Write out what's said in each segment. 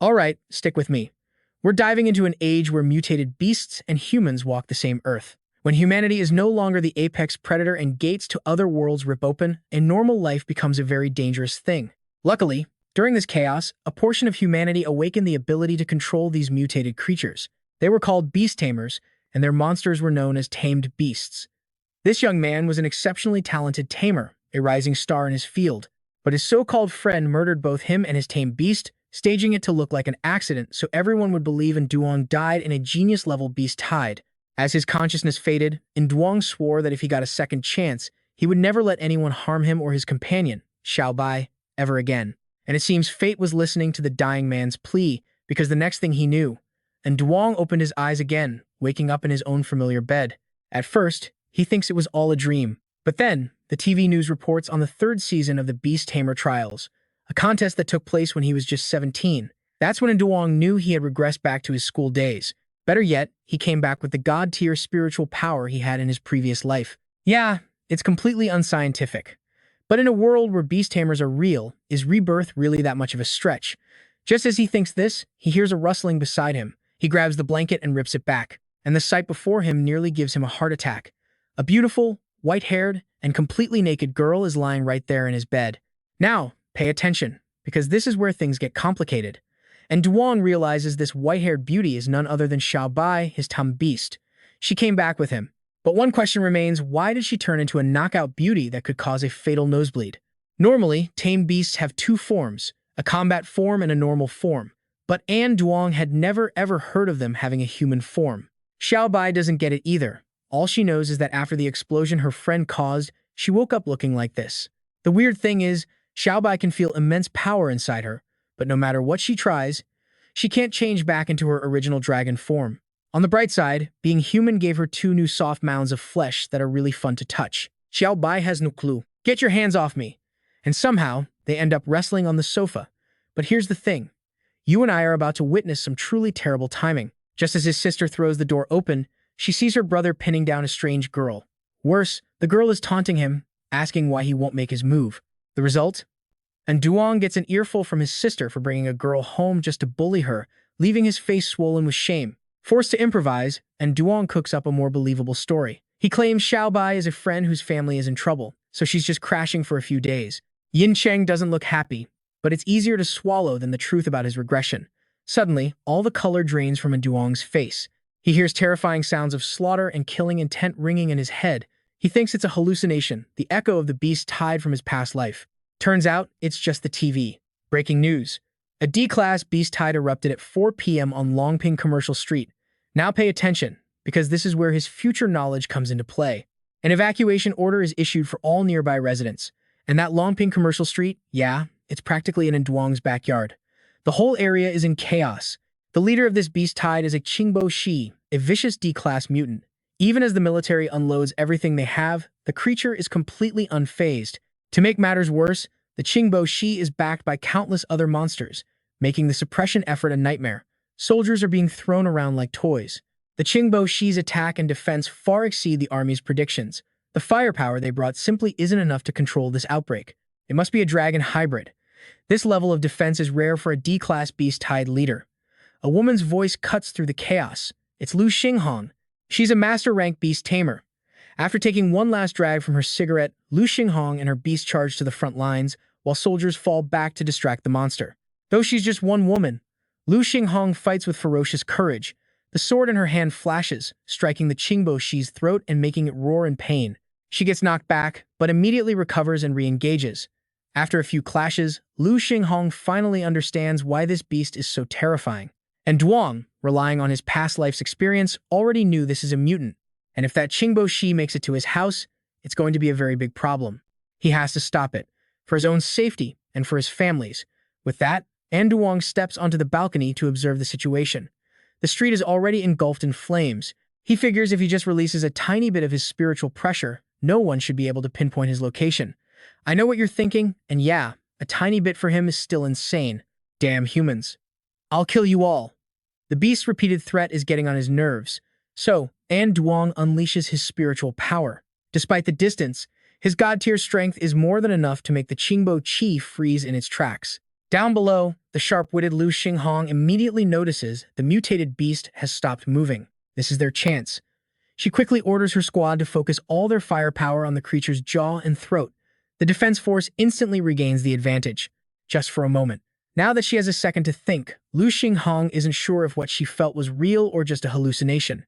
Alright, stick with me. We're diving into an age where mutated beasts and humans walk the same earth. When humanity is no longer the apex predator and gates to other worlds rip open, a normal life becomes a very dangerous thing. Luckily, during this chaos, a portion of humanity awakened the ability to control these mutated creatures. They were called Beast Tamers, and their monsters were known as tamed beasts. This young man was an exceptionally talented tamer, a rising star in his field, but his so-called friend murdered both him and his tamed beast, staging it to look like an accident so everyone would believe Duong died in a genius-level beast hide. As his consciousness faded, Duong swore that if he got a second chance, he would never let anyone harm him or his companion, Xiao Bai, ever again. And it seems fate was listening to the dying man's plea, because the next thing he knew, Duong opened his eyes again, waking up in his own familiar bed. At first, he thinks it was all a dream. But then, the TV news reports on the third season of the Beast Tamer trials, a contest that took place when he was just 17. That's when Duong knew he had regressed back to his school days. Better yet, he came back with the god-tier spiritual power he had in his previous life. Yeah, it's completely unscientific. But in a world where beast tamers are real, is rebirth really that much of a stretch? Just as he thinks this, he hears a rustling beside him. He grabs the blanket and rips it back, and the sight before him nearly gives him a heart attack. A beautiful, white-haired, and completely naked girl is lying right there in his bed. Now, pay attention, because this is where things get complicated. And Duong realizes this white-haired beauty is none other than Xiao Bai, his tamed beast. She came back with him. But one question remains, why did she turn into a knockout beauty that could cause a fatal nosebleed? Normally, tamed beasts have two forms, a combat form and a normal form. But Duong had never ever heard of them having a human form. Xiao Bai doesn't get it either. All she knows is that after the explosion her friend caused, she woke up looking like this. The weird thing is, Xiao Bai can feel immense power inside her, but no matter what she tries, she can't change back into her original dragon form. On the bright side, being human gave her two new soft mounds of flesh that are really fun to touch. Xiao Bai has no clue. Get your hands off me! And somehow, they end up wrestling on the sofa. But here's the thing. You and I are about to witness some truly terrible timing. Just as his sister throws the door open, she sees her brother pinning down a strange girl. Worse, the girl is taunting him, asking why he won't make his move. The result? Duong gets an earful from his sister for bringing a girl home just to bully her, leaving his face swollen with shame. Forced to improvise, Duong cooks up a more believable story. He claims Xiao Bai is a friend whose family is in trouble, so she's just crashing for a few days. Yin Cheng doesn't look happy, but it's easier to swallow than the truth about his regression. Suddenly, all the color drains from Duong's face. He hears terrifying sounds of slaughter and killing intent ringing in his head. He thinks it's a hallucination, the echo of the beast tied from his past life. Turns out, it's just the TV. Breaking news. A D-class beast tide erupted at 4 p.m. on Longping Commercial Street. Now pay attention, because this is where his future knowledge comes into play. An evacuation order is issued for all nearby residents. And that Longping Commercial Street, yeah, it's practically in Duong's backyard. The whole area is in chaos. The leader of this beast tide is a Qingbo Shi, a vicious D-class mutant. Even as the military unloads everything they have, the creature is completely unfazed. To make matters worse, the Qingbo Shi is backed by countless other monsters, making the suppression effort a nightmare. Soldiers are being thrown around like toys. The Qingbo Shi's attack and defense far exceed the army's predictions. The firepower they brought simply isn't enough to control this outbreak. It must be a dragon hybrid. This level of defense is rare for a D-class beast tide leader. A woman's voice cuts through the chaos. It's Lu Xinghong. She's a master-rank beast tamer. After taking one last drag from her cigarette, Lu Xinghong and her beast charge to the front lines, while soldiers fall back to distract the monster. Though she's just one woman, Lu Xinghong fights with ferocious courage. The sword in her hand flashes, striking the Qingbo Shi's throat and making it roar in pain. She gets knocked back, but immediately recovers and re-engages. After a few clashes, Lu Xinghong finally understands why this beast is so terrifying. And Duong, relying on his past life's experience, already knew this is a mutant. And if that Qingbo Shi makes it to his house, it's going to be a very big problem. He has to stop it, for his own safety and for his family's. With that, Duong steps onto the balcony to observe the situation. The street is already engulfed in flames. He figures if he just releases a tiny bit of his spiritual pressure, no one should be able to pinpoint his location. I know what you're thinking, and yeah, a tiny bit for him is still insane. Damn humans. I'll kill you all. The beast's repeated threat is getting on his nerves. So, Duong unleashes his spiritual power. Despite the distance, his god-tier strength is more than enough to make the Qingbo Chi freeze in its tracks. Down below, the sharp-witted Lu Xinghong immediately notices the mutated beast has stopped moving. This is their chance. She quickly orders her squad to focus all their firepower on the creature's jaw and throat. The defense force instantly regains the advantage, just for a moment. Now that she has a second to think, Lu Xinghong isn't sure if what she felt was real or just a hallucination.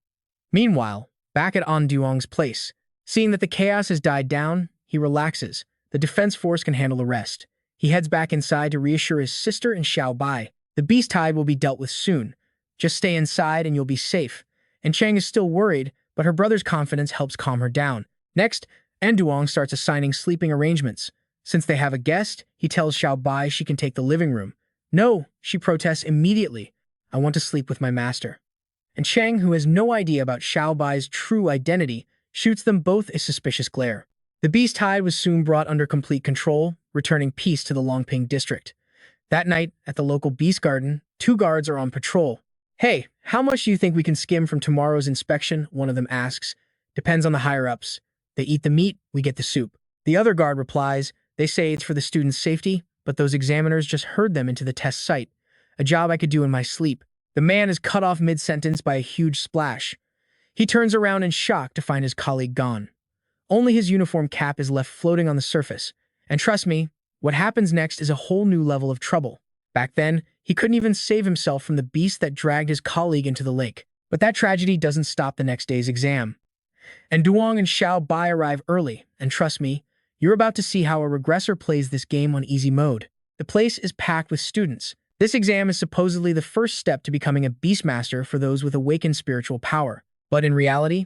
Meanwhile, back at Duong's place, seeing that the chaos has died down, he relaxes. The defense force can handle the rest. He heads back inside to reassure his sister and Xiao Bai. The beast tide will be dealt with soon. Just stay inside and you'll be safe. And Chang is still worried, but her brother's confidence helps calm her down. Next, Duong starts assigning sleeping arrangements. Since they have a guest, he tells Xiao Bai she can take the living room. No, she protests immediately. I want to sleep with my master. And Chang, who has no idea about Xiao Bai's true identity, shoots them both a suspicious glare. The beast tide was soon brought under complete control, returning peace to the Longping district. That night, at the local beast garden, 2 guards are on patrol. Hey, how much do you think we can skim from tomorrow's inspection? One of them asks. Depends on the higher-ups. They eat the meat, we get the soup. The other guard replies, they say it's for the students' safety, but those examiners just herd them into the test site. A job I could do in my sleep. The man is cut off mid-sentence by a huge splash. He turns around in shock to find his colleague gone. Only his uniform cap is left floating on the surface. And trust me, what happens next is a whole new level of trouble. Back then, he couldn't even save himself from the beast that dragged his colleague into the lake. But that tragedy doesn't stop the next day's exam. And Duong and Xiao Bai arrive early, and trust me, you're about to see how a regressor plays this game on easy mode. The place is packed with students. This exam is supposedly the first step to becoming a beastmaster for those with awakened spiritual power. But in reality,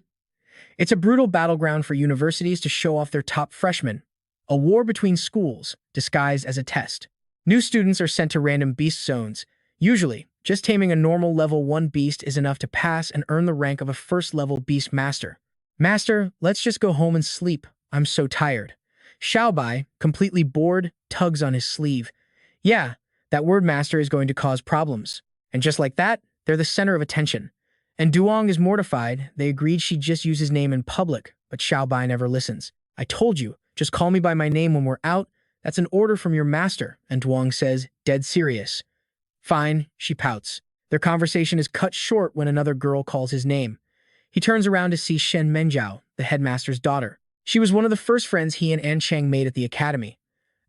it's a brutal battleground for universities to show off their top freshmen. A war between schools, disguised as a test. New students are sent to random beast zones. Usually, just taming a normal level 1 beast is enough to pass and earn the rank of a first-level beast master. Master, let's just go home and sleep. I'm so tired. Xiao Bai, completely bored, tugs on his sleeve. Yeah, that word master is going to cause problems. And just like that, they're the center of attention. And Duong is mortified. They agreed she'd just use his name in public, but Xiao Bai never listens. I told you, just call me by my name when we're out. That's an order from your master, and Duong says, dead serious. Fine, she pouts. Their conversation is cut short when another girl calls his name. He turns around to see Shen Menjiao, the headmaster's daughter. She was one of the first friends he and An Chang made at the academy.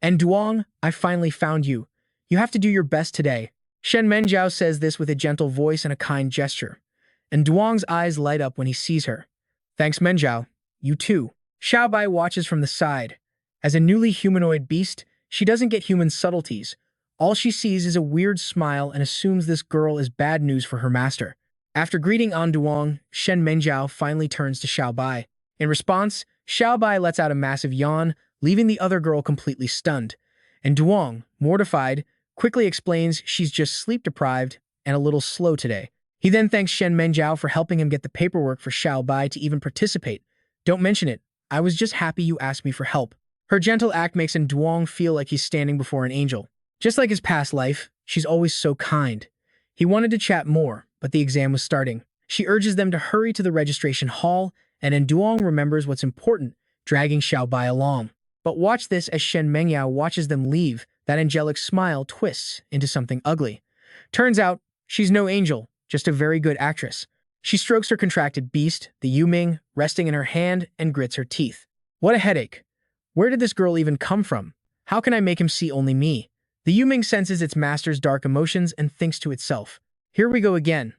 And Duong, I finally found you. You have to do your best today. Shen Menjiao says this with a gentle voice and a kind gesture. And Duong's eyes light up when he sees her. Thanks, Menjiao. You too. Xiao Bai watches from the side. As a newly humanoid beast, she doesn't get human subtleties. All she sees is a weird smile and assumes this girl is bad news for her master. After greeting An Duong, Shen Menjiao finally turns to Xiao Bai. In response, Xiao Bai lets out a massive yawn, leaving the other girl completely stunned. And Duong, mortified, quickly explains she's just sleep-deprived and a little slow today. He then thanks Shen Menjiao for helping him get the paperwork for Xiao Bai to even participate. Don't mention it. I was just happy you asked me for help. Her gentle act makes Duong feel like he's standing before an angel. Just like his past life, she's always so kind. He wanted to chat more, but the exam was starting. She urges them to hurry to the registration hall, and Duong remembers what's important, dragging Xiao Bai along. But watch this as Shen Mengyao watches them leave. That angelic smile twists into something ugly. Turns out, she's no angel, just a very good actress. She strokes her contracted beast, the Yuming, resting in her hand, and grits her teeth. What a headache. Where did this girl even come from? How can I make him see only me? The Yuming senses its master's dark emotions and thinks to itself, here we go again.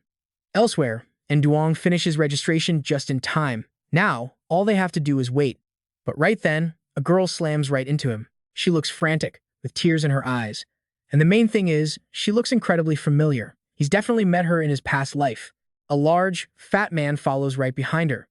Elsewhere, and Duong finishes registration just in time. Now, all they have to do is wait. But right then, a girl slams right into him. She looks frantic, with tears in her eyes. And the main thing is, she looks incredibly familiar. He's definitely met her in his past life. A large, fat man follows right behind her.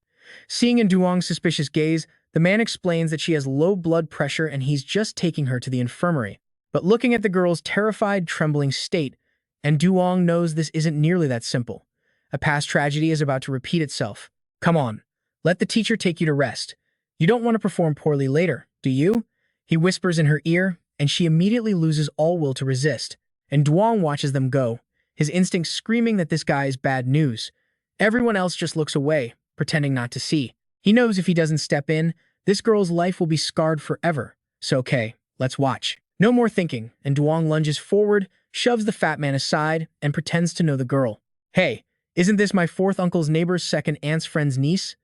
Seeing in Duong's suspicious gaze, the man explains that she has low blood pressure and he's just taking her to the infirmary. But looking at the girl's terrified, trembling state, and Duong knows this isn't nearly that simple. A past tragedy is about to repeat itself. Come on, let the teacher take you to rest. You don't want to perform poorly later, do you? He whispers in her ear, and she immediately loses all will to resist. And Duong watches them go, his instincts screaming that this guy is bad news. Everyone else just looks away, pretending not to see. He knows if he doesn't step in, this girl's life will be scarred forever. So okay, let's watch. No more thinking, and Duong lunges forward, shoves the fat man aside, and pretends to know the girl. Hey, isn't this my fourth uncle's neighbor's second aunt's friend's niece?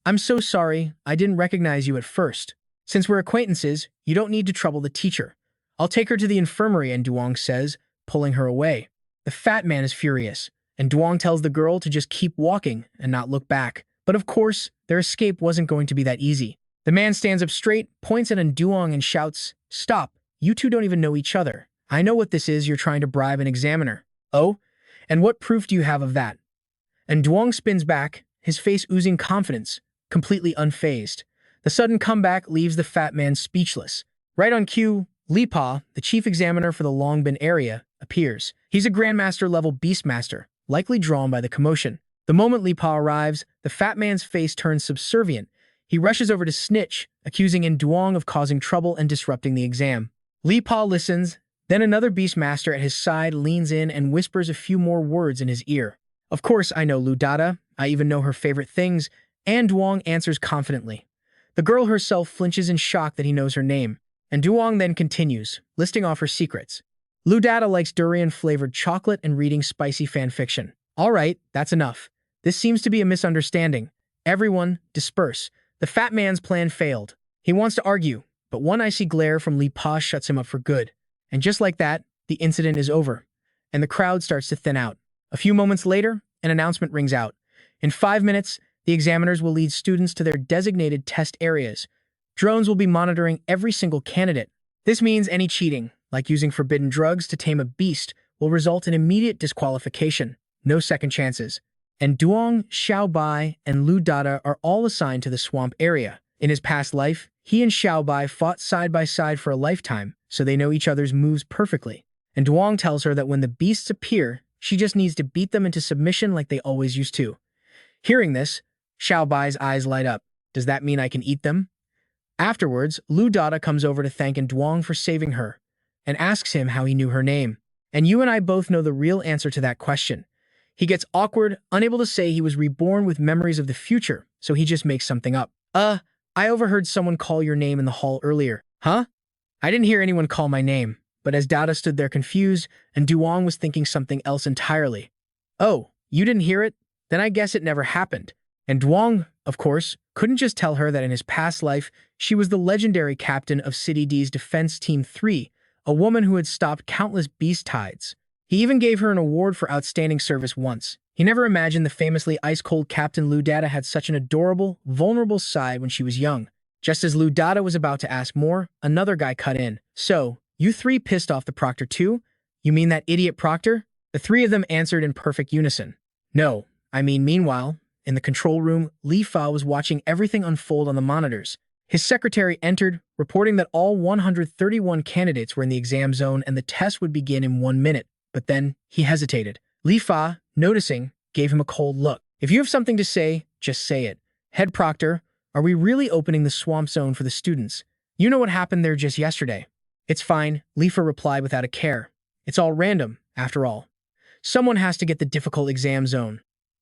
I'm so sorry, I didn't recognize you at first. Since we're acquaintances, you don't need to trouble the teacher. I'll take her to the infirmary, and Duong says, pulling her away. The fat man is furious, and Duong tells the girl to just keep walking and not look back. But of course, their escape wasn't going to be that easy. The man stands up straight, points at Duong and shouts, "Stop, you two don't even know each other. I know what this is, you're trying to bribe an examiner." "Oh? And what proof do you have of that?" And Duong spins back, his face oozing confidence, completely unfazed. The sudden comeback leaves the fat man speechless. Right on cue, Li Pa, the chief examiner for the Longbin area, appears. He's a Grandmaster-level Beastmaster, likely drawn by the commotion. The moment Li Pa arrives, the fat man's face turns subservient. He rushes over to snitch, accusing Duong of causing trouble and disrupting the exam. Li Pa listens, then another Beastmaster at his side leans in and whispers a few more words in his ear. "Of course I know Lu Dada, I even know her favorite things," and Duong answers confidently. The girl herself flinches in shock that he knows her name, and Duong then continues, listing off her secrets. Lu Dada likes durian-flavored chocolate and reading spicy fanfiction. All right, that's enough. This seems to be a misunderstanding. Everyone, disperse. The fat man's plan failed. He wants to argue, but one icy glare from Li Pa shuts him up for good. And just like that, the incident is over, and the crowd starts to thin out. A few moments later, an announcement rings out. In 5 minutes, the examiners will lead students to their designated test areas. Drones will be monitoring every single candidate. This means any cheating, like using forbidden drugs to tame a beast, will result in immediate disqualification. No second chances. And Duong, Xiao Bai, and Lu Dada are all assigned to the swamp area. In his past life, he and Xiao Bai fought side by side for a lifetime, so they know each other's moves perfectly. And Duong tells her that when the beasts appear, she just needs to beat them into submission like they always used to. Hearing this, Xiao Bai's eyes light up. Does that mean I can eat them? Afterwards, Lu Dada comes over to thank Duong for saving her, and asks him how he knew her name. And you and I both know the real answer to that question. He gets awkward, unable to say he was reborn with memories of the future, so he just makes something up. I overheard someone call your name in the hall earlier." "Huh?" "I didn't hear anyone call my name," but as Dada stood there confused, and Duong was thinking something else entirely. "Oh, you didn't hear it? Then I guess it never happened." And Duong, of course, couldn't just tell her that in his past life, she was the legendary captain of City D's Defense Team 3, a woman who had stopped countless beast tides. He even gave her an award for outstanding service once. He never imagined the famously ice-cold Captain Lu Dada had such an adorable, vulnerable side when she was young. Just as Lu Dada was about to ask more, another guy cut in. "So, you three pissed off the proctor too? You mean that idiot proctor?" The three of them answered in perfect unison. "No, I mean meanwhile, in the control room, Li Fa was watching everything unfold on the monitors. His secretary entered, reporting that all 131 candidates were in the exam zone and the test would begin in 1 minute. But then, he hesitated. Li Fa, noticing, gave him a cold look. "If you have something to say, just say it. Head proctor, are we really opening the swamp zone for the students? You know what happened there just yesterday." "It's fine," Li Fa replied without a care. "It's all random, after all. Someone has to get the difficult exam zone."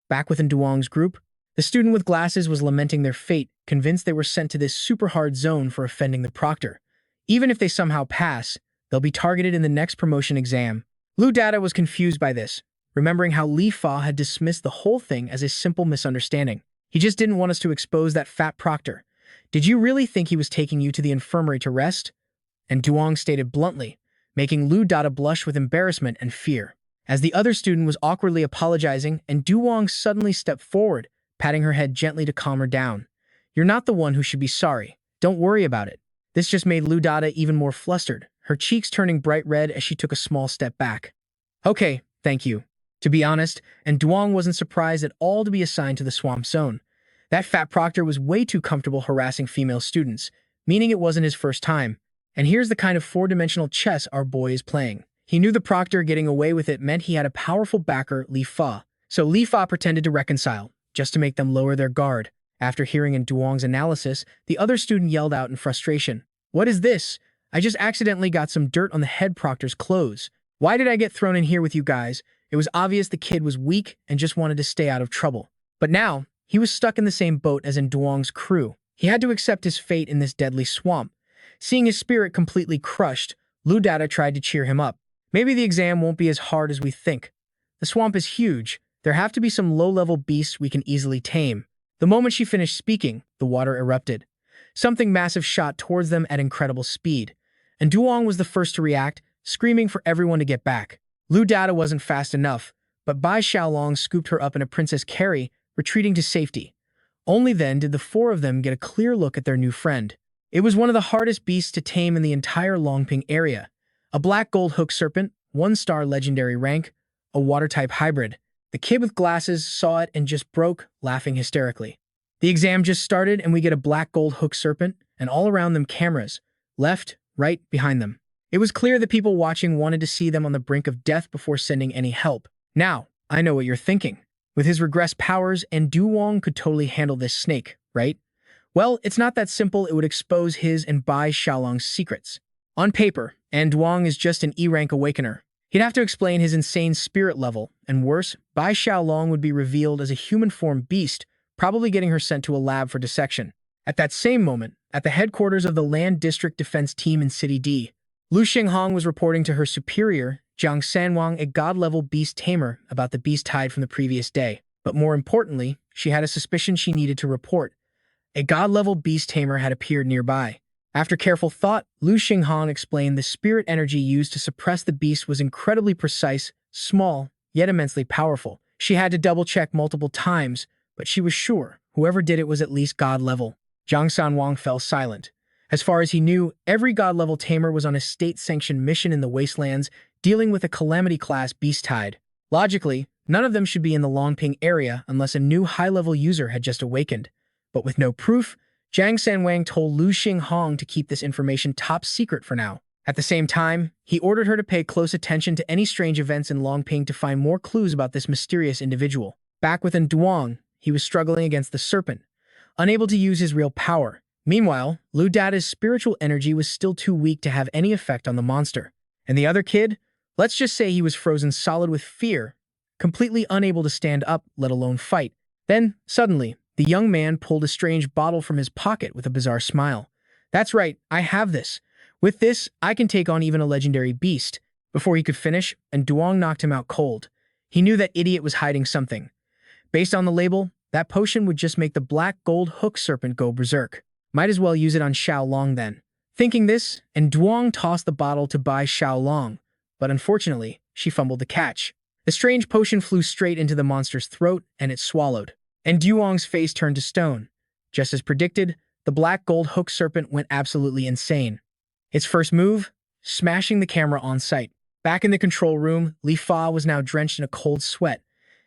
Back within Duong's group, the student with glasses was lamenting their fate, convinced they were sent to this super hard zone for offending the proctor. Even if they somehow pass, they'll be targeted in the next promotion exam. Lu Dada was confused by this, remembering how Li Fa had dismissed the whole thing as a simple misunderstanding. "He just didn't want us to expose that fat proctor. Did you really think he was taking you to the infirmary to rest?" And Duong stated bluntly, making Lu Dada blush with embarrassment and fear. As the other student was awkwardly apologizing, and Duong suddenly stepped forward, patting her head gently to calm her down. "You're not the one who should be sorry. Don't worry about it." This just made Lu Dada even more flustered, her cheeks turning bright red as she took a small step back. "Okay, thank you." To be honest, and Duong wasn't surprised at all to be assigned to the swamp zone. That fat proctor was way too comfortable harassing female students, meaning it wasn't his first time. And here's the kind of four-dimensional chess our boy is playing. He knew the proctor getting away with it meant he had a powerful backer, Li Fa. So Li Fa pretended to reconcile, just to make them lower their guard. After hearing in Duong's analysis, the other student yelled out in frustration. "What is this? I just accidentally got some dirt on the head proctor's clothes. Why did I get thrown in here with you guys? It was obvious the kid was weak and just wanted to stay out of trouble." But now, he was stuck in the same boat as in Duong's crew. He had to accept his fate in this deadly swamp. Seeing his spirit completely crushed, Lu Data tried to cheer him up. Maybe the exam won't be as hard as we think. The swamp is huge. There have to be some low-level beasts we can easily tame. The moment she finished speaking, the water erupted. Something massive shot towards them at incredible speed, and Duong was the first to react, screaming for everyone to get back. Lu Data wasn't fast enough, but Bai Xiaolong scooped her up in a princess carry, retreating to safety. Only then did the four of them get a clear look at their new friend. It was one of the hardest beasts to tame in the entire Longping area. A black gold hook serpent, 1-star legendary rank, a water-type hybrid. The kid with glasses saw it and just broke, laughing hysterically. The exam just started and we get a black gold hook serpent, and all around them cameras, left, right, behind them. It was clear that people watching wanted to see them on the brink of death before sending any help. Now, I know what you're thinking. With his regress powers, and Duong could totally handle this snake, right? Well, it's not that simple. It would expose his and Bai Xiaolong's secrets. On paper, and Duong is just an E-rank awakener. He'd have to explain his insane spirit level, and worse, Bai Xiaolong would be revealed as a human-formed beast, probably getting her sent to a lab for dissection. At that same moment, at the headquarters of the Land District Defense Team in City D, Lu Xinghong was reporting to her superior, Jiang Sanwang, a god-level Beast Tamer, about the beast tied from the previous day. But more importantly, she had a suspicion she needed to report. A god-level Beast Tamer had appeared nearby. After careful thought, Lu Xinghong explained the spirit energy used to suppress the beast was incredibly precise, small, yet immensely powerful. She had to double-check multiple times, but she was sure whoever did it was at least god-level. Jiang Sanwang fell silent. As far as he knew, every god-level tamer was on a state-sanctioned mission in the wastelands, dealing with a calamity-class beast tide. Logically, none of them should be in the Longping area unless a new high-level user had just awakened. But with no proof, Jiang Sanwang told Lu Xinghong to keep this information top secret for now. At the same time, he ordered her to pay close attention to any strange events in Longping to find more clues about this mysterious individual. Back within Duong, he was struggling against the serpent, unable to use his real power. Meanwhile, Lu Data's spiritual energy was still too weak to have any effect on the monster. And the other kid? Let's just say he was frozen solid with fear, completely unable to stand up, let alone fight. Then, suddenly, the young man pulled a strange bottle from his pocket with a bizarre smile. That's right, I have this. With this, I can take on even a legendary beast. Before he could finish, and Duong knocked him out cold. He knew that idiot was hiding something. Based on the label, that potion would just make the black gold hook serpent go berserk. Might as well use it on Xiaolong then. Thinking this, and Duong tossed the bottle to Bai Xiaolong, but unfortunately, she fumbled the catch. The strange potion flew straight into the monster's throat, and it swallowed. And Duong's face turned to stone. Just as predicted, the black gold hook serpent went absolutely insane. Its first move, smashing the camera on sight. Back in the control room, Li Fa was now drenched in a cold sweat.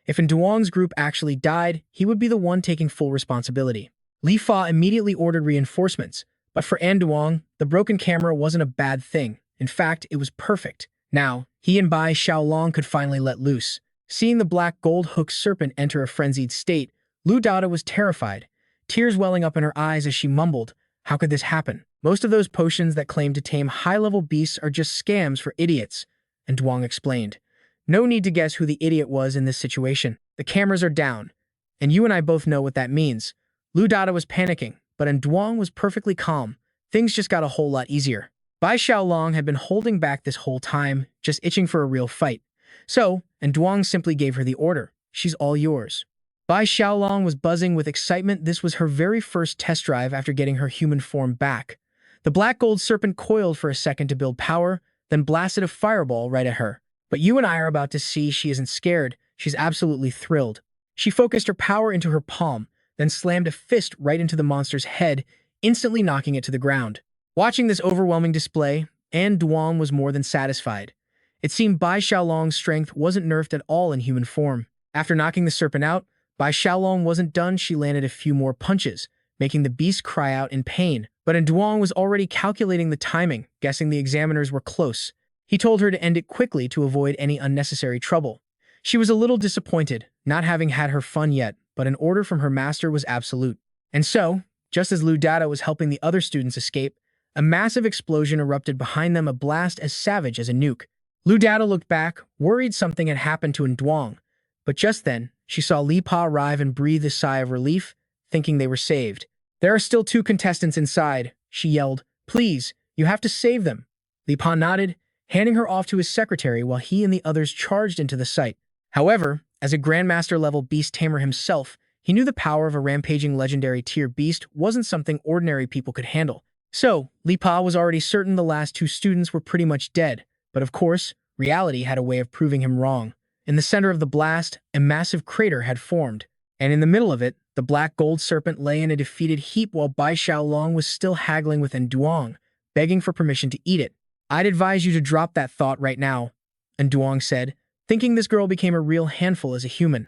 If Duong's group actually died, he would be the one taking full responsibility. Li Fa immediately ordered reinforcements, but for Duong, the broken camera wasn't a bad thing. In fact, it was perfect. Now, he and Bai Xiaolong could finally let loose. Seeing the black gold hook serpent enter a frenzied state, Lu Dada was terrified, tears welling up in her eyes as she mumbled, "How could this happen? Most of those potions that claim to tame high-level beasts are just scams for idiots," and Duong explained. "No need to guess who the idiot was in this situation. The cameras are down, and you and I both know what that means." Lu Dada was panicking, but Duong was perfectly calm. Things just got a whole lot easier. Bai Xiaolong had been holding back this whole time, just itching for a real fight. So, Duong simply gave her the order. "She's all yours." Bai Xiaolong was buzzing with excitement. This was her very first test drive after getting her human form back. The black gold serpent coiled for a second to build power, then blasted a fireball right at her. But you and I are about to see she isn't scared. She's absolutely thrilled. She focused her power into her palm, then slammed a fist right into the monster's head, instantly knocking it to the ground. Watching this overwhelming display, Duong was more than satisfied. It seemed Bai Xiaolong's strength wasn't nerfed at all in human form. After knocking the serpent out, Bai Xiaolong wasn't done. She landed a few more punches, making the beast cry out in pain. But Duong was already calculating the timing, guessing the examiners were close. He told her to end it quickly to avoid any unnecessary trouble. She was a little disappointed, not having had her fun yet, but an order from her master was absolute. And so, just as Lu Dada was helping the other students escape, a massive explosion erupted behind them, a blast as savage as a nuke. Lu Dada looked back, worried something had happened to Duong. But just then, she saw Li Pa arrive and breathed a sigh of relief, thinking they were saved. "There are still 2 contestants inside," she yelled. "Please, you have to save them." Li Pa nodded, handing her off to his secretary while he and the others charged into the site. However, as a Grandmaster-level Beast Tamer himself, he knew the power of a rampaging legendary tier beast wasn't something ordinary people could handle. So, Li Pa was already certain the last two students were pretty much dead, but of course, reality had a way of proving him wrong. In the center of the blast, a massive crater had formed, and in the middle of it, the black gold serpent lay in a defeated heap while Bai Xiaolong was still haggling with Duong, begging for permission to eat it. "I'd advise you to drop that thought right now," Duong said, thinking this girl became a real handful as a human.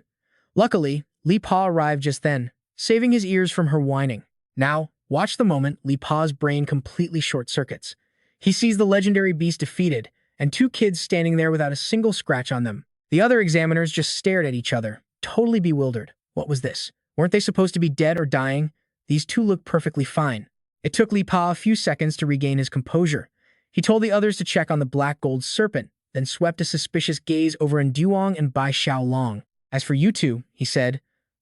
Luckily, Li Pa arrived just then, saving his ears from her whining. Now, watch the moment Li Pa's brain completely short-circuits. He sees the legendary beast defeated, and two kids standing there without a single scratch on them. The other examiners just stared at each other, totally bewildered. What was this? Weren't they supposed to be dead or dying? These two looked perfectly fine. It took Li Pa a few seconds to regain his composure. He told the others to check on the black gold serpent, then swept a suspicious gaze over Duong and Bai Xiaolong. "As for you two," he said,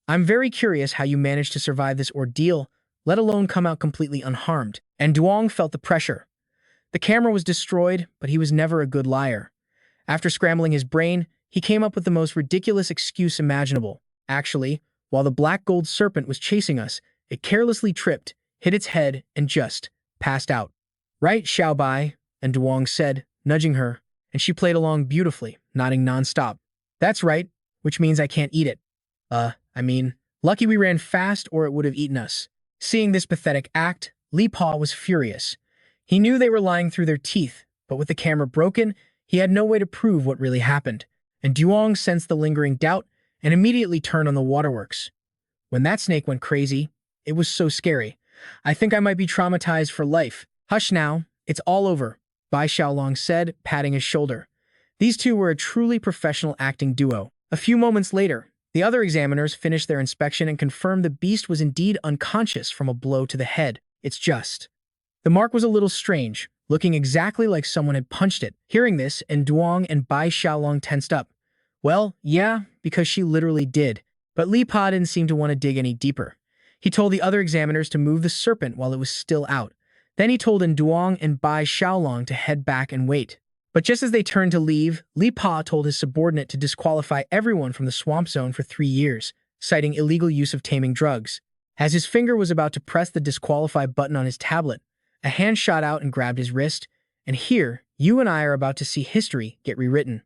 "I'm very curious how you managed to survive this ordeal, let alone come out completely unharmed." And Duong felt the pressure. The camera was destroyed, but he was never a good liar. After scrambling his brain, he came up with the most ridiculous excuse imaginable. Actually, while the black gold serpent was chasing us, it carelessly tripped, hit its head, and just passed out. "Right, Xiao Bai," and Duong said, nudging her, and she played along beautifully, nodding nonstop. "That's right, which means I can't eat it. Lucky we ran fast or it would have eaten us." Seeing this pathetic act, Li Pa was furious. He knew they were lying through their teeth, but with the camera broken, he had no way to prove what really happened. And Duong sensed the lingering doubt and immediately turned on the waterworks. "When that snake went crazy, it was so scary. I think I might be traumatized for life." "Hush now, it's all over," Bai Xiaolong said, patting his shoulder. These two were a truly professional acting duo. A few moments later, the other examiners finished their inspection and confirmed the beast was indeed unconscious from a blow to the head. The mark was a little strange, looking exactly like someone had punched it. Hearing this, Duong and Bai Xiaolong tensed up. Well, yeah, because she literally did. But Li Pa didn't seem to want to dig any deeper. He told the other examiners to move the serpent while it was still out. Then he told Duong and Bai Xiaolong to head back and wait. But just as they turned to leave, Li Pa told his subordinate to disqualify everyone from the swamp zone for 3 years, citing illegal use of taming drugs. As his finger was about to press the disqualify button on his tablet, a hand shot out and grabbed his wrist, and here, you and I are about to see history get rewritten.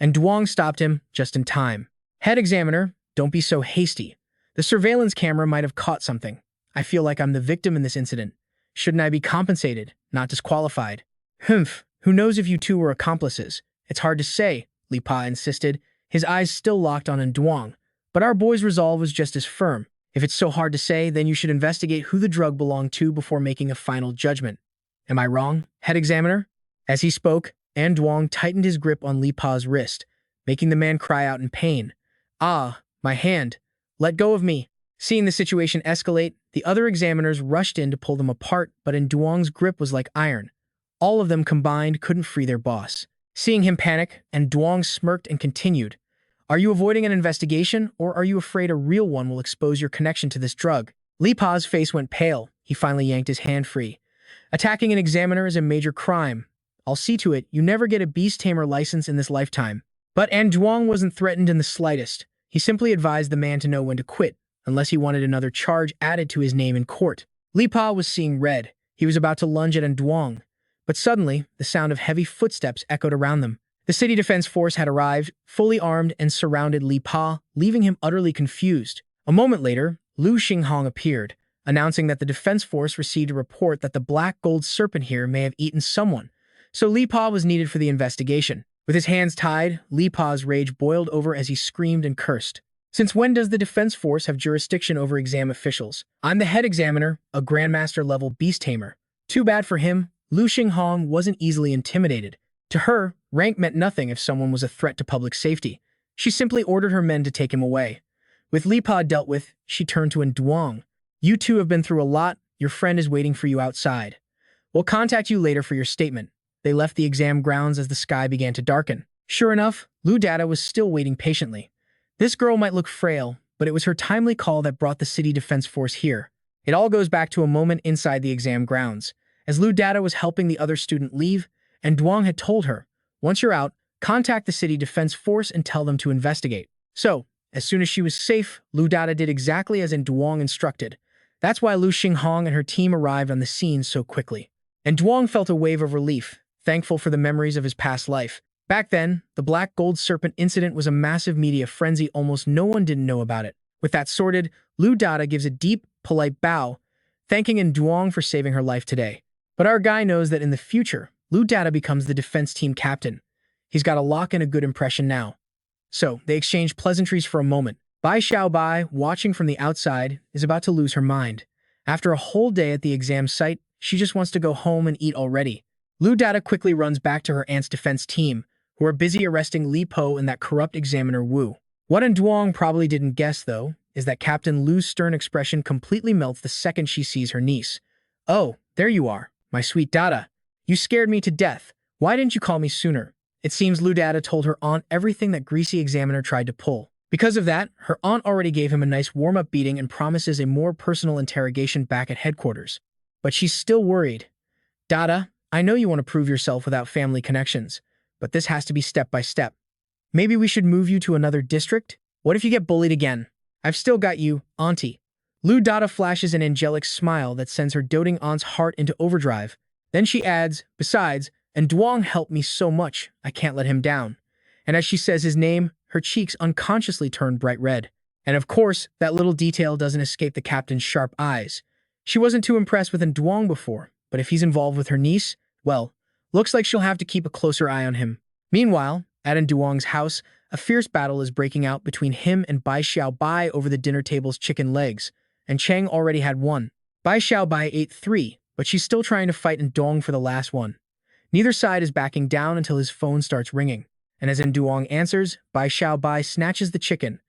And Duong stopped him just in time. "Head examiner, don't be so hasty. The surveillance camera might have caught something. I feel like I'm the victim in this incident. Shouldn't I be compensated, not disqualified?" "Humph, who knows if you two were accomplices? It's hard to say," Li Pa insisted, his eyes still locked on Duong. "But our boy's resolve was just as firm. If it's so hard to say, then you should investigate who the drug belonged to before making a final judgment. Am I wrong, head examiner?" As he spoke, Duong tightened his grip on Li Pa's wrist, making the man cry out in pain. "Ah, my hand. Let go of me." Seeing the situation escalate, the other examiners rushed in to pull them apart, but Duong's grip was like iron. All of them combined couldn't free their boss. Seeing him panic, Duong smirked and continued, "Are you avoiding an investigation, or are you afraid a real one will expose your connection to this drug?" Li Pa's face went pale. He finally yanked his hand free. "Attacking an examiner is a major crime. I'll see to it you never get a Beast Tamer license in this lifetime." But Duong wasn't threatened in the slightest. He simply advised the man to know when to quit, unless he wanted another charge added to his name in court. Li Pa was seeing red. He was about to lunge at Duong. But suddenly, the sound of heavy footsteps echoed around them. The city defense force had arrived, fully armed, and surrounded Li Pa, leaving him utterly confused. A moment later, Lu Xinghong appeared, announcing that the defense force received a report that the black gold serpent here may have eaten someone. So Li Pa was needed for the investigation. With his hands tied, Li Pa's rage boiled over as he screamed and cursed. "Since when does the defense force have jurisdiction over exam officials? I'm the head examiner, a Grandmaster-level Beast Tamer." Too bad for him, Lu Xinghong wasn't easily intimidated. To her, rank meant nothing if someone was a threat to public safety. She simply ordered her men to take him away. With Li Pa dealt with, she turned to Duong. "You two have been through a lot. Your friend is waiting for you outside. We'll contact you later for your statement." They left the exam grounds as the sky began to darken. Sure enough, Lu Dada was still waiting patiently. This girl might look frail, but it was her timely call that brought the city defense force here. It all goes back to a moment inside the exam grounds. As Lu Dada was helping the other student leave, and Duong had told her, Once you're out, contact the city defense force and tell them to investigate. So, as soon as she was safe, Lu Dada did exactly as Duong instructed. That's why Lu Xinghong and her team arrived on the scene so quickly. And Duong felt a wave of relief, thankful for the memories of his past life. Back then, the Black Gold Serpent incident was a massive media frenzy. Almost no one didn't know about it. With that sorted, Lu Dada gives a deep, polite bow, thanking Duong for saving her life today. But our guy knows that in the future, Lu Dada becomes the defense team captain. He's got a lock and a good impression now. So, they exchange pleasantries for a moment. Xiao Bai, watching from the outside, is about to lose her mind. After a whole day at the exam site, she just wants to go home and eat already. Lu Dada quickly runs back to her aunt's defense team, who are busy arresting Li Po and that corrupt examiner Wu. What Duong probably didn't guess, though, is that Captain Lu's stern expression completely melts the second she sees her niece. "Oh, there you are, my sweet Dada. You scared me to death. Why didn't you call me sooner?" It seems Lu Dada told her aunt everything that greasy examiner tried to pull. Because of that, her aunt already gave him a nice warm-up beating and promises a more personal interrogation back at headquarters. But she's still worried. "Dada, I know you want to prove yourself without family connections, but this has to be step by step. Maybe we should move you to another district? What if you get bullied again? I've still got you, auntie." Lu Dada flashes an angelic smile that sends her doting aunt's heart into overdrive. Then she adds, "Besides, and Duong helped me so much, I can't let him down." And as she says his name, her cheeks unconsciously turn bright red. And of course, that little detail doesn't escape the captain's sharp eyes. She wasn't too impressed with Duong before, but if he's involved with her niece, well, looks like she'll have to keep a closer eye on him. Meanwhile, at Duong's house, a fierce battle is breaking out between him and Xiao Bai over the dinner table's chicken legs, and Cheng already had one. Xiao Bai ate 3, but she's still trying to fight Duong for the last one. Neither side is backing down until his phone starts ringing. And as Duong answers, Xiao Bai snatches the chicken.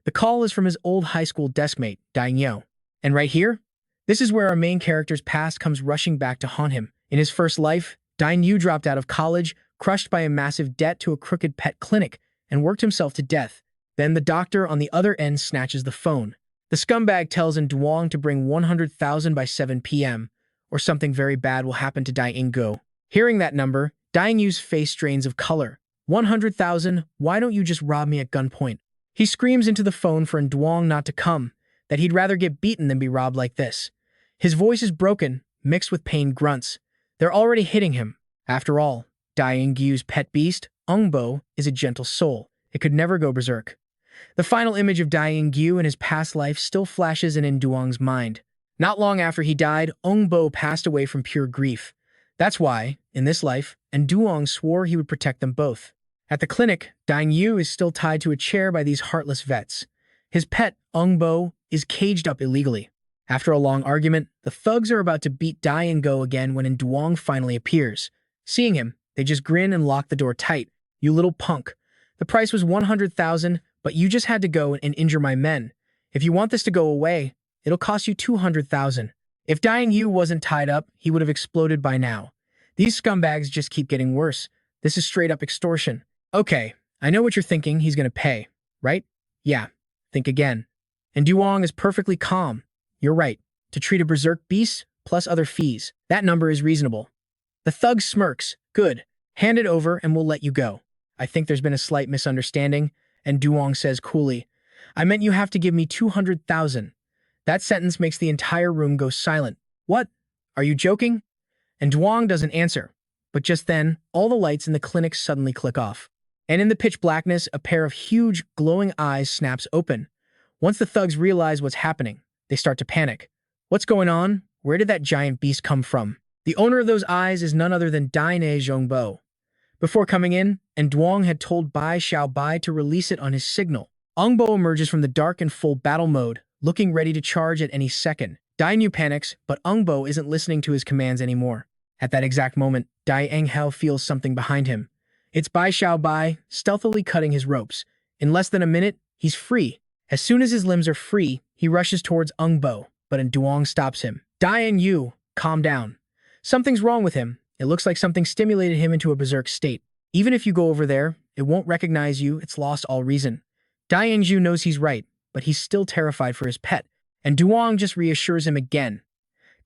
The call is from his old high school deskmate, Dai. And right here, this is where our main character's past comes rushing back to haunt him. In his first life, Dai dropped out of college, crushed by a massive debt to a crooked pet clinic, and worked himself to death. Then the doctor on the other end snatches the phone. The scumbag tells Duong to bring 100,000 by 7 p.m., or something very bad will happen to Dai Go. Hearing that number, Dai face strains of color. 100,000, why don't you just rob me at gunpoint? He screams into the phone for Duong not to come, that he'd rather get beaten than be robbed like this. His voice is broken, mixed with pain grunts. They're already hitting him. After all, Dai Gyu's pet beast, Bo, is a gentle soul. It could never go berserk. The final image of Dai Gyu in his past life still flashes in Duong's mind. Not long after he died, Bo passed away from pure grief. That's why, in this life, Duong swore he would protect them both. At the clinic, Dai Yu is still tied to a chair by these heartless vets. His pet, Bo, is caged up illegally. After a long argument, the thugs are about to beat Dai Go again when Duong finally appears. Seeing him, they just grin and lock the door tight. "You little punk. The price was 100,000, but you just had to go and injure my men. If you want this to go away, it'll cost you 200,000. If Dai Yu wasn't tied up, he would have exploded by now. These scumbags just keep getting worse. This is straight up extortion. Okay, I know what you're thinking he's gonna pay, right? Yeah, think again." And Duong is perfectly calm. "You're right. To treat a berserk beast, plus other fees. That number is reasonable." The thug smirks. "Good. Hand it over and we'll let you go." "I think there's been a slight misunderstanding." And Duong says coolly, "I meant you have to give me 200,000. That sentence makes the entire room go silent. "What? Are you joking?" And Duong doesn't answer. But just then, all the lights in the clinic suddenly click off. And in the pitch blackness, a pair of huge, glowing eyes snaps open. Once the thugs realize what's happening, they start to panic. What's going on? Where did that giant beast come from? The owner of those eyes is none other than Dai Zhongbo. Before coming in, Duong had told Xiao Bai to release it on his signal. Bo emerges from the dark in full battle mode, looking ready to charge at any second. Dai panics, but Bo isn't listening to his commands anymore. At that exact moment, Dai Hao feels something behind him. It's Xiao Bai, stealthily cutting his ropes. In less than a minute, he's free. As soon as his limbs are free, he rushes towards Bo, but Duong stops him. "Dai Yu, calm down. Something's wrong with him. It looks like something stimulated him into a berserk state. Even if you go over there, it won't recognize you. It's lost all reason." Dai Yu knows he's right, but he's still terrified for his pet, and Duong just reassures him again.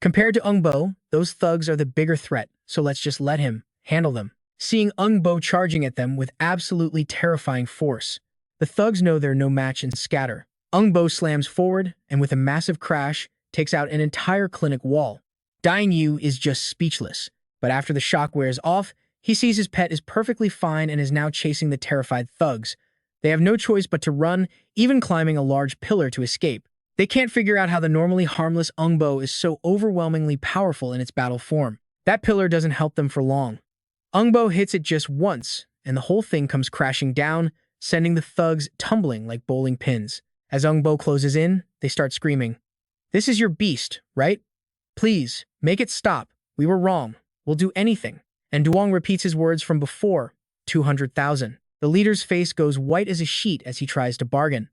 Compared to Bo, those thugs are the bigger threat, so let's just let him handle them. seeing Bo charging at them with absolutely terrifying force. The thugs know they're no match and scatter. Bo slams forward and with a massive crash, takes out an entire clinic wall. Dying Yu is just speechless, but after the shock wears off, he sees his pet is perfectly fine and is now chasing the terrified thugs. They have no choice but to run, even climbing a large pillar to escape. They can't figure out how the normally harmless Bo is so overwhelmingly powerful in its battle form. That pillar doesn't help them for long. Bo hits it just once, and the whole thing comes crashing down, sending the thugs tumbling like bowling pins. As Bo closes in, they start screaming, "This is your beast, right? Please, make it stop. We were wrong. We'll do anything." And Duong repeats his words from before, 200,000. The leader's face goes white as a sheet as he tries to bargain.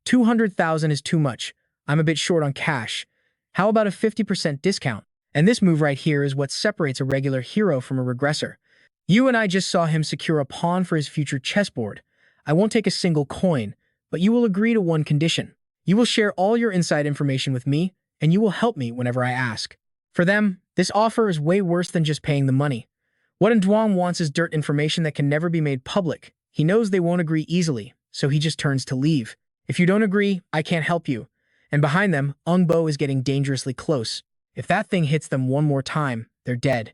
200,000 is too much. I'm a bit short on cash. How about a 50% discount? And this move right here is what separates a regular hero from a regressor. You and I just saw him secure a pawn for his future chessboard. I won't take a single coin, but you will agree to one condition. You will share all your inside information with me, and you will help me whenever I ask. For them, this offer is way worse than just paying the money. What Duong wants is dirt information that can never be made public. He knows they won't agree easily, so he just turns to leave. If you don't agree, I can't help you. And behind them, Bo is getting dangerously close. If that thing hits them one more time, they're dead.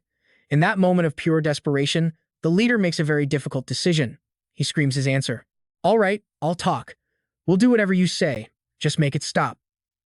In that moment of pure desperation, the leader makes a very difficult decision. He screams his answer. "All right, I'll talk. We'll do whatever you say. Just make it stop."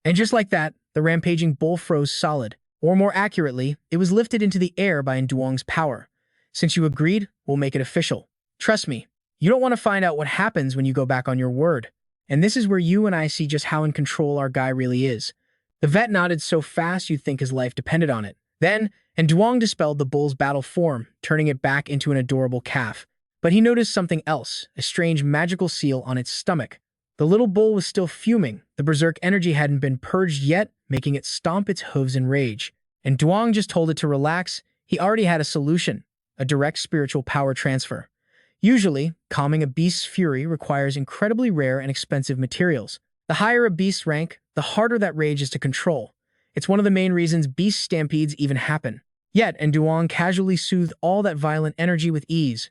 And just like that, the rampaging bull froze solid. Or more accurately, it was lifted into the air by Duong's power. "Since you agreed, we'll make it official. Trust me, you don't want to find out what happens when you go back on your word." And this is where you and I see just how in control our guy really is. The vet nodded so fast you'd think his life depended on it. Then, Duong dispelled the bull's battle form, turning it back into an adorable calf. But he noticed something else, a strange magical seal on its stomach. The little bull was still fuming. The berserk energy hadn't been purged yet, making it stomp its hooves in rage. And Duong just told it to relax. He already had a solution, a direct spiritual power transfer. Usually, calming a beast's fury requires incredibly rare and expensive materials. The higher a beast's rank, the harder that rage is to control. It's one of the main reasons beast stampedes even happen. Yet, Duong casually soothed all that violent energy with ease.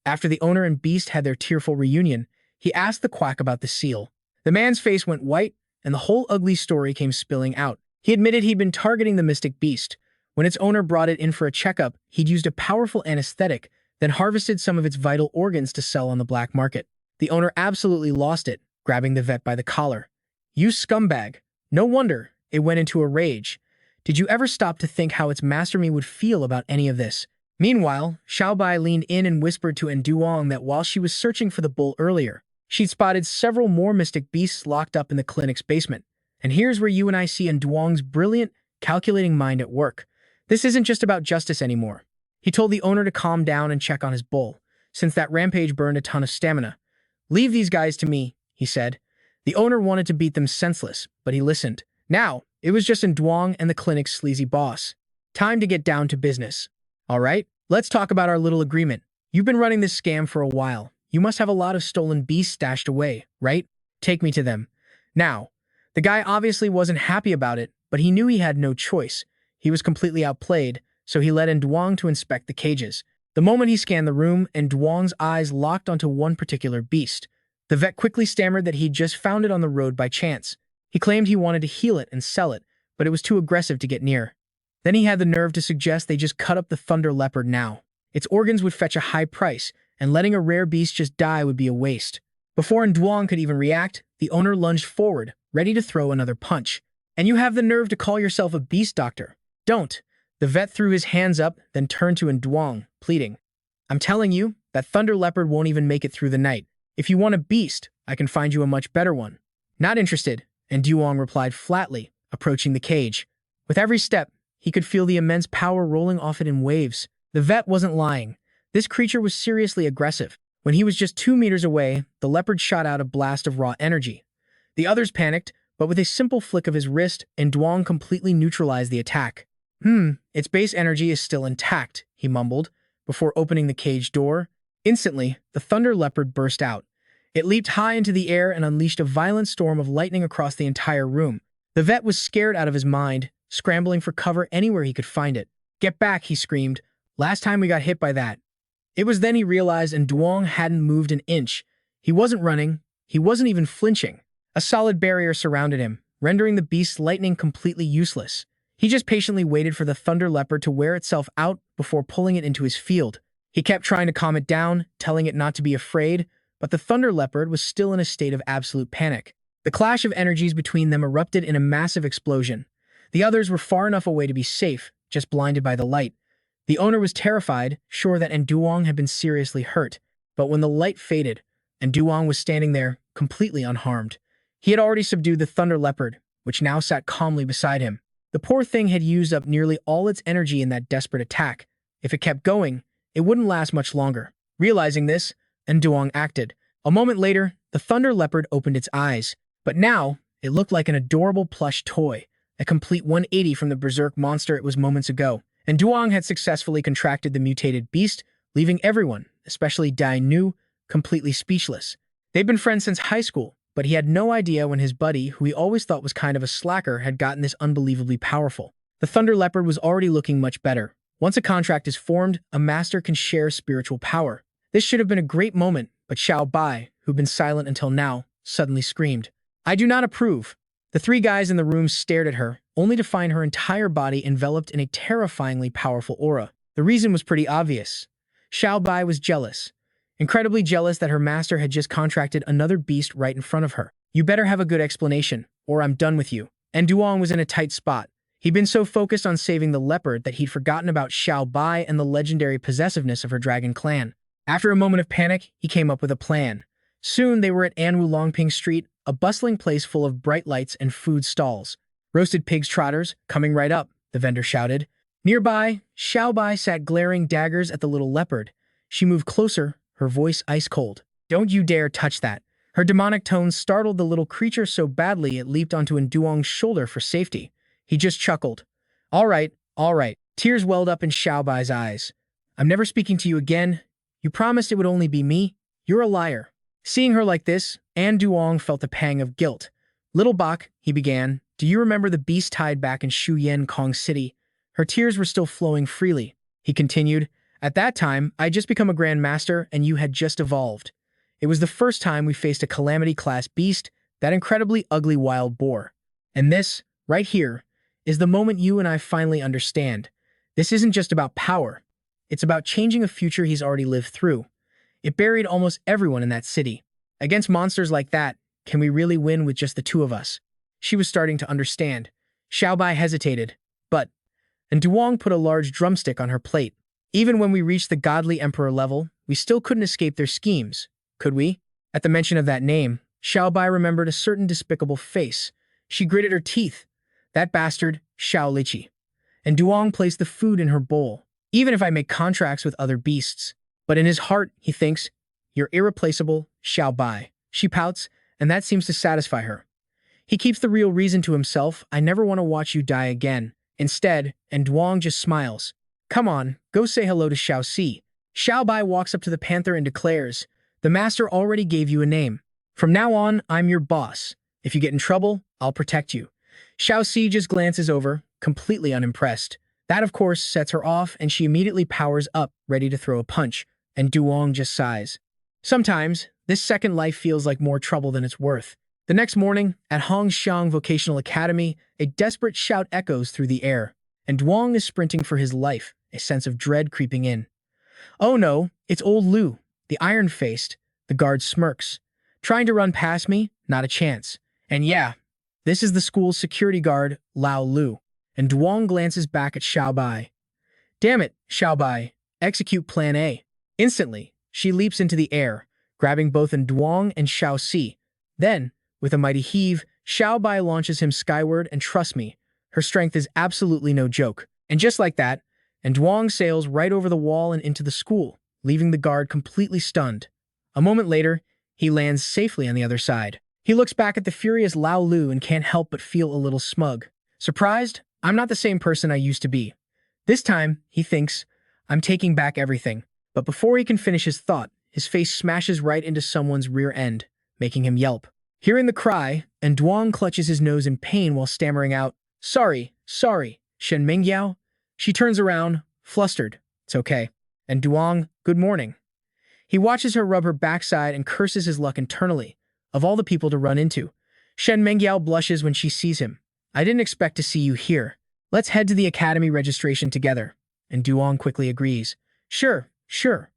After the owner and beast had their tearful reunion, he asked the quack about the seal. The man's face went white, and the whole ugly story came spilling out. He admitted he'd been targeting the mystic beast. When its owner brought it in for a checkup, he'd used a powerful anesthetic, then harvested some of its vital organs to sell on the black market. The owner absolutely lost it, grabbing the vet by the collar. "You scumbag. No wonder." It went into a rage. "Did you ever stop to think how its master me would feel about any of this?" Meanwhile, Xiao Bai leaned in and whispered to Duong that while she was searching for the bull earlier, she'd spotted several more mystic beasts locked up in the clinic's basement. And here's where you and I see Duong's brilliant, calculating mind at work. This isn't just about justice anymore. He told the owner to calm down and check on his bull, since that rampage burned a ton of stamina. "Leave these guys to me," he said. The owner wanted to beat them senseless, but he listened. Now, it was just Duong and the clinic's sleazy boss. Time to get down to business. "All right, let's talk about our little agreement. You've been running this scam for a while. You must have a lot of stolen beasts stashed away, right? Take me to them." Now, the guy obviously wasn't happy about it, but he knew he had no choice. He was completely outplayed, so he led Duong to inspect the cages. The moment he scanned the room, Duong's eyes locked onto one particular beast. The vet quickly stammered that he'd just found it on the road by chance. He claimed he wanted to heal it and sell it, but it was too aggressive to get near. Then he had the nerve to suggest they just cut up the thunder leopard now. Its organs would fetch a high price, and letting a rare beast just die would be a waste. Before Duong could even react, the owner lunged forward, ready to throw another punch. "And you have the nerve to call yourself a beast doctor? Don't." The vet threw his hands up, then turned to Duong, pleading. "I'm telling you, that thunder leopard won't even make it through the night. If you want a beast, I can find you a much better one." "Not interested," and Duong replied flatly, approaching the cage. With every step, he could feel the immense power rolling off it in waves. The vet wasn't lying. This creature was seriously aggressive. When he was just 2 meters away, the leopard shot out a blast of raw energy. The others panicked, but with a simple flick of his wrist, Duong completely neutralized the attack. Its base energy is still intact," he mumbled, before opening the cage door. Instantly, the thunder leopard burst out. It leaped high into the air and unleashed a violent storm of lightning across the entire room. The vet was scared out of his mind, scrambling for cover anywhere he could find it. "Get back," he screamed. "Last time we got hit by that." It was then he realized and Duong hadn't moved an inch. He wasn't running. He wasn't even flinching. A solid barrier surrounded him, rendering the beast's lightning completely useless. He just patiently waited for the thunder leopard to wear itself out before pulling it into his field. He kept trying to calm it down, telling it not to be afraid, but the thunder leopard was still in a state of absolute panic. The clash of energies between them erupted in a massive explosion. The others were far enough away to be safe, just blinded by the light. The owner was terrified, sure that Duong had been seriously hurt, but when the light faded, Duong was standing there, completely unharmed. He had already subdued the thunder leopard, which now sat calmly beside him. The poor thing had used up nearly all its energy in that desperate attack. If it kept going, it wouldn't last much longer. Realizing this, Duong acted. A moment later, the thunder leopard opened its eyes, but now it looked like an adorable plush toy, a complete 180 from the berserk monster it was moments ago. Duong had successfully contracted the mutated beast, leaving everyone, especially Dai Nu, completely speechless. They'd been friends since high school, but he had no idea when his buddy, who he always thought was kind of a slacker, had gotten this unbelievably powerful. The thunder leopard was already looking much better. Once a contract is formed, a master can share spiritual power. This should have been a great moment, but Xiao Bai, who'd been silent until now, suddenly screamed, "I do not approve." The three guys in the room stared at her, only to find her entire body enveloped in a terrifyingly powerful aura. The reason was pretty obvious. Xiao Bai was jealous. Incredibly jealous that her master had just contracted another beast right in front of her. "You better have a good explanation, or I'm done with you." And Duong was in a tight spot. He'd been so focused on saving the leopard that he'd forgotten about Xiao Bai and the legendary possessiveness of her dragon clan. After a moment of panic, he came up with a plan. Soon they were at Anwu Longping Street, a bustling place full of bright lights and food stalls. "Roasted pigs trotters, coming right up," the vendor shouted. Nearby, Xiao Bai sat glaring daggers at the little leopard. She moved closer, her voice ice cold. "Don't you dare touch that." Her demonic tones startled the little creature so badly it leaped onto Duong's shoulder for safety. He just chuckled. All right. Tears welled up in Xiao Bai's eyes. "I'm never speaking to you again. You promised it would only be me. You're a liar." Seeing her like this, Duong felt a pang of guilt. "Little Bak," he began, "do you remember the beast tied back in Shuyan Kong City?" Her tears were still flowing freely. He continued, "At that time, I had just become a Grand Master and you had just evolved. It was the first time we faced a Calamity-class beast, that incredibly ugly wild boar. And this, right here, is the moment you and I finally understand. This isn't just about power. It's about changing a future he's already lived through. It buried almost everyone in that city. Against monsters like that, can we really win with just the two of us?" She was starting to understand. Xiao Bai hesitated, and Duong put a large drumstick on her plate. "Even when we reached the godly emperor level, we still couldn't escape their schemes, could we?" At the mention of that name, Xiao Bai remembered a certain despicable face. She gritted her teeth. That bastard, Xiao Lichi. And Duong placed the food in her bowl. "Even if I make contracts with other beasts." But in his heart, he thinks, "You're irreplaceable, Xiao Bai." She pouts, and that seems to satisfy her. He keeps the real reason to himself. "I never want to watch you die again." Instead, Duong just smiles. "Come on, go say hello to Xiao Si." Xiao Bai walks up to the panther and declares, "The master already gave you a name. From now on, I'm your boss. If you get in trouble, I'll protect you." Xiao Si just glances over, completely unimpressed. That, of course, sets her off, and she immediately powers up, ready to throw a punch. And Duong just sighs. Sometimes, this second life feels like more trouble than it's worth. The next morning, at Hongxiang Vocational Academy, a desperate shout echoes through the air, and Duong is sprinting for his life, a sense of dread creeping in. Oh no, it's old Lu, the iron-faced. The guard smirks. "Trying to run past me? Not a chance." And yeah, this is the school's security guard, Lao Lu. And Duong glances back at Xiao Bai. "Damn it, Xiao Bai, execute Plan A." Instantly, she leaps into the air, grabbing both Duong and Xiao Si. Then, with a mighty heave, Xiao Bai launches him skyward, and trust me, her strength is absolutely no joke. And just like that, Duong sails right over the wall and into the school, leaving the guard completely stunned. A moment later, he lands safely on the other side. He looks back at the furious Lao Lu and can't help but feel a little smug. Surprised? I'm not the same person I used to be. This time, he thinks, I'm taking back everything. But before he can finish his thought, his face smashes right into someone's rear end, making him yelp. Hearing the cry, Duong clutches his nose in pain while stammering out, Sorry, Shen Mingyao." She turns around, flustered. "It's okay." And Duong, good morning." He watches her rub her backside and curses his luck internally. Of all the people to run into, Shen Mengyao blushes when she sees him. "I didn't expect to see you here. Let's head to the academy registration together." And Duong quickly agrees. "Sure, sure."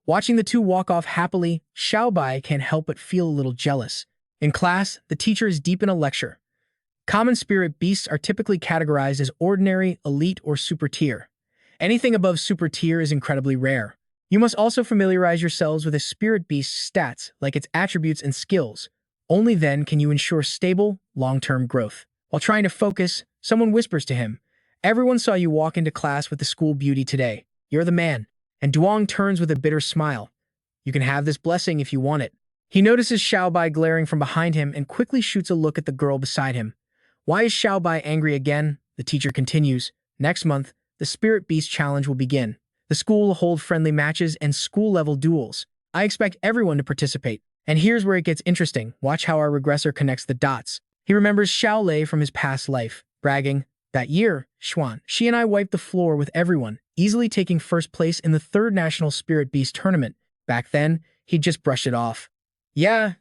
Watching the two walk off happily, Xiao Bai can't help but feel a little jealous. In class, the teacher is deep in a lecture. Common spirit beasts are typically categorized as ordinary, elite, or super tier. Anything above super tier is incredibly rare. You must also familiarize yourselves with a spirit beast's stats, like its attributes and skills. Only then can you ensure stable, long-term growth. While trying to focus, someone whispers to him, "Everyone saw you walk into class with the school beauty today. You're the man." And Duong turns with a bitter smile. "You can have this blessing if you want it." He notices Xiao Bai glaring from behind him and quickly shoots a look at the girl beside him. Why is Xiao Bai angry again? The teacher continues. "Next month, the Spirit Beast Challenge will begin. The school will hold friendly matches and school-level duels. I expect everyone to participate." And here's where it gets interesting. Watch how our regressor connects the dots. He remembers Xiao Lei from his past life, bragging, "That year, Xuan, she and I wiped the floor with everyone, easily taking first place in the 3rd National Spirit Beast Tournament. Back then, he'd just brushed it off." Yeah,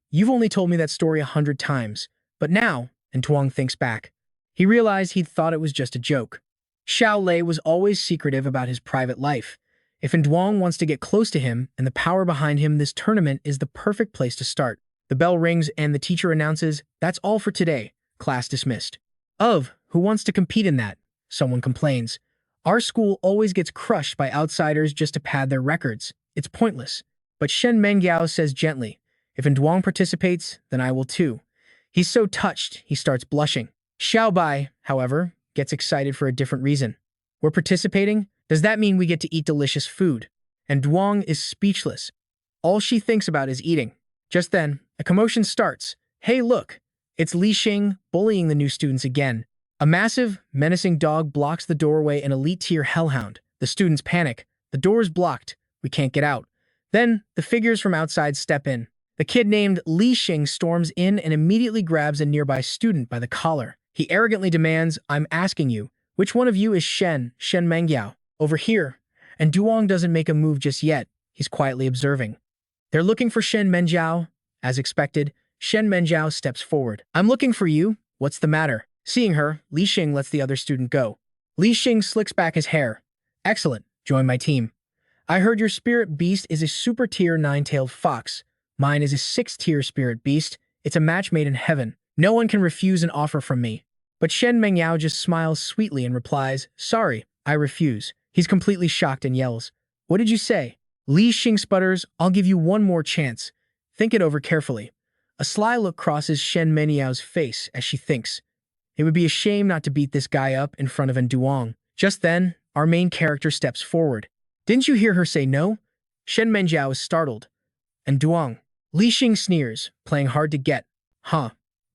you've only told me that story 100 times. But now," and Duong thinks back, he realized he'd thought it was just a joke. Xiao Lei was always secretive about his private life. If Duong wants to get close to him and the power behind him, this tournament is the perfect place to start. The bell rings and the teacher announces, "That's all for today. Class dismissed." Who wants to compete in that?" Someone complains. "Our school always gets crushed by outsiders just to pad their records. It's pointless." But Shen Mengyao says gently, "If Duong participates, then I will too." He's so touched, he starts blushing. Xiao Bai, however, gets excited for a different reason. "We're participating? Does that mean we get to eat delicious food?" And Duong is speechless. All she thinks about is eating. Just then, a commotion starts. "Hey, look! It's Li Xing bullying the new students again." A massive, menacing dog blocks the doorway, an elite-tier hellhound. The students panic. "The door is blocked. We can't get out." Then, the figures from outside step in. The kid named Li Xing storms in and immediately grabs a nearby student by the collar. He arrogantly demands, "I'm asking you, which one of you is Shen Mengyao? Over here." And Duong doesn't make a move just yet. He's quietly observing. "They're looking for Shen Mengyao." As expected, Shen Mengyao steps forward. "I'm looking for you. What's the matter?" Seeing her, Li Xing lets the other student go. Li Xing slicks back his hair. "Excellent. Join my team. I heard your spirit beast is a super tier 9-tailed fox. Mine is a 6-tier spirit beast. It's a match made in heaven. No one can refuse an offer from me." But Shen Mengyao just smiles sweetly and replies, "Sorry, I refuse." He's completely shocked and yells, "What did you say?" Li Xing sputters, "I'll give you one more chance. Think it over carefully." A sly look crosses Shen Menyao's face as she thinks, "It would be a shame not to beat this guy up in front of Duong." Just then, our main character steps forward. "Didn't you hear her say no?" Shen Menjiao is startled. "And Duong." Li Xing sneers, playing hard to get. "Huh.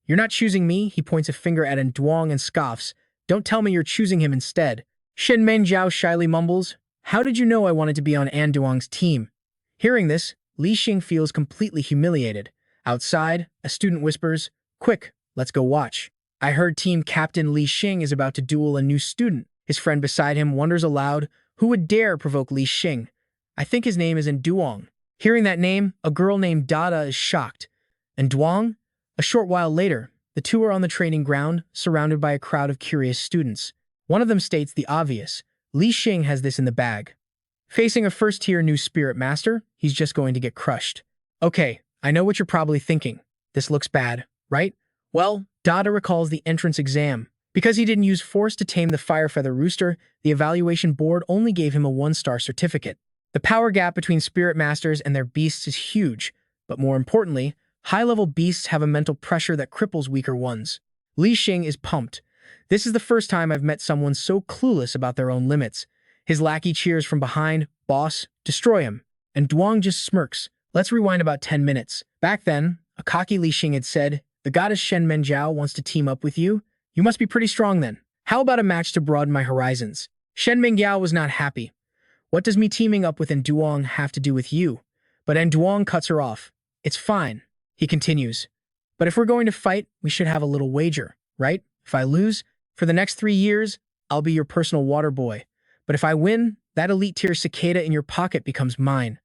You're not choosing me?" He points a finger at Duong and scoffs. "Don't tell me you're choosing him instead." Shen Menjiao shyly mumbles, "How did you know I wanted to be on Duong's team?" Hearing this, Li Xing feels completely humiliated. Outside, a student whispers, "Quick, let's go watch." I heard team captain Li Xing is about to duel a new student. His friend beside him wonders aloud, who would dare provoke Li Xing? I think his name is Duong. Hearing that name, a girl named Dada is shocked. And Duong? A short while later, the two are on the training ground, surrounded by a crowd of curious students. One of them states the obvious. Li Xing has this in the bag. Facing a first-tier new spirit master, he's just going to get crushed. Okay, I know what you're probably thinking. This looks bad, right? Well, Dada recalls the entrance exam. Because he didn't use force to tame the Firefeather Rooster, the evaluation board only gave him a 1-star certificate. The power gap between spirit masters and their beasts is huge, but more importantly, high-level beasts have a mental pressure that cripples weaker ones. Li Xing is pumped. This is the first time I've met someone so clueless about their own limits. His lackey cheers from behind, "Boss, destroy him." And Duong just smirks. Let's rewind about 10 minutes. Back then, a cocky Li Xing had said, "The goddess Shen Menjiao wants to team up with you? You must be pretty strong then. How about a match to broaden my horizons?" Shen Mengyao was not happy. "What does me teaming up with Duong have to do with you?" But Duong cuts her off. "It's fine," he continues. "But if we're going to fight, we should have a little wager, right? If I lose, for the next 3 years, I'll be your personal water boy. But if I win, that elite tier cicada in your pocket becomes mine.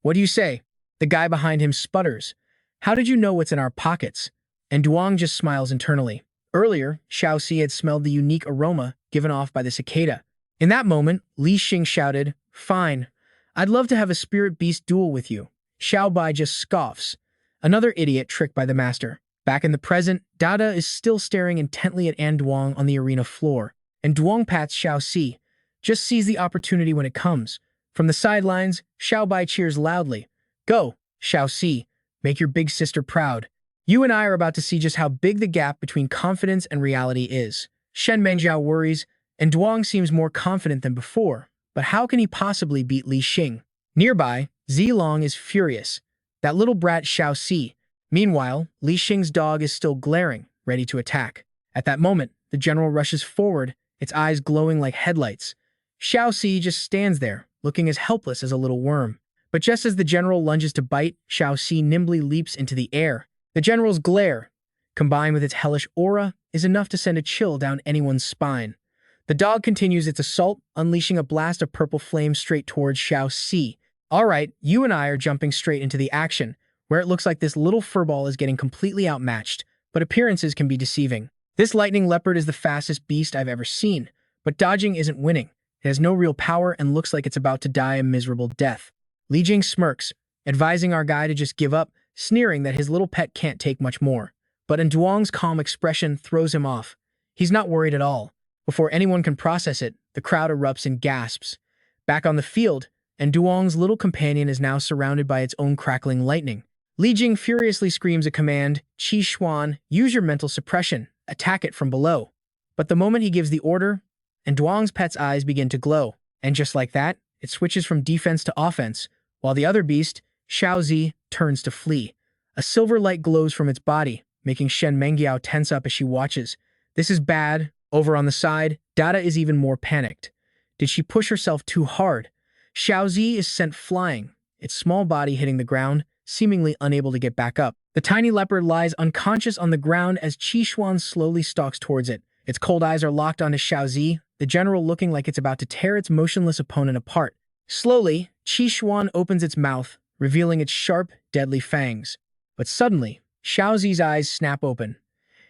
What do you say? The guy behind him sputters. How did you know what's in our pockets? And Duong just smiles internally. Earlier, Xiao Si had smelled the unique aroma given off by the cicada. In that moment, Li Xing shouted, "Fine. I'd love to have a spirit beast duel with you." Xiao Bai just scoffs. Another idiot tricked by the master. Back in the present, Dada is still staring intently at An Duong on the arena floor, and Duong pats Xiao Si. Just seize the opportunity when it comes. From the sidelines, Xiao Bai cheers loudly. Go, Xiao Si. Make your big sister proud. You and I are about to see just how big the gap between confidence and reality is. Shen Mengjiao worries, and Duong seems more confident than before. But how can he possibly beat Li Xing? Nearby, Zilong is furious. That little brat Xiao Si. Meanwhile, Li Xing's dog is still glaring, ready to attack. At that moment, the general rushes forward, its eyes glowing like headlights. Xiao Si just stands there, looking as helpless as a little worm. But just as the general lunges to bite, Xiao Si nimbly leaps into the air. The general's glare, combined with its hellish aura, is enough to send a chill down anyone's spine. The dog continues its assault, unleashing a blast of purple flame straight towards Xiao Si. All right, you and I are jumping straight into the action, where it looks like this little furball is getting completely outmatched, but appearances can be deceiving. This lightning leopard is the fastest beast I've ever seen, but dodging isn't winning. It has no real power and looks like it's about to die a miserable death. Li Jing smirks, advising our guy to just give up, sneering that his little pet can't take much more. But Duong's calm expression throws him off. He's not worried at all. Before anyone can process it, the crowd erupts in gasps. Back on the field, Duong's little companion is now surrounded by its own crackling lightning. Li Jing furiously screams a command, Qi Xuan, use your mental suppression, attack it from below. But the moment he gives the order, Duong's pet's eyes begin to glow, and just like that, it switches from defense to offense, while the other beast, Xiao Zi, turns to flee. A silver light glows from its body, making Shen Mengjiao tense up as she watches. This is bad. Over on the side, Dada is even more panicked. Did she push herself too hard? Xiao Zi is sent flying, its small body hitting the ground, seemingly unable to get back up. The tiny leopard lies unconscious on the ground as Qi Xuan slowly stalks towards it. Its cold eyes are locked onto Xiao Zi, the general looking like it's about to tear its motionless opponent apart. Slowly, Qi Xuan opens its mouth, revealing its sharp, deadly fangs. But suddenly, Xiao Zi's eyes snap open.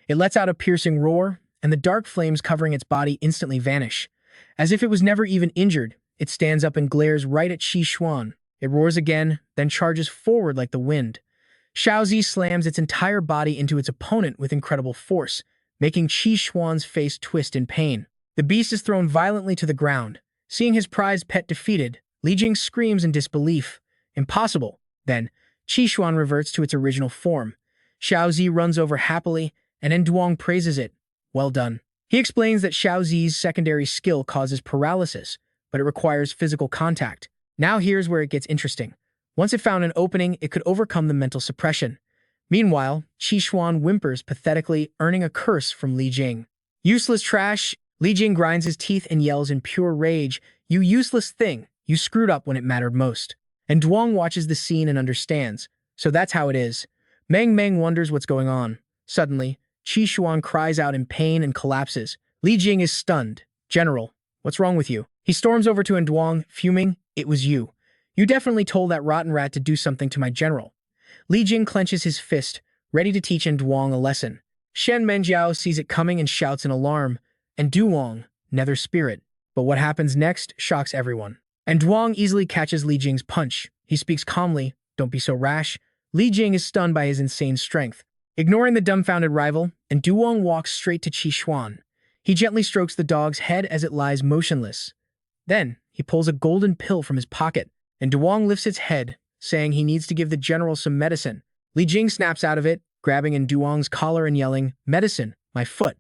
It lets out a piercing roar, and the dark flames covering its body instantly vanish. As if it was never even injured, it stands up and glares right at Qi Xuan. It roars again, then charges forward like the wind. Xiao Zi slams its entire body into its opponent with incredible force, making Qi Xuan's face twist in pain. The beast is thrown violently to the ground. Seeing his prized pet defeated, Li Jing screams in disbelief. Impossible. Then, Qi Xuan reverts to its original form. Xiao Zi runs over happily, and Duong praises it. Well done. He explains that Xiao Zi's secondary skill causes paralysis, but it requires physical contact. Now here's where it gets interesting. Once it found an opening, it could overcome the mental suppression. Meanwhile, Qi Xuan whimpers pathetically, earning a curse from Li Jing. Useless trash! Li Jing grinds his teeth and yells in pure rage, "You useless thing! You screwed up when it mattered most." And Duong watches the scene and understands. So that's how it is. Meng wonders what's going on. Suddenly, Qi Xuan cries out in pain and collapses. Li Jing is stunned. "General, what's wrong with you?" He storms over to Duong, fuming, "It was you. You definitely told that rotten rat to do something to my general." Li Jing clenches his fist, ready to teach Duong a lesson. Shen Mengjiao sees it coming and shouts in alarm, and Duong, nether spirit. But what happens next shocks everyone. And Duong easily catches Li Jing's punch. He speaks calmly, "Don't be so rash." Li Jing is stunned by his insane strength. Ignoring the dumbfounded rival, Duong walks straight to Qi Xuan. He gently strokes the dog's head as it lies motionless. Then, he pulls a golden pill from his pocket, and Duong lifts its head, saying he needs to give the general some medicine. Li Jing snaps out of it, grabbing Duong's collar and yelling, "Medicine, my foot."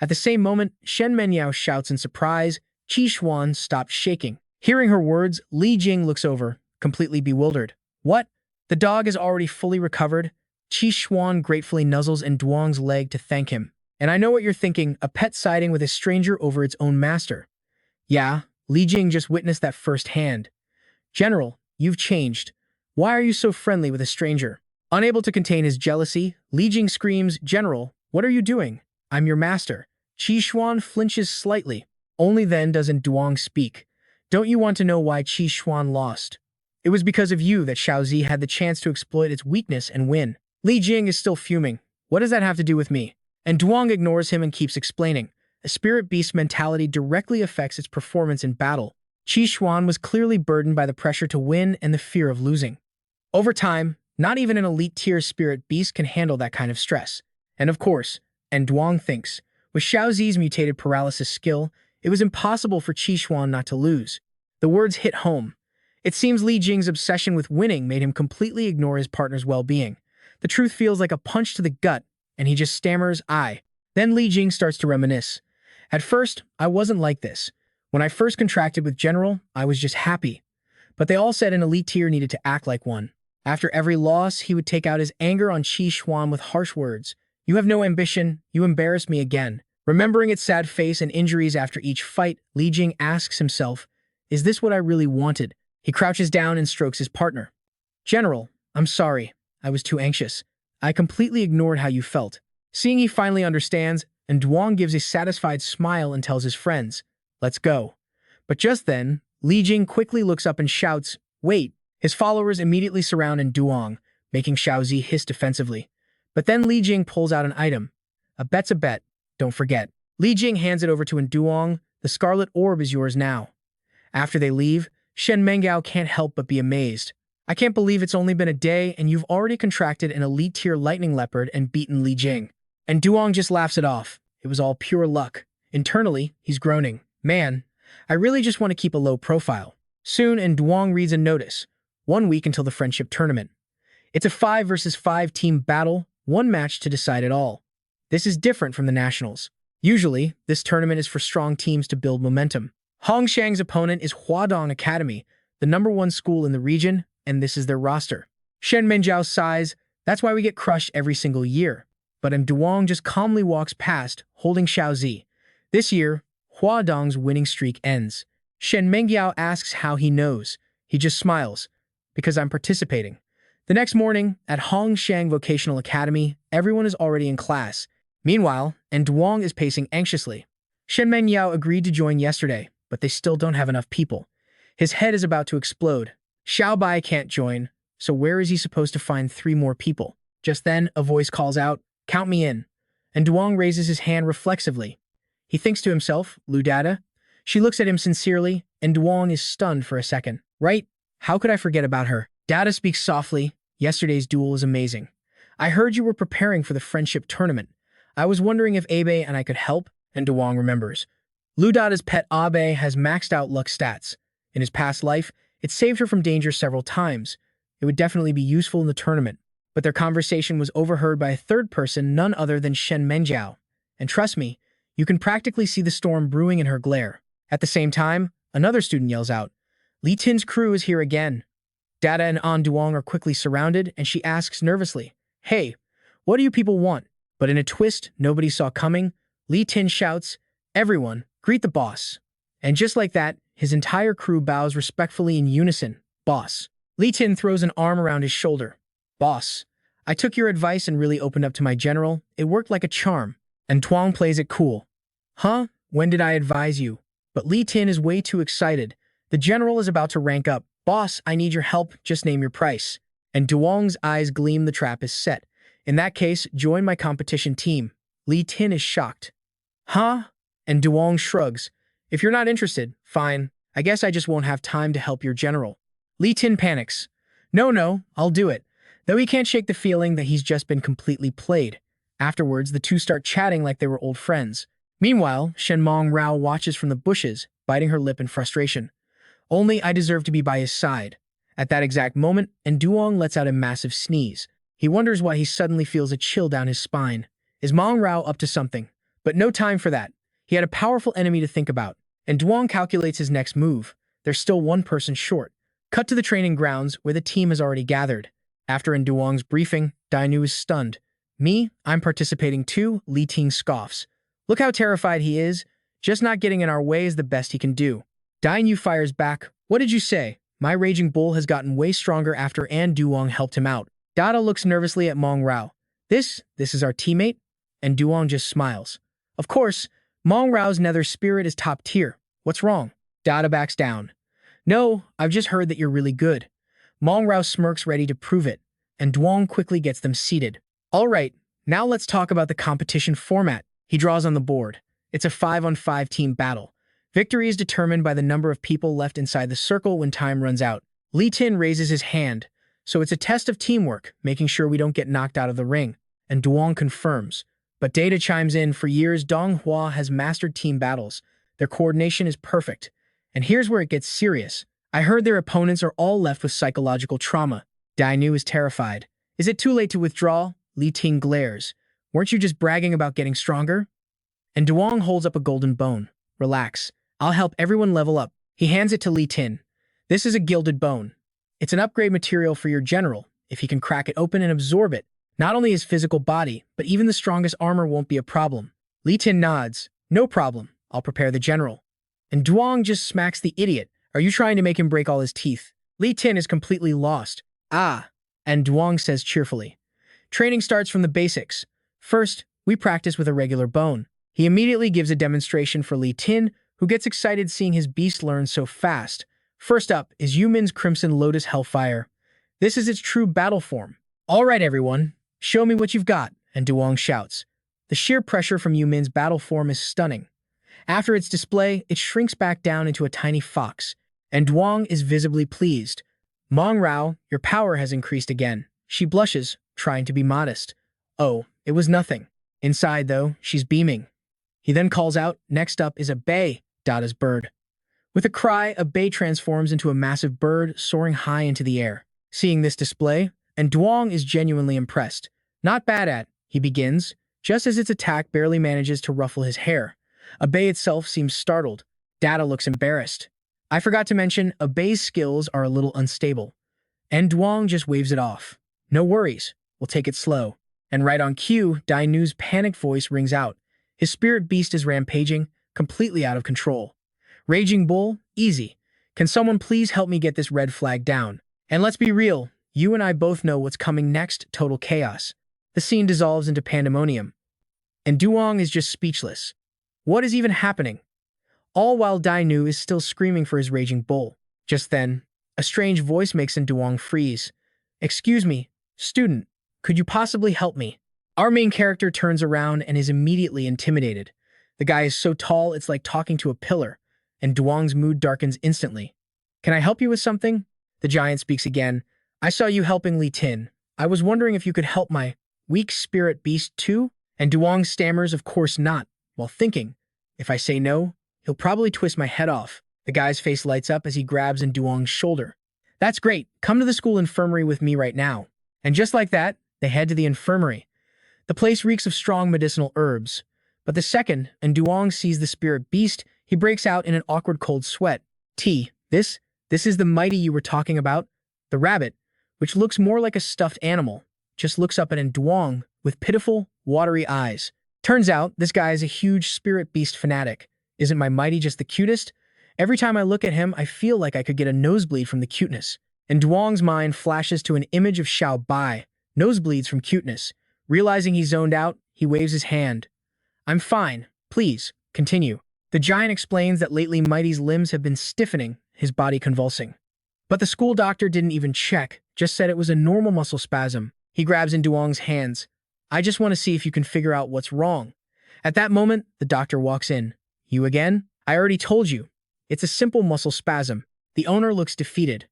At the same moment, Shen Mengjiao shouts in surprise. Qi Xuan stopped shaking. Hearing her words, Li Jing looks over, completely bewildered. What? The dog is already fully recovered? Qi Xuan gratefully nuzzles Duong's leg to thank him. And I know what you're thinking, a pet siding with a stranger over its own master. Yeah, Li Jing just witnessed that firsthand. General, you've changed. Why are you so friendly with a stranger? Unable to contain his jealousy, Li Jing screams, "General, what are you doing? I'm your master." Qi Xuan flinches slightly. Only then does Duong speak. Don't you want to know why Qi Xuan lost? It was because of you that Xiaozi had the chance to exploit its weakness and win. Li Jing is still fuming. What does that have to do with me? And Duong ignores him and keeps explaining. A spirit beast mentality directly affects its performance in battle. Qi Xuan was clearly burdened by the pressure to win and the fear of losing. Over time, not even an elite-tier spirit beast can handle that kind of stress. And of course, and Duong thinks, with Xiaozi's mutated paralysis skill, it was impossible for Qi Xuan not to lose. The words hit home. It seems Li Jing's obsession with winning made him completely ignore his partner's well-being. The truth feels like a punch to the gut, and he just stammers, "I." Then Li Jing starts to reminisce. At first, I wasn't like this. When I first contracted with General, I was just happy. But they all said an elite tier needed to act like one. After every loss, he would take out his anger on Qi Xuan with harsh words. "You have no ambition. You embarrassed me again." Remembering its sad face and injuries after each fight, Li Jing asks himself, "Is this what I really wanted?" He crouches down and strokes his partner. "General, I'm sorry. I was too anxious. I completely ignored how you felt." Seeing he finally understands, and Duong gives a satisfied smile and tells his friends, "Let's go." But just then, Li Jing quickly looks up and shouts, "Wait." His followers immediately surround Duong, making Xiaozi hiss defensively. But then Li Jing pulls out an item. "A bet's a bet. Don't forget." Li Jing hands it over to Duong. "The scarlet orb is yours now." After they leave, Shen Menggao can't help but be amazed. "I can't believe it's only been a day and you've already contracted an elite-tier lightning leopard and beaten Li Jing." And Duong just laughs it off. It was all pure luck. Internally, he's groaning. "Man, I really just want to keep a low profile." Soon, and Duong reads a notice. 1 week until the friendship tournament. It's a 5 versus 5 team battle, one match to decide it all. This is different from the nationals. Usually, this tournament is for strong teams to build momentum. Hongshang's opponent is Huadong Academy, the #1 school in the region, and this is their roster. Shen Menjiao sighs, "That's why we get crushed every single year." But Duong just calmly walks past, holding Xiaozi. This year, Huadong's winning streak ends. Shen Mengiao asks how he knows. He just smiles. "Because I'm participating." The next morning, at Hongshang Vocational Academy, everyone is already in class. Meanwhile, Duong is pacing anxiously. Shen Mengiao agreed to join yesterday, but they still don't have enough people. His head is about to explode. Xiao Bai can't join, so where is he supposed to find 3 more people? Just then, a voice calls out, "Count me in." And Duong raises his hand reflexively. He thinks to himself, "Lu Dada?" She looks at him sincerely, and Duong is stunned for a second. "Right? How could I forget about her?" Dada speaks softly. "Yesterday's duel is amazing. I heard you were preparing for the friendship tournament. I was wondering if Abe and I could help." And Duong remembers. Lu Dada's pet Abe has maxed out luck stats. In his past life, it saved her from danger several times. It would definitely be useful in the tournament. But their conversation was overheard by a third person, none other than Shen Menjiao. And trust me, you can practically see the storm brewing in her glare. At the same time, another student yells out, "Li Tin's crew is here again." Dada and An Duong are quickly surrounded, and she asks nervously, "Hey, what do you people want?" But in a twist nobody saw coming, Li Tin shouts, "Everyone, greet the boss." And just like that, his entire crew bows respectfully in unison, "Boss." Li Tin throws an arm around his shoulder. "Boss, I took your advice and really opened up to my general. It worked like a charm." And Tuong plays it cool. "Huh? When did I advise you?" But Li Tin is way too excited. The general is about to rank up. "Boss, I need your help. Just name your price." And Duong's eyes gleam. The trap is set. "In that case, join my competition team." Li Tin is shocked. "Huh?" And Duong shrugs. "If you're not interested, fine. I guess I just won't have time to help your general." Li Tin panics. No, I'll do it." Though he can't shake the feeling that he's just been completely played. Afterwards, the two start chatting like they were old friends. Meanwhile, Shen Mong Rao watches from the bushes, biting her lip in frustration. Only I deserve to be by his side. At that exact moment, Duong lets out a massive sneeze. He wonders why he suddenly feels a chill down his spine. Is Mong Rao up to something? But no time for that. He had a powerful enemy to think about, and Duong calculates his next move. There's still one person short. Cut to the training grounds, where the team has already gathered. After Duong's briefing, Dainu is stunned. "Me? I'm participating too?" Li Ting scoffs. "Look how terrified he is. Just not getting in our way is the best he can do." Dainu fires back. "What did you say? My raging bull has gotten way stronger after Duong helped him out." Dada looks nervously at Mong Rao. This is our teammate?" And Duong just smiles. Of course, Mong Rao's nether spirit is top tier. What's wrong? Dada backs down. No, I've just heard that you're really good. Mong Rao smirks ready to prove it, and Duong quickly gets them seated. All right, now let's talk about the competition format. He draws on the board. It's a 5-on-5 team battle. Victory is determined by the number of people left inside the circle when time runs out. Li Tin raises his hand, so it's a test of teamwork, making sure we don't get knocked out of the ring. And Duong confirms. But Data chimes in. For years, Dong Hua has mastered team battles. Their coordination is perfect. And here's where it gets serious. I heard their opponents are all left with psychological trauma. Dai Nu is terrified. Is it too late to withdraw? Li Ting glares. Weren't you just bragging about getting stronger? And Duong holds up a golden bone. Relax. I'll help everyone level up. He hands it to Li Tin. This is a gilded bone. It's an upgrade material for your general. If he can crack it open and absorb it, not only his physical body, but even the strongest armor won't be a problem. Li Tin nods. No problem. I'll prepare the general. And Duong just smacks the idiot. Are you trying to make him break all his teeth? Li Tin is completely lost. Ah. And Duong says cheerfully. Training starts from the basics. First, we practice with a regular bone. He immediately gives a demonstration for Li Tin, who gets excited seeing his beast learn so fast. First up is Yumin's Crimson Lotus Hellfire. This is its true battle form. All right, everyone, show me what you've got, and Duong shouts. The sheer pressure from Yumin's battle form is stunning. After its display, it shrinks back down into a tiny fox, and Duong is visibly pleased. Mong Rao, your power has increased again. She blushes, trying to be modest. Oh, it was nothing. Inside, though, she's beaming. He then calls out, next up is a Bai, Dada's bird. With a cry, a Bai transforms into a massive bird soaring high into the air. Seeing this display, and Duong is genuinely impressed. Not bad at, he begins, just as its attack barely manages to ruffle his hair. A Bai itself seems startled. Dada looks embarrassed. I forgot to mention, a Bai's skills are a little unstable. And Duong just waves it off. No worries, we'll take it slow. And right on cue, Dai Nu's panicked voice rings out. His spirit beast is rampaging, completely out of control. Raging Bull, easy. Can someone please help me get this red flag down? And let's be real, you and I both know what's coming next, total chaos. The scene dissolves into pandemonium. And Duong is just speechless. What is even happening? All while Dai Nu is still screaming for his Raging Bull. Just then, a strange voice makes Duong freeze. Excuse me, student, could you possibly help me? Our main character turns around and is immediately intimidated. The guy is so tall it's like talking to a pillar, and Duong's mood darkens instantly. Can I help you with something? The giant speaks again. I saw you helping Li Tin. I was wondering if you could help my weak spirit beast too? And Duong stammers, of course not, while thinking, if I say no, he'll probably twist my head off. The guy's face lights up as he grabs Duong's shoulder. That's great. Come to the school infirmary with me right now. And just like that, they head to the infirmary. The place reeks of strong medicinal herbs. But the second Duong sees the spirit beast, he breaks out in an awkward cold sweat. This is the mighty you were talking about? The rabbit, which looks more like a stuffed animal, just looks up at Duong with pitiful, watery eyes. Turns out, this guy is a huge spirit beast fanatic. Isn't my mighty just the cutest? Every time I look at him, I feel like I could get a nosebleed from the cuteness. And Duong's mind flashes to an image of Xiao Bai, nosebleeds from cuteness. Realizing he's zoned out, he waves his hand. I'm fine. Please, continue. The giant explains that lately Mighty's limbs have been stiffening, his body convulsing. But the school doctor didn't even check, just said it was a normal muscle spasm. He grabs Duong's hands. I just want to see if you can figure out what's wrong. At that moment, the doctor walks in. You again? I already told you. It's a simple muscle spasm. The owner looks defeated.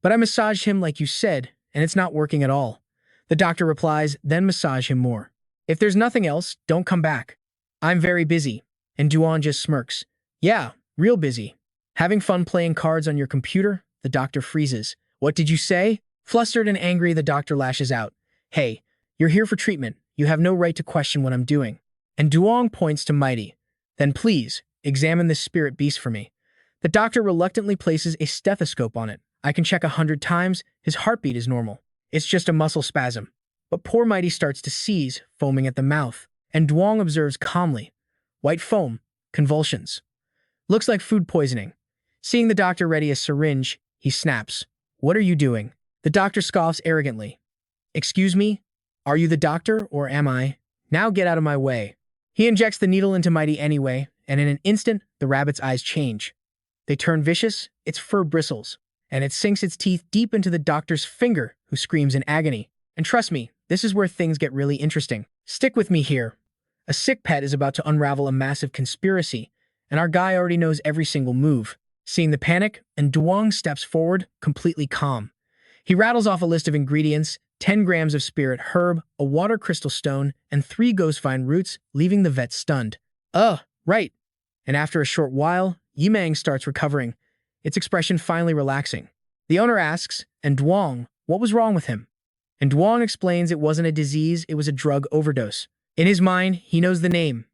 But I massaged him like you said, and it's not working at all. The doctor replies, then massage him more. If there's nothing else, don't come back. I'm very busy. And Duong just smirks. Yeah, real busy. Having fun playing cards on your computer? The doctor freezes. What did you say? Flustered and angry, the doctor lashes out. Hey, you're here for treatment. You have no right to question what I'm doing. And Duong points to Mighty. Then please, examine this spirit beast for me. The doctor reluctantly places a stethoscope on it. I can check 100 times. His heartbeat is normal. It's just a muscle spasm. But poor Mighty starts to seize, foaming at the mouth. And Duong observes calmly. White foam. Convulsions. Looks like food poisoning. Seeing the doctor ready a syringe, he snaps. What are you doing? The doctor scoffs arrogantly. Excuse me? Are you the doctor, or am I? Now get out of my way. He injects the needle into Mighty anyway, and in an instant, the rabbit's eyes change. They turn vicious, its fur bristles, and it sinks its teeth deep into the doctor's finger, who screams in agony. And trust me, this is where things get really interesting. Stick with me here. A sick pet is about to unravel a massive conspiracy, and our guy already knows every single move. Seeing the panic, and Duong steps forward, completely calm. He rattles off a list of ingredients: 10 grams of spirit herb, a water crystal stone, and 3 ghostvine roots, leaving the vet stunned. Right. And after a short while, Yimang starts recovering, its expression finally relaxing. The owner asks, and Duong, what was wrong with him? And Duong explains it wasn't a disease, it was a drug overdose. In his mind, he knows the name: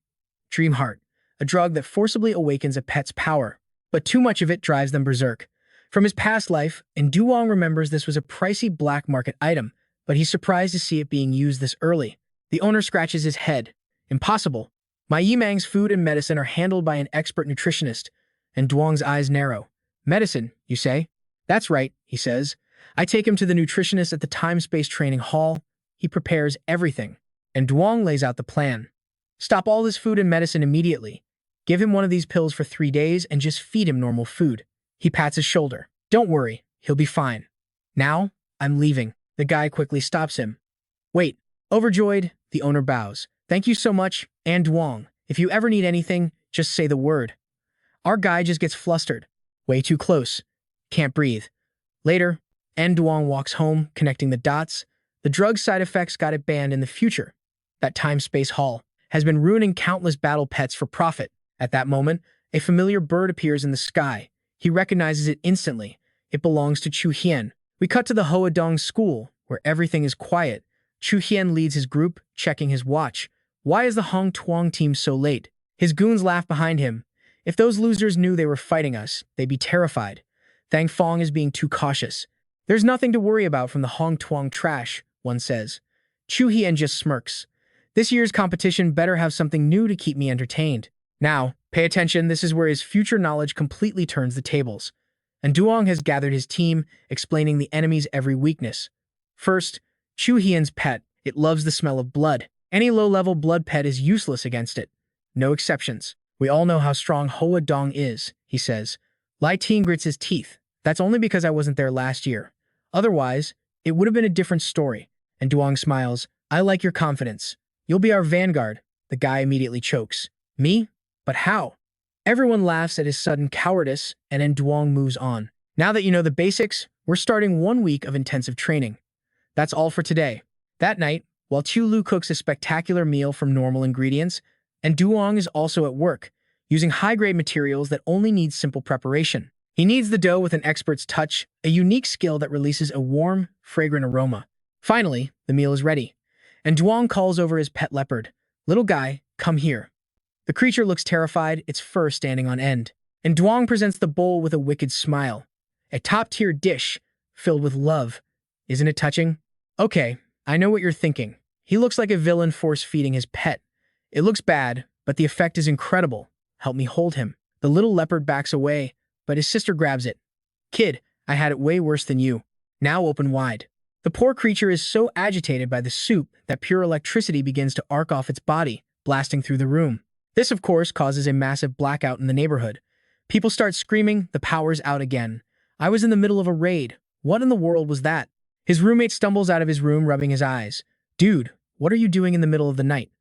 Dreamheart, a drug that forcibly awakens a pet's power. But too much of it drives them berserk. From his past life, and Duong remembers this was a pricey black market item, but he's surprised to see it being used this early. The owner scratches his head. Impossible. My Yimang's food and medicine are handled by an expert nutritionist, and Duong's eyes narrow. Medicine, you say? That's right, he says. I take him to the nutritionist at the time-space training hall. He prepares everything, and Duong lays out the plan. Stop all his food and medicine immediately. Give him one of these pills for 3 days and just feed him normal food. He pats his shoulder. Don't worry, he'll be fine. Now, I'm leaving. The guy quickly stops him. Wait. Overjoyed, the owner bows. Thank you so much, and Duong. If you ever need anything, just say the word. Our guy just gets flustered. Way too close. Can't breathe. Later, Duong walks home, connecting the dots. The drug side effects got it banned in the future. That time-space hall has been ruining countless battle pets for profit. At that moment, a familiar bird appears in the sky. He recognizes it instantly. It belongs to Chu Hien. We cut to the Hoa Dong school, where everything is quiet. Chu Hien leads his group, checking his watch. Why is the Hong Tuong team so late? His goons laugh behind him. If those losers knew they were fighting us, they'd be terrified. Thang Fong is being too cautious. There's nothing to worry about from the Hong Tuong trash, one says. Chu Hien just smirks. This year's competition better have something new to keep me entertained. Now, pay attention, this is where his future knowledge completely turns the tables. And Duong has gathered his team, explaining the enemy's every weakness. First, Chu Hien's pet. It loves the smell of blood. Any low-level blood pet is useless against it. No exceptions. We all know how strong Hoa Dong is, he says. Lai Ting grits his teeth. That's only because I wasn't there last year. Otherwise, it would have been a different story. And Duong smiles. I like your confidence. You'll be our vanguard. The guy immediately chokes. Me? But how? Everyone laughs at his sudden cowardice, and then Duong moves on. Now that you know the basics, we're starting 1 week of intensive training. That's all for today. That night, while Chu Lu cooks a spectacular meal from normal ingredients, and Duong is also at work, using high-grade materials that only need simple preparation. He kneads the dough with an expert's touch, a unique skill that releases a warm, fragrant aroma. Finally, the meal is ready, and Duong calls over his pet leopard. Little guy, come here. The creature looks terrified, its fur standing on end. And Duong presents the bowl with a wicked smile. A top-tier dish, filled with love. Isn't it touching? Okay, I know what you're thinking. He looks like a villain force-feeding his pet. It looks bad, but the effect is incredible. Help me hold him. The little leopard backs away, but his sister grabs it. Kid, I had it way worse than you. Now open wide. The poor creature is so agitated by the soup that pure electricity begins to arc off its body, blasting through the room. This, of course, causes a massive blackout in the neighborhood. People start screaming, the power's out again. I was in the middle of a raid. What in the world was that? His roommate stumbles out of his room, rubbing his eyes. Dude, what are you doing in the middle of the night?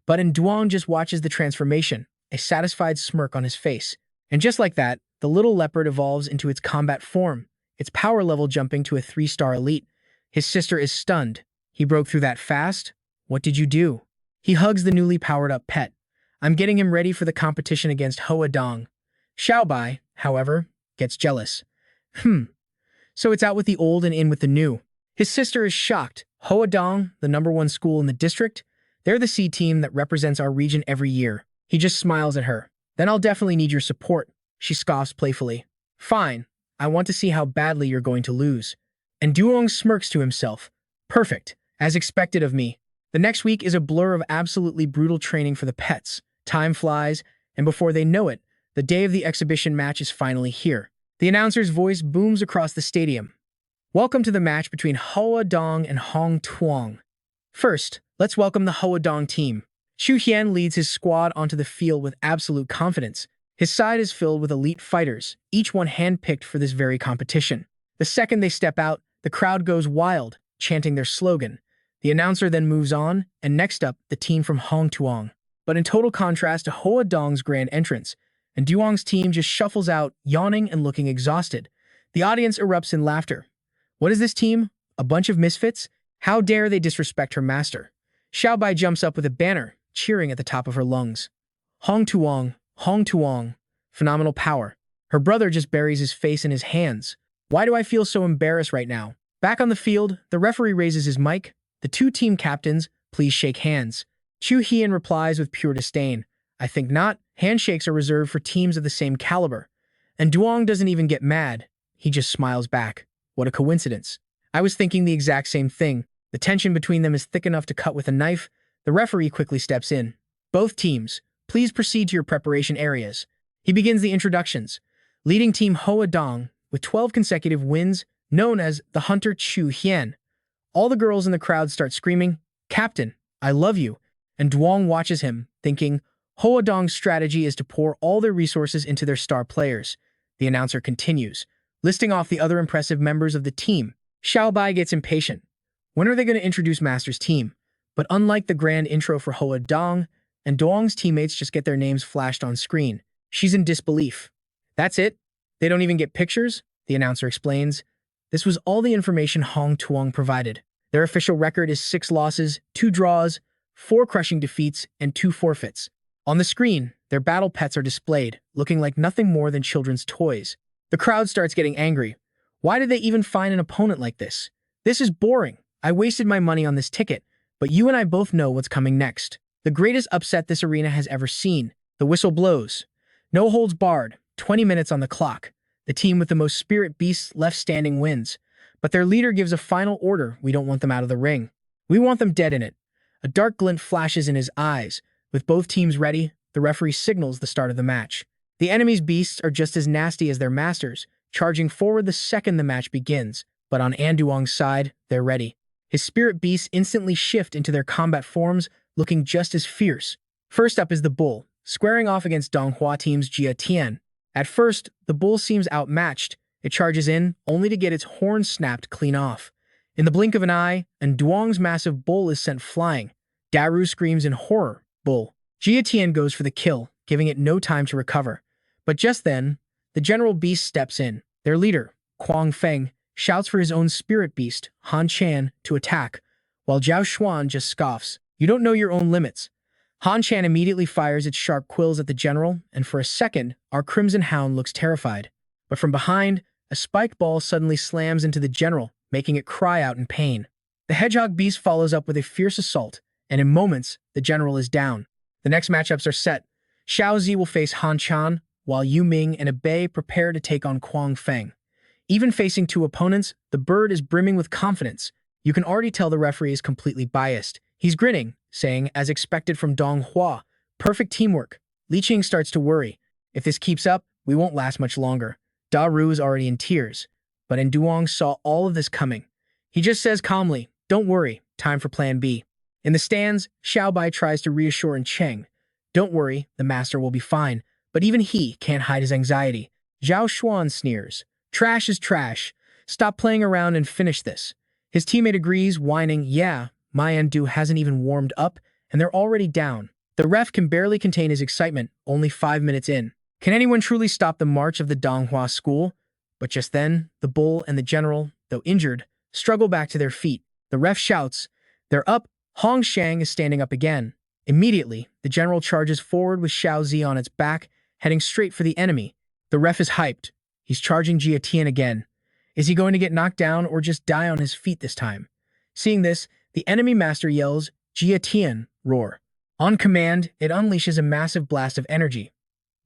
But Duong just watches the transformation, a satisfied smirk on his face. And just like that, the little leopard evolves into its combat form, its power level jumping to a 3-star elite. His sister is stunned. He broke through that fast? What did you do? He hugs the newly powered-up pet. I'm getting him ready for the competition against Hoa Dong. Xiao Bai, however, gets jealous. So it's out with the old and in with the new. His sister is shocked. Hoa Dong, the #1 school in the district, they're the C team that represents our region every year. He just smiles at her. Then I'll definitely need your support. She scoffs playfully. Fine, I want to see how badly you're going to lose. And Duong smirks to himself. Perfect, as expected of me. The next week is a blur of absolutely brutal training for the pets. Time flies, and before they know it, the day of the exhibition match is finally here. The announcer's voice booms across the stadium. Welcome to the match between Hoa Dong and Hong Tuong. First, let's welcome the Hoa Dong team. Chu Hien leads his squad onto the field with absolute confidence. His side is filled with elite fighters, each one handpicked for this very competition. The second they step out, the crowd goes wild, chanting their slogan. The announcer then moves on, and next up, the team from Hong Tuong. But in total contrast to Hoa Dong's grand entrance, and Duong's team just shuffles out, yawning and looking exhausted. The audience erupts in laughter. What is this team? A bunch of misfits? How dare they disrespect her master? Xiao Bai jumps up with a banner, cheering at the top of her lungs. Hong Tuong, phenomenal power. Her brother just buries his face in his hands. Why do I feel so embarrassed right now? Back on the field, the referee raises his mic. The two team captains, please shake hands. Chu Hian replies with pure disdain. I think not. Handshakes are reserved for teams of the same caliber. And Duong doesn't even get mad. He just smiles back. What a coincidence. I was thinking the exact same thing. The tension between them is thick enough to cut with a knife. The referee quickly steps in. Both teams, please proceed to your preparation areas. He begins the introductions. Leading team Hoa Dong, with 12 consecutive wins, known as the Hunter Chu Hian. All the girls in the crowd start screaming, Captain, I love you. And Duong watches him, thinking, Hoa Dong's strategy is to pour all their resources into their star players. The announcer continues, listing off the other impressive members of the team. Xiao Bai gets impatient. When are they going to introduce Master's team? But unlike the grand intro for Hoa Dong, and Duong's teammates just get their names flashed on screen, she's in disbelief. That's it? They don't even get pictures? The announcer explains. This was all the information Hong Tuong provided. Their official record is 6 losses, 2 draws, 4 crushing defeats, and 2 forfeits. On the screen, their battle pets are displayed, looking like nothing more than children's toys. The crowd starts getting angry. Why did they even find an opponent like this? This is boring. I wasted my money on this ticket, but you and I both know what's coming next. The greatest upset this arena has ever seen. The whistle blows. No holds barred. 20 minutes on the clock. The team with the most spirit beasts left standing wins. But their leader gives a final order. We don't want them out of the ring. We want them dead in it. A dark glint flashes in his eyes. With both teams ready, the referee signals the start of the match. The enemy's beasts are just as nasty as their masters, charging forward the second the match begins. But on Duong's side, they're ready. His spirit beasts instantly shift into their combat forms, looking just as fierce. First up is the bull, squaring off against Donghua team's Jia Tian. At first, the bull seems outmatched. It charges in, only to get its horn snapped clean off. In the blink of an eye, and Duong's massive bull is sent flying. Daru screams in horror. Bull. Jia Tian goes for the kill, giving it no time to recover. But just then, the general beast steps in. Their leader, Quang Feng, shouts for his own spirit beast, Han Chan, to attack, while Zhao Xuan just scoffs. You don't know your own limits. Han Chan immediately fires its sharp quills at the general, and for a second, our Crimson Hound looks terrified. But from behind, a spiked ball suddenly slams into the general, making it cry out in pain. The hedgehog beast follows up with a fierce assault, and in moments, the general is down. The next matchups are set. Xiao Zi will face Han Chan, while Yu Ming and Abei prepare to take on Quang Feng. Even facing 2 opponents, the bird is brimming with confidence. You can already tell the referee is completely biased. He's grinning, saying, as expected from Dong Hua, perfect teamwork. Li Qing starts to worry. If this keeps up, we won't last much longer. Daru is already in tears, but Duong saw all of this coming. He just says calmly, don't worry, time for plan B. In the stands, Xiao Bai tries to reassure Cheng. Don't worry, the master will be fine, but even he can't hide his anxiety. Zhao Xuan sneers. Trash is trash. Stop playing around and finish this. His teammate agrees, whining, yeah, my Du hasn't even warmed up, and they're already down. The ref can barely contain his excitement, only 5 minutes in. Can anyone truly stop the march of the Donghua school? But just then, the bull and the general, though injured, struggle back to their feet. The ref shouts, they're up. Hong Shang is standing up again. Immediately, the general charges forward with Xiao Zi on its back, heading straight for the enemy. The ref is hyped. He's charging Jia Tian again. Is he going to get knocked down or just die on his feet this time? Seeing this, the enemy master yells, Jia Tian, roar. On command, it unleashes a massive blast of energy.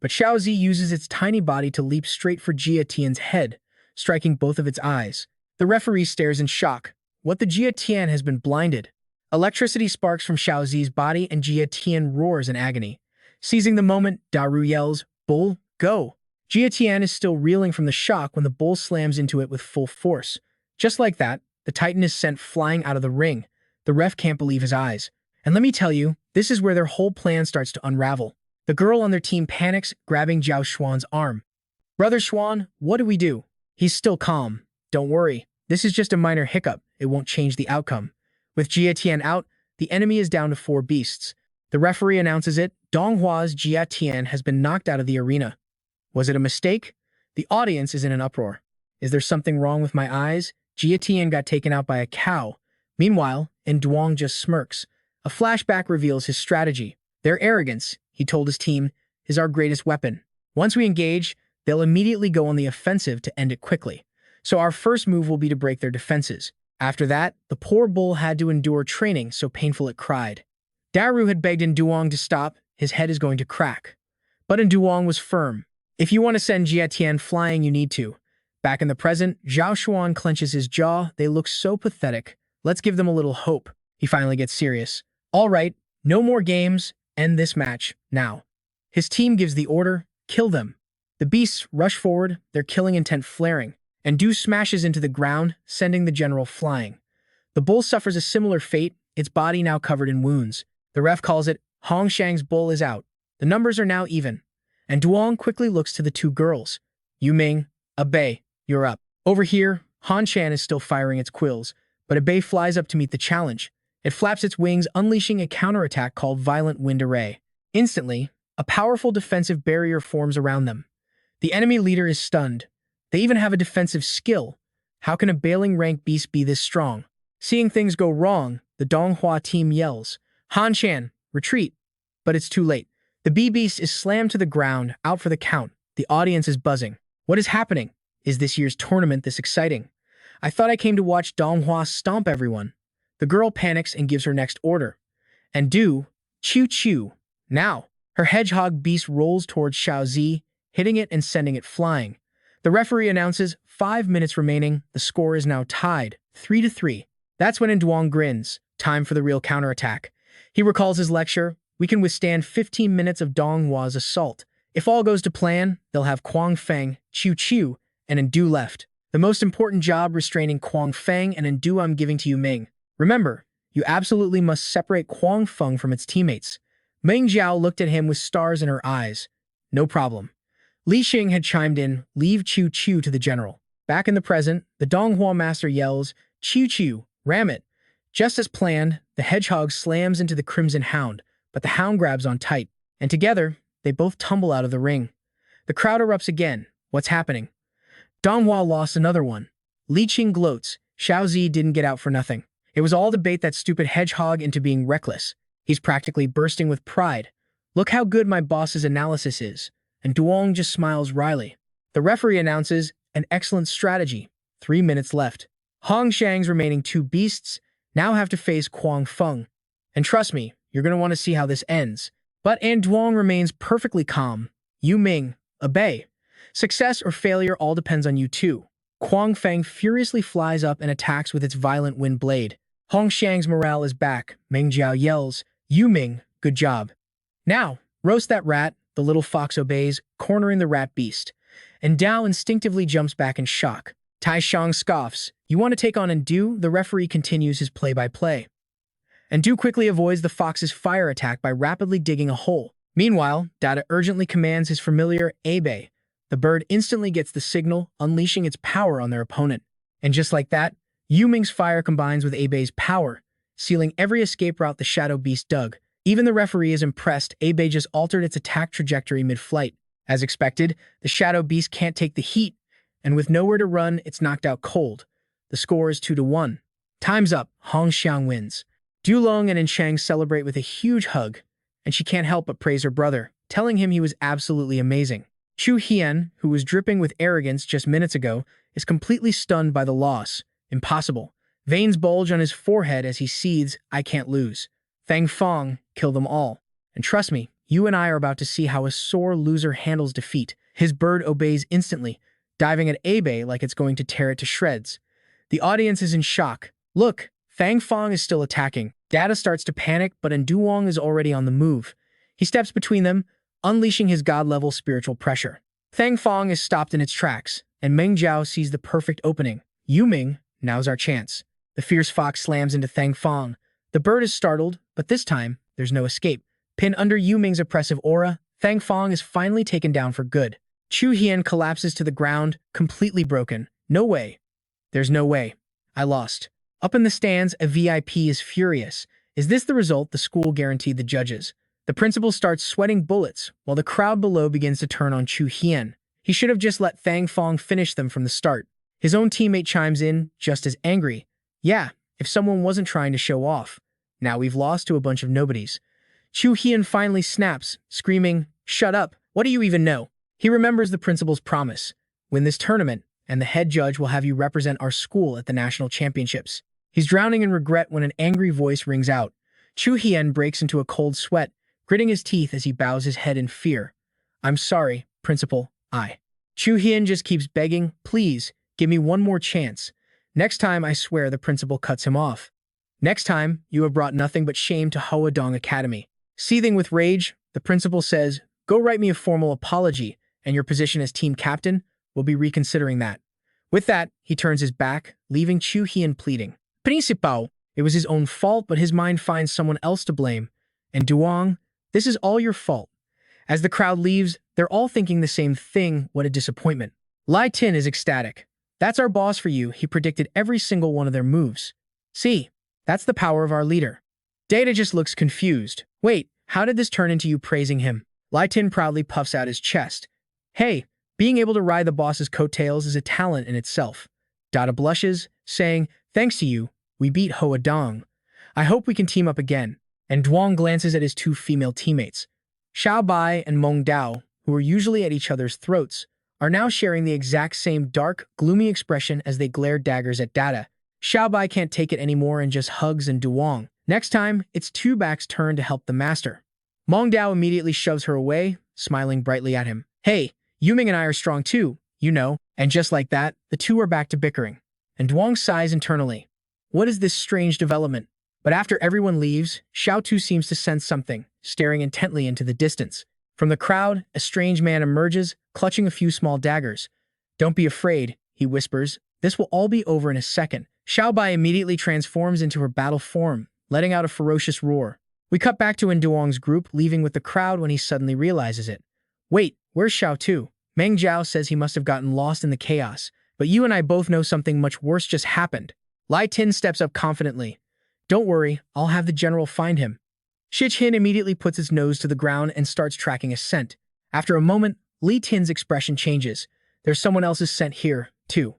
But Xiao Zi uses its tiny body to leap straight for Jia Tian's head, striking both of its eyes. The referee stares in shock. What the Jia Tian has been blinded. Electricity sparks from Xiao Zi's body and Jia Tian roars in agony. Seizing the moment, Daru yells, Bull, go! Jia Tian is still reeling from the shock when the bull slams into it with full force. Just like that, the Titan is sent flying out of the ring. The ref can't believe his eyes. And let me tell you, this is where their whole plan starts to unravel. The girl on their team panics, grabbing Zhao Xuan's arm. Brother Xuan, what do we do? He's still calm. Don't worry. This is just a minor hiccup. It won't change the outcome. With Jia Tian out, the enemy is down to 4 beasts. The referee announces it. Donghua's Jia Tian has been knocked out of the arena. Was it a mistake? The audience is in an uproar. Is there something wrong with my eyes? Jia Tian got taken out by a cow. Meanwhile, Duong just smirks. A flashback reveals his strategy. Their arrogance, he told his team, is our greatest weapon. Once we engage, they'll immediately go on the offensive to end it quickly. So our first move will be to break their defenses. After that, the poor bull had to endure training so painful it cried. Daru had begged Duong to stop. His head is going to crack. But Duong was firm. If you want to send Jia Tian flying, you need to. Back in the present, Zhao Xuan clenches his jaw. They look so pathetic. Let's give them a little hope. He finally gets serious. All right, no more games. End this match, now. His team gives the order, kill them. The beasts rush forward, their killing intent flaring, and Du smashes into the ground, sending the general flying. The bull suffers a similar fate, its body now covered in wounds. The ref calls it, Hong Shang's bull is out. The numbers are now even. And Duong quickly looks to the 2 girls. Yuming, Abe, you're up. Over here, Han Shan is still firing its quills, but Abe flies up to meet the challenge. It flaps its wings, unleashing a counterattack called Violent Wind Array. Instantly, a powerful defensive barrier forms around them. The enemy leader is stunned. They even have a defensive skill. How can a Bailing rank beast be this strong? Seeing things go wrong, the Donghua team yells, Han Shan, retreat. But it's too late. The bee-beast is slammed to the ground, out for the count. The audience is buzzing. What is happening? Is this year's tournament this exciting? I thought I came to watch Donghua stomp everyone. The girl panics and gives her next order. And Du, chew. Now, her hedgehog beast rolls towards Xiao Zi, hitting it and sending it flying. The referee announces 5 minutes remaining. The score is now tied, 3-3. That's when Duong grins. Time for the real counterattack. He recalls his lecture. We can withstand 15 minutes of Donghua's assault. If all goes to plan, they'll have Kuang Feng, Chew, and Ndu left. The most important job restraining Kuang Feng and Ndu I'm giving to you, Ming. Remember, you absolutely must separate Kuang Feng from its teammates. Meng Jiao looked at him with stars in her eyes. No problem. Li Xing had chimed in, leave Chew to the general. Back in the present, the Donghua master yells, Chew, ram it. Just as planned, the hedgehog slams into the Crimson Hound, but the hound grabs on tight, and together, they both tumble out of the ring. The crowd erupts again. What's happening? Donghua lost another one. Li Qing gloats. Xiao Zi didn't get out for nothing. It was all to bait that stupid hedgehog into being reckless. He's practically bursting with pride. Look how good my boss's analysis is. And Duong just smiles wryly. The referee announces, an excellent strategy. 3 minutes left. Hong Shang's remaining 2 beasts now have to face Kuang Feng. And trust me, you're going to want to see how this ends. But Duong remains perfectly calm. Yu Ming, obey. Success or failure all depends on you too. Kuang Feng furiously flies up and attacks with its violent wind blade. Hong Shang's morale is back. Meng Jiao yells, Yu Ming, good job. Now, roast that rat. The little fox obeys, cornering the rat beast. And Dao instinctively jumps back in shock. Tai Shang scoffs. You want to take on Ndu? The referee continues his play-by-play. Ndu quickly avoids the fox's fire attack by rapidly digging a hole. Meanwhile, Dada urgently commands his familiar Abe. The bird instantly gets the signal, unleashing its power on their opponent. And just like that, Yu Ming's fire combines with Abe's power, sealing every escape route the shadow beast dug. Even the referee is impressed. Abe just altered its attack trajectory mid-flight. As expected, the shadow beast can't take the heat, and with nowhere to run, it's knocked out cold. The score is 2-1. Time's up. Hong Xiang wins. Dulong and Shang celebrate with a huge hug, and she can't help but praise her brother, telling him he was absolutely amazing. Chu Hian, who was dripping with arrogance just minutes ago, is completely stunned by the loss. Impossible. Veins bulge on his forehead as he seethes, I can't lose. Fang Fong, kill them all. And trust me, you and I are about to see how a sore loser handles defeat. His bird obeys instantly, diving at Abe like it's going to tear it to shreds. The audience is in shock. Look, Fang Fong is still attacking. Dada starts to panic, but Duong is already on the move. He steps between them, unleashing his god-level spiritual pressure. Fang Fong is stopped in its tracks, and Meng Jiao sees the perfect opening. Yu Ming, now's our chance. The fierce fox slams into Fang Fong. The bird is startled, but this time, there's no escape. Pinned under Yu Ming's oppressive aura, Thang Fong is finally taken down for good. Chu Hian collapses to the ground, completely broken. No way. There's no way. I lost. Up in the stands, a VIP is furious. Is this the result the school guaranteed the judges? The principal starts sweating bullets, while the crowd below begins to turn on Chu Hian. He should have just let Thang Fong finish them from the start. His own teammate chimes in, just as angry. Yeah, if someone wasn't trying to show off. Now we've lost to a bunch of nobodies. Chu Hian finally snaps, screaming, "Shut up, what do you even know?" He remembers the principal's promise. Win this tournament, and the head judge will have you represent our school at the national championships. He's drowning in regret when an angry voice rings out. Chu Hian breaks into a cold sweat, gritting his teeth as he bows his head in fear. I'm sorry, principal, Chu Hian just keeps begging, please, give me one more chance. Next time, I swear, the principal cuts him off. Next time, you have brought nothing but shame to Dong Academy. Seething with rage, the principal says, go write me a formal apology, and your position as team captain will be reconsidering that. With that, he turns his back, leaving Chu Hian pleading. Principal, it was his own fault, but his mind finds someone else to blame. And Duong, this is all your fault. As the crowd leaves, they're all thinking the same thing. What a disappointment. Lai Tin is ecstatic. That's our boss for you. He predicted every single one of their moves. See, that's the power of our leader. Data just looks confused. Wait, how did this turn into you praising him? Lai Tin proudly puffs out his chest. Hey, being able to ride the boss's coattails is a talent in itself. Dada blushes, saying, thanks to you, we beat Dong. I hope we can team up again. And Duong glances at his two female teammates. Xiao Bai and Meng Dao, who are usually at each other's throats, are now sharing the exact same dark, gloomy expression as they glare daggers at Dada. Xiao Bai can't take it anymore and just hugs and Duong. Next time, it's Two Back's turn to help the master. Meng Dao immediately shoves her away, smiling brightly at him. Hey, Yuming and I are strong too, you know. And just like that, the two are back to bickering. And Duong sighs internally. What is this strange development? But after everyone leaves, Xiao Tu seems to sense something, staring intently into the distance. From the crowd, a strange man emerges, clutching a few small daggers. Don't be afraid, he whispers. This will all be over in a second. Xiao Bai immediately transforms into her battle form, letting out a ferocious roar. We cut back to Duong's group, leaving with the crowd when he suddenly realizes it. Wait, where's Xiao Tu? Meng Jiao says he must have gotten lost in the chaos, but you and I both know something much worse just happened. Lai Tin steps up confidently. Don't worry, I'll have the general find him. Shich Hin immediately puts his nose to the ground and starts tracking a scent. After a moment, Li Tin's expression changes. There's someone else's scent here, too.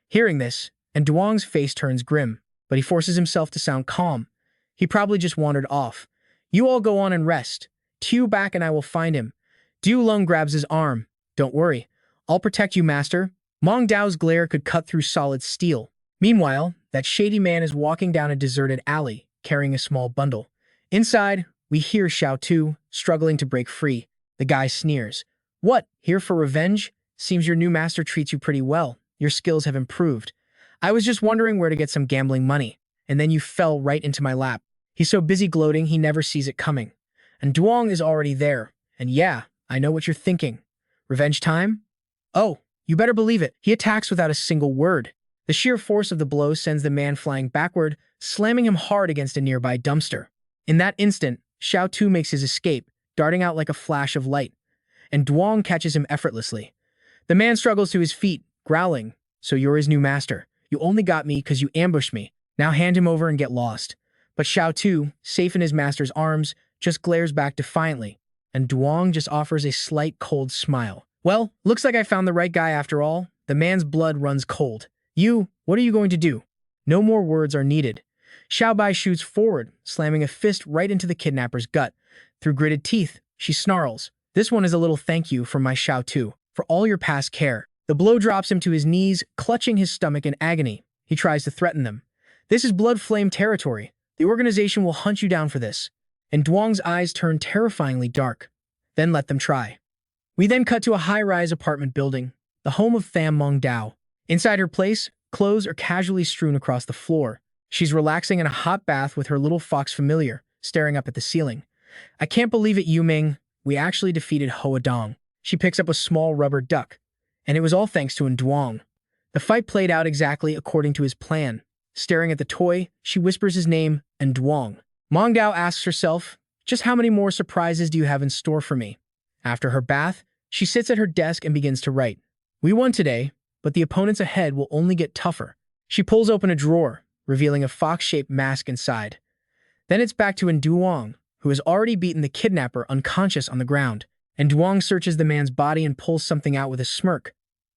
Hearing this, and Duong's face turns grim, but he forces himself to sound calm. He probably just wandered off. You all go on and rest. Tu Back and I will find him. Du Lung grabs his arm. Don't worry, I'll protect you, master. Meng Dao's glare could cut through solid steel. Meanwhile, that shady man is walking down a deserted alley, carrying a small bundle. Inside, we hear Xiao Tu, struggling to break free. The guy sneers. What, here for revenge? Seems your new master treats you pretty well. Your skills have improved. I was just wondering where to get some gambling money, and then you fell right into my lap. He's so busy gloating, he never sees it coming. And Duong is already there. And yeah, I know what you're thinking. Revenge time? Oh, you better believe it. He attacks without a single word. The sheer force of the blow sends the man flying backward, slamming him hard against a nearby dumpster. In that instant, Xiao Tu makes his escape, darting out like a flash of light, and Duong catches him effortlessly. The man struggles to his feet, growling, so you're his new master. You only got me because you ambushed me. Now hand him over and get lost. But Xiao Tu, safe in his master's arms, just glares back defiantly, and Duong just offers a slight cold smile. Well, looks like I found the right guy after all. The man's blood runs cold. What are you going to do? No more words are needed. Xiao Bai shoots forward, slamming a fist right into the kidnapper's gut. Through gritted teeth, she snarls. This one is a little thank you from my Xiao Tu, for all your past care. The blow drops him to his knees, clutching his stomach in agony. He tries to threaten them. This is blood flame territory. The organization will hunt you down for this. And Duong's eyes turn terrifyingly dark. Then let them try. We then cut to a high-rise apartment building, the home of Tham Meng Dao. Inside her place, clothes are casually strewn across the floor. She's relaxing in a hot bath with her little fox familiar, staring up at the ceiling. I can't believe it, Yuming. We actually defeated Dong. She picks up a small rubber duck. And it was all thanks to Duong. The fight played out exactly according to his plan. Staring at the toy, she whispers his name, Duong. Meng Dao asks herself, just how many more surprises do you have in store for me? After her bath, she sits at her desk and begins to write. We won today, but the opponents ahead will only get tougher. She pulls open a drawer, revealing a fox-shaped mask inside. Then it's back to Duong, who has already beaten the kidnapper unconscious on the ground. And Duong searches the man's body and pulls something out with a smirk.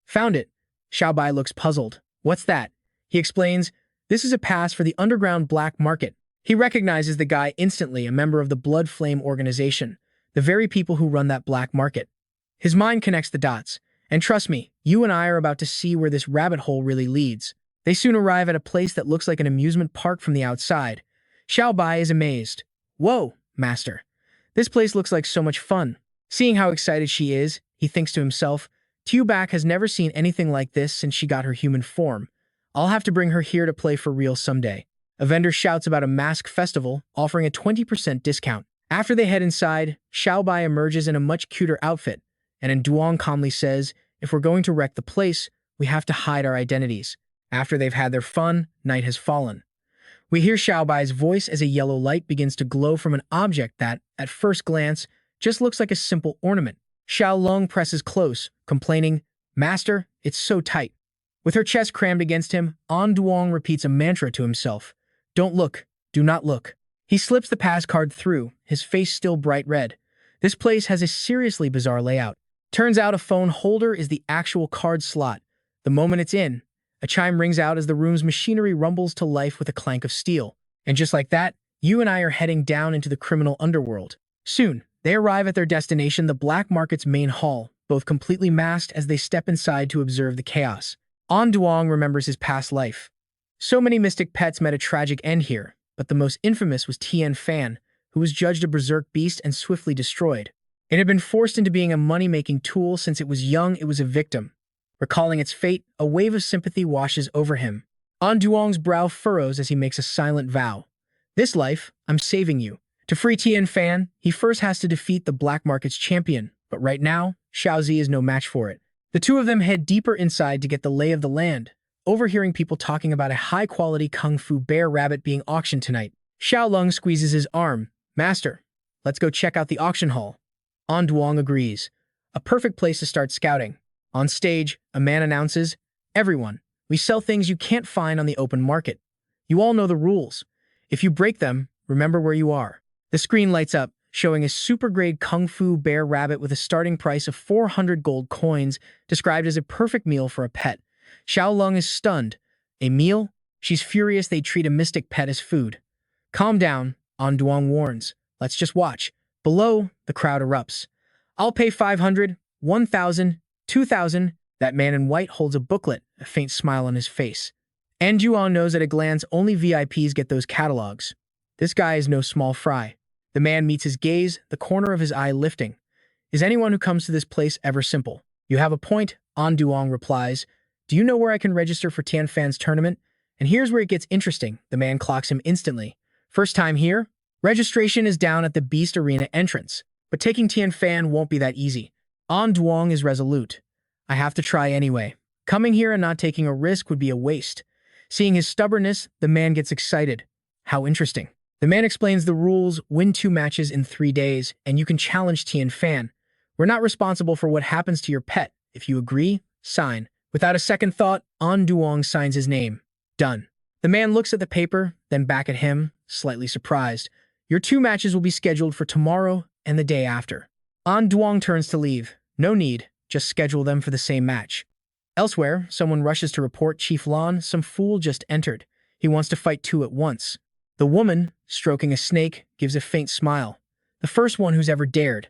Found it. Xiao Bai looks puzzled. What's that? He explains, this is a pass for the underground black market. He recognizes the guy instantly, a member of the Blood Flame organization, the very people who run that black market. His mind connects the dots. And trust me, you and I are about to see where this rabbit hole really leads. They soon arrive at a place that looks like an amusement park from the outside. Xiao Bai is amazed. Whoa, master. This place looks like so much fun. Seeing how excited she is, he thinks to himself, Tubac has never seen anything like this since she got her human form. I'll have to bring her here to play for real someday. A vendor shouts about a mask festival, offering a 20% discount. After they head inside, Xiao Bai emerges in a much cuter outfit, and Duong calmly says, if we're going to wreck the place, we have to hide our identities. After they've had their fun, night has fallen. We hear Xiao Bai's voice as a yellow light begins to glow from an object that, at first glance, just looks like a simple ornament. Xiao Lung presses close, complaining, Master, it's so tight. With her chest crammed against him, Duong repeats a mantra to himself. Don't look, do not look. He slips the pass card through, his face still bright red. This place has a seriously bizarre layout. Turns out a phone holder is the actual card slot. The moment it's in, a chime rings out as the room's machinery rumbles to life with a clank of steel. And just like that, you and I are heading down into the criminal underworld. Soon, they arrive at their destination, the black market's main hall, both completely masked as they step inside to observe the chaos. Duong remembers his past life. So many mystic pets met a tragic end here, but the most infamous was Tian Fan, who was judged a berserk beast and swiftly destroyed. It had been forced into being a money-making tool since it was young, it was a victim. Recalling its fate, a wave of sympathy washes over him. Duong's brow furrows as he makes a silent vow. This life, I'm saving you. To free Tian Fan, he first has to defeat the black market's champion, but right now, Xiaozi is no match for it. The two of them head deeper inside to get the lay of the land, overhearing people talking about a high-quality kung fu bear rabbit being auctioned tonight. Xiao Lung squeezes his arm. Master, let's go check out the auction hall. Duong agrees. A perfect place to start scouting. On stage, a man announces, Everyone, we sell things you can't find on the open market. You all know the rules. If you break them, remember where you are. The screen lights up, showing a super-grade kung fu bear rabbit with a starting price of 400 gold coins, described as a perfect meal for a pet. Xiao Lung is stunned. A meal? She's furious they treat a mystic pet as food. Calm down, Duong warns. Let's just watch. Below, the crowd erupts. I'll pay 500, 1,000, 2,000. That man in white holds a booklet, a faint smile on his face. Duong knows at a glance only VIPs get those catalogs. This guy is no small fry. The man meets his gaze, the corner of his eye lifting. Is anyone who comes to this place ever simple? You have a point, Duong replies. Do you know where I can register for Tian Fan's tournament? And here's where it gets interesting. The man clocks him instantly. First time here? Registration is down at the Beast Arena entrance. But taking Tian Fan won't be that easy. Duong is resolute. I have to try anyway. Coming here and not taking a risk would be a waste. Seeing his stubbornness, the man gets excited. How interesting. The man explains the rules, win 2 matches in 3 days, and you can challenge Tian Fan. We're not responsible for what happens to your pet. If you agree, sign. Without a second thought, Duong signs his name. Done. The man looks at the paper, then back at him, slightly surprised. Your 2 matches will be scheduled for tomorrow and the day after. Duong turns to leave. No need, just schedule them for the same match. Elsewhere, someone rushes to report Chief Lon, some fool just entered. He wants to fight 2 at once. The woman, stroking a snake, gives a faint smile. The first one who's ever dared.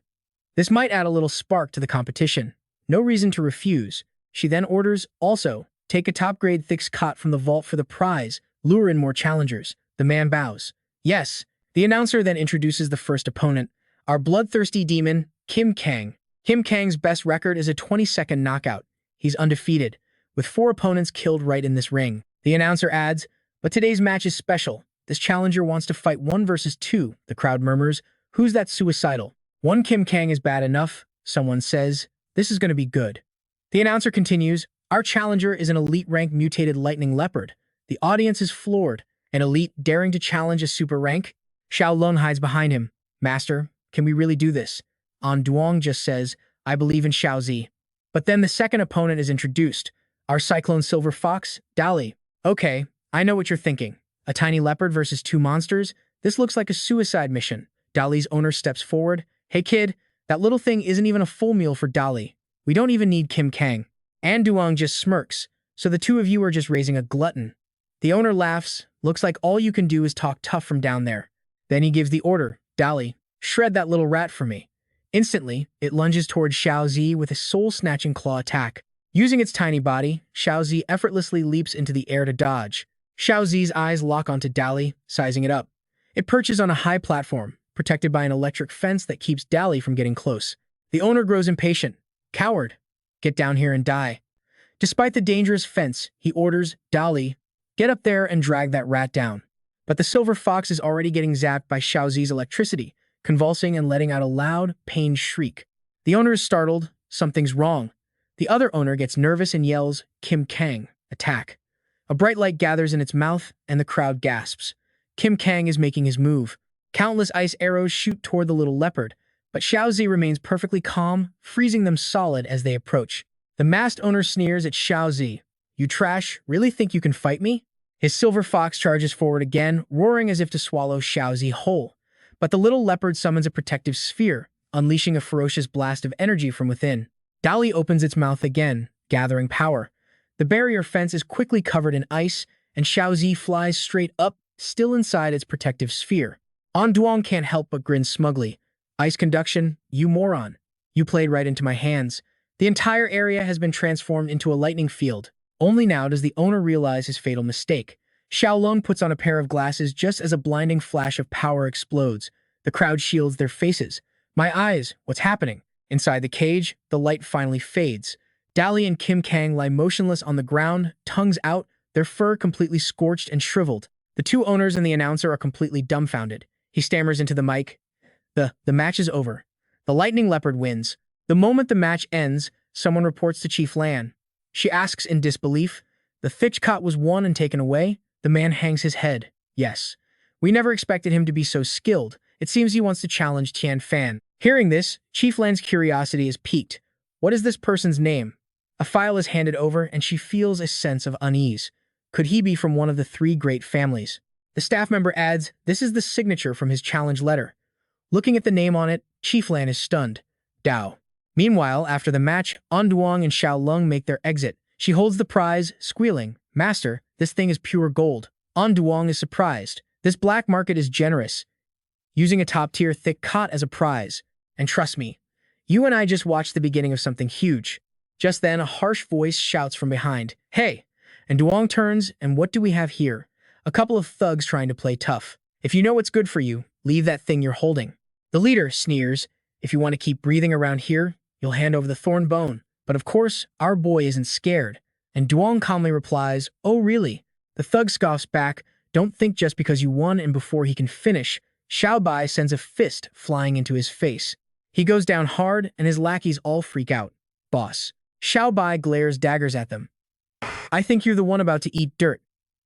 This might add a little spark to the competition. No reason to refuse. She then orders, also, take a top-grade thick cot from the vault for the prize, lure in more challengers. The man bows. Yes. The announcer then introduces the first opponent, our bloodthirsty demon, Kim Kang. Kim Kang's best record is a 20-second knockout. He's undefeated, with 4 opponents killed right in this ring. The announcer adds, but today's match is special. This challenger wants to fight 1 versus 2. The crowd murmurs, who's that suicidal? One Kim Kang is bad enough, someone says. This is going to be good. The announcer continues, our challenger is an elite rank mutated lightning leopard. The audience is floored. An elite daring to challenge a super rank? Xiao Lun hides behind him. Master, can we really do this? Duong just says, I believe in Xiaozi. But then the second opponent is introduced, our Cyclone Silver Fox, Dali. Okay, I know what you're thinking. A tiny leopard versus two monsters? This looks like a suicide mission. Dali's owner steps forward. Hey kid, that little thing isn't even a full meal for Dali. We don't even need Kim Kang. And Duong just smirks. So the two of you are just raising a glutton. The owner laughs. Looks like all you can do is talk tough from down there. Then he gives the order. Dali, shred that little rat for me. Instantly, it lunges towards Xiaozi with a soul-snatching claw attack. Using its tiny body, Xiaozi effortlessly leaps into the air to dodge. Xiaozi's eyes lock onto Dali, sizing it up. It perches on a high platform, protected by an electric fence that keeps Dali from getting close. The owner grows impatient. Coward, get down here and die. Despite the dangerous fence, he orders, Dali, get up there and drag that rat down. But the silver fox is already getting zapped by Xiaozi's electricity, convulsing and letting out a loud, pained shriek. The owner is startled. Something's wrong. The other owner gets nervous and yells, Kim Kang, attack. A bright light gathers in its mouth, and the crowd gasps. Kim Kang is making his move. Countless ice arrows shoot toward the little leopard, but Xiaozi remains perfectly calm, freezing them solid as they approach. The masked owner sneers at Xiaozi. You trash, really think you can fight me? His silver fox charges forward again, roaring as if to swallow Xiaozi whole. But the little leopard summons a protective sphere, unleashing a ferocious blast of energy from within. Dali opens its mouth again, gathering power. The barrier fence is quickly covered in ice, and Xiaozi flies straight up, still inside its protective sphere. Duong can't help but grin smugly. Ice conduction, you moron. You played right into my hands. The entire area has been transformed into a lightning field. Only now does the owner realize his fatal mistake. Xiaolong puts on a pair of glasses just as a blinding flash of power explodes. The crowd shields their faces. My eyes, what's happening? Inside the cage, the light finally fades. Dali and Kim Kang lie motionless on the ground, tongues out, their fur completely scorched and shriveled. The two owners and the announcer are completely dumbfounded. He stammers into the mic. The match is over. The lightning leopard wins. The moment the match ends, someone reports to Chief Lan. She asks in disbelief. The Thich Cot was won and taken away. The man hangs his head. Yes. We never expected him to be so skilled. It seems he wants to challenge Tian Fan. Hearing this, Chief Lan's curiosity is piqued. What is this person's name? A file is handed over, and she feels a sense of unease. Could he be from one of the three great families? The staff member adds, this is the signature from his challenge letter. Looking at the name on it, Chief Lan is stunned. Dao. Meanwhile, after the match, Duong and Xiaolong make their exit. She holds the prize, squealing, Master, this thing is pure gold. Duong is surprised. This black market is generous, using a top-tier thick cot as a prize. And trust me, you and I just watched the beginning of something huge. Just then, a harsh voice shouts from behind, Hey! And Duong turns, and what do we have here? A couple of thugs trying to play tough. If you know what's good for you, leave that thing you're holding. The leader sneers, If you want to keep breathing around here, you'll hand over the thorn bone. But of course, our boy isn't scared. And Duong calmly replies, Oh really? The thug scoffs back, Don't think just because you won and before he can finish. Xiao Bai sends a fist flying into his face. He goes down hard, and his lackeys all freak out. Boss. Xiao Bai glares daggers at them. I think you're the one about to eat dirt.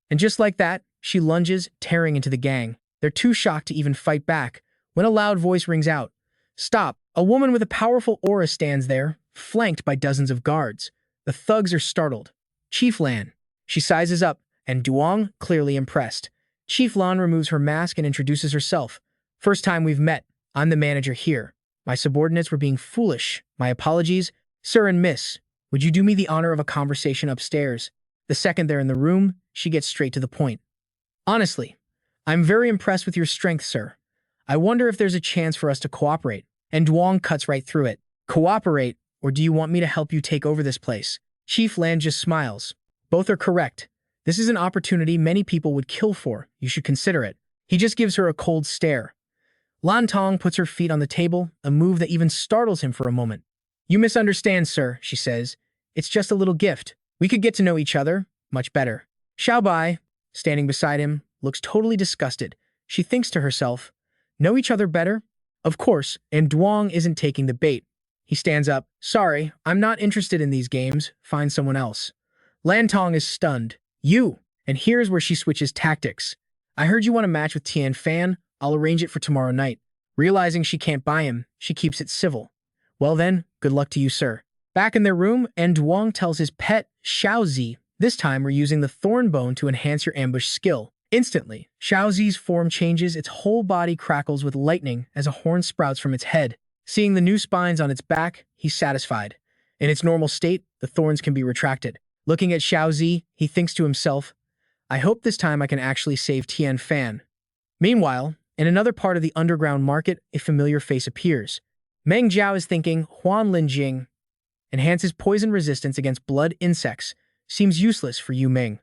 And just like that, she lunges, tearing into the gang. They're too shocked to even fight back, when a loud voice rings out. Stop! A woman with a powerful aura stands there, flanked by dozens of guards. The thugs are startled. Chief Lan. She sizes up, and Duong, clearly impressed. Chief Lan removes her mask and introduces herself. First time we've met. I'm the manager here. My subordinates were being foolish. My apologies. Sir and miss, would you do me the honor of a conversation upstairs? The second they're in the room, she gets straight to the point. Honestly, I'm very impressed with your strength, sir. I wonder if there's a chance for us to cooperate. And Duong cuts right through it. Cooperate, or do you want me to help you take over this place? Chief Lan just smiles. Both are correct. This is an opportunity many people would kill for. You should consider it. He just gives her a cold stare. Lan Tong puts her feet on the table, a move that even startles him for a moment. You misunderstand, sir, she says. It's just a little gift. We could get to know each other much better. Xiao Bai, standing beside him, looks totally disgusted. She thinks to herself, know each other better? Of course, and Duong isn't taking the bait. He stands up. Sorry, I'm not interested in these games. Find someone else. Lan Tong is stunned. You! And here's where she switches tactics. I heard you want a match with Tian Fan. I'll arrange it for tomorrow night. Realizing she can't buy him, she keeps it civil. Well then, good luck to you, sir. Back in their room, and Duong tells his pet, Xiao, this time we're using the thorn bone to enhance your ambush skill. Instantly, Xiaozi's form changes, its whole body crackles with lightning as a horn sprouts from its head. Seeing the new spines on its back, he's satisfied. In its normal state, the thorns can be retracted. Looking at Xiaozi, he thinks to himself, I hope this time I can actually save Tian Fan. Meanwhile, in another part of the underground market, a familiar face appears. Meng Jiao is thinking, Huan Linjing enhances poison resistance against blood insects. Seems useless for Yu Ming.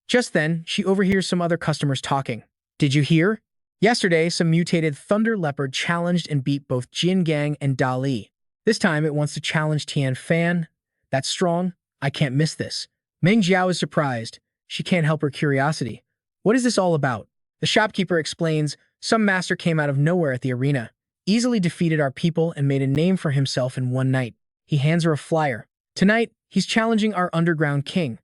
Just then, she overhears some other customers talking. Did you hear? Yesterday, some mutated thunder leopard challenged and beat both Jin Gang and Da Li. This time, it wants to challenge Tian Fan. That's strong. I can't miss this. Meng Jiao is surprised. She can't help her curiosity. What is this all about? The shopkeeper explains, some master came out of nowhere at the arena, easily defeated our people and made a name for himself in one night. He hands her a flyer. Tonight, he's challenging our underground king.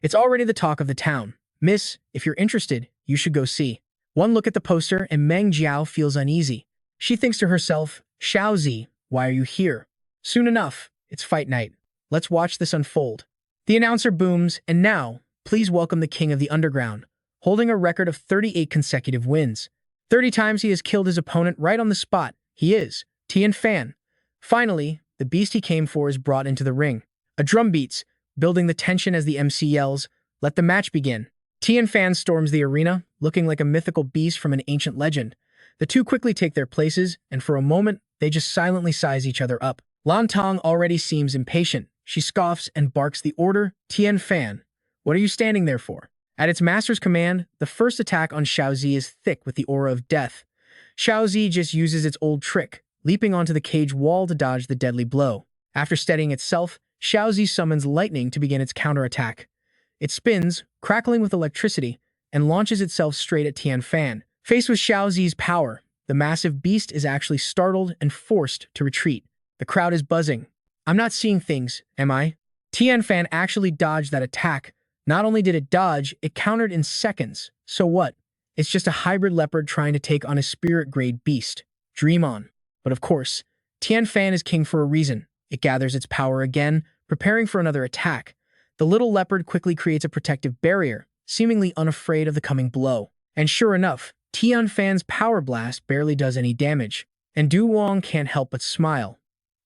It's already the talk of the town. Miss, if you're interested, you should go see. One look at the poster and Meng Jiao feels uneasy. She thinks to herself, Xiaozi, why are you here? Soon enough, it's fight night. Let's watch this unfold. The announcer booms, and now, please welcome the king of the underground, holding a record of 38 consecutive wins. 30 times he has killed his opponent right on the spot. He is Tian Fan. Finally, the beast he came for is brought into the ring. A drum beats, building the tension as the MC yells, let the match begin. Tian Fan storms the arena, looking like a mythical beast from an ancient legend. The two quickly take their places, and for a moment, they just silently size each other up. Lan Tong already seems impatient. She scoffs and barks the order, Tian Fan, what are you standing there for? At its master's command, the first attack on Xiaozi is thick with the aura of death. Xiaozi just uses its old trick, leaping onto the cage wall to dodge the deadly blow. After steadying itself, Xiaozi summons lightning to begin its counterattack. It spins, crackling with electricity, and launches itself straight at Tian Fan. Faced with Xiaozi's power, the massive beast is actually startled and forced to retreat. The crowd is buzzing. I'm not seeing things, am I? Tian Fan actually dodged that attack. Not only did it dodge, it countered in seconds. So what? It's just a hybrid leopard trying to take on a spirit-grade beast. Dream on. But of course, Tian Fan is king for a reason. It gathers its power again, preparing for another attack. The little leopard quickly creates a protective barrier, seemingly unafraid of the coming blow. And sure enough, Tian Fan's power blast barely does any damage, and Duong can't help but smile.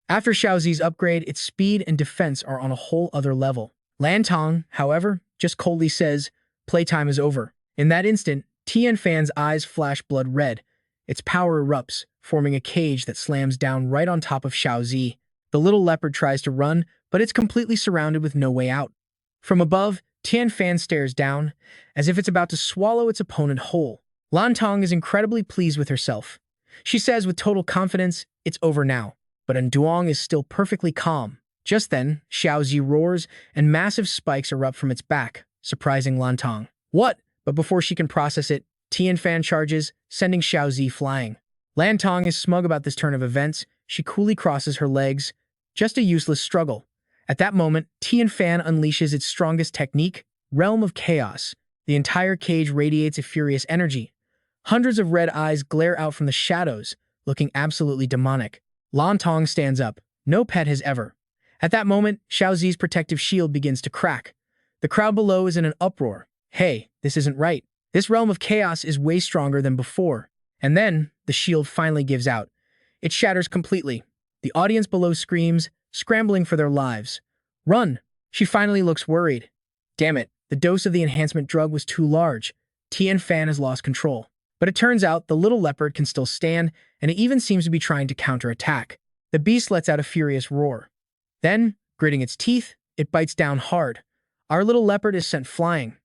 After Xiaozi's upgrade, its speed and defense are on a whole other level. Lan Tong, however, just coldly says, playtime is over. In that instant, Tian Fan's eyes flash blood red. Its power erupts, forming a cage that slams down right on top of Xiaozi. The little leopard tries to run, but it's completely surrounded with no way out. From above, Tian Fan stares down, as if it's about to swallow its opponent whole. Lan Tong is incredibly pleased with herself. She says with total confidence, it's over now. But Duong is still perfectly calm. Just then, Xiaozi roars, and massive spikes erupt from its back, surprising Lan Tong. What? But before she can process it, Tian Fan charges, sending Xiaozi flying. Lan Tong is smug about this turn of events. She coolly crosses her legs. Just a useless struggle. At that moment, Tian Fan unleashes its strongest technique, Realm of Chaos. The entire cage radiates a furious energy. Hundreds of red eyes glare out from the shadows, looking absolutely demonic. Lan Tong stands up. No pet has ever. At that moment, Xiaozi's protective shield begins to crack. The crowd below is in an uproar. Hey, this isn't right. This Realm of Chaos is way stronger than before. And then, the shield finally gives out. It shatters completely. The audience below screams, scrambling for their lives. Run! She finally looks worried. Damn it, the dose of the enhancement drug was too large. Tian Fan has lost control. But it turns out the little leopard can still stand, and it even seems to be trying to counterattack. The beast lets out a furious roar. Then, gritting its teeth, it bites down hard. Our little leopard is sent flying.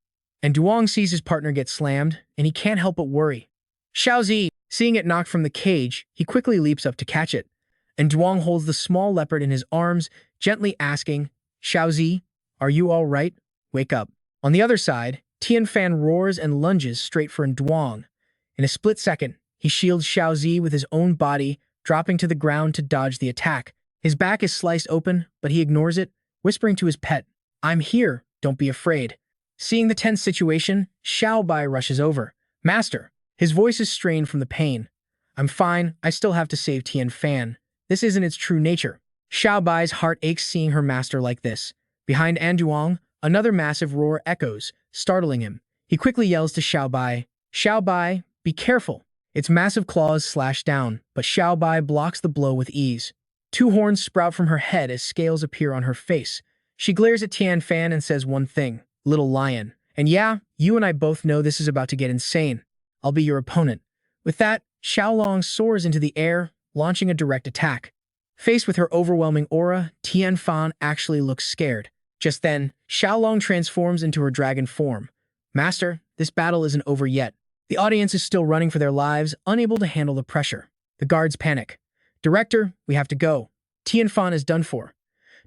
And Duong sees his partner get slammed, and he can't help but worry. Xiaozi, seeing it knocked from the cage, he quickly leaps up to catch it. And Duong holds the small leopard in his arms, gently asking, Xiaozi, are you all right? Wake up. On the other side, Tian Fan roars and lunges straight for Duong. In a split second, he shields Xiaozi with his own body, dropping to the ground to dodge the attack. His back is sliced open, but he ignores it, whispering to his pet, I'm here, don't be afraid. Seeing the tense situation, Xiao Bai rushes over. Master, his voice is strained from the pain. I'm fine, I still have to save Tian Fan. This isn't its true nature. Xiao Bai's heart aches seeing her master like this. Behind Duong, another massive roar echoes, startling him. He quickly yells to Xiao Bai, be careful. Its massive claws slash down, but Xiao Bai blocks the blow with ease. Two horns sprout from her head as scales appear on her face. She glares at Tian Fan and says one thing, little lion. And yeah, you and I both know this is about to get insane. I'll be your opponent. With that, Xiaolong soars into the air, launching a direct attack. Faced with her overwhelming aura, Tian Fan actually looks scared. Just then, Xiaolong transforms into her dragon form. Master, this battle isn't over yet. The audience is still running for their lives, unable to handle the pressure. The guards panic. Director, we have to go. Tian Fan is done for.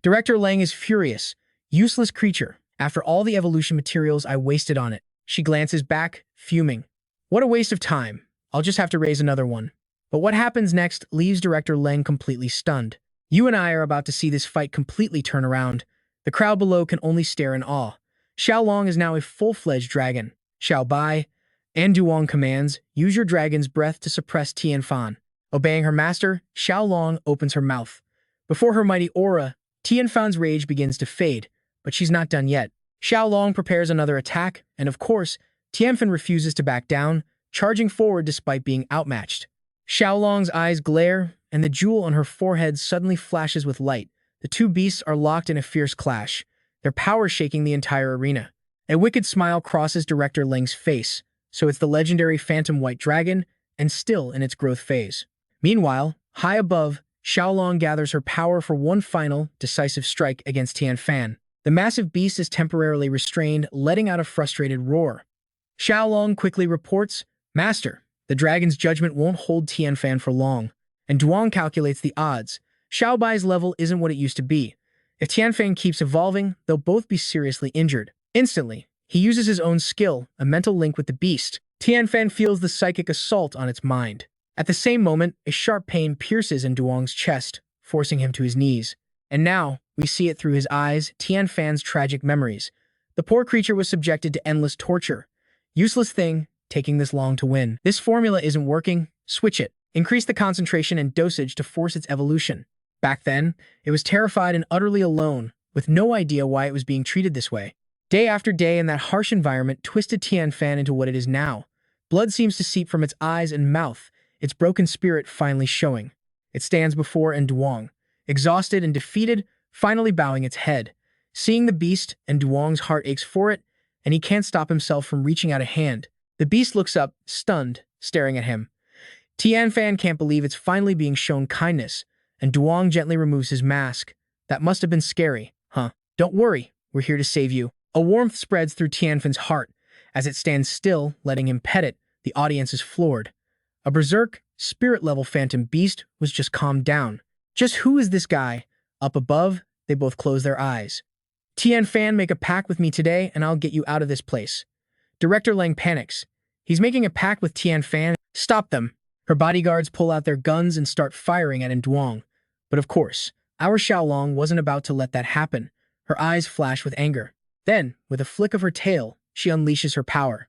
Director Lang is furious. Useless creature. After all the evolution materials I wasted on it. She glances back, fuming. What a waste of time. I'll just have to raise another one. But what happens next leaves Director Lang completely stunned. You and I are about to see this fight completely turn around. The crowd below can only stare in awe. Xiaolong is now a full-fledged dragon. Xiao Bai and Duong commands, use your dragon's breath to suppress Tian Fan. Obeying her master, Xiaolong opens her mouth. Before her mighty aura, Tian Fan's rage begins to fade, but she's not done yet. Xiaolong prepares another attack, and of course, Tian Fan refuses to back down, charging forward despite being outmatched. Xiaolong's eyes glare, and the jewel on her forehead suddenly flashes with light. The two beasts are locked in a fierce clash, their power shaking the entire arena. A wicked smile crosses Director Lang's face, so it's the legendary Phantom White Dragon, and still in its growth phase. Meanwhile, high above, Xiaolong gathers her power for one final, decisive strike against Tian Fan. The massive beast is temporarily restrained, letting out a frustrated roar. Xiaolong quickly reports, Master, the dragon's judgment won't hold Tian Fan for long. And Duong calculates the odds. Xiao Bai's level isn't what it used to be. If Tian Fan keeps evolving, they'll both be seriously injured. Instantly, he uses his own skill, a mental link with the beast. Tian Fan feels the psychic assault on its mind. At the same moment, a sharp pain pierces in Duong's chest, forcing him to his knees. And now, we see it through his eyes, Tian Fan's tragic memories. The poor creature was subjected to endless torture. Useless thing, taking this long to win. This formula isn't working, switch it. Increase the concentration and dosage to force its evolution. Back then, it was terrified and utterly alone, with no idea why it was being treated this way. Day after day in that harsh environment twisted Tian Fan into what it is now. Blood seems to seep from its eyes and mouth, its broken spirit finally showing. It stands before Duong, exhausted and defeated, finally bowing its head. Seeing the beast, Duong's heart aches for it, and he can't stop himself from reaching out a hand. The beast looks up, stunned, staring at him. Tian Fan can't believe it's finally being shown kindness, and Duong gently removes his mask. That must have been scary, huh? Don't worry, we're here to save you. A warmth spreads through Tian Fan's heart. As it stands still, letting him pet it, the audience is floored. A berserk, spirit-level phantom beast was just calmed down. Just who is this guy? Up above, they both close their eyes. Tian Fan, make a pact with me today, and I'll get you out of this place. Director Lang panics. He's making a pact with Tian Fan. Stop them. Her bodyguards pull out their guns and start firing at Duong. But of course, our Xiaolong wasn't about to let that happen. Her eyes flash with anger. Then, with a flick of her tail, she unleashes her power.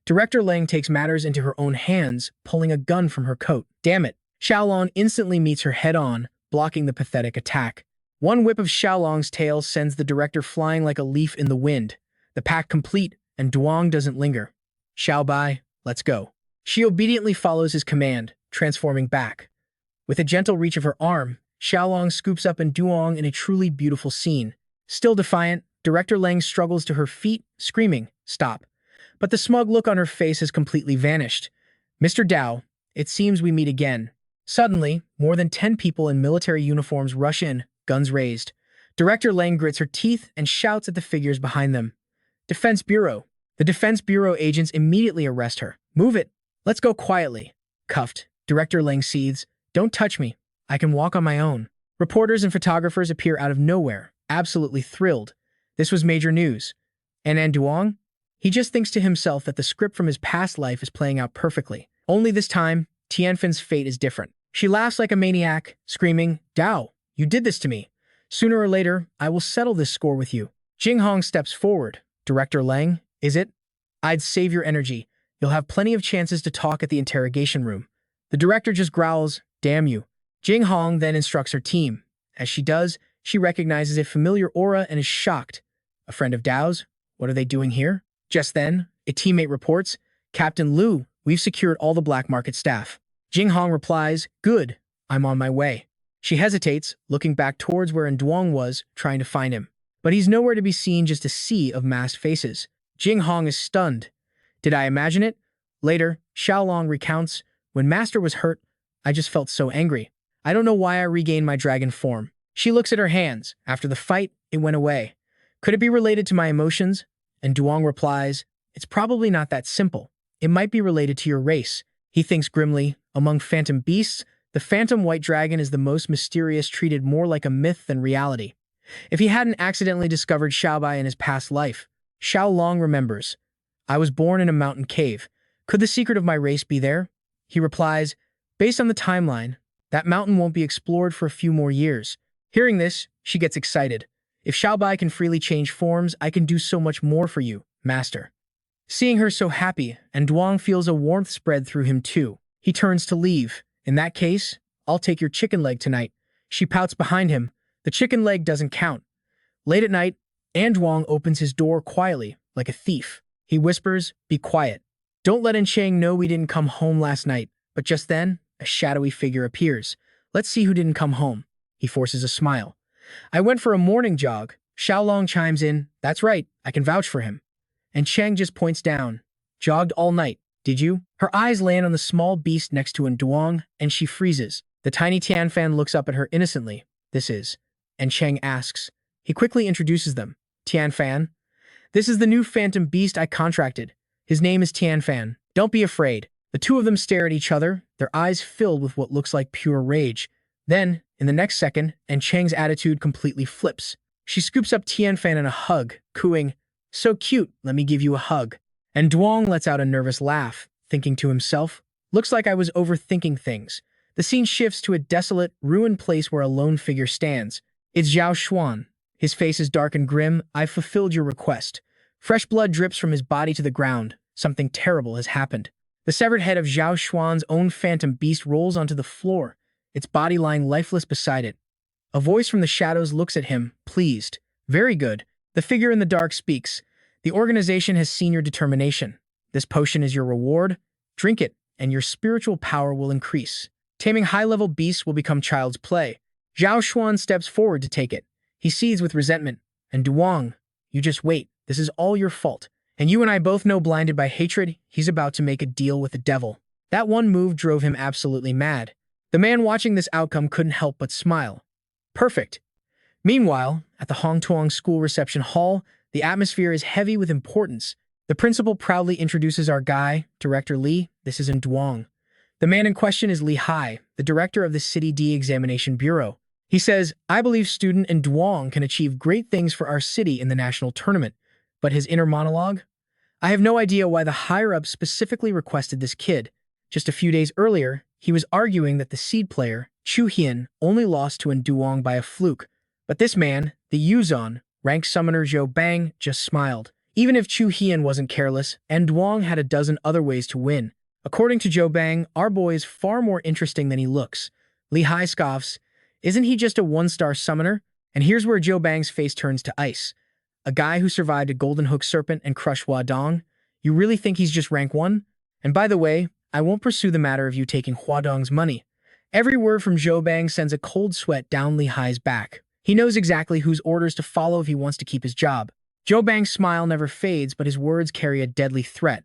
Director Lang takes matters into her own hands, pulling a gun from her coat. Damn it! Xiaolong instantly meets her head-on, blocking the pathetic attack. One whip of Xiaolong's tail sends the director flying like a leaf in the wind. The pact complete, and Duong doesn't linger. Xiao Bai, let's go. She obediently follows his command, transforming back. With a gentle reach of her arm, Xiaolong scoops up Duong in a truly beautiful scene. Still defiant, Director Lang struggles to her feet, screaming, stop. But the smug look on her face has completely vanished. Mr. Dao, it seems we meet again. Suddenly, more than 10 people in military uniforms rush in, guns raised. Director Lang grits her teeth and shouts at the figures behind them. Defense Bureau. The Defense Bureau agents immediately arrest her. Move it. Let's go quietly. Cuffed, Director Lang seethes. Don't touch me. I can walk on my own. Reporters and photographers appear out of nowhere, absolutely thrilled. This was major news. And Duong? He just thinks to himself that the script from his past life is playing out perfectly. Only this time, Tian Fan's fate is different. She laughs like a maniac, screaming, Dao, you did this to me. Sooner or later, I will settle this score with you. Jinghong steps forward. Director Lang, is it? I'd save your energy. You'll have plenty of chances to talk at the interrogation room. The director just growls, "Damn you." Jing Hong then instructs her team. As she does, she recognizes a familiar aura and is shocked. A friend of Dao's? What are they doing here? Just then, a teammate reports, "Captain Liu, we've secured all the black market staff." Jing Hong replies, "Good, I'm on my way." She hesitates, looking back towards where Duong was, trying to find him. But he's nowhere to be seen, just a sea of masked faces. Jing Hong is stunned. Did I imagine it? Later, Xiaolong recounts, "When Master was hurt, I just felt so angry. I don't know why I regained my dragon form." She looks at her hands. After the fight, it went away. Could it be related to my emotions? And Duong replies, "It's probably not that simple. It might be related to your race." He thinks grimly, "Among phantom beasts, the phantom white dragon is the most mysterious, treated more like a myth than reality. If he hadn't accidentally discovered Xiao Bai in his past life." Xiao Long remembers, "I was born in a mountain cave. Could the secret of my race be there?" He replies, "Based on the timeline, that mountain won't be explored for a few more years." Hearing this, she gets excited. "If Xiao Bai can freely change forms, I can do so much more for you, Master." Seeing her so happy, and Duong feels a warmth spread through him too. He turns to leave. "In that case, I'll take your chicken leg tonight." She pouts behind him. The chicken leg doesn't count. Late at night, Duong opens his door quietly, like a thief. He whispers, "Be quiet. Don't let Chang know we didn't come home last night." But just then, a shadowy figure appears. "Let's see who didn't come home." He forces a smile. "I went for a morning jog." Xiaolong chimes in, "That's right, I can vouch for him." And Chang just points down. "Jogged all night, did you?" Her eyes land on the small beast next to Duong, and she freezes. The tiny Tianfan looks up at her innocently. "This is." And Chang asks. He quickly introduces them. "Tianfan, this is the new phantom beast I contracted. His name is Tianfan. Don't be afraid." The two of them stare at each other, their eyes filled with what looks like pure rage. Then, in the next second, Chang's attitude completely flips. She scoops up Tianfan in a hug, cooing, "So cute, let me give you a hug." And Duong lets out a nervous laugh, thinking to himself, "Looks like I was overthinking things." The scene shifts to a desolate, ruined place where a lone figure stands. It's Zhao Xuan. His face is dark and grim. "I've fulfilled your request." Fresh blood drips from his body to the ground. Something terrible has happened. The severed head of Zhao Xuan's own phantom beast rolls onto the floor, its body lying lifeless beside it. A voice from the shadows looks at him, pleased. "Very good." The figure in the dark speaks. "The organization has seen your determination. This potion is your reward. Drink it, and your spiritual power will increase. Taming high-level beasts will become child's play." Zhao Xuan steps forward to take it. He seethes with resentment. "And Duong, you just wait. This is all your fault. And you and I both know, blinded by hatred, he's about to make a deal with the devil." That one move drove him absolutely mad. The man watching this outcome couldn't help but smile. Perfect. Meanwhile, at the Hongtuong School reception hall, the atmosphere is heavy with importance. The principal proudly introduces our guy, Director Li. This is Duong. The man in question is Li Hai, the director of the City D Examination Bureau. He says, "I believe student Duong can achieve great things for our city in the national tournament." But his inner monologue? "I have no idea why the higher-ups specifically requested this kid. Just a few days earlier, he was arguing that the seed player, Chu Hian, only lost to Duong by a fluke. But this man, the Yuzon, rank summoner Zhou Bang, just smiled. Even if Chu Hian wasn't careless, Duong had a dozen other ways to win. According to Zhou Bang, our boy is far more interesting than he looks." Li Hai scoffs, "Isn't he just a one-star summoner?" And here's where Zhou Bang's face turns to ice. "A guy who survived a golden hook serpent and crushed Huadong? You really think he's just rank 1? And by the way, I won't pursue the matter of you taking Huadong's money." Every word from Zhou Bang sends a cold sweat down Li Hai's back. He knows exactly whose orders to follow if he wants to keep his job. Zhou Bang's smile never fades, but his words carry a deadly threat.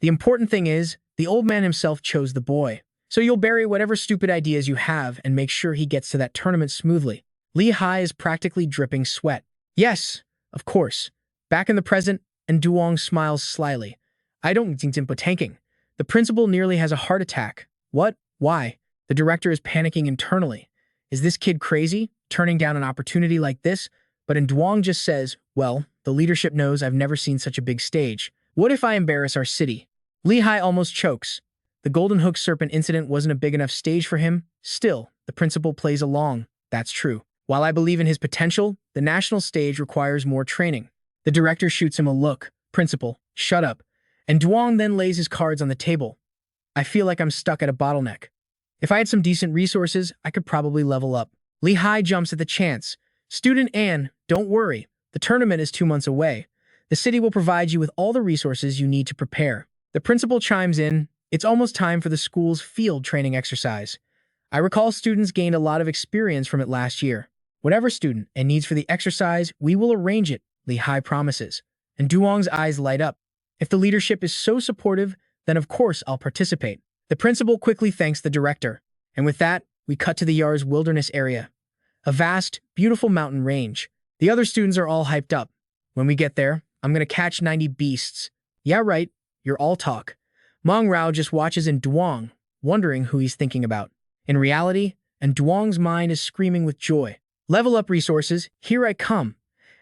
The important thing is, the old man himself chose the boy. So you'll bury whatever stupid ideas you have and make sure he gets to that tournament smoothly. Li Hai is practically dripping sweat. "Yes, of course." Back in the present, Duong smiles slyly. "I don't think tanking. The principal nearly has a heart attack." "What? Why?" The director is panicking internally. Is this kid crazy, turning down an opportunity like this? But Duong just says, "Well, the leadership knows I've never seen such a big stage. What if I embarrass our city?" Li Hai almost chokes. The Golden Hook Serpent incident wasn't a big enough stage for him. Still, the principal plays along. That's true. While I believe in his potential, the national stage requires more training. The director shoots him a look. "Principal, shut up." And Duong then lays his cards on the table. "I feel like I'm stuck at a bottleneck. If I had some decent resources, I could probably level up. Lee Hai jumps at the chance. Student Anne, don't worry. The tournament is 2 months away. The city will provide you with all the resources you need to prepare. The principal chimes in. It's almost time for the school's field training exercise. I recall students gained a lot of experience from it last year. Whatever student and needs for the exercise, we will arrange it, Lee Hai promises. And Duong's eyes light up. If the leadership is so supportive, then of course I'll participate. The principal quickly thanks the director. And with that, we cut to the Yar's wilderness area. A vast, beautiful mountain range. The other students are all hyped up. When we get there, I'm gonna catch 90 beasts. Yeah, right, you're all talk. Mong Rao just watches in Duong, wondering who he's thinking about. In reality, and Duong's mind is screaming with joy. Level up resources, here I come.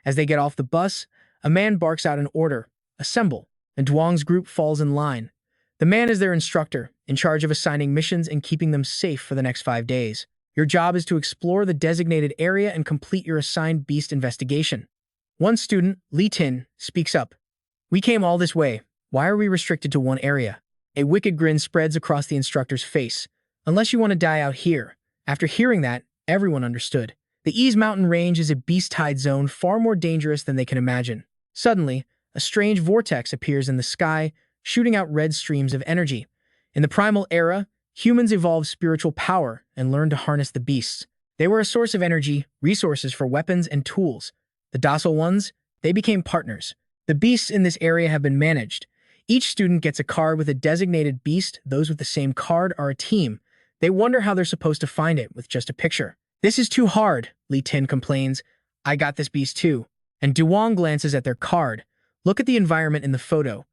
As they get off the bus, a man barks out an order. Assemble, and Duong's group falls in line. The man is their instructor, in charge of assigning missions and keeping them safe for the next 5 days. Your job is to explore the designated area and complete your assigned beast investigation. One student, Li Tin, speaks up. We came all this way. Why are we restricted to one area? A wicked grin spreads across the instructor's face. Unless you want to die out here. After hearing that, everyone understood. The Ease Mountain Range is a beast-tide zone far more dangerous than they can imagine. Suddenly, a strange vortex appears in the sky, shooting out red streams of energy. In the primal era, humans evolved spiritual power and learned to harness the beasts. They were a source of energy, resources for weapons and tools. The docile ones, they became partners. The beasts in this area have been managed. Each student gets a card with a designated beast. Those with the same card are a team. They wonder how they're supposed to find it with just a picture. This is too hard, Li Tin complains. I got this beast too. And Duong glances at their card. Look at the environment in the photo.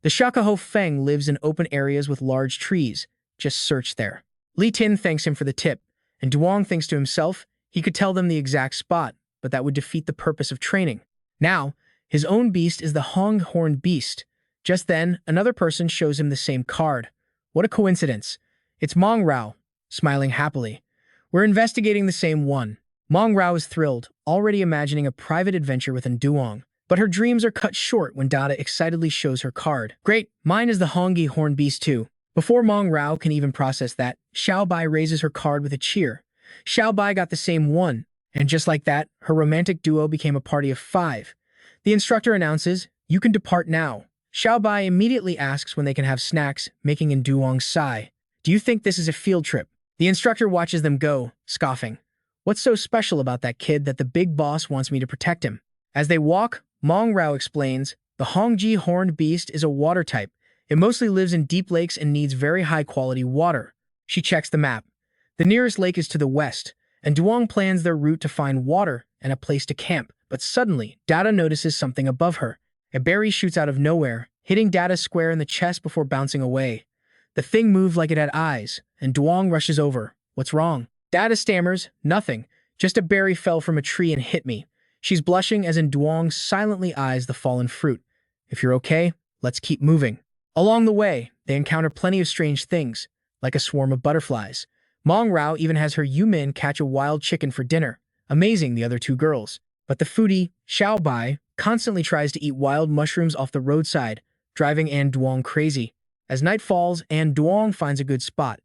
The Shakaho Feng lives in open areas with large trees. Just search there. Li Tin thanks him for the tip, and Duong thinks to himself he could tell them the exact spot, but that would defeat the purpose of training. Now, his own beast is the Hong-horned beast. Just then, another person shows him the same card. What a coincidence. It's Mong Rao, smiling happily. We're investigating the same one. Mong Rao is thrilled, already imagining a private adventure with Duong. But her dreams are cut short when Dada excitedly shows her card. Great, mine is the Hongi Horn Beast too. Before Mong Rao can even process that, Xiao Bai raises her card with a cheer. Xiao Bai got the same one, and just like that, her romantic duo became a party of 5. The instructor announces, you can depart now. Xiao Bai immediately asks when they can have snacks, making Duong sigh. Do you think this is a field trip? The instructor watches them go, scoffing. What's so special about that kid that the big boss wants me to protect him? As they walk, Mong Rao explains, the Hongji horned beast is a water type. It mostly lives in deep lakes and needs very high-quality water. She checks the map. The nearest lake is to the west, and Duong plans their route to find water and a place to camp. But suddenly, Dada notices something above her. A berry shoots out of nowhere, hitting Dada square in the chest before bouncing away. The thing moved like it had eyes, and Duong rushes over. What's wrong? Dada stammers, nothing. Just a berry fell from a tree and hit me. She's blushing as Duong silently eyes the fallen fruit. If you're okay, let's keep moving. Along the way, they encounter plenty of strange things, like a swarm of butterflies. Mong Rao even has her Yumin catch a wild chicken for dinner, amazing the other 2 girls. But the foodie, Xiao Bai, constantly tries to eat wild mushrooms off the roadside, driving Duong crazy. As night falls, Duong finds a good spot.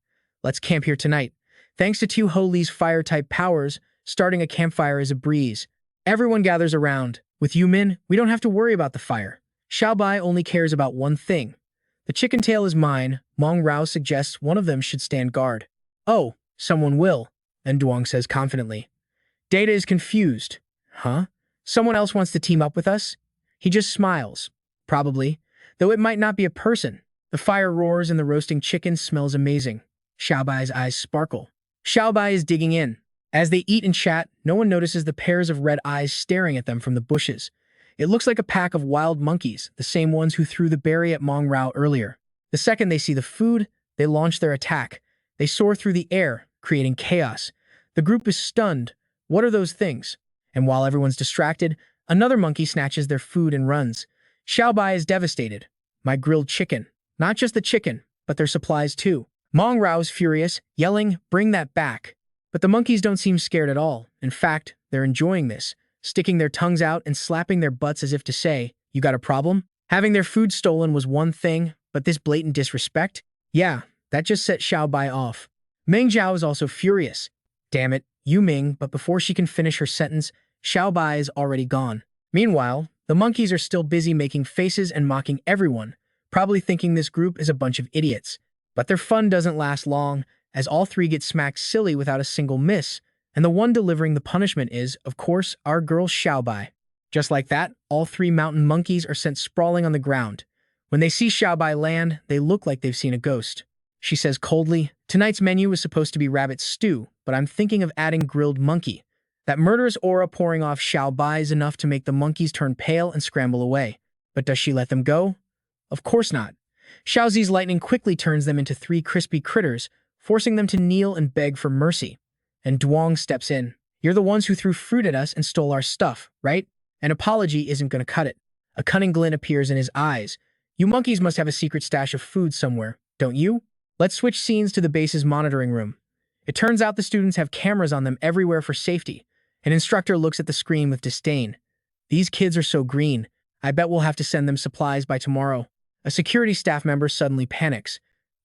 Let's camp here tonight. Thanks to Tu Ho Li's fire-type powers, starting a campfire is a breeze. Everyone gathers around. With Yumin, we don't have to worry about the fire. Xiao Bai only cares about one thing. The chicken tail is mine. Mong Rao suggests one of them should stand guard. Oh, someone will, Duong says confidently. Data is confused. Huh? Someone else wants to team up with us? He just smiles. Probably. Though it might not be a person. The fire roars and the roasting chicken smells amazing. Xiao Bai's eyes sparkle. Xiao Bai is digging in. As they eat and chat, no one notices the pairs of red eyes staring at them from the bushes. It looks like a pack of wild monkeys, the same ones who threw the berry at Mong Rao earlier. The second they see the food, they launch their attack. They soar through the air, creating chaos. The group is stunned. What are those things? And while everyone's distracted, another monkey snatches their food and runs. Xiao Bai is devastated. My grilled chicken. Not just the chicken, but their supplies too. Mong Rao is furious, yelling, bring that back. But the monkeys don't seem scared at all. In fact, they're enjoying this, sticking their tongues out and slapping their butts as if to say, you got a problem? Having their food stolen was one thing, but this blatant disrespect? Yeah, that just set Xiao Bai off. Meng Zhao is also furious. Damn it, Yu Ming, but before she can finish her sentence, Xiao Bai is already gone. Meanwhile, the monkeys are still busy making faces and mocking everyone, probably thinking this group is a bunch of idiots. But their fun doesn't last long, as all three get smacked silly without a single miss, and the one delivering the punishment is, of course, our girl Xiao Bai. Just like that, all three mountain monkeys are sent sprawling on the ground. When they see Xiao Bai land, they look like they've seen a ghost. She says coldly, "Tonight's menu is supposed to be rabbit stew, but I'm thinking of adding grilled monkey." That murderous aura pouring off Xiao Bai is enough to make the monkeys turn pale and scramble away. But does she let them go? Of course not. Xiao Zi's lightning quickly turns them into three crispy critters, forcing them to kneel and beg for mercy. And Duong steps in. "You're the ones who threw fruit at us and stole our stuff, right? An apology isn't going to cut it." A cunning glint appears in his eyes. "You monkeys must have a secret stash of food somewhere, don't you?" Let's switch scenes to the base's monitoring room. It turns out the students have cameras on them everywhere for safety. An instructor looks at the screen with disdain. "These kids are so green. I bet we'll have to send them supplies by tomorrow." A security staff member suddenly panics.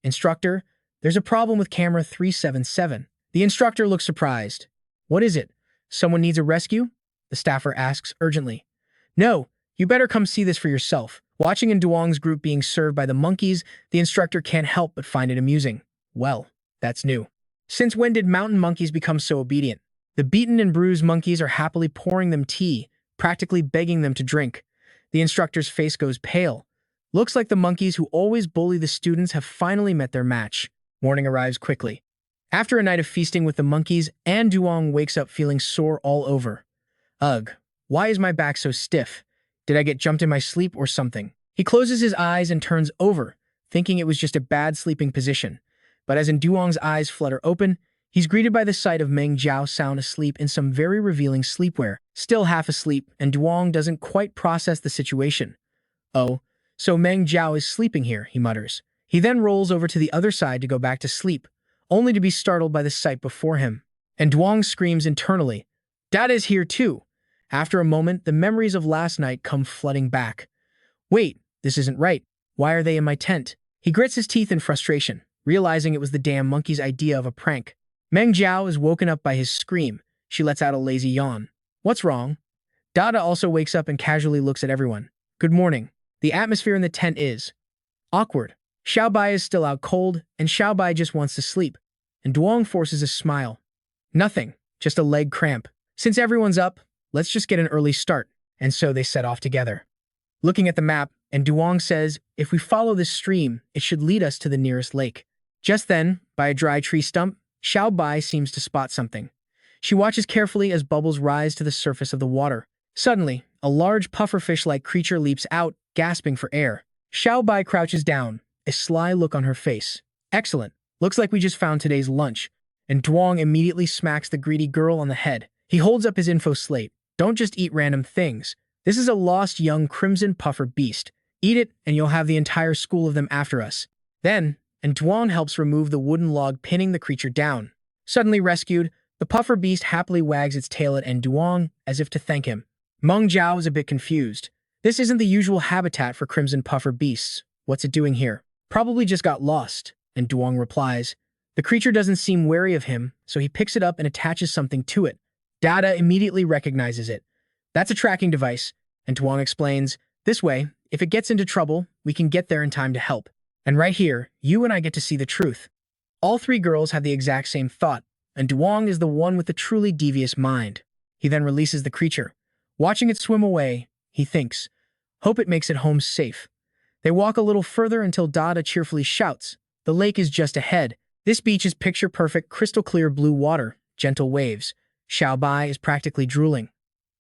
"Instructor, there's a problem with camera 377. The instructor looks surprised. "What is it? Someone needs a rescue?" The staffer asks urgently. "No, you better come see this for yourself." Watching in Duong's group being served by the monkeys, the instructor can't help but find it amusing. Well, that's new. Since when did mountain monkeys become so obedient? The beaten and bruised monkeys are happily pouring them tea, practically begging them to drink. The instructor's face goes pale. Looks like the monkeys who always bully the students have finally met their match. Morning arrives quickly. After a night of feasting with the monkeys, Duong wakes up feeling sore all over. "Ugh, why is my back so stiff? Did I get jumped in my sleep or something?" He closes his eyes and turns over, thinking it was just a bad sleeping position. But as Duong's eyes flutter open, he's greeted by the sight of Meng Zhao sound asleep in some very revealing sleepwear. Still half asleep, and Duong doesn't quite process the situation. "Oh, so Meng Zhao is sleeping here," he mutters. He then rolls over to the other side to go back to sleep, only to be startled by the sight before him. And Duong screams internally, "Dad is here too." After a moment, the memories of last night come flooding back. "Wait, this isn't right. Why are they in my tent?" He grits his teeth in frustration, realizing it was the damn monkey's idea of a prank. Meng Zhao is woken up by his scream. She lets out a lazy yawn. "What's wrong?" Dada also wakes up and casually looks at everyone. "Good morning." The atmosphere in the tent is awkward. Xiao Bai is still out cold, and Xiao Bai just wants to sleep. And Duong forces a smile. "Nothing, just a leg cramp. Since everyone's up, let's just get an early start." And so they set off together. Looking at the map, and Duong says, "If we follow this stream, it should lead us to the nearest lake." Just then, by a dry tree stump, Xiao Bai seems to spot something. She watches carefully as bubbles rise to the surface of the water. Suddenly, a large pufferfish-like creature leaps out, gasping for air. Xiao Bai crouches down, a sly look on her face. "Excellent. Looks like we just found today's lunch." And Duong immediately smacks the greedy girl on the head. He holds up his info slate. "Don't just eat random things. This is a lost young crimson puffer beast. Eat it, and you'll have the entire school of them after us." Then, and Duong helps remove the wooden log pinning the creature down. Suddenly rescued, the puffer beast happily wags its tail at Duong as if to thank him. Meng Zhao is a bit confused. This isn't the usual habitat for crimson puffer beasts. What's it doing here? "Probably just got lost," and Duong replies. The creature doesn't seem wary of him, so he picks it up and attaches something to it. Dada immediately recognizes it. "That's a tracking device," and Duong explains, "This way, if it gets into trouble, we can get there in time to help. And right here, you and I get to see the truth." All three girls have the exact same thought, and Duong is the one with the truly devious mind. He then releases the creature. Watching it swim away, he thinks, "Hope it makes it home safe." They walk a little further until Dada cheerfully shouts, "The lake is just ahead." This beach is picture-perfect, crystal-clear blue water, gentle waves. Xiao Bai is practically drooling.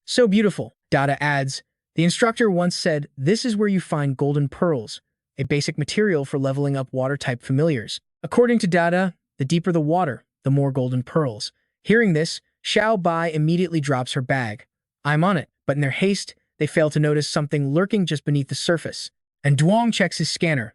"So beautiful," Dada adds. "The instructor once said, this is where you find golden pearls, a basic material for leveling up water-type familiars." According to Dada, the deeper the water, the more golden pearls. Hearing this, Xiao Bai immediately drops her bag. "I'm on it," but in their haste, they fail to notice something lurking just beneath the surface. And Duong checks his scanner.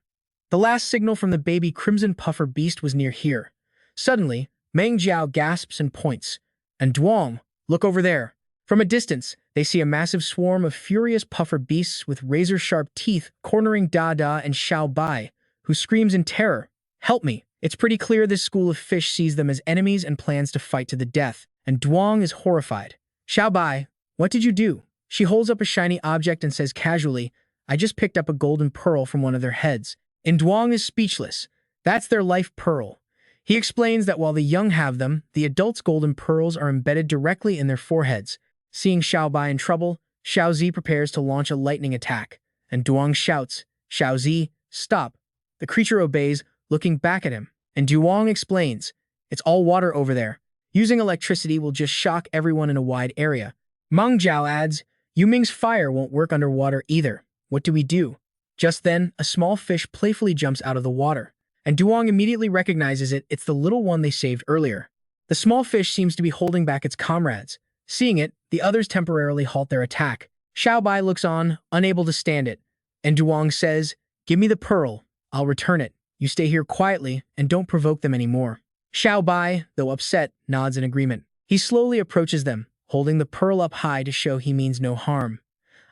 The last signal from the baby crimson puffer beast was near here. Suddenly, Meng Zhao gasps and points. And Duong, "Look over there." From a distance, they see a massive swarm of furious puffer beasts with razor-sharp teeth cornering Dada and Xiao Bai, who screams in terror, "Help me, It's pretty clear this school of fish sees them as enemies and plans to fight to the death, and Duong is horrified. Xiao Bai, what did you do? She holds up a shiny object and says casually, I just picked up a golden pearl from one of their heads. And Duong is speechless. That's their life pearl. He explains that while the young have them, the adults' golden pearls are embedded directly in their foreheads. Seeing Xiao Bai in trouble, Xiao Zi prepares to launch a lightning attack, and Duong shouts, Xiao Zi, stop. The creature obeys, looking back at him, and Duong explains, it's all water over there. Using electricity will just shock everyone in a wide area. Meng Jiao adds, Yuming's fire won't work underwater either. What do we do? Just then, a small fish playfully jumps out of the water, and Duong immediately recognizes it. It's the little one they saved earlier. The small fish seems to be holding back its comrades. Seeing it, the others temporarily halt their attack. Xiao Bai looks on, unable to stand it, and Duong says, give me the pearl. I'll return it. You stay here quietly and don't provoke them anymore. Xiao Bai, though upset, nods in agreement. He slowly approaches them, holding the pearl up high to show he means no harm.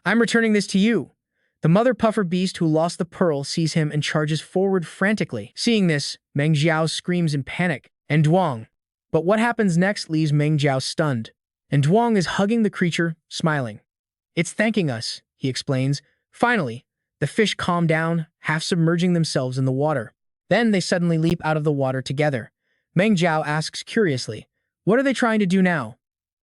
I'm returning this to you. The mother puffer beast who lost the pearl sees him and charges forward frantically. Seeing this, Meng Jiao screams in panic, and Duong. But what happens next leaves Meng Jiao stunned, and Duong is hugging the creature, smiling. It's thanking us, he explains. Finally, the fish calm down, half submerging themselves in the water. Then they suddenly leap out of the water together. Meng Jiao asks curiously, what are they trying to do now?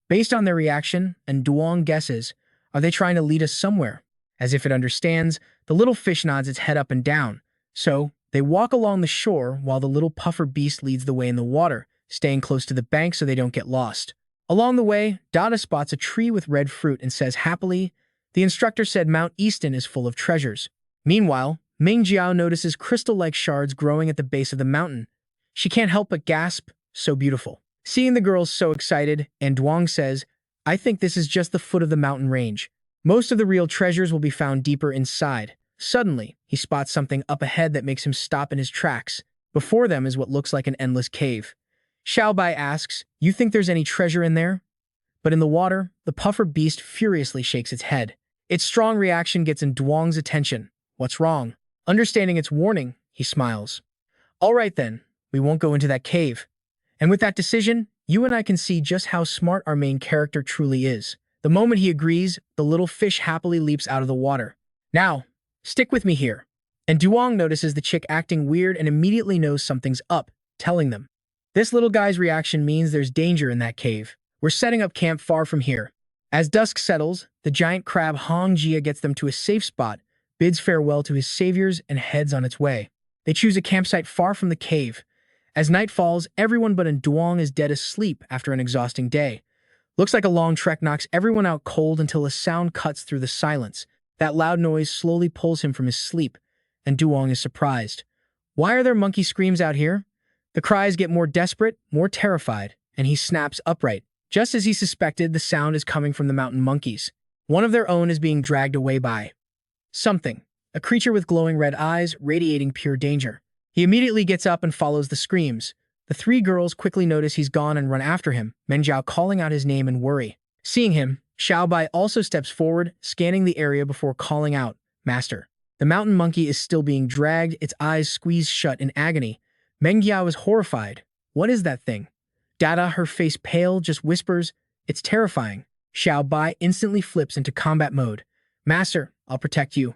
Based on their reaction, and Duong guesses, are they trying to lead us somewhere? As if it understands, the little fish nods its head up and down. So, they walk along the shore while the little puffer beast leads the way in the water, staying close to the bank so they don't get lost. Along the way, Dada spots a tree with red fruit and says happily, the instructor said Mount Easton is full of treasures. Meanwhile, Ming Jiao notices crystal-like shards growing at the base of the mountain. She can't help but gasp, so beautiful. Seeing the girls so excited, and Duong says, I think this is just the foot of the mountain range. Most of the real treasures will be found deeper inside. Suddenly, he spots something up ahead that makes him stop in his tracks. Before them is what looks like an endless cave. Xiao Bai asks, you think there's any treasure in there? But in the water, the puffer beast furiously shakes its head. Its strong reaction gets in Duong's attention. What's wrong? Understanding its warning, he smiles. All right then, we won't go into that cave. And with that decision, you and I can see just how smart our main character truly is. The moment he agrees, the little fish happily leaps out of the water. Now, stick with me here. And Duong notices the chick acting weird and immediately knows something's up, telling them. This little guy's reaction means there's danger in that cave. We're setting up camp far from here. As dusk settles, the giant crab Hong Jia gets them to a safe spot, bids farewell to his saviors, and heads on its way. They choose a campsite far from the cave. As night falls, everyone but Duong is dead asleep after an exhausting day. Looks like a long trek knocks everyone out cold until a sound cuts through the silence. That loud noise slowly pulls him from his sleep, and Duong is surprised. Why are there monkey screams out here? The cries get more desperate, more terrified, and he snaps upright. Just as he suspected, the sound is coming from the mountain monkeys. One of their own is being dragged away by something, a creature with glowing red eyes, radiating pure danger. He immediately gets up and follows the screams. The three girls quickly notice he's gone and run after him, Meng Jiao calling out his name in worry. Seeing him, Xiao Bai also steps forward, scanning the area before calling out, Master. The mountain monkey is still being dragged, its eyes squeezed shut in agony. Meng Jiao is horrified. What is that thing? Dada, her face pale, just whispers, it's terrifying. Xiao Bai instantly flips into combat mode. Master, I'll protect you.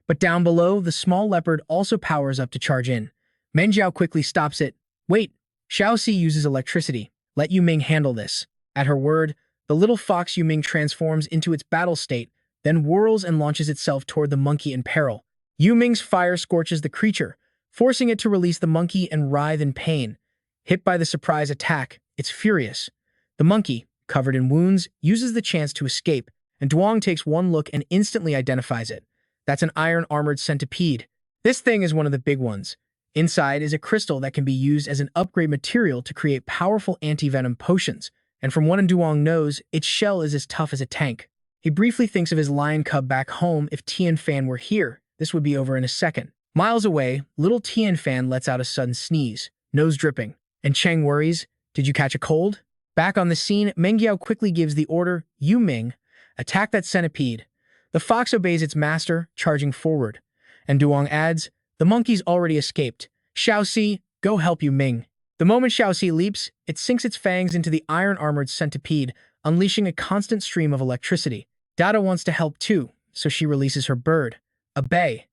But down below, the small leopard also powers up to charge in. Meng Jiao quickly stops it. Wait, Xiao Si uses electricity. Let Yu Ming handle this. At her word, the little fox Yu Ming transforms into its battle state, then whirls and launches itself toward the monkey in peril. Yu Ming's fire scorches the creature, forcing it to release the monkey and writhe in pain. Hit by the surprise attack, it's furious. The monkey, covered in wounds, uses the chance to escape, and Duong takes one look and instantly identifies it. That's an iron-armored centipede. This thing is one of the big ones. Inside is a crystal that can be used as an upgrade material to create powerful anti-venom potions, and from what Duong knows, its shell is as tough as a tank. He briefly thinks of his lion cub back home. If Tian Fan were here, this would be over in a second. Miles away, little Tian Fan lets out a sudden sneeze, nose dripping, and Cheng worries, did you catch a cold? Back on the scene, Meng Jiao quickly gives the order, Yu Ming, attack that centipede. The fox obeys its master, charging forward. And Duong adds, the monkey's already escaped. Xiao Si, Go help Yu Ming. The moment Xiaoxi leaps, it sinks its fangs into the iron-armored centipede, unleashing a constant stream of electricity. Dada wants to help too, so she releases her bird, a bay.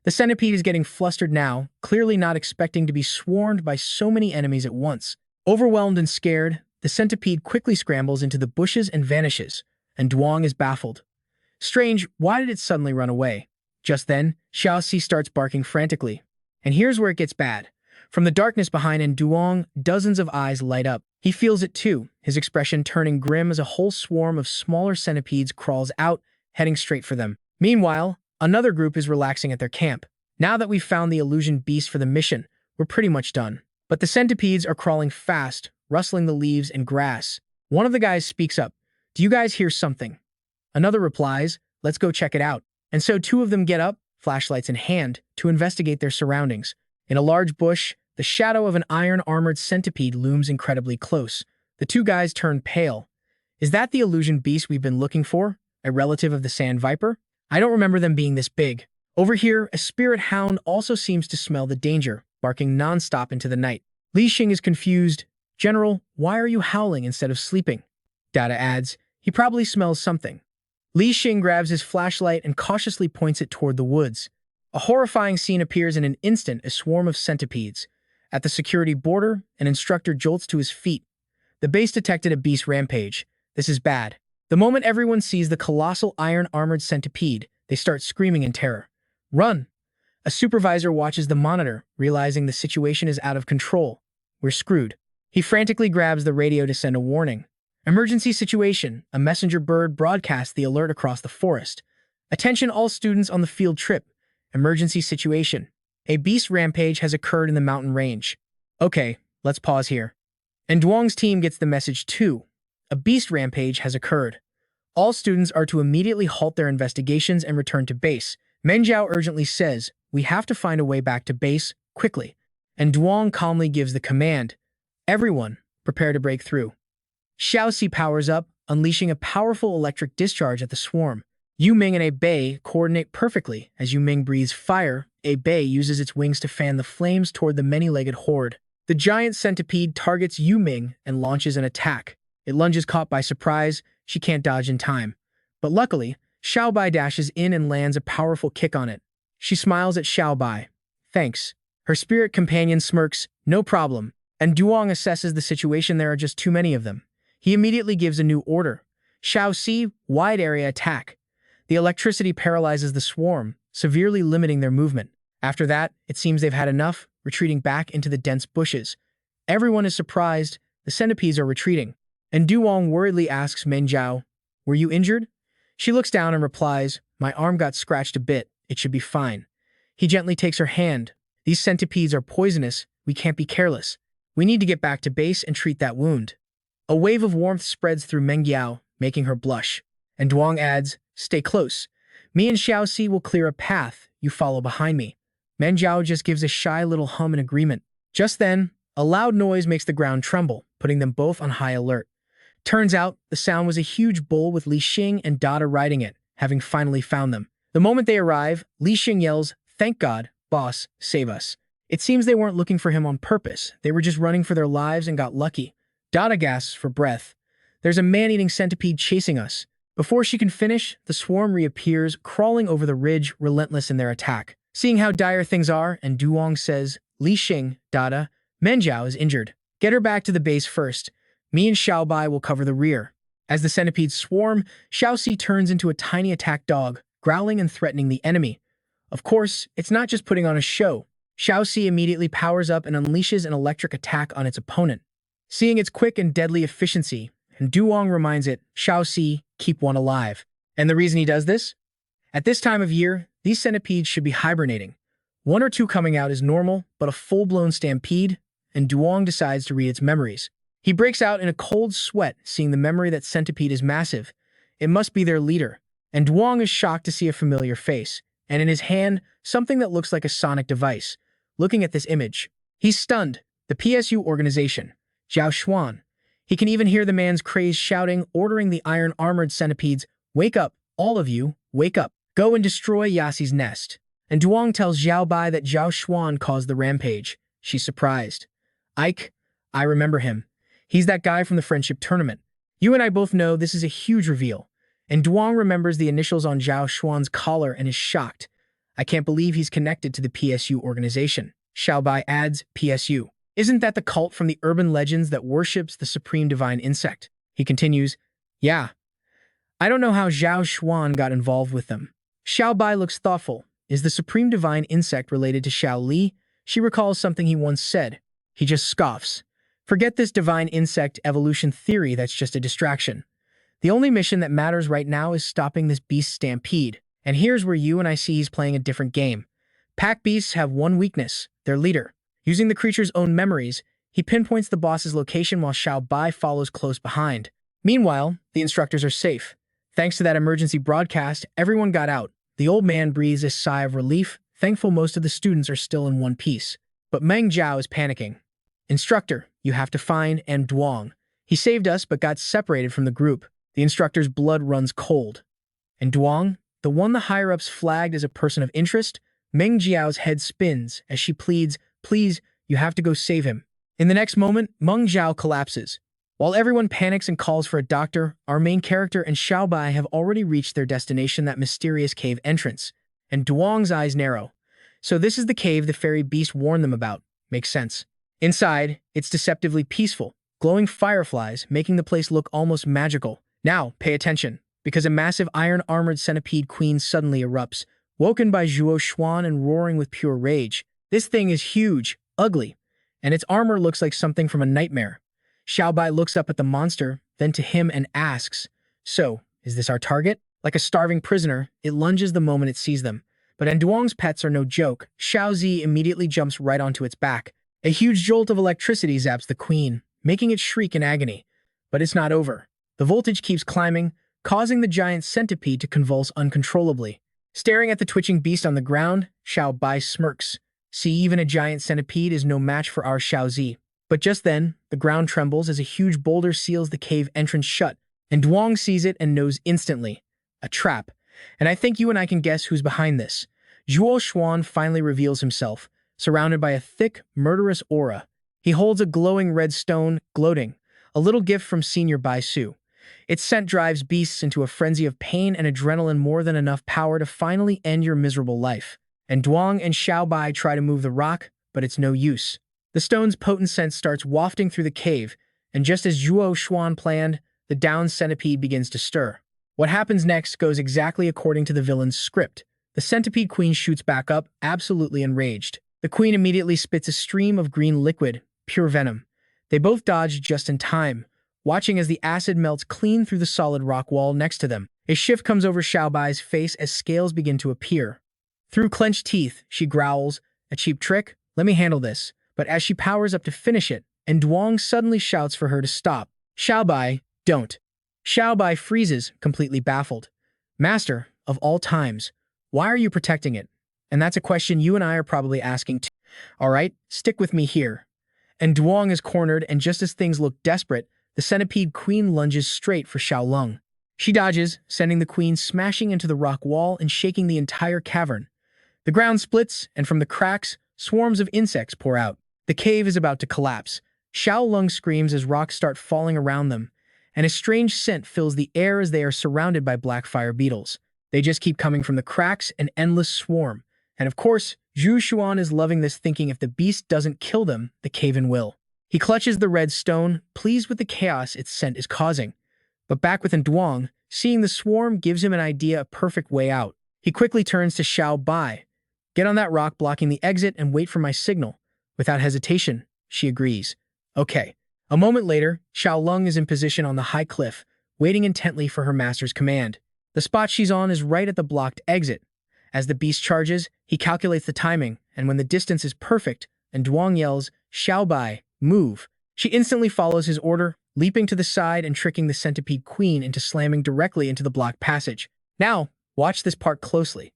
The centipede is getting flustered now, clearly not expecting to be swarmed by so many enemies at once. Overwhelmed and scared, the centipede quickly scrambles into the bushes and vanishes, and Duong is baffled. Strange, why did it suddenly run away? Just then, Xiaoxi starts barking frantically. And here's where it gets bad. From the darkness behind Duong, dozens of eyes light up. He feels it too, his expression turning grim as a whole swarm of smaller centipedes crawls out, heading straight for them. Meanwhile, another group is relaxing at their camp. Now that we've found the illusion beast for the mission, we're pretty much done. But the centipedes are crawling fast, rustling the leaves and grass. One of the guys speaks up. Do you guys hear something? Another replies, let's go check it out. And so two of them get up, flashlights in hand, to investigate their surroundings. In a large bush, the shadow of an iron-armored centipede looms incredibly close. The two guys turn pale. Is that the illusion beast we've been looking for? A relative of the sand viper? I don't remember them being this big. Over here, a spirit hound also seems to smell the danger, barking non-stop into the night. Li Xing is confused. General, why are you howling instead of sleeping? Dada adds, he probably smells something. Li Xing grabs his flashlight and cautiously points it toward the woods. A horrifying scene appears in an instant, a swarm of centipedes. At the security border, an instructor jolts to his feet. The base detected a beast rampage. This is bad. The moment everyone sees the colossal iron-armored centipede, they start screaming in terror. Run! A supervisor watches the monitor, realizing the situation is out of control. We're screwed. He frantically grabs the radio to send a warning. Emergency situation. A messenger bird broadcasts the alert across the forest. Attention all students on the field trip. Emergency situation. A beast rampage has occurred in the mountain range. Okay, let's pause here. And Duong's team gets the message too. A beast rampage has occurred. All students are to immediately halt their investigations and return to base. Menjiao urgently says, we have to find a way back to base, quickly. And Duong calmly gives the command. Everyone, prepare to break through. Xiaoxi powers up, unleashing a powerful electric discharge at the swarm. Yu Ming and A Bei coordinate perfectly. As Yu Ming breathes fire, A Bei uses its wings to fan the flames toward the many-legged horde. The giant centipede targets Yu Ming and launches an attack. It lunges caught by surprise. She can't dodge in time. But luckily, Xiao Bai dashes in and lands a powerful kick on it. She smiles at Xiao Bai. Thanks. Her spirit companion smirks, no problem. And Duong assesses the situation. There are just too many of them. He immediately gives a new order. Xiaoxi, wide area attack. The electricity paralyzes the swarm, severely limiting their movement. After that, it seems they've had enough, retreating back into the dense bushes. Everyone is surprised. The centipedes are retreating. And Duong worriedly asks Menjiao, were you injured? She looks down and replies, my arm got scratched a bit. It should be fine. He gently takes her hand. These centipedes are poisonous. We can't be careless. We need to get back to base and treat that wound. A wave of warmth spreads through Menjiao, making her blush. And Duong adds, stay close. Me and Xiaoxi will clear a path. You follow behind me. Menjiao just gives a shy little hum in agreement. Just then, a loud noise makes the ground tremble, putting them both on high alert. Turns out, the sound was a huge bull with Li Xing and Dada riding it, having finally found them. The moment they arrive, Li Xing yells, thank God, boss, save us. It seems they weren't looking for him on purpose. They were just running for their lives and got lucky. Dada gasps for breath. There's a man-eating centipede chasing us. Before she can finish, the swarm reappears, crawling over the ridge, relentless in their attack. Seeing how dire things are, and Duong says, Li Xing, Dada, Menjiao is injured. Get her back to the base first. Me and Xiao Bai will cover the rear. As the centipedes swarm, Xiaoxi turns into a tiny attack dog, growling and threatening the enemy. Of course, it's not just putting on a show. Xiaoxi immediately powers up and unleashes an electric attack on its opponent. Seeing its quick and deadly efficiency, and Duong reminds it, Xiaoxi, keep one alive. And the reason he does this? At this time of year, these centipedes should be hibernating. One or two coming out is normal, but a full-blown stampede, and Duong decides to read its memories. He breaks out in a cold sweat, seeing the memory that centipede is massive. It must be their leader. And Duong is shocked to see a familiar face, and in his hand, something that looks like a sonic device. Looking at this image, he's stunned. The PSU organization, Zhao Xuan. He can even hear the man's crazed shouting, ordering the iron-armored centipedes, wake up, all of you, wake up. Go and destroy Yaxi's nest. And Duong tells Xiao Bai that Zhao Xuan caused the rampage. She's surprised. Ike, I remember him. He's that guy from the friendship tournament. You and I both know this is a huge reveal. And Duong remembers the initials on Zhao Xuan's collar and is shocked. I can't believe he's connected to the PSU organization. Xiao Bai adds, PSU. Isn't that the cult from the urban legends that worships the supreme divine insect? He continues, yeah. I don't know how Zhao Xuan got involved with them. Xiao Bai looks thoughtful. Is the supreme divine insect related to Xiao Li? She recalls something he once said. He just scoffs. Forget this divine insect evolution theory, that's just a distraction. The only mission that matters right now is stopping this beast stampede. And here's where you and I see he's playing a different game. Pack beasts have one weakness, their leader. Using the creature's own memories, he pinpoints the boss's location while Xiao Bai follows close behind. Meanwhile, the instructors are safe. Thanks to that emergency broadcast, everyone got out. The old man breathes a sigh of relief, thankful most of the students are still in one piece. But Meng Zhao is panicking. Instructor, you have to find Duong. He saved us but got separated from the group. The instructor's blood runs cold. And Duong, the one the higher-ups flagged as a person of interest, Meng Zhao's head spins as she pleads, please, you have to go save him. In the next moment, Meng Zhao collapses. While everyone panics and calls for a doctor, our main character and Xiao Bai have already reached their destination, that mysterious cave entrance. And Duong's eyes narrow. So this is the cave the fairy beast warned them about. Makes sense. Inside, it's deceptively peaceful, glowing fireflies, making the place look almost magical. Now, pay attention, because a massive iron-armored centipede queen suddenly erupts, woken by Zhuo Xuan and roaring with pure rage. This thing is huge, ugly, and its armor looks like something from a nightmare. Xiao Bai looks up at the monster, then to him and asks, so, is this our target? Like a starving prisoner, it lunges the moment it sees them. But Duong's pets are no joke. Xiao Zi immediately jumps right onto its back. A huge jolt of electricity zaps the queen, making it shriek in agony. But it's not over. The voltage keeps climbing, causing the giant centipede to convulse uncontrollably. Staring at the twitching beast on the ground, Xiao Bai smirks. See, even a giant centipede is no match for our Xiao Zi. But just then, the ground trembles as a huge boulder seals the cave entrance shut, and Duong sees it and knows instantly. A trap. And I think you and I can guess who's behind this. Zhuo Xuan finally reveals himself, surrounded by a thick, murderous aura. He holds a glowing red stone, gloating, a little gift from Senior Bai Su. Its scent drives beasts into a frenzy of pain and adrenaline, more than enough power to finally end your miserable life. And Duong and Xiao Bai try to move the rock, but it's no use. The stone's potent scent starts wafting through the cave, and just as Zhuo Xuan planned, the downed centipede begins to stir. What happens next goes exactly according to the villain's script. The centipede queen shoots back up, absolutely enraged. The queen immediately spits a stream of green liquid, pure venom. They both dodge just in time, watching as the acid melts clean through the solid rock wall next to them. A shift comes over Xiao Bai's face as scales begin to appear. Through clenched teeth, she growls, a cheap trick? Let me handle this. But as she powers up to finish it, and Duong suddenly shouts for her to stop. Xiao Bai, don't. Xiao Bai freezes, completely baffled. Master, of all times, why are you protecting it? And that's a question you and I are probably asking too. Alright, stick with me here. And Duong is cornered, and just as things look desperate, the centipede queen lunges straight for Xiao Lung. She dodges, sending the queen smashing into the rock wall and shaking the entire cavern. The ground splits, and from the cracks, swarms of insects pour out. The cave is about to collapse. Xiao Lung screams as rocks start falling around them, and a strange scent fills the air as they are surrounded by black fire beetles. They just keep coming from the cracks, an endless swarm. And of course, Zhu Xuan is loving this, thinking if the beast doesn't kill them, the cave-in will. He clutches the red stone, pleased with the chaos its scent is causing. But back within Duong, seeing the swarm gives him an idea, a perfect way out. He quickly turns to Xiao Bai. Get on that rock blocking the exit and wait for my signal. Without hesitation, she agrees. Okay. A moment later, Xiao Lung is in position on the high cliff, waiting intently for her master's command. The spot she's on is right at the blocked exit. As the beast charges, he calculates the timing, and when the distance is perfect, and Duong yells, Xiao Bai, move. She instantly follows his order, leaping to the side and tricking the centipede queen into slamming directly into the blocked passage. Now, watch this part closely.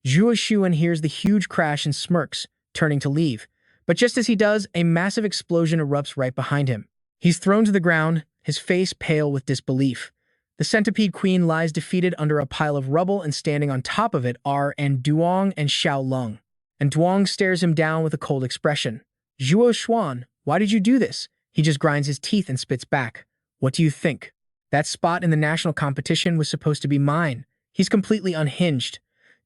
Zhuo Xuan hears the huge crash and smirks, turning to leave. But just as he does, a massive explosion erupts right behind him. He's thrown to the ground, his face pale with disbelief. The centipede queen lies defeated under a pile of rubble, and standing on top of it are Duong and Xiao Lung. And Duong stares him down with a cold expression. Zhuo Xuan, why did you do this? He just grinds his teeth and spits back. What do you think? That spot in the national competition was supposed to be mine. He's completely unhinged.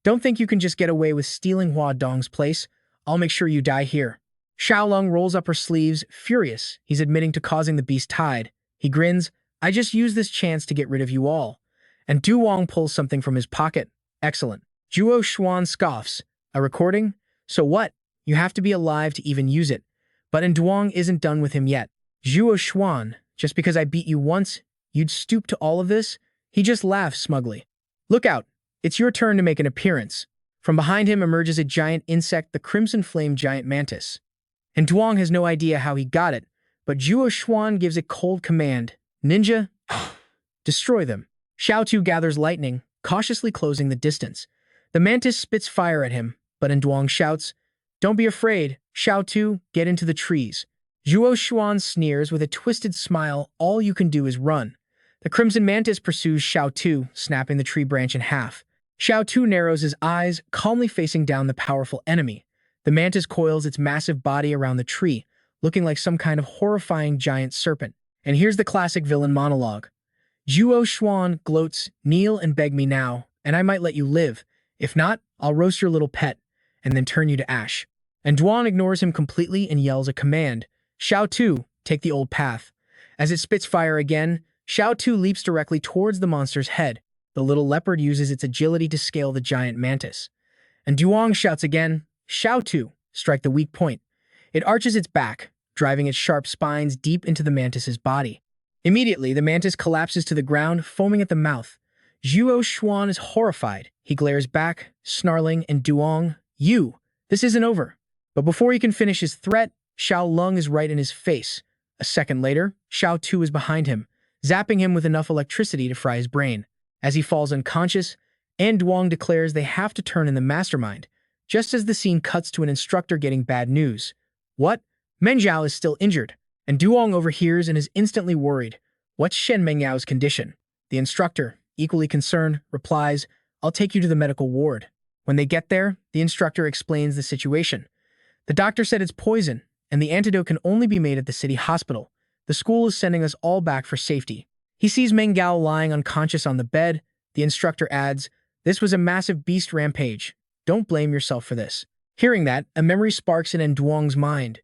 Don't think you can just get away with stealing Hua Dong's place. I'll make sure you die here. Xiaolong rolls up her sleeves, furious. He's admitting to causing the beast tide. He grins. I just used this chance to get rid of you all. And Duong pulls something from his pocket. Excellent. Zhuo Xuan scoffs. A recording? So what? You have to be alive to even use it. But Duong isn't done with him yet. Zhuo Xuan, just because I beat you once, you'd stoop to all of this? He just laughs smugly. Look out. It's your turn to make an appearance. From behind him emerges a giant insect, the crimson flame giant mantis. And Duong has no idea how he got it, but Zhuo Xuan gives a cold command. Ninja, destroy them. Xiao Tu gathers lightning, cautiously closing the distance. The mantis spits fire at him, but Duong shouts, Don't be afraid, Xiao Tu, get into the trees. Zhuo Xuan sneers with a twisted smile, all you can do is run. The crimson mantis pursues Xiao Tu, snapping the tree branch in half. Xiao Tu narrows his eyes, calmly facing down the powerful enemy. The mantis coils its massive body around the tree, looking like some kind of horrifying giant serpent. And here's the classic villain monologue. Zhuo Xuan gloats, kneel and beg me now, and I might let you live. If not, I'll roast your little pet, and then turn you to ash. And Duong ignores him completely and yells a command. Xiao Tu, take the old path. As it spits fire again, Xiao Tu leaps directly towards the monster's head. The little leopard uses its agility to scale the giant mantis. And Duong shouts again, Xiao Tu, strike the weak point. It arches its back, driving its sharp spines deep into the mantis's body. Immediately, the mantis collapses to the ground, foaming at the mouth. Zhuo Xuan is horrified. He glares back, snarling, and Duong, this isn't over. But before he can finish his threat, Xiao Lung is right in his face. A second later, Xiao Tu is behind him, zapping him with enough electricity to fry his brain. As he falls unconscious, Duong declares they have to turn in the mastermind, just as the scene cuts to an instructor getting bad news. What? Menjiao is still injured, and Duong overhears and is instantly worried. What's Shen Mengyao's condition? The instructor, equally concerned, replies, I'll take you to the medical ward. When they get there, the instructor explains the situation. The doctor said it's poison, and the antidote can only be made at the city hospital. The school is sending us all back for safety. He sees Mengyao lying unconscious on the bed. The instructor adds, This was a massive beast rampage. Don't blame yourself for this. Hearing that, a memory sparks in Duong's mind.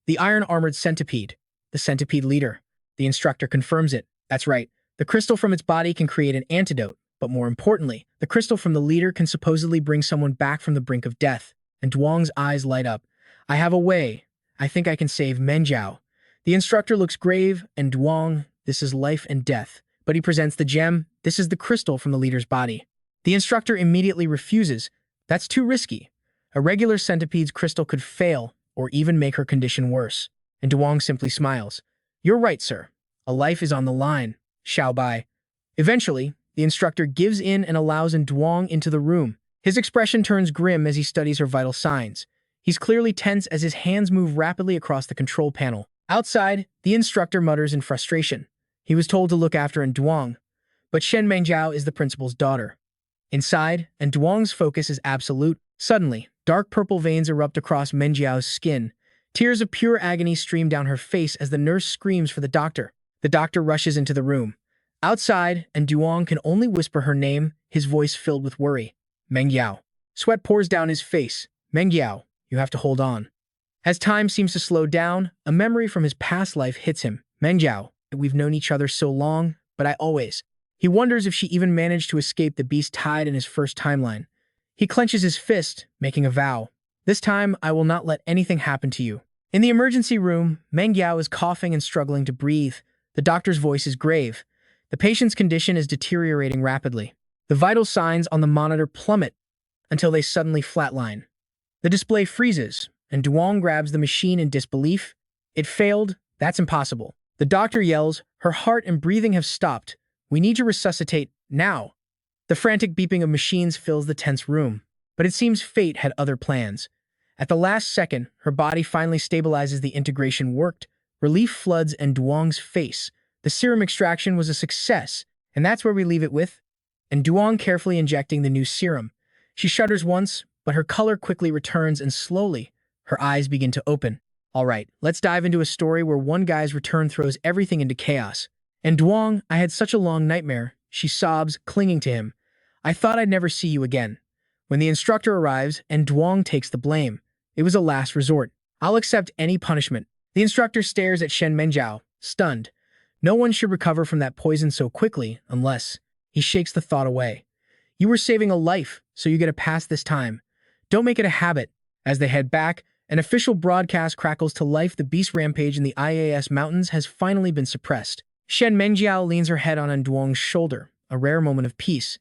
The iron-armored centipede. The centipede leader. The instructor confirms it. That's right. The crystal from its body can create an antidote. But more importantly, the crystal from the leader can supposedly bring someone back from the brink of death. And Duong's eyes light up. I have a way. I think I can save Menjiao. The instructor looks grave, and Duong, this is life and death. But he presents the gem. This is the crystal from the leader's body. The instructor immediately refuses. That's too risky. A regular centipede's crystal could fail, or even make her condition worse. And Duong simply smiles. You're right, sir. A life is on the line. Xiao Bai. Eventually, the instructor gives in and allows Duong into the room. His expression turns grim as he studies her vital signs. He's clearly tense as his hands move rapidly across the control panel. Outside, the instructor mutters in frustration. He was told to look after Duong, but Shen Menjiao is the principal's daughter. Inside, Duong's focus is absolute. Suddenly, dark purple veins erupt across Menjiao's skin. Tears of pure agony stream down her face as the nurse screams for the doctor. The doctor rushes into the room. Outside, Duong can only whisper her name, his voice filled with worry. Menjiao. Sweat pours down his face. Menjiao, you have to hold on. As time seems to slow down, a memory from his past life hits him. Menjiao, we've known each other so long, but I always... He wonders if she even managed to escape the beast tide in his first timeline. He clenches his fist, making a vow. This time, I will not let anything happen to you. In the emergency room, Menjiao is coughing and struggling to breathe. The doctor's voice is grave. The patient's condition is deteriorating rapidly. The vital signs on the monitor plummet until they suddenly flatline. The display freezes, and Duong grabs the machine in disbelief. It failed. That's impossible. The doctor yells, her heart and breathing have stopped. We need to resuscitate now. The frantic beeping of machines fills the tense room, but it seems fate had other plans. At the last second, her body finally stabilizes. The integration worked. Relief floods Duong's face. The serum extraction was a success, and that's where we leave it with. And Duong carefully injecting the new serum. She shudders once, but her color quickly returns and slowly, her eyes begin to open. Alright, let's dive into a story where one guy's return throws everything into chaos. And Duong, I had such a long nightmare, she sobs, clinging to him. I thought I'd never see you again. When the instructor arrives and Duong takes the blame, it was a last resort. I'll accept any punishment. The instructor stares at Shen Menjiao, stunned. No one should recover from that poison so quickly, unless... He shakes the thought away. You were saving a life, so you get a pass this time. Don't make it a habit. As they head back, an official broadcast crackles to life. The beast rampage in the IAS mountains has finally been suppressed. Shen Menjiao leans her head on Duong's shoulder, a rare moment of peace.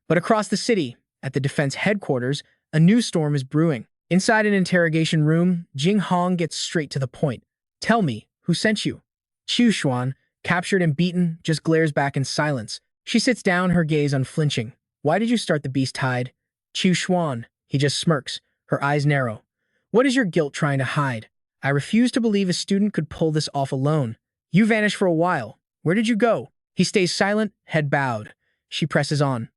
But across the city, at the defense headquarters, a new storm is brewing. Inside an interrogation room, Jing Hong gets straight to the point. Tell me, who sent you? Chu Xuan, captured and beaten, just glares back in silence. She sits down, her gaze unflinching. Why did you start the beast tide? Chu Xuan. He just smirks, her eyes narrow. What is your guilt trying to hide? I refuse to believe a student could pull this off alone. You vanished for a while. Where did you go? He stays silent, head bowed. She presses on.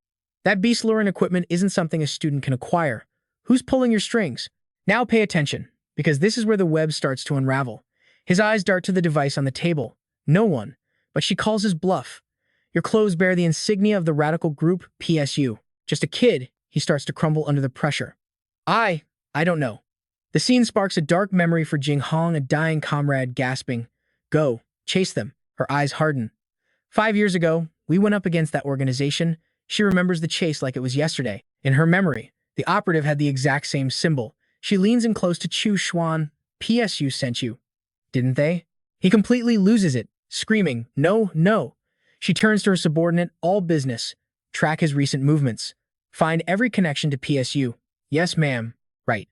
That beast lure and equipment isn't something a student can acquire. Who's pulling your strings? Now pay attention, because this is where the web starts to unravel. His eyes dart to the device on the table. No one. But she calls his bluff. Your clothes bear the insignia of the radical group, PSU. Just a kid, he starts to crumble under the pressure. I don't know. The scene sparks a dark memory for Jing Hong, a dying comrade gasping. Go, chase them. Her eyes harden. 5 years ago, we went up against that organization. She remembers the chase like it was yesterday. In her memory, the operative had the exact same symbol. She leans in close to Chu Xuan. PSU sent you. Didn't they? He completely loses it, screaming, no, no. She turns to her subordinate, all business. Track his recent movements. Find every connection to PSU. Yes, ma'am. Right.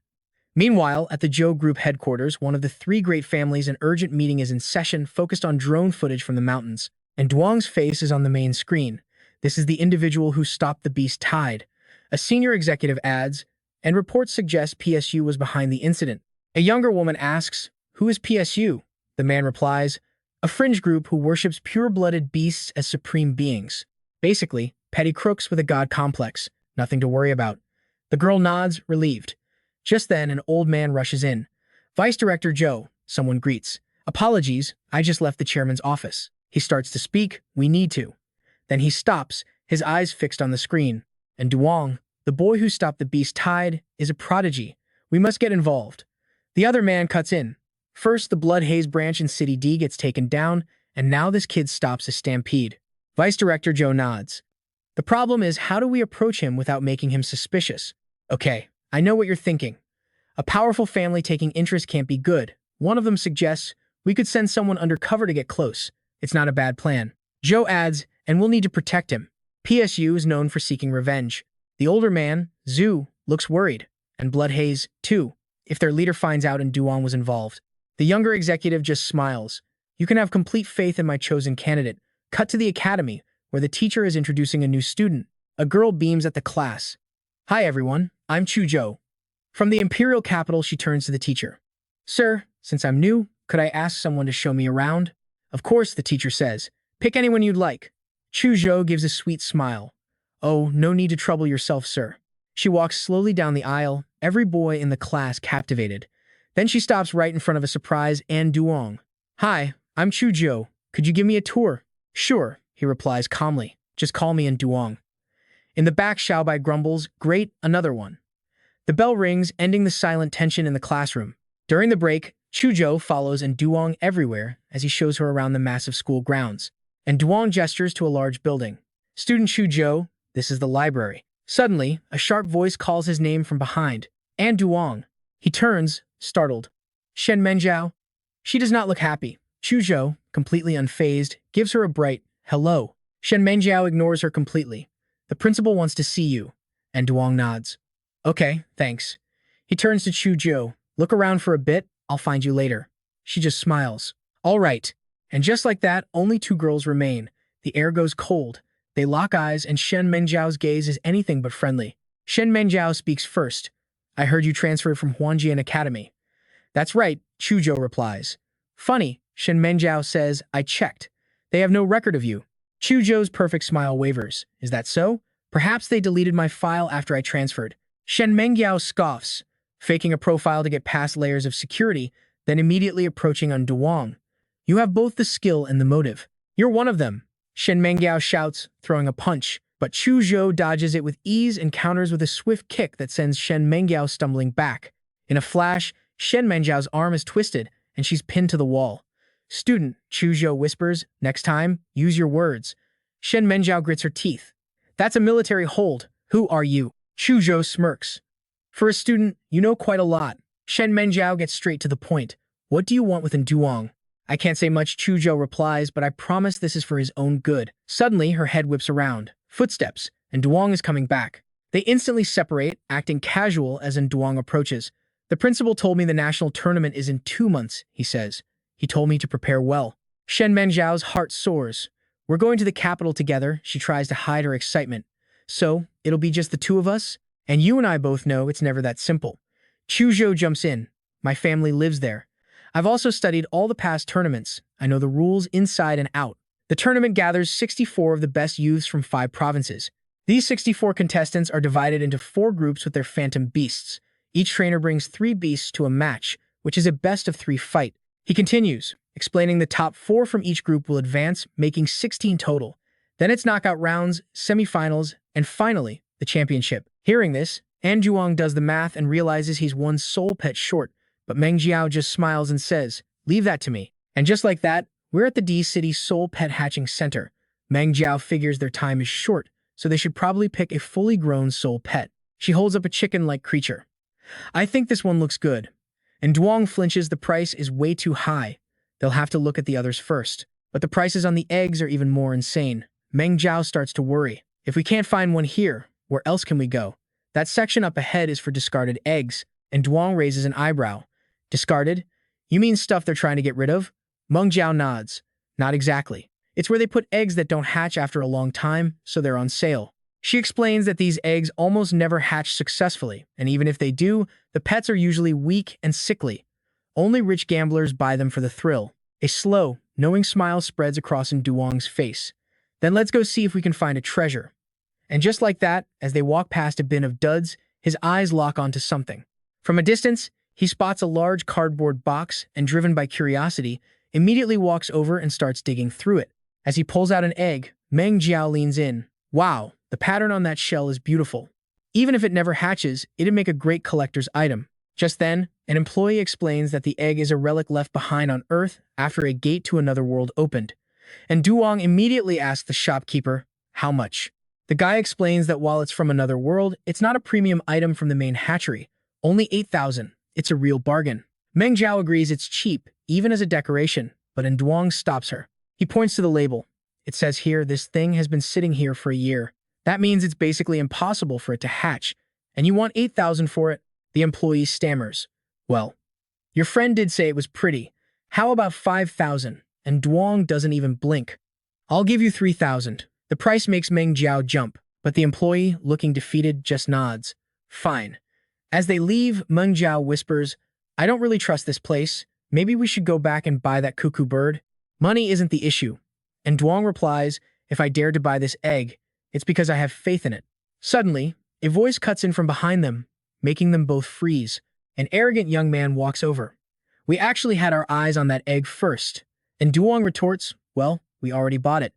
Meanwhile, at the Zhou Group headquarters, one of the three great families, an urgent meeting is in session focused on drone footage from the mountains. And Duong's face is on the main screen. This is the individual who stopped the beast tide. A senior executive adds, and reports suggest PSU was behind the incident. A younger woman asks, who is PSU? The man replies, a fringe group who worships pure-blooded beasts as supreme beings. Basically, petty crooks with a god complex. Nothing to worry about. The girl nods, relieved. Just then, an old man rushes in. Vice Director Zhou, someone greets. Apologies, I just left the chairman's office. He starts to speak, we need to. Then he stops, his eyes fixed on the screen. And Duong, the boy who stopped the beast tide, is a prodigy. We must get involved. The other man cuts in. First, the Blood Haze branch in City D gets taken down, and now this kid stops a stampede. Vice Director Zhou nods. The problem is, how do we approach him without making him suspicious? Okay, I know what you're thinking. A powerful family taking interest can't be good. One of them suggests we could send someone undercover to get close. It's not a bad plan. Zhou adds, and we'll need to protect him. PSU is known for seeking revenge. The older man, Zhu, looks worried, and Blood Haze, too, if their leader finds out and Duong was involved. The younger executive just smiles. You can have complete faith in my chosen candidate. Cut to the academy, where the teacher is introducing a new student. A girl beams at the class. Hi everyone, I'm Chu Zhou. From the imperial capital, she turns to the teacher. Sir, since I'm new, could I ask someone to show me around? Of course, the teacher says. Pick anyone you'd like. Chu Zhou gives a sweet smile. Oh, no need to trouble yourself, sir. She walks slowly down the aisle, every boy in the class captivated. Then she stops right in front of a surprise and Duong. Hi, I'm Chu Zhou. Could you give me a tour? Sure, he replies calmly. Just call me in Duong. In the back, Xiao Bai grumbles, great, another one. The bell rings, ending the silent tension in the classroom. During the break, Chu Zhou follows and Duong everywhere as he shows her around the massive school grounds. And Duong gestures to a large building. Student Chu Zhou, this is the library. Suddenly, a sharp voice calls his name from behind. And Duong. He turns, startled. Shen Menjiao? She does not look happy. Chu Zhou, completely unfazed, gives her a bright, hello. Shen Menjiao ignores her completely. The principal wants to see you. And Duong nods. Okay, thanks. He turns to Chu Zhou. Look around for a bit, I'll find you later. She just smiles. All right. And just like that, only two girls remain. The air goes cold. They lock eyes and Shen Menjiao's gaze is anything but friendly. Shen Menjiao speaks first. I heard you transferred from Huanjian Academy. That's right, Chu Zhou replies. Funny, Shen Menjiao says, I checked. They have no record of you. Chu Zhou's perfect smile wavers. Is that so? Perhaps they deleted my file after I transferred. Shen Menjiao scoffs. Faking a profile to get past layers of security, then immediately approaching on Duong. You have both the skill and the motive. You're one of them, Shen Mengiao shouts, throwing a punch, but Chu Zhou dodges it with ease and counters with a swift kick that sends Shen Mengiao stumbling back. In a flash, Shen Mengiao's arm is twisted, and she's pinned to the wall. Student, Chu Zhou whispers, next time, use your words. Shen Mengiao grits her teeth. That's a military hold. Who are you? Chu Zhou smirks. For a student, you know quite a lot. Shen Mengiao gets straight to the point. What do you want with Duong? I can't say much, Chu Zhou replies, but I promise this is for his own good. Suddenly, her head whips around. Footsteps, and Duong is coming back. They instantly separate, acting casual as Duong approaches. The principal told me the national tournament is in 2 months, he says. He told me to prepare well. Shen Menjiao's heart soars. We're going to the capital together, she tries to hide her excitement. So, it'll be just the two of us? And you and I both know it's never that simple. Chu Zhou jumps in. My family lives there. I've also studied all the past tournaments. I know the rules inside and out. The tournament gathers 64 of the best youths from 5 provinces. These 64 contestants are divided into 4 groups with their phantom beasts. Each trainer brings 3 beasts to a match, which is a best-of-3 fight. He continues, explaining the top 4 from each group will advance, making 16 total. Then it's knockout rounds, semifinals, and finally, the championship. Hearing this, Duong does the math and realizes he's 1 soul pet short, but Meng Jiao just smiles and says, leave that to me. And just like that, we're at the D-City Soul Pet Hatching Center. Meng Jiao figures their time is short, so they should probably pick a fully grown soul pet. She holds up a chicken-like creature. I think this one looks good. And Duong flinches. The price is way too high. They'll have to look at the others first. But the prices on the eggs are even more insane. Meng Jiao starts to worry. If we can't find one here, where else can we go? That section up ahead is for discarded eggs, and Duong raises an eyebrow. Discarded? You mean stuff they're trying to get rid of? Meng Jiao nods. Not exactly. It's where they put eggs that don't hatch after a long time, so they're on sale. She explains that these eggs almost never hatch successfully, and even if they do, the pets are usually weak and sickly. Only rich gamblers buy them for the thrill. A slow, knowing smile spreads across Duong's face. Then let's go see if we can find a treasure. And just like that, as they walk past a bin of duds, his eyes lock onto something. From a distance, he spots a large cardboard box and, driven by curiosity, immediately walks over and starts digging through it. As he pulls out an egg, Meng Jiao leans in. Wow, the pattern on that shell is beautiful. Even if it never hatches, it'd make a great collector's item. Just then, an employee explains that the egg is a relic left behind on Earth after a gate to another world opened. And Duong immediately asks the shopkeeper, how much? The guy explains that while it's from another world, it's not a premium item from the main hatchery. Only 8,000. It's a real bargain. Meng Jiao agrees it's cheap, even as a decoration, but Duong stops her. He points to the label. It says here, this thing has been sitting here for a year. That means it's basically impossible for it to hatch. And you want 8,000 for it? The employee stammers. Well, your friend did say it was pretty. How about 5,000? And Duong doesn't even blink. I'll give you 3,000. The price makes Meng Jiao jump, but the employee, looking defeated, just nods. Fine. As they leave, Meng Jiao whispers, I don't really trust this place. Maybe we should go back and buy that cuckoo bird. Money isn't the issue. And Duong replies, if I dare to buy this egg, it's because I have faith in it. Suddenly, a voice cuts in from behind them, making them both freeze. An arrogant young man walks over. We actually had our eyes on that egg first. And Duong retorts, well, we already bought it.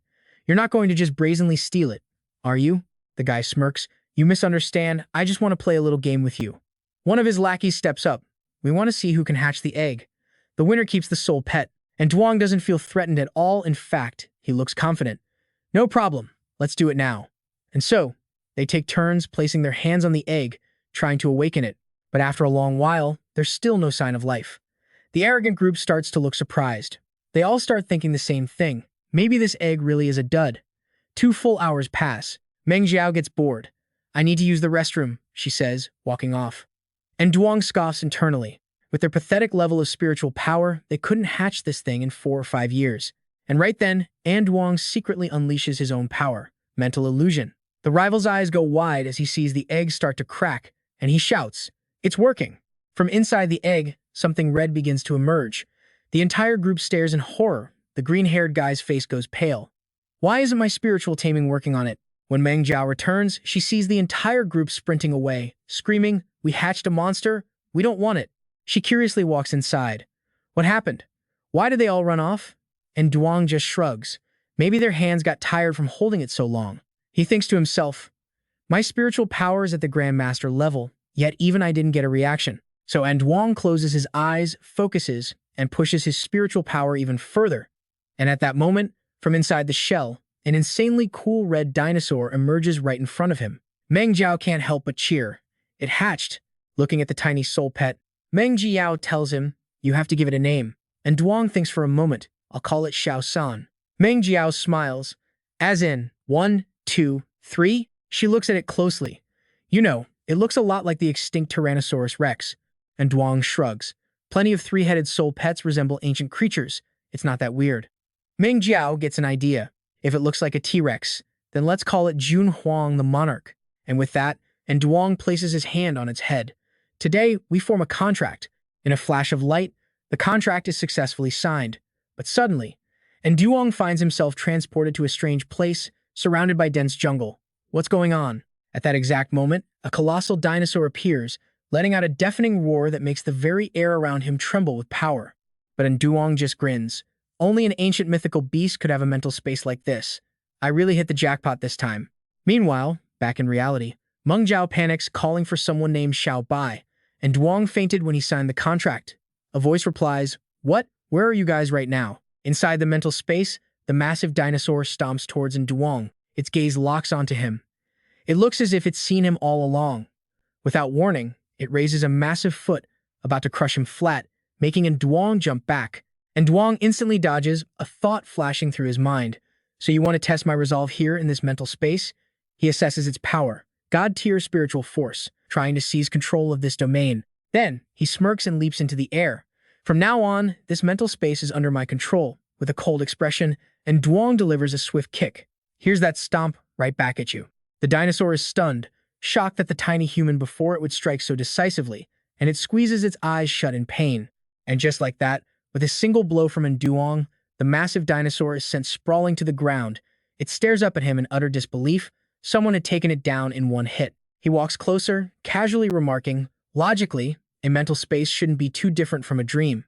You're not going to just brazenly steal it, are you? The guy smirks. You misunderstand. I just want to play a little game with you. One of his lackeys steps up. We want to see who can hatch the egg. The winner keeps the soul pet. And Duong doesn't feel threatened at all. In fact, he looks confident. No problem. Let's do it now. And so, they take turns placing their hands on the egg, trying to awaken it. But after a long while, there's still no sign of life. The arrogant group starts to look surprised. They all start thinking the same thing. Maybe this egg really is a dud. 2 full hours pass. Meng Jiao gets bored. I need to use the restroom, she says, walking off. And Duong scoffs internally. With their pathetic level of spiritual power, they couldn't hatch this thing in 4 or 5 years. And right then, Duong secretly unleashes his own power. Mental illusion. The rival's eyes go wide as he sees the egg start to crack, and he shouts, it's working. From inside the egg, something red begins to emerge. The entire group stares in horror. The green-haired guy's face goes pale. Why isn't my spiritual taming working on it? When Meng Jiao returns, she sees the entire group sprinting away, screaming, we hatched a monster? We don't want it. She curiously walks inside. What happened? Why did they all run off? And Duong just shrugs. Maybe their hands got tired from holding it so long. He thinks to himself, my spiritual power is at the Grandmaster level, yet even I didn't get a reaction. So Duong closes his eyes, focuses, and pushes his spiritual power even further. And at that moment, from inside the shell, an insanely cool red dinosaur emerges right in front of him. Meng Jiao can't help but cheer. It hatched. Looking at the tiny soul pet, Meng Jiao tells him, you have to give it a name. And Duong thinks for a moment, I'll call it Xiao San. Meng Jiao smiles, as in, 1, 2, 3. She looks at it closely. You know, it looks a lot like the extinct Tyrannosaurus Rex. And Duong shrugs. Plenty of three-headed soul pets resemble ancient creatures. It's not that weird. Meng Jiao gets an idea. If it looks like a T-Rex, then let's call it Jun Huang the Monarch. And with that, Duong places his hand on its head. Today, we form a contract. In a flash of light, the contract is successfully signed. But suddenly, Duong finds himself transported to a strange place, surrounded by dense jungle. What's going on? At that exact moment, a colossal dinosaur appears, letting out a deafening roar that makes the very air around him tremble with power. But Duong just grins. Only an ancient mythical beast could have a mental space like this. I really hit the jackpot this time. Meanwhile, back in reality, Meng Jiao panics, calling for someone named Xiao Bai, and Duong fainted when he signed the contract. A voice replies, what? Where are you guys right now? Inside the mental space, the massive dinosaur stomps towards Duong. Its gaze locks onto him. It looks as if it's seen him all along. Without warning, it raises a massive foot, about to crush him flat, making Duong jump back. And Duong instantly dodges, a thought flashing through his mind. So you want to test my resolve here in this mental space? He assesses its power, God-tier spiritual force, trying to seize control of this domain. Then, he smirks and leaps into the air. From now on, this mental space is under my control. With a cold expression, Duong delivers a swift kick. Here's that stomp right back at you. The dinosaur is stunned, shocked that the tiny human before it would strike so decisively, and it squeezes its eyes shut in pain. And just like that, with a single blow from Duong, the massive dinosaur is sent sprawling to the ground. It stares up at him in utter disbelief. Someone had taken it down in one hit. He walks closer, casually remarking, logically, a mental space shouldn't be too different from a dream.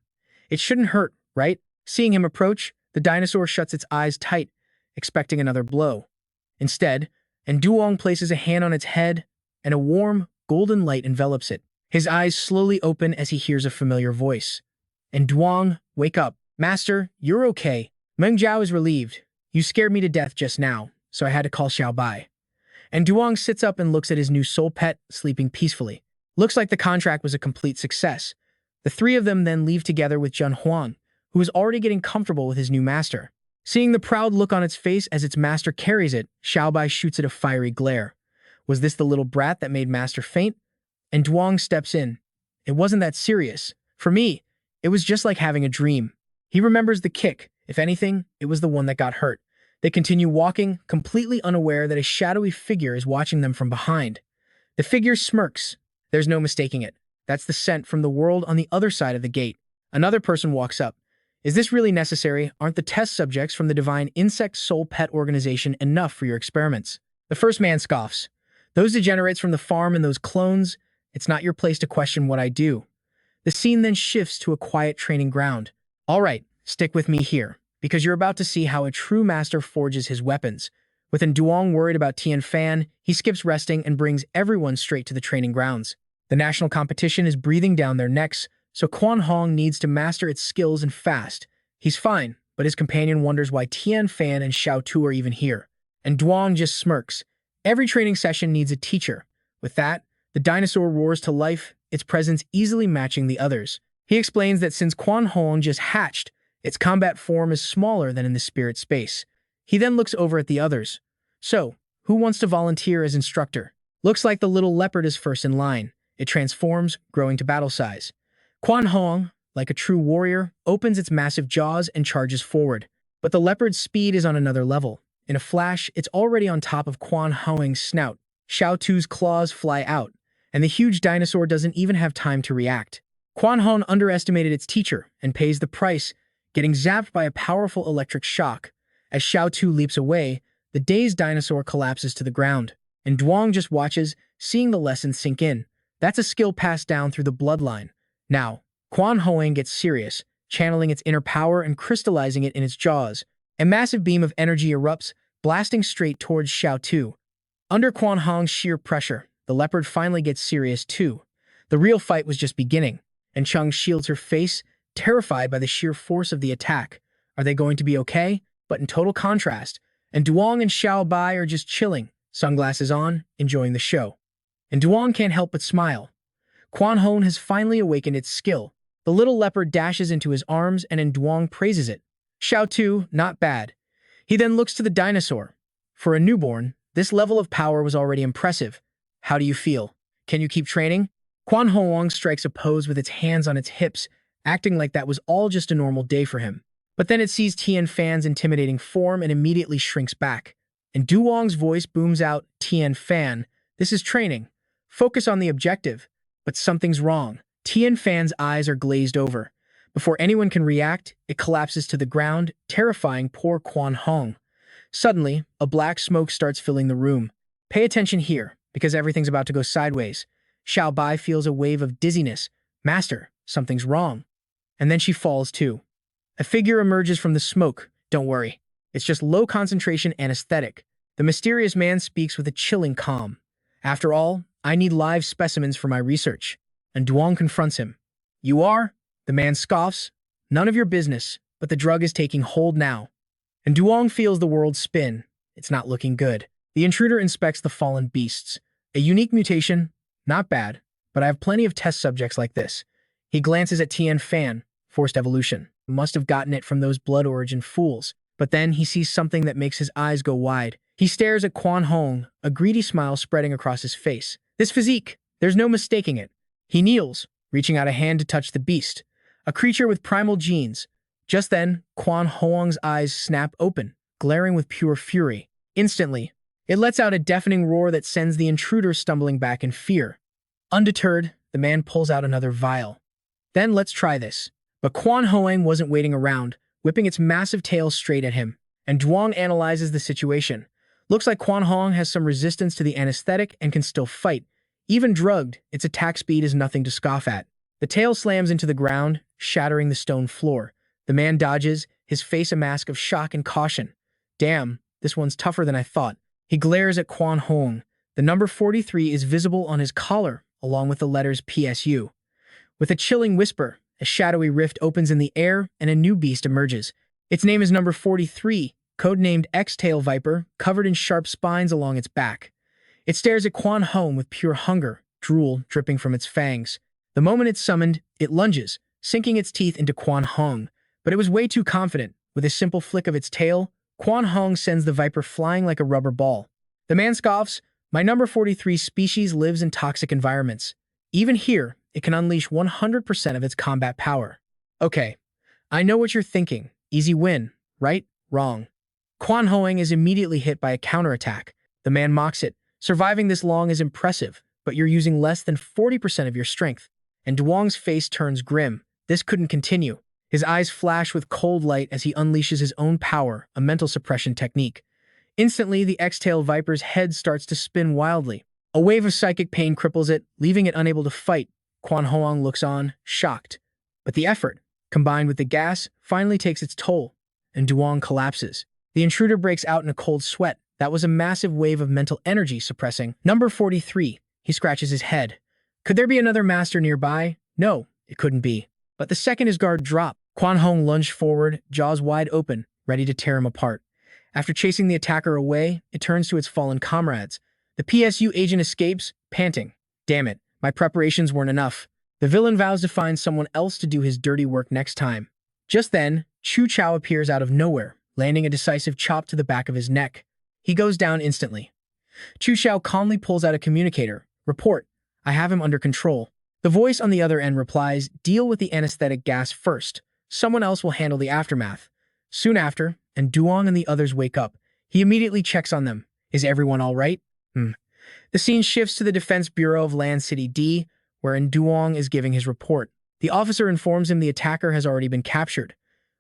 It shouldn't hurt, right? Seeing him approach, the dinosaur shuts its eyes tight, expecting another blow. Instead, Duong places a hand on its head, and a warm, golden light envelops it. His eyes slowly open as he hears a familiar voice. Duong, wake up. Master, you're okay. Meng Jiao is relieved. You scared me to death just now, so I had to call Xiao Bai. Duong sits up and looks at his new soul pet, sleeping peacefully. Looks like the contract was a complete success. The three of them then leave together with Jun Huang, who is already getting comfortable with his new master. Seeing the proud look on its face as its master carries it, Xiao Bai shoots it a fiery glare. Was this the little brat that made master faint? Duong steps in. It wasn't that serious. For me, it was just like having a dream. He remembers the kick. If anything, it was the one that got hurt. They continue walking, completely unaware that a shadowy figure is watching them from behind. The figure smirks. There's no mistaking it. That's the scent from the world on the other side of the gate. Another person walks up. Is this really necessary? Aren't the test subjects from the Divine Insect Soul Pet Organization enough for your experiments? The first man scoffs. Those degenerates from the farm and those clones, it's not your place to question what I do. The scene then shifts to a quiet training ground. All right, stick with me here, because you're about to see how a true master forges his weapons. With Duong worried about Tian Fan, he skips resting and brings everyone straight to the training grounds. The national competition is breathing down their necks, so Quan Hong needs to master its skills and fast. He's fine, but his companion wonders why Tian Fan and Xiao Tu are even here. Duong just smirks. Every training session needs a teacher. With that, the dinosaur roars to life, its presence easily matching the others. He explains that since Quan Hong just hatched, its combat form is smaller than in the spirit space. He then looks over at the others. So, who wants to volunteer as instructor? Looks like the little leopard is first in line. It transforms, growing to battle size. Quan Hong, like a true warrior, opens its massive jaws and charges forward. But the leopard's speed is on another level. In a flash, it's already on top of Quan Hong's snout. Xiao Tu's claws fly out, and the huge dinosaur doesn't even have time to react. Quan Hong underestimated its teacher and pays the price, getting zapped by a powerful electric shock. As Xiao Tu leaps away, the dazed dinosaur collapses to the ground. Duong just watches, seeing the lesson sink in. That's a skill passed down through the bloodline. Now, Quan Hong gets serious. channeling its inner power and crystallizing it in its jaws. A massive beam of energy erupts, blasting straight towards Xiao Tu. Under Quan Hong's sheer pressure, the leopard finally gets serious too. The real fight was just beginning, and Chung shields her face, terrified by the sheer force of the attack. Are they going to be okay? But in total contrast, and Duong and Xiao Bai are just chilling, sunglasses on, enjoying the show. And Duong can't help but smile. Quan Hong has finally awakened its skill. The little leopard dashes into his arms and Duong praises it. Xiao Tu, not bad. He then looks to the dinosaur. For a newborn, this level of power was already impressive. How do you feel? Can you keep training? Quan Hong strikes a pose with its hands on its hips, acting like that was all just a normal day for him. But then it sees Tian Fan's intimidating form and immediately shrinks back. And Duong's voice booms out, Tian Fan, this is training. Focus on the objective. But something's wrong. Tian Fan's eyes are glazed over. Before anyone can react, it collapses to the ground, terrifying poor Quan Hong. Suddenly, a black smoke starts filling the room. Pay attention here, because everything's about to go sideways. Xiao Bai feels a wave of dizziness. Master, something's wrong. And then she falls too. A figure emerges from the smoke. Don't worry. It's just low concentration anesthetic. The mysterious man speaks with a chilling calm. After all, I need live specimens for my research. And Duong confronts him. You are? The man scoffs. None of your business, but the drug is taking hold now. And Duong feels the world spin. It's not looking good. The intruder inspects the fallen beasts. A unique mutation? Not bad, but I have plenty of test subjects like this. He glances at Tian Fan. Forced evolution. Must have gotten it from those blood origin fools. But then he sees something that makes his eyes go wide. He stares at Quan Hong, a greedy smile spreading across his face. This physique, there's no mistaking it. He kneels, reaching out a hand to touch the beast. A creature with primal genes. Just then, Quan Hong's eyes snap open, glaring with pure fury. Instantly, it lets out a deafening roar that sends the intruder stumbling back in fear. Undeterred, the man pulls out another vial. Then let's try this. But Quan Hong wasn't waiting around, whipping its massive tail straight at him. And Duong analyzes the situation. Looks like Quan Hong has some resistance to the anesthetic and can still fight. Even drugged, its attack speed is nothing to scoff at. The tail slams into the ground, shattering the stone floor. The man dodges, his face a mask of shock and caution. Damn, this one's tougher than I thought. He glares at Quan Hong. The number 43 is visible on his collar, along with the letters PSU. With a chilling whisper, a shadowy rift opens in the air and a new beast emerges. Its name is number 43, codenamed X-Tail Viper, covered in sharp spines along its back. It stares at Quan Hong with pure hunger, drool dripping from its fangs. The moment it's summoned, it lunges, sinking its teeth into Quan Hong. But it was way too confident. With a simple flick of its tail, Quan Hong sends the viper flying like a rubber ball. The man scoffs, my number 43 species lives in toxic environments. Even here, it can unleash 100% of its combat power. Okay, I know what you're thinking. Easy win, right? Wrong. Quan Hong is immediately hit by a counterattack. The man mocks it. Surviving this long is impressive, but you're using less than 40% of your strength. And Duong's face turns grim. This couldn't continue. His eyes flash with cold light as he unleashes his own power, a mental suppression technique. Instantly, the X-Tail Viper's head starts to spin wildly. A wave of psychic pain cripples it, leaving it unable to fight. Quan Hong looks on, shocked. But the effort, combined with the gas, finally takes its toll, and Duong collapses. The intruder breaks out in a cold sweat. That was a massive wave of mental energy suppressing. Number 43. He scratches his head. Could there be another master nearby? No, it couldn't be. But the second his guard dropped, Quan Hong lunged forward, jaws wide open, ready to tear him apart. After chasing the attacker away, it turns to its fallen comrades. The PSU agent escapes, panting. Damn it, my preparations weren't enough. The villain vows to find someone else to do his dirty work next time. Just then, Chu Chao appears out of nowhere, landing a decisive chop to the back of his neck. He goes down instantly. Chu Chao calmly pulls out a communicator. Report, I have him under control. The voice on the other end replies, deal with the anesthetic gas first. Someone else will handle the aftermath. Soon after, and Duong and the others wake up. He immediately checks on them. Is everyone all right? The scene shifts to the Defense Bureau of Land City D, wherein Duong is giving his report. The officer informs him the attacker has already been captured.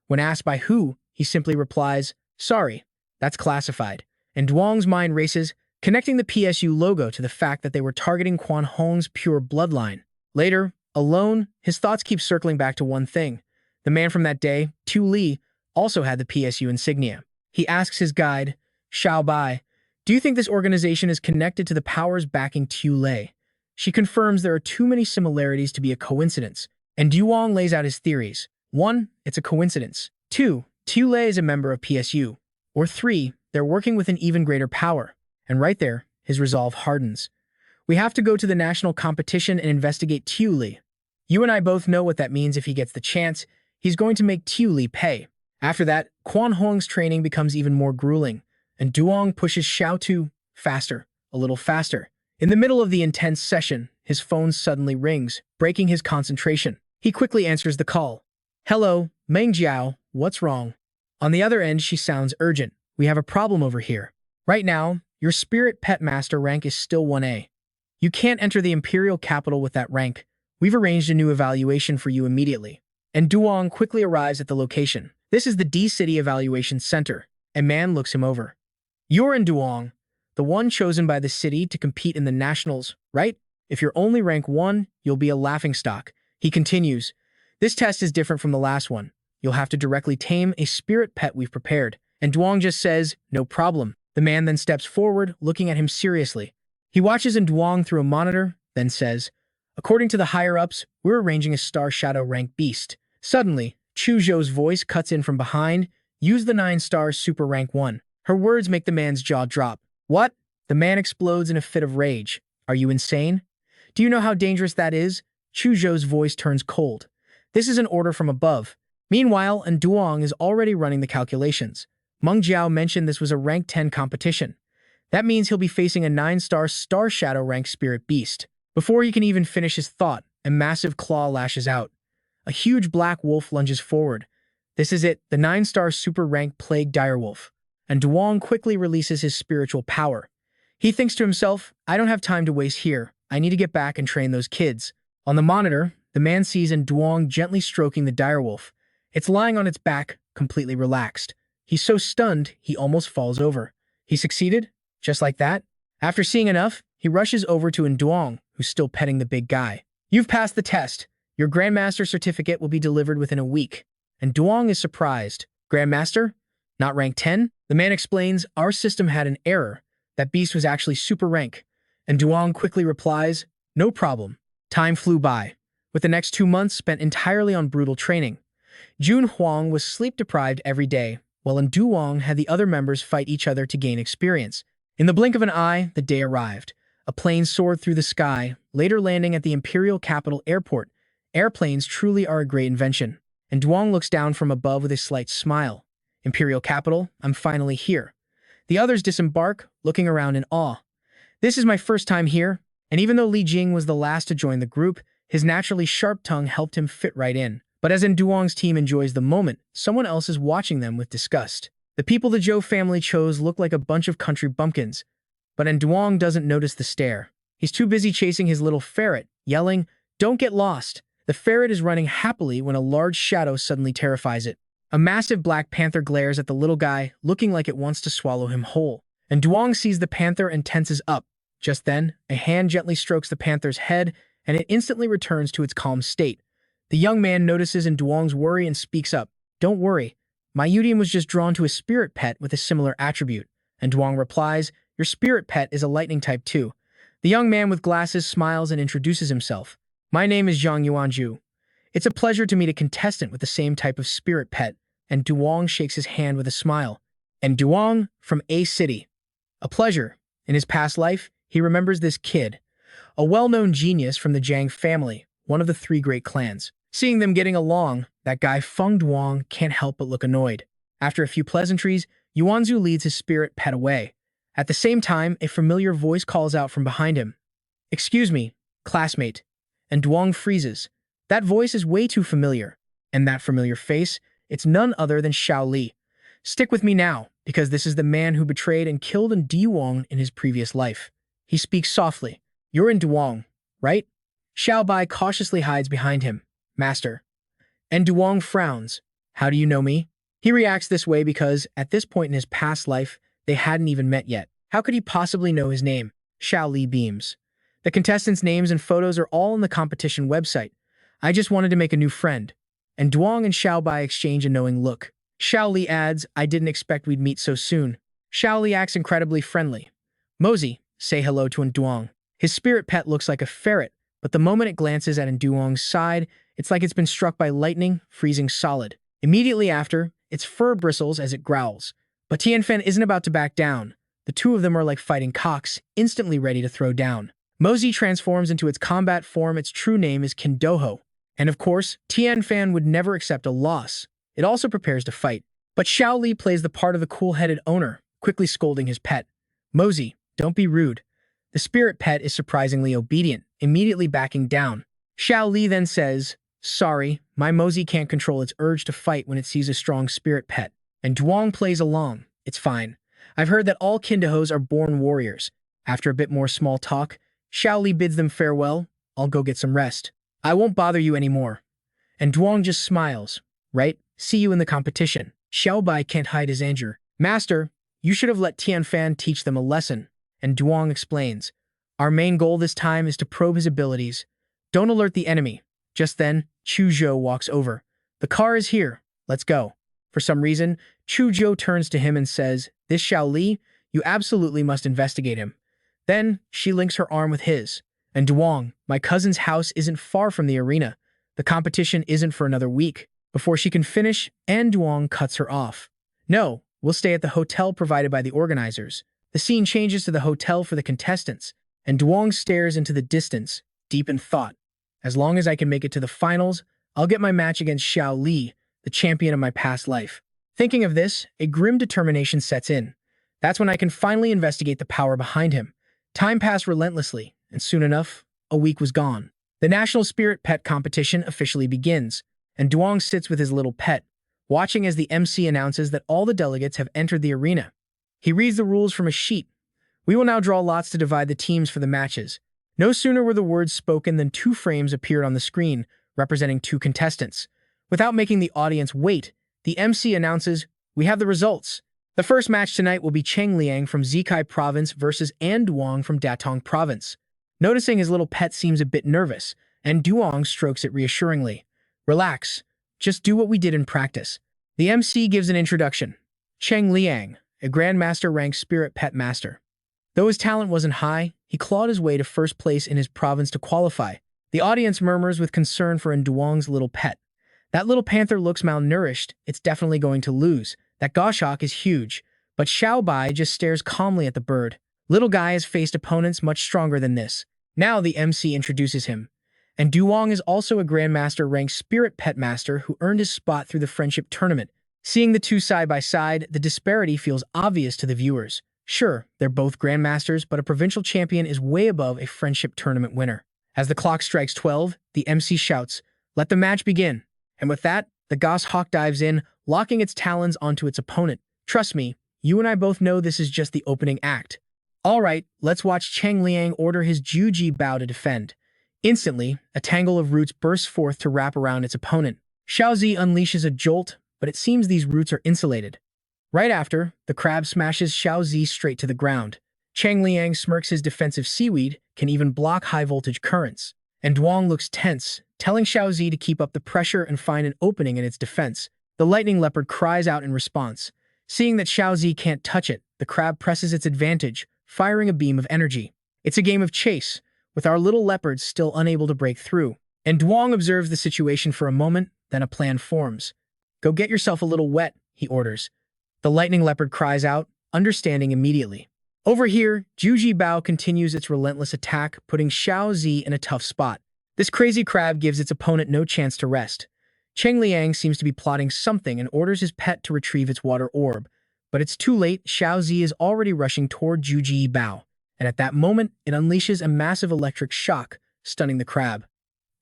When asked by who, he simply replies, sorry, that's classified. And Duong's mind races, connecting the PSU logo to the fact that they were targeting Quan Hong's pure bloodline. Later, alone, his thoughts keep circling back to one thing. The man from that day, Tu Li, also had the PSU insignia. He asks his guide, Xiao Bai, "Do you think this organization is connected to the powers backing Tu Li?" She confirms there are too many similarities to be a coincidence, and Duong lays out his theories. 1. It's a coincidence. 2. Tu Li is a member of PSU. Or 3. They're working with an even greater power. And right there, his resolve hardens. "We have to go to the national competition and investigate Tu Li. You and I both know what that means if he gets the chance. He's going to make Tu Li pay." After that, Quan Hong's training becomes even more grueling, and Duong pushes Xiao Tu faster, a little faster. In the middle of the intense session, his phone suddenly rings, breaking his concentration. He quickly answers the call. "Hello, Meng Jiao, what's wrong?" On the other end, she sounds urgent. "We have a problem over here. Right now, your spirit pet master rank is still 1A. You can't enter the imperial capital with that rank. We've arranged a new evaluation for you immediately." And Duong quickly arrives at the location. This is the D-City Evaluation Center. A man looks him over. "You're in Duong, the one chosen by the city to compete in the nationals, right? If you're only rank 1, you'll be a laughingstock." He continues, "This test is different from the last one. You'll have to directly tame a spirit pet we've prepared." And Duong just says, "No problem." The man then steps forward, looking at him seriously. He watches Duong through a monitor, then says, "According to the higher-ups, we're arranging a Star Shadow rank beast." Suddenly, Chu Zhou's voice cuts in from behind. "Use the 9-star Super Rank 1. Her words make the man's jaw drop. "What?" The man explodes in a fit of rage. "Are you insane? Do you know how dangerous that is?" Chu Zhou's voice turns cold. "This is an order from above." Meanwhile, Duong is already running the calculations. Meng Jiao mentioned this was a rank 10 competition. That means he'll be facing a 9-star Star Shadow rank spirit beast. Before he can even finish his thought, a massive claw lashes out. A huge black wolf lunges forward. This is it, the 9-star super rank Plague Direwolf. And Duong quickly releases his spiritual power. He thinks to himself, "I don't have time to waste here. I need to get back and train those kids." On the monitor, the man sees Duong gently stroking the direwolf. It's lying on its back, completely relaxed. He's so stunned, he almost falls over. He succeeded? Just like that? After seeing enough, he rushes over to Duong, who's still petting the big guy. "You've passed the test. Your Grandmaster certificate will be delivered within a week." And Duong is surprised. "Grandmaster? Not rank 10? The man explains, "Our system had an error. That beast was actually super rank." And Duong quickly replies, "No problem." Time flew by, with the next 2 months spent entirely on brutal training. Jun Huang was sleep-deprived every day, while Duong had the other members fight each other to gain experience. In the blink of an eye, the day arrived. A plane soared through the sky, later landing at the imperial capital airport. Airplanes truly are a great invention. And Duong looks down from above with a slight smile. "Imperial capital, I'm finally here." The others disembark, looking around in awe. "This is my first time here." And even though Li Jing was the last to join the group, his naturally sharp tongue helped him fit right in. But as Duong's team enjoys the moment, someone else is watching them with disgust. The people the Zhou family chose look like a bunch of country bumpkins. But Duong doesn't notice the stare. He's too busy chasing his little ferret, yelling, "Don't get lost." The ferret is running happily when a large shadow suddenly terrifies it. A massive black panther glares at the little guy, looking like it wants to swallow him whole. And Duong sees the panther and tenses up. Just then, a hand gently strokes the panther's head, and it instantly returns to its calm state. The young man notices Duong's worry and speaks up. "Don't worry. My Udium was just drawn to a spirit pet with a similar attribute." And Duong replies, "Your spirit pet is a lightning type too." The young man with glasses smiles and introduces himself. "My name is Zhang Yuanju. It's a pleasure to meet a contestant with the same type of spirit pet." And Duong shakes his hand with a smile. And Duong, from A City. "A pleasure." In his past life, he remembers this kid, a well-known genius from the Zhang family, one of the 3 great clans. Seeing them getting along, that guy Feng Duong can't help but look annoyed. After a few pleasantries, Yuanzu leads his spirit pet away. At the same time, a familiar voice calls out from behind him. "Excuse me, classmate." And Duong freezes. That voice is way too familiar. And that familiar face, it's none other than Xiao Li. Stick with me now, because this is the man who betrayed and killed Duong in his previous life. He speaks softly. "You're in Duong, right?" Xiao Bai cautiously hides behind him. "Master." And Duong frowns. "How do you know me?" He reacts this way because, at this point in his past life, they hadn't even met yet. How could he possibly know his name? Xiao Li beams. "The contestants' names and photos are all on the competition website. I just wanted to make a new friend." and Duong and Xiao Bai exchange a knowing look. Xiao Li adds, I didn't expect we'd meet so soon. Xiao Li acts incredibly friendly. Mosey, say hello to Duong. His spirit pet looks like a ferret, but the moment it glances at Duong's side, it's like it's been struck by lightning, freezing solid. Immediately after, its fur bristles as it growls. But Tianfen isn't about to back down. The two of them are like fighting cocks, instantly ready to throw down. Mosey transforms into its combat form. Its true name is Kindoho. And of course, Tianfen would never accept a loss. It also prepares to fight. But Xiao Li plays the part of the cool-headed owner, quickly scolding his pet. Mosey, don't be rude. The spirit pet is surprisingly obedient, immediately backing down. Xiao Li then says, sorry, my Mosey can't control its urge to fight when it sees a strong spirit pet. And Duong plays along. It's fine. I've heard that all Kindohos are born warriors. After a bit more small talk, Xiao Li bids them farewell. I'll go get some rest. I won't bother you anymore. And Duong just smiles. Right? See you in the competition. Xiao Bai can't hide his anger. Master, you should have let Tianfan teach them a lesson. And Duong explains, our main goal this time is to probe his abilities. Don't alert the enemy. Just then, Chu Zhou walks over. The car is here. Let's go. For some reason, Chu Zhou turns to him and says, this Xiao Li, you absolutely must investigate him. Then, she links her arm with his. And Duong, my cousin's house isn't far from the arena. The competition isn't for another week. Before she can finish, and Duong cuts her off. No, we'll stay at the hotel provided by the organizers. The scene changes to the hotel for the contestants, and Duong stares into the distance, deep in thought. As long as I can make it to the finals, I'll get my match against Xiao Li, the champion of my past life. Thinking of this, a grim determination sets in. That's when I can finally investigate the power behind him. Time passed relentlessly, and soon enough, a week was gone. The National Spirit Pet Competition officially begins, and Duong sits with his little pet, watching as the MC announces that all the delegates have entered the arena. He reads the rules from a sheet. We will now draw lots to divide the teams for the matches. No sooner were the words spoken than 2 frames appeared on the screen, representing 2 contestants. Without making the audience wait, the MC announces, we have the results. The first match tonight will be Cheng Liang from Zikai Province versus An Duong from Datong Province. Noticing his little pet seems a bit nervous, and Duong strokes it reassuringly. Relax. Just do what we did in practice. The MC gives an introduction. Cheng Liang, a Grandmaster ranked Spirit Pet Master. Though his talent wasn't high, he clawed his way to first place in his province to qualify. The audience murmurs with concern for Duong's little pet. That little panther looks malnourished. It's definitely going to lose. That goshawk is huge. But Xiao Bai just stares calmly at the bird. Little guy has faced opponents much stronger than this. Now the MC introduces him. And Duong is also a Grandmaster ranked Spirit Pet Master who earned his spot through the Friendship Tournament. Seeing the two side by side, the disparity feels obvious to the viewers. Sure, they're both Grandmasters, but a provincial champion is way above a Friendship Tournament winner. As the clock strikes 12, the MC shouts, let the match begin. And with that, the goshawk dives in, locking its talons onto its opponent. Trust me, you and I both know this is just the opening act. Alright, let's watch Cheng Liang order his Juji Bao to defend. Instantly, a tangle of roots bursts forth to wrap around its opponent. Xiaozi unleashes a jolt, but it seems these roots are insulated. Right after, the crab smashes Xiaozi straight to the ground. Cheng Liang smirks his defensive seaweed, can even block high-voltage currents. And Duong looks tense, telling Xiaozi to keep up the pressure and find an opening in its defense. The lightning leopard cries out in response. Seeing that Xiaozi can't touch it, the crab presses its advantage, firing a beam of energy. It's a game of chase, with our little leopards still unable to break through. And Duong observes the situation for a moment, then a plan forms. Go get yourself a little wet, he orders. The lightning leopard cries out, understanding immediately. Over here, Juji Bao continues its relentless attack, putting Xiaozi in a tough spot. This crazy crab gives its opponent no chance to rest. Cheng Liang seems to be plotting something and orders his pet to retrieve its water orb. But it's too late, Xiaozi is already rushing toward Juji Bao. And at that moment, it unleashes a massive electric shock, stunning the crab.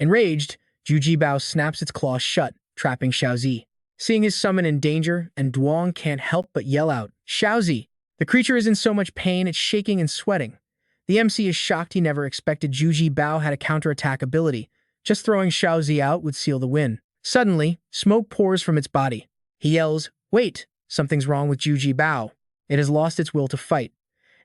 Enraged, Juji Bao snaps its claws shut, trapping Xiaozi. Seeing his summon in danger, and Duong can't help but yell out, Xiaozi! The creature is in so much pain it's shaking and sweating. The MC is shocked. He never expected Juji Bao had a counterattack ability. Just throwing Xiaozi out would seal the win. Suddenly, smoke pours from its body. He yells, wait, something's wrong with Juji Bao. It has lost its will to fight.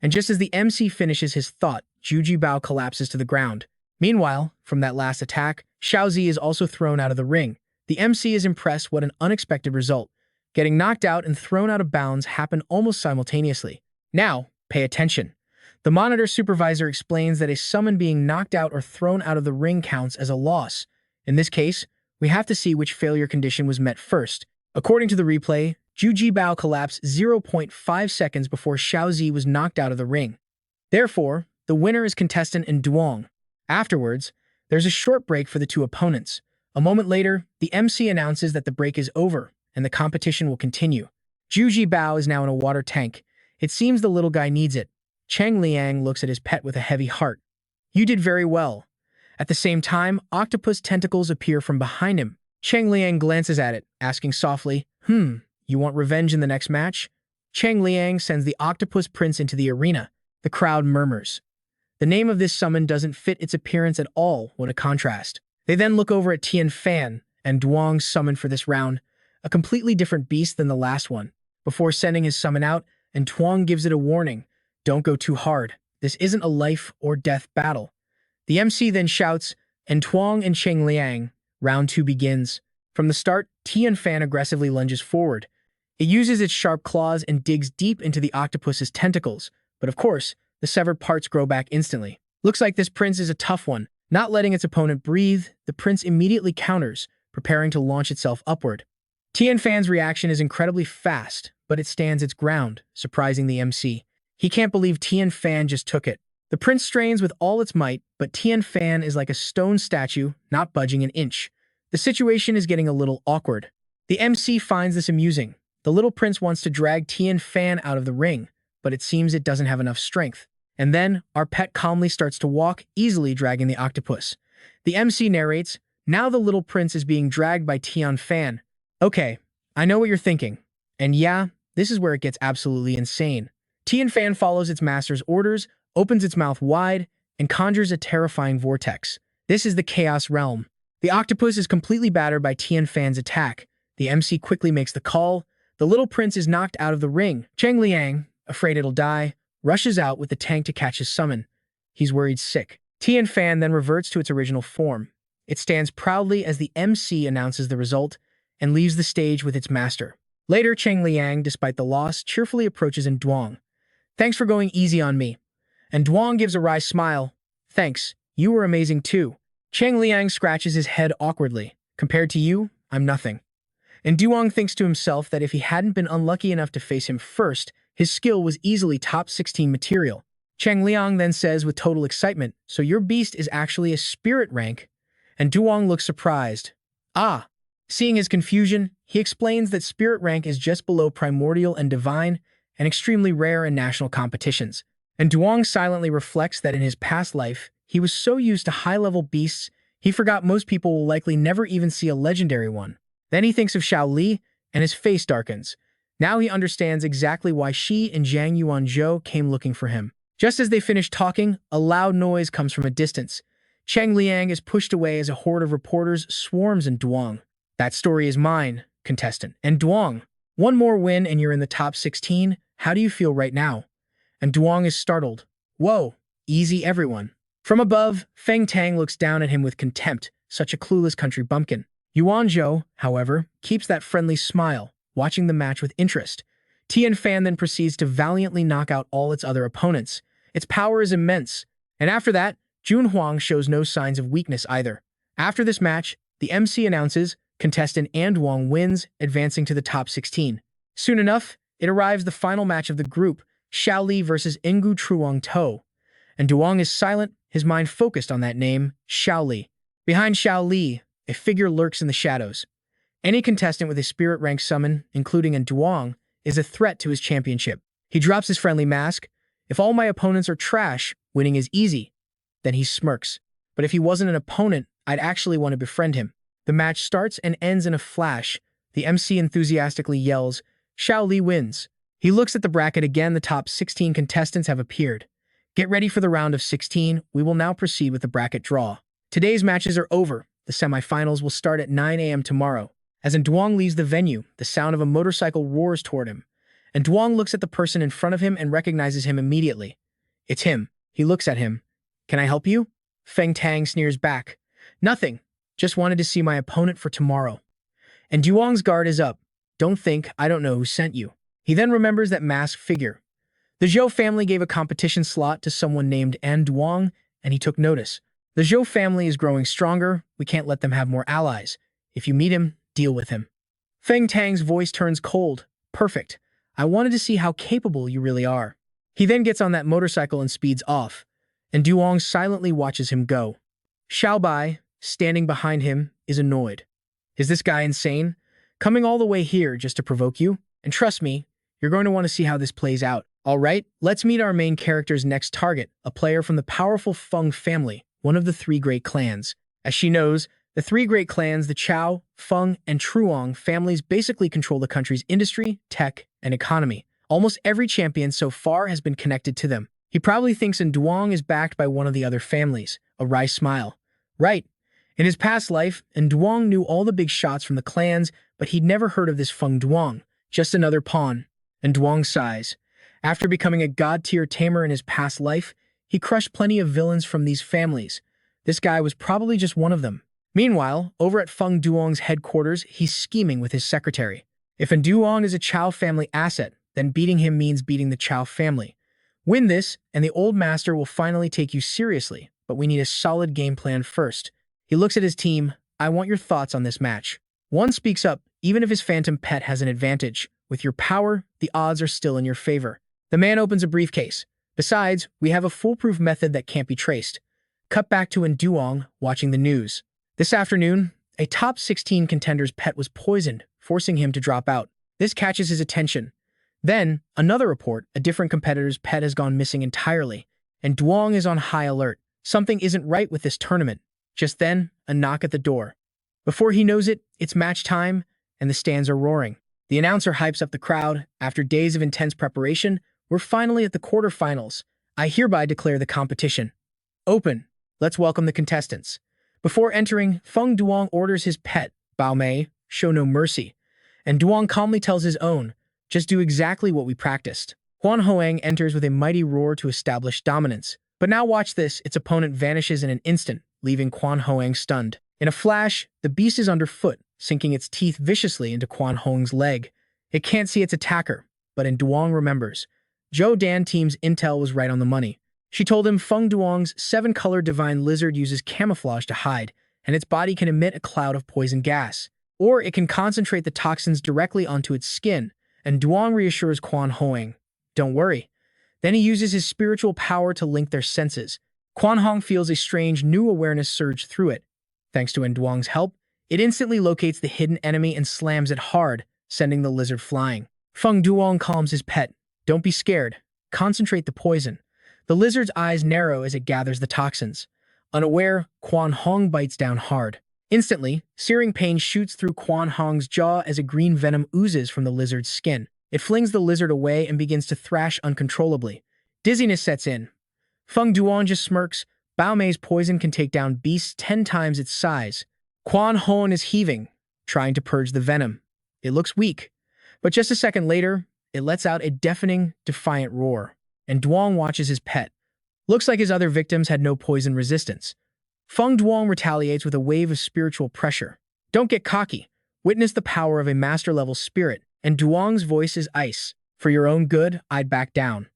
And just as the MC finishes his thought, Juji Bao collapses to the ground. Meanwhile, from that last attack, Xiaozi is also thrown out of the ring. The MC is impressed what an unexpected result. Getting knocked out and thrown out of bounds happened almost simultaneously. Now, pay attention. The monitor supervisor explains that a summon being knocked out or thrown out of the ring counts as a loss. In this case, we have to see which failure condition was met first. According to the replay, Xiao Bai collapsed 0.5 seconds before Xiao Zi was knocked out of the ring. Therefore, the winner is contestant in Duong. Afterwards, there's a short break for the two opponents. A moment later, the MC announces that the break is over and the competition will continue. Xiao Bai is now in a water tank. It seems the little guy needs it. Cheng Liang looks at his pet with a heavy heart. You did very well. At the same time, octopus tentacles appear from behind him. Cheng Liang glances at it, asking softly, you want revenge in the next match? Cheng Liang sends the octopus prince into the arena. The crowd murmurs. The name of this summon doesn't fit its appearance at all, what a contrast. They then look over at Tian Fan and Duong's summon for this round, a completely different beast than the last one. Before sending his summon out, and Duong gives it a warning, don't go too hard. This isn't a life or death battle. The MC then shouts, and Duong and Cheng Liang, round 2 begins. From the start, Tian Fan aggressively lunges forward. It uses its sharp claws and digs deep into the octopus's tentacles, but of course, the severed parts grow back instantly. Looks like this prince is a tough one. Not letting its opponent breathe, the prince immediately counters, preparing to launch itself upward. Tian Fan's reaction is incredibly fast, but it stands its ground, surprising the MC. He can't believe Tian Fan just took it. The prince strains with all its might, but Tian Fan is like a stone statue, not budging an inch. The situation is getting a little awkward. The MC finds this amusing. The little prince wants to drag Tian Fan out of the ring, but it seems it doesn't have enough strength. And then, our pet calmly starts to walk, easily dragging the octopus. The MC narrates, now the little prince is being dragged by Tian Fan. Okay, I know what you're thinking. And yeah, this is where it gets absolutely insane. Tian Fan follows its master's orders, opens its mouth wide, and conjures a terrifying vortex. This is the Chaos Realm. The octopus is completely battered by Tian Fan's attack. The MC quickly makes the call. The little prince is knocked out of the ring. Cheng Liang, afraid it'll die, rushes out with the tank to catch his summon. He's worried sick. Tian Fan then reverts to its original form. It stands proudly as the MC announces the result and leaves the stage with its master. Later, Cheng Liang, despite the loss, cheerfully approaches in Duong. Thanks for going easy on me. And Duong gives a wry smile. Thanks, you were amazing too. Cheng Liang scratches his head awkwardly. Compared to you, I'm nothing. And Duong thinks to himself that if he hadn't been unlucky enough to face him first, his skill was easily top 16 material. Cheng Liang then says with total excitement, so your beast is actually a spirit rank? And Duong looks surprised. Ah. Seeing his confusion, he explains that spirit rank is just below primordial and divine, and extremely rare in national competitions. And Duong silently reflects that in his past life, he was so used to high-level beasts, he forgot most people will likely never even see a legendary one. Then he thinks of Xiao Li, and his face darkens. Now he understands exactly why she and Zhang Yuanzhou came looking for him. Just as they finish talking, a loud noise comes from a distance. Cheng Liang is pushed away as a horde of reporters swarms in Duong. That story is mine, contestant. And Duong, one more win and you're in the top 16. How do you feel right now? And Duong is startled. Whoa, easy everyone. From above, Feng Tang looks down at him with contempt, such a clueless country bumpkin. Yuanzhou, however, keeps that friendly smile, watching the match with interest. Tian Fan then proceeds to valiantly knock out all its other opponents. Its power is immense. And after that, Jun Huang shows no signs of weakness either. After this match, the MC announces, contestant and Duong wins, advancing to the top 16. Soon enough, it arrives the final match of the group, Xiao Li versus Ingu Truong To. And Duong is silent, his mind focused on that name, Xiao Li. Behind Xiao Li, a figure lurks in the shadows. Any contestant with a spirit rank summon, including a Duong, is a threat to his championship. He drops his friendly mask. If all my opponents are trash, winning is easy. Then he smirks. But if he wasn't an opponent, I'd actually want to befriend him. The match starts and ends in a flash. The MC enthusiastically yells, Xiao Li wins. He looks at the bracket again. The top 16 contestants have appeared. Get ready for the round of 16. We will now proceed with the bracket draw. Today's matches are over. The semifinals will start at 9 a.m. tomorrow. As Duong leaves the venue, the sound of a motorcycle roars toward him. And Duong looks at the person in front of him and recognizes him immediately. It's him. He looks at him. Can I help you? Feng Tang sneers back. Nothing. Just wanted to see my opponent for tomorrow. and Duong's guard is up. Don't think I don't know who sent you. He then remembers that masked figure. The Zhou family gave a competition slot to someone named An Duong, and he took notice. The Zhou family is growing stronger. We can't let them have more allies. If you meet him, deal with him. Feng Tang's voice turns cold. Perfect. I wanted to see how capable you really are. He then gets on that motorcycle and speeds off, and Duong silently watches him go. Xiao Bai, standing behind him, is annoyed. Is this guy insane? Coming all the way here just to provoke you? And trust me, you're going to want to see how this plays out. All right, let's meet our main character's next target, a player from the powerful Feng family, one of the three great clans. As she knows, the three great clans, the Chao, Feng, and Truong families basically control the country's industry, tech, and economy. Almost every champion so far has been connected to them. He probably thinks Duong is backed by one of the other families. A wry smile. Right. In his past life, Duong knew all the big shots from the clans, but he'd never heard of this Feng Duong, just another pawn. Duong sighs. After becoming a god-tier tamer in his past life, he crushed plenty of villains from these families. This guy was probably just one of them. Meanwhile, over at Feng Duong's headquarters, he's scheming with his secretary. If Duong is a Chao family asset, then beating him means beating the Chao family. Win this, and the old master will finally take you seriously, but we need a solid game plan first. He looks at his team. I want your thoughts on this match. One speaks up, even if his phantom pet has an advantage. With your power, the odds are still in your favor. The man opens a briefcase. Besides, we have a foolproof method that can't be traced. Cut back to Duong watching the news. This afternoon, a top 16 contender's pet was poisoned, forcing him to drop out. This catches his attention. Then, another report, a different competitor's pet has gone missing entirely, and Duong is on high alert. Something isn't right with this tournament. Just then, a knock at the door. Before he knows it, it's match time, and the stands are roaring. The announcer hypes up the crowd. After days of intense preparation, we're finally at the quarterfinals. I hereby declare the competition open. Let's welcome the contestants. Before entering, Feng Duong orders his pet, Bao Mei, show no mercy, and Duong calmly tells his own, just do exactly what we practiced. Huan Hoang enters with a mighty roar to establish dominance. But now watch this, its opponent vanishes in an instant, leaving Quan Hoang stunned. In a flash, the beast is underfoot, sinking its teeth viciously into Quan Hoang's leg. It can't see its attacker, but Duong remembers. Zhou Dan team's intel was right on the money. She told him Feng Duong's 7-color divine lizard uses camouflage to hide, and its body can emit a cloud of poison gas. Or it can concentrate the toxins directly onto its skin, and Duong reassures Quan Hoang, don't worry. Then he uses his spiritual power to link their senses. Quan Hoang feels a strange new awareness surge through it. Thanks to Duong's help, it instantly locates the hidden enemy and slams it hard, sending the lizard flying. Feng Duong calms his pet. Don't be scared. Concentrate the poison. The lizard's eyes narrow as it gathers the toxins. Unaware, Quan Hoang bites down hard. Instantly, searing pain shoots through Quan Hoang's jaw as a green venom oozes from the lizard's skin. It flings the lizard away and begins to thrash uncontrollably. Dizziness sets in. Feng Duong just smirks. Bao Mei's poison can take down beasts 10 times its size. Quan Hoang is heaving, trying to purge the venom. It looks weak, but just a second later, it lets out a deafening, defiant roar, and Duong watches his pet. Looks like his other victims had no poison resistance. Feng Duong retaliates with a wave of spiritual pressure. Don't get cocky. Witness the power of a master-level spirit, and Duong's voice is ice. For your own good, I'd back down.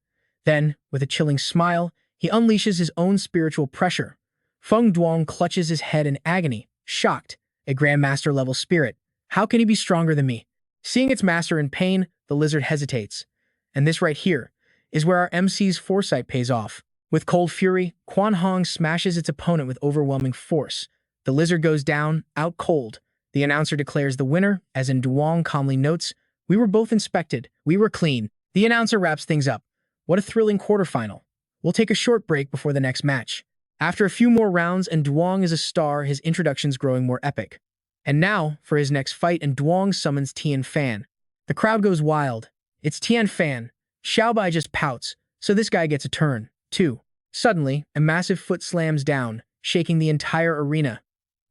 Then, with a chilling smile, he unleashes his own spiritual pressure. Feng Duong clutches his head in agony, shocked. A Grandmaster-level spirit. How can he be stronger than me? Seeing its master in pain, the lizard hesitates. And this right here is where our MC's foresight pays off. With cold fury, Quan Hoang smashes its opponent with overwhelming force. The lizard goes down, out cold. The announcer declares the winner, as Duong calmly notes, we were both inspected. We were clean. The announcer wraps things up. What a thrilling quarterfinal. We'll take a short break before the next match. After a few more rounds and Duong is a star, his introduction's growing more epic. And now, for his next fight, Duong summons Tian Fan. The crowd goes wild. It's Tian Fan. Xiao Bai just pouts, so this guy gets a turn, too. Suddenly, a massive foot slams down, shaking the entire arena.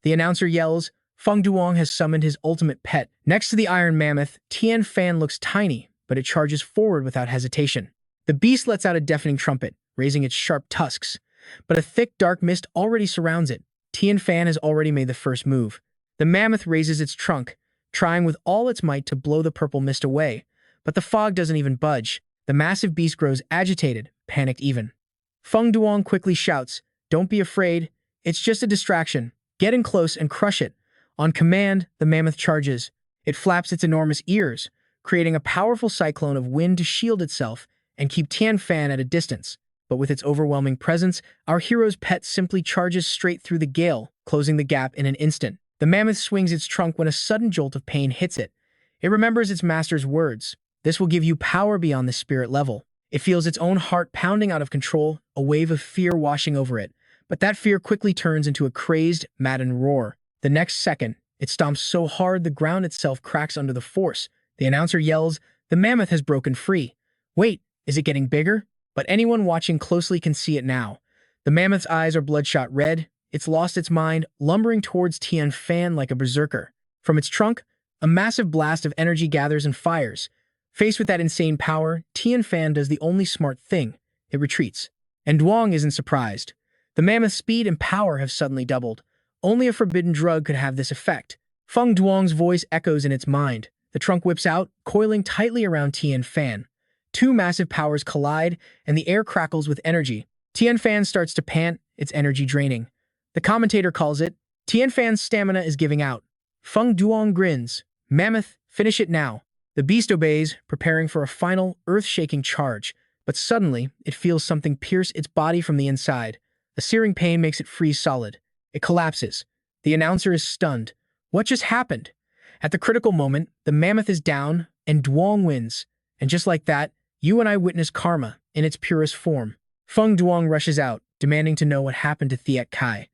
The announcer yells, Feng Duong has summoned his ultimate pet. Next to the Iron Mammoth, Tian Fan looks tiny, but it charges forward without hesitation. The beast lets out a deafening trumpet, raising its sharp tusks. But a thick, dark mist already surrounds it. Tian Fan has already made the first move. The mammoth raises its trunk, trying with all its might to blow the purple mist away, but the fog doesn't even budge. The massive beast grows agitated, panicked even. Feng Duong quickly shouts, "Don't be afraid. It's just a distraction. Get in close and crush it." On command, the mammoth charges. It flaps its enormous ears, creating a powerful cyclone of wind to shield itself and keep Tian Fan at a distance. But with its overwhelming presence, our hero's pet simply charges straight through the gale, closing the gap in an instant. The mammoth swings its trunk when a sudden jolt of pain hits it. It remembers its master's words. "This will give you power beyond the spirit level." It feels its own heart pounding out of control, a wave of fear washing over it. But that fear quickly turns into a crazed, maddened roar. The next second, it stomps so hard the ground itself cracks under the force. The announcer yells, "The mammoth has broken free." Wait, is it getting bigger? But anyone watching closely can see it now. The mammoth's eyes are bloodshot red. It's lost its mind, lumbering towards Tian Fan like a berserker. From its trunk, a massive blast of energy gathers and fires. Faced with that insane power, Tian Fan does the only smart thing. It retreats. And Duong isn't surprised. The mammoth's speed and power have suddenly doubled. Only a forbidden drug could have this effect. Feng Duong's voice echoes in its mind. The trunk whips out, coiling tightly around Tian Fan. Two massive powers collide, and the air crackles with energy. Tian Fan starts to pant, its energy draining. The commentator calls it, "Tian Fan's stamina is giving out." Feng Duong grins. "Mammoth, finish it now." The beast obeys, preparing for a final, earth-shaking charge. But suddenly, it feels something pierce its body from the inside. A searing pain makes it freeze solid. It collapses. The announcer is stunned. What just happened? At the critical moment, the mammoth is down, and Duong wins. And just like that, you and I witness karma in its purest form. Feng Duong rushes out, demanding to know what happened to Thiek Kai.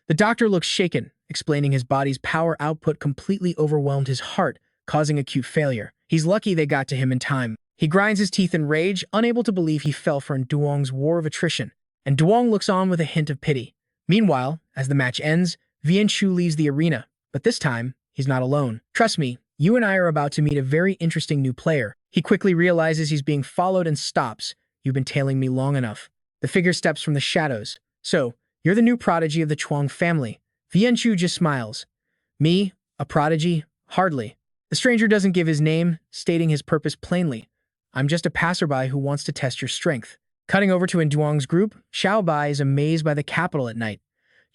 The doctor looks shaken, explaining his body's power output completely overwhelmed his heart, causing acute failure. He's lucky they got to him in time. He grinds his teeth in rage, unable to believe he fell for Duong's war of attrition. And Duong looks on with a hint of pity. Meanwhile, as the match ends, Vienshu leaves the arena. But this time, he's not alone. "Trust me, you and I are about to meet a very interesting new player." He quickly realizes he's being followed and stops. "You've been tailing me long enough." The figure steps from the shadows. "So, you're the new prodigy of the Chuang family." Vienshu just smiles. "Me? A prodigy? Hardly." The stranger doesn't give his name, stating his purpose plainly. "I'm just a passerby who wants to test your strength." Cutting over to Duong's group, Xiao Bai is amazed by the capital at night.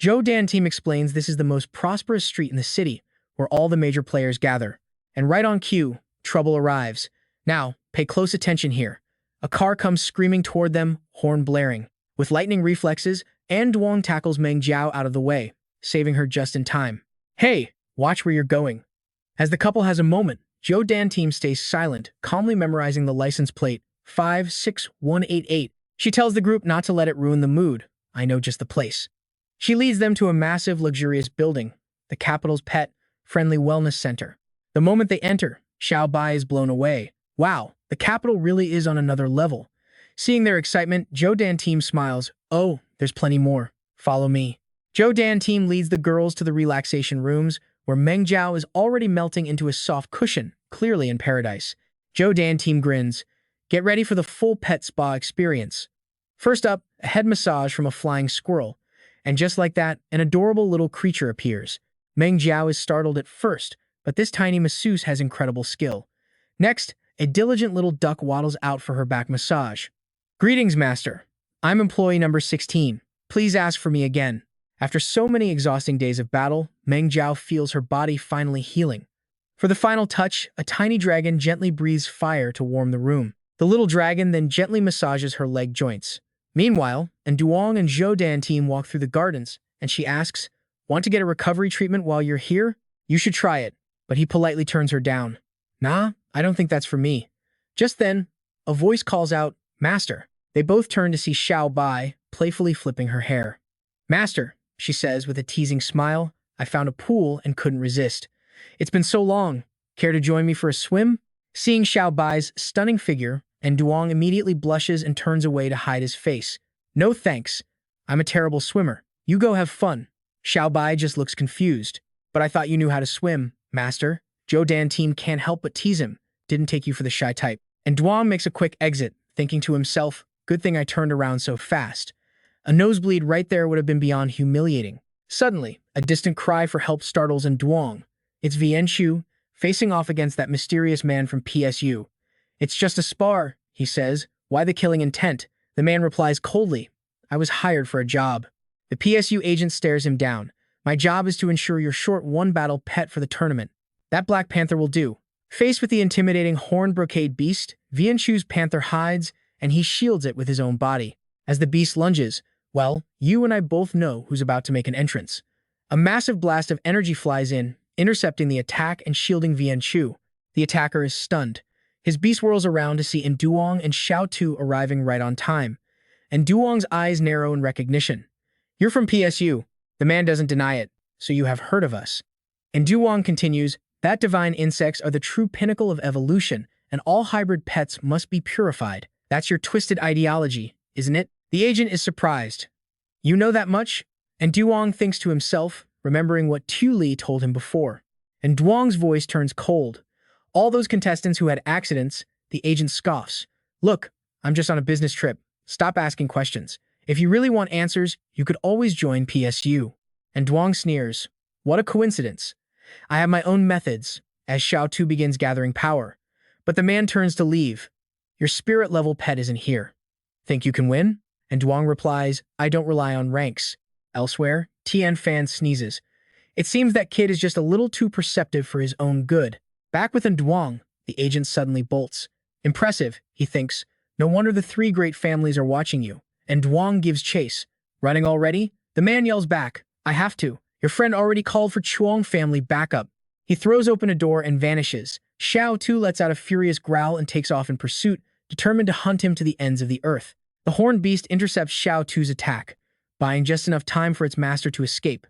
Zhou Dan team explains this is the most prosperous street in the city, where all the major players gather. And right on cue, trouble arrives. Now, pay close attention here. A car comes screaming toward them, horn blaring. With lightning reflexes, Duong tackles Meng Jiao out of the way, saving her just in time. "Hey, watch where you're going." As the couple has a moment, Zhou Dan team stays silent, calmly memorizing the license plate, 56188. She tells the group not to let it ruin the mood. "I know just the place." She leads them to a massive, luxurious building, the capital's pet, friendly wellness center. The moment they enter, Xiao Bai is blown away. Wow, the capital really is on another level. Seeing their excitement, Zhou Dan team smiles. "Oh, there's plenty more. Follow me." Zhou Dan team leads the girls to the relaxation rooms, where Meng Jiao is already melting into a soft cushion, clearly in paradise. Zhou Dan team grins. Get ready for the full pet spa experience. First up, a head massage from a flying squirrel. And just like that, an adorable little creature appears. Meng Jiao is startled at first, but this tiny masseuse has incredible skill. Next, a diligent little duck waddles out for her back massage. "Greetings, master. I'm employee number 16. Please ask for me again." After so many exhausting days of battle, Meng Jiao feels her body finally healing. For the final touch, a tiny dragon gently breathes fire to warm the room. The little dragon then gently massages her leg joints. Meanwhile, Duong and Zhou Dan team walk through the gardens, and she asks, "Want to get a recovery treatment while you're here? You should try it." But he politely turns her down. "Nah, I don't think that's for me." Just then, a voice calls out, "Master." They both turn to see Xiao Bai, playfully flipping her hair. "Master," she says with a teasing smile, "I found a pool and couldn't resist. It's been so long. Care to join me for a swim?" Seeing Xiao Bai's stunning figure, Duong immediately blushes and turns away to hide his face. "No thanks. I'm a terrible swimmer. You go have fun." Xiao Bai just looks confused. "But I thought you knew how to swim, master." Zhou Dan team can't help but tease him. "Didn't take you for the shy type." And Duong makes a quick exit, thinking to himself, "Good thing I turned around so fast." A nosebleed right there would have been beyond humiliating. Suddenly, a distant cry for help startles Duong. It's Vienshu. facing off against that mysterious man from PSU. "It's just a spar," he says. "Why the killing intent?" The man replies coldly, "I was hired for a job." The PSU agent stares him down. "My job is to ensure your short one-battle pet for the tournament. That Black Panther will do." Faced with the intimidating horned brocade beast, Vianchu's panther hides, and he shields it with his own body. As the beast lunges, well, you and I both know who's about to make an entrance. A massive blast of energy flies in, intercepting the attack and shielding Vianchu. The attacker is stunned. His beast whirls around to see Duong and Xiao Tu arriving right on time. And Duong's eyes narrow in recognition. "You're from PSU." The man doesn't deny it. "So you have heard of us." And Duong continues, "That divine insects are the true pinnacle of evolution, and all hybrid pets must be purified. That's your twisted ideology, isn't it?" The agent is surprised. "You know that much?" And Duong thinks to himself, remembering what Tu Li told him before. And Duong's voice turns cold. "All those contestants who had accidents," the agent scoffs. "Look, I'm just on a business trip. Stop asking questions. If you really want answers, you could always join PSU." And Duong sneers. "What a coincidence. I have my own methods," as Xiao Tu begins gathering power. But the man turns to leave. "Your spirit-level pet isn't here. Think you can win?" And Duong replies, "I don't rely on ranks." Elsewhere, Tian Fan sneezes. It seems that kid is just a little too perceptive for his own good. Back within Duong, the agent suddenly bolts. "Impressive," he thinks. "No wonder the three great families are watching you." And Duong gives chase. "Running already?" The man yells back, "I have to. Your friend already called for Chuang family backup." He throws open a door and vanishes. Xiao Tu lets out a furious growl and takes off in pursuit, determined to hunt him to the ends of the earth. The horned beast intercepts Xiao Tu's attack, buying just enough time for its master to escape.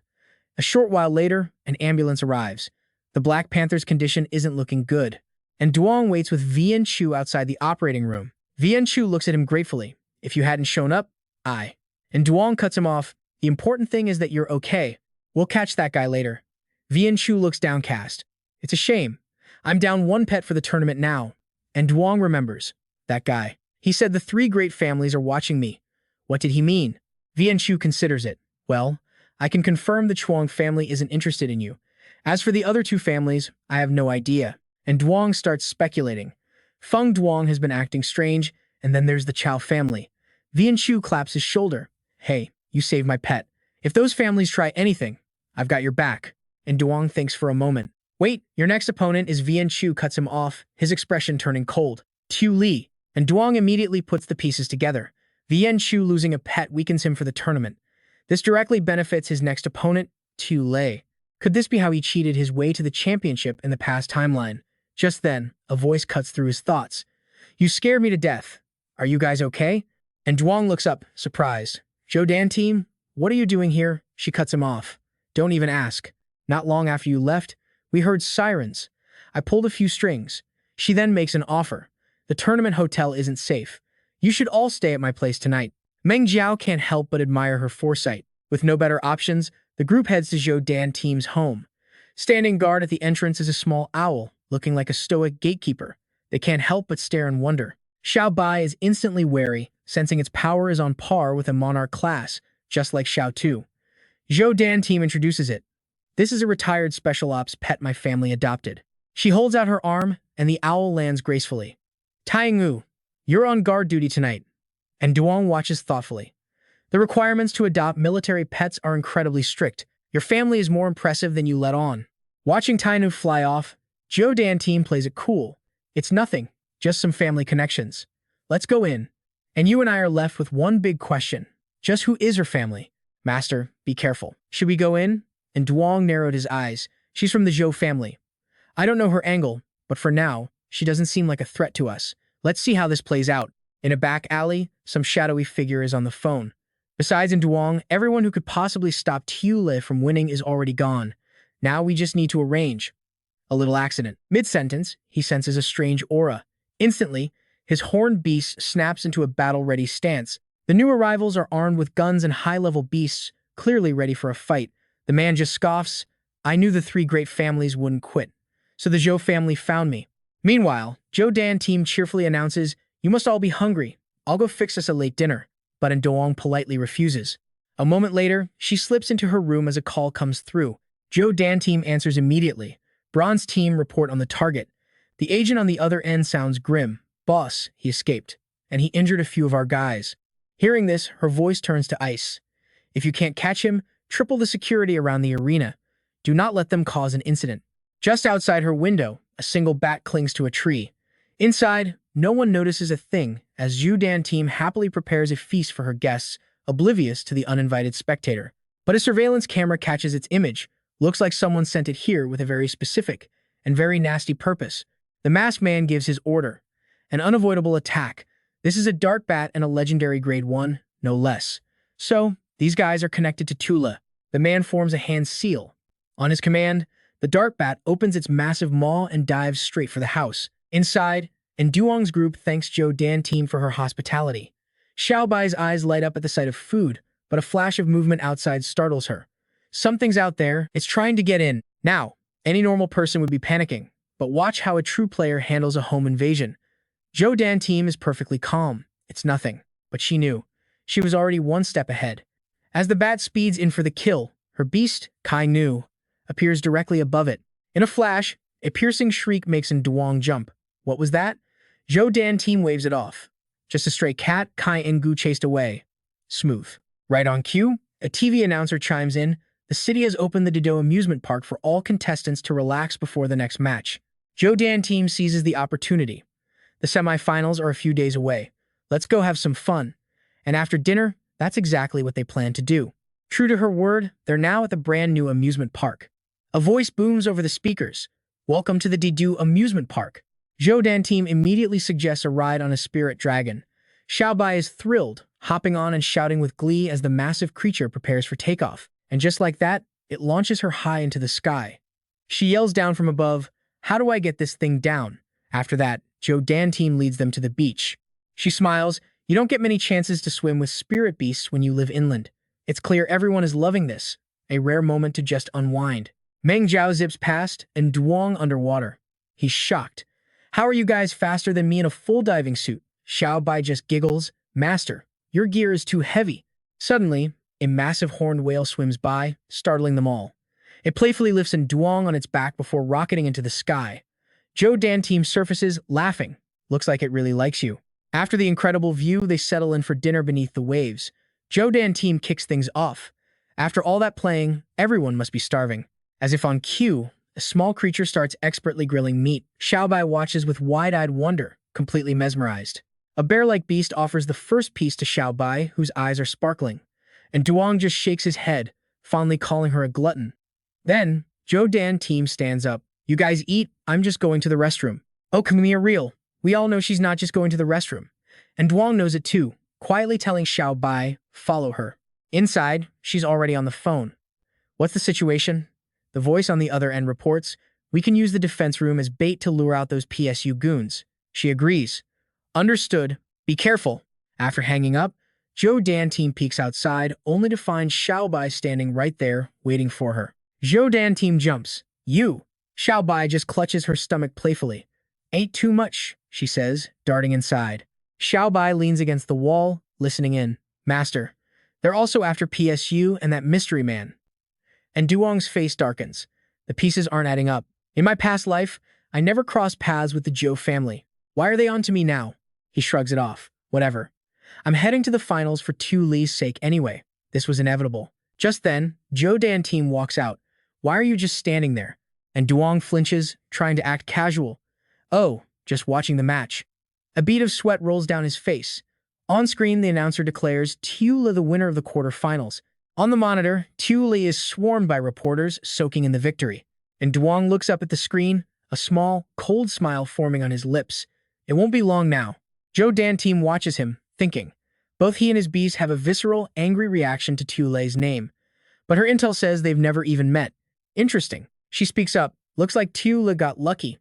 A short while later, an ambulance arrives. The Black Panther's condition isn't looking good, and Duong waits with Vianchu outside the operating room. Vianchu looks at him gratefully. "If you hadn't shown up, I..." And Duong cuts him off. "The important thing is that you're okay. We'll catch that guy later." Vianchu looks downcast. "It's a shame. I'm down one pet for the tournament now." And Duong remembers. "That guy. He said the three great families are watching me. What did he mean?" Vianchu considers it. "Well, I can confirm the Chuang family isn't interested in you. As for the other two families, I have no idea." And Duong starts speculating. Feng Duong has been acting strange, and then there's the Chao family. Vianchu claps his shoulder. "Hey, you saved my pet. If those families try anything, I've got your back." And Duong thinks for a moment. "Wait, your next opponent is..." Vianchu cuts him off, his expression turning cold. "Tu Li." And Duong immediately puts the pieces together. Vianchu losing a pet weakens him for the tournament. This directly benefits his next opponent, Tu Li. Could this be how he cheated his way to the championship in the past timeline? Just then, a voice cuts through his thoughts. "You scared me to death. Are you guys okay?" And Duong looks up, surprised. "Zhou Dan team, what are you doing here?" She cuts him off. "Don't even ask. Not long after you left, we heard sirens. I pulled a few strings." She then makes an offer. "The tournament hotel isn't safe. You should all stay at my place tonight." Meng Jiao can't help but admire her foresight. With no better options, the group heads to Zhou Dan team's home. Standing guard at the entrance is a small owl, looking like a stoic gatekeeper. They can't help but stare in wonder. Xiao Bai is instantly wary, sensing its power is on par with a monarch class, just like Xiao Tu. Zhou Dan team introduces it. "This is a retired special ops pet my family adopted." She holds out her arm, and the owl lands gracefully. "Taingu, you're on guard duty tonight." And Duong watches thoughtfully. "The requirements to adopt military pets are incredibly strict. Your family is more impressive than you let on." Watching Tainu fly off, Zhou Dan team plays it cool. "It's nothing, just some family connections. Let's go in." And you and I are left with one big question. Just who is her family? "Master, be careful. Should we go in?" And Duong narrowed his eyes. "She's from the Zhou family. I don't know her angle, but for now, she doesn't seem like a threat to us. Let's see how this plays out." In a back alley, some shadowy figure is on the phone. Besides in Duong, everyone who could possibly stop Tu Li from winning is already gone. Now we just need to arrange. A little accident. Mid-sentence, he senses a strange aura. Instantly, his horned beast snaps into a battle-ready stance. The new arrivals are armed with guns and high-level beasts, clearly ready for a fight. The man just scoffs. "I knew the three great families wouldn't quit. So the Zhou family found me." Meanwhile, Zhou Dan team cheerfully announces, "You must all be hungry. I'll go fix us a late dinner." But Duong politely refuses. A moment later, she slips into her room as a call comes through. Zhou Dan team answers immediately. Bronze team report on the target. The agent on the other end sounds grim. Boss, he escaped, and he injured a few of our guys. Hearing this, her voice turns to ice. If you can't catch him, triple the security around the arena. Do not let them cause an incident. Just outside her window, a single bat clings to a tree. Inside, no one notices a thing as Zhu Dan team happily prepares a feast for her guests, oblivious to the uninvited spectator. But a surveillance camera catches its image. Looks like someone sent it here with a very specific and very nasty purpose. The masked man gives his order. An unavoidable attack. This is a dark bat and a legendary grade 1, no less. So, these guys are connected to Tula. The man forms a hand seal. On his command, the dark bat opens its massive maw and dives straight for the house. Inside, and Duong's group thanks Zhou Dan team for her hospitality. Xiao Bai's eyes light up at the sight of food, but a flash of movement outside startles her. Something's out there, it's trying to get in. Now, any normal person would be panicking, but watch how a true player handles a home invasion. Zhou Dan team is perfectly calm. It's nothing, but she knew. She was already one step ahead. As the bat speeds in for the kill, her beast, Kai Nu, appears directly above it. In a flash, a piercing shriek makes Duong jump. What was that? Zhou Dan team waves it off. Just a stray cat, Kai Ngu chased away. Smooth. Right on cue, a TV announcer chimes in. The city has opened the Dido amusement park for all contestants to relax before the next match. Zhou Dan team seizes the opportunity. The semifinals are a few days away. Let's go have some fun. And after dinner, that's exactly what they plan to do. True to her word, they're now at the brand new amusement park. A voice booms over the speakers. Welcome to the Dido amusement park. Zhou Dan team immediately suggests a ride on a spirit dragon. Xiao Bai is thrilled, hopping on and shouting with glee as the massive creature prepares for takeoff. And just like that, it launches her high into the sky. She yells down from above, "How do I get this thing down?" After that, Zhou Dan team leads them to the beach. She smiles. You don't get many chances to swim with spirit beasts when you live inland. It's clear everyone is loving this. A rare moment to just unwind. Meng Zhao zips past, and Duong underwater. He's shocked. How are you guys faster than me in a full diving suit? Xiao Bai just giggles. Master, your gear is too heavy. Suddenly, a massive horned whale swims by, startling them all. It playfully lifts Duong on its back before rocketing into the sky. Zhou Dan team surfaces, laughing. Looks like it really likes you. After the incredible view, they settle in for dinner beneath the waves. Zhou Dan team kicks things off. After all that playing, everyone must be starving. As if on cue, a small creature starts expertly grilling meat. Xiao Bai watches with wide-eyed wonder, completely mesmerized. A bear-like beast offers the first piece to Xiao Bai, whose eyes are sparkling. And Duong just shakes his head, fondly calling her a glutton. Then, Zhou Dan team stands up. You guys eat, I'm just going to the restroom. Oh, Kamiya real. We all know she's not just going to the restroom. And Duong knows it too, quietly telling Xiao Bai, follow her. Inside, she's already on the phone. What's the situation? The voice on the other end reports, we can use the defense room as bait to lure out those PSU goons. She agrees. Understood. Be careful. After hanging up, Zhou Dan team peeks outside, only to find Xiao Bai standing right there, waiting for her. Zhou Dan team jumps. You. Xiao Bai just clutches her stomach playfully. Ain't too much, she says, darting inside. Xiao Bai leans against the wall, listening in. Master, they're also after PSU and that mystery man. And Duong's face darkens. The pieces aren't adding up. In my past life, I never crossed paths with the Zhou family. Why are they on to me now? He shrugs it off. Whatever. I'm heading to the finals for Tu Li's sake anyway. This was inevitable. Just then, Zhou Dan team walks out. Why are you just standing there? And Duong flinches, trying to act casual. Oh, just watching the match. A bead of sweat rolls down his face. On screen, the announcer declares Tu Li the winner of the quarterfinals. On the monitor, Tu Li is swarmed by reporters, soaking in the victory. And Duong looks up at the screen, a small, cold smile forming on his lips. It won't be long now. Zhou Dan team watches him, thinking. Both he and his beast have a visceral, angry reaction to Tu Li's name. But her intel says they've never even met. Interesting. She speaks up. Looks like Tu Li got lucky.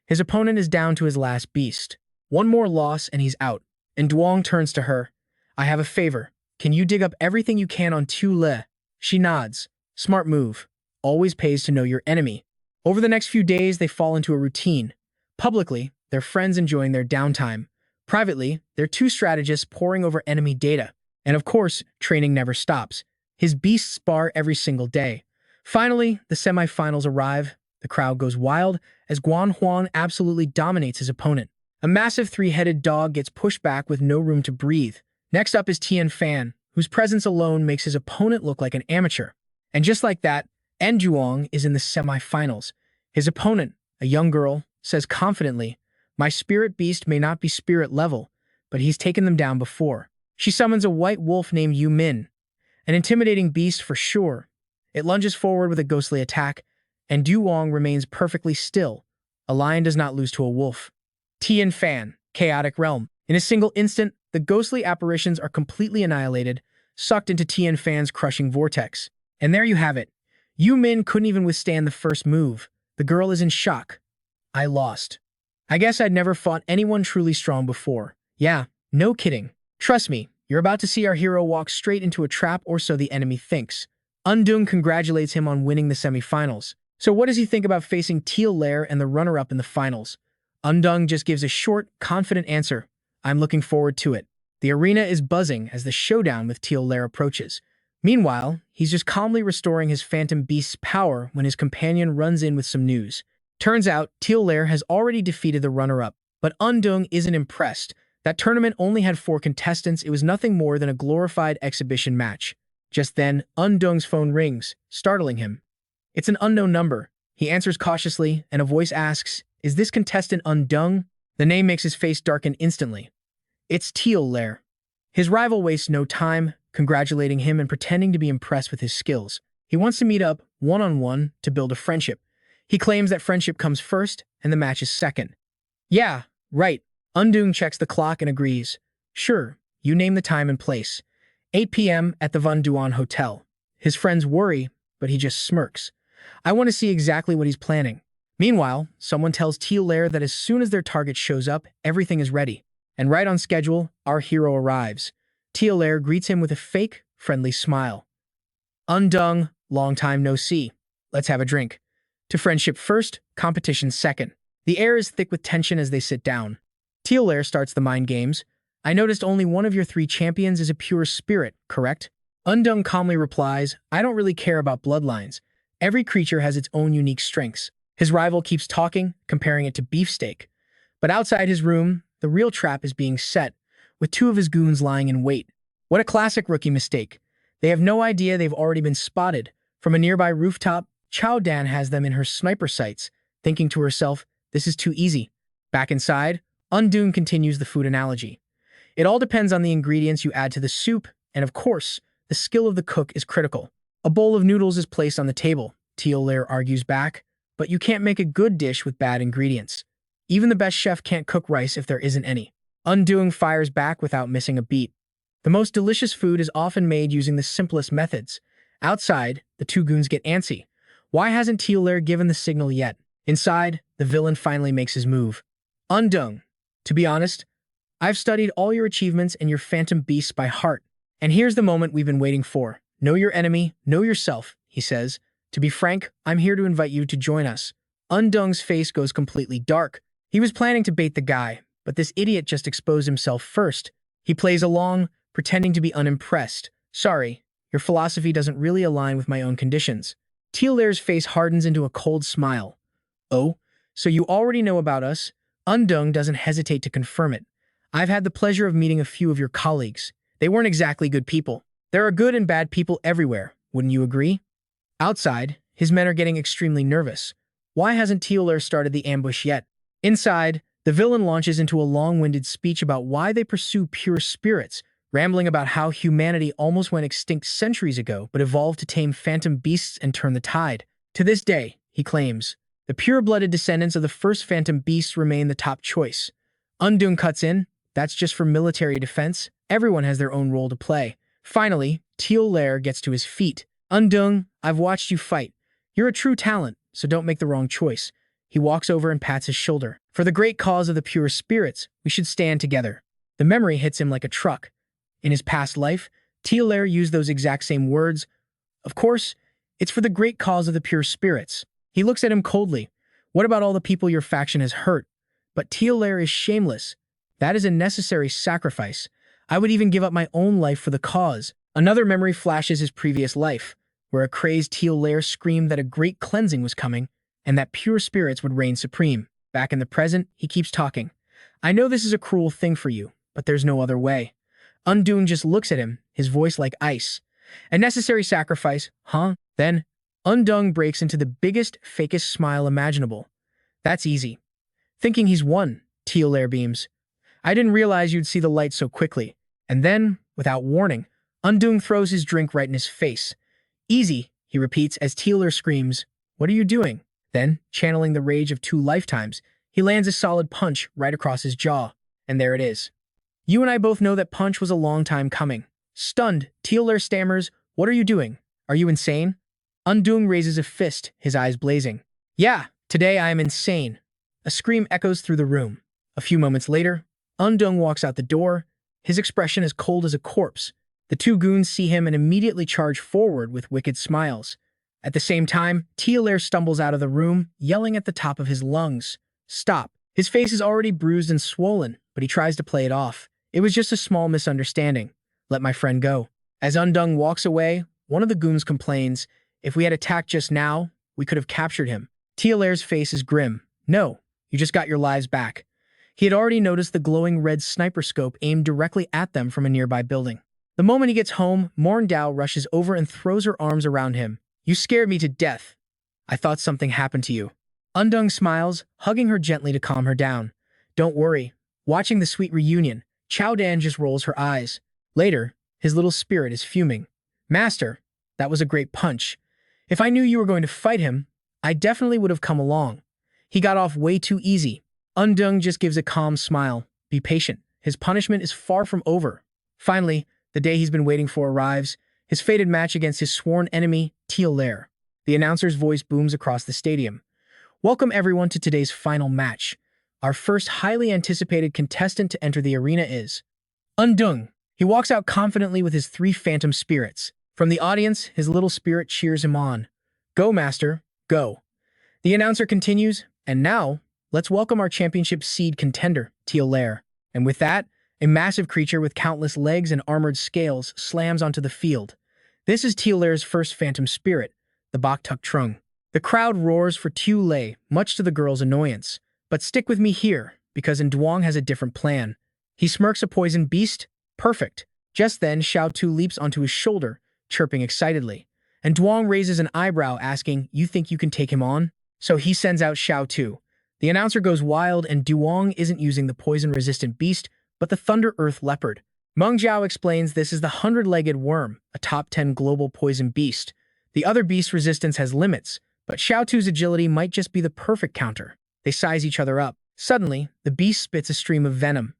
His opponent is down to his last beast. One more loss and he's out. And Duong turns to her. I have a favor. Can you dig up everything you can on Tu Li? She nods. Smart move. Always pays to know your enemy. Over the next few days, they fall into a routine. Publicly, they're friends enjoying their downtime. Privately, they're two strategists poring over enemy data. And of course, training never stops. His beasts spar every single day. Finally, the semifinals arrive. The crowd goes wild as Guan Huang absolutely dominates his opponent. A massive three-headed dog gets pushed back with no room to breathe. Next up is Tian Fan, whose presence alone makes his opponent look like an amateur. And just like that, Duong is in the semi-finals. His opponent, a young girl, says confidently, "My spirit beast may not be spirit level, but he's taken them down before." She summons a white wolf named Yu Min, an intimidating beast for sure. It lunges forward with a ghostly attack, and Duong remains perfectly still. A lion does not lose to a wolf. Tian Fan, Chaotic Realm. In a single instant, the ghostly apparitions are completely annihilated, sucked into Tian Fan's crushing vortex. And there you have it. Yu Min couldn't even withstand the first move. The girl is in shock. I lost. I guess I'd never fought anyone truly strong before. Yeah, no kidding. Trust me, you're about to see our hero walk straight into a trap, or so the enemy thinks. Undung congratulates him on winning the semifinals. So what does he think about facing Teal Lair and the runner-up in the finals? Undung just gives a short, confident answer. I'm looking forward to it. The arena is buzzing as the showdown with Teal Lair approaches. Meanwhile, he's just calmly restoring his Phantom Beast's power when his companion runs in with some news. Turns out, Teal Lair has already defeated the runner-up, but Undung isn't impressed. That tournament only had 4 contestants. It was nothing more than a glorified exhibition match. Just then, Undung's phone rings, startling him. It's an unknown number. He answers cautiously, and a voice asks, "Is this contestant Undung?" The name makes his face darken instantly. It's Teal Lair. His rival wastes no time, congratulating him and pretending to be impressed with his skills. He wants to meet up one-on-one to build a friendship. He claims that friendship comes first and the match is second. Yeah, right. Undung checks the clock and agrees. Sure, you name the time and place. 8 p.m. at the Van Duan Hotel. His friends worry, but he just smirks. I want to see exactly what he's planning. Meanwhile, someone tells Teal Lair that as soon as their target shows up, everything is ready. And right on schedule, our hero arrives. Teal Lair greets him with a fake, friendly smile. Undung, long time no see. Let's have a drink. To friendship first, competition second. The air is thick with tension as they sit down. Teal Lair starts the mind games. I noticed only one of your 3 champions is a pure spirit, correct? Undung calmly replies, I don't really care about bloodlines. Every creature has its own unique strengths. His rival keeps talking, comparing it to beefsteak. But outside his room, the real trap is being set, with 2 of his goons lying in wait. What a classic rookie mistake. They have no idea they've already been spotted. From a nearby rooftop, Chao Dan has them in her sniper sights, thinking to herself, this is too easy. Back inside, Undung continues the food analogy. It all depends on the ingredients you add to the soup, and of course, the skill of the cook is critical. A bowl of noodles is placed on the table. Teal Lair argues back, but you can't make a good dish with bad ingredients. Even the best chef can't cook rice if there isn't any. Undung fires back without missing a beat. The most delicious food is often made using the simplest methods. Outside, the 2 goons get antsy. Why hasn't Teal Lair given the signal yet? Inside, the villain finally makes his move. Undung, to be honest, I've studied all your achievements and your phantom beasts by heart. And here's the moment we've been waiting for. Know your enemy, know yourself, he says. To be frank, I'm here to invite you to join us. Undung's face goes completely dark. He was planning to bait the guy, but this idiot just exposed himself first. He plays along, pretending to be unimpressed. Sorry, your philosophy doesn't really align with my own conditions. Teal Lair's face hardens into a cold smile. Oh, so you already know about us? Undung doesn't hesitate to confirm it. I've had the pleasure of meeting a few of your colleagues. They weren't exactly good people. There are good and bad people everywhere, wouldn't you agree? Outside, his men are getting extremely nervous. Why hasn't Teal Lair started the ambush yet? Inside, the villain launches into a long-winded speech about why they pursue pure spirits, rambling about how humanity almost went extinct centuries ago but evolved to tame phantom beasts and turn the tide. To this day, he claims, the pure-blooded descendants of the first phantom beasts remain the top choice. Undung cuts in. That's just for military defense. Everyone has their own role to play. Finally, Teal Lair gets to his feet. Undung, I've watched you fight. You're a true talent, so don't make the wrong choice. He walks over and pats his shoulder. For the great cause of the pure spirits, we should stand together. The memory hits him like a truck. In his past life, Teal Lair used those exact same words. Of course, it's for the great cause of the pure spirits. He looks at him coldly. What about all the people your faction has hurt? But Teal Lair is shameless. That is a necessary sacrifice. I would even give up my own life for the cause. Another memory flashes his previous life, where a crazed Teal Lair screamed that a great cleansing was coming, and that pure spirits would reign supreme. Back in the present, he keeps talking. I know this is a cruel thing for you, but there's no other way. Undoong just looks at him, his voice like ice. A necessary sacrifice, huh? Then, Undoong breaks into the biggest, fakest smile imaginable. That's easy. Thinking he's won, Lair beams. I didn't realize you'd see the light so quickly. And then, without warning, Undoong throws his drink right in his face. Easy, he repeats as Lair screams, What are you doing? Then, channeling the rage of 2 lifetimes, he lands a solid punch right across his jaw. And there it is. You and I both know that punch was a long time coming. Stunned, Lair stammers, What are you doing? Are you insane? Undoong raises a fist, his eyes blazing. Yeah, today I am insane. A scream echoes through the room. A few moments later, Undoong walks out the door, his expression as cold as a corpse. The 2 goons see him and immediately charge forward with wicked smiles. At the same time, Lair stumbles out of the room, yelling at the top of his lungs. Stop. His face is already bruised and swollen, but he tries to play it off. It was just a small misunderstanding. Let my friend go. As Undoong walks away, one of the goons complains, If we had attacked just now, we could have captured him. Lair's face is grim. No, you just got your lives back. He had already noticed the glowing red sniper scope aimed directly at them from a nearby building. The moment he gets home, Morn Dao rushes over and throws her arms around him. You scared me to death. I thought something happened to you. Undoong smiles, hugging her gently to calm her down. Don't worry. Watching the sweet reunion, Chao Dan just rolls her eyes. Later, his little spirit is fuming. Master, that was a great punch. If I knew you were going to fight him, I definitely would have come along. He got off way too easy. Undoong just gives a calm smile. Be patient. His punishment is far from over. Finally, the day he's been waiting for arrives, his fated match against his sworn enemy, Lair. The announcer's voice booms across the stadium. Welcome everyone to today's final match. Our first highly anticipated contestant to enter the arena is Undoong. He walks out confidently with his 3 phantom spirits. From the audience, his little spirit cheers him on. Go, master, go. The announcer continues, and now, let's welcome our championship seed contender, Lair. And with that, a massive creature with countless legs and armored scales slams onto the field. This is Lair's first phantom spirit, the Bok Tuk Trung. The crowd roars for Lai, much to the girl's annoyance. But stick with me here, because Duong has a different plan. He smirks a poison beast. Perfect. Just then, Xiao Tu leaps onto his shoulder, chirping excitedly. And Duong raises an eyebrow, asking, You think you can take him on? So he sends out Xiao Tu. The announcer goes wild, and Duong isn't using the poison-resistant beast, but the Thunder Earth Leopard. Meng Zhao explains this is the 100-legged worm, a top 10 global poison beast. The other beast resistance has limits, but Xiao Tu's agility might just be the perfect counter. They size each other up. Suddenly, the beast spits a stream of venom.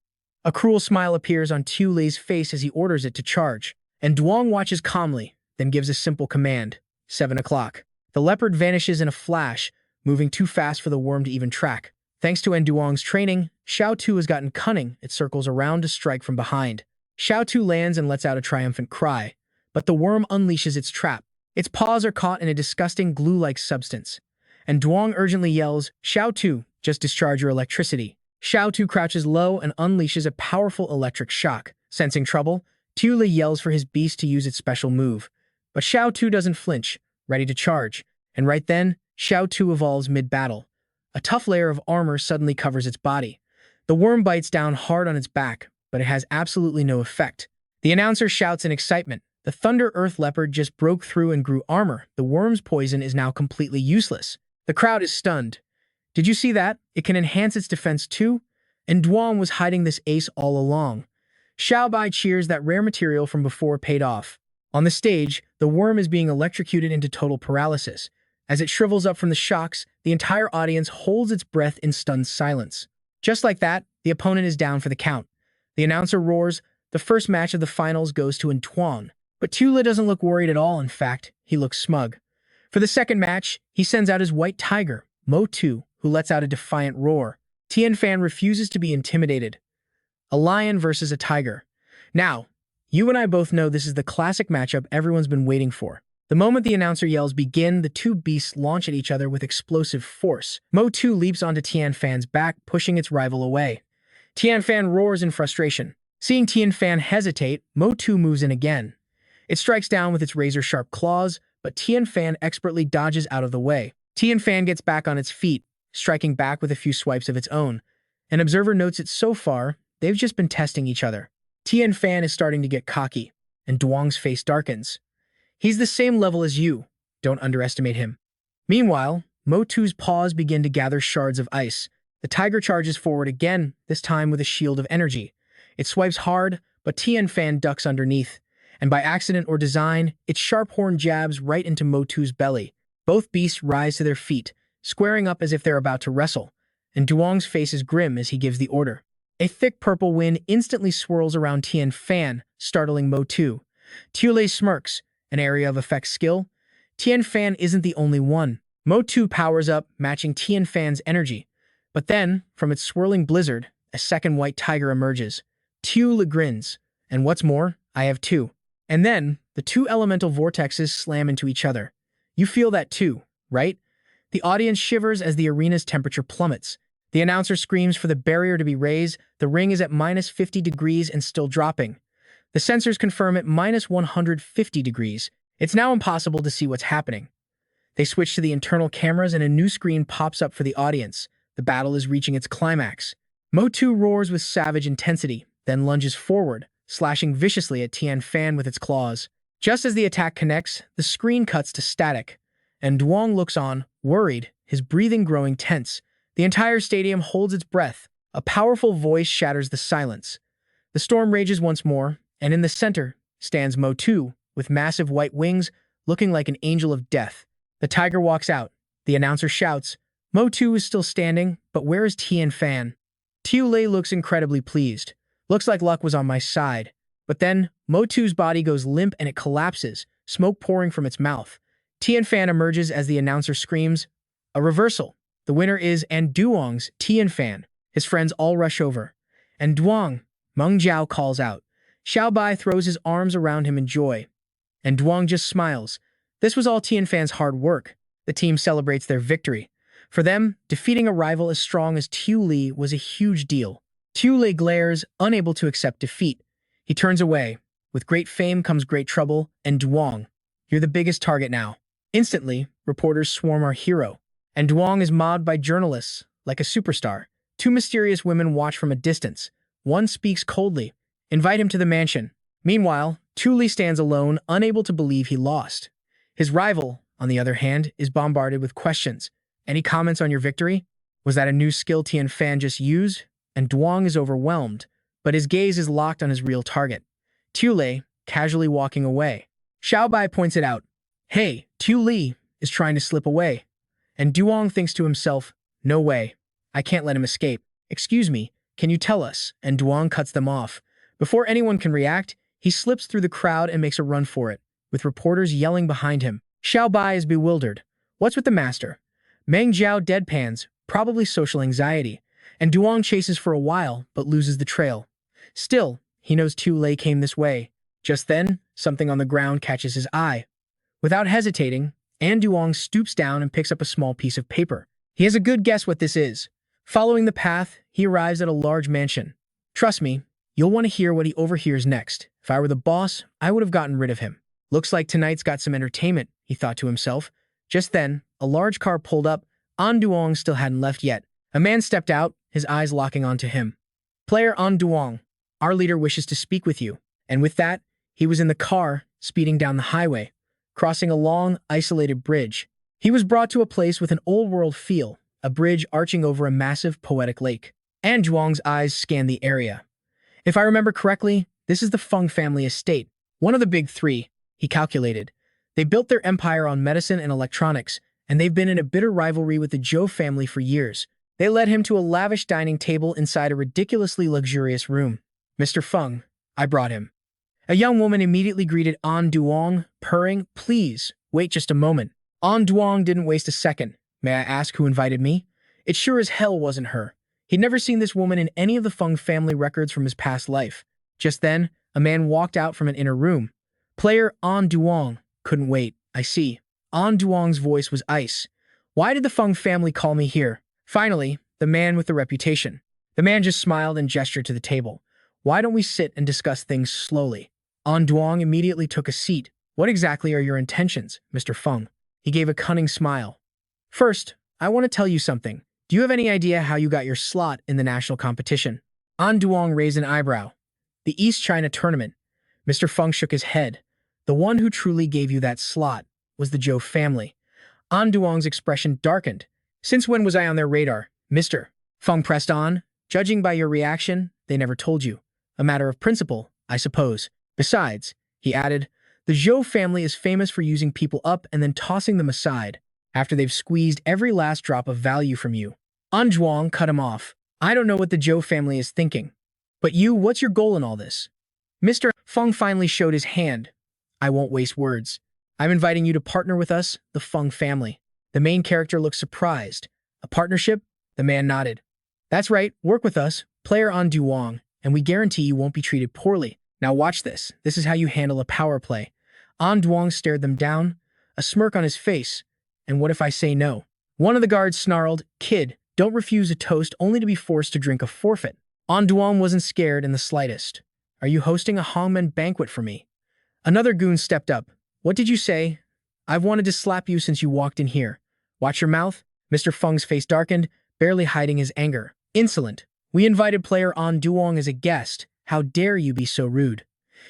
A cruel smile appears on Lai's face as he orders it to charge, and Duong watches calmly, then gives a simple command, 7 o'clock. The leopard vanishes in a flash, moving too fast for the worm to even track. Thanks to Duong's training, Xiao Tu has gotten cunning. It circles around to strike from behind. Xiao Tu lands and lets out a triumphant cry, but the worm unleashes its trap. Its paws are caught in a disgusting glue-like substance. And Duong urgently yells, Xiao Tu, just discharge your electricity. Xiao Tu crouches low and unleashes a powerful electric shock. Sensing trouble, Lai yells for his beast to use its special move. But Xiao Tu doesn't flinch, ready to charge. And right then, Xiao Tu evolves mid-battle. A tough layer of armor suddenly covers its body. The worm bites down hard on its back, but it has absolutely no effect. The announcer shouts in excitement. The Thunder Earth Leopard just broke through and grew armor. The worm's poison is now completely useless. The crowd is stunned. Did you see that? It can enhance its defense too? And Duong was hiding this ace all along. Xiao Bai cheers that rare material from before paid off. On the stage, the worm is being electrocuted into total paralysis. As it shrivels up from the shocks, the entire audience holds its breath in stunned silence. Just like that, the opponent is down for the count. The announcer roars, the first match of the finals goes to Duong. But Lai doesn't look worried at all, in fact, he looks smug. For the second match, he sends out his white tiger, Mo Tu, who lets out a defiant roar. Fan refuses to be intimidated. A lion versus a tiger. Now, you and I both know this is the classic matchup everyone's been waiting for. The moment the announcer yells begin, the 2 beasts launch at each other with explosive force. Mo Tu leaps onto Fan's back, pushing its rival away. Fan roars in frustration. Seeing Fan hesitate, Mo Tu moves in again. It strikes down with its razor-sharp claws, but Fan expertly dodges out of the way. Tian Fan gets back on its feet, striking back with a few swipes of its own. An observer notes it so far, they've just been testing each other. Tian Fan is starting to get cocky, and Duong's face darkens. He's the same level as you. Don't underestimate him. Meanwhile, Motu's paws begin to gather shards of ice. The tiger charges forward again, this time with a shield of energy. It swipes hard, but Tian Fan ducks underneath, and by accident or design, its sharp horn jabs right into Motu's belly. Both beasts rise to their feet, squaring up as if they're about to wrestle, and Duong's face is grim as he gives the order. A thick purple wind instantly swirls around Tian Fan, startling Motu. Tiulei smirks, an area of effect skill. Tian Fan isn't the only one. Motu powers up, matching Tian Fan's energy. But then, from its swirling blizzard, a second white tiger emerges. Tiulei grins. And what's more, I have two. And then, the two elemental vortexes slam into each other. You feel that too, right? The audience shivers as the arena's temperature plummets. The announcer screams for the barrier to be raised. The ring is at minus 50 degrees and still dropping. The sensors confirm at minus 150 degrees. It's now impossible to see what's happening. They switch to the internal cameras and a new screen pops up for the audience. The battle is reaching its climax. Motu roars with savage intensity, then lunges forward, slashing viciously at Tian Fan with its claws. Just as the attack connects, the screen cuts to static, and Duong looks on, worried, his breathing growing tense. The entire stadium holds its breath. A powerful voice shatters the silence. The storm rages once more, and in the center stands Motu, with massive white wings, looking like an angel of death. The tiger walks out. The announcer shouts, Motu is still standing, but where is Tian Fan? Tiulei looks incredibly pleased. Looks like luck was on my side. But then, Motu's body goes limp and it collapses, smoke pouring from its mouth. Tian Fan emerges as the announcer screams, a reversal. The winner is and Duong's Tian Fan. His friends all rush over. And Duong, Meng Jiao calls out. Xiao Bai throws his arms around him in joy. And Duong just smiles. This was all Tian Fan's hard work. The team celebrates their victory. For them, defeating a rival as strong as Tiulei was a huge deal. Tiulei glares, unable to accept defeat. He turns away. With great fame comes great trouble, and Duong, you're the biggest target now. Instantly, reporters swarm our hero. And Duong is mobbed by journalists, like a superstar. Two mysterious women watch from a distance. One speaks coldly. Invite him to the mansion. Meanwhile, Tiulei stands alone, unable to believe he lost. His rival, on the other hand, is bombarded with questions. Any comments on your victory? Was that a new skill Tian Fan just used? And Duong is overwhelmed, but his gaze is locked on his real target. Tiulei, casually walking away. Xiao Bai points it out. Hey, Tiulei is trying to slip away. And Duong thinks to himself, no way. I can't let him escape. Excuse me, can you tell us? And Duong cuts them off. Before anyone can react, he slips through the crowd and makes a run for it, with reporters yelling behind him. Xiao Bai is bewildered. What's with the master? Meng Jiao deadpans, probably social anxiety, and Duong chases for a while but loses the trail. Still, he knows Tiulei came this way. Just then, something on the ground catches his eye. Without hesitating, Duong stoops down and picks up a small piece of paper. He has a good guess what this is. Following the path, he arrives at a large mansion. Trust me, you'll want to hear what he overhears next. If I were the boss, I would have gotten rid of him. Looks like tonight's got some entertainment, he thought to himself. Just then, a large car pulled up. Duong still hadn't left yet. A man stepped out, his eyes locking onto him. Player Duong, our leader wishes to speak with you. And with that, he was in the car, speeding down the highway, crossing a long, isolated bridge. He was brought to a place with an old-world feel, a bridge arching over a massive, poetic lake. Duong's eyes scanned the area. If I remember correctly, this is the Feng family estate, one of the big three, he calculated. They built their empire on medicine and electronics, and they've been in a bitter rivalry with the Zhou family for years. They led him to a lavish dining table inside a ridiculously luxurious room. Mr. Feng, I brought him. A young woman immediately greeted Duong, purring, please, wait just a moment. Duong didn't waste a second. May I ask who invited me? It sure as hell wasn't her. He'd never seen this woman in any of the Feng family records from his past life. Just then, a man walked out from an inner room. Player Duong. Couldn't wait, I see. Duong's voice was ice. Why did the Feng family call me here? Finally, the man with the reputation. The man just smiled and gestured to the table. Why don't we sit and discuss things slowly? Duong immediately took a seat. What exactly are your intentions, Mr. Feng? He gave a cunning smile. First, I want to tell you something. Do you have any idea how you got your slot in the national competition? An Duong raised an eyebrow. The East China tournament. Mr. Feng shook his head. The one who truly gave you that slot was the Zhou family. An Duong's expression darkened. Since when was I on their radar, Mr. Feng pressed on. Judging by your reaction, they never told you. A matter of principle, I suppose. Besides, he added, the Zhou family is famous for using people up and then tossing them aside after they've squeezed every last drop of value from you. An Duong cut him off. I don't know what the Zhou family is thinking. But you, what's your goal in all this? Mr. Feng finally showed his hand. I won't waste words. I'm inviting you to partner with us, the Feng family. The main character looked surprised. A partnership? The man nodded. That's right, work with us, player An Duong, and we guarantee you won't be treated poorly. Now watch this. This is how you handle a power play. An Duong stared them down, a smirk on his face. And what if I say no? One of the guards snarled, Kid, don't refuse a toast only to be forced to drink a forfeit. An Duong wasn't scared in the slightest. Are you hosting a hangman banquet for me? Another goon stepped up. What did you say? I've wanted to slap you since you walked in here. Watch your mouth. Mr. Feng's face darkened, barely hiding his anger. Insolent. We invited player An Duong as a guest. How dare you be so rude?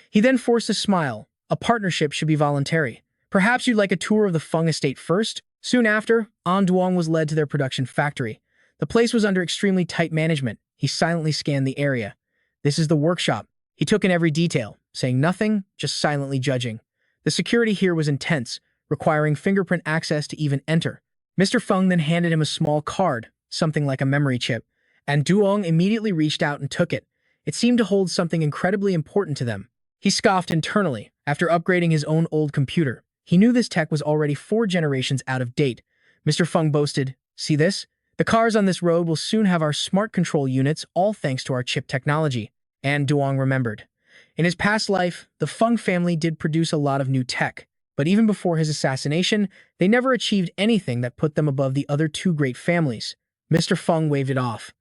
He then forced a smile. A partnership should be voluntary. Perhaps you'd like a tour of the Feng estate first? Soon after, An Duong was led to their production factory. The place was under extremely tight management. He silently scanned the area. This is the workshop. He took in every detail, saying nothing, just silently judging. The security here was intense, requiring fingerprint access to even enter. Mr. Feng then handed him a small card, something like a memory chip, and Duong immediately reached out and took it. It seemed to hold something incredibly important to them. He scoffed internally. After upgrading his own old computer, he knew this tech was already 4 generations out of date. Mr. Feng boasted, see this? The cars on this road will soon have our smart control units, all thanks to our chip technology. And Duong remembered. In his past life, the Feng family did produce a lot of new tech, but even before his assassination, they never achieved anything that put them above the other 2 great families. Mr. Feng waved it off.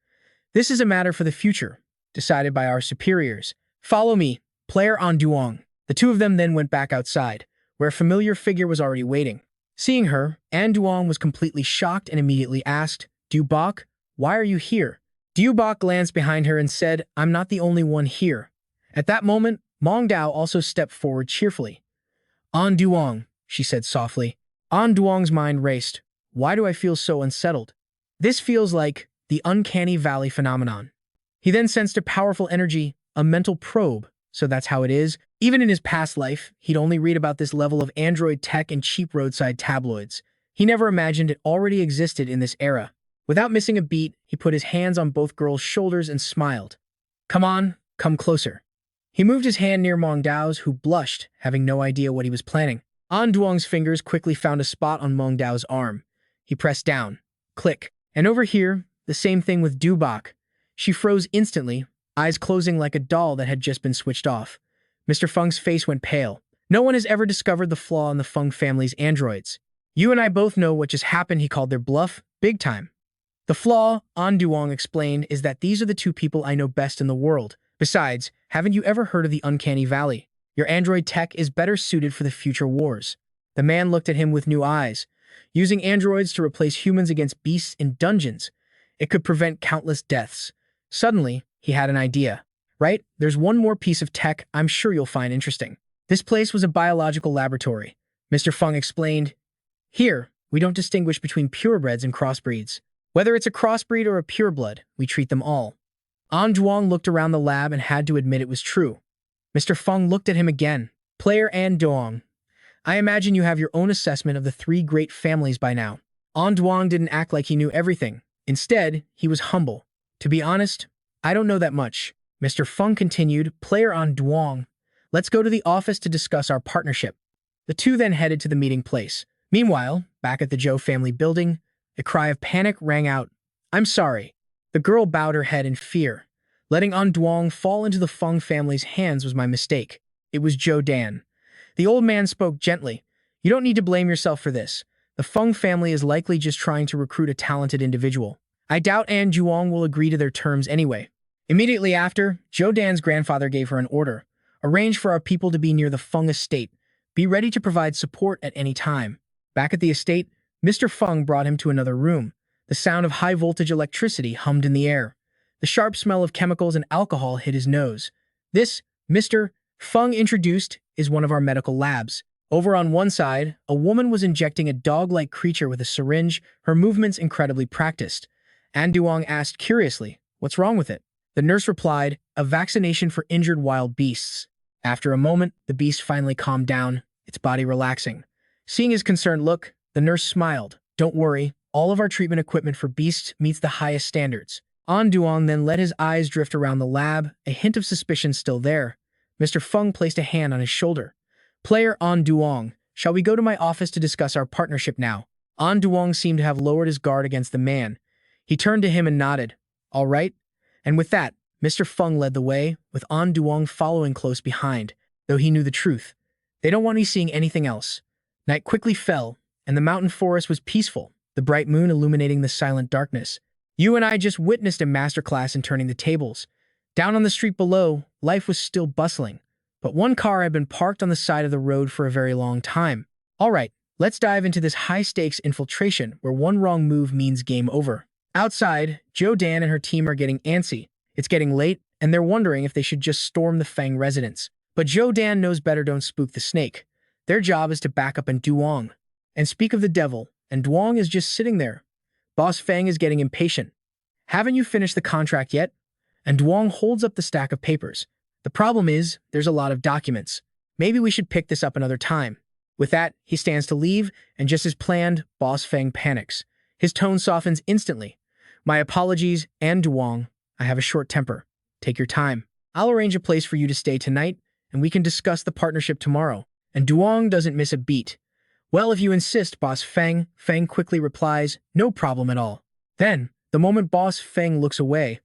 This is a matter for the future, decided by our superiors. Follow me, player An Duong. The 2 of them then went back outside, where a familiar figure was already waiting. Seeing her, An Duong was completely shocked and immediately asked, Du Bok, why are you here? Du Bok glanced behind her and said, I'm not the only one here. At that moment, Mong Dao also stepped forward cheerfully. An Duong, she said softly. An Duong's mind raced. Why do I feel so unsettled? This feels like the uncanny valley phenomenon. He then sensed a powerful energy, a mental probe. So that's how it is. Even in his past life, he'd only read about this level of android tech in cheap roadside tabloids. He never imagined it already existed in this era. Without missing a beat, he put his hands on both girls' shoulders and smiled. Come on, come closer. He moved his hand near Mong Dao's, who blushed, having no idea what he was planning. An Duong's fingers quickly found a spot on Mong Dao's arm. He pressed down. Click. And over here, the same thing with Du Bok. She froze instantly, eyes closing like a doll that had just been switched off. Mr. Feng's face went pale. No one has ever discovered the flaw in the Feng family's androids. You and I both know what just happened, he called their bluff, big time. The flaw, An Duong explained, is that these are the 2 people I know best in the world. Besides, haven't you ever heard of the uncanny valley? Your android tech is better suited for the future wars. The man looked at him with new eyes. Using androids to replace humans against beasts in dungeons, it could prevent countless deaths. Suddenly, he had an idea. Right? There's one more piece of tech I'm sure you'll find interesting. This place was a biological laboratory. Mr. Feng explained. Here, we don't distinguish between purebreds and crossbreeds. Whether it's a crossbreed or a pureblood, we treat them all. An Duong looked around the lab and had to admit it was true. Mr. Feng looked at him again. Player An Duong, I imagine you have your own assessment of the 3 great families by now. An Duong didn't act like he knew everything. Instead, he was humble. To be honest, I don't know that much. Mr. Feng continued, Player An Duong, let's go to the office to discuss our partnership. The 2 then headed to the meeting place. Meanwhile, back at the Zhou family building, a cry of panic rang out. I'm sorry. The girl bowed her head in fear. Letting An Duong fall into the Feng family's hands was my mistake. It was Zhou Dan. The old man spoke gently. You don't need to blame yourself for this. The Feng family is likely just trying to recruit a talented individual. I doubt An Duong will agree to their terms anyway. Immediately after, Zhou Dan's grandfather gave her an order. Arrange for our people to be near the Feng estate. Be ready to provide support at any time. Back at the estate, Mr. Feng brought him to another room. The sound of high-voltage electricity hummed in the air. The sharp smell of chemicals and alcohol hit his nose. This, Mr. Feng introduced, is one of our medical labs. Over on one side, a woman was injecting a dog-like creature with a syringe, her movements incredibly practiced. And Duong asked curiously, "What's wrong with it?" The nurse replied, "A vaccination for injured wild beasts." After a moment, the beast finally calmed down, its body relaxing. Seeing his concerned look, the nurse smiled. "Don't worry, all of our treatment equipment for beasts meets the highest standards." An Duong then let his eyes drift around the lab, a hint of suspicion still there. Mr. Feng placed a hand on his shoulder. "Player An Duong, shall we go to my office to discuss our partnership now?" An Duong seemed to have lowered his guard against the man. He turned to him and nodded. "All right." And with that, Mr. Feng led the way, with An Duong following close behind, though he knew the truth. They don't want me seeing anything else. Night quickly fell, and the mountain forest was peaceful, the bright moon illuminating the silent darkness. You and I just witnessed a masterclass in turning the tables. Down on the street below, life was still bustling, but one car had been parked on the side of the road for a very long time. All right, let's dive into this high-stakes infiltration where one wrong move means game over. Outside, Joe Dan and her team are getting antsy. It's getting late, and they're wondering if they should just storm the Feng residence. But Joe Dan knows better don't spook the snake. Their job is to back up and Duong. And speak of the devil, and Duong is just sitting there. Boss Feng is getting impatient. "Haven't you finished the contract yet?" And Duong holds up the stack of papers. "The problem is, there's a lot of documents. Maybe we should pick this up another time." With that, he stands to leave, and just as planned, Boss Feng panics. His tone softens instantly. "My apologies, and Duong. I have a short temper. Take your time. I'll arrange a place for you to stay tonight, and we can discuss the partnership tomorrow." And Duong doesn't miss a beat. "Well, if you insist, Boss Feng," Feng quickly replies, "No problem at all." Then, the moment Boss Feng looks away,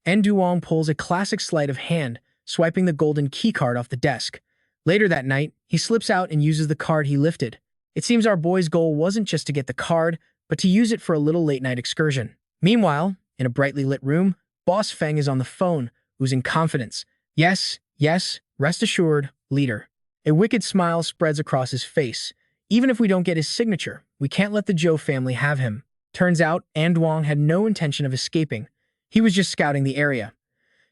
and Duong pulls a classic sleight of hand, swiping the golden keycard off the desk. Later that night, he slips out and uses the card he lifted. It seems our boy's goal wasn't just to get the card, but to use it for a little late-night excursion. Meanwhile, in a brightly lit room, Boss Feng is on the phone, oozing confidence. Yes, rest assured, leader." A wicked smile spreads across his face. "Even if we don't get his signature, we can't let the Zhou family have him." Turns out, An Duong had no intention of escaping. He was just scouting the area.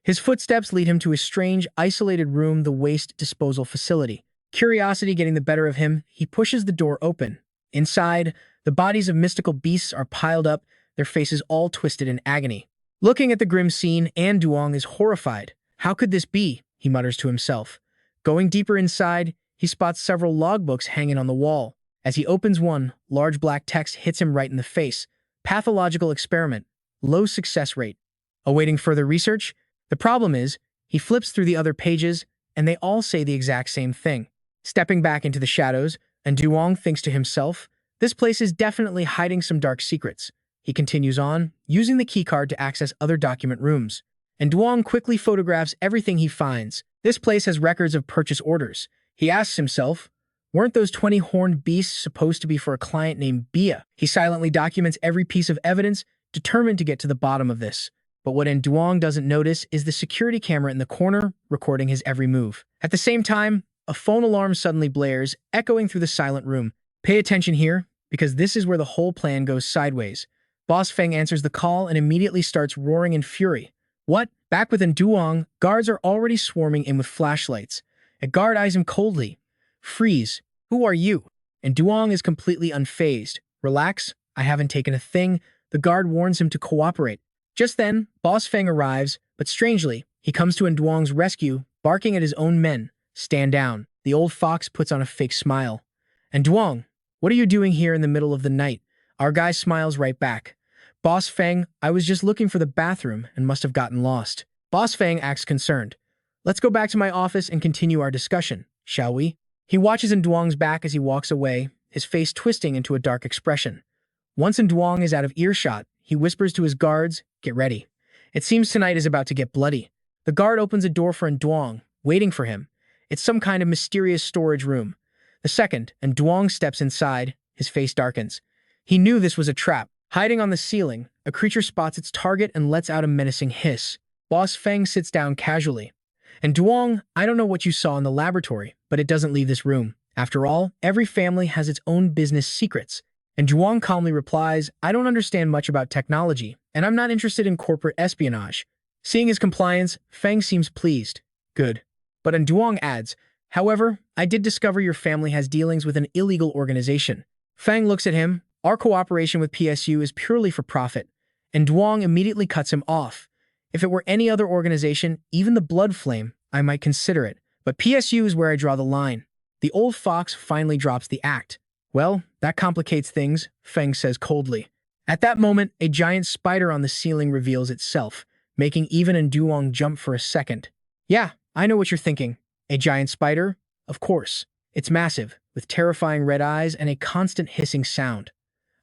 His footsteps lead him to a strange, isolated room, the waste disposal facility. Curiosity getting the better of him, he pushes the door open. Inside, the bodies of mystical beasts are piled up, their faces all twisted in agony. Looking at the grim scene, An Duong is horrified. "How could this be?" he mutters to himself. Going deeper inside, he spots several logbooks hanging on the wall. As he opens one, large black text hits him right in the face. "Pathological experiment. Low success rate. Awaiting further research." The problem is, he flips through the other pages, and they all say the exact same thing. Stepping back into the shadows, and Duong thinks to himself, "This place is definitely hiding some dark secrets." He continues on, using the keycard to access other document rooms. And Duong quickly photographs everything he finds. This place has records of purchase orders. He asks himself, weren't those 20 horned beasts supposed to be for a client named Bia? He silently documents every piece of evidence, determined to get to the bottom of this. But what An Duong doesn't notice is the security camera in the corner, recording his every move. At the same time, a phone alarm suddenly blares, echoing through the silent room. Pay attention here, because this is where the whole plan goes sideways. Boss Feng answers the call and immediately starts roaring in fury. What? Back with An Duong, guards are already swarming in with flashlights. A guard eyes him coldly. "Freeze. Who are you?" And Duong is completely unfazed. "Relax, I haven't taken a thing." The guard warns him to cooperate. Just then, Boss Feng arrives, but strangely, he comes to An Duong's rescue, barking at his own men. "Stand down." The old fox puts on a fake smile. "And Duong, what are you doing here in the middle of the night?" Our guy smiles right back. "Boss Feng, I was just looking for the bathroom and must have gotten lost." Boss Feng acts concerned. "Let's go back to my office and continue our discussion, shall we?" He watches An Duong's back as he walks away, his face twisting into a dark expression. Once An Duong is out of earshot, he whispers to his guards, "Get ready. It seems tonight is about to get bloody." The guard opens a door for An Duong, waiting for him. It's some kind of mysterious storage room. The second An Duong steps inside, his face darkens. He knew this was a trap. Hiding on the ceiling, a creature spots its target and lets out a menacing hiss. Boss Feng sits down casually. "And Duong, I don't know what you saw in the laboratory, but it doesn't leave this room. After all, every family has its own business secrets." And Duong calmly replies, I don't understand much about technology, and I'm not interested in corporate espionage. Seeing his compliance, Feng seems pleased. Good. But Duong adds, however, I did discover your family has dealings with an illegal organization. Feng looks at him. Our cooperation with PSU is purely for profit. And Duong immediately cuts him off. If it were any other organization, even the Blood Flame, I might consider it. But PSU is where I draw the line. The old fox finally drops the act. Well, that complicates things, Feng says coldly. At that moment, a giant spider on the ceiling reveals itself, making even Duong jump for a second. Yeah, I know what you're thinking. A giant spider? Of course. It's massive, with terrifying red eyes and a constant hissing sound.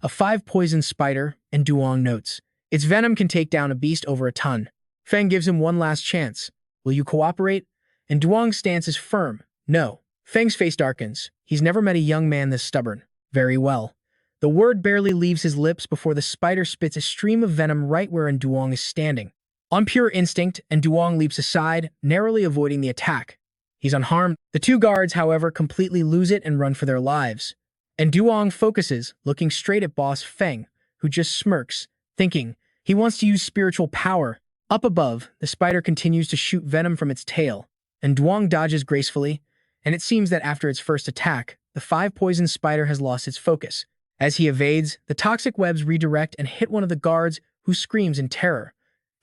A 5-poison spider, and Duong notes. Its venom can take down a beast over a ton. Feng gives him one last chance. Will you cooperate? And Duong's stance is firm. No. Feng's face darkens. He's never met a young man this stubborn. Very well. The word barely leaves his lips before the spider spits a stream of venom right where Duong is standing. On pure instinct, Duong leaps aside, narrowly avoiding the attack. He's unharmed. The two guards, however, completely lose it and run for their lives. And Duong focuses, looking straight at boss Feng, who just smirks, thinking he wants to use spiritual power. Up above, the spider continues to shoot venom from its tail, and Duong dodges gracefully, and it seems that after its first attack, the 5-poison spider has lost its focus. As he evades, the toxic webs redirect and hit one of the guards, who screams in terror.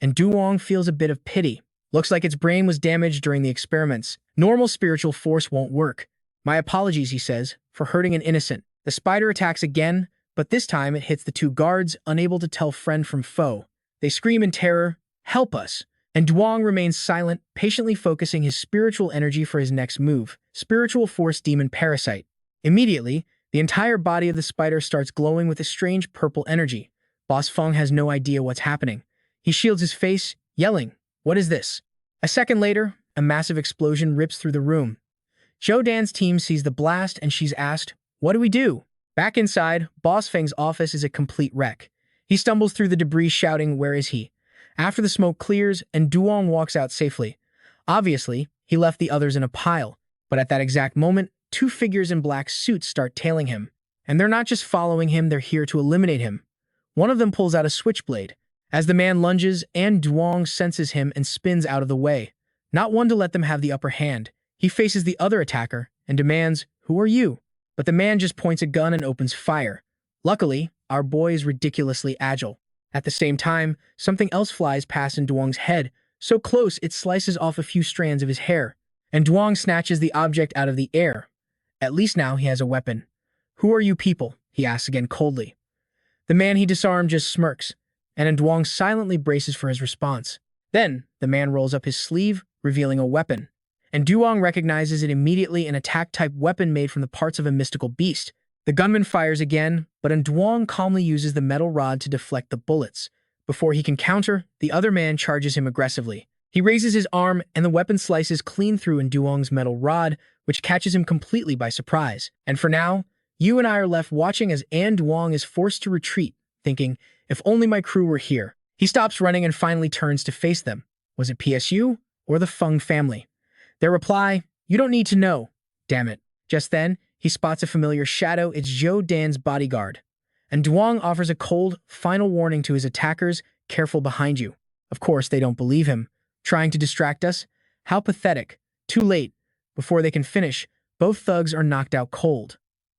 And Duong feels a bit of pity. Looks like its brain was damaged during the experiments. Normal spiritual force won't work. My apologies, he says, for hurting an innocent. The spider attacks again, but this time it hits the two guards, unable to tell friend from foe. They scream in terror, help us. And Duong remains silent, patiently focusing his spiritual energy for his next move, Spiritual Force Demon Parasite. Immediately, the entire body of the spider starts glowing with a strange purple energy. Boss Feng has no idea what's happening. He shields his face, yelling, what is this? A second later, a massive explosion rips through the room. Zhou Dan's team sees the blast and she's asked, what do we do? Back inside, Boss Feng's office is a complete wreck. He stumbles through the debris shouting, where is he? After the smoke clears and Duong walks out safely. Obviously, he left the others in a pile, but at that exact moment, 2 figures in black suits start tailing him. And they're not just following him, they're here to eliminate him. One of them pulls out a switchblade. As the man lunges, Duong senses him and spins out of the way. Not one to let them have the upper hand. He faces the other attacker and demands, who are you? But the man just points a gun and opens fire. Luckily, our boy is ridiculously agile. At the same time, something else flies past Duong's head, so close it slices off a few strands of his hair. And Duong snatches the object out of the air. At least now he has a weapon. Who are you people? He asks again coldly. The man he disarmed just smirks, and Duong silently braces for his response. Then, the man rolls up his sleeve, revealing a weapon. And Duong recognizes it immediately, an attack-type weapon made from the parts of a mystical beast. The gunman fires again, but Duong calmly uses the metal rod to deflect the bullets. Before he can counter, the other man charges him aggressively. He raises his arm, and the weapon slices clean through Duong's metal rod, which catches him completely by surprise. And for now, you and I are left watching as Duong is forced to retreat, thinking, if only my crew were here. He stops running and finally turns to face them. Was it PSU or the Feng family? Their reply, you don't need to know. Damn it. Just then, he spots a familiar shadow. It's Zhou Dan's bodyguard. And Duong offers a cold, final warning to his attackers, careful behind you. Of course, they don't believe him. Trying to distract us? How pathetic. Too late. Before they can finish, both thugs are knocked out cold.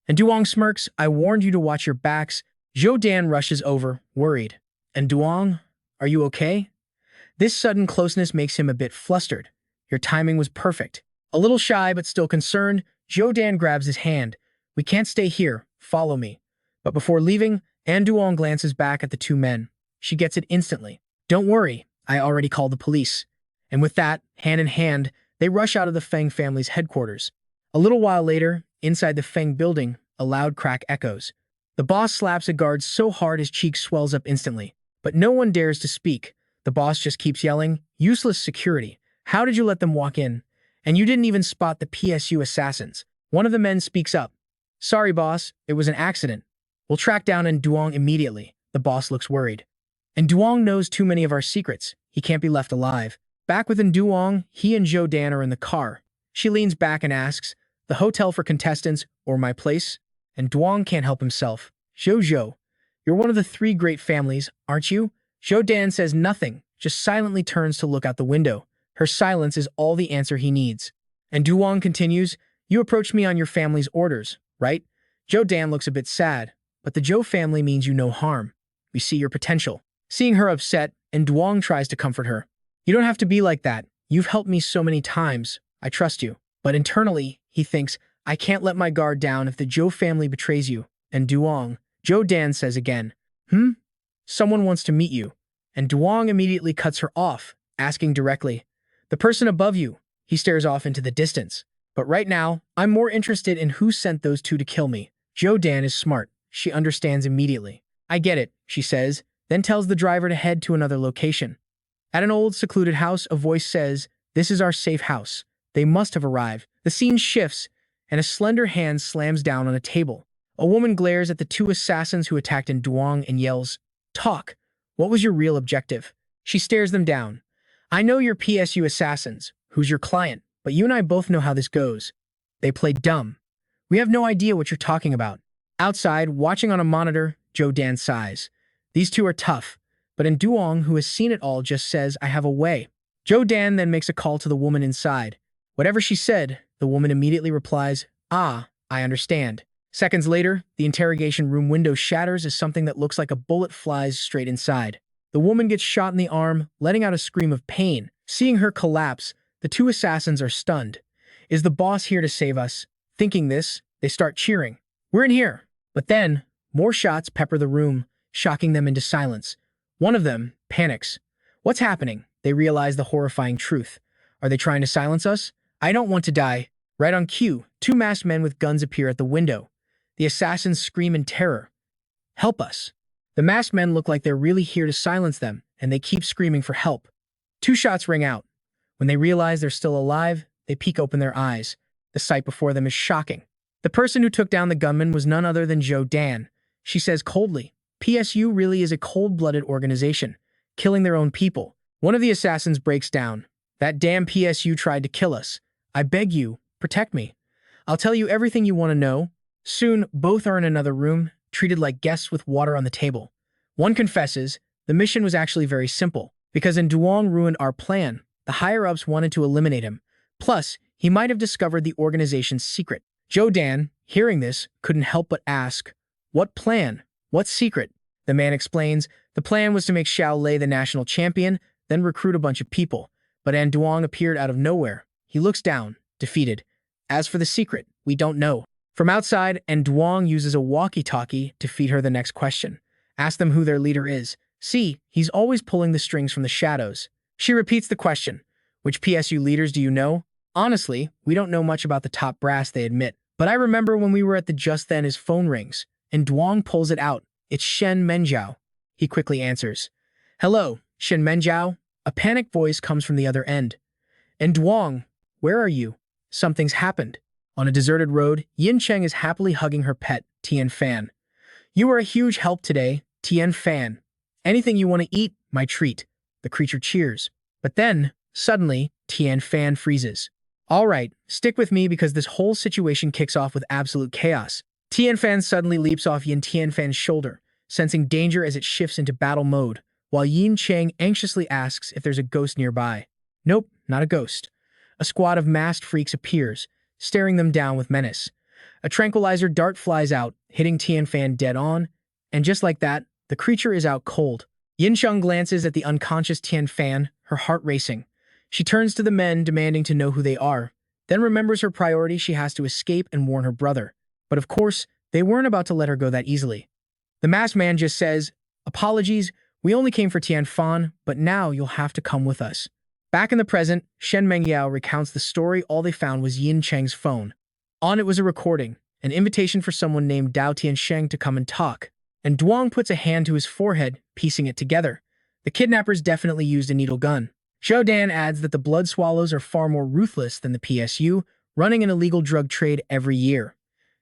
And Duong smirks, I warned you to watch your backs. Zhou Dan rushes over, worried. And Duong, are you okay? This sudden closeness makes him a bit flustered. Your timing was perfect. A little shy but still concerned, Zhou Dan grabs his hand. We can't stay here. Follow me. But before leaving, Duong glances back at the two men. She gets it instantly. Don't worry, I already called the police. And with that, hand in hand, they rush out of the Feng family's headquarters. A little while later, inside the Feng building, a loud crack echoes. The boss slaps a guard so hard his cheek swells up instantly. But no one dares to speak. The boss just keeps yelling, useless security. How did you let them walk in? And you didn't even spot the PSU assassins. One of the men speaks up. Sorry, boss, it was an accident. We'll track down Duong immediately. The boss looks worried. And Duong knows too many of our secrets. He can't be left alive. Back within Duong, he and Zhou Dan are in the car. She leans back and asks, the hotel for contestants or my place? And Duong can't help himself. Zhou, you're one of the three great families, aren't you? Zhou Dan says nothing, just silently turns to look out the window. Her silence is all the answer he needs. And Duong continues, you approached me on your family's orders, right? Zhou Dan looks a bit sad, but the Zhou family means you no harm. We see your potential. Seeing her upset, and Duong tries to comfort her. You don't have to be like that. You've helped me so many times. I trust you. But internally, he thinks, I can't let my guard down if the Zhou family betrays you. And Duong, Zhou Dan says again, Someone wants to meet you. And Duong immediately cuts her off, asking directly, the person above you. He stares off into the distance. But right now, I'm more interested in who sent those two to kill me. Zhou Dan is smart. She understands immediately. I get it, she says, then tells the driver to head to another location. At an old, secluded house, a voice says, this is our safe house. They must have arrived. The scene shifts, and a slender hand slams down on a table. A woman glares at the two assassins who attacked in Duong and yells, talk. What was your real objective? She stares them down. I know you're PSU assassins. Who's your client? But you and I both know how this goes. They play dumb. We have no idea what you're talking about. Outside, watching on a monitor, Zhou Dan sighs. These two are tough, but in Duong, who has seen it all, just says, I have a way. Zhou Dan then makes a call to the woman inside. Whatever she said, the woman immediately replies, I understand. Seconds later, the interrogation room window shatters as something that looks like a bullet flies straight inside. The woman gets shot in the arm, letting out a scream of pain. Seeing her collapse, the two assassins are stunned. Is the boss here to save us? Thinking this, they start cheering. We're in here. But then, more shots pepper the room, shocking them into silence. One of them panics. What's happening? They realize the horrifying truth. Are they trying to silence us? I don't want to die. Right on cue, two masked men with guns appear at the window. The assassins scream in terror. Help us. The masked men look like they're really here to silence them, and they keep screaming for help. Two shots ring out. When they realize they're still alive, they peek open their eyes. The sight before them is shocking. The person who took down the gunman was none other than Zhou Dan. She says coldly, PSU really is a cold-blooded organization, killing their own people. One of the assassins breaks down. That damn PSU tried to kill us. I beg you, protect me. I'll tell you everything you want to know. Soon, both are in another room, treated like guests with water on the table. One confesses, the mission was actually very simple, because in Duong ruined our plan. The higher-ups wanted to eliminate him. Plus, he might have discovered the organization's secret. Zhou Dan, hearing this, couldn't help but ask, what plan? What secret? The man explains, the plan was to make Xiao Bai the national champion, then recruit a bunch of people. But An Duong appeared out of nowhere. He looks down, defeated. As for the secret, we don't know. From outside, An Duong uses a walkie-talkie to feed her the next question. Ask them who their leader is. See, he's always pulling the strings from the shadows. She repeats the question. Which PSU leaders do you know? Honestly, we don't know much about the top brass, they admit. But I remember when we were at the just then his phone rings, and Duong pulls it out. It's Shen Menjiao. He quickly answers. Hello, Shen Menjiao. A panicked voice comes from the other end. And Duong, where are you? Something's happened. On a deserted road, Yin Cheng is happily hugging her pet, Tian Fan. You are a huge help today, Tian Fan. Anything you want to eat, my treat. The creature cheers. But then, suddenly, Tian Fan freezes. All right, stick with me because this whole situation kicks off with absolute chaos. Tian Fan suddenly leaps off Yin Tian Fan's shoulder, sensing danger as it shifts into battle mode, while Yin Cheng anxiously asks if there's a ghost nearby. Nope, not a ghost. A squad of masked freaks appears, staring them down with menace. A tranquilizer dart flies out, hitting Tian Fan dead on, and just like that, the creature is out cold. Yin Cheng glances at the unconscious Tian Fan, her heart racing. She turns to the men, demanding to know who they are, then remembers her priority. She has to escape and warn her brother. But of course, they weren't about to let her go that easily. The masked man just says, apologies, we only came for Tian Fan, but now you'll have to come with us. Back in the present, Shen Mengyao recounts the story. All they found was Yin Cheng's phone. On it was a recording, an invitation for someone named Dao Tiansheng to come and talk. And Duong puts a hand to his forehead, piecing it together. The kidnappers definitely used a needle gun. Zhou Dan adds that the blood swallows are far more ruthless than the PSU, running an illegal drug trade every year.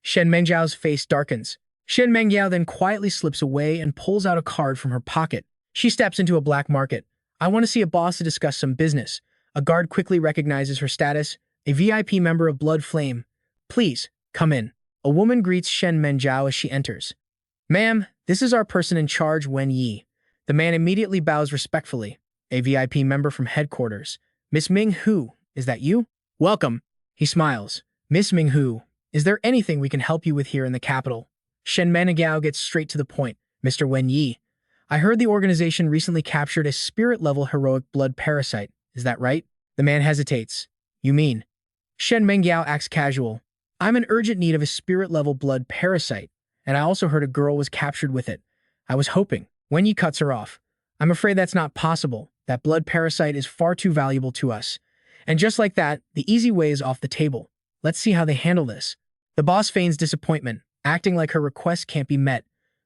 Shen Mengjiao's face darkens. Shen Mengyao then quietly slips away and pulls out a card from her pocket. She steps into a black market. I want to see a boss to discuss some business. A guard quickly recognizes her status, a VIP member of Blood Flame. Please, come in. A woman greets Shen Menjiao as she enters. Ma'am, this is our person in charge, Wen Yi. The man immediately bows respectfully. A VIP member from headquarters. Miss Ming Hu, is that you? Welcome. He smiles. Miss Ming Hu, is there anything we can help you with here in the capital? Shen Menegao gets straight to the point. Mr. Wen Yi, I heard the organization recently captured a spirit-level heroic blood parasite. Is that right? The man hesitates. You mean? Shen Mengiao acts casual. I'm in urgent need of a spirit-level blood parasite, and I also heard a girl was captured with it. I was hoping. Wen Yi cuts her off. I'm afraid that's not possible. That blood parasite is far too valuable to us. And just like that, the easy way is off the table. Let's see how they handle this. The boss feigns disappointment, acting like her request can't be met.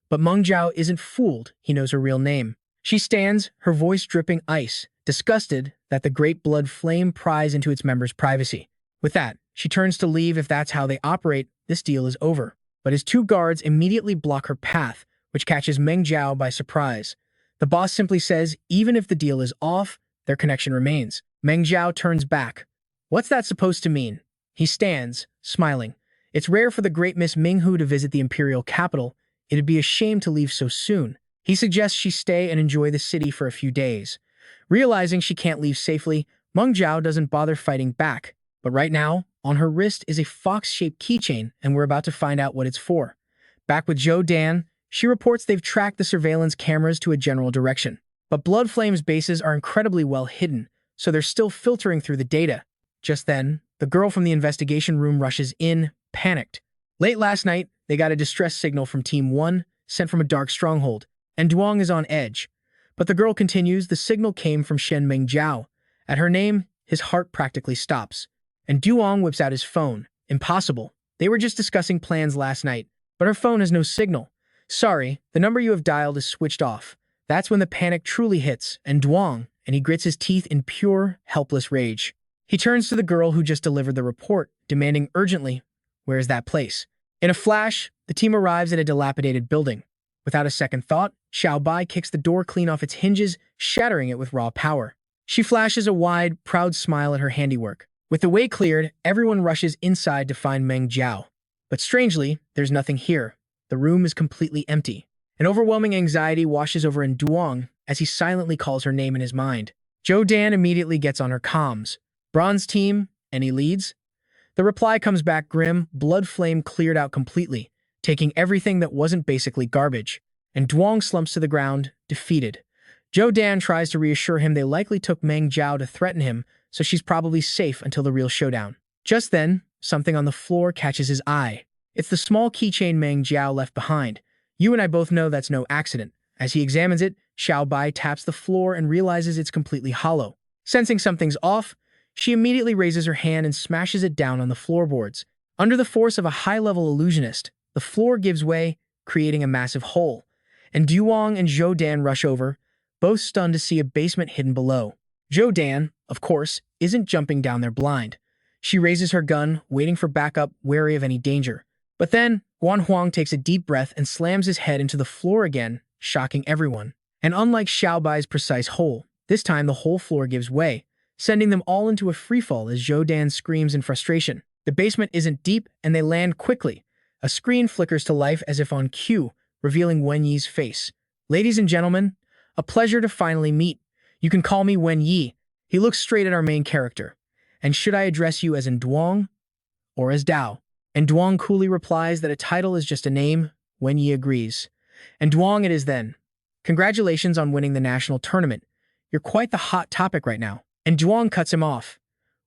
But Meng Zhao isn't fooled. He knows her real name. She stands, her voice dripping ice, disgusted that the great blood flame pries into its members' privacy. With that, she turns to leave. If that's how they operate, this deal is over. But his two guards immediately block her path, which catches Meng Zhao by surprise. The boss simply says, even if the deal is off, their connection remains. Meng Zhao turns back. What's that supposed to mean? He stands, smiling. It's rare for the great Miss Ming Hu to visit the imperial capital. It'd be a shame to leave so soon. He suggests she stay and enjoy the city for a few days. Realizing she can't leave safely, Meng Zhao doesn't bother fighting back. But right now, on her wrist is a fox-shaped keychain, and we're about to find out what it's for. Back with Zhou Dan, she reports they've tracked the surveillance cameras to a general direction. But Blood Flame's bases are incredibly well hidden, so they're still filtering through the data. Just then, the girl from the investigation room rushes in, panicked. Late last night, they got a distress signal from Team 1, sent from a dark stronghold, and Duong is on edge. But the girl continues, the signal came from Shen Mengjiao. At her name, his heart practically stops. And Duong whips out his phone. Impossible. They were just discussing plans last night, but her phone has no signal. Sorry, the number you have dialed is switched off. That's when the panic truly hits, and Duong, and he grits his teeth in pure, helpless rage. He turns to the girl who just delivered the report, demanding urgently, where is that place? In a flash, the team arrives at a dilapidated building. Without a second thought, Xiao Bai kicks the door clean off its hinges, shattering it with raw power. She flashes a wide, proud smile at her handiwork. With the way cleared, everyone rushes inside to find Meng Zhao. But strangely, there's nothing here. The room is completely empty. An overwhelming anxiety washes over in Duong as he silently calls her name in his mind. Zhou Dan immediately gets on her comms. Bronze team, any leads? The reply comes back grim, blood flame cleared out completely, taking everything that wasn't basically garbage. And Duong slumps to the ground, defeated. Zhou Dan tries to reassure him they likely took Meng Zhao to threaten him, so she's probably safe until the real showdown. Just then, something on the floor catches his eye. It's the small keychain Meng Zhao left behind. You and I both know that's no accident. As he examines it, Xiao Bai taps the floor and realizes it's completely hollow. Sensing something's off, she immediately raises her hand and smashes it down on the floorboards. Under the force of a high-level illusionist, the floor gives way, creating a massive hole. And Duong and Zhou Dan rush over, both stunned to see a basement hidden below. Zhou Dan, of course, isn't jumping down there blind. She raises her gun, waiting for backup, wary of any danger. But then, Guan Huang takes a deep breath and slams his head into the floor again, shocking everyone. And unlike Xiao Bai's precise hole, this time the whole floor gives way, sending them all into a freefall as Zhou Dan screams in frustration. The basement isn't deep, and they land quickly. A screen flickers to life as if on cue, revealing Wen Yi's face. Ladies and gentlemen, a pleasure to finally meet. You can call me Wen Yi. He looks straight at our main character. And should I address you as in Duong or as Dao? And Duong coolly replies that a title is just a name. Wen Yi agrees. And Duong it is then. Congratulations on winning the national tournament. You're quite the hot topic right now. And Duong cuts him off.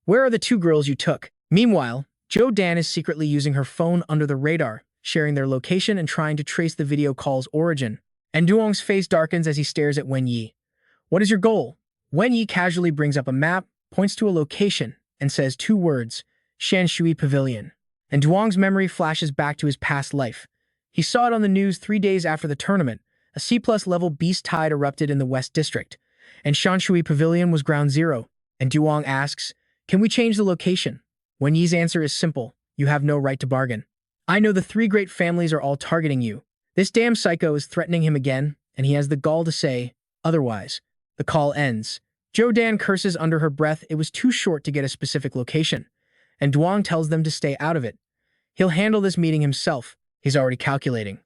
Where are the two girls you took? Meanwhile, Zhou Dan is secretly using her phone under the radar, sharing their location and trying to trace the video call's origin. And Duong's face darkens as he stares at Wen Yi. What is your goal? Wen Yi casually brings up a map, points to a location, and says two words, Shanshui Pavilion. And Duong's memory flashes back to his past life. He saw it on the news 3 days after the tournament. A C+ level beast tide erupted in the West District, and Shanshui Pavilion was ground zero. And Duong asks, can we change the location? Wen Yi's answer is simple, you have no right to bargain. I know the three great families are all targeting you. This damn psycho is threatening him again, and he has the gall to say, otherwise. The call ends. Zhou Dan curses under her breath it was too short to get a specific location, and Duong tells them to stay out of it. He'll handle this meeting himself, he's already calculating.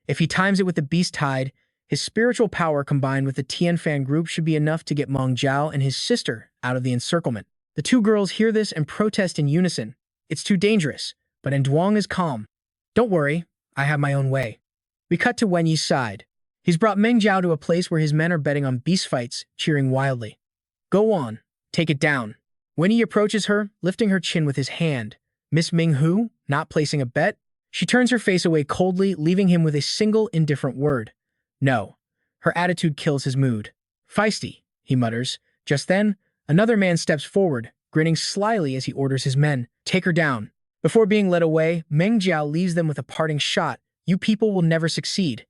If he times it with the Beast Tide, his spiritual power combined with the Tianfan group should be enough to get Meng Jiao and his sister out of the encirclement. The two girls hear this and protest in unison. It's too dangerous, but Duong is calm. Don't worry, I have my own way. We cut to Wen Yi's side. He's brought Meng Jiao to a place where his men are betting on beast fights, cheering wildly. Go on, take it down. Wen Yi approaches her, lifting her chin with his hand. Miss Ming Hu, not placing a bet? She turns her face away coldly, leaving him with a single indifferent word. No. Her attitude kills his mood. Feisty, he mutters. Just then, another man steps forward, grinning slyly as he orders his men, take her down. Before being led away, Meng Jiao leaves them with a parting shot. You people will never succeed.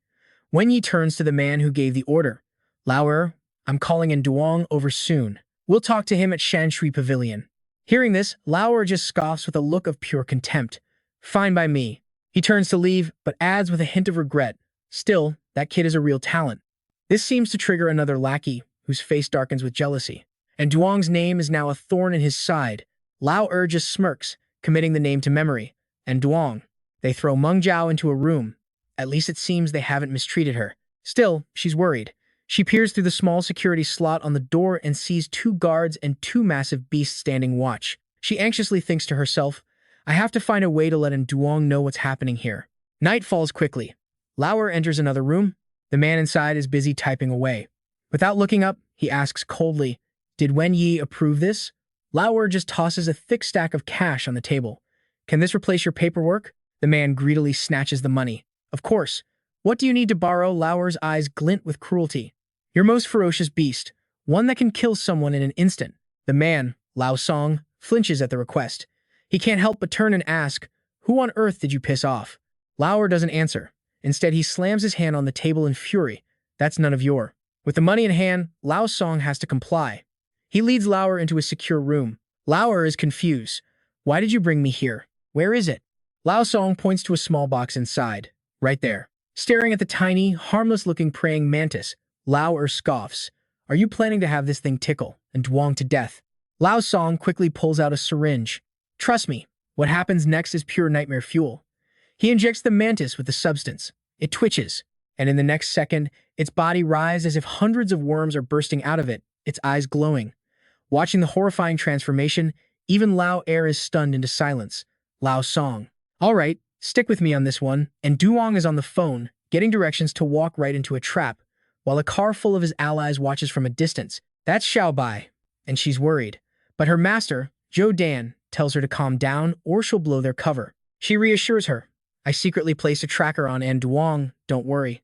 Wen Yi turns to the man who gave the order. Lair, I'm calling in Duong over soon. We'll talk to him at Shanshui Pavilion. Hearing this, Lair just scoffs with a look of pure contempt. Fine by me. He turns to leave, but adds with a hint of regret. Still, that kid is a real talent. This seems to trigger another lackey, whose face darkens with jealousy. And Duong's name is now a thorn in his side. Lair just smirks, committing the name to memory. And Duong. They throw Meng Jiao into a room. At least it seems they haven't mistreated her. Still, she's worried. She peers through the small security slot on the door and sees 2 guards and 2 massive beasts standing watch. She anxiously thinks to herself, I have to find a way to let Duong know what's happening here. Night falls quickly. Lair enters another room. The man inside is busy typing away. Without looking up, he asks coldly, Did Wen Yi approve this? Lair just tosses a thick stack of cash on the table. Can this replace your paperwork? The man greedily snatches the money. Of course. What do you need to borrow? Laur's eyes glint with cruelty. Your most ferocious beast, one that can kill someone in an instant. The man, Lao Song, flinches at the request. He can't help but turn and ask, Who on earth did you piss off? Lair doesn't answer. Instead, he slams his hand on the table in fury. That's none of your. With the money in hand, Lao Song has to comply. He leads Lair into a secure room. Lair is confused. Why did you bring me here? Where is it? Lao Song points to a small box inside. Right there. Staring at the tiny, harmless-looking praying mantis, Lair scoffs. Are you planning to have this thing tickle and Duong to death? Lao Song quickly pulls out a syringe. Trust me, what happens next is pure nightmare fuel. He injects the mantis with the substance. It twitches, and in the next second, its body writhes as if hundreds of worms are bursting out of it, its eyes glowing. Watching the horrifying transformation, even Lair is stunned into silence. Lao Song. All right, stick with me on this one. And Duong is on the phone, getting directions to walk right into a trap, while a car full of his allies watches from a distance. That's Xiao Bai, and she's worried. But her master, Zhou Dan, tells her to calm down or she'll blow their cover. She reassures her. I secretly placed a tracker on Duong, don't worry.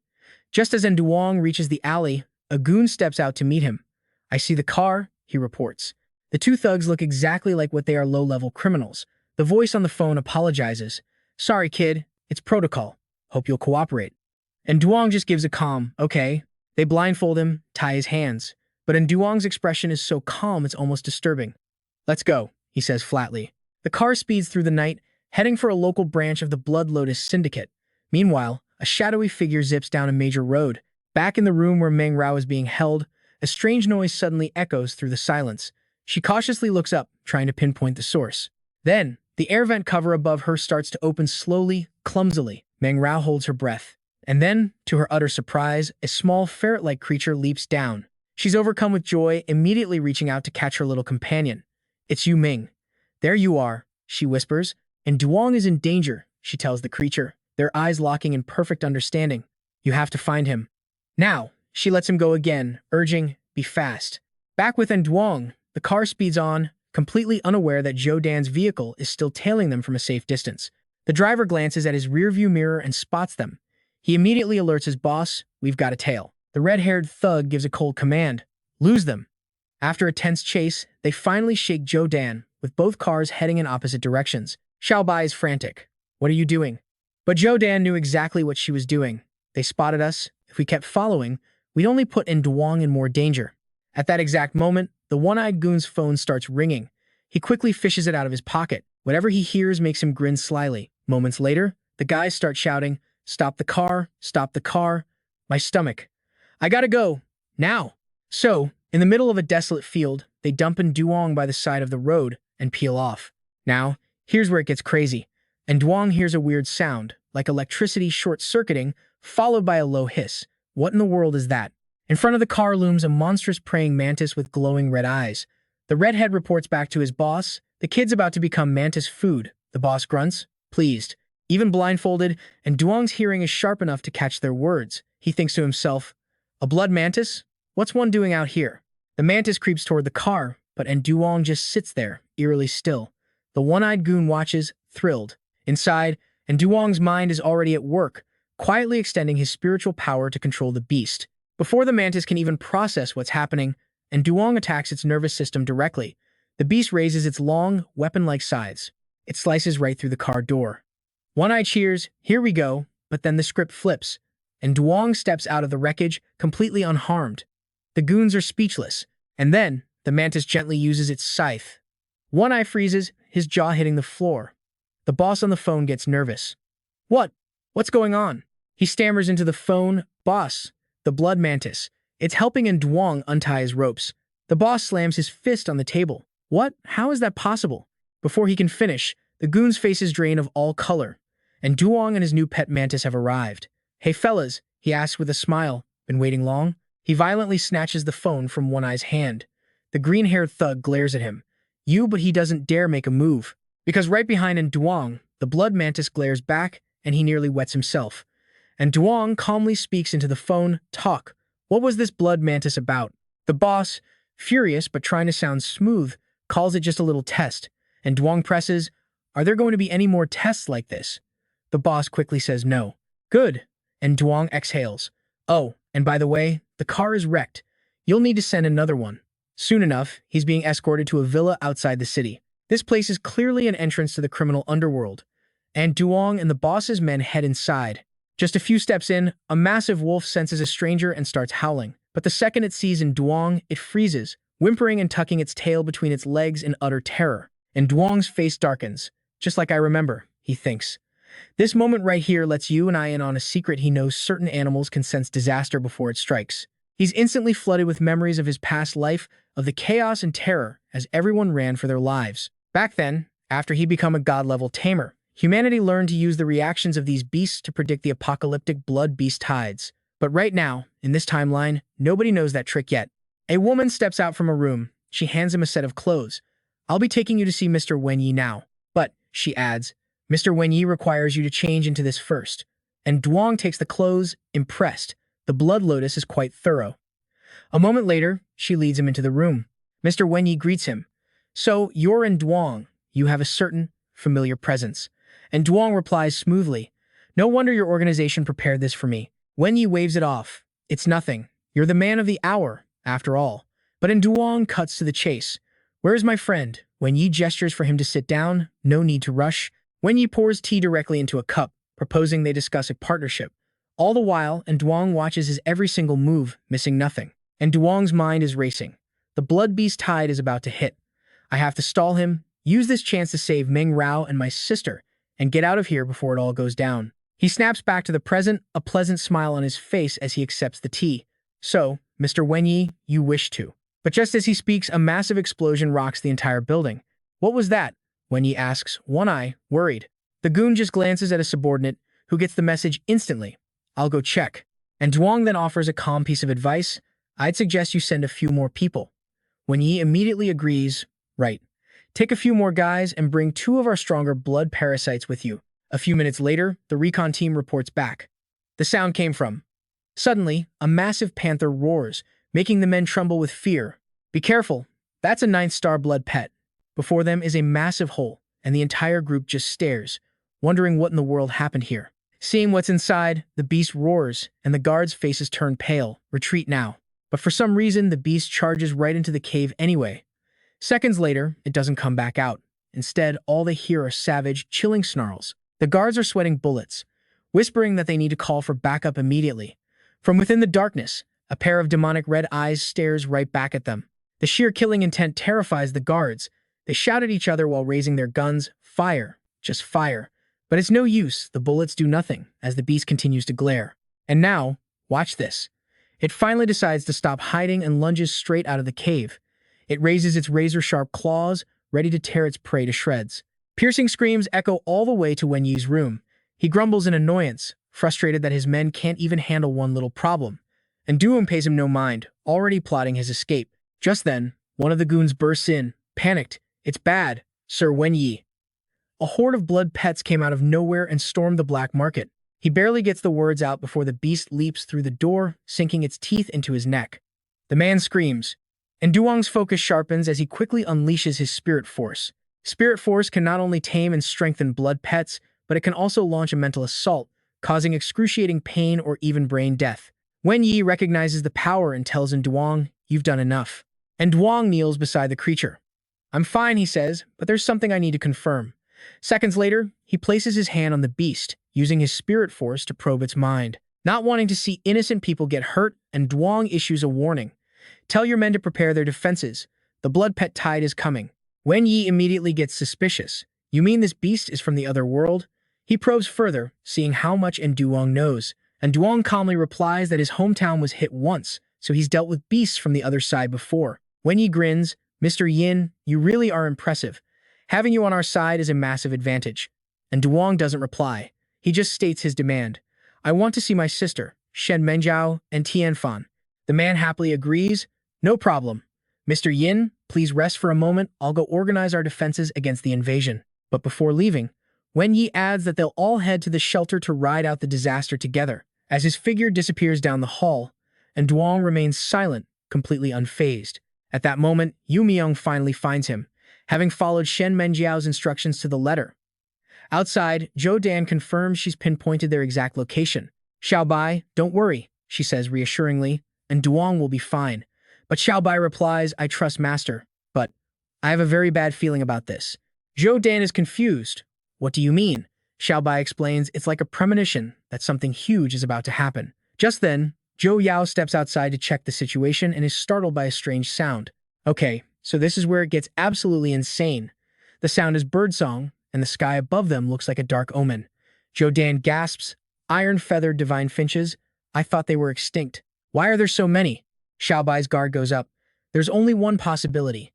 Just as Duong reaches the alley, a goon steps out to meet him. I see the car, he reports. The 2 thugs look exactly like what they are low-level criminals. The voice on the phone apologizes. Sorry, kid, it's protocol. Hope you'll cooperate. And Duong just gives a calm, okay. They blindfold him, tie his hands. But Duong's expression is so calm it's almost disturbing. Let's go, he says flatly. The car speeds through the night, heading for a local branch of the Blood Lotus Syndicate. Meanwhile, a shadowy figure zips down a major road. Back in the room where Meng Rao is being held, a strange noise suddenly echoes through the silence. She cautiously looks up, trying to pinpoint the source. Then, the air vent cover above her starts to open slowly, clumsily. Meng Rao holds her breath. And then, to her utter surprise, a small ferret-like creature leaps down. She's overcome with joy, immediately reaching out to catch her little companion. It's Yu Ming. There you are, she whispers. And Duong is in danger, she tells the creature, their eyes locking in perfect understanding. You have to find him. Now, she lets him go again, urging, be fast. Back with Duong, the car speeds on, completely unaware that Zhou Dan's vehicle is still tailing them from a safe distance. The driver glances at his rearview mirror and spots them. He immediately alerts his boss, we've got a tail. The red-haired thug gives a cold command, lose them. After a tense chase, they finally shake Zhou Dan, with both cars heading in opposite directions. Xiao Bai is frantic. What are you doing? But Zhou Dan knew exactly what she was doing. They spotted us. If we kept following, we'd only put Duong in more danger. At that exact moment, the one-eyed goon's phone starts ringing. He quickly fishes it out of his pocket. Whatever he hears makes him grin slyly. Moments later, the guys start shouting, stop the car, stop the car. My stomach. I gotta go. Now. So, in the middle of a desolate field, they dump Duong by the side of the road and peel off. Now, here's where it gets crazy. Duong hears a weird sound, like electricity short-circuiting, followed by a low hiss. What in the world is that? In front of the car looms a monstrous praying mantis with glowing red eyes. The redhead reports back to his boss. The kid's about to become mantis food. The boss grunts, pleased, even blindfolded, and Duong's hearing is sharp enough to catch their words. He thinks to himself, a blood mantis? What's one doing out here? The mantis creeps toward the car, but Duong just sits there, eerily still. The one-eyed goon watches, thrilled. Inside, Duong's mind is already at work, quietly extending his spiritual power to control the beast. Before the mantis can even process what's happening, Duong attacks its nervous system directly. The beast raises its long, weapon-like scythes. It slices right through the car door. One-Eye cheers, here we go, but then the script flips, and Duong steps out of the wreckage, completely unharmed. The goons are speechless, and then the mantis gently uses its scythe. One-Eye freezes, his jaw hitting the floor. The boss on the phone gets nervous. What's going on? He stammers into the phone, boss, the blood mantis. It's helping Duong untie his ropes. The boss slams his fist on the table. What? How is that possible? Before he can finish, the goon's faces drain of all color, and Duong and his new pet mantis have arrived. Hey fellas, he asks with a smile. Been waiting long? He violently snatches the phone from One-Eye's hand. The green-haired thug glares at him. But he doesn't dare make a move, because right behind Duong, the blood mantis glares back, and he nearly wets himself. And Duong calmly speaks into the phone, talk. What was this blood mantis about? The boss, furious but trying to sound smooth, calls it just a little test, and Duong presses, are there going to be any more tests like this? The boss quickly says no. Good. And Duong exhales. Oh, and by the way, the car is wrecked. You'll need to send another one. Soon enough, he's being escorted to a villa outside the city. This place is clearly an entrance to the criminal underworld, and Duong and the boss's men head inside. Just a few steps in, a massive wolf senses a stranger and starts howling. But the second it sees Duong, it freezes, whimpering and tucking its tail between its legs in utter terror. And Duong's face darkens. Just like I remember, he thinks. This moment right here lets you and I in on a secret he knows certain animals can sense disaster before it strikes. He's instantly flooded with memories of his past life, of the chaos and terror as everyone ran for their lives. Back then, after he became a god-level tamer, humanity learned to use the reactions of these beasts to predict the apocalyptic blood beast tides. But right now, in this timeline, nobody knows that trick yet. A woman steps out from a room. She hands him a set of clothes. I'll be taking you to see Mr. Wenyi now. But, she adds, Mr. Wenyi requires you to change into this first. And Duong takes the clothes, impressed. The blood lotus is quite thorough. A moment later, she leads him into the room. Mr. Wenyi greets him. So, you're in Duong. You have a certain familiar presence. And Duong replies smoothly, no wonder your organization prepared this for me. Wenyi waves it off. It's nothing. You're the man of the hour, after all. But Duong cuts to the chase. Where's my friend? Wenyi gestures for him to sit down. No need to rush. Wenyi pours tea directly into a cup, proposing they discuss a partnership. All the while, Duong watches his every single move, missing nothing. And Duong's mind is racing. The blood beast tide is about to hit. I have to stall him, use this chance to save Meng Rao and my sister, and get out of here before it all goes down. He snaps back to the present, a pleasant smile on his face as he accepts the tea. So, Mr. Wenyi, you wish to. But just as he speaks, a massive explosion rocks the entire building. What was that? Wenyi asks, One-Eye, worried. The goon just glances at a subordinate, who gets the message instantly. I'll go check. And Duong then offers a calm piece of advice. I'd suggest you send a few more people. Wenyi immediately agrees. Right. Take a few more guys and bring 2 of our stronger blood parasites with you. A few minutes later, the recon team reports back. The sound came from. Suddenly, a massive panther roars, making the men tremble with fear. Be careful. That's a 9-star blood pet. Before them is a massive hole, and the entire group just stares, wondering what in the world happened here. Seeing what's inside, the beast roars, and the guards' faces turn pale. Retreat now. But for some reason, the beast charges right into the cave anyway. Seconds later, it doesn't come back out. Instead, all they hear are savage, chilling snarls. The guards are sweating bullets, whispering that they need to call for backup immediately. From within the darkness, a pair of demonic red eyes stares right back at them. The sheer killing intent terrifies the guards. They shout at each other while raising their guns. Fire. Just fire. But it's no use. The bullets do nothing, as the beast continues to glare. And now, watch this. It finally decides to stop hiding and lunges straight out of the cave. It raises its razor-sharp claws, ready to tear its prey to shreds. Piercing screams echo all the way to Wenyi's room. He grumbles in annoyance. frustrated that his men can't even handle one little problem. And Duong pays him no mind, already plotting his escape. Just then, one of the goons bursts in, panicked. "It's bad, Sir Wenyi." A horde of blood pets came out of nowhere and stormed the black market. He barely gets the words out before the beast leaps through the door, sinking its teeth into his neck. The man screams, and Duong's focus sharpens as he quickly unleashes his spirit force. Spirit force can not only tame and strengthen blood pets, but it can also launch a mental assault, causing excruciating pain or even brain death. Wenyi recognizes the power and tells Duong, "You've done enough." And Duong kneels beside the creature. "I'm fine," he says, "but there's something I need to confirm." Seconds later, he places his hand on the beast, using his spirit force to probe its mind. Not wanting to see innocent people get hurt, and Duong issues a warning. "Tell your men to prepare their defenses. The blood pet tide is coming." Wenyi immediately gets suspicious. "You mean this beast is from the other world?" He probes further, seeing how much Duong knows, and Duong calmly replies that his hometown was hit once, so he's dealt with beasts from the other side before. Wenyi grins, "Mr. Yin, you really are impressive. Having you on our side is a massive advantage." And Duong doesn't reply. He just states his demand. "I want to see my sister, Shen Menjiao and Tianfan." The man happily agrees. "No problem. Mr. Yin, please rest for a moment. I'll go organize our defenses against the invasion." But before leaving, Wenyi adds that they'll all head to the shelter to ride out the disaster together. As his figure disappears down the hall, and Duong remains silent, completely unfazed. At that moment, Yu Myung finally finds him, having followed Shen Menjiao's instructions to the letter. Outside, Zhou Dan confirms she's pinpointed their exact location. "Xiao Bai, don't worry," she says reassuringly, "and Duong will be fine." But Xiao Bai replies, "I trust Master, but I have a very bad feeling about this." Zhou Dan is confused. "What do you mean?" Xiao Bai explains, "It's like a premonition that something huge is about to happen." Just then, Zhou Yao steps outside to check the situation and is startled by a strange sound. Okay, so this is where it gets absolutely insane. The sound is birdsong, and the sky above them looks like a dark omen. Zhou Dan gasps, "Iron-feathered divine finches? I thought they were extinct. Why are there so many?" Xiao Bai's guard goes up. "There's only one possibility.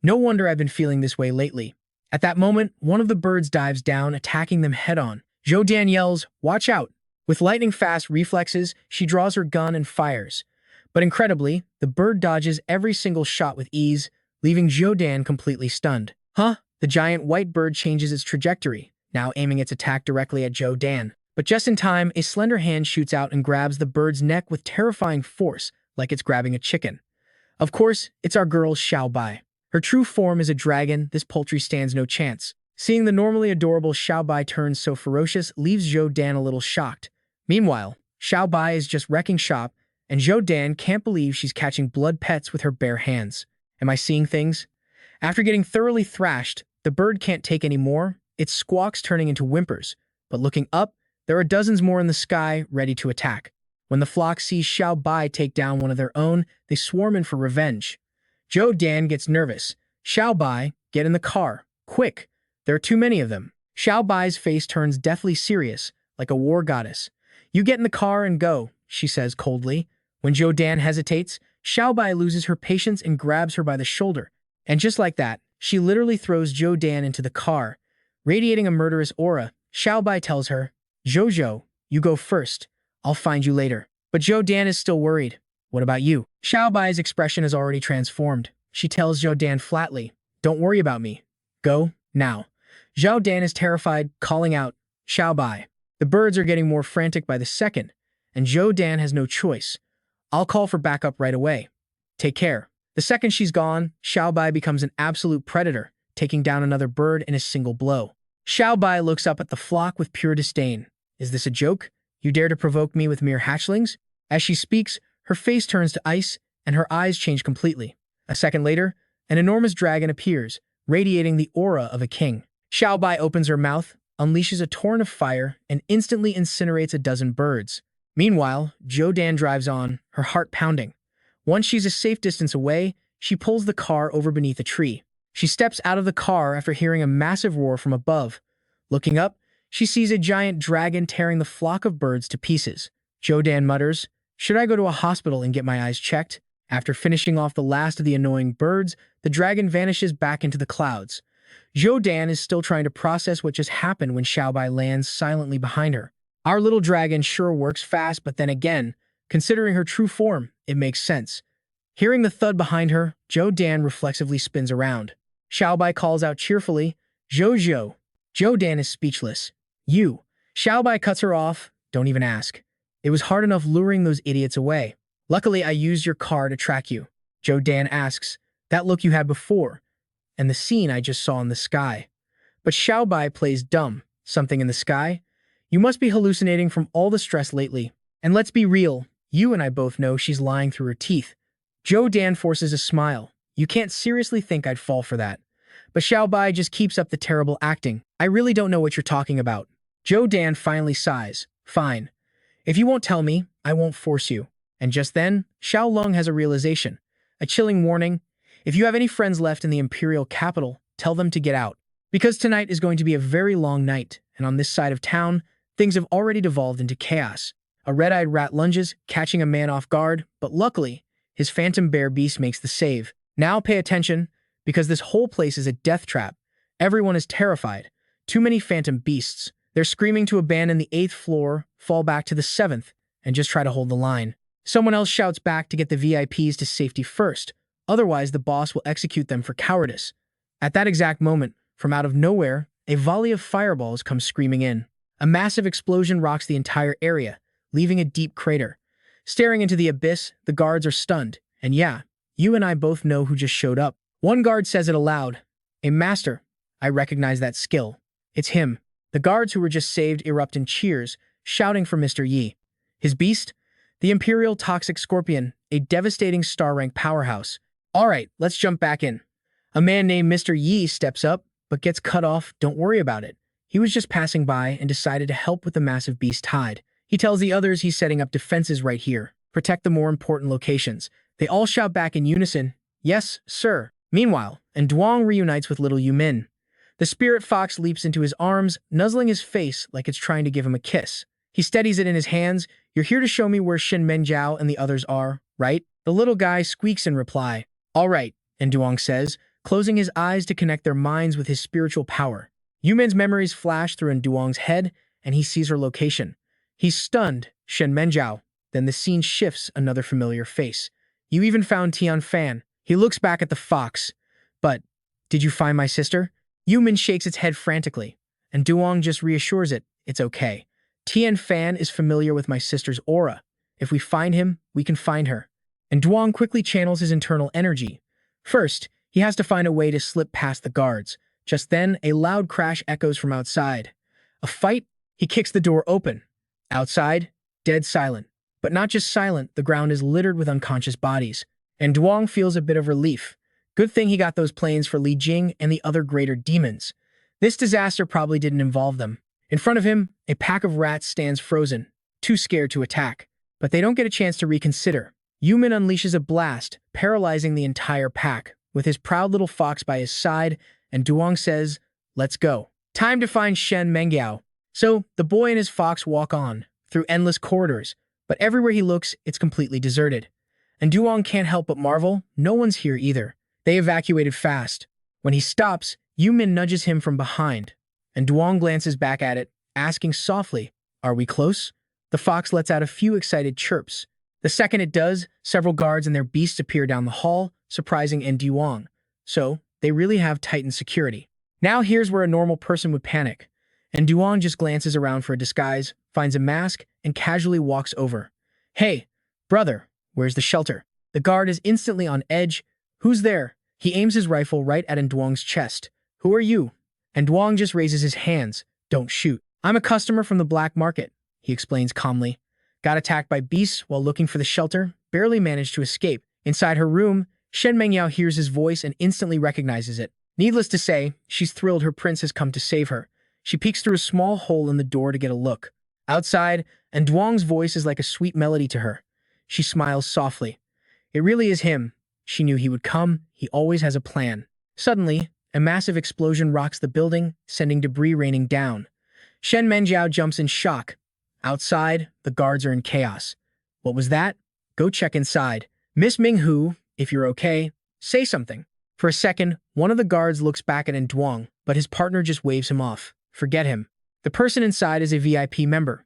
No wonder I've been feeling this way lately." At that moment, one of the birds dives down, attacking them head-on. Zhou Dan yells, "Watch out!" With lightning-fast reflexes, she draws her gun and fires. But incredibly, the bird dodges every single shot with ease, leaving Zhou Dan completely stunned. "Huh?" The giant white bird changes its trajectory, now aiming its attack directly at Zhou Dan. But just in time, a slender hand shoots out and grabs the bird's neck with terrifying force, like it's grabbing a chicken. Of course, it's our girl Xiao Bai. Her true form is a dragon. This poultry stands no chance. Seeing the normally adorable Xiao Bai turn so ferocious leaves Zhou Dan a little shocked. Meanwhile, Xiao Bai is just wrecking shop, and Zhou Dan can't believe she's catching blood pets with her bare hands. Am I seeing things? After getting thoroughly thrashed, the bird can't take any more. It squawks, turning into whimpers. But looking up, there are dozens more in the sky, ready to attack. When the flock sees Xiao Bai take down one of their own, they swarm in for revenge. Zhou Dan gets nervous. "Xiao Bai, get in the car. Quick. There are too many of them." Xiao Bai's face turns deathly serious, like a war goddess. "You get in the car and go," she says coldly. When Zhou Dan hesitates, Xiao Bai loses her patience and grabs her by the shoulder. And just like that, she literally throws Zhou Dan into the car. Radiating a murderous aura, Xiao Bai tells her, "Zhou, you go first. I'll find you later." But Zhou Dan is still worried. "What about you?" Xiao Bai's expression is already transformed. She tells Zhou Dan flatly, "Don't worry about me. Go, now." Zhou Dan is terrified, calling out, "Xiao Bai." The birds are getting more frantic by the second, and Zhou Dan has no choice. "I'll call for backup right away. Take care." The second she's gone, Xiao Bai becomes an absolute predator, taking down another bird in a single blow. Xiao Bai looks up at the flock with pure disdain. "Is this a joke? You dare to provoke me with mere hatchlings?" As she speaks, her face turns to ice, and her eyes change completely. A second later, an enormous dragon appears, radiating the aura of a king. Xiao Bai opens her mouth, unleashes a torrent of fire, and instantly incinerates a dozen birds. Meanwhile, Zhou Dan drives on, her heart pounding. Once she's a safe distance away, she pulls the car over beneath a tree. She steps out of the car after hearing a massive roar from above. Looking up, she sees a giant dragon tearing the flock of birds to pieces. Zhou Dan mutters, "Should I go to a hospital and get my eyes checked?" After finishing off the last of the annoying birds, the dragon vanishes back into the clouds. Zhou Dan is still trying to process what just happened when Xiao Bai lands silently behind her. Our little dragon sure works fast, but then again, considering her true form, it makes sense. Hearing the thud behind her, Zhou Dan reflexively spins around. Xiao Bai calls out cheerfully, Zhou Zhou. Zhou Dan is speechless. You. Xiao Bai cuts her off. Don't even ask. It was hard enough luring those idiots away. Luckily, I used your car to track you. Zhou Dan asks, that look you had before, and the scene I just saw in the sky. But Xiao Bai plays dumb. Something in the sky? You must be hallucinating from all the stress lately. And let's be real, you and I both know she's lying through her teeth. Zhou Dan forces a smile. You can't seriously think I'd fall for that. But Xiao Bai just keeps up the terrible acting. I really don't know what you're talking about. Zhou Dan finally sighs. Fine. If you won't tell me, I won't force you. And just then, Xiao Lung has a realization. A chilling warning. If you have any friends left in the imperial capital, tell them to get out. Because tonight is going to be a very long night, and on this side of town, things have already devolved into chaos. A red-eyed rat lunges, catching a man off guard, but luckily, his phantom bear beast makes the save. Now pay attention, because this whole place is a death trap. Everyone is terrified. Too many phantom beasts. They're screaming to abandon the 8th floor, fall back to the 7th, and just try to hold the line. Someone else shouts back to get the VIPs to safety first, otherwise the boss will execute them for cowardice. At that exact moment, from out of nowhere, a volley of fireballs comes screaming in. A massive explosion rocks the entire area, leaving a deep crater. Staring into the abyss, the guards are stunned. And yeah, you and I both know who just showed up. One guard says it aloud. A master. I recognize that skill. It's him. The guards who were just saved erupt in cheers, shouting for Mr. Yi. His beast? The Imperial Toxic Scorpion, a devastating star-rank powerhouse. Alright, let's jump back in. A man named Mr. Yi steps up, but gets cut off. Don't worry about it. He was just passing by and decided to help with the massive beast hide. He tells the others he's setting up defenses right here. Protect the more important locations. They all shout back in unison, yes, sir. Meanwhile, and Duong reunites with little Yumin. The spirit fox leaps into his arms, nuzzling his face like it's trying to give him a kiss. He steadies it in his hands. You're here to show me where Shen Menjiao and the others are, right? The little guy squeaks in reply. All right, and Duong says, closing his eyes to connect their minds with his spiritual power. Yumin's memories flash through in Duong's head, and he sees her location. He's stunned, Shen Menjiao. Then the scene shifts, another familiar face. You even found Tian Fan. He looks back at the fox. But, did you find my sister? Yumin shakes its head frantically, and Duong just reassures it, it's okay. Tian Fan is familiar with my sister's aura. If we find him, we can find her. And Duong quickly channels his internal energy. First, he has to find a way to slip past the guards. Just then, a loud crash echoes from outside. A fight? He kicks the door open. Outside, dead silent. But not just silent, the ground is littered with unconscious bodies. And Duong feels a bit of relief. Good thing he got those planes for Li Jing and the other greater demons. This disaster probably didn't involve them. In front of him, a pack of rats stands frozen, too scared to attack. But they don't get a chance to reconsider. Yumin unleashes a blast, paralyzing the entire pack, with his proud little fox by his side, and Duong says, let's go. Time to find Shen Menjiao. So, the boy and his fox walk on, through endless corridors, but everywhere he looks, it's completely deserted. And Duong can't help but marvel, no one's here either. They evacuated fast. When he stops, Yumin nudges him from behind, and Duong glances back at it, asking softly, are we close? The fox lets out a few excited chirps. The second it does, several guards and their beasts appear down the hall, surprising and Duong. So, they really have tightened security. Now here's where a normal person would panic. And Duong just glances around for a disguise, finds a mask, and casually walks over. Hey, brother, where's the shelter? The guard is instantly on edge. Who's there? He aims his rifle right at Duong's chest. Who are you? And Duong just raises his hands. Don't shoot. I'm a customer from the black market, he explains calmly. Got attacked by beasts while looking for the shelter, barely managed to escape. Inside her room, Shen Menjiao hears his voice and instantly recognizes it. Needless to say, she's thrilled her prince has come to save her. She peeks through a small hole in the door to get a look. Outside, and Duong's voice is like a sweet melody to her. She smiles softly. It really is him. She knew he would come. He always has a plan. Suddenly, a massive explosion rocks the building, sending debris raining down. Shen Menjiao jumps in shock. Outside, the guards are in chaos. What was that? Go check inside. Miss Minghu, if you're okay, say something. For a second, one of the guards looks back at Duong, but his partner just waves him off. Forget him. The person inside is a VIP member.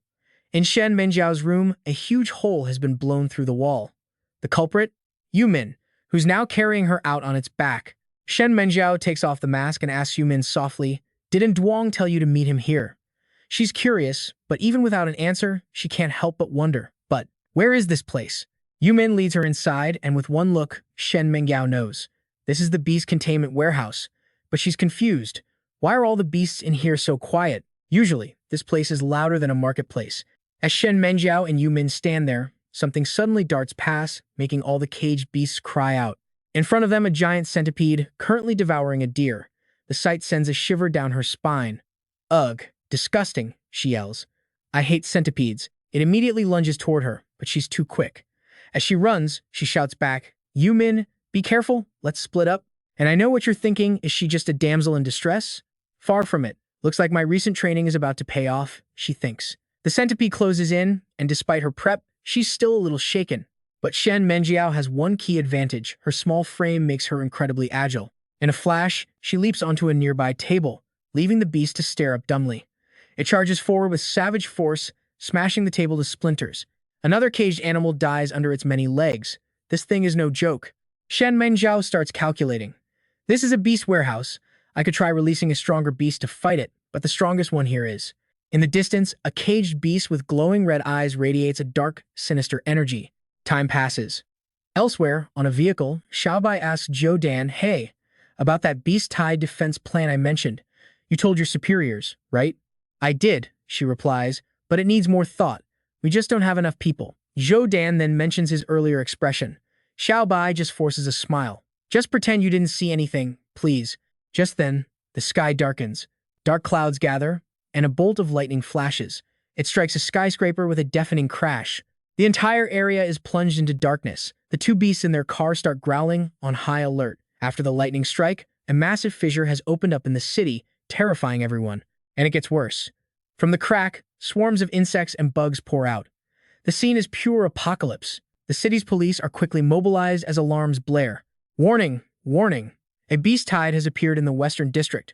In Shen Menjiao's room, a huge hole has been blown through the wall. The culprit? Yumin, who's now carrying her out on its back. Shen Menjiao takes off the mask and asks Yumin softly, "Didn't Duong tell you to meet him here?" She's curious, but even without an answer, she can't help but wonder. But where is this place? Yumin leads her inside, and with one look, Shen Menjiao knows. This is the beast containment warehouse. But she's confused. Why are all the beasts in here so quiet? Usually, this place is louder than a marketplace. As Shen Menjiao and Yumin stand there, something suddenly darts past, making all the caged beasts cry out. In front of them, a giant centipede, currently devouring a deer. The sight sends a shiver down her spine. "Ugh, disgusting," she yells. "I hate centipedes." It immediately lunges toward her, but she's too quick. As she runs, she shouts back, "Yumin, be careful, let's split up." And I know what you're thinking, is she just a damsel in distress? Far from it. Looks like my recent training is about to pay off, she thinks. The centipede closes in, and despite her prep, she's still a little shaken. But Shen Menjiao has one key advantage. Her small frame makes her incredibly agile. In a flash, she leaps onto a nearby table, leaving the beast to stare up dumbly. It charges forward with savage force, smashing the table to splinters. Another caged animal dies under its many legs. This thing is no joke. Shen Menjiao starts calculating. This is a beast warehouse. I could try releasing a stronger beast to fight it, but the strongest one here is. In the distance, a caged beast with glowing red eyes radiates a dark, sinister energy. Time passes. Elsewhere, on a vehicle, Xiao Bai asks Zhou Dan, "Hey, about that beast-tied defense plan I mentioned. You told your superiors, right?" "I did," she replies, "but it needs more thought. We just don't have enough people." Zhou Dan then mentions his earlier expression. Xiao Bai just forces a smile. "Just pretend you didn't see anything, please." Just then, the sky darkens. Dark clouds gather, and a bolt of lightning flashes. It strikes a skyscraper with a deafening crash. The entire area is plunged into darkness. The two beasts in their car start growling, on high alert. After the lightning strike, a massive fissure has opened up in the city, terrifying everyone. And it gets worse. From the crack, swarms of insects and bugs pour out. The scene is pure apocalypse. The city's police are quickly mobilized as alarms blare. "Warning! Warning! A beast tide has appeared in the Western District.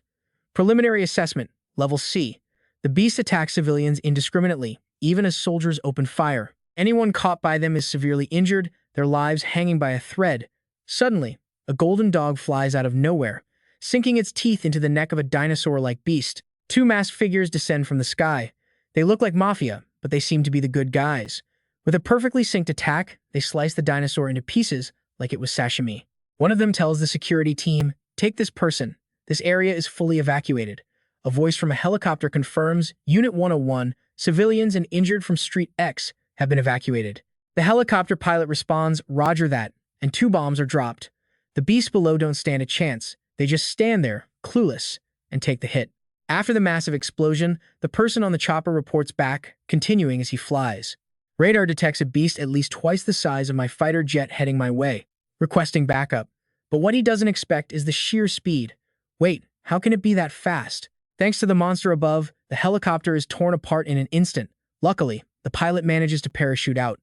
Preliminary assessment, level C. The beast attacks civilians indiscriminately, even as soldiers open fire. Anyone caught by them is severely injured, their lives hanging by a thread." Suddenly, a golden dog flies out of nowhere, sinking its teeth into the neck of a dinosaur-like beast. Two masked figures descend from the sky. They look like mafia, but they seem to be the good guys. With a perfectly synced attack, they slice the dinosaur into pieces like it was sashimi. One of them tells the security team, "Take this person. This area is fully evacuated." A voice from a helicopter confirms, "Unit 101, civilians and injured from Street X have been evacuated." The helicopter pilot responds, "Roger that," and 2 bombs are dropped. The beasts below don't stand a chance. They just stand there, clueless, and take the hit. After the massive explosion, the person on the chopper reports back, continuing as he flies. "Radar detects a beast at least twice the size of my fighter jet heading my way, requesting backup. But what he doesn't expect is the sheer speed. Wait, how can it be that fast?" Thanks to the monster above, the helicopter is torn apart in an instant. Luckily, the pilot manages to parachute out.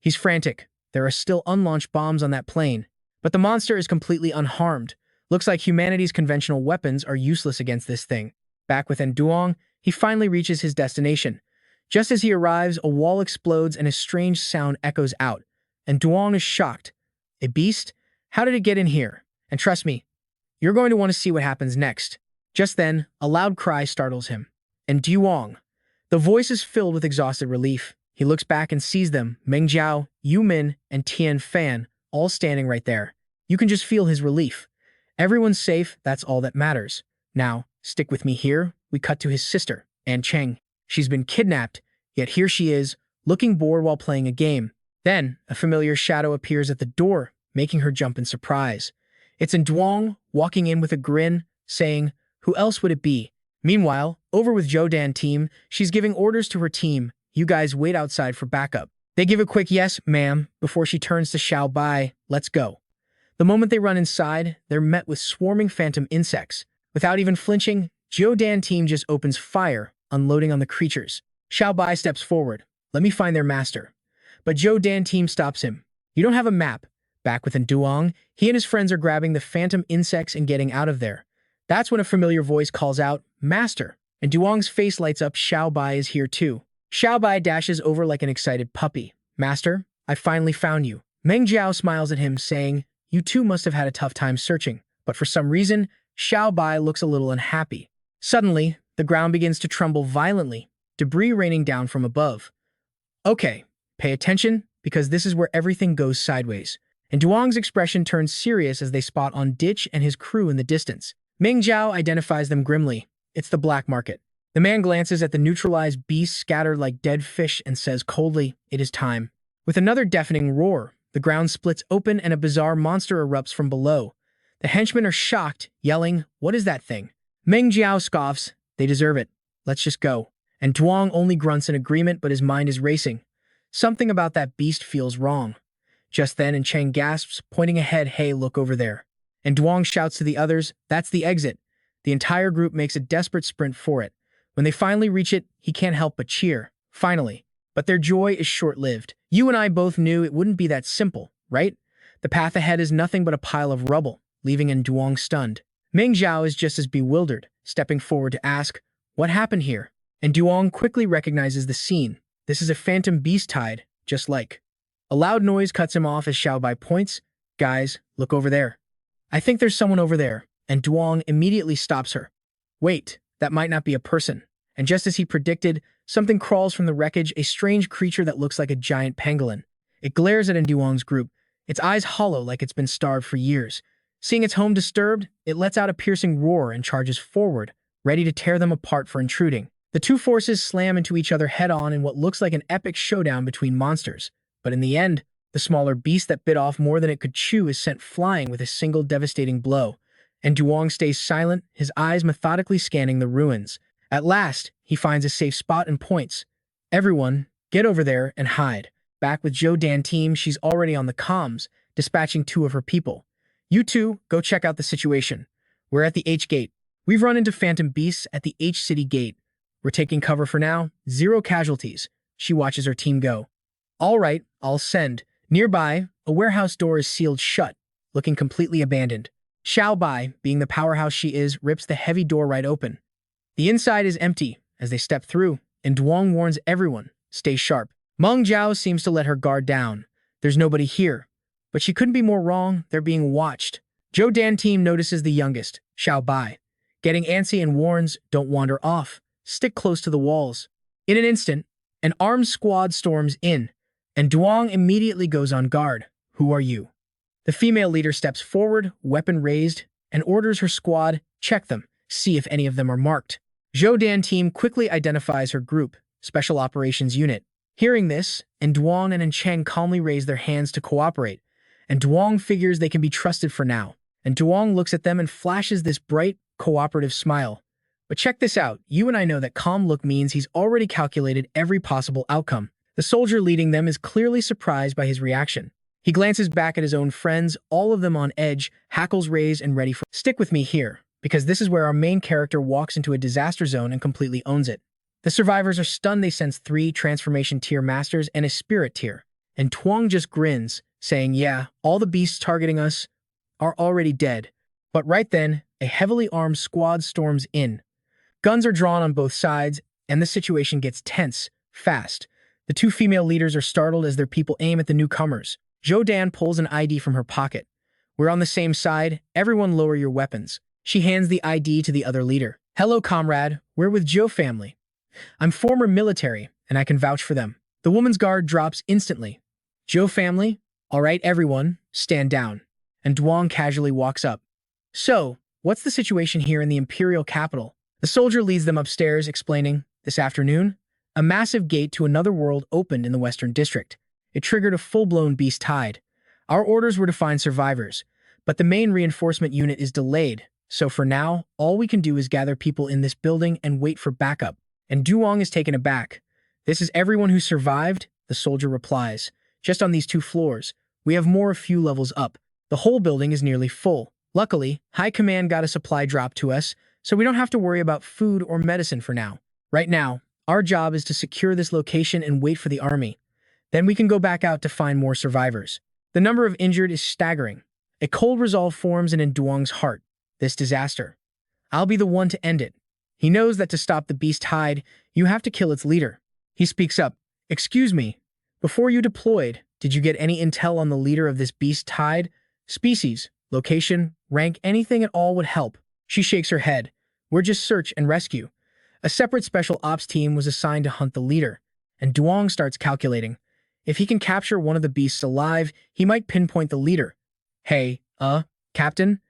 He's frantic. There are still unlaunched bombs on that plane. But the monster is completely unharmed. Looks like humanity's conventional weapons are useless against this thing. Back within Duong, he finally reaches his destination. Just as he arrives, a wall explodes and a strange sound echoes out. And Duong is shocked. "A beast? How did it get in here?" And trust me, you're going to want to see what happens next. Just then, a loud cry startles him. And Duong. The voice is filled with exhausted relief. He looks back and sees them, Meng Jiao, Yu Min, and Tian Fan, all standing right there. You can just feel his relief. Everyone's safe, that's all that matters. Now, stick with me here. We cut to his sister, Anne Cheng. She's been kidnapped, yet here she is, looking bored while playing a game. Then, a familiar shadow appears at the door, making her jump in surprise. It's Duong, walking in with a grin, saying, "Who else would it be?" Meanwhile, over with Zhou Dan team, she's giving orders to her team, "You guys wait outside for backup." They give a quick "yes, ma'am," before she turns to Xiao Bai, "Let's go." The moment they run inside, they're met with swarming phantom insects. Without even flinching, Zhou Dan team just opens fire, unloading on the creatures. Xiao Bai steps forward, "Let me find their master." But Zhou Dan team stops him. "You don't have a map." Back within Duong, he and his friends are grabbing the phantom insects and getting out of there. That's when a familiar voice calls out, "Master," and Duong's face lights up. Xiao Bai is here too. Xiao Bai dashes over like an excited puppy. Master, I finally found you. Meng Jiao smiles at him, saying, you too must have had a tough time searching. But for some reason, Xiao Bai looks a little unhappy. Suddenly, the ground begins to tremble violently, debris raining down from above. Okay, pay attention, because this is where everything goes sideways. And Duong's expression turns serious as they spot on Ditch and his crew in the distance. Meng Jiao identifies them grimly. It's the black market. The man glances at the neutralized beasts scattered like dead fish and says coldly, it is time. With another deafening roar, the ground splits open and a bizarre monster erupts from below. The henchmen are shocked, yelling, what is that thing? Meng Jiao scoffs, they deserve it. Let's just go. And Duong only grunts in agreement, but his mind is racing. Something about that beast feels wrong. Just then, and Cheng gasps, pointing ahead, hey, look over there. And Duong shouts to the others, that's the exit. The entire group makes a desperate sprint for it. When they finally reach it, he can't help but cheer. Finally. But their joy is short-lived. You and I both knew it wouldn't be that simple, right? The path ahead is nothing but a pile of rubble, leaving Duong stunned. Meng Jiao is just as bewildered, stepping forward to ask, what happened here? And Duong quickly recognizes the scene. This is a phantom beast tide, just like. A loud noise cuts him off as Xiao Bai points, guys, look over there. I think there's someone over there, and Duong immediately stops her. Wait, that might not be a person. And just as he predicted, something crawls from the wreckage, a strange creature that looks like a giant pangolin. It glares at Duong's group, its eyes hollow like it's been starved for years. Seeing its home disturbed, it lets out a piercing roar and charges forward, ready to tear them apart for intruding. The two forces slam into each other head-on in what looks like an epic showdown between monsters. But in the end, the smaller beast that bit off more than it could chew is sent flying with a single devastating blow. And Duong stays silent, his eyes methodically scanning the ruins. At last, he finds a safe spot and points. Everyone, get over there and hide. Back with Zhou Dan team, she's already on the comms, dispatching two of her people. You two, go check out the situation. We're at the H gate. We've run into phantom beasts at the H city gate. We're taking cover for now. 0 casualties. She watches her team go. All right, I'll send. Nearby, a warehouse door is sealed shut, looking completely abandoned. Xiao Bai, being the powerhouse she is, rips the heavy door right open. The inside is empty as they step through, and Duong warns everyone, stay sharp. Meng Jiao seems to let her guard down. There's nobody here. But she couldn't be more wrong, they're being watched. Zhou Dan team notices the youngest, Xiao Bai, getting antsy and warns, don't wander off. Stick close to the walls. In an instant, an armed squad storms in, and Duong immediately goes on guard. Who are you? The female leader steps forward, weapon raised, and orders her squad, check them, see if any of them are marked. Zhou Dan team quickly identifies her group, Special Operations Unit. Hearing this, and Duong and Cheng calmly raise their hands to cooperate, and Duong figures they can be trusted for now. And Duong looks at them and flashes this bright, cooperative smile. But check this out, you and I know that calm look means he's already calculated every possible outcome. The soldier leading them is clearly surprised by his reaction. He glances back at his own friends, all of them on edge, hackles raised and ready for— Stick with me here, because this is where our main character walks into a disaster zone and completely owns it. The survivors are stunned. They sense 3 transformation tier masters and a spirit tier. And Duong just grins, saying, yeah, all the beasts targeting us are already dead. But right then, a heavily armed squad storms in. Guns are drawn on both sides, and the situation gets tense, fast. The 2 female leaders are startled as their people aim at the newcomers. Zhou Dan pulls an ID from her pocket. We're on the same side. Everyone lower your weapons. She hands the ID to the other leader. Hello, comrade. We're with Zhou family. I'm former military, and I can vouch for them. The woman's guard drops instantly. Zhou family? All right, everyone, stand down. And Duong casually walks up. So, what's the situation here in the imperial capital? The soldier leads them upstairs, explaining, this afternoon, a massive gate to another world opened in the western district. It triggered a full-blown beast tide. Our orders were to find survivors, but the main reinforcement unit is delayed, so for now, all we can do is gather people in this building and wait for backup. And Duong is taken aback. This is everyone who survived, the soldier replies. Just on these 2 floors. We have more a few levels up. The whole building is nearly full. Luckily, High Command got a supply drop to us, so we don't have to worry about food or medicine for now. Right now, our job is to secure this location and wait for the army. Then we can go back out to find more survivors. The number of injured is staggering. A cold resolve forms in Duong's heart. This disaster. I'll be the one to end it. He knows that to stop the beast tide, you have to kill its leader. He speaks up. Excuse me. Before you deployed, did you get any intel on the leader of this beast tide? Species, location, rank, anything at all would help. She shakes her head. We're just search and rescue. A separate special ops team was assigned to hunt the leader, and Duong starts calculating. If he can capture one of the beasts alive, he might pinpoint the leader. Hey, Captain?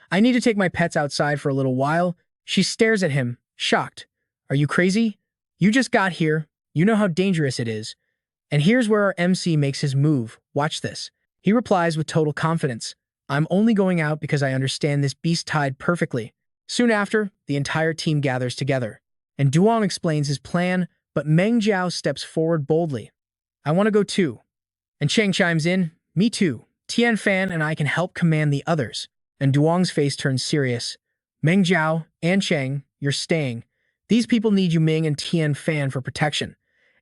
I need to take my pets outside for a little while. She stares at him, shocked. Are you crazy? You just got here. You know how dangerous it is. And here's where our MC makes his move. Watch this. He replies with total confidence. I'm only going out because I understand this beast tide perfectly. Soon after, the entire team gathers together. And Duong explains his plan, but Meng Jiao steps forward boldly. I want to go too. And Cheng chimes in. Me too. Tian Fan and I can help command the others. And Duong's face turns serious. Meng Jiao and Cheng, you're staying. These people need you Ming and Tian Fan for protection.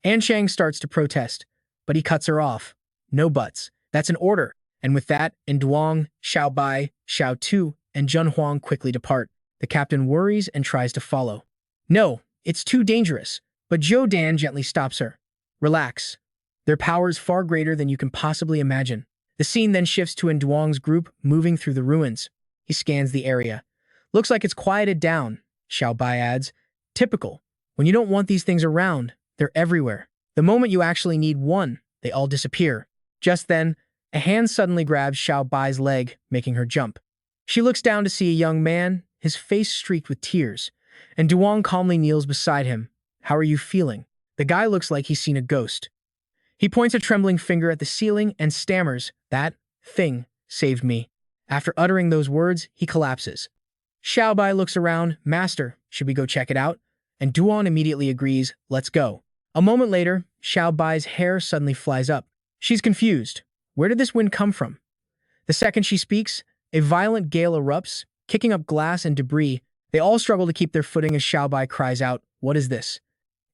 And Cheng starts to protest, but he cuts her off. No buts. That's an order. And with that, and Duong, Xiao Bai, Xiao Tu, and Jun Huang quickly depart. The captain worries and tries to follow. No, it's too dangerous. But Zhou Dan gently stops her. Relax. Their power is far greater than you can possibly imagine. The scene then shifts to Duong's group moving through the ruins. He scans the area. Looks like it's quieted down, Xiao Bai adds. Typical. When you don't want these things around, they're everywhere. The moment you actually need one, they all disappear. Just then, a hand suddenly grabs Xiao Bai's leg, making her jump. She looks down to see a young man, his face streaked with tears, and Duong calmly kneels beside him. How are you feeling? The guy looks like he's seen a ghost. He points a trembling finger at the ceiling and stammers, that thing saved me. After uttering those words, he collapses. Xiao Bai looks around. Master, should we go check it out? And Duong immediately agrees, let's go. A moment later, Xiao Bai's hair suddenly flies up. She's confused. Where did this wind come from? The second she speaks, a violent gale erupts, kicking up glass and debris. They all struggle to keep their footing as Xiao Bai cries out, what is this?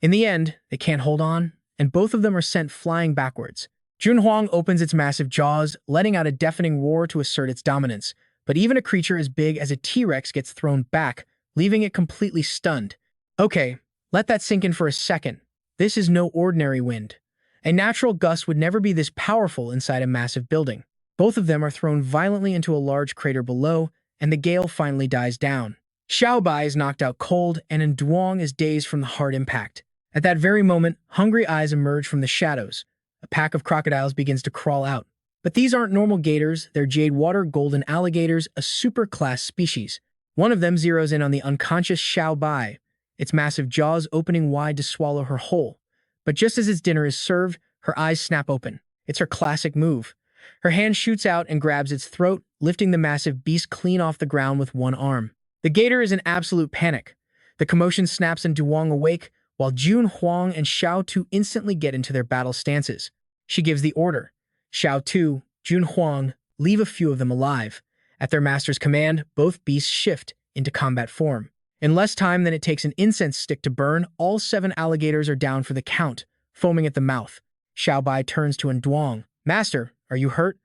In the end, they can't hold on, and both of them are sent flying backwards. Jun Huang opens its massive jaws, letting out a deafening roar to assert its dominance. But even a creature as big as a T-Rex gets thrown back, leaving it completely stunned. Okay, let that sink in for a second. This is no ordinary wind. A natural gust would never be this powerful inside a massive building. Both of them are thrown violently into a large crater below, and the gale finally dies down. Xiao Bai is knocked out cold, and Duong is dazed from the hard impact. At that very moment, hungry eyes emerge from the shadows. A pack of crocodiles begins to crawl out. But these aren't normal gators, they're jade water golden alligators, a super-class species. One of them zeroes in on the unconscious Xiao Bai, its massive jaws opening wide to swallow her whole. But just as its dinner is served, her eyes snap open. It's her classic move. Her hand shoots out and grabs its throat, lifting the massive beast clean off the ground with one arm. The gator is in absolute panic. The commotion snaps Duong awake, while Jun Huang and Xiao Tu instantly get into their battle stances. She gives the order. Xiao Tu, Jun Huang, leave a few of them alive. At their master's command, both beasts shift into combat form. In less time than it takes an incense stick to burn, all 7 alligators are down for the count, foaming at the mouth. Xiao Bai turns to Duong. Master, are you hurt?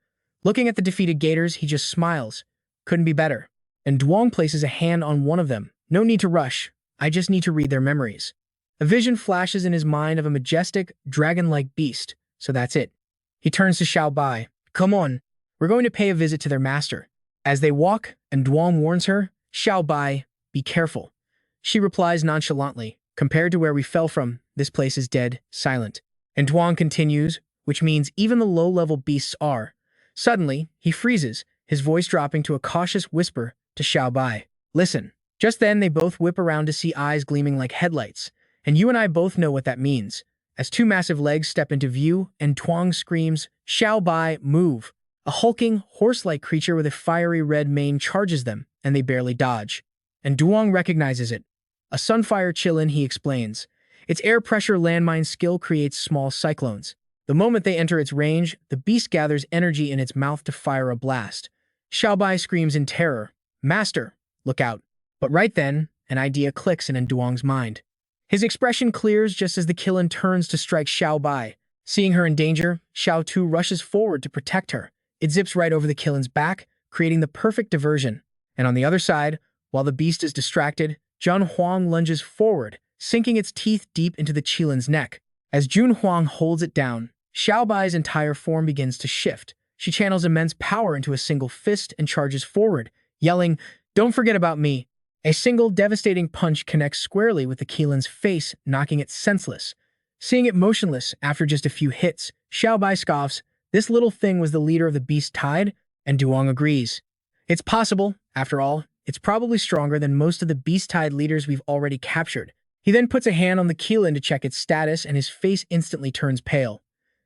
Looking at the defeated gators, he just smiles. Couldn't be better. And Duong places a hand on one of them. No need to rush. I just need to read their memories. A vision flashes in his mind of a majestic, dragon-like beast. So that's it. He turns to Xiao Bai. Come on. We're going to pay a visit to their master. As they walk, and Duong warns her, Xiao Bai, be careful. She replies nonchalantly, compared to where we fell from, this place is dead, silent. And Duong continues, which means even the low-level beasts are. Suddenly, he freezes, his voice dropping to a cautious whisper to Xiao Bai. Listen. Just then, they both whip around to see eyes gleaming like headlights. And you and I both know what that means. As 2 massive legs step into view, and Duong screams, Xiao Bai, move. A hulking, horse-like creature with a fiery red mane charges them, and they barely dodge. And Duong recognizes it. A sunfire chillin, he explains. Its air pressure landmine skill creates small cyclones. The moment they enter its range, the beast gathers energy in its mouth to fire a blast. Xiao Bai screams in terror, Master, look out. But right then, an idea clicks in Duong's mind. His expression clears just as the Killin turns to strike Xiao Bai. Seeing her in danger, Xiao Tu rushes forward to protect her. It zips right over the Killin's back, creating the perfect diversion. And on the other side, while the beast is distracted, Jun Huang lunges forward, sinking its teeth deep into the Qilin's neck. As Jun Huang holds it down, Xiao Bai's entire form begins to shift. She channels immense power into a single fist and charges forward, yelling, "Don't forget about me." A single devastating punch connects squarely with the Keelan's face, knocking it senseless. Seeing it motionless after just a few hits, Xiao Bai scoffs, "This little thing was the leader of the Beast Tide?" And Duong agrees. "It's possible. After all, it's probably stronger than most of the Beast Tide leaders we've already captured." He then puts a hand on the Keelan to check its status, and his face instantly turns pale.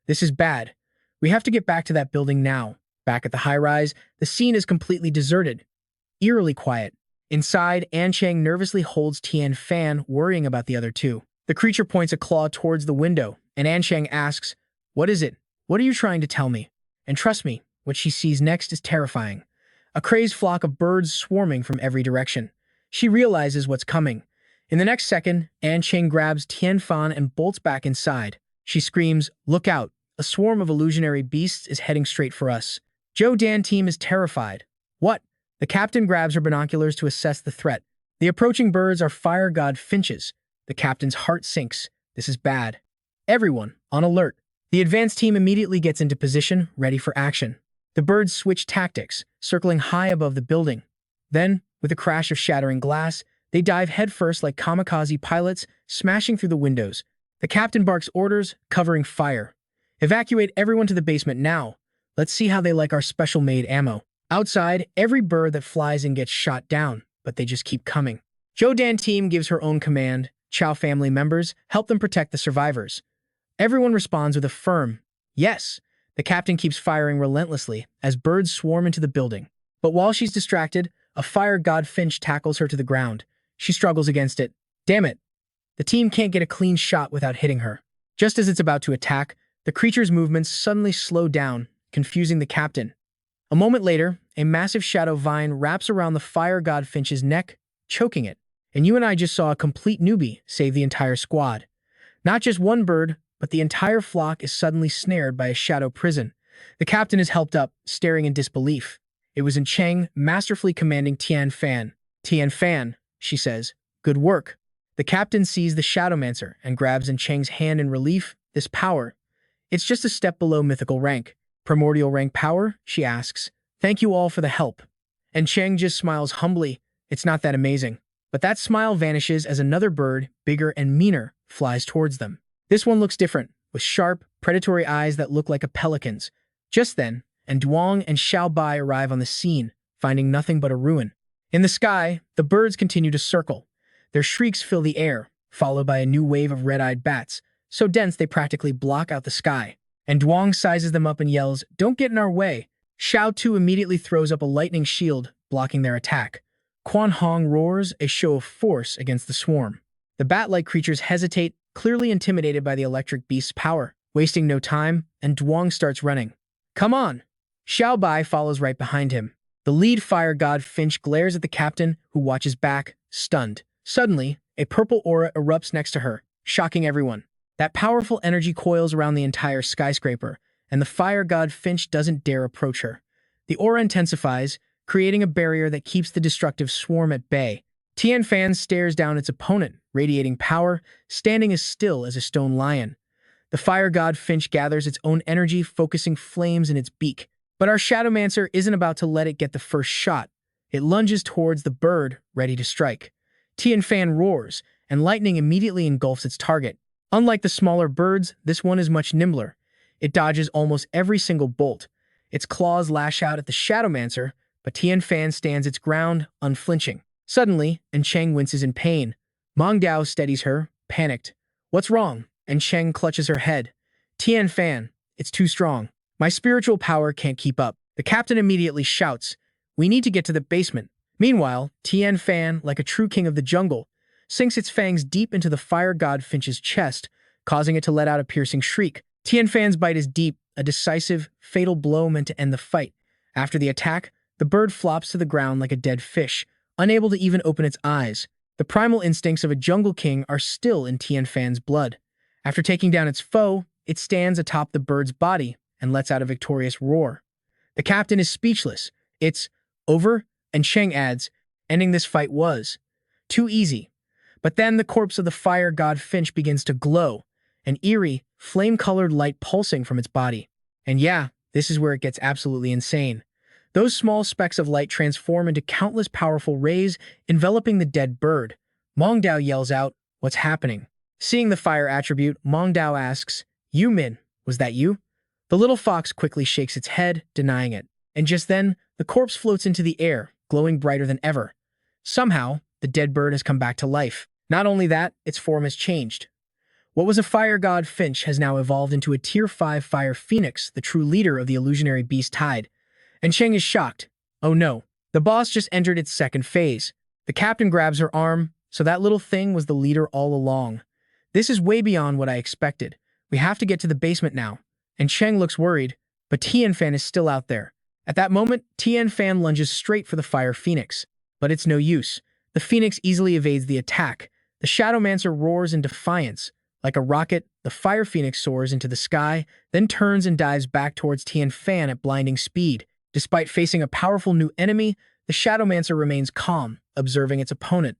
"This is bad. We have to get back to that building now." Back at the high-rise, the scene is completely deserted, eerily quiet. Inside, An Chang nervously holds Tian Fan, worrying about the other two. The creature points a claw towards the window, and An Chang asks, "What is it? What are you trying to tell me?" And trust me, what she sees next is terrifying. A crazed flock of birds swarming from every direction. She realizes what's coming. In the next second, An Chang grabs Tian Fan and bolts back inside. She screams, "Look out! A swarm of illusionary beasts is heading straight for us." Zhou Dan team is terrified. "What?" The captain grabs her binoculars to assess the threat. The approaching birds are fire god finches. The captain's heart sinks. This is bad. Everyone, on alert. The advance team immediately gets into position, ready for action. The birds switch tactics, circling high above the building. Then, with a crash of shattering glass, they dive headfirst like kamikaze pilots, smashing through the windows. The captain barks orders, covering fire. "Evacuate everyone to the basement now. Let's see how they like our special-made ammo." Outside, every bird that flies in gets shot down, but they just keep coming. Zhou Dan team gives her own command. Chow family members help them protect the survivors. Everyone responds with a firm yes. The captain keeps firing relentlessly as birds swarm into the building. But while she's distracted, a fire god finch tackles her to the ground. She struggles against it. Damn it. The team can't get a clean shot without hitting her. Just as it's about to attack, the creature's movements suddenly slow down, confusing the captain. A moment later, a massive shadow vine wraps around the fire god finch's neck, choking it. And you and I just saw a complete newbie save the entire squad. Not just one bird, but the entire flock is suddenly snared by a shadow prison. The captain is helped up, staring in disbelief. It was Cheng masterfully commanding Tian Fan. "Tian Fan," she says, "good work." The captain sees the Shadowmancer and grabs Cheng's hand in relief. "This power, it's just a step below mythical rank." "Primordial rank power?" she asks. "Thank you all for the help." And Cheng just smiles humbly. It's not that amazing. But that smile vanishes as another bird, bigger and meaner, flies towards them. This one looks different, with sharp, predatory eyes that look like a pelican's. Just then, Duong and Xiao Bai arrive on the scene, finding nothing but a ruin. In the sky, the birds continue to circle. Their shrieks fill the air, followed by a new wave of red-eyed bats, so dense they practically block out the sky. And Duong sizes them up and yells, "Don't get in our way." Xiao Tu immediately throws up a lightning shield, blocking their attack. Quan Hong roars, a show of force against the swarm. The bat-like creatures hesitate, clearly intimidated by the electric beast's power. Wasting no time, and Duong starts running. "Come on!" Xiao Bai follows right behind him. The lead fire god Finch glares at the captain, who watches back, stunned. Suddenly, a purple aura erupts next to her, shocking everyone. That powerful energy coils around the entire skyscraper, and the fire god Finch doesn't dare approach her. The aura intensifies, creating a barrier that keeps the destructive swarm at bay. Tian Fan stares down its opponent, radiating power, standing as still as a stone lion. The fire god Finch gathers its own energy, focusing flames in its beak. But our Shadowmancer isn't about to let it get the first shot. It lunges towards the bird, ready to strike. Tian Fan roars, and lightning immediately engulfs its target. Unlike the smaller birds, this one is much nimbler. It dodges almost every single bolt. Its claws lash out at the Shadowmancer, but Tian Fan stands its ground, unflinching. Suddenly, Cheng winces in pain. Mong Dao steadies her, panicked. "What's wrong?" And Cheng clutches her head. "Tian Fan, it's too strong. My spiritual power can't keep up." The captain immediately shouts, "We need to get to the basement." Meanwhile, Tian Fan, like a true king of the jungle, sinks its fangs deep into the fire god Finch's chest, causing it to let out a piercing shriek. Tian Fan's bite is deep, a decisive, fatal blow meant to end the fight. After the attack, the bird flops to the ground like a dead fish, unable to even open its eyes. The primal instincts of a jungle king are still in Tian Fan's blood. After taking down its foe, it stands atop the bird's body and lets out a victorious roar. The captain is speechless. "It's over," and Cheng adds, "Ending this fight was too easy." But then the corpse of the fire god Finch begins to glow, an eerie, flame-colored light pulsing from its body. And yeah, this is where it gets absolutely insane. Those small specks of light transform into countless powerful rays, enveloping the dead bird. Mong Dao yells out, "What's happening?" Seeing the fire attribute, Mong Dao asks, "You, Min, was that you?" The little fox quickly shakes its head, denying it. And just then, the corpse floats into the air, glowing brighter than ever. Somehow, the dead bird has come back to life. Not only that, its form has changed. What was a fire god finch has now evolved into a tier 5 fire phoenix, the true leader of the illusionary beast tide. And Cheng is shocked. Oh no, the boss just entered its second phase. The captain grabs her arm, so that little thing was the leader all along. This is way beyond what I expected. We have to get to the basement now. And Cheng looks worried, but Tian Fan is still out there. At that moment, Tian Fan lunges straight for the fire phoenix. But it's no use. The phoenix easily evades the attack. The Shadowmancer roars in defiance. Like a rocket, the fire phoenix soars into the sky, then turns and dives back towards Tian Fan at blinding speed. Despite facing a powerful new enemy, the Shadowmancer remains calm, observing its opponent.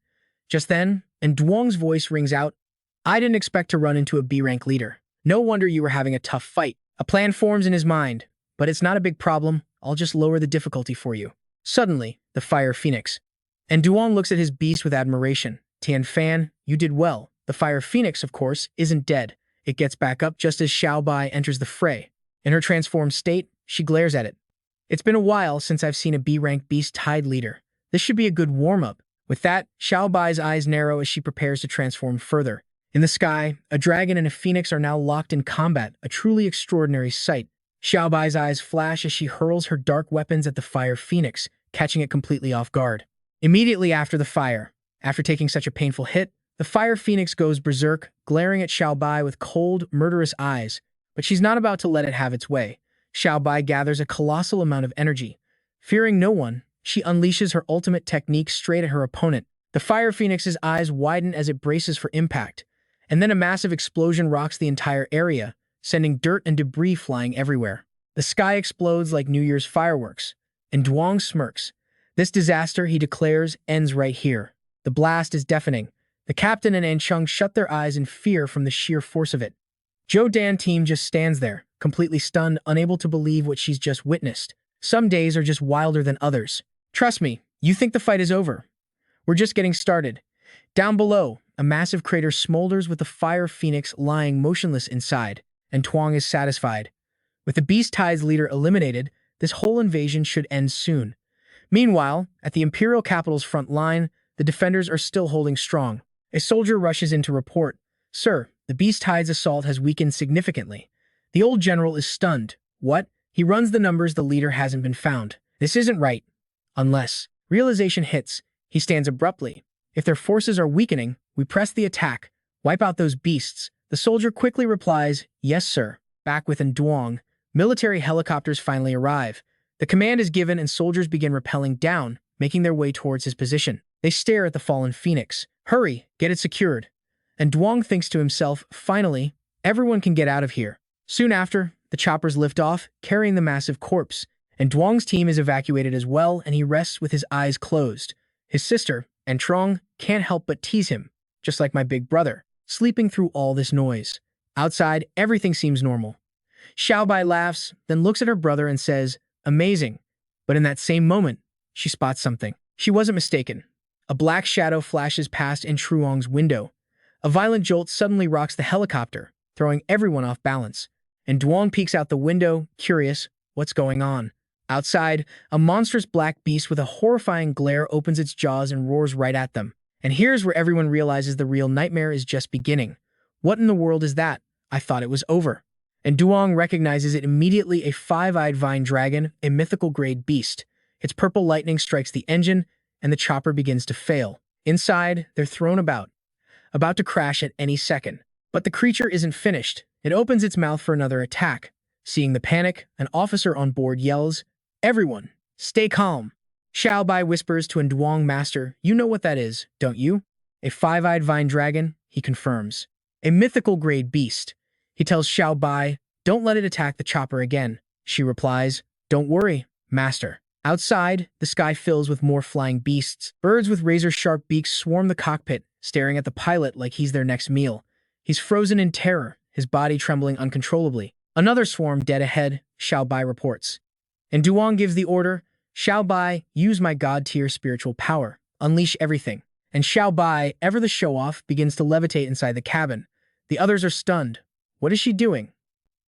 Just then, and Duong's voice rings out, "I didn't expect to run into a B-rank leader. No wonder you were having a tough fight." A plan forms in his mind, but it's not a big problem. I'll just lower the difficulty for you. Suddenly, the fire phoenix. And Duong looks at his beast with admiration. Tian Fan, you did well. The fire phoenix, of course, isn't dead. It gets back up just as Xiao Bai enters the fray. In her transformed state, she glares at it. It's been a while since I've seen a B-rank beast tide leader. This should be a good warm-up. With that, Xiao Bai's eyes narrow as she prepares to transform further. In the sky, a dragon and a phoenix are now locked in combat, a truly extraordinary sight. Xiao Bai's eyes flash as she hurls her dark weapons at the fire phoenix, catching it completely off guard. Immediately after the fire, after taking such a painful hit, the fire phoenix goes berserk, glaring at Xiao Bai with cold, murderous eyes. But she's not about to let it have its way. Xiao Bai gathers a colossal amount of energy. Fearing no one, she unleashes her ultimate technique straight at her opponent. The fire phoenix's eyes widen as it braces for impact. And then a massive explosion rocks the entire area, sending dirt and debris flying everywhere. The sky explodes like New Year's fireworks, and Duong smirks. This disaster, he declares, ends right here. The blast is deafening. The captain and Ancheng shut their eyes in fear from the sheer force of it. Zhou Dan team just stands there, completely stunned, unable to believe what she's just witnessed. Some days are just wilder than others. Trust me, you think the fight is over. We're just getting started. Down below, a massive crater smolders with the fire phoenix lying motionless inside, and Duong is satisfied. With the Beast Tide's leader eliminated, this whole invasion should end soon. Meanwhile, at the Imperial capital's front line, the defenders are still holding strong. A soldier rushes in to report, "Sir, the Beast Tide's assault has weakened significantly. The old general is stunned." "What?" He runs the numbers. The leader hasn't been found. This isn't right. Unless realization hits, he stands abruptly. If their forces are weakening, we press the attack, wipe out those beasts. The soldier quickly replies, "Yes, sir." Back within Duong, military helicopters finally arrive. The command is given and soldiers begin rappelling down, making their way towards his position. They stare at the fallen phoenix. "Hurry, get it secured." And Duong thinks to himself, finally, everyone can get out of here. Soon after, the choppers lift off, carrying the massive corpse. And Duong's team is evacuated as well, and he rests with his eyes closed. His sister, Ancheng, can't help but tease him, just like my big brother, sleeping through all this noise. Outside, everything seems normal. Xiao Bai laughs, then looks at her brother and says, "Amazing." But in that same moment, she spots something. She wasn't mistaken. A black shadow flashes past in Truong's window. A violent jolt suddenly rocks the helicopter, throwing everyone off balance. And Duong peeks out the window, curious, what's going on? Outside, a monstrous black beast with a horrifying glare opens its jaws and roars right at them. And here's where everyone realizes the real nightmare is just beginning. What in the world is that? I thought it was over. And Duong recognizes it immediately, a five-eyed vine dragon, a mythical grade beast. Its purple lightning strikes the engine, and the chopper begins to fail. Inside, they're thrown about to crash at any second. But the creature isn't finished. It opens its mouth for another attack. Seeing the panic, an officer on board yells, "Everyone, stay calm." Xiao Bai whispers to Duong, "Master, you know what that is, don't you?" "A five-eyed vine dragon," he confirms. "A mythical grade beast." He tells Xiao Bai, "Don't let it attack the chopper again." She replies, "Don't worry, Master." Outside, the sky fills with more flying beasts. Birds with razor-sharp beaks swarm the cockpit, staring at the pilot like he's their next meal. He's frozen in terror, his body trembling uncontrollably. Another swarm dead ahead, Xiao Bai reports. And Duong gives the order, Xiao Bai, use my god-tier spiritual power. Unleash everything. And Xiao Bai, ever the show-off, begins to levitate inside the cabin. The others are stunned. What is she doing?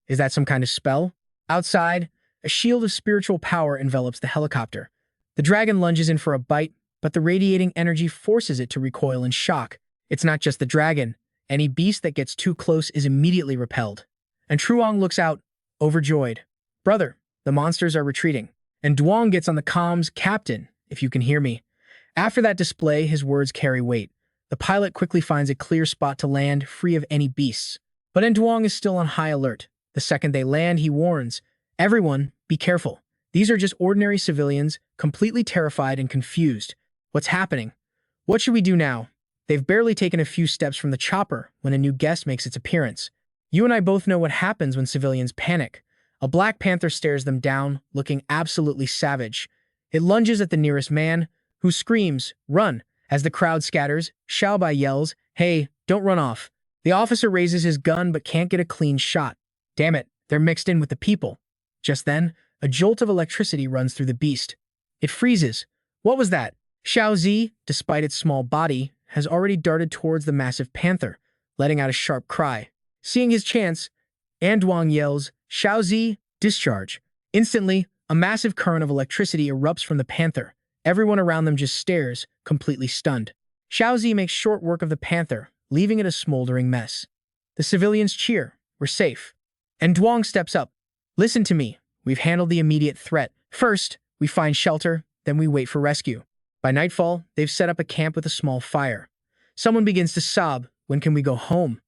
Is that some kind of spell? Outside, a shield of spiritual power envelops the helicopter. The dragon lunges in for a bite, but the radiating energy forces it to recoil in shock. It's not just the dragon. Any beast that gets too close is immediately repelled. And Truong looks out, overjoyed. Brother, the monsters are retreating. And Duong gets on the comms, Captain, if you can hear me. After that display, his words carry weight. The pilot quickly finds a clear spot to land, free of any beasts. But Duong is still on high alert. The second they land, he warns, everyone, be careful. These are just ordinary civilians, completely terrified and confused. What's happening? What should we do now? They've barely taken a few steps from the chopper when a new guest makes its appearance. You and I both know what happens when civilians panic. A black panther stares them down, looking absolutely savage. It lunges at the nearest man, who screams, run. As the crowd scatters, Xiao Bai yells, hey, don't run off. The officer raises his gun but can't get a clean shot. Damn it, they're mixed in with the people. Just then, a jolt of electricity runs through the beast. It freezes. What was that? Xiao Zi, despite its small body, has already darted towards the massive panther, letting out a sharp cry. Seeing his chance, Duong yells, Xiao Zi, discharge. Instantly, a massive current of electricity erupts from the panther. Everyone around them just stares, completely stunned. Xiao Zi makes short work of the panther, leaving it a smoldering mess. The civilians cheer. We're safe. And Duong steps up. Listen to me. We've handled the immediate threat. First, we find shelter, then we wait for rescue. By nightfall, they've set up a camp with a small fire. Someone begins to sob. When can we go home?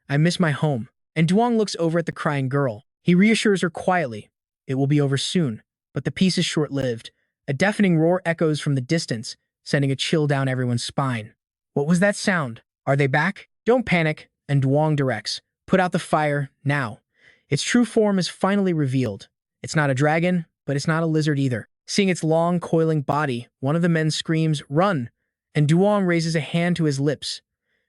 I miss my home. And Duong looks over at the crying girl. He reassures her quietly. It will be over soon. But the peace is short-lived. A deafening roar echoes from the distance, sending a chill down everyone's spine. What was that sound? Are they back? Don't panic. And Duong directs. Put out the fire, now. Its true form is finally revealed. It's not a dragon, but it's not a lizard either. Seeing its long, coiling body, one of the men screams, run! And Duong raises a hand to his lips.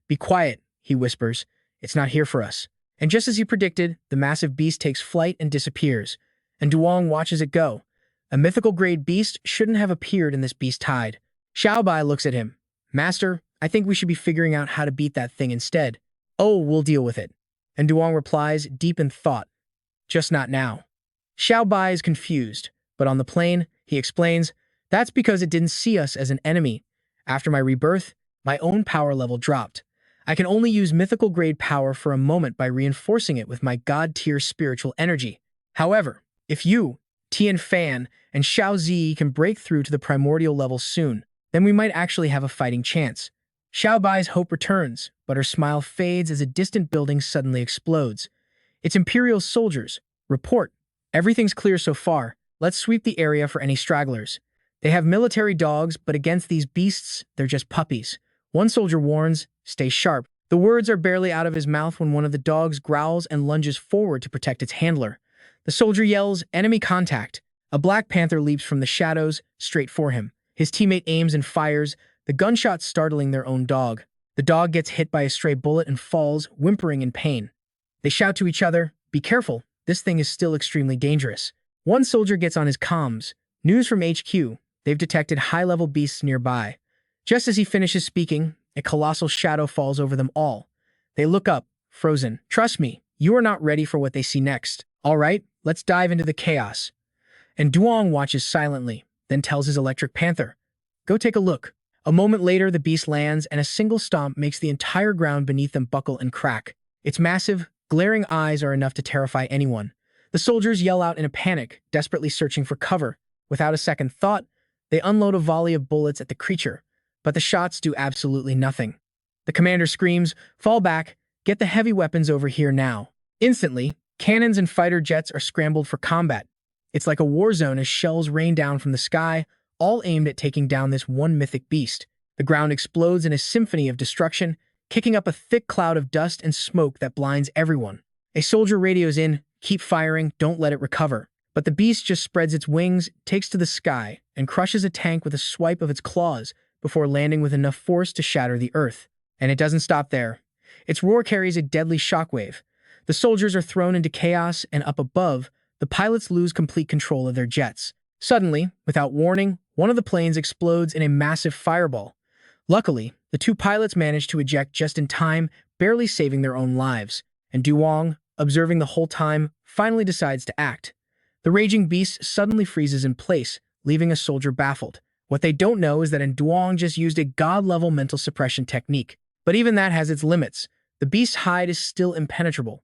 Be quiet, he whispers. It's not here for us. And just as he predicted, the massive beast takes flight and disappears. And Duong watches it go. A mythical-grade beast shouldn't have appeared in this beast tide. Xiao Bai looks at him. Master, I think we should be figuring out how to beat that thing instead. Oh, we'll deal with it. And Duong replies, deep in thought. Just not now. Xiao Bai is confused, but on the plane, he explains, that's because it didn't see us as an enemy. After my rebirth, my own power level dropped. I can only use mythical-grade power for a moment by reinforcing it with my god-tier spiritual energy. However, if you, Tian Fan, and Xiao Zi can break through to the primordial level soon, then we might actually have a fighting chance. Xiao Bai's hope returns, but her smile fades as a distant building suddenly explodes. It's Imperial soldiers. Report. Everything's clear so far. Let's sweep the area for any stragglers. They have military dogs, but against these beasts, they're just puppies. One soldier warns, stay sharp. The words are barely out of his mouth when one of the dogs growls and lunges forward to protect its handler. The soldier yells, enemy contact. A black panther leaps from the shadows, straight for him. His teammate aims and fires, the gunshot startling their own dog. The dog gets hit by a stray bullet and falls, whimpering in pain. They shout to each other, be careful, this thing is still extremely dangerous. One soldier gets on his comms. News from HQ, they've detected high-level beasts nearby. Just as he finishes speaking, a colossal shadow falls over them all. They look up, frozen. Trust me, you are not ready for what they see next. All right, let's dive into the chaos. And Duong watches silently, then tells his electric panther, go take a look. A moment later, the beast lands, and a single stomp makes the entire ground beneath them buckle and crack. Its massive, glaring eyes are enough to terrify anyone. The soldiers yell out in a panic, desperately searching for cover. Without a second thought, they unload a volley of bullets at the creature, but the shots do absolutely nothing. The commander screams, fall back, get the heavy weapons over here now. Instantly, cannons and fighter jets are scrambled for combat. It's like a war zone as shells rain down from the sky, all aimed at taking down this one mythic beast. The ground explodes in a symphony of destruction, kicking up a thick cloud of dust and smoke that blinds everyone. A soldier radios in, keep firing, don't let it recover. But the beast just spreads its wings, takes to the sky, and crushes a tank with a swipe of its claws before landing with enough force to shatter the earth. And it doesn't stop there. Its roar carries a deadly shockwave. The soldiers are thrown into chaos, and up above, the pilots lose complete control of their jets. Suddenly, without warning, one of the planes explodes in a massive fireball. Luckily, the two pilots manage to eject just in time, barely saving their own lives, and Duong, observing the whole time, finally decides to act. The raging beast suddenly freezes in place, leaving a soldier baffled. What they don't know is that Duong just used a god-level mental suppression technique. But even that has its limits. The beast's hide is still impenetrable.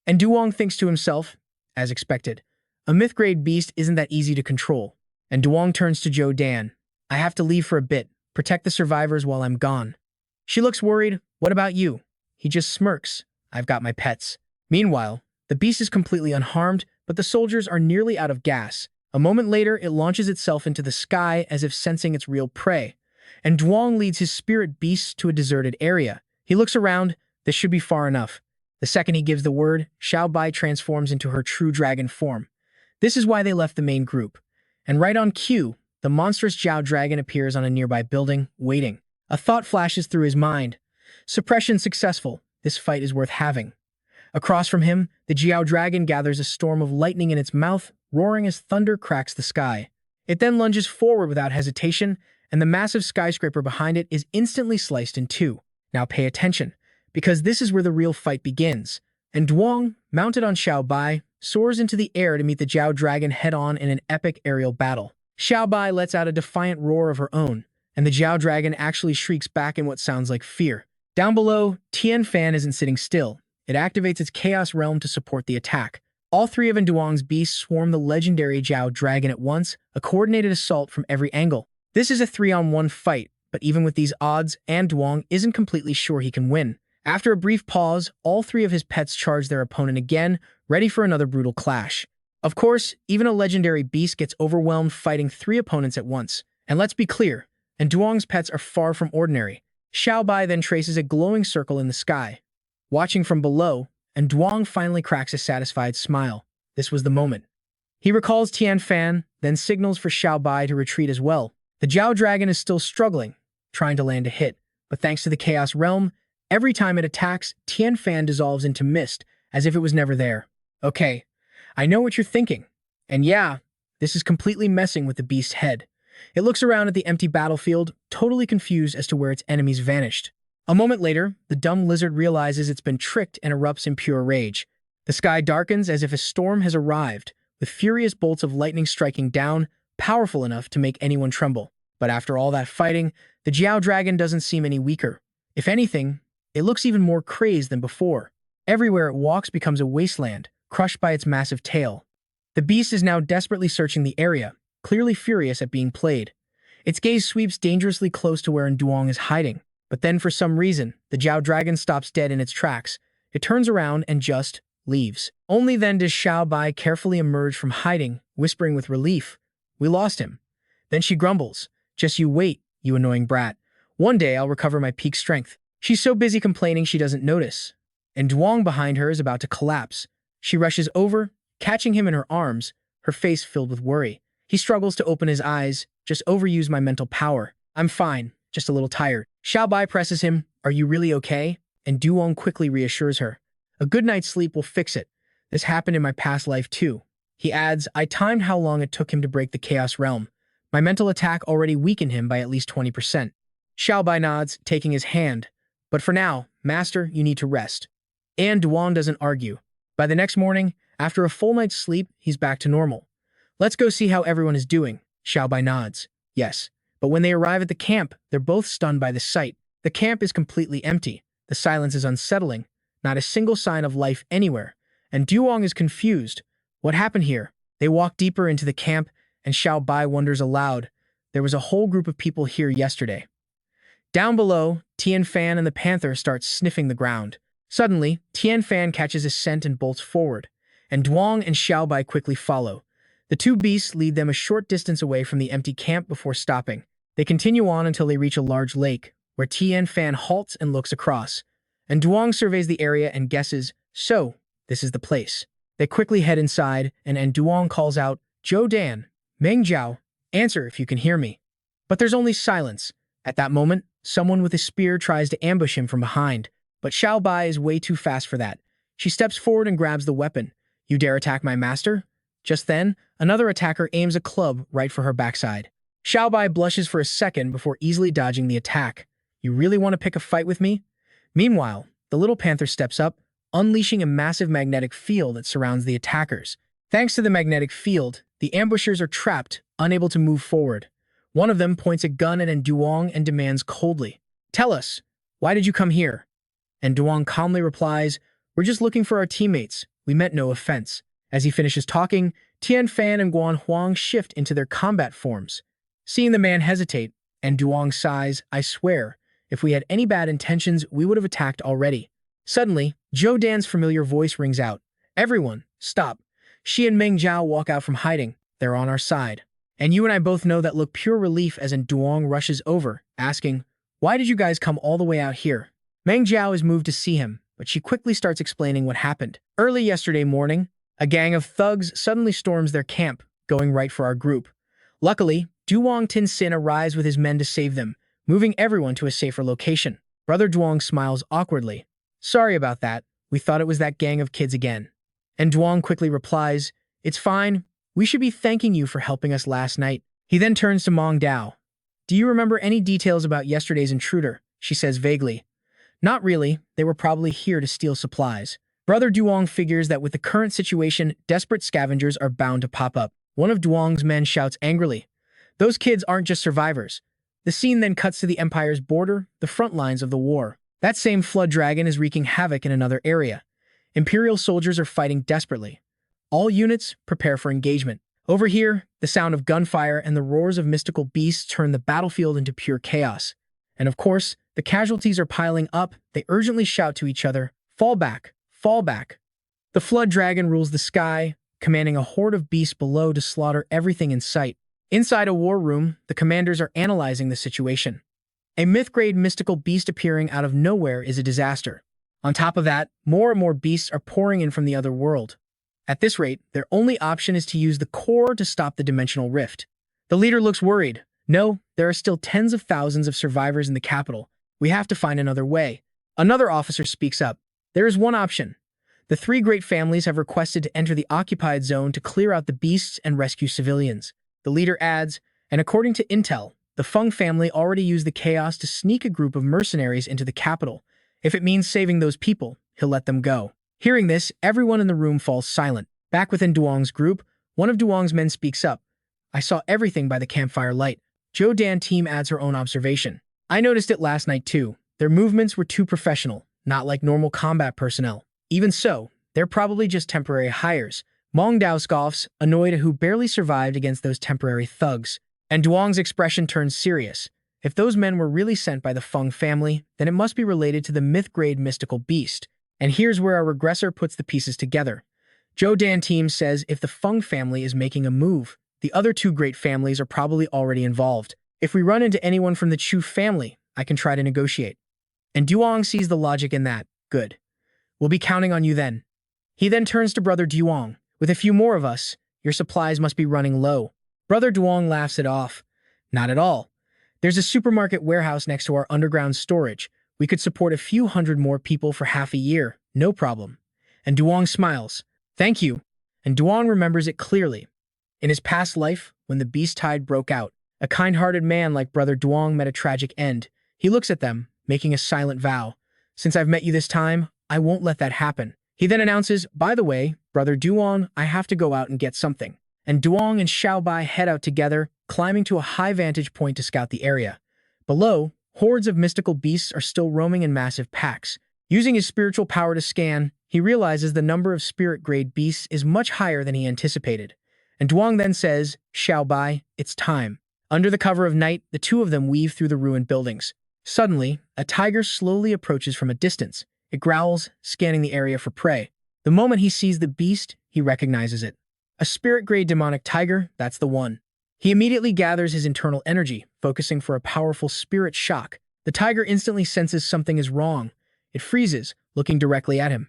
And Duong thinks to himself, as expected, a myth-grade beast isn't that easy to control. And Duong turns to Zhou Dan. I have to leave for a bit. Protect the survivors while I'm gone. She looks worried. What about you? He just smirks. I've got my pets. Meanwhile, the beast is completely unharmed, but the soldiers are nearly out of gas. A moment later, it launches itself into the sky as if sensing its real prey. And Duong leads his spirit beasts to a deserted area. He looks around. This should be far enough. The second he gives the word, Xiao Bai transforms into her true dragon form. This is why they left the main group. And right on cue, the monstrous Zhao dragon appears on a nearby building, waiting. A thought flashes through his mind. Suppression successful. This fight is worth having. Across from him, the Zhao dragon gathers a storm of lightning in its mouth, roaring as thunder cracks the sky. It then lunges forward without hesitation, and the massive skyscraper behind it is instantly sliced in two. Now pay attention, because this is where the real fight begins. And Duong, mounted on Xiao Bai, soars into the air to meet the Zhao dragon head-on in an epic aerial battle. Xiao Bai lets out a defiant roar of her own, and the Zhao dragon actually shrieks back in what sounds like fear. Down below, Tian Fan isn't sitting still. It activates its Chaos Realm to support the attack. All three of Duong's beasts swarm the legendary Zhao dragon at once, a coordinated assault from every angle. This is a 3-on-1 fight, but even with these odds, Duong isn't completely sure he can win. After a brief pause, all three of his pets charge their opponent again, ready for another brutal clash. Of course, even a legendary beast gets overwhelmed fighting three opponents at once. And let's be clear, Duong's pets are far from ordinary. Xiao Bai then traces a glowing circle in the sky. Watching from below, Duong finally cracks a satisfied smile. This was the moment. He recalls Tian Fan, then signals for Xiao Bai to retreat as well. The Zhao dragon is still struggling, trying to land a hit, but thanks to the Chaos Realm, every time it attacks, Tian Fan dissolves into mist, as if it was never there. Okay, I know what you're thinking. And yeah, this is completely messing with the beast's head. It looks around at the empty battlefield, totally confused as to where its enemies vanished. A moment later, the dumb lizard realizes it's been tricked and erupts in pure rage. The sky darkens as if a storm has arrived, with furious bolts of lightning striking down, powerful enough to make anyone tremble. But after all that fighting, the Zhao dragon doesn't seem any weaker. If anything, it looks even more crazed than before. Everywhere it walks becomes a wasteland, crushed by its massive tail. The beast is now desperately searching the area, clearly furious at being played. Its gaze sweeps dangerously close to where Duong is hiding. But then for some reason, the Zhao dragon stops dead in its tracks. It turns around and just leaves. Only then does Xiao Bai carefully emerge from hiding, whispering with relief, "We lost him." Then she grumbles, "Just you wait, you annoying brat. One day I'll recover my peak strength." She's so busy complaining she doesn't notice. And Duong behind her is about to collapse. She rushes over, catching him in her arms, her face filled with worry. He struggles to open his eyes. "Just overuse my mental power. I'm fine, just a little tired." Xiao Bai presses him, "Are you really okay?" And Duong quickly reassures her. "A good night's sleep will fix it. This happened in my past life too." He adds, "I timed how long it took him to break the Chaos Realm. My mental attack already weakened him by at least 20%. Xiao Bai nods, taking his hand. "But for now, Master, you need to rest." And Duong doesn't argue. By the next morning, after a full night's sleep, he's back to normal. "Let's go see how everyone is doing." Xiao Bai nods. "Yes." But when they arrive at the camp, they're both stunned by the sight. The camp is completely empty. The silence is unsettling. Not a single sign of life anywhere. And Duong is confused. What happened here? They walk deeper into the camp, and Xiao Bai wonders aloud. There was a whole group of people here yesterday. Down below, Tian Fan and the panther start sniffing the ground. Suddenly, Tian Fan catches a scent and bolts forward, and Duong and Xiao Bai quickly follow. The two beasts lead them a short distance away from the empty camp before stopping. They continue on until they reach a large lake, where Tian Fan halts and looks across. And Duong surveys the area and guesses, "So, this is the place." They quickly head inside, and Duong calls out, "Zhou Dan, Meng Jiao, answer if you can hear me." But there's only silence. At that moment, someone with a spear tries to ambush him from behind, but Xiao Bai is way too fast for that. She steps forward and grabs the weapon. You dare attack my master? Just then, another attacker aims a club right for her backside. Xiao Bai blushes for a second before easily dodging the attack. You really want to pick a fight with me? Meanwhile, the little panther steps up, unleashing a massive magnetic field that surrounds the attackers. Thanks to the magnetic field, the ambushers are trapped, unable to move forward. One of them points a gun at Duong and demands coldly, "Tell us, why did you come here?" And Duong calmly replies, "We're just looking for our teammates. We meant no offense." As he finishes talking, Tian Fan and Guan Huang shift into their combat forms. Seeing the man hesitate, and Duong sighs, "I swear, if we had any bad intentions, we would have attacked already." Suddenly, Zhou Dan's familiar voice rings out. "Everyone, stop." She and Meng Zhao walk out from hiding. They're on our side. And you and I both know that look pure relief as Duong rushes over, asking, "Why did you guys come all the way out here?" Meng Zhao is moved to see him, but she quickly starts explaining what happened. Early yesterday morning, a gang of thugs suddenly storms their camp, going right for our group. Luckily, Duong Tin Sin arrives with his men to save them, moving everyone to a safer location. Brother Duong smiles awkwardly. "Sorry about that. We thought it was that gang of kids again." And Duong quickly replies, "It's fine. We should be thanking you for helping us last night." He then turns to Mong Dao. "Do you remember any details about yesterday's intruder?" She says vaguely. "Not really. They were probably here to steal supplies." Brother Duong figures that with the current situation, desperate scavengers are bound to pop up. One of Duong's men shouts angrily, "Those kids aren't just survivors." The scene then cuts to the Empire's border, the front lines of the war. That same flood dragon is wreaking havoc in another area. Imperial soldiers are fighting desperately. All units prepare for engagement. Over here, the sound of gunfire and the roars of mystical beasts turn the battlefield into pure chaos. And of course, the casualties are piling up. They urgently shout to each other, "Fall back! Fall back!" The flood dragon rules the sky, commanding a horde of beasts below to slaughter everything in sight. Inside a war room, the commanders are analyzing the situation. A myth-grade mystical beast appearing out of nowhere is a disaster. On top of that, more and more beasts are pouring in from the other world. At this rate, their only option is to use the core to stop the dimensional rift. The leader looks worried. "No, there are still tens of thousands of survivors in the capital. We have to find another way." Another officer speaks up. "There is one option. The three great families have requested to enter the occupied zone to clear out the beasts and rescue civilians." The leader adds, "And according to intel, the Feng family already used the chaos to sneak a group of mercenaries into the capital. If it means saving those people, he'll let them go." Hearing this, everyone in the room falls silent. Back within Duong's group, one of Duong's men speaks up. "I saw everything by the campfire light." Zhou Dan team adds her own observation. "I noticed it last night too. Their movements were too professional, not like normal combat personnel. Even so, they're probably just temporary hires." Mong Dao scoffs, annoyed at who barely survived against those temporary thugs. And Duong's expression turns serious. If those men were really sent by the Feng family, then it must be related to the myth-grade mystical beast. And here's where our regressor puts the pieces together. Zhou Dan team says if the Feng family is making a move, the other two great families are probably already involved. If we run into anyone from the Chu family, I can try to negotiate. And Duong sees the logic in that. Good. We'll be counting on you then. He then turns to Brother Duong. "With a few more of us, your supplies must be running low." Brother Duong laughs it off. "Not at all. There's a supermarket warehouse next to our underground storage. We could support a few hundred more people for half a year. No problem." And Duong smiles. "Thank you." And Duong remembers it clearly. In his past life, when the beast tide broke out, a kind-hearted man like Brother Duong met a tragic end. He looks at them, making a silent vow. "Since I've met you this time, I won't let that happen." He then announces, "By the way, Brother Duong, I have to go out and get something." And Duong and Xiao Bai head out together, climbing to a high vantage point to scout the area. Below, hordes of mystical beasts are still roaming in massive packs. Using his spiritual power to scan, he realizes the number of spirit-grade beasts is much higher than he anticipated. And Duong then says, "Xiao Bai, it's time." Under the cover of night, the two of them weave through the ruined buildings. Suddenly, a tiger slowly approaches from a distance. It growls, scanning the area for prey. The moment he sees the beast, he recognizes it. A spirit-grade demonic tiger, that's the one. He immediately gathers his internal energy, focusing for a powerful spirit shock. The tiger instantly senses something is wrong. It freezes, looking directly at him.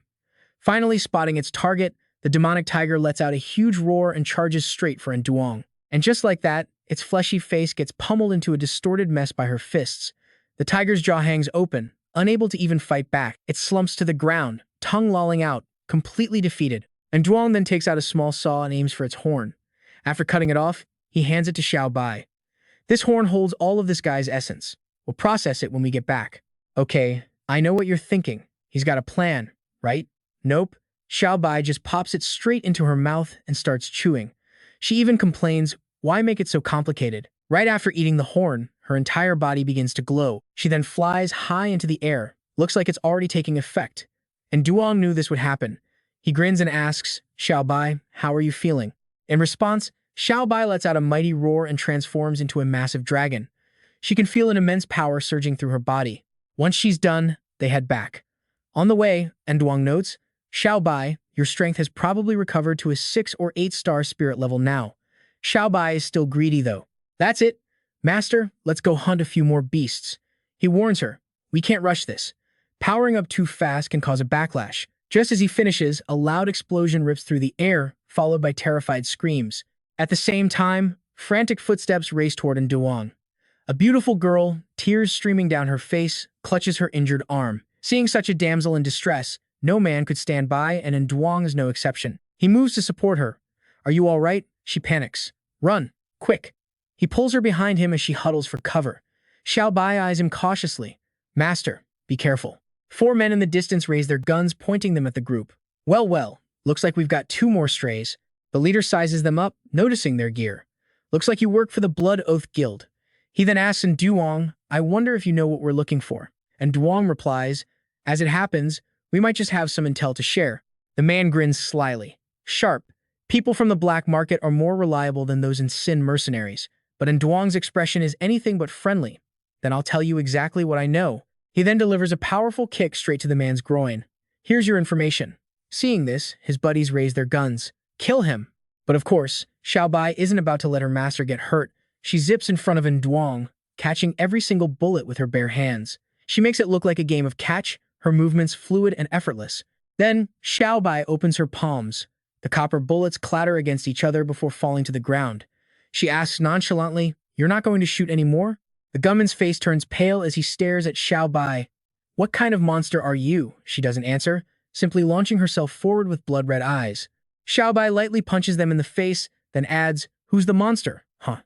Finally spotting its target, the demonic tiger lets out a huge roar and charges straight for Duong. And just like that, its fleshy face gets pummeled into a distorted mess by her fists. The tiger's jaw hangs open, unable to even fight back. It slumps to the ground, tongue lolling out, completely defeated. And Duong then takes out a small saw and aims for its horn. After cutting it off, he hands it to Xiao Bai. This horn holds all of this guy's essence. We'll process it when we get back. Okay, I know what you're thinking. He's got a plan, right? Nope. Xiao Bai just pops it straight into her mouth and starts chewing. She even complains, why make it so complicated? Right after eating the horn, her entire body begins to glow. She then flies high into the air. Looks like it's already taking effect. And Duong knew this would happen. He grins and asks, Xiao Bai, how are you feeling? In response, Xiao Bai lets out a mighty roar and transforms into a massive dragon. She can feel an immense power surging through her body. Once she's done, they head back. On the way, and Duong notes, Xiao Bai, your strength has probably recovered to a 6 or 8 star spirit level now. Xiao Bai is still greedy though. That's it. Master, let's go hunt a few more beasts. He warns her, we can't rush this. Powering up too fast can cause a backlash. Just as he finishes, a loud explosion rips through the air, followed by terrified screams. At the same time, frantic footsteps race toward Duong. A beautiful girl, tears streaming down her face, clutches her injured arm. Seeing such a damsel in distress, no man could stand by, and Duong is no exception. He moves to support her. Are you all right? She panics. Run, quick. He pulls her behind him as she huddles for cover. Xiao Bai eyes him cautiously. Master, be careful. 4 men in the distance raise their guns, pointing them at the group. Well, looks like we've got 2 more strays. The leader sizes them up, noticing their gear. Looks like you work for the Blood Oath Guild. He then asks Duong, I wonder if you know what we're looking for. And Duong replies, as it happens, we might just have some intel to share. The man grins slyly. Sharp. People from the black market are more reliable than those in Sin mercenaries. But Duong's expression is anything but friendly. Then I'll tell you exactly what I know. He then delivers a powerful kick straight to the man's groin. Here's your information. Seeing this, his buddies raise their guns. Kill him. But of course, Xiao Bai isn't about to let her master get hurt. She zips in front of Duong, catching every single bullet with her bare hands. She makes it look like a game of catch, her movements fluid and effortless. Then, Xiao Bai opens her palms. The copper bullets clatter against each other before falling to the ground. She asks nonchalantly, you're not going to shoot anymore? The gunman's face turns pale as he stares at Xiao Bai. What kind of monster are you? She doesn't answer, simply launching herself forward with blood-red eyes. Xiao Bai lightly punches them in the face, then adds, who's the monster? Huh.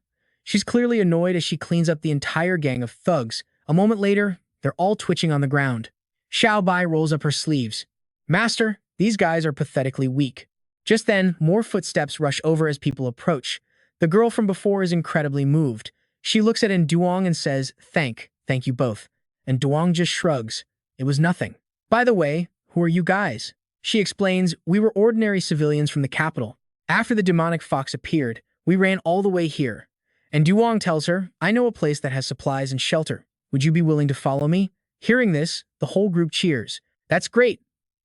She's clearly annoyed as she cleans up the entire gang of thugs. A moment later, they're all twitching on the ground. Xiao Bai rolls up her sleeves. Master, these guys are pathetically weak. Just then, more footsteps rush over as people approach. The girl from before is incredibly moved. She looks at Duong and says, thank you both. And Duong just shrugs. It was nothing. By the way, who are you guys? She explains, we were ordinary civilians from the capital. After the demonic fox appeared, we ran all the way here. And Duong tells her, I know a place that has supplies and shelter. Would you be willing to follow me? Hearing this, the whole group cheers. That's great.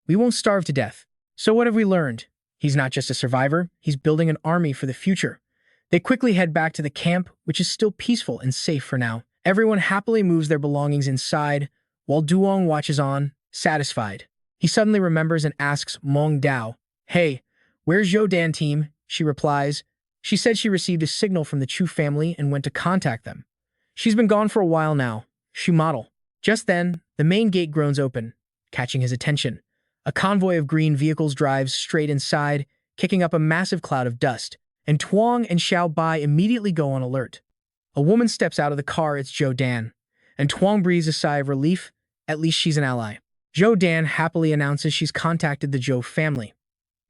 We won't starve to death. So what have we learned? He's not just a survivor, he's building an army for the future. They quickly head back to the camp, which is still peaceful and safe for now. Everyone happily moves their belongings inside, while Duong watches on, satisfied. He suddenly remembers and asks Mong Dao, hey, where's Zhou Dan team? She replies, she said she received a signal from the Chu family and went to contact them. She's been gone for a while now. She model. Just then, the main gate groans open, catching his attention. A convoy of green vehicles drives straight inside, kicking up a massive cloud of dust. And Duong and Xiao Bai immediately go on alert. A woman steps out of the car, it's Zhou Dan. And Duong breathes a sigh of relief, at least she's an ally. Zhou Dan happily announces she's contacted the Zhou family.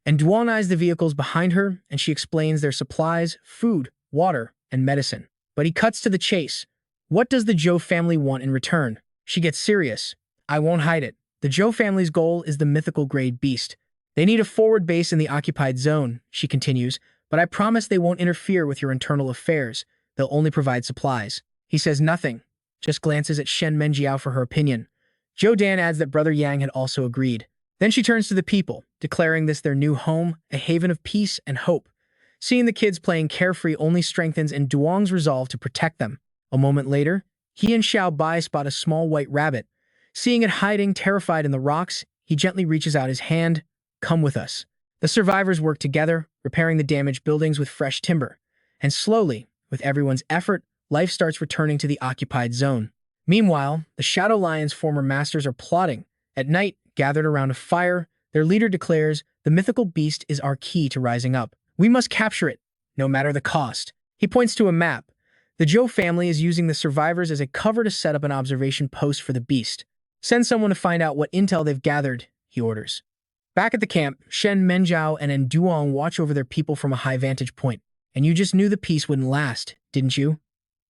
And Duong eyes the vehicles behind her, and she explains their supplies, food, water, and medicine. But he cuts to the chase. What does the Zhou family want in return? She gets serious. I won't hide it. The Zhou family's goal is the mythical grade beast. They need a forward base in the occupied zone, she continues, but I promise they won't interfere with your internal affairs. They'll only provide supplies. He says nothing, just glances at Shen Menjiao for her opinion. Zhou Dan adds that Brother Yang had also agreed. Then she turns to the people, declaring this their new home, a haven of peace and hope. Seeing the kids playing carefree only strengthens Duong's resolve to protect them. A moment later, he and Xiao Bai spot a small white rabbit. Seeing it hiding, terrified in the rocks, he gently reaches out his hand. Come with us. The survivors work together, repairing the damaged buildings with fresh timber. And slowly, with everyone's effort, life starts returning to the occupied zone. Meanwhile, the Shadow Lion's former masters are plotting. At night, gathered around a fire, Their leader declares, "The mythical beast is our key to rising up. We must capture it, no matter the cost." He points to a map. The Zhou family is using the survivors as a cover to set up an observation post for the beast. "Send someone to find out what intel they've gathered," he orders. Back at the camp, Shen Menjiao and Duong watch over their people from a high vantage point. "And you just knew the peace wouldn't last, didn't you?"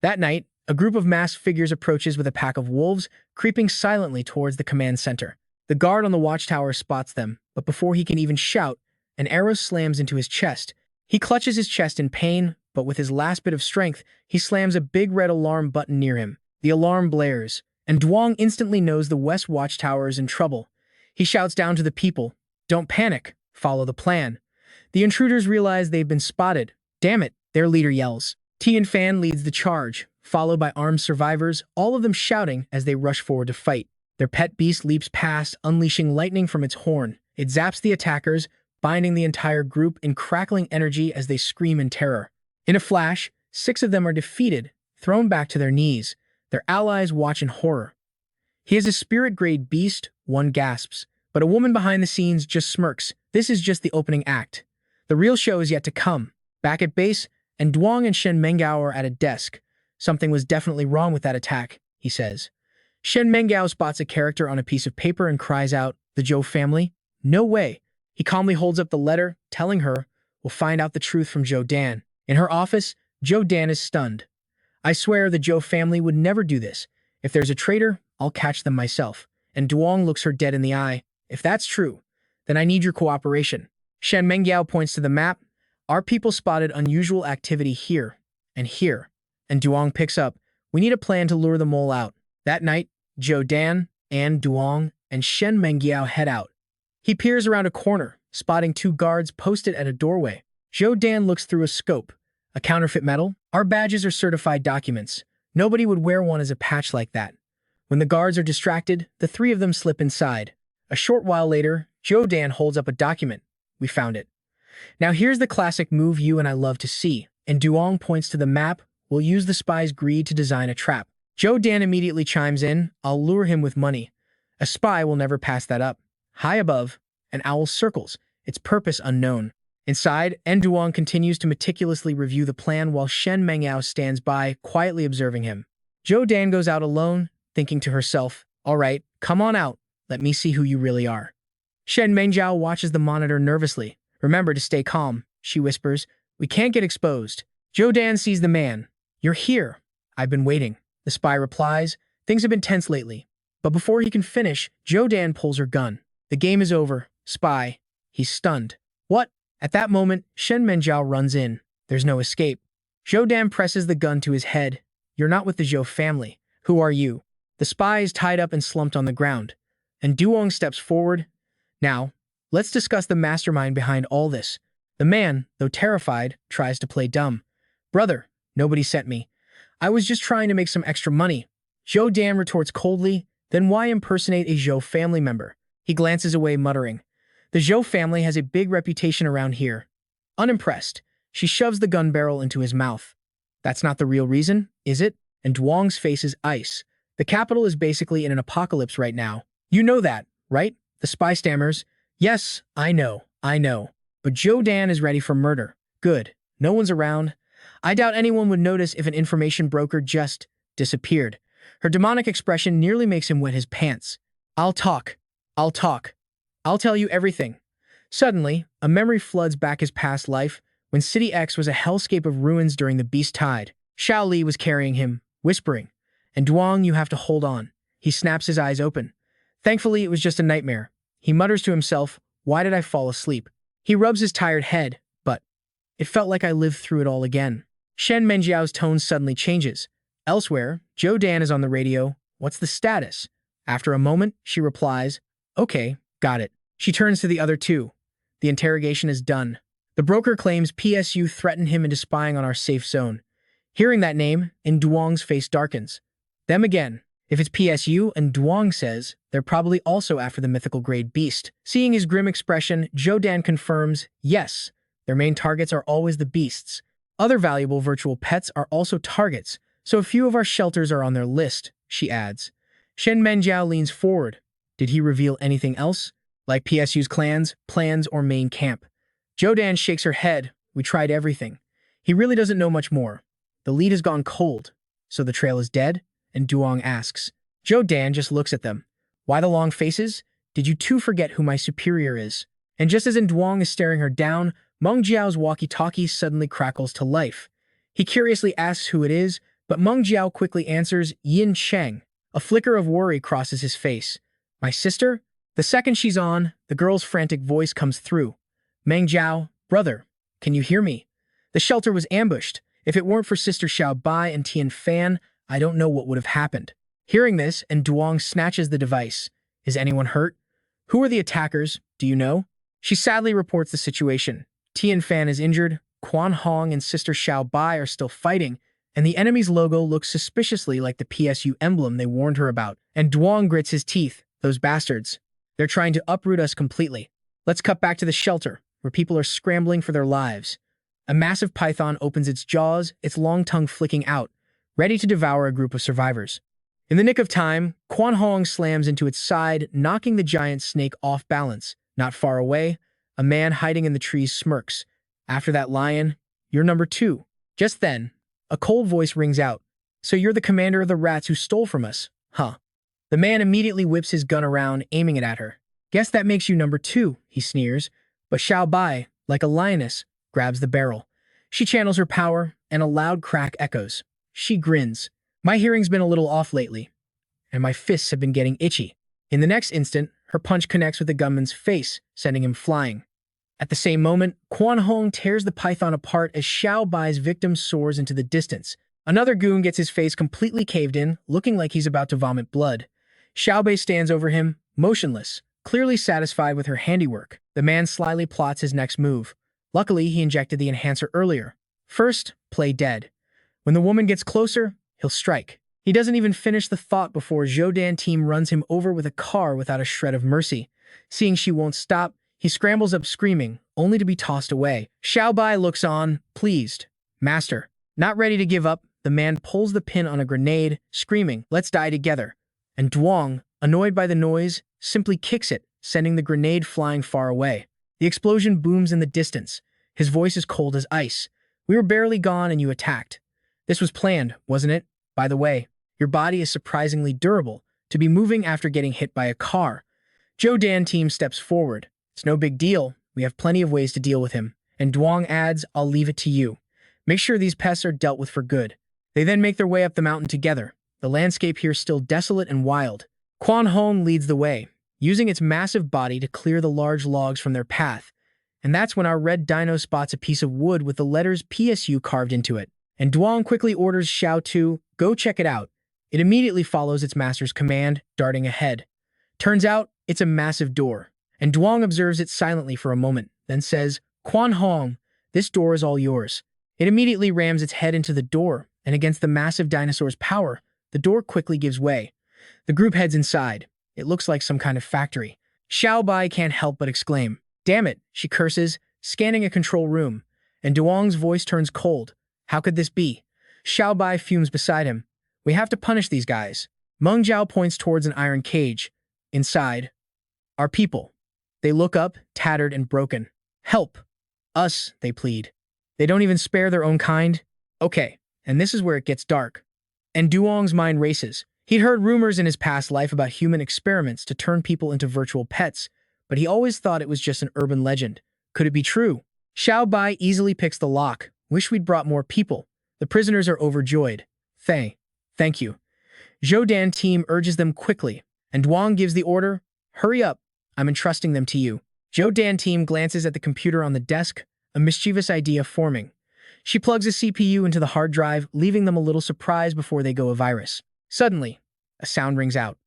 That night, a group of masked figures approaches with a pack of wolves, creeping silently towards the command center. The guard on the watchtower spots them, but before he can even shout, an arrow slams into his chest. He clutches his chest in pain, but with his last bit of strength, he slams a big red alarm button near him. The alarm blares, and Duong instantly knows the West Watchtower is in trouble. He shouts down to the people, "Don't panic, follow the plan." The intruders realize they've been spotted. "Damn it," their leader yells. Tian Fan leads the charge, followed by armed survivors, all of them shouting as they rush forward to fight. Their pet beast leaps past, unleashing lightning from its horn. It zaps the attackers, binding the entire group in crackling energy as they scream in terror. In a flash, 6 of them are defeated, thrown back to their knees. Their allies watch in horror. "He is a spirit-grade beast," one gasps, but a woman behind the scenes just smirks. This is just the opening act. The real show is yet to come. Back at base, and Duong and Shen Menggao are at a desk. "Something was definitely wrong with that attack," he says. Shen Menggao spots a character on a piece of paper and cries out, "The Zhou family? No way." He calmly holds up the letter, telling her, "We'll find out the truth from Zhou Dan." In her office, Zhou Dan is stunned. "I swear the Zhou family would never do this. If there's a traitor, I'll catch them myself." And Duong looks her dead in the eye. "If that's true, then I need your cooperation." Shen Menggao points to the map. "Our people spotted unusual activity here and here." And Duong picks up, "We need a plan to lure them all out." That night, Zhou Dan, and Duong, and Shen Menggao head out. He peers around a corner, spotting 2 guards posted at a doorway. Zhou Dan looks through a scope. "A counterfeit medal? Our badges are certified documents. Nobody would wear one as a patch like that." When the guards are distracted, the 3 of them slip inside. A short while later, Zhou Dan holds up a document. "We found it. Now here's the classic move you and I love to see." And Duong points to the map. "We'll use the spy's greed to design a trap." Zhou Dan immediately chimes in, "I'll lure him with money. A spy will never pass that up." High above, an owl circles, its purpose unknown. Inside, Duong continues to meticulously review the plan while Shen Menggao stands by, quietly observing him. Zhou Dan goes out alone, thinking to herself, "All right, come on out. Let me see who you really are." Shen Menggao watches the monitor nervously. "Remember to stay calm," she whispers. "We can't get exposed." Zhou Dan sees the man. "You're here. I've been waiting." The spy replies, "Things have been tense lately." But before he can finish, Zhou Dan pulls her gun. "The game is over, spy." He's stunned. "What?" At that moment, Shen Menjiao runs in. There's no escape. Zhou Dan presses the gun to his head. "You're not with the Zhou family. Who are you?" The spy is tied up and slumped on the ground. And Duong steps forward. "Now, let's discuss the mastermind behind all this." The man, though terrified, tries to play dumb. "Brother, nobody sent me. I was just trying to make some extra money." Zhou Dan retorts coldly, "Then why impersonate a Zhou family member?" He glances away, muttering, "The Zhou family has a big reputation around here." Unimpressed, she shoves the gun barrel into his mouth. "That's not the real reason, is it?" And Duong's face is ice. "The capital is basically in an apocalypse right now. You know that, right?" The spy stammers, "Yes, I know. But Zhou Dan is ready for murder." "Good. No one's around. I doubt anyone would notice if an information broker just disappeared." Her demonic expression nearly makes him wet his pants. I'll talk. I'll tell you everything." Suddenly, a memory floods back his past life, when City X was a hellscape of ruins during the Beast Tide. Xiao Li was carrying him, whispering, "And Duong, you have to hold on." He snaps his eyes open. Thankfully, it was just a nightmare. He mutters to himself, "Why did I fall asleep?" He rubs his tired head, but it felt like I lived through it all again. Shen Menjiao's tone suddenly changes. Elsewhere, Zhou Dan is on the radio. "What's the status?" After a moment, she replies, "Okay, got it." She turns to the other 2. "The interrogation is done. The broker claims PSU threatened him into spying on our safe zone." Hearing that name, and Duong's face darkens. "Them again. If it's PSU," and Duong says, "they're probably also after the mythical grade beast." Seeing his grim expression, Zhou Dan confirms, "Yes, their main targets are always the beasts. Other valuable virtual pets are also targets, so a few of our shelters are on their list," she adds. Shen Menjiao leans forward. "Did he reveal anything else? like PSU's clans, plans, or main camp. Jodan shakes her head. We tried everything. He really doesn't know much more. The lead has gone cold. So the trail is dead? And Duong asks. Jodan just looks at them. Why the long faces? Did you two forget who my superior is? And just as Duong is staring her down, Meng Jiao's walkie-talkie suddenly crackles to life. He curiously asks who it is, but Meng Jiao quickly answers Yin Cheng. A flicker of worry crosses his face. My sister? The second she's on, the girl's frantic voice comes through. Meng Jiao, brother, can you hear me? The shelter was ambushed. If it weren't for Sister Xiao Bai and Tian Fan, I don't know what would have happened. Hearing this, and Duong snatches the device. Is anyone hurt? Who are the attackers? Do you know? She sadly reports the situation. Tian Fan is injured, Quan Hong and Sister Xiao Bai are still fighting, and the enemy's logo looks suspiciously like the PSU emblem they warned her about. And Duong grits his teeth. Those bastards. They're trying to uproot us completely. Let's cut back to the shelter, where people are scrambling for their lives. A massive python opens its jaws, its long tongue flicking out, ready to devour a group of survivors. In the nick of time, Quan Hong slams into its side, knocking the giant snake off balance. Not far away, a man hiding in the trees smirks. After that lion, you're number 2. Just then, a cold voice rings out. So you're the commander of the rats who stole from us, huh? The man immediately whips his gun around, aiming it at her. Guess that makes you number 2, he sneers. But Xiao Bai, like a lioness, grabs the barrel. She channels her power, and a loud crack echoes. She grins. My hearing's been a little off lately, and my fists have been getting itchy. In the next instant, her punch connects with the gunman's face, sending him flying. At the same moment, Quan Hong tears the python apart as Xiao Bai's victim soars into the distance. Another goon gets his face completely caved in, looking like he's about to vomit blood. Xiao Bai stands over him, motionless, clearly satisfied with her handiwork. The man slyly plots his next move. Luckily, he injected the enhancer earlier. First, play dead. When the woman gets closer, he'll strike. He doesn't even finish the thought before Jodan team runs him over with a car without a shred of mercy. Seeing she won't stop, he scrambles up screaming, only to be tossed away. Xiao Bai looks on, pleased. Master. Not ready to give up, the man pulls the pin on a grenade, screaming, let's die together. And Duong, annoyed by the noise, simply kicks it, sending the grenade flying far away. The explosion booms in the distance. His voice is cold as ice. We were barely gone and you attacked. This was planned, wasn't it? By the way, your body is surprisingly durable to be moving after getting hit by a car. Jodan team steps forward. It's no big deal. We have plenty of ways to deal with him. And Duong adds, I'll leave it to you. Make sure these pests are dealt with for good. They then make their way up the mountain together. The landscape here is still desolate and wild. Quan Hong leads the way, using its massive body to clear the large logs from their path. And that's when our red dino spots a piece of wood with the letters PSU carved into it. And Duong quickly orders Xiao Tu, go check it out. It immediately follows its master's command, darting ahead. Turns out, it's a massive door. And Duong observes it silently for a moment, then says, Quan Hong, this door is all yours. It immediately rams its head into the door, and against the massive dinosaur's power, the door quickly gives way. The group heads inside. It looks like some kind of factory. Xiao Bai can't help but exclaim. Damn it, she curses, scanning a control room. And Duong's voice turns cold. How could this be? Xiao Bai fumes beside him. We have to punish these guys. Meng Jiao points towards an iron cage. Inside, are people. They look up, tattered and broken. Help! Us, they plead. They don't even spare their own kind. Okay, and this is where it gets dark. And Duong's mind races. He'd heard rumors in his past life about human experiments to turn people into virtual pets, but he always thought it was just an urban legend. Could it be true? Xiao Bai easily picks the lock. Wish we'd brought more people. The prisoners are overjoyed. Thank you. Jodan team urges them quickly, and Duong gives the order, hurry up, I'm entrusting them to you. Jodan team glances at the computer on the desk, a mischievous idea forming. She plugs a CPU into the hard drive, leaving them a little surprised before they go a virus. Suddenly, a sound rings out.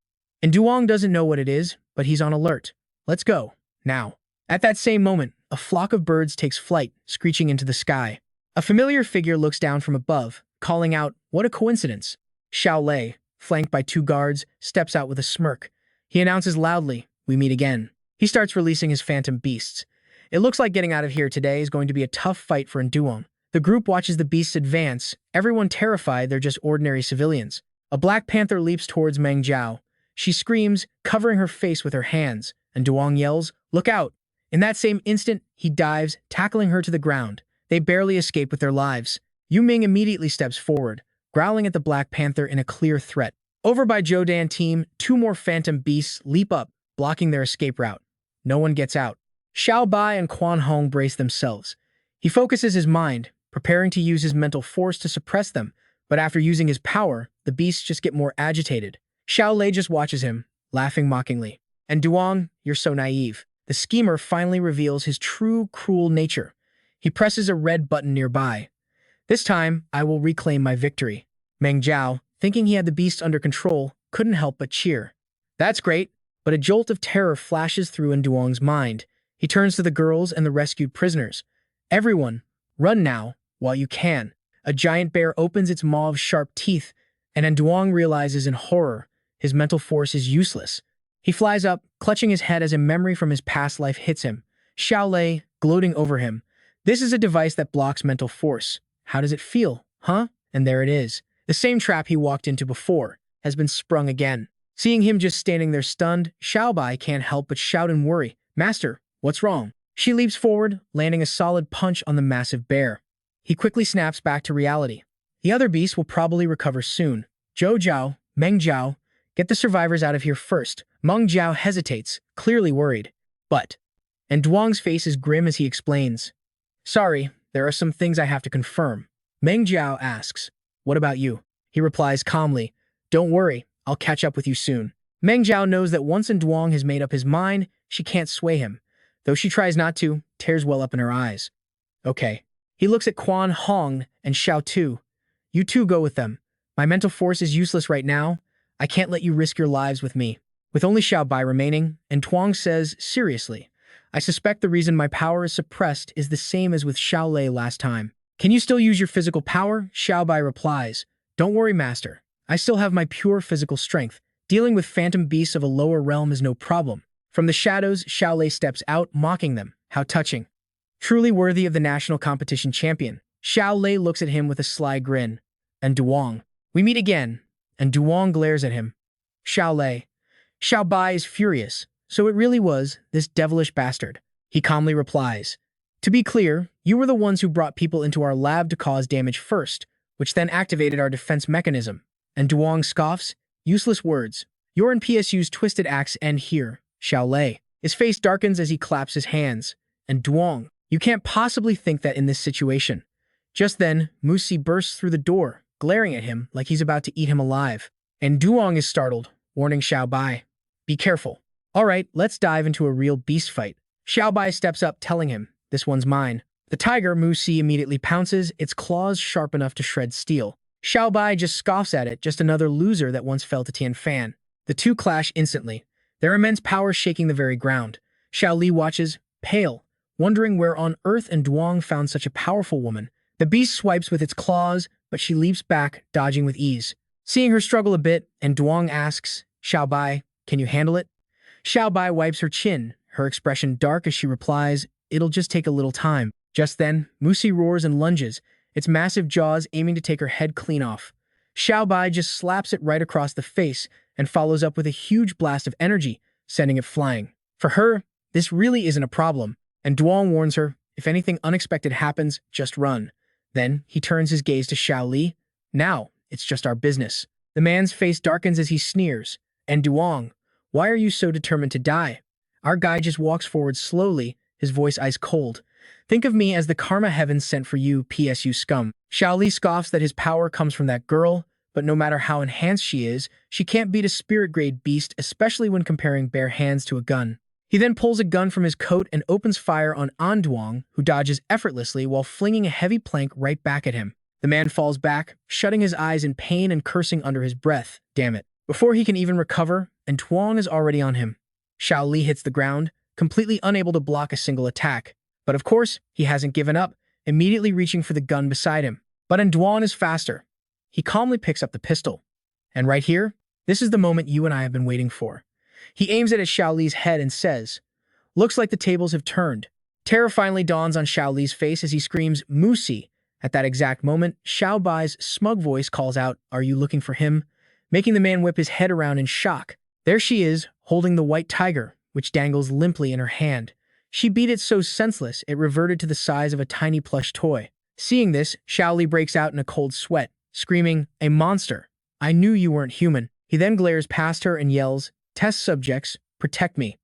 And Duong doesn't know what it is, but he's on alert. Let's go, now. At that same moment, a flock of birds takes flight, screeching into the sky. A familiar figure looks down from above, calling out, what a coincidence. Xiao Lei, flanked by 2 guards, steps out with a smirk. He announces loudly, we meet again. He starts releasing his phantom beasts. It looks like getting out of here today is going to be a tough fight for Duong. The group watches the beasts advance, everyone terrified they're just ordinary civilians. A black panther leaps towards Meng Jiao. She screams, covering her face with her hands. and Duong yells, "Look out!" In that same instant, he dives, tackling her to the ground. They barely escape with their lives. Yu Ming immediately steps forward, growling at the Black Panther in a clear threat. Over by Zhou Dan team, two more phantom beasts leap up, blocking their escape route. No one gets out. Xiao Bai and Quan Hong brace themselves. He focuses his mind, preparing to use his mental force to suppress them, but after using his power, the beasts just get more agitated. Xiao Lei just watches him, laughing mockingly. And Duong, you're so naive. The schemer finally reveals his true, cruel nature. He presses a red button nearby. This time, I will reclaim my victory. Meng Jiao, thinking he had the beast under control, couldn't help but cheer. That's great, but a jolt of terror flashes through in Duong's mind. He turns to the girls and the rescued prisoners. Everyone, run now, while you can. A giant bear opens its maw of sharp teeth, and Duong realizes in horror his mental force is useless. He flies up, clutching his head as a memory from his past life hits him. Xiao Lei, gloating over him. This is a device that blocks mental force. How does it feel, huh? And there it is. The same trap he walked into before has been sprung again. Seeing him just standing there stunned, Xiao Bai can't help but shout in worry. Master, what's wrong? She leaps forward, landing a solid punch on the massive bear. He quickly snaps back to reality. The other beasts will probably recover soon. Zhou Jiao, Meng Jiao, get the survivors out of here first. Meng Jiao hesitates, clearly worried. And Duong's face is grim as he explains. Sorry, there are some things I have to confirm. Meng Jiao asks, what about you? He replies calmly, don't worry, I'll catch up with you soon. Meng Jiao knows that once Duong has made up his mind, she can't sway him. Though she tries not to, tears well up in her eyes. Okay. He looks at Quan Hong and Xiao Tu. You two go with them. My mental force is useless right now. I can't let you risk your lives with me. With only Xiao Bai remaining, and Duong says, seriously, I suspect the reason my power is suppressed is the same as with Xiao Lei last time. Can you still use your physical power? Xiao Bai replies, don't worry, master. I still have my pure physical strength. Dealing with phantom beasts of a lower realm is no problem. From the shadows, Xiao Lei steps out, mocking them. How touching. Truly worthy of the national competition champion. Xiao Lei looks at him with a sly grin. And Duong. We meet again, and Duong glares at him. Xiao Lei. Xiao Bai is furious. So it really was this devilish bastard. He calmly replies, to be clear, you were the ones who brought people into our lab to cause damage first, which then activated our defense mechanism. And Duong scoffs, useless words. Your and PSU's twisted acts end here, Xiao Lei. His face darkens as he claps his hands. And Duong, you can't possibly think that in this situation. Just then, Musi bursts through the door, glaring at him like he's about to eat him alive. And Duong is startled, warning Xiao Bai, be careful. All right, let's dive into a real beast fight. Xiao Bai steps up, telling him, this one's mine. The tiger, Musi, immediately pounces, its claws sharp enough to shred steel. Xiao Bai just scoffs at it, just another loser that once fell to Tian Fan. The two clash instantly, their immense power shaking the very ground. Xiao Li watches, pale, wondering where on earth Duong found such a powerful woman. The beast swipes with its claws, but she leaps back, dodging with ease. Seeing her struggle a bit, Duong asks, Xiao Bai, can you handle it? Xiao Bai wipes her chin, her expression dark as she replies, it'll just take a little time. Just then, Musi roars and lunges, its massive jaws aiming to take her head clean off. Xiao Bai just slaps it right across the face and follows up with a huge blast of energy, sending it flying. For her, this really isn't a problem, and Duong warns her, if anything unexpected happens, just run. Then, he turns his gaze to Xiao Li. Now, it's just our business. The man's face darkens as he sneers. And Duong, why are you so determined to die? Our guy just walks forward slowly, his voice ice cold. Think of me as the karma heaven sent for you, PSU scum. Xiao Li scoffs that his power comes from that girl, but no matter how enhanced she is, she can't beat a spirit-grade beast, especially when comparing bare hands to a gun. He then pulls a gun from his coat and opens fire on Duong, who dodges effortlessly while flinging a heavy plank right back at him. The man falls back, shutting his eyes in pain and cursing under his breath. Damn it. Before he can even recover, Duong is already on him. Xiao Li hits the ground, completely unable to block a single attack. But of course, he hasn't given up, immediately reaching for the gun beside him. But Duong is faster. He calmly picks up the pistol. And right here, this is the moment you and I have been waiting for. He aims it at Xiao Li's head and says, looks like the tables have turned. Terror finally dawns on Xiao Li's face as he screams, Musi. At that exact moment, Xiao Bai's smug voice calls out, are you looking for him? Making the man whip his head around in shock. There she is, holding the white tiger, which dangles limply in her hand. She beat it so senseless it reverted to the size of a tiny plush toy. Seeing this, Xiao Li breaks out in a cold sweat, screaming, "A monster! I knew you weren't human." He then glares past her and yells, "Test subjects, protect me."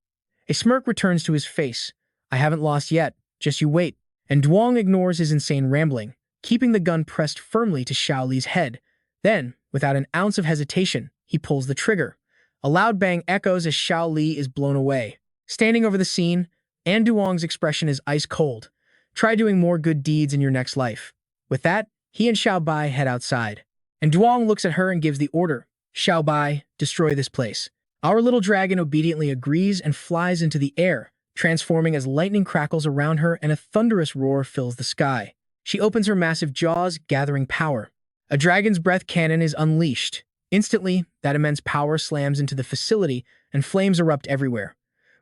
A smirk returns to his face. "I haven't lost yet, just you wait." And Duong ignores his insane rambling, keeping the gun pressed firmly to Xiao Li's head. Then, without an ounce of hesitation, he pulls the trigger. A loud bang echoes as Xiao Li is blown away. Standing over the scene, and Duong's expression is ice cold. Try doing more good deeds in your next life. With that, he and Xiao Bai head outside. And Duong looks at her and gives the order, "Xiao Bai, destroy this place." Our little dragon obediently agrees and flies into the air, transforming as lightning crackles around her and a thunderous roar fills the sky. She opens her massive jaws, gathering power. A dragon's breath cannon is unleashed. Instantly, that immense power slams into the facility and flames erupt everywhere.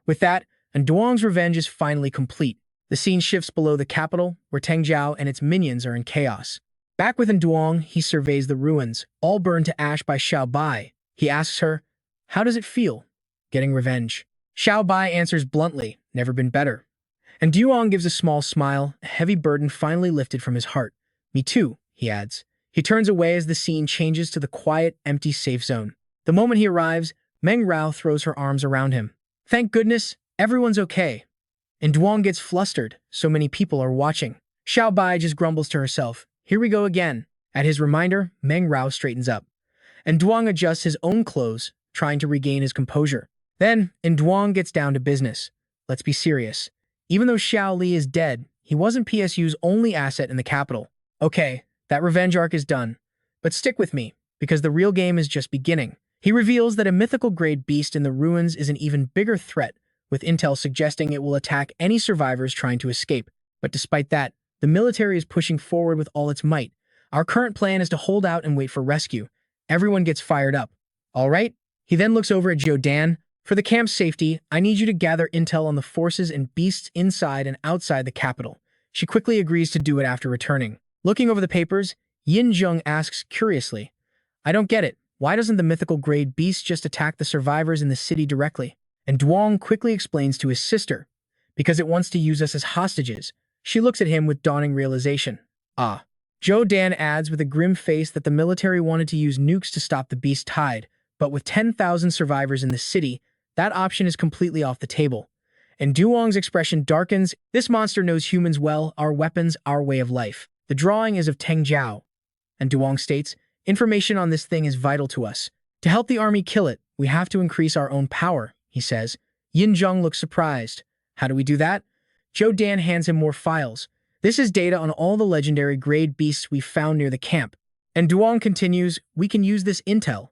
With that, and Duong's revenge is finally complete. The scene shifts below the capital, where Teng Jiao and its minions are in chaos. Back within Duong, he surveys the ruins, all burned to ash by Xiao Bai. He asks her, "How does it feel, getting revenge?" Xiao Bai answers bluntly, "Never been better." And Duong gives a small smile, a heavy burden finally lifted from his heart. "Me too," he adds. He turns away as the scene changes to the quiet, empty safe zone. The moment he arrives, Meng Rao throws her arms around him. "Thank goodness, everyone's okay." And Duong gets flustered, so many people are watching. Xiao Bai just grumbles to herself, "Here we go again." At his reminder, Meng Rao straightens up. And Duong adjusts his own clothes, trying to regain his composure. Then, Duong gets down to business. Let's be serious. Even though Xiao Li is dead, he wasn't PSU's only asset in the capital. Okay, that revenge arc is done. But stick with me, because the real game is just beginning. He reveals that a mythical-grade beast in the ruins is an even bigger threat, with intel suggesting it will attack any survivors trying to escape. But despite that, the military is pushing forward with all its might. Our current plan is to hold out and wait for rescue. Everyone gets fired up. All right? He then looks over at Zhou Dan. "For the camp's safety, I need you to gather intel on the forces and beasts inside and outside the capital." She quickly agrees to do it after returning. Looking over the papers, Yin Zheng asks curiously, "I don't get it. Why doesn't the mythical-grade beast just attack the survivors in the city directly?" And Duong quickly explains to his sister, "Because it wants to use us as hostages." She looks at him with dawning realization. "Ah." Zhou Dan adds with a grim face that the military wanted to use nukes to stop the beast tide, but with 10,000 survivors in the city, that option is completely off the table. And Duong's expression darkens. "This monster knows humans well, our weapons, our way of life." The drawing is of Teng Jiao. And Duong states, "Information on this thing is vital to us. To help the army kill it, we have to increase our own power," he says. Yin Zheng looks surprised. "How do we do that?" Zhou Dan hands him more files. "This is data on all the legendary grade beasts we found near the camp." And Duong continues, "We can use this intel.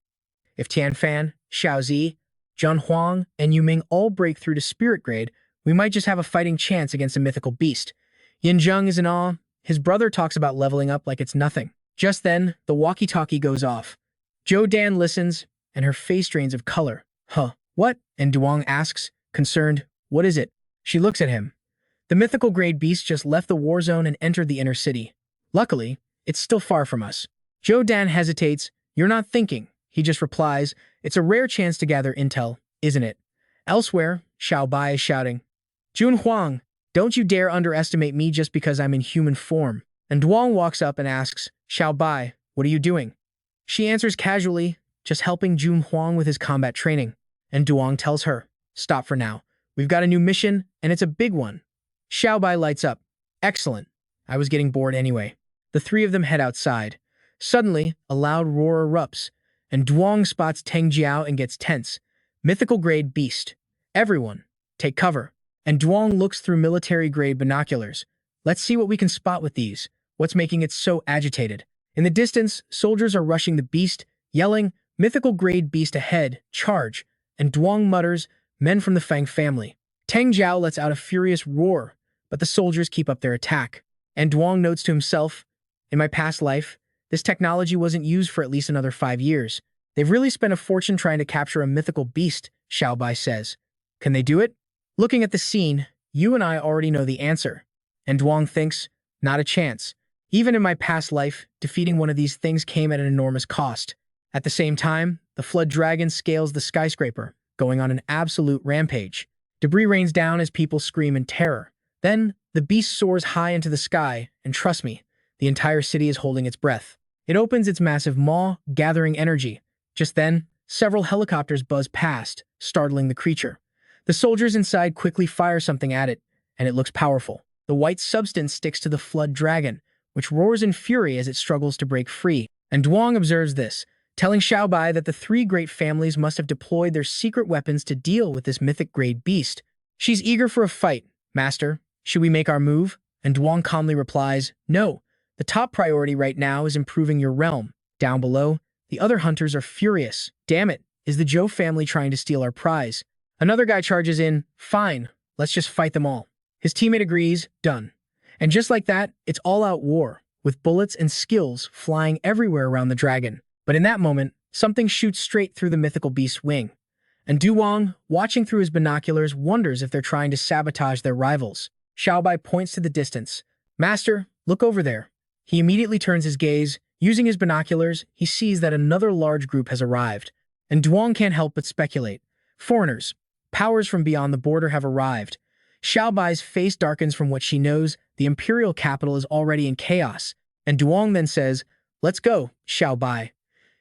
If Tianfan, Xiaozi, Zhang Huang, and Yuming all break through to spirit grade, we might just have a fighting chance against a mythical beast." Yin Zheng is in awe. His brother talks about leveling up like it's nothing. Just then, the walkie-talkie goes off. Zhou Dan listens, and her face drains of color. "Huh, what?" And Duong asks, concerned, "What is it?" She looks at him. "The mythical grade beast just left the war zone and entered the inner city. Luckily, it's still far from us." Zhou Dan hesitates. "You're not thinking." He just replies, "It's a rare chance to gather intel, isn't it?" Elsewhere, Xiao Bai is shouting, "Jun Huang, don't you dare underestimate me just because I'm in human form." And Duong walks up and asks, "Xiao Bai, what are you doing?" She answers casually, "Just helping Jun Huang with his combat training." And Duong tells her, "Stop for now. We've got a new mission, and it's a big one." Xiao Bai lights up. "Excellent. I was getting bored anyway." The three of them head outside. Suddenly, a loud roar erupts, and Duong spots Teng Jiao and gets tense. "Mythical-grade beast. Everyone, take cover." And Duong looks through military-grade binoculars. "Let's see what we can spot with these. What's making it so agitated?" In the distance, soldiers are rushing the beast, yelling, "Mythical-grade beast ahead, charge!" And Duong mutters, "Men from the Fang family." Teng Jiao lets out a furious roar, but the soldiers keep up their attack. And Duong notes to himself, "In my past life, this technology wasn't used for at least another 5 years. They've really spent a fortune trying to capture a mythical beast," Xiao Bai says. "Can they do it?" Looking at the scene, you and I already know the answer. And Duong thinks, "Not a chance. Even in my past life, defeating one of these things came at an enormous cost." At the same time, the flood dragon scales the skyscraper, going on an absolute rampage. Debris rains down as people scream in terror. Then, the beast soars high into the sky, and trust me, the entire city is holding its breath. It opens its massive maw, gathering energy. Just then, several helicopters buzz past, startling the creature. The soldiers inside quickly fire something at it, and it looks powerful. The white substance sticks to the flood dragon, which roars in fury as it struggles to break free. And Duong observes this, telling Xiao Bai that the three great families must have deployed their secret weapons to deal with this mythic-grade beast. She's eager for a fight. Master, should we make our move? And Duong calmly replies, no. The top priority right now is improving your realm. Down below, the other hunters are furious. Damn it, is the Zhou family trying to steal our prize? Another guy charges in, fine, let's just fight them all. His teammate agrees, done. And just like that, it's all-out war, with bullets and skills flying everywhere around the dragon. But in that moment, something shoots straight through the mythical beast's wing. And Duong, watching through his binoculars, wonders if they're trying to sabotage their rivals. Xiao Bai points to the distance. Master, look over there. He immediately turns his gaze. Using his binoculars, he sees that another large group has arrived. And Duong can't help but speculate. Foreigners, powers from beyond the border have arrived. Xiao Bai's face darkens from what she knows. The imperial capital is already in chaos. And Duong then says, let's go, Xiao Bai.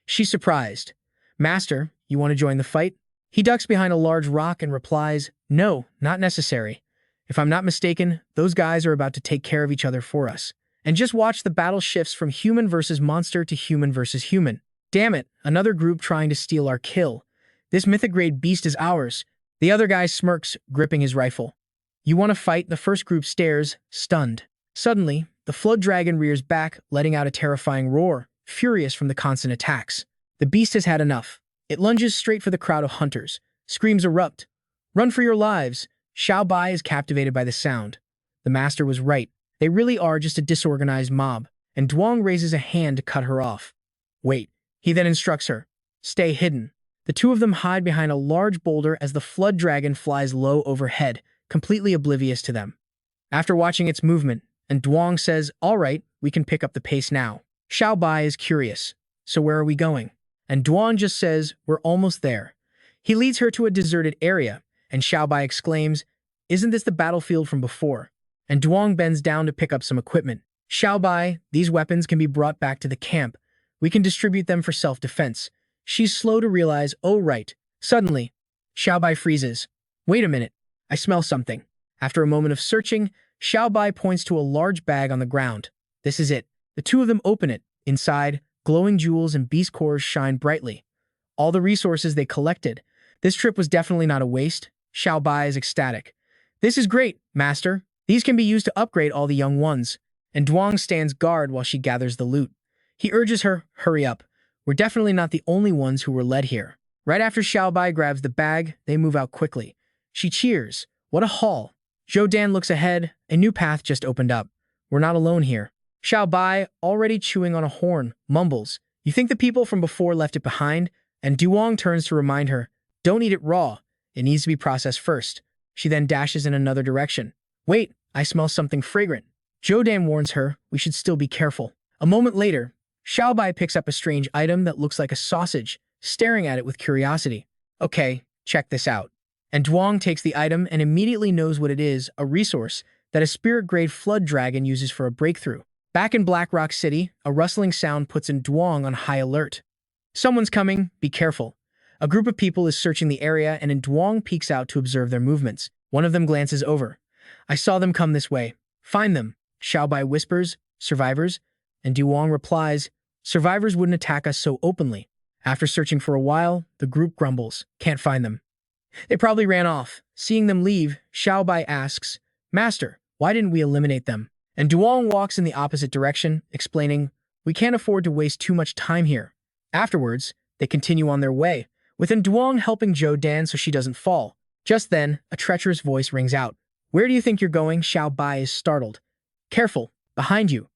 She's surprised. Master, you want to join the fight? He ducks behind a large rock and replies, no, not necessary. If I'm not mistaken, those guys are about to take care of each other for us. And just watch the battle shifts from human versus monster to human versus human. Damn it, another group trying to steal our kill. This mythic-grade beast is ours. The other guy smirks, gripping his rifle. You want to fight? The first group stares, stunned. Suddenly, the flood dragon rears back, letting out a terrifying roar, furious from the constant attacks. The beast has had enough. It lunges straight for the crowd of hunters. Screams erupt. Run for your lives. Xiao Bai is captivated by the sound. The master was right. They really are just a disorganized mob. And Duong raises a hand to cut her off. Wait. He then instructs her. Stay hidden. The two of them hide behind a large boulder as the flood dragon flies low overhead, completely oblivious to them. After watching its movement, and Duong says, all right, we can pick up the pace now. Xiao Bai is curious. So where are we going? And Duong just says, we're almost there. He leads her to a deserted area, and Xiao Bai exclaims, isn't this the battlefield from before? And Duong bends down to pick up some equipment. Xiao Bai, these weapons can be brought back to the camp. We can distribute them for self-defense. She's slow to realize, oh right. Suddenly, Xiao Bai freezes. Wait a minute. I smell something. After a moment of searching, Xiao Bai points to a large bag on the ground. This is it. The two of them open it. Inside, glowing jewels and beast cores shine brightly. All the resources they collected. This trip was definitely not a waste. Xiao Bai is ecstatic. This is great, master. These can be used to upgrade all the young ones. And Duong stands guard while she gathers the loot. He urges her, hurry up. We're definitely not the only ones who were led here. Right after Xiao Bai grabs the bag, they move out quickly. She cheers. What a haul. Zhou Dan looks ahead. A new path just opened up. We're not alone here. Xiao Bai, already chewing on a horn, mumbles. You think the people from before left it behind? And Duong turns to remind her, don't eat it raw. It needs to be processed first. She then dashes in another direction. Wait, I smell something fragrant. Zhou Dan warns her, we should still be careful. A moment later, Xiao Bai picks up a strange item that looks like a sausage, staring at it with curiosity. Okay, check this out. And Duong takes the item and immediately knows what it is, a resource that a spirit-grade flood dragon uses for a breakthrough. Back in Black Rock City, a rustling sound puts in Duong on high alert. Someone's coming, be careful. A group of people is searching the area and Duong peeks out to observe their movements. One of them glances over. I saw them come this way. Find them. Xiao Bai whispers, survivors, and Duong replies, survivors wouldn't attack us so openly. After searching for a while, the group grumbles, can't find them. They probably ran off. Seeing them leave, Xiao Bai asks, Master, why didn't we eliminate them? And Duong walks in the opposite direction, explaining, we can't afford to waste too much time here. Afterwards, they continue on their way, with Duong helping Zhou Dan so she doesn't fall. Just then, a treacherous voice rings out. Where do you think you're going? Xiao Bai is startled. Careful, behind you.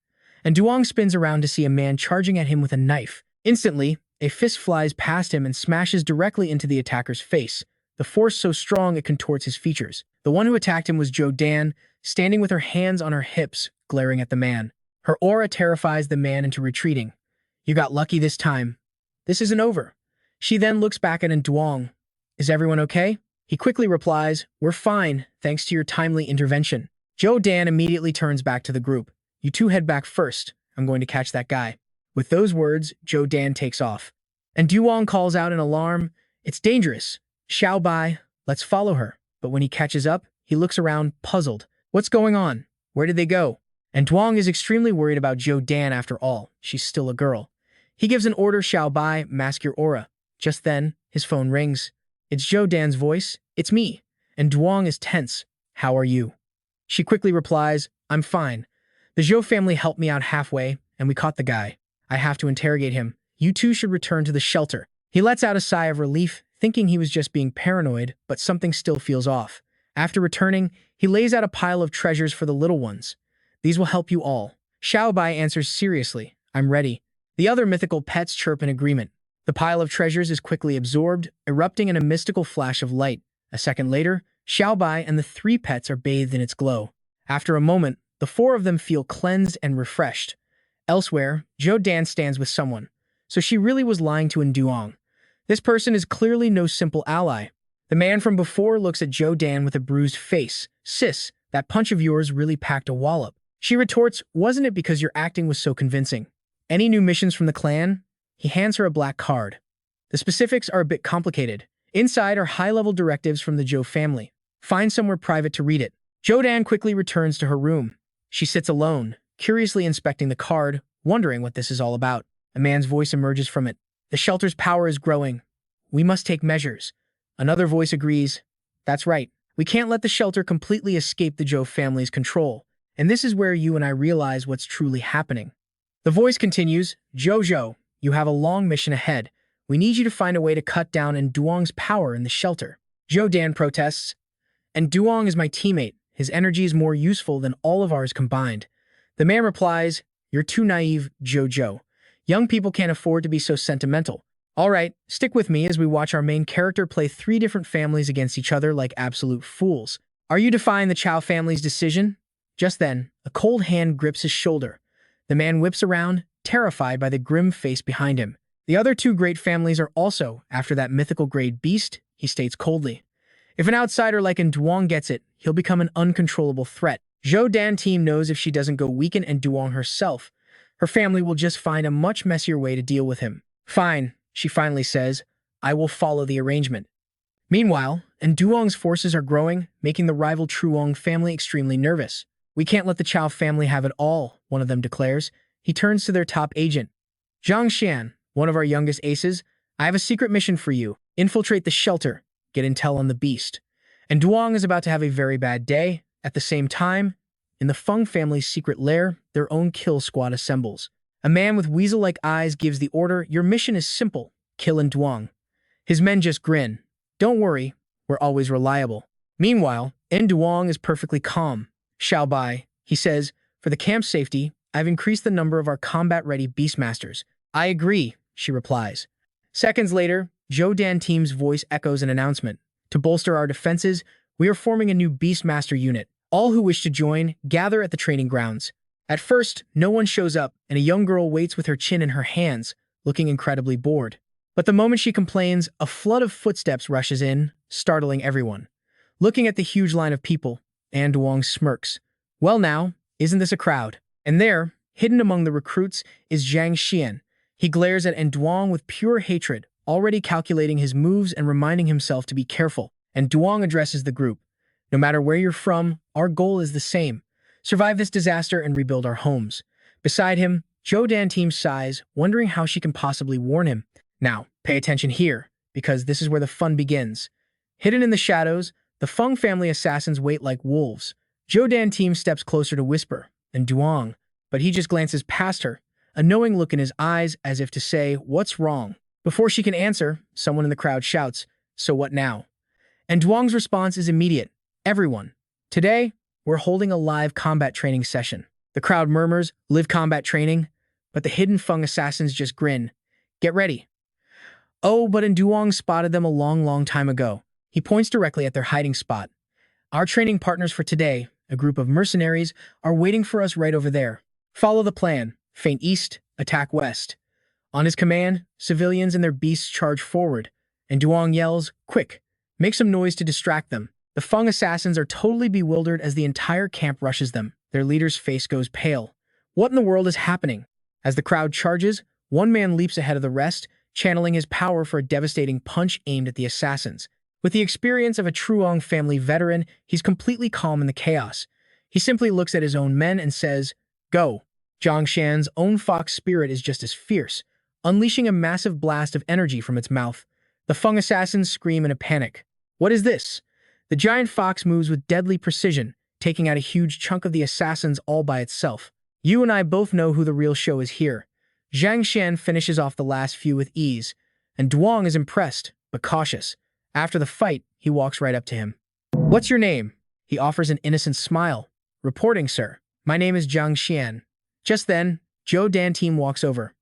And Duong spins around to see a man charging at him with a knife. Instantly, a fist flies past him and smashes directly into the attacker's face, the force so strong it contorts his features. The one who attacked him was Zhou Dan, standing with her hands on her hips, glaring at the man. Her aura terrifies the man into retreating. You got lucky this time. This isn't over. She then looks back at Duong. Is everyone okay? He quickly replies, "We're fine, thanks to your timely intervention." Zhou Dan immediately turns back to the group. "You two head back first. I'm going to catch that guy." With those words, Zhou Dan takes off. And Duong calls out in alarm, "It's dangerous. Xiao Bai, let's follow her." But when he catches up, he looks around, puzzled. What's going on? Where did they go? And Duong is extremely worried about Zhou Dan after all. She's still a girl. He gives an order, "Xiao Bai, mask your aura." Just then, his phone rings. It's Zhou Dan's voice. "It's me." And Duong is tense. "How are you?" She quickly replies, "I'm fine. The Zhou family helped me out halfway, and we caught the guy. I have to interrogate him. You two should return to the shelter." He lets out a sigh of relief, thinking he was just being paranoid, but something still feels off. After returning, he lays out a pile of treasures for the little ones. "These will help you all." Xiao Bai answers seriously, "I'm ready." The other mythical pets chirp in agreement. The pile of treasures is quickly absorbed, erupting in a mystical flash of light. A second later, Xiao Bai and the three pets are bathed in its glow. After a moment, the four of them feel cleansed and refreshed. Elsewhere, Zhou Dan stands with someone. So she really was lying to Duong. This person is clearly no simple ally. The man from before looks at Zhou Dan with a bruised face. "Sis, that punch of yours really packed a wallop." She retorts, "Wasn't it because your acting was so convincing?" "Any new missions from the clan?" He hands her a black card. The specifics are a bit complicated. Inside are high-level directives from the Zhou family. Find somewhere private to read it. Zhou Dan quickly returns to her room. She sits alone, curiously inspecting the card, wondering what this is all about. A man's voice emerges from it. "The shelter's power is growing. We must take measures." Another voice agrees. "That's right. We can't let the shelter completely escape the Zhou family's control. And this is where you and I realize what's truly happening." The voice continues, "Zhou, you have a long mission ahead. We need you to find a way to cut down Duong's power in the shelter." Zhou Dan protests. "And Duong is my teammate. His energy is more useful than all of ours combined." The man replies, "You're too naive, Zhou. Young people can't afford to be so sentimental. All right, stick with me as we watch our main character play three different families against each other like absolute fools. Are you defying the Qiao family's decision?" Just then, a cold hand grips his shoulder. The man whips around, terrified by the grim face behind him. "The other two great families are also after that mythical grade beast," he states coldly. "If an outsider like Duong gets it, he'll become an uncontrollable threat." Zhou Dan team knows if she doesn't go weaken Duong herself, her family will just find a much messier way to deal with him. "Fine," she finally says, "I will follow the arrangement." Meanwhile, Duong's forces are growing, making the rival Truong family extremely nervous. "We can't let the Qiao family have it all," one of them declares. He turns to their top agent. "Zhang Xian, one of our youngest aces, I have a secret mission for you. Infiltrate the shelter. Get intel on the beast." And Duong is about to have a very bad day. At the same time, in the Feng family's secret lair, their own kill squad assembles. A man with weasel-like eyes gives the order, "Your mission is simple. Kill Duong." His men just grin. "Don't worry, we're always reliable." Meanwhile, Duong is perfectly calm. "Xiao Bai," he says, "for the camp's safety, I've increased the number of our combat-ready beastmasters." "I agree," she replies. Seconds later, Zhou Dan team's voice echoes an announcement. "To bolster our defenses, we are forming a new beastmaster unit. All who wish to join, gather at the training grounds." At first, no one shows up, and a young girl waits with her chin in her hands, looking incredibly bored. But the moment she complains, a flood of footsteps rushes in, startling everyone. Looking at the huge line of people, Duong smirks. "Well now, isn't this a crowd?" And there, hidden among the recruits, is Zhang Xian. He glares at Duong with pure hatred, already calculating his moves and reminding himself to be careful. And Duong addresses the group. "No matter where you're from, our goal is the same. Survive this disaster and rebuild our homes." Beside him, Zhou Dan team sighs, wondering how she can possibly warn him. Now, pay attention here, because this is where the fun begins. Hidden in the shadows, the Feng family assassins wait like wolves. Zhou Dan team steps closer to whisper, and Duong, but he just glances past her, a knowing look in his eyes as if to say, "What's wrong?" Before she can answer, someone in the crowd shouts, "So what now?" And Duong's response is immediate. "Everyone, today, we're holding a live combat training session." The crowd murmurs, "Live combat training?" But the hidden Feng assassins just grin. "Get ready." Oh, but Duong spotted them a long time ago. He points directly at their hiding spot. "Our training partners for today, a group of mercenaries, are waiting for us right over there. Follow the plan. Feint east, attack west." On his command, civilians and their beasts charge forward, and Duong yells, "Quick, Make some noise to distract them. The Feng assassins are totally bewildered as the entire camp rushes them. Their leader's face goes pale. What in the world is happening? As the crowd charges, one man leaps ahead of the rest, channeling his power for a devastating punch aimed at the assassins. With the experience of a Duong family veteran, he's completely calm in the chaos. He simply looks at his own men and says, "Go." Zhang Shan's own fox spirit is just as fierce, unleashing a massive blast of energy from its mouth. The Feng assassins scream in a panic. What is this? The giant fox moves with deadly precision, taking out a huge chunk of the assassins all by itself. You and I both know who the real show is here. Zhang Shan finishes off the last few with ease, and Duong is impressed, but cautious. After the fight, he walks right up to him. "What's your name?" He offers an innocent smile. "Reporting, sir. My name is Zhang Xian." Just then, Zhou Dan team walks over.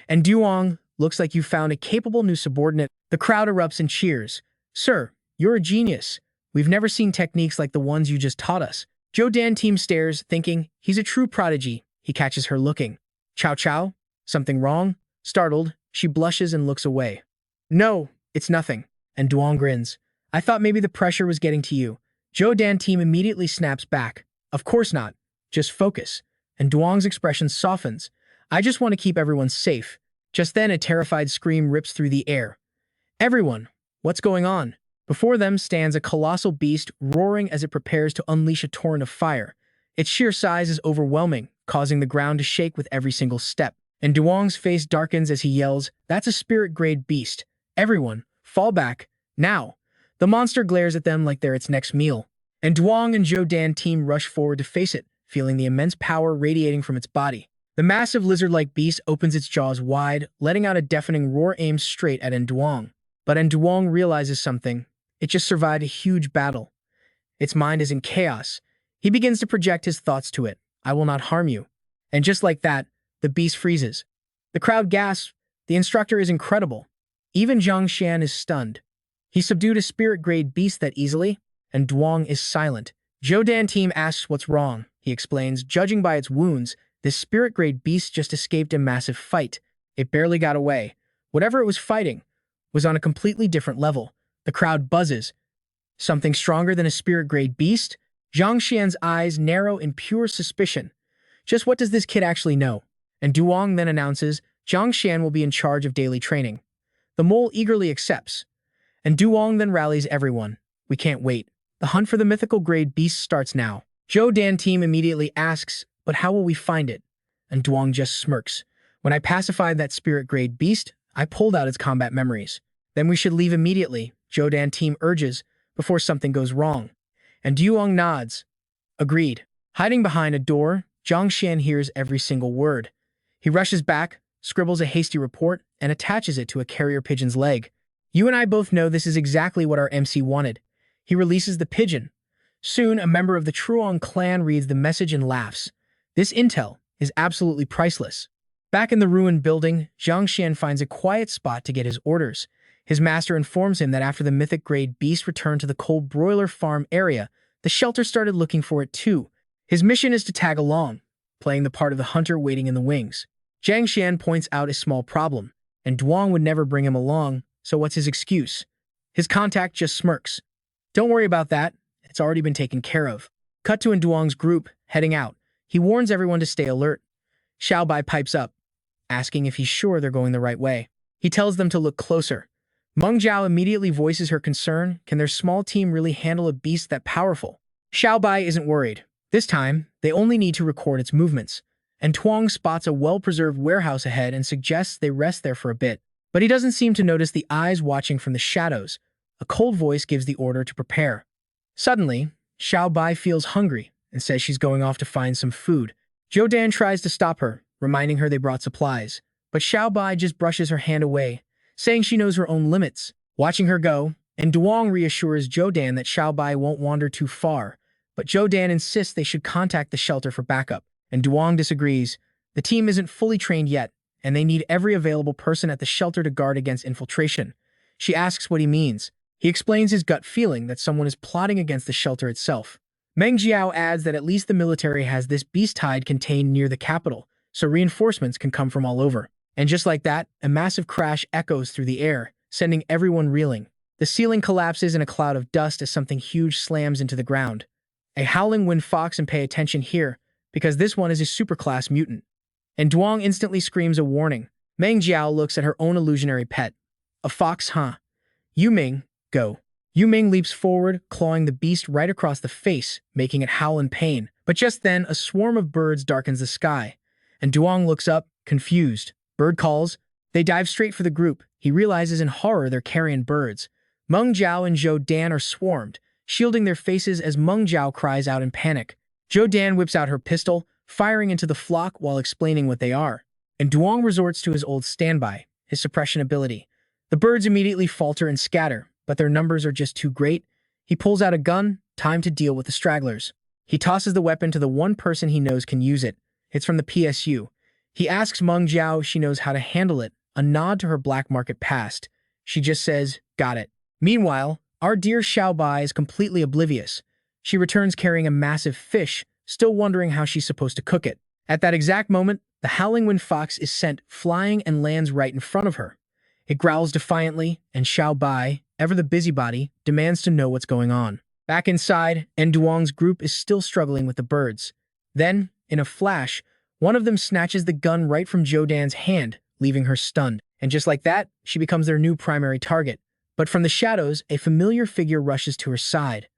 "And Duong, looks like you found a capable new subordinate." The crowd erupts in cheers. "Sir, you're a genius. We've never seen techniques like the ones you just taught us." Zhou Dan team stares, thinking he's a true prodigy. He catches her looking. "Chow Chow? Something wrong?" Startled, she blushes and looks away. "No, it's nothing." And Duong grins. "I thought maybe the pressure was getting to you." Zhou Dan team immediately snaps back. "Of course not. Just focus." And Duong's expression softens. "I just want to keep everyone safe." Just then, a terrified scream rips through the air. "Everyone, what's going on?" Before them stands a colossal beast roaring as it prepares to unleash a torrent of fire. Its sheer size is overwhelming, causing the ground to shake with every single step. And Duong's face darkens as he yells, "That's a spirit-grade beast. Everyone, fall back, now." The monster glares at them like they're its next meal. And Duong and Zhou Dan team rush forward to face it, feeling the immense power radiating from its body. The massive lizard-like beast opens its jaws wide, letting out a deafening roar aimed straight at Duong. But Duong realizes something. It just survived a huge battle. Its mind is in chaos. He begins to project his thoughts to it. "I will not harm you." And just like that, the beast freezes. The crowd gasps. The instructor is incredible. Even Zhang Shan is stunned. He subdued a spirit-grade beast that easily, and Duong is silent. Zhou Dan team asks what's wrong. He explains, "Judging by its wounds, this spirit-grade beast just escaped a massive fight. It barely got away. Whatever it was fighting was on a completely different level." The crowd buzzes. "Something stronger than a spirit-grade beast?" Zhang Xian's eyes narrow in pure suspicion. Just what does this kid actually know? And Duong then announces Zhang Xian will be in charge of daily training. The mole eagerly accepts. And Duong then rallies everyone. "We can't wait. The hunt for the mythical grade beast starts now." Zhou Dan team immediately asks, "But how will we find it?" And Duong just smirks. "When I pacified that spirit-grade beast, I pulled out its combat memories. Then we should leave immediately," Zhou Dan team urges, "before something goes wrong." And Duong nods. "Agreed." Hiding behind a door, Zhang Xian hears every single word. He rushes back, scribbles a hasty report, and attaches it to a carrier pigeon's leg. You and I both know this is exactly what our MC wanted. He releases the pigeon. Soon, a member of the Duong clan reads the message and laughs. This intel is absolutely priceless. Back in the ruined building, Zhang Xian finds a quiet spot to get his orders. His master informs him that after the mythic-grade beast returned to the cold broiler farm area, the shelter started looking for it too. His mission is to tag along, playing the part of the hunter waiting in the wings. Zhang Xian points out a small problem, and Duong would never bring him along, so what's his excuse? His contact just smirks. "Don't worry about that. It's already been taken care of." Cut to in Duong's group, heading out. He warns everyone to stay alert. Xiao Bai pipes up, asking if he's sure they're going the right way. He tells them to look closer. Meng Zhao immediately voices her concern. Can their small team really handle a beast that powerful? Xiao Bai isn't worried. This time, they only need to record its movements. And Duong spots a well-preserved warehouse ahead and suggests they rest there for a bit. But he doesn't seem to notice the eyes watching from the shadows. A cold voice gives the order to prepare. Suddenly, Xiao Bai feels hungry and says she's going off to find some food. Zhou Dan tries to stop her, reminding her they brought supplies. But Xiao Bai just brushes her hand away, saying she knows her own limits. Watching her go, and Duong reassures Zhou Dan that Xiao Bai won't wander too far. But Zhou Dan insists they should contact the shelter for backup. And Duong disagrees. The team isn't fully trained yet, and they need every available person at the shelter to guard against infiltration. She asks what he means. He explains his gut feeling that someone is plotting against the shelter itself. Meng Jiao adds that at least the military has this beast hide contained near the capital, so reinforcements can come from all over. And just like that, a massive crash echoes through the air, sending everyone reeling. The ceiling collapses in a cloud of dust as something huge slams into the ground. A howling wind fox, and pay attention here, because this one is a superclass mutant. And Duong instantly screams a warning. Meng Jiao looks at her own illusionary pet. A fox, huh? Yu Ming, go. Yu Ming leaps forward, clawing the beast right across the face, making it howl in pain. But just then, a swarm of birds darkens the sky, and Duong looks up, confused. Bird calls. They dive straight for the group. He realizes in horror they're carrion birds. Meng Jiao and Zhou Dan are swarmed, shielding their faces as Meng Jiao cries out in panic. Zhou Dan whips out her pistol, firing into the flock while explaining what they are. And Duong resorts to his old standby, his suppression ability. The birds immediately falter and scatter, but their numbers are just too great. He pulls out a gun, time to deal with the stragglers. He tosses the weapon to the one person he knows can use it. It's from the PSU. He asks Meng Jiao if she knows how to handle it, a nod to her black market past. She just says, got it. Meanwhile, our dear Xiao Bai is completely oblivious. She returns carrying a massive fish, still wondering how she's supposed to cook it. At that exact moment, the howling wind fox is sent flying and lands right in front of her. It growls defiantly, and Xiao Bai, ever the busybody, demands to know what's going on. Back inside, and Duong's group is still struggling with the birds. Then, in a flash, one of them snatches the gun right from Zhou Dan's hand, leaving her stunned. And just like that, she becomes their new primary target. But from the shadows, a familiar figure rushes to her side.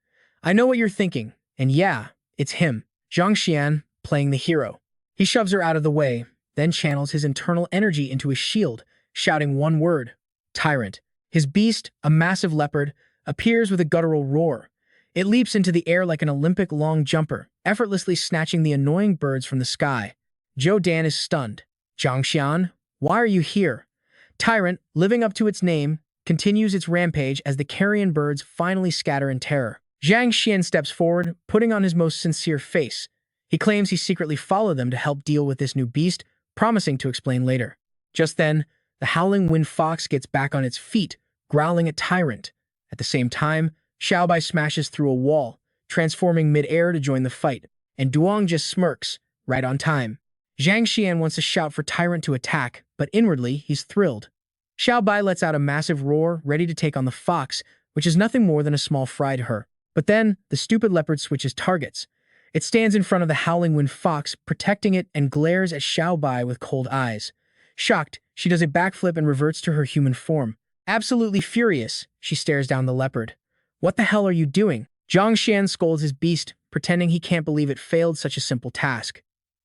I know what you're thinking, and yeah, it's him, Zhang Xian, playing the hero. He shoves her out of the way, then channels his internal energy into his shield, shouting one word, Tyrant. His beast, a massive leopard, appears with a guttural roar. It leaps into the air like an Olympic long jumper, effortlessly snatching the annoying birds from the sky. Zhou Dan is stunned. Zhang Xian, why are you here? Tyrant, living up to its name, continues its rampage as the carrion birds finally scatter in terror. Zhang Xian steps forward, putting on his most sincere face. He claims he secretly followed them to help deal with this new beast, promising to explain later. Just then, the howling wind fox gets back on its feet, growling at Tyrant. At the same time, Xiao Bai smashes through a wall, transforming mid-air to join the fight, and Duong just smirks, right on time. Zhang Xian wants to shout for Tyrant to attack, but inwardly, he's thrilled. Xiao Bai lets out a massive roar, ready to take on the fox, which is nothing more than a small fry to her. But then, the stupid leopard switches targets. It stands in front of the howling wind fox, protecting it, and glares at Xiao Bai with cold eyes. Shocked, she does a backflip and reverts to her human form. Absolutely furious, she stares down the leopard. What the hell are you doing? Zhang Xian scolds his beast, pretending he can't believe it failed such a simple task.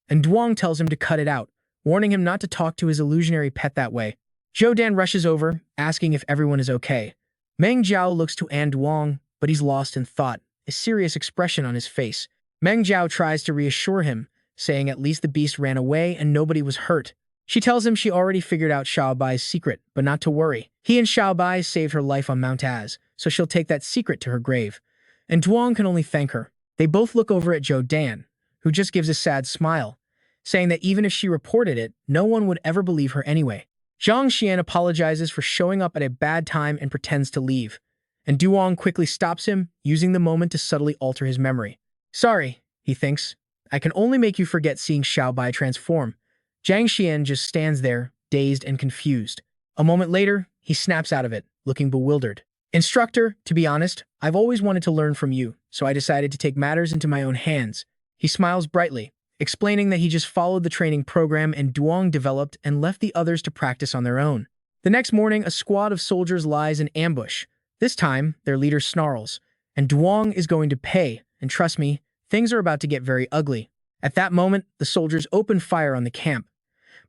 And Duong tells him to cut it out, warning him not to talk to his illusionary pet that way. Zhou Dan rushes over, asking if everyone is okay. Meng Jiao looks to Duong, but he's lost in thought, a serious expression on his face. Meng Jiao tries to reassure him, saying at least the beast ran away and nobody was hurt. She tells him she already figured out Xiao Bai's secret, but not to worry. He and Xiao Bai saved her life on Mount Az, so she'll take that secret to her grave. And Duong can only thank her. They both look over at Zhou Dan, who just gives a sad smile, saying that even if she reported it, no one would ever believe her anyway. Zhang Xian apologizes for showing up at a bad time and pretends to leave. And Duong quickly stops him, using the moment to subtly alter his memory. Sorry, he thinks. I can only make you forget seeing Xiao Bai transform. Zhang Xian just stands there, dazed and confused. A moment later, he snaps out of it, looking bewildered. Instructor, to be honest, I've always wanted to learn from you, so I decided to take matters into my own hands. He smiles brightly, explaining that he just followed the training program and Duong developed and left the others to practice on their own. The next morning, a squad of soldiers lies in ambush. This time, their leader snarls, and Duong is going to pay, and trust me, things are about to get very ugly. At that moment, the soldiers open fire on the camp.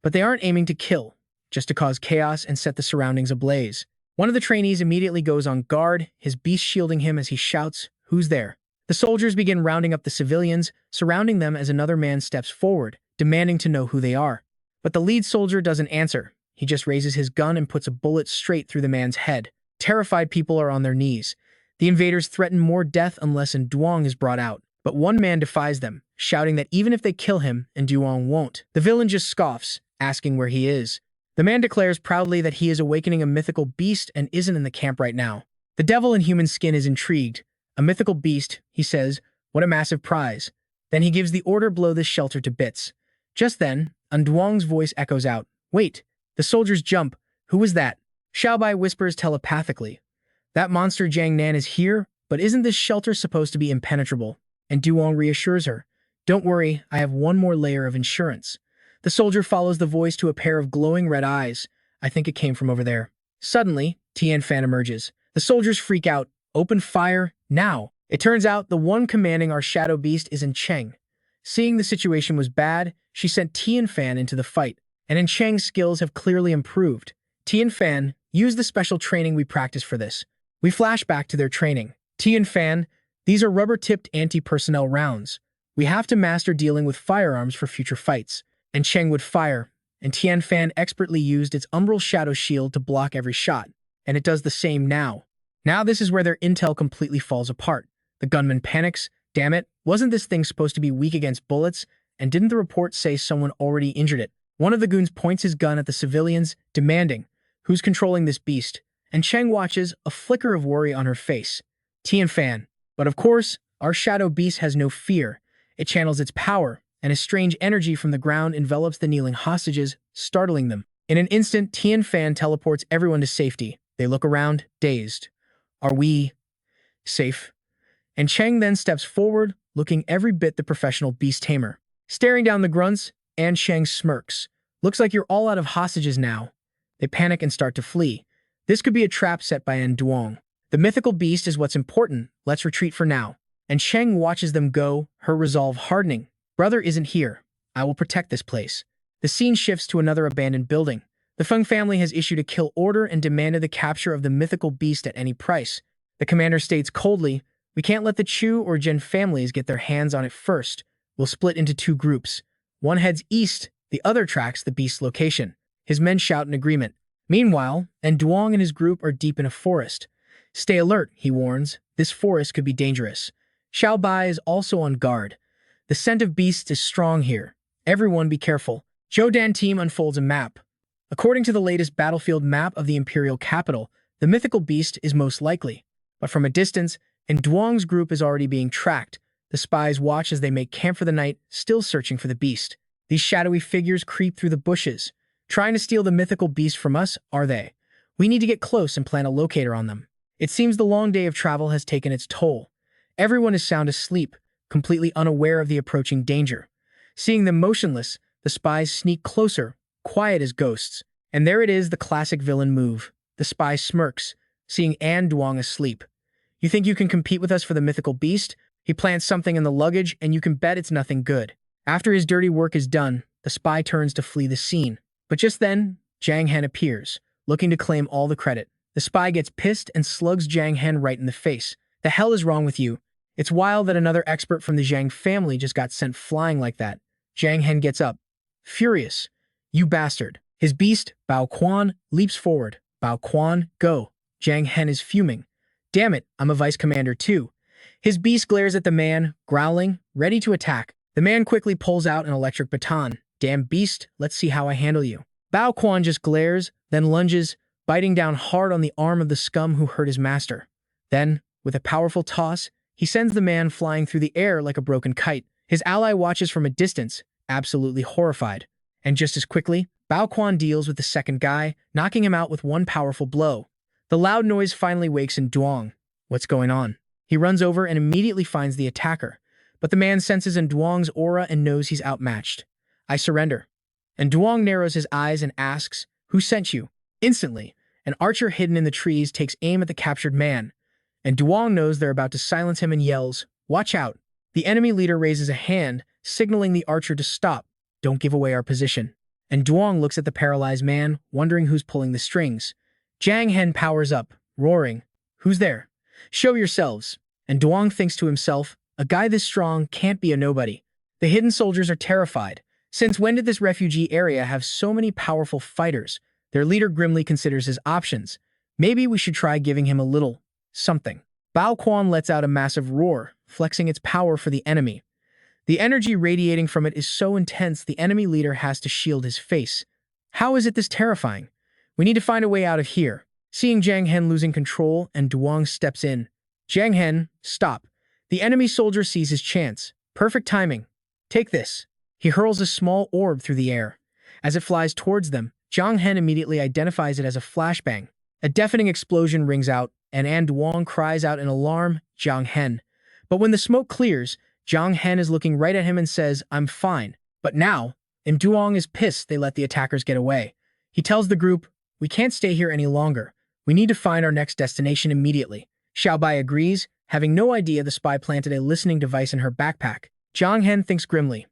But they aren't aiming to kill, just to cause chaos and set the surroundings ablaze. One of the trainees immediately goes on guard, his beast shielding him as he shouts, "Who's there?" The soldiers begin rounding up the civilians, surrounding them as another man steps forward, demanding to know who they are. But the lead soldier doesn't answer. He just raises his gun and puts a bullet straight through the man's head. Terrified people are on their knees. The invaders threaten more death unless Duong is brought out. But one man defies them, shouting that even if they kill him, Duong won't. The villain just scoffs, asking where he is. The man declares proudly that he is awakening a mythical beast and isn't in the camp right now. The devil in human skin is intrigued. A mythical beast, he says, what a massive prize. Then he gives the order blow this shelter to bits. Just then, Duong's voice echoes out, "Wait!" The soldiers jump. Who was that? Xiao Bai whispers telepathically. That monster Jiang Nan is here, but isn't this shelter supposed to be impenetrable? And Duong reassures her. Don't worry, I have one more layer of insurance. The soldier follows the voice to a pair of glowing red eyes. I think it came from over there. Suddenly, Tian Fan emerges. The soldiers freak out. Open fire, now. It turns out the one commanding our shadow beast is in Cheng. Seeing the situation was bad, she sent Tian Fan into the fight, and in Cheng's skills have clearly improved. Tian Fan, use the special training we practiced for this. We flash back to their training. Tian Fan, these are rubber-tipped anti-personnel rounds. We have to master dealing with firearms for future fights. And Cheng would fire, and Tian Fan expertly used its umbral shadow shield to block every shot, and it does the same now. Now this is where their intel completely falls apart. The gunman panics. Damn it, wasn't this thing supposed to be weak against bullets? And didn't the report say someone already injured it? One of the goons points his gun at the civilians, demanding, who's controlling this beast? And Cheng watches, a flicker of worry on her face. Tian Fan. But of course, our shadow beast has no fear. It channels its power, and a strange energy from the ground envelops the kneeling hostages, startling them. In an instant, Tian Fan teleports everyone to safety. They look around, dazed. Are we safe? And Cheng then steps forward, looking every bit the professional Beast Tamer. Staring down the grunts, and Cheng smirks. Looks like you're all out of hostages now. They panic and start to flee. This could be a trap set by Duong. The mythical beast is what's important. Let's retreat for now. And Cheng watches them go, her resolve hardening. Brother isn't here. I will protect this place. The scene shifts to another abandoned building. The Feng family has issued a kill order and demanded the capture of the mythical beast at any price. The commander states coldly, we can't let the Chu or Jin families get their hands on it first. We'll split into two groups. One heads east, the other tracks the beast's location. His men shout in agreement. Meanwhile, Duong and his group are deep in a forest. Stay alert, he warns. This forest could be dangerous. Xiao Bai is also on guard. The scent of beasts is strong here. Everyone be careful. Zhou Dan team unfolds a map. According to the latest battlefield map of the imperial capital, the mythical beast is most likely. But from a distance, Duong's group is already being tracked. The spies watch as they make camp for the night, still searching for the beast. These shadowy figures creep through the bushes. Trying to steal the mythical beast from us, are they? We need to get close and plant a locator on them. It seems the long day of travel has taken its toll. Everyone is sound asleep, completely unaware of the approaching danger. Seeing them motionless, the spies sneak closer, quiet as ghosts. And there it is, the classic villain move. The spy smirks, seeing Duong asleep. You think you can compete with us for the mythical beast? He plants something in the luggage, and you can bet it's nothing good. After his dirty work is done, the spy turns to flee the scene. But just then, Jiang Hen appears, looking to claim all the credit. The spy gets pissed and slugs Jiang Hen right in the face. The hell is wrong with you? It's wild that another expert from the Zhang family just got sent flying like that. Jiang Hen gets up, furious. You bastard. His beast, Bao Quan, leaps forward. Bao Quan, go. Jiang Hen is fuming. Damn it, I'm a vice commander too. His beast glares at the man, growling, ready to attack. The man quickly pulls out an electric baton. Damn beast, let's see how I handle you. Bao Quan just glares, then lunges, biting down hard on the arm of the scum who hurt his master. Then, with a powerful toss, he sends the man flying through the air like a broken kite. His ally watches from a distance, absolutely horrified. And just as quickly, Bao Quan deals with the second guy, knocking him out with one powerful blow. The loud noise finally wakes in Duong. What's going on? He runs over and immediately finds the attacker. But the man senses in Duong's aura and knows he's outmatched. I surrender. And Duong narrows his eyes and asks, who sent you? Instantly, an archer hidden in the trees takes aim at the captured man. And Duong knows they're about to silence him and yells, watch out. The enemy leader raises a hand, signaling the archer to stop. Don't give away our position. And Duong looks at the paralyzed man, wondering who's pulling the strings. Jiang Hen powers up, roaring, who's there? Show yourselves. And Duong thinks to himself, a guy this strong can't be a nobody. The hidden soldiers are terrified. Since when did this refugee area have so many powerful fighters? Their leader grimly considers his options. Maybe we should try giving him a little something. Bao Quan lets out a massive roar, flexing its power for the enemy. The energy radiating from it is so intense the enemy leader has to shield his face. How is it this terrifying? We need to find a way out of here. Seeing Jiang Hen losing control, and Duong steps in. Jiang Hen, stop. The enemy soldier sees his chance. Perfect timing. Take this. He hurls a small orb through the air. As it flies towards them, Jiang Hen immediately identifies it as a flashbang. A deafening explosion rings out, and Duong cries out in alarm, Jiang Hen. But when the smoke clears, Jiang Hen is looking right at him and says, I'm fine. But now, Duong is pissed they let the attackers get away. He tells the group, we can't stay here any longer. We need to find our next destination immediately. Xiao Bai agrees, having no idea the spy planted a listening device in her backpack. Jiang Hen thinks grimly.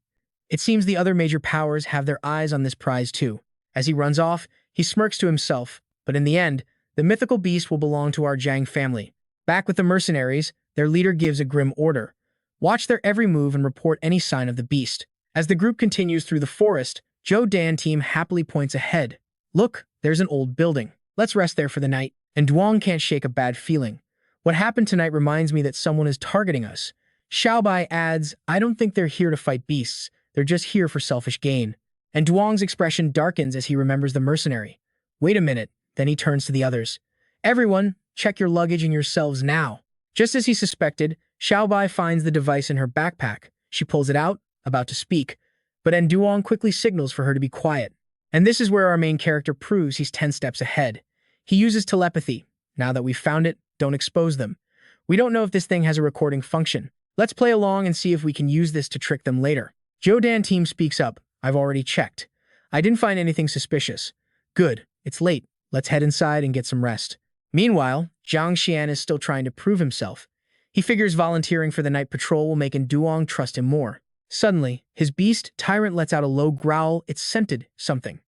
It seems the other major powers have their eyes on this prize too. As he runs off, he smirks to himself, but in the end, the mythical beast will belong to our Jiang family. Back with the mercenaries, their leader gives a grim order. Watch their every move and report any sign of the beast. As the group continues through the forest, Zhou Dan team happily points ahead. Look, there's an old building. Let's rest there for the night. And Duong can't shake a bad feeling. What happened tonight reminds me that someone is targeting us. Xiao Bai adds, I don't think they're here to fight beasts. They're just here for selfish gain. And Duong's expression darkens as he remembers the mercenary. Wait a minute. Then he turns to the others. Everyone, check your luggage and yourselves now. Just as he suspected, Xiao Bai finds the device in her backpack. She pulls it out, about to speak, but Duong quickly signals for her to be quiet. And this is where our main character proves he's 10 steps ahead. He uses telepathy. Now that we've found it, don't expose them. We don't know if this thing has a recording function. Let's play along and see if we can use this to trick them later. Zhou Dan team speaks up. I've already checked. I didn't find anything suspicious. Good. It's late. Let's head inside and get some rest. Meanwhile, Zhang Xian is still trying to prove himself. He figures volunteering for the night patrol will make Duong trust him more. Suddenly, his beast, Tyrant, lets out a low growl. It's scented something.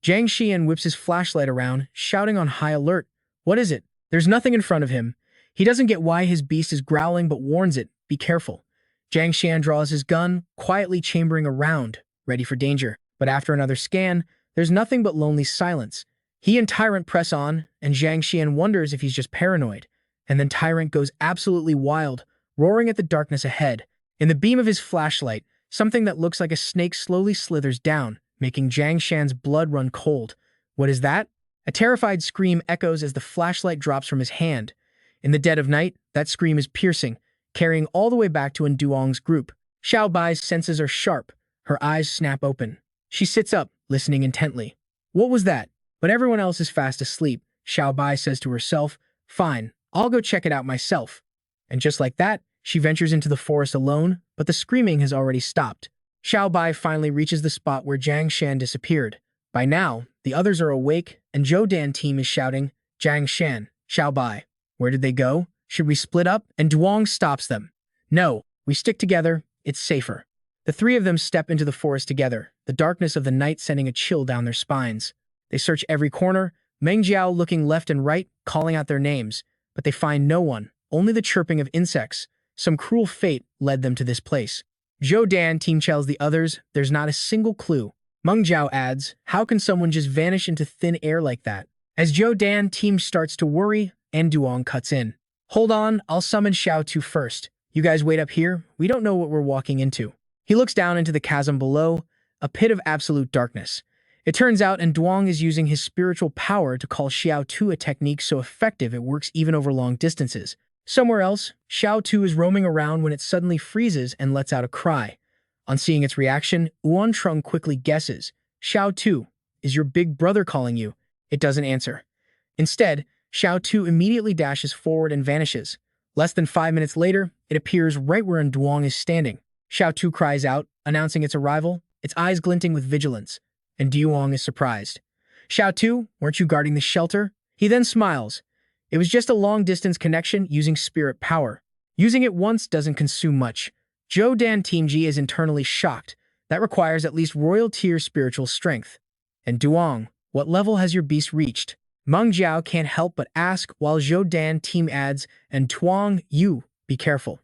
Zhang Xian whips his flashlight around, shouting on high alert. What is it? There's nothing in front of him. He doesn't get why his beast is growling but warns it, be careful. Zhang Xian draws his gun, quietly chambering around, ready for danger. But after another scan, there's nothing but lonely silence. He and Tyrant press on, and Zhang Xian wonders if he's just paranoid. And then Tyrant goes absolutely wild, roaring at the darkness ahead. In the beam of his flashlight, something that looks like a snake slowly slithers down, making Zhang Xian's blood run cold. What is that? A terrified scream echoes as the flashlight drops from his hand. In the dead of night, that scream is piercing, carrying all the way back to Duong's group. Xiao Bai's senses are sharp. Her eyes snap open. She sits up, listening intently. What was that? But everyone else is fast asleep. Xiao Bai says to herself, fine, I'll go check it out myself. And just like that, she ventures into the forest alone, but the screaming has already stopped. Xiao Bai finally reaches the spot where Zhang Shan disappeared. By now, the others are awake, and Zhou Dan team is shouting, Zhang Shan, Xiao Bai. Where did they go? Should we split up? And Duong stops them. No, we stick together. It's safer. The three of them step into the forest together, the darkness of the night sending a chill down their spines. They search every corner, Meng Jiao looking left and right, calling out their names, but they find no one, only the chirping of insects. Some cruel fate led them to this place. Zhou Dan team tells the others there's not a single clue. Meng Jiao adds, how can someone just vanish into thin air like that? As Zhou Dan team starts to worry, and Duong cuts in. Hold on, I'll summon Xiao Tu first. You guys wait up here, we don't know what we're walking into. He looks down into the chasm below, a pit of absolute darkness. It turns out Duong is using his spiritual power to call Xiao Tu, a technique so effective it works even over long distances. Somewhere else, Xiao Tu is roaming around when it suddenly freezes and lets out a cry. On seeing its reaction, Yuan Trung quickly guesses, Xiao Tu, is your big brother calling you? It doesn't answer. Instead, Xiao Tu immediately dashes forward and vanishes. Less than 5 minutes later, it appears right where Duong is standing. Xiao Tu cries out, announcing its arrival, its eyes glinting with vigilance. And Duong is surprised. Xiao Tu, weren't you guarding the shelter? He then smiles. It was just a long-distance connection using spirit power. Using it once doesn't consume much. Zhou Dan Team G is internally shocked. That requires at least royal tier spiritual strength. And Duong, what level has your beast reached? Meng Jiao can't help but ask while Zhou Dan team adds, and Duong, you, be careful.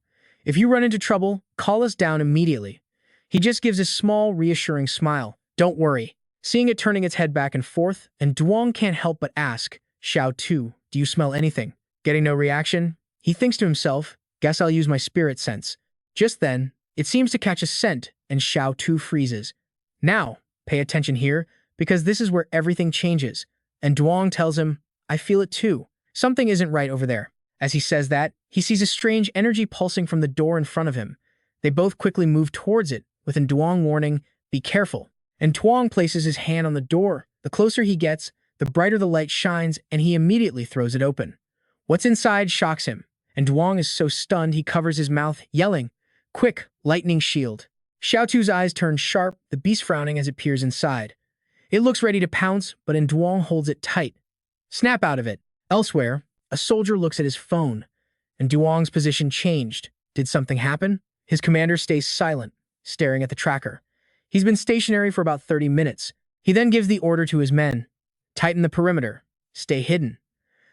If you run into trouble, call us down immediately. He just gives a small, reassuring smile. Don't worry. Seeing it turning its head back and forth, and Duong can't help but ask, Xiao Tu, do you smell anything? Getting no reaction, he thinks to himself, guess I'll use my spirit sense. Just then, it seems to catch a scent, and Xiao Tu freezes. Now, pay attention here, because this is where everything changes. And Duong tells him, I feel it too. Something isn't right over there. As he says that, he sees a strange energy pulsing from the door in front of him. They both quickly move towards it, with Duong warning, be careful. And Duong places his hand on the door. The closer he gets, the brighter the light shines, and he immediately throws it open. What's inside shocks him, and Duong is so stunned he covers his mouth, yelling, "Quick, lightning shield!" Xiao Tu's eyes turn sharp, the beast frowning as it peers inside. It looks ready to pounce, but Duong holds it tight. Snap out of it. Elsewhere, a soldier looks at his phone, and Duong's position changed. Did something happen? His commander stays silent, staring at the tracker. He's been stationary for about 30 minutes. He then gives the order to his men. Tighten the perimeter. Stay hidden.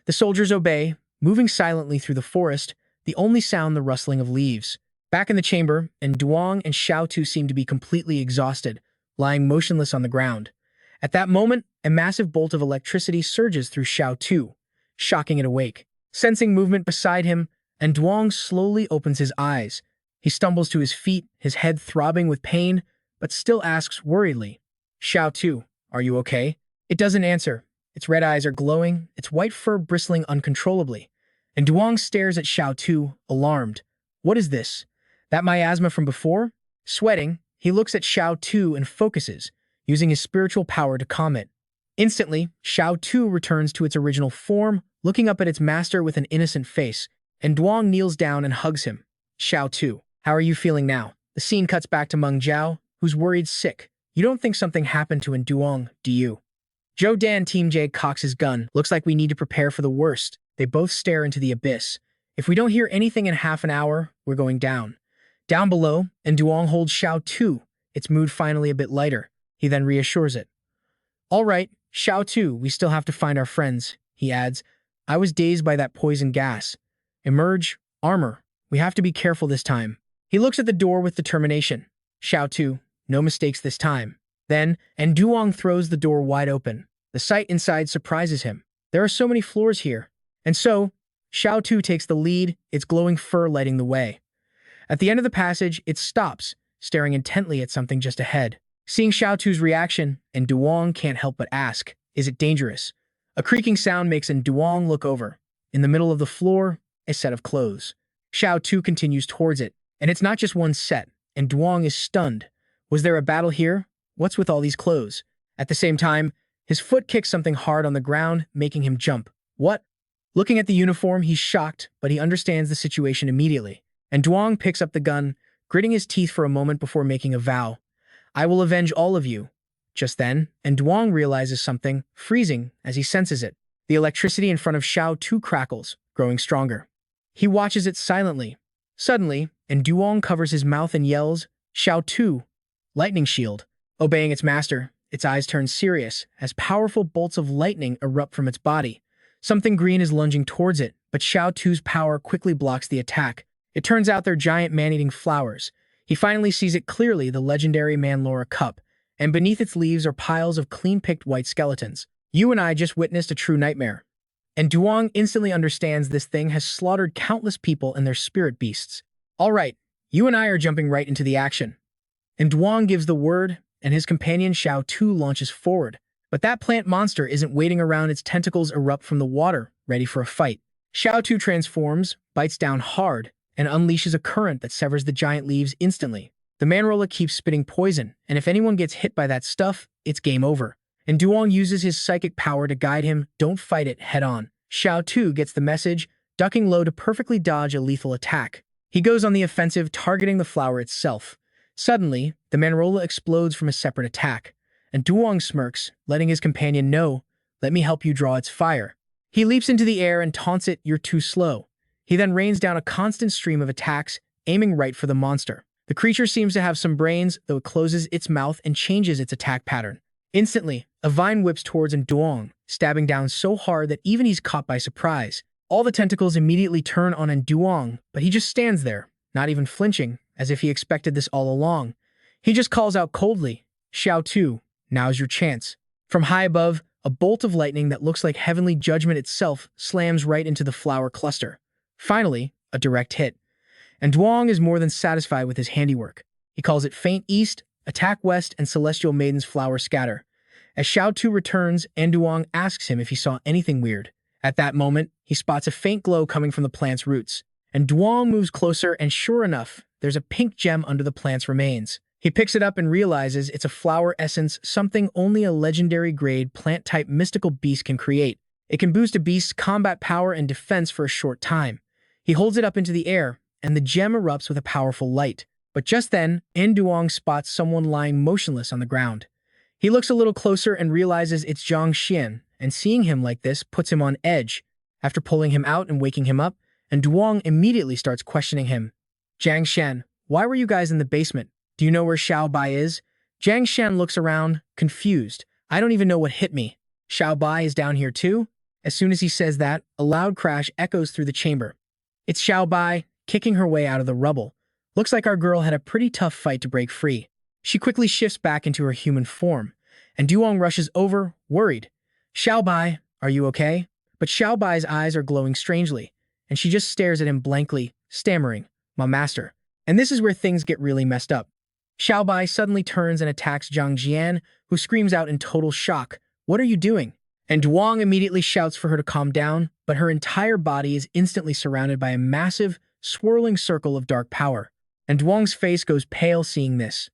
The soldiers obey, moving silently through the forest, the only sound the rustling of leaves. Back in the chamber, and Duong and Xiao Tu seem to be completely exhausted, lying motionless on the ground. At that moment, a massive bolt of electricity surges through Xiao Tu, shocking it awake. Sensing movement beside him, and Duong slowly opens his eyes. He stumbles to his feet, his head throbbing with pain, but still asks worriedly, "Xiao Tu, are you okay?" It doesn't answer. Its red eyes are glowing, its white fur bristling uncontrollably. And Duong stares at Xiao Tu, alarmed. What is this? That miasma from before? Sweating, he looks at Xiao Tu and focuses, using his spiritual power to calm it. Instantly, Xiao Tu returns to its original form, looking up at its master with an innocent face, and Duong kneels down and hugs him. "Xiao Tu, how are you feeling now?" The scene cuts back to Meng Jiao, who's worried sick. "You don't think something happened to Duong, do you?" Zhou Dan Team J cocks his gun. "Looks like we need to prepare for the worst." They both stare into the abyss. "If we don't hear anything in half an hour, we're going down." Down below, and Duong holds Xiao Tu, its mood finally a bit lighter. He then reassures it. "All right, Xiao Tu, we still have to find our friends," he adds. "I was dazed by that poison gas. Emerge, armor. We have to be careful this time." He looks at the door with determination. "Xiao Tu, no mistakes this time." Then, and Duong throws the door wide open. The sight inside surprises him. There are so many floors here. And so, Xiao Tu takes the lead, its glowing fur lighting the way. At the end of the passage, it stops, staring intently at something just ahead. Seeing Xiao Tu's reaction, and Duong can't help but ask, "Is it dangerous?" A creaking sound makes Duong look over. In the middle of the floor, a set of clothes. Xiao Tu continues towards it, and it's not just one set, and Duong is stunned. Was there a battle here? What's with all these clothes? At the same time, his foot kicks something hard on the ground, making him jump. What? Looking at the uniform, he's shocked, but he understands the situation immediately. And Duong picks up the gun, gritting his teeth for a moment before making a vow. "I will avenge all of you." Just then, and Duong realizes something, freezing as he senses it. The electricity in front of Xiao Tu crackles, growing stronger. He watches it silently. Suddenly, and Duong covers his mouth and yells, "Xiao Tu, lightning shield." Obeying its master, its eyes turn serious as powerful bolts of lightning erupt from its body. Something green is lunging towards it, but Xiao Tu's power quickly blocks the attack. It turns out they're giant man-eating flowers. He finally sees it clearly, the legendary Manlora cup, and beneath its leaves are piles of clean-picked white skeletons. You and I just witnessed a true nightmare. And Duong instantly understands this thing has slaughtered countless people and their spirit beasts. "All right, you and I are jumping right into the action." And Duong gives the word, and his companion Xiao Tu launches forward. But that plant monster isn't waiting around, its tentacles erupt from the water, ready for a fight. Xiao Tu transforms, bites down hard, and unleashes a current that severs the giant leaves instantly. The Manrola keeps spitting poison, and if anyone gets hit by that stuff, it's game over. And Duong uses his psychic power to guide him. Don't fight it head on. Xiao Tu gets the message, ducking low to perfectly dodge a lethal attack. He goes on the offensive, targeting the flower itself. Suddenly, the Manrola explodes from a separate attack, and Duong smirks, letting his companion know, "Let me help you draw its fire." He leaps into the air and taunts it, "You're too slow." He then rains down a constant stream of attacks, aiming right for the monster. The creature seems to have some brains, though it closes its mouth and changes its attack pattern. Instantly, a vine whips towards Duong, stabbing down so hard that even he's caught by surprise. All the tentacles immediately turn on Duong, but he just stands there, not even flinching, as if he expected this all along. He just calls out coldly, "Xiao Tu, now's your chance." From high above, a bolt of lightning that looks like heavenly judgment itself slams right into the flower cluster. Finally, a direct hit. And Duong is more than satisfied with his handiwork. He calls it Faint East, Attack West, and Celestial Maiden's Flower Scatter. As Xiao Tu returns, Duong asks him if he saw anything weird. At that moment, he spots a faint glow coming from the plant's roots. And Duong moves closer, and sure enough, there's a pink gem under the plant's remains. He picks it up and realizes it's a flower essence, something only a legendary grade plant-type mystical beast can create. It can boost a beast's combat power and defense for a short time. He holds it up into the air, and the gem erupts with a powerful light. But just then, Duong spots someone lying motionless on the ground. He looks a little closer and realizes it's Zhang Xian, and seeing him like this puts him on edge. After pulling him out and waking him up, Duong immediately starts questioning him. Zhang Xian, why were you guys in the basement? Do you know where Xiao Bai is? Zhang Xian looks around, confused. I don't even know what hit me. Xiao Bai is down here too? As soon as he says that, a loud crash echoes through the chamber. It's Xiao Bai, kicking her way out of the rubble. Looks like our girl had a pretty tough fight to break free. She quickly shifts back into her human form, and Duong rushes over, worried. Xiao Bai, are you okay? But Xiao Bai's eyes are glowing strangely, and she just stares at him blankly, stammering, my master. And this is where things get really messed up. Xiao Bai suddenly turns and attacks Zhang Jian, who screams out in total shock, what are you doing? And Duong immediately shouts for her to calm down, but her entire body is instantly surrounded by a massive, swirling circle of dark power. And Duong's face goes pale seeing this.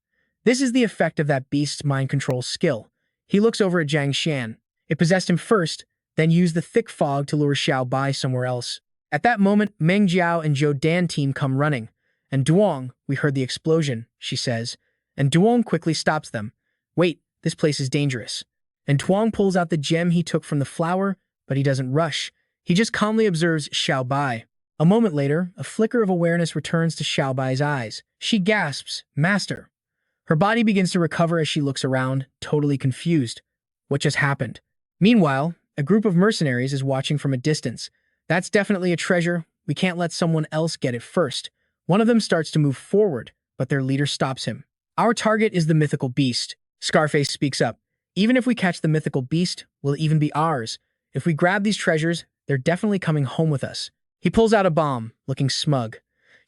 This is the effect of that beast's mind control skill. He looks over at Zhang Xian. It possessed him first, then used the thick fog to lure Xiao Bai somewhere else. At that moment, Meng Jiao and Zhou Dan team come running. And Duong, we heard the explosion, she says. And Duong quickly stops them. Wait, this place is dangerous. And Duong pulls out the gem he took from the flower, but he doesn't rush. He just calmly observes Xiao Bai. A moment later, a flicker of awareness returns to Xiao Bai's eyes. She gasps, Master. Her body begins to recover as she looks around, totally confused. What just happened? Meanwhile, a group of mercenaries is watching from a distance. That's definitely a treasure. We can't let someone else get it first. One of them starts to move forward, but their leader stops him. Our target is the mythical beast. Scarface speaks up. Even if we catch the mythical beast, will it even be ours? If we grab these treasures, they're definitely coming home with us. He pulls out a bomb, looking smug.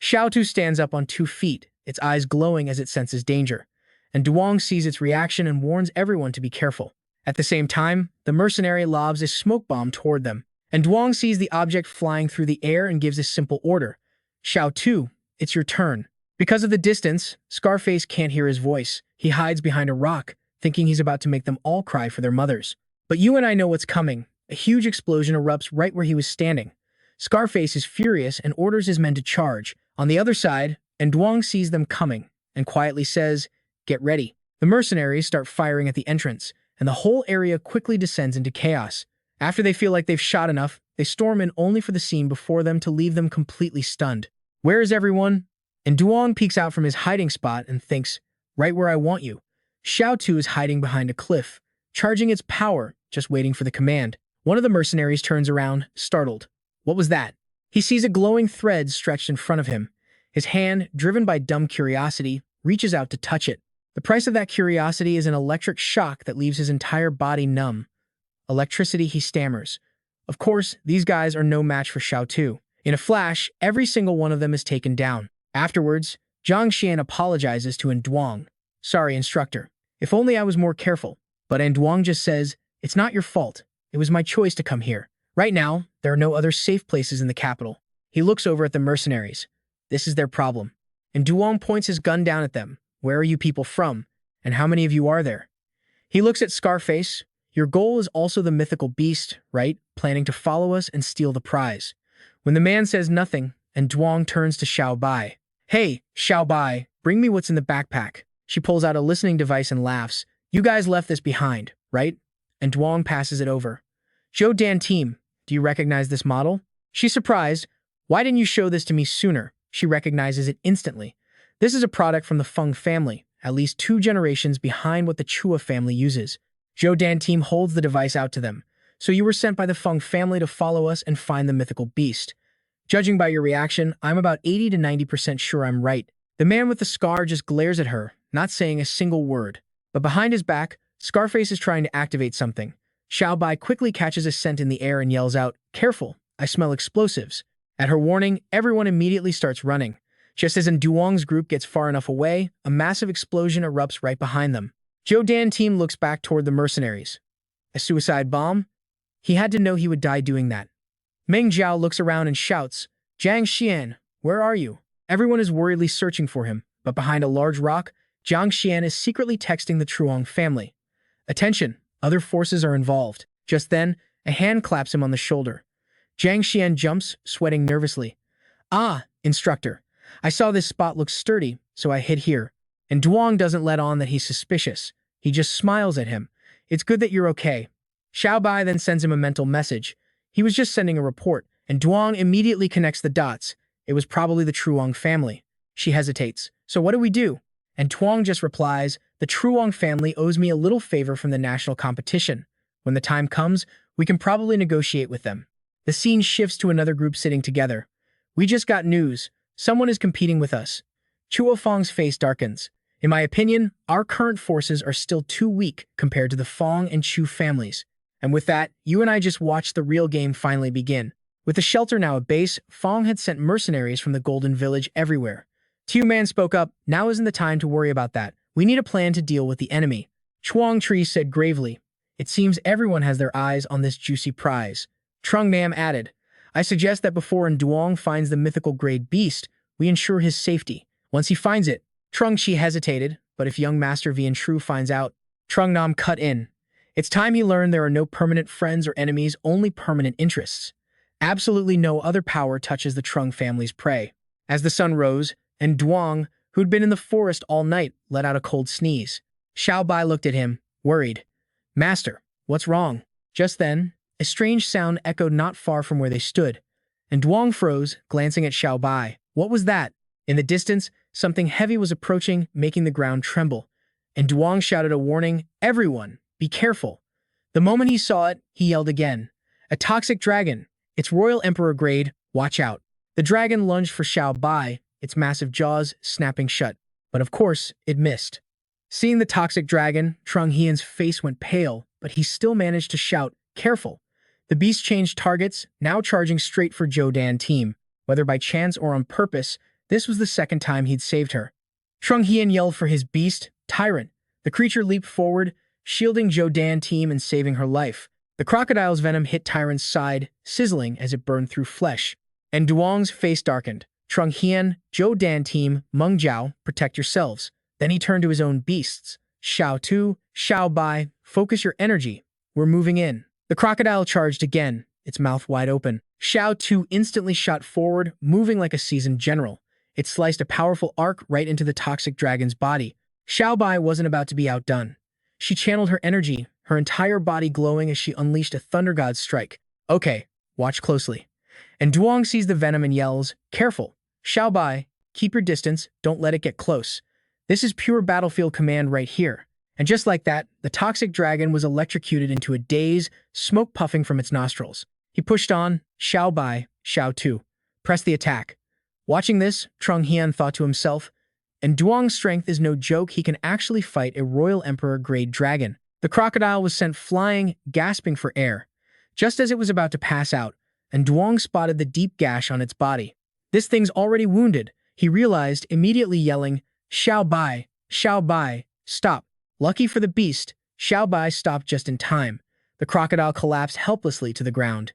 Xiao Tu stands up on 2 feet, its eyes glowing as it senses danger. And Duong sees its reaction and warns everyone to be careful. At the same time, the mercenary lobs a smoke bomb toward them. And Duong sees the object flying through the air and gives a simple order. Xiao Tu, it's your turn. Because of the distance, Scarface can't hear his voice. He hides behind a rock, thinking he's about to make them all cry for their mothers. But you and I know what's coming. A huge explosion erupts right where he was standing. Scarface is furious and orders his men to charge. On the other side, and Duong sees them coming and quietly says, get ready. The mercenaries start firing at the entrance, and the whole area quickly descends into chaos. After they feel like they've shot enough, they storm in only for the scene before them to leave them completely stunned. Where is everyone? And Duong peeks out from his hiding spot and thinks, right where I want you. Xiao Tu is hiding behind a cliff, charging its power, just waiting for the command. One of the mercenaries turns around, startled. What was that? He sees a glowing thread stretched in front of him. His hand, driven by dumb curiosity, reaches out to touch it. The price of that curiosity is an electric shock that leaves his entire body numb. Electricity, he stammers. Of course, these guys are no match for Xiao Tu. In a flash, every single one of them is taken down. Afterwards, Zhang Xian apologizes to Duong. Sorry, instructor. If only I was more careful. But Duong just says, it's not your fault. It was my choice to come here. Right now, there are no other safe places in the capital. He looks over at the mercenaries. This is their problem. And Duong points his gun down at them. Where are you people from? And how many of you are there? He looks at Scarface. Your goal is also the mythical beast, right? Planning to follow us and steal the prize. When the man says nothing, and Duong turns to Xiao Bai. Hey, Xiao Bai, bring me what's in the backpack. She pulls out a listening device and laughs. You guys left this behind, right? And Duong passes it over. Zhou Dan team, do you recognize this model? She's surprised. Why didn't you show this to me sooner? She recognizes it instantly. This is a product from the Feng family, at least 2 generations behind what the Chua family uses. Zhou Dan team holds the device out to them. So you were sent by the Feng family to follow us and find the mythical beast. Judging by your reaction, I'm about 80 to 90% sure I'm right. The man with the scar just glares at her, not saying a single word. But behind his back, Scarface is trying to activate something. Xiao Bai quickly catches a scent in the air and yells out, careful, I smell explosives. At her warning, everyone immediately starts running. Just as Duong's group gets far enough away, a massive explosion erupts right behind them. Zhou Dan team looks back toward the mercenaries. A suicide bomb? He had to know he would die doing that. Meng Jiao looks around and shouts, Zhang Xian, where are you? Everyone is worriedly searching for him, but behind a large rock, Zhang Xian is secretly texting the Duong family. Attention, other forces are involved. Just then, A hand claps him on the shoulder. Jiang Xian jumps, sweating nervously. Ah, instructor. I saw this spot looks sturdy, so I hid here. And Duong doesn't let on that he's suspicious. He just smiles at him. It's good that you're okay. Xiao Bai then sends him a mental message. He was just sending a report, and Duong immediately connects the dots. It was probably the Truong family. She hesitates. So what do we do? And Duong just replies, the Truong family owes me a little favor from the national competition. When the time comes, we can probably negotiate with them. The scene shifts to another group sitting together. We just got news. Someone is competing with us. Chuo Fong's face darkens. In my opinion, our current forces are still too weak compared to the Fong and Chu families. And with that, you and I just watched the real game finally begin. With the shelter now at base, Fong had sent mercenaries from the Golden Village everywhere. Tiu Man spoke up, now isn't the time to worry about that. We need a plan to deal with the enemy. Chuang Tri said gravely. It seems everyone has their eyes on this juicy prize. Trung Nam added, I suggest that before Duong finds the mythical grade beast, we ensure his safety. Once he finds it, Trung Chi hesitated, but if young Master Vian Tru finds out, Trung Nam cut in. It's time he learned there are no permanent friends or enemies, only permanent interests. Absolutely no other power touches the Trung family's prey. As the sun rose, and Duong, who'd been in the forest all night, let out a cold sneeze. Xiao Bai looked at him, worried. Master, what's wrong? Just then, a strange sound echoed not far from where they stood, and Duong froze, glancing at Xiao Bai. What was that? In the distance, something heavy was approaching, making the ground tremble, and Duong shouted a warning, Everyone, be careful. The moment he saw it, he yelled again. A toxic dragon. It's Royal Emperor grade, watch out. The dragon lunged for Xiao Bai, its massive jaws snapping shut, but of course, it missed. Seeing the toxic dragon, Trung Hian's face went pale, but he still managed to shout, Careful. The beast changed targets, now charging straight for Zhou Dan team. Whether by chance or on purpose, this was the second time he'd saved her. Trung Hian yelled for his beast, Tyrant. The creature leaped forward, shielding Zhou Dan team and saving her life. The crocodile's venom hit Tyrant's side, sizzling as it burned through flesh. And Duong's face darkened. Trung Hian, Zhou Dan team, Meng Jiao, protect yourselves. Then he turned to his own beasts. Xiao Tu, Xiao Bai, focus your energy. We're moving in. The crocodile charged again, its mouth wide open. Xiao Tu instantly shot forward, moving like a seasoned general. It sliced a powerful arc right into the toxic dragon's body. Xiao Bai wasn't about to be outdone. She channeled her energy, her entire body glowing as she unleashed a Thunder God strike. Okay, watch closely. And Duong sees the venom and yells, Careful. Xiao Bai, keep your distance, don't let it get close. This is pure battlefield command right here. And just like that, the toxic dragon was electrocuted into a daze, smoke puffing from its nostrils. He pushed on, Xiao Bai, Xiao Tu. Press the attack. Watching this, Trung Hian thought to himself, and Duong's strength is no joke, he can actually fight a Royal Emperor grade dragon. The crocodile was sent flying, gasping for air. Just as it was about to pass out, and Duong spotted the deep gash on its body. This thing's already wounded, he realized, immediately yelling, Xiao Bai, stop. Lucky for the beast, Xiao Bai stopped just in time. The crocodile collapsed helplessly to the ground.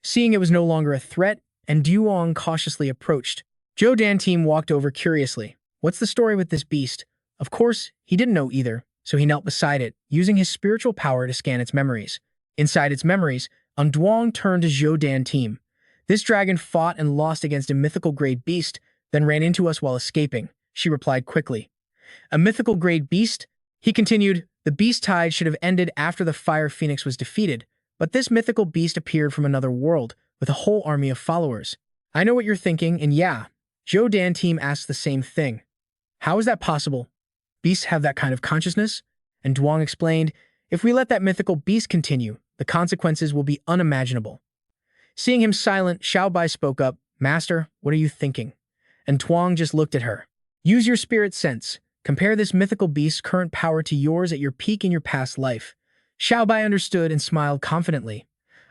Seeing it was no longer a threat, and Duong cautiously approached. Zhou Dan team walked over curiously. What's the story with this beast? Of course, he didn't know either, so he knelt beside it, using his spiritual power to scan its memories. Inside its memories, Duong turned to Zhou Dan team. This dragon fought and lost against a mythical grade beast, then ran into us while escaping, she replied quickly. A mythical grade beast? He continued, the beast tide should have ended after the Fire Phoenix was defeated, but this mythical beast appeared from another world, with a whole army of followers. I know what you're thinking, and yeah, Zhou Dan team asked the same thing. How is that possible? Beasts have that kind of consciousness? And Duong explained, if we let that mythical beast continue, the consequences will be unimaginable. Seeing him silent, Xiao Bai spoke up, Master, what are you thinking? And Duong just looked at her. Use your spirit sense. Compare this mythical beast's current power to yours at your peak in your past life. Xiao Bai understood and smiled confidently.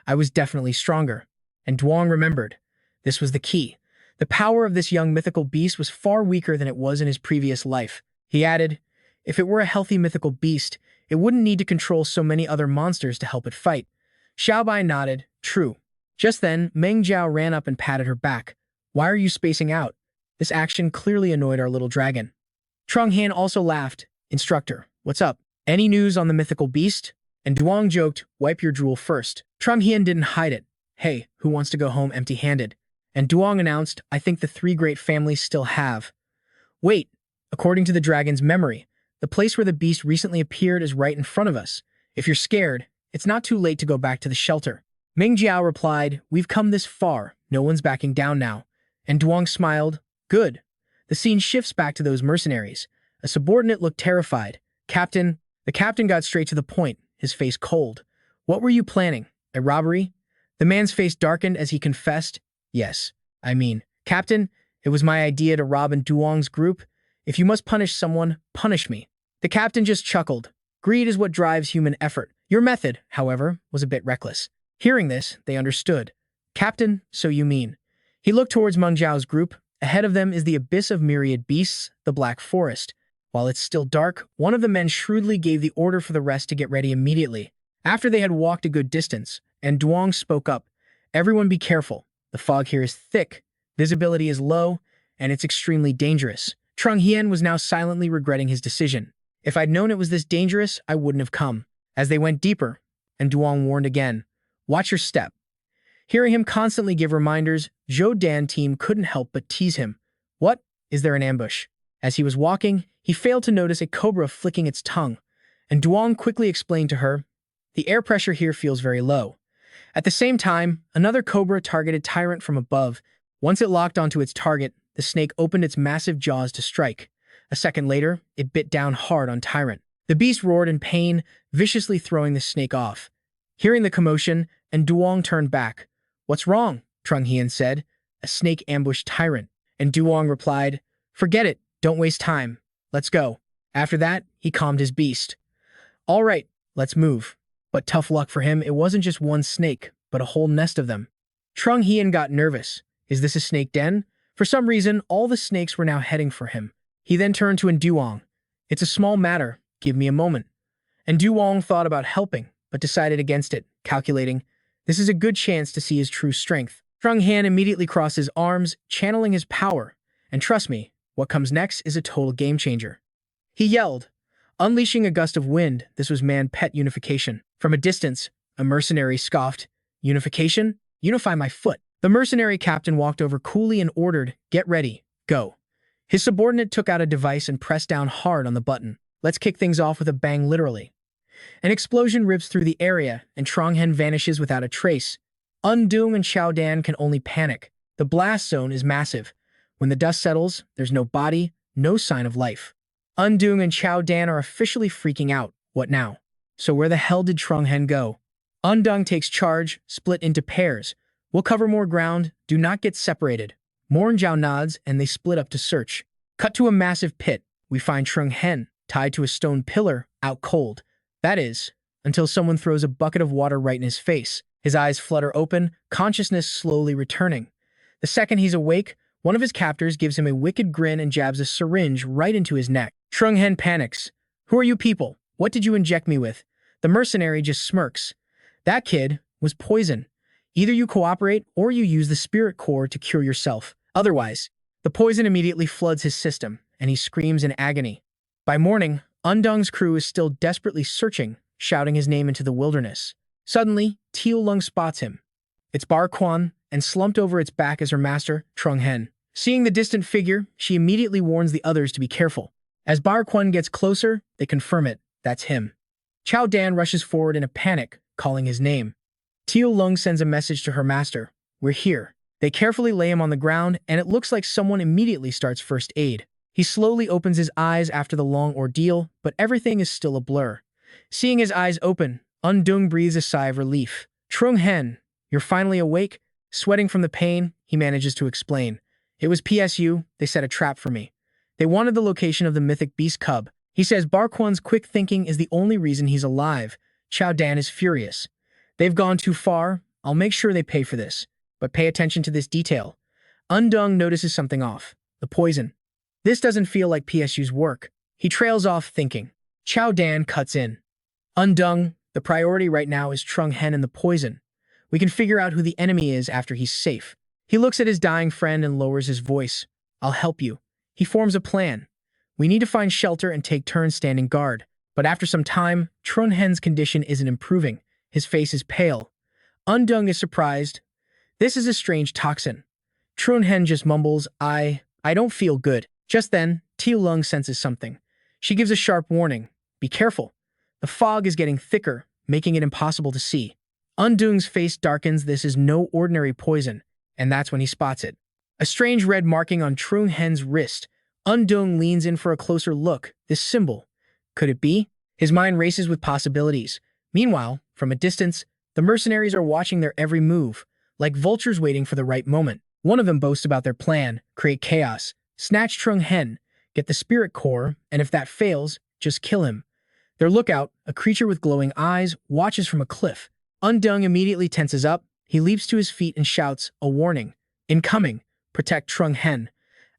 I was definitely stronger. And Duong remembered. This was the key. The power of this young mythical beast was far weaker than it was in his previous life. He added, if it were a healthy mythical beast, it wouldn't need to control so many other monsters to help it fight. Xiao Bai nodded, true. Just then, Meng Jiao ran up and patted her back. Why are you spacing out? This action clearly annoyed our little dragon. Trung Hian also laughed. Instructor, what's up? Any news on the mythical beast? And Duong joked, wipe your drool first. Trung Hien didn't hide it. Hey, who wants to go home empty-handed? And Duong announced, I think the three great families still have. Wait, according to the dragon's memory, the place where the beast recently appeared is right in front of us. If you're scared, it's not too late to go back to the shelter. Ming Jiao replied, we've come this far. No one's backing down now. And Duong smiled, good. The scene shifts back to those mercenaries. A subordinate looked terrified. Captain, the captain got straight to the point, his face cold. What were you planning? A robbery? The man's face darkened as he confessed, yes. Captain, it was my idea to rob in Duong's group. If you must punish someone, punish me. The captain just chuckled. Greed is what drives human effort. Your method, however, was a bit reckless. Hearing this, they understood. Captain, so you mean. He looked towards Meng Jiao's group. Ahead of them is the abyss of myriad beasts, the Black Forest. While it's still dark, one of the men shrewdly gave the order for the rest to get ready immediately. After they had walked a good distance, and Duong spoke up, everyone be careful. The fog here is thick, visibility is low, and it's extremely dangerous. Trung Hien was now silently regretting his decision. If I'd known it was this dangerous, I wouldn't have come. As they went deeper, and Duong warned again, watch your step. Hearing him constantly give reminders, Zhou Dan team couldn't help but tease him. What? Is there an ambush? As he was walking, he failed to notice a cobra flicking its tongue, and Duong quickly explained to her, the air pressure here feels very low. At the same time, another cobra targeted Tyrant from above. Once it locked onto its target, the snake opened its massive jaws to strike. A second later, it bit down hard on Tyrant. The beast roared in pain, viciously throwing the snake off. Hearing the commotion, and Duong turned back. What's wrong? Trung Hien said. A snake ambushed Tyrant. And Duong replied, forget it, don't waste time. Let's go. After that, he calmed his beast. All right, let's move. But tough luck for him, it wasn't just one snake, but a whole nest of them. Trung Hien got nervous. Is this a snake den? For some reason, all the snakes were now heading for him. He then turned to Duong. It's a small matter. Give me a moment. And Duong thought about helping, but decided against it, calculating, this is a good chance to see his true strength. Trung Hien immediately crossed his arms, channeling his power. And trust me, what comes next is a total game changer. He yelled, unleashing a gust of wind. This was man-pet unification. From a distance, a mercenary scoffed, unification? Unify my foot. The mercenary captain walked over coolly and ordered, get ready, go. His subordinate took out a device and pressed down hard on the button. Let's kick things off with a bang literally. An explosion rips through the area, and Trung Hien vanishes without a trace. Duong and Xiao Dan can only panic. The blast zone is massive. When the dust settles, there's no body, no sign of life. Duong and Xiao Dan are officially freaking out. What now? So where the hell did Trung Hien go? Duong takes charge, split into pairs. We'll cover more ground, do not get separated. Morn Jiao nods, and they split up to search. Cut to a massive pit. We find Trung Hien, tied to a stone pillar, out cold. That is, until someone throws a bucket of water right in his face. His eyes flutter open, consciousness slowly returning. The second he's awake, one of his captors gives him a wicked grin and jabs a syringe right into his neck. Trung Hien panics. Who are you people? What did you inject me with? The mercenary just smirks. That kid was poison. Either you cooperate or you use the spirit core to cure yourself. Otherwise, the poison immediately floods his system, and he screams in agony. By morning, Duong's crew is still desperately searching, shouting his name into the wilderness. Suddenly, Teal Lung spots him. It's Bar Quan, and slumped over its back is her master, Trung Hien. Seeing the distant figure, she immediately warns the others to be careful. As Bar Quan gets closer, they confirm it. That's him. Xiao Dan rushes forward in a panic, calling his name. Teal Lung sends a message to her master. We're here. They carefully lay him on the ground, and it looks like someone immediately starts first aid. He slowly opens his eyes after the long ordeal, but everything is still a blur. Seeing his eyes open, Duong breathes a sigh of relief. Trung Hien, you're finally awake? Sweating from the pain, he manages to explain. It was PSU, they set a trap for me. They wanted the location of the mythic beast cub. He says Bar Quan's quick thinking is the only reason he's alive. Xiao Dan is furious. They've gone too far. I'll make sure they pay for this. But pay attention to this detail. Duong notices something off. The poison. This doesn't feel like PSU's work. He trails off thinking. Xiao Dan cuts in. Duong, the priority right now is Trung Hien and the poison. We can figure out who the enemy is after he's safe. He looks at his dying friend and lowers his voice. I'll help you. He forms a plan. We need to find shelter and take turns standing guard. But after some time, Trung Hien's condition isn't improving. His face is pale. Undung is surprised. This is a strange toxin. Trunhen just mumbles, I don't feel good. Just then, Tiulung senses something. She gives a sharp warning. Be careful. The fog is getting thicker, making it impossible to see. Undung's face darkens. This is no ordinary poison, and that's when he spots it. A strange red marking on Trunhen's wrist. Undung leans in for a closer look. This symbol. Could it be? His mind races with possibilities. Meanwhile, from a distance, the mercenaries are watching their every move, like vultures waiting for the right moment. One of them boasts about their plan, create chaos, snatch Trunhen, get the spirit core, and if that fails, just kill him. Their lookout, a creature with glowing eyes, watches from a cliff. Undung immediately tenses up. He leaps to his feet and shouts, a warning. Incoming. Protect Trunhen.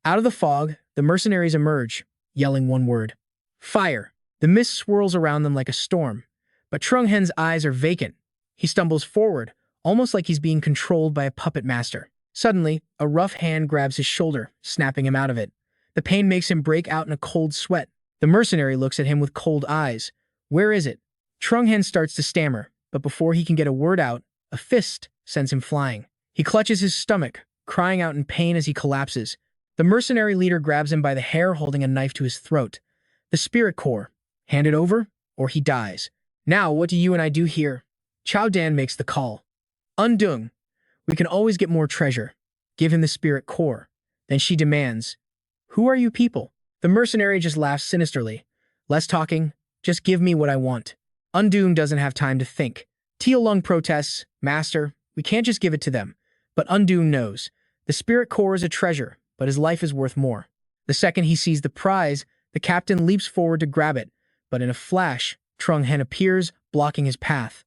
Out of the fog, the mercenaries emerge, yelling one word. Fire. The mist swirls around them like a storm. But Trunhen's eyes are vacant. He stumbles forward, almost like he's being controlled by a puppet master. Suddenly, a rough hand grabs his shoulder, snapping him out of it. The pain makes him break out in a cold sweat. The mercenary looks at him with cold eyes. Where is it? Trunhen starts to stammer, but before he can get a word out, a fist sends him flying. He clutches his stomach, crying out in pain as he collapses. The mercenary leader grabs him by the hair, holding a knife to his throat. The spirit core. Hand it over, or he dies. Now, what do you and I do here? Xiao Dan makes the call. Undung, we can always get more treasure. Give him the spirit core. Then she demands, who are you people? The mercenary just laughs sinisterly. Less talking, just give me what I want. Undung doesn't have time to think. Tiulung protests, Master, we can't just give it to them. But Undung knows. The spirit core is a treasure, but his life is worth more. The second he sees the prize, the captain leaps forward to grab it. But in a flash, Trunhen appears, blocking his path.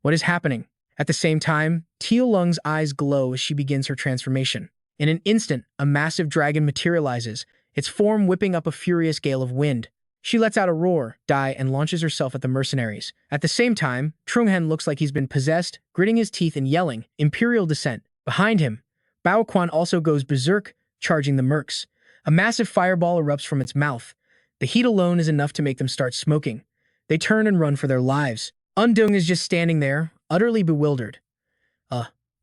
What is happening? At the same time, Tiulung's eyes glow as she begins her transformation. In an instant, a massive dragon materializes, its form whipping up a furious gale of wind. She lets out a roar, die, and launches herself at the mercenaries. At the same time, Trunhen looks like he's been possessed, gritting his teeth and yelling, Imperial Descent. Behind him, Baoquan also goes berserk, charging the mercs. A massive fireball erupts from its mouth. The heat alone is enough to make them start smoking. They turn and run for their lives. Undung is just standing there, utterly bewildered.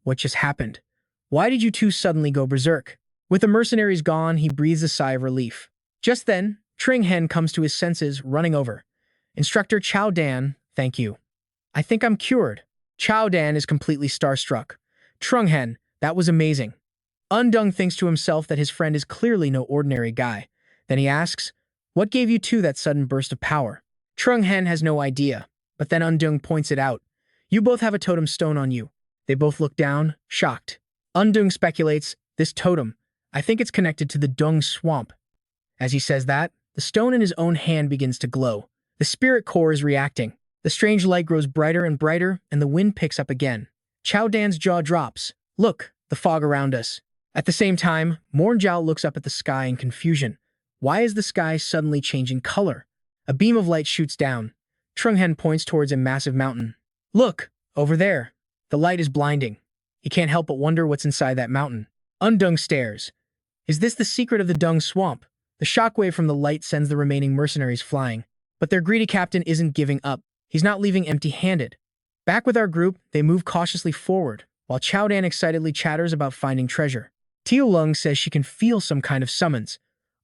What just happened? Why did you two suddenly go berserk? With the mercenaries gone, he breathes a sigh of relief. Just then, Trunhen comes to his senses, running over. Instructor Xiao Dan, thank you. I think I'm cured. Xiao Dan is completely starstruck. Trunhen, that was amazing. Undung thinks to himself that his friend is clearly no ordinary guy. Then he asks, what gave you two that sudden burst of power? Trunhen has no idea, but then Undung points it out. You both have a totem stone on you. They both look down, shocked. Undung speculates, this totem, I think it's connected to the Duong swamp. As he says that, the stone in his own hand begins to glow. The spirit core is reacting. The strange light grows brighter and brighter, and the wind picks up again. Xiao Dan's jaw drops. Look, the fog around us. At the same time, Mornjiao looks up at the sky in confusion. Why is the sky suddenly changing color? A beam of light shoots down. Trunhen points towards a massive mountain. Look, over there. The light is blinding. He can't help but wonder what's inside that mountain. Undung stares. Is this the secret of the Duong swamp? The shockwave from the light sends the remaining mercenaries flying. But their greedy captain isn't giving up. He's not leaving empty-handed. Back with our group, they move cautiously forward, while Xiao Dan excitedly chatters about finding treasure. Tiulung says she can feel some kind of summons.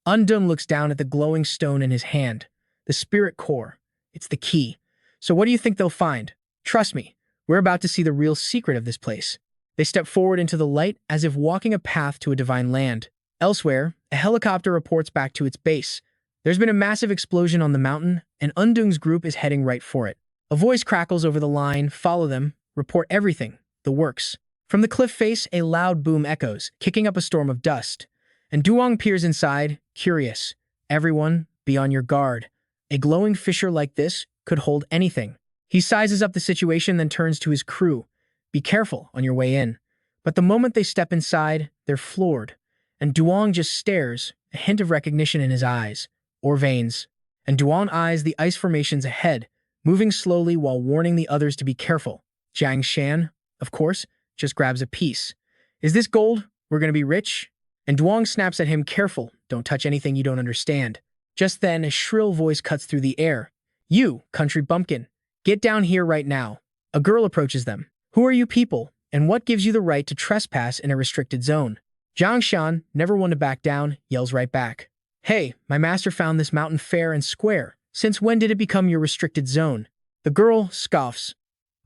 Undung looks down at the glowing stone in his hand. The spirit core. It's the key. So what do you think they'll find? Trust me, we're about to see the real secret of this place. They step forward into the light as if walking a path to a divine land. Elsewhere, a helicopter reports back to its base. There's been a massive explosion on the mountain, and Undung's group is heading right for it. A voice crackles over the line, follow them, report everything, the works. From the cliff face, a loud boom echoes, kicking up a storm of dust. And Duong peers inside, curious. Everyone, be on your guard. A glowing fissure like this could hold anything. He sizes up the situation, then turns to his crew. Be careful on your way in. But the moment they step inside, they're floored. And Duong just stares, a hint of recognition in his eyes. Or veins. And Duong eyes the ice formations ahead, moving slowly while warning the others to be careful. Jiang Shan, of course, just grabs a piece. Is this gold? We're gonna be rich? And Duong snaps at him, careful, don't touch anything you don't understand. Just then, a shrill voice cuts through the air. You, country bumpkin, get down here right now. A girl approaches them. Who are you people, and what gives you the right to trespass in a restricted zone? Zhang Shan, never one to back down, yells right back. Hey, my master found this mountain fair and square. Since when did it become your restricted zone? The girl scoffs.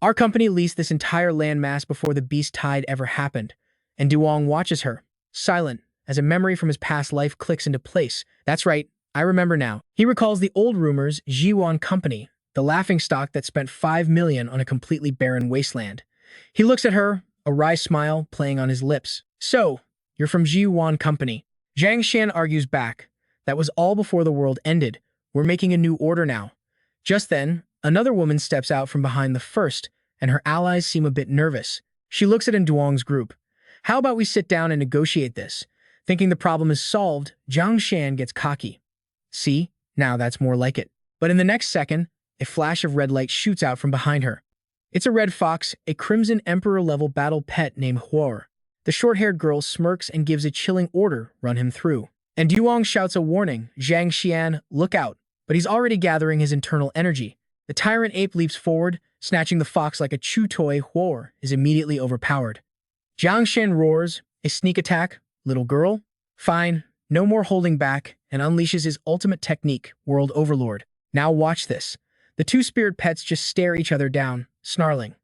Our company leased this entire landmass before the beast tide ever happened. And Duong watches her, silent, as a memory from his past life clicks into place. That's right, I remember now. He recalls the old rumors Jiwon Company, the laughingstock that spent 5 million on a completely barren wasteland. He looks at her, a wry smile playing on his lips. So, you're from Jiwon Company. Zhang Shan argues back. That was all before the world ended. We're making a new order now. Just then, another woman steps out from behind the first, and her allies seem a bit nervous. She looks at Duong's group. How about we sit down and negotiate this? Thinking the problem is solved, Zhang Shan gets cocky. See? Now that's more like it. But in the next second, a flash of red light shoots out from behind her. It's a red fox, a Crimson Emperor-level battle pet named Huor. The short-haired girl smirks and gives a chilling order, run him through. And Duong shouts a warning, Zhang Xian, look out. But he's already gathering his internal energy. The tyrant ape leaps forward, snatching the fox like a chew toy. Huor is immediately overpowered. Zhang Shan roars, a sneak attack, little girl? Fine, no more holding back, and unleashes his ultimate technique, World Overlord. Now watch this. The two spirit pets just stare each other down, snarling.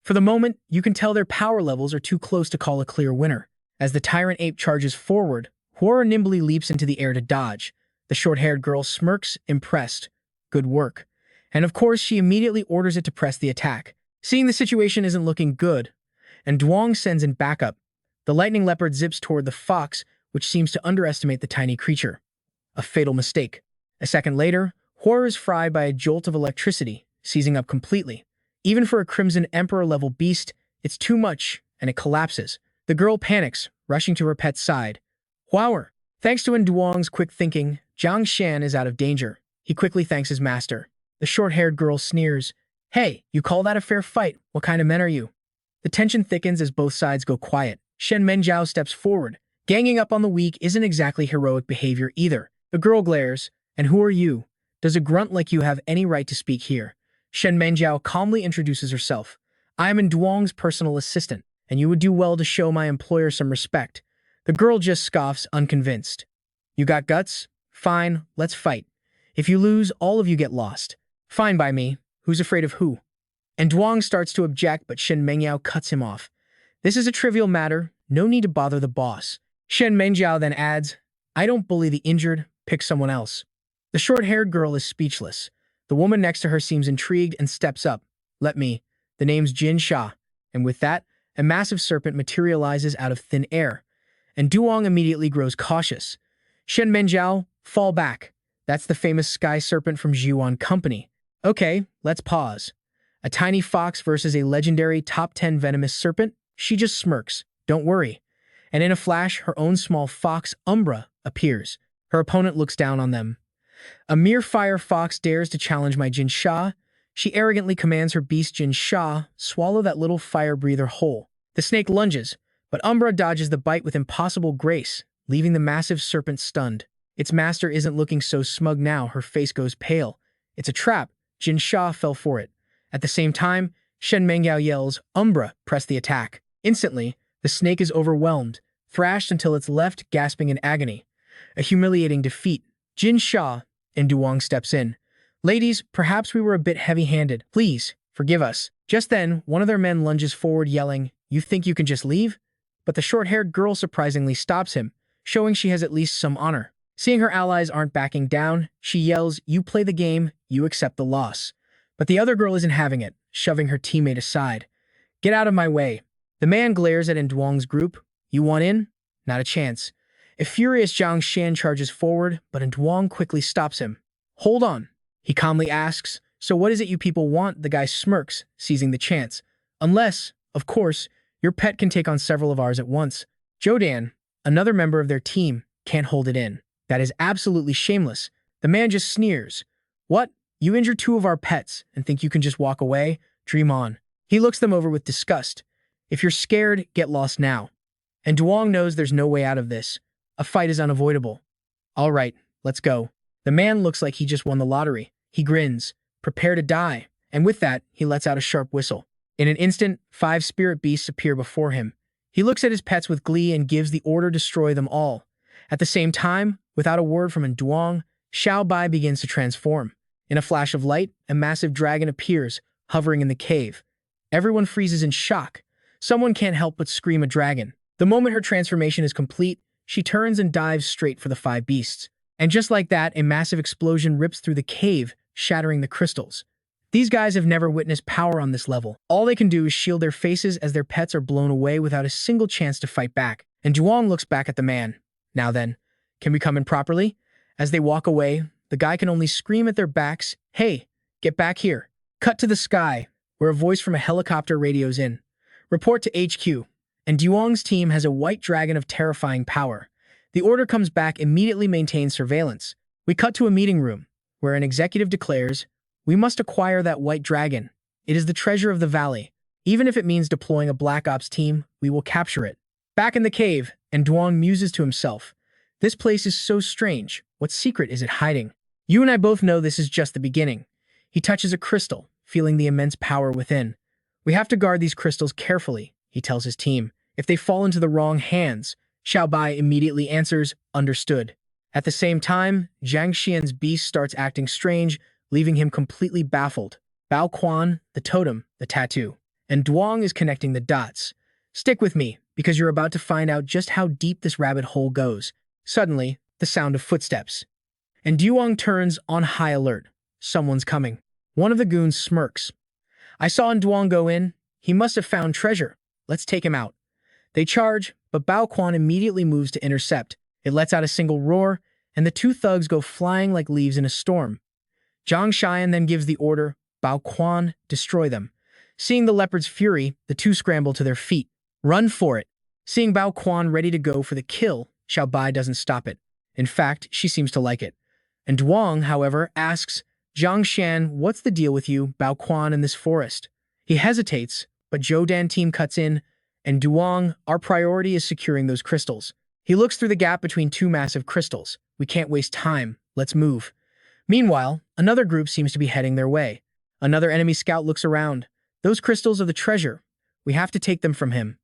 For the moment, you can tell their power levels are too close to call a clear winner. As the tyrant ape charges forward, Huor nimbly leaps into the air to dodge. The short-haired girl smirks, impressed. Good work. And of course, she immediately orders it to press the attack. Seeing the situation isn't looking good, and Duong sends in backup. The lightning leopard zips toward the fox, which seems to underestimate the tiny creature. A fatal mistake. A second later, Huor is fried by a jolt of electricity, seizing up completely. Even for a Crimson Emperor-level beast, it's too much, and it collapses. The girl panics, rushing to her pet's side. Huor! Thanks to Duong's quick thinking, Zhang Shan is out of danger. He quickly thanks his master. The short-haired girl sneers. Hey, you call that a fair fight? What kind of men are you? The tension thickens as both sides go quiet. Shen Menjiao steps forward. Ganging up on the weak isn't exactly heroic behavior either. The girl glares. And who are you? Does a grunt like you have any right to speak here? Shen Menjiao calmly introduces herself. I am Duong's personal assistant, and you would do well to show my employer some respect. The girl just scoffs, unconvinced. You got guts? Fine, let's fight. If you lose, all of you get lost. Fine by me. Who's afraid of who? And Duong starts to object, but Shen Menjiao cuts him off. This is a trivial matter. No need to bother the boss. Shen Menjiao then adds, I don't bully the injured. Pick someone else. The short-haired girl is speechless. The woman next to her seems intrigued and steps up. Let me. The name's Jin Sha. And with that, a massive serpent materializes out of thin air. And Duong immediately grows cautious. Shen Menjiao, fall back. That's the famous sky serpent from Jiwon Company. Okay, let's pause. A tiny fox versus a legendary top 10 venomous serpent? She just smirks. Don't worry. And in a flash, her own small fox, Umbra, appears. Her opponent looks down on them. A mere fire fox dares to challenge my Jin Sha. She arrogantly commands her beast Jin Sha, swallow that little fire breather whole. The snake lunges, but Umbra dodges the bite with impossible grace, leaving the massive serpent stunned. Its master isn't looking so smug now, her face goes pale. It's a trap. Jin Sha fell for it. At the same time, Shen Menjiao yells, Umbra, press the attack. Instantly, the snake is overwhelmed, thrashed until it's left gasping in agony. A humiliating defeat. Jin Sha and Duong steps in. Ladies, perhaps we were a bit heavy-handed. Please, forgive us. Just then, one of their men lunges forward yelling, You think you can just leave? But the short-haired girl surprisingly stops him, showing she has at least some honor. Seeing her allies aren't backing down, she yells, You play the game, you accept the loss. But the other girl isn't having it, shoving her teammate aside. Get out of my way. The man glares at Duong's group. You want in? Not a chance. A furious Zhang Shan charges forward, but Duong quickly stops him. Hold on. He calmly asks, So what is it you people want? The guy smirks, seizing the chance. Unless, of course, your pet can take on several of ours at once. Jodan, another member of their team, can't hold it in. That is absolutely shameless. The man just sneers. What? You injured two of our pets and think you can just walk away? Dream on. He looks them over with disgust. If you're scared, get lost now. And Duong knows there's no way out of this. A fight is unavoidable. All right, let's go. The man looks like he just won the lottery. He grins. Prepare to die. And with that, he lets out a sharp whistle. In an instant, 5 spirit beasts appear before him. He looks at his pets with glee and gives the order to destroy them all. At the same time, without a word from Duong, Xiao Bai begins to transform. In a flash of light, a massive dragon appears, hovering in the cave. Everyone freezes in shock. Someone can't help but scream a dragon. The moment her transformation is complete, she turns and dives straight for the 5 beasts. And just like that, a massive explosion rips through the cave, shattering the crystals. These guys have never witnessed power on this level. All they can do is shield their faces as their pets are blown away without a single chance to fight back. And Duong looks back at the man. Now then, can we come in properly? As they walk away, the guy can only scream at their backs, "Hey, get back here." Cut to the sky, where a voice from a helicopter radios in. Report to HQ. And Duong's team has a white dragon of terrifying power. The order comes back, immediately maintain surveillance. We cut to a meeting room, where an executive declares, "We must acquire that white dragon. It is the treasure of the valley. Even if it means deploying a Black Ops team, we will capture it." Back in the cave, and Duong muses to himself, "This place is so strange. What secret is it hiding?" You and I both know this is just the beginning. He touches a crystal, feeling the immense power within. "We have to guard these crystals carefully," he tells his team. "If they fall into the wrong hands," Xiao Bai immediately answers, "Understood." At the same time, Zhang Xian's beast starts acting strange, leaving him completely baffled. Bao Quan, the totem, the tattoo. And Duong is connecting the dots. Stick with me, because you're about to find out just how deep this rabbit hole goes. Suddenly, the sound of footsteps. And Duong turns on high alert. Someone's coming. One of the goons smirks. "I saw Duong go in. He must have found treasure. Let's take him out." They charge, but Bao Quan immediately moves to intercept. It lets out a single roar, and the 2 thugs go flying like leaves in a storm. Zhang Xian then gives the order, "Bao Quan, destroy them." Seeing the leopard's fury, the 2 scramble to their feet. "Run for it." Seeing Bao Quan ready to go for the kill, Xiao Bai doesn't stop it. In fact, she seems to like it. And Duong, however, asks, "Zhang Xian, what's the deal with you, Bao Quan, in this forest?" He hesitates, but Zhou Dan team cuts in, and Duong, "Our priority is securing those crystals." He looks through the gap between 2 massive crystals. "We can't waste time. Let's move." Meanwhile, another group seems to be heading their way. Another enemy scout looks around. "Those crystals are the treasure. We have to take them from him."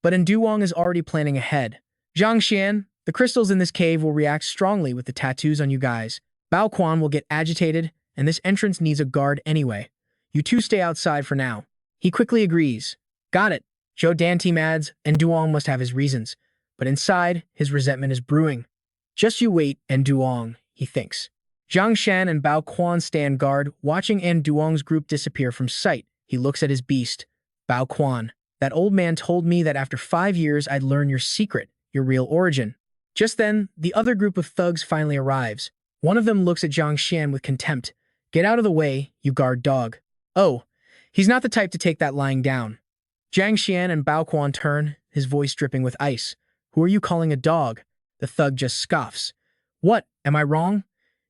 But Duong is already planning ahead. "Zhang Xian, the crystals in this cave will react strongly with the tattoos on you guys. Bao Quan will get agitated, and this entrance needs a guard anyway. You 2 stay outside for now." He quickly agrees. "Got it." Zhou Dan team adds, and Duong must have his reasons. But inside, his resentment is brewing. "Just you wait, Duong," he thinks. Zhang Xian and Bao Quan stand guard, watching Duong's group disappear from sight. He looks at his beast. "Bao Quan, that old man told me that after 5 years I'd learn your secret, your real origin." Just then, the other group of thugs finally arrives. One of them looks at Zhang Xian with contempt. "Get out of the way, you guard dog." Oh, he's not the type to take that lying down. Zhang Xian and Bao Quan turn, his voice dripping with ice. "Who are you calling a dog?" The thug just scoffs. "What, am I wrong?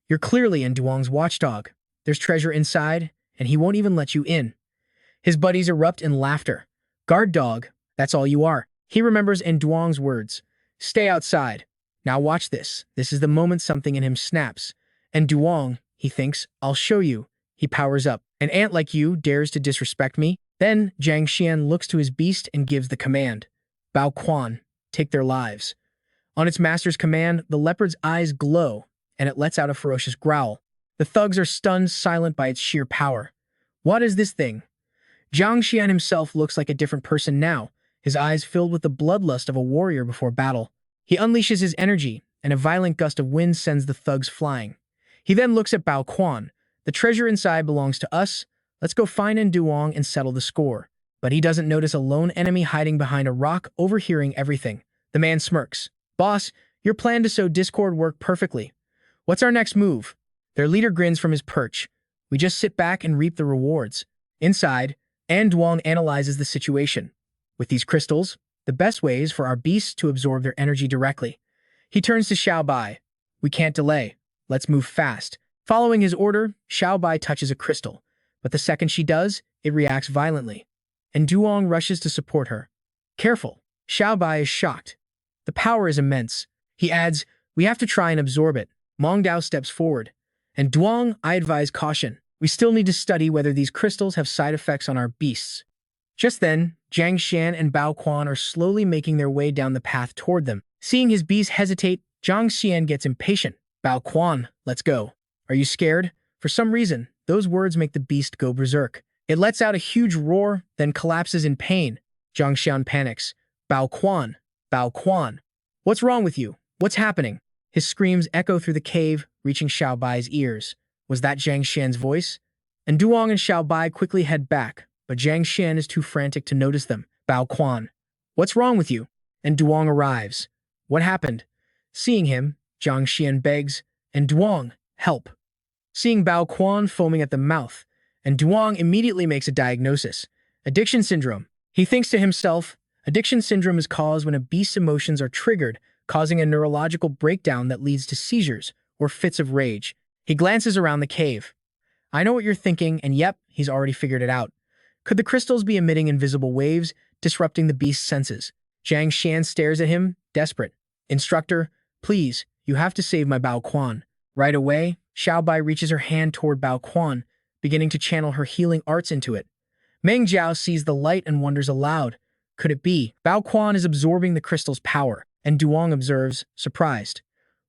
You're clearly Duong's watchdog. There's treasure inside, and he won't even let you in." His buddies erupt in laughter. "Guard dog, that's all you are." He remembers Duong's words. "Stay outside. Now watch this. This is the moment something in him snaps. And Duong, he thinks, "I'll show you." He powers up. "An ant like you dares to disrespect me?" Then Zhang Xian looks to his beast and gives the command. "Bao Quan, take their lives." On its master's command, the leopard's eyes glow, and it lets out a ferocious growl. The thugs are stunned silent by its sheer power. What is this thing? Zhang Xian himself looks like a different person now, his eyes filled with the bloodlust of a warrior before battle. He unleashes his energy, and a violent gust of wind sends the thugs flying. He then looks at Bao Quan. "The treasure inside belongs to us. Let's go find Duong and settle the score." But he doesn't notice a lone enemy hiding behind a rock, overhearing everything. The man smirks. "Boss, your plan to sow discord worked perfectly. What's our next move?" Their leader grins from his perch. "We just sit back and reap the rewards." Inside, Duong analyzes the situation. "With these crystals, the best way is for our beasts to absorb their energy directly." He turns to Xiao Bai. "We can't delay. Let's move fast." Following his order, Xiao Bai touches a crystal, but the second she does, it reacts violently. And Duong rushes to support her. "Careful." Xiao Bai is shocked. The power is immense. He adds, "We have to try and absorb it." Mong Dao steps forward. "And Duong, I advise caution. We still need to study whether these crystals have side effects on our beasts." Just then, Jiang Xian and Bao Quan are slowly making their way down the path toward them. Seeing his beast hesitate, Jiang Xian gets impatient. Bao Quan, let's go. Are you scared? For some reason, those words make the beast go berserk. It lets out a huge roar, then collapses in pain. Jiang Xian panics. Bao Quan, Bao Quan. What's wrong with you? What's happening? His screams echo through the cave, reaching Xiao Bai's ears. Was that Jiang Xian's voice? And Duong and Xiao Bai quickly head back, but Jiang Xian is too frantic to notice them. Bao Quan, what's wrong with you? And Duong arrives. What happened? Seeing him, Jiang Xian begs, and Duong, help. Seeing Bao Quan foaming at the mouth, and Duong immediately makes a diagnosis. Addiction syndrome. He thinks to himself, addiction syndrome is caused when a beast's emotions are triggered, causing a neurological breakdown that leads to seizures or fits of rage. He glances around the cave. I know what you're thinking, and yep, he's already figured it out. Could the crystals be emitting invisible waves, disrupting the beast's senses? Jiang Xian stares at him, desperate. Instructor, please, you have to save my Bao Quan. Right away, Xiao Bai reaches her hand toward Bao Quan, beginning to channel her healing arts into it. Meng Jiao sees the light and wonders aloud. Could it be? Bao Quan is absorbing the crystal's power, and Duong observes, surprised.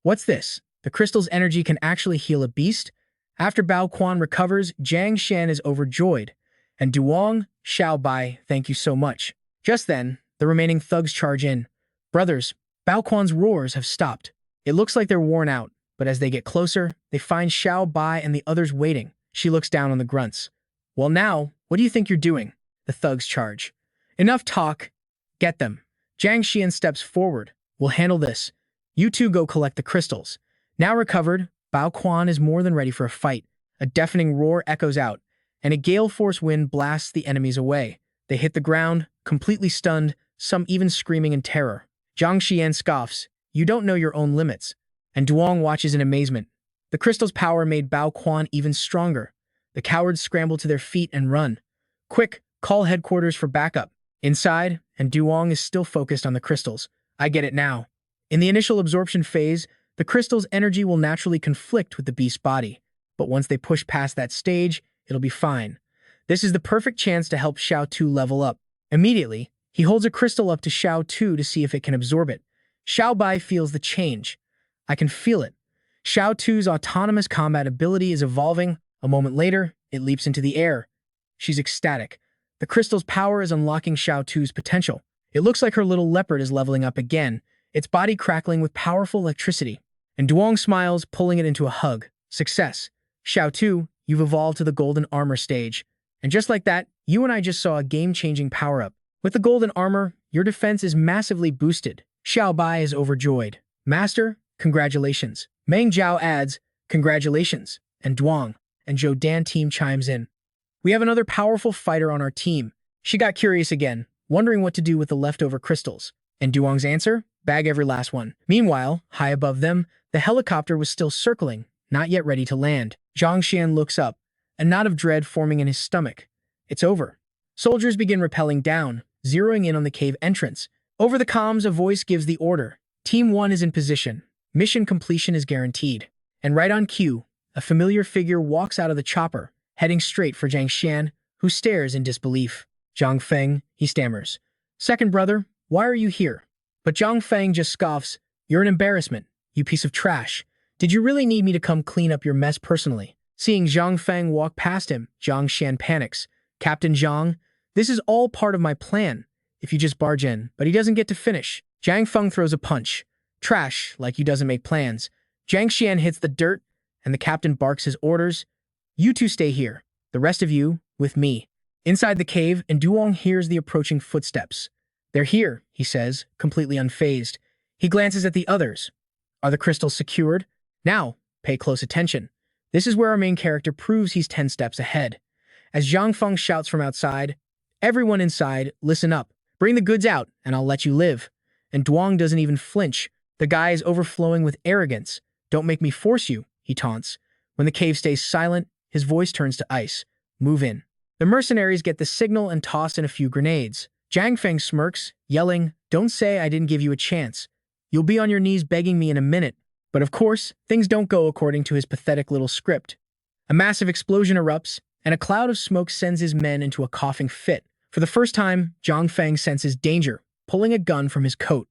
What's this? The crystal's energy can actually heal a beast? After Bao Quan recovers, Jiang Xian is overjoyed. And Duong, Xiao Bai, thank you so much. Just then, the remaining thugs charge in. Brothers, Bao Quan's roars have stopped. It looks like they're worn out, but as they get closer, they find Xiao Bai and the others waiting. She looks down on the grunts. Well now, what do you think you're doing? The thugs charge. Enough talk. Get them. Jiang Xian steps forward. We'll handle this. You two go collect the crystals. Now recovered, Bao Quan is more than ready for a fight. A deafening roar echoes out, and a gale-force wind blasts the enemies away. They hit the ground, completely stunned, some even screaming in terror. Jiang Xian scoffs, you don't know your own limits. And Duong watches in amazement. The crystal's power made Bao Quan even stronger. The cowards scramble to their feet and run. Quick, call headquarters for backup. Inside, and Duong is still focused on the crystals. I get it now. In the initial absorption phase, the crystal's energy will naturally conflict with the beast's body. But once they push past that stage, it'll be fine. This is the perfect chance to help Xiao Tu level up. Immediately, he holds a crystal up to Xiao Tu to see if it can absorb it. Xiao Bai feels the change. I can feel it. Xiao Tu's autonomous combat ability is evolving. A moment later, it leaps into the air. She's ecstatic. The crystal's power is unlocking Xiao Tu's potential. It looks like her little leopard is leveling up again, its body crackling with powerful electricity. And Duong smiles, pulling it into a hug. Success. Xiao Tu, you've evolved to the golden armor stage. And just like that, you and I just saw a game-changing power-up. With the golden armor, your defense is massively boosted. Xiao Bai is overjoyed. Master, congratulations. Meng Jiao adds, congratulations. And Duong and Zhou Dan team chimes in. We have another powerful fighter on our team. She got curious again, wondering what to do with the leftover crystals. And Duong's answer? Bag every last one. Meanwhile, high above them, the helicopter was still circling, not yet ready to land. Jiang Xian looks up, a knot of dread forming in his stomach. It's over. Soldiers begin rappelling down, zeroing in on the cave entrance. Over the comms, a voice gives the order. Team 1 is in position. Mission completion is guaranteed. And right on cue, a familiar figure walks out of the chopper, heading straight for Jiang Xian, who stares in disbelief. Zhang Feng, he stammers. Second brother, why are you here? But Zhang Feng just scoffs. You're an embarrassment, you piece of trash. Did you really need me to come clean up your mess personally? Seeing Zhang Feng walk past him, Jiang Xian panics. Captain Zhang, this is all part of my plan, if you just barge in, but he doesn't get to finish. Zhang Feng throws a punch. Trash, like you doesn't make plans. Jiang Xian hits the dirt, and the captain barks his orders. You two stay here, the rest of you, with me. Inside the cave, and Duong hears the approaching footsteps. They're here, he says, completely unfazed. He glances at the others. Are the crystals secured? Now, pay close attention. This is where our main character proves he's 10 steps ahead. As Zhang Feng shouts from outside, everyone inside, listen up. Bring the goods out, and I'll let you live. And Duong doesn't even flinch. The guy is overflowing with arrogance. Don't make me force you, he taunts. When the cave stays silent, his voice turns to ice. Move in. The mercenaries get the signal and toss in a few grenades. Zhang Feng smirks, yelling, don't say I didn't give you a chance. You'll be on your knees begging me in a minute. But of course, things don't go according to his pathetic little script. A massive explosion erupts, and a cloud of smoke sends his men into a coughing fit. For the first time, Zhang Feng senses danger, pulling a gun from his coat.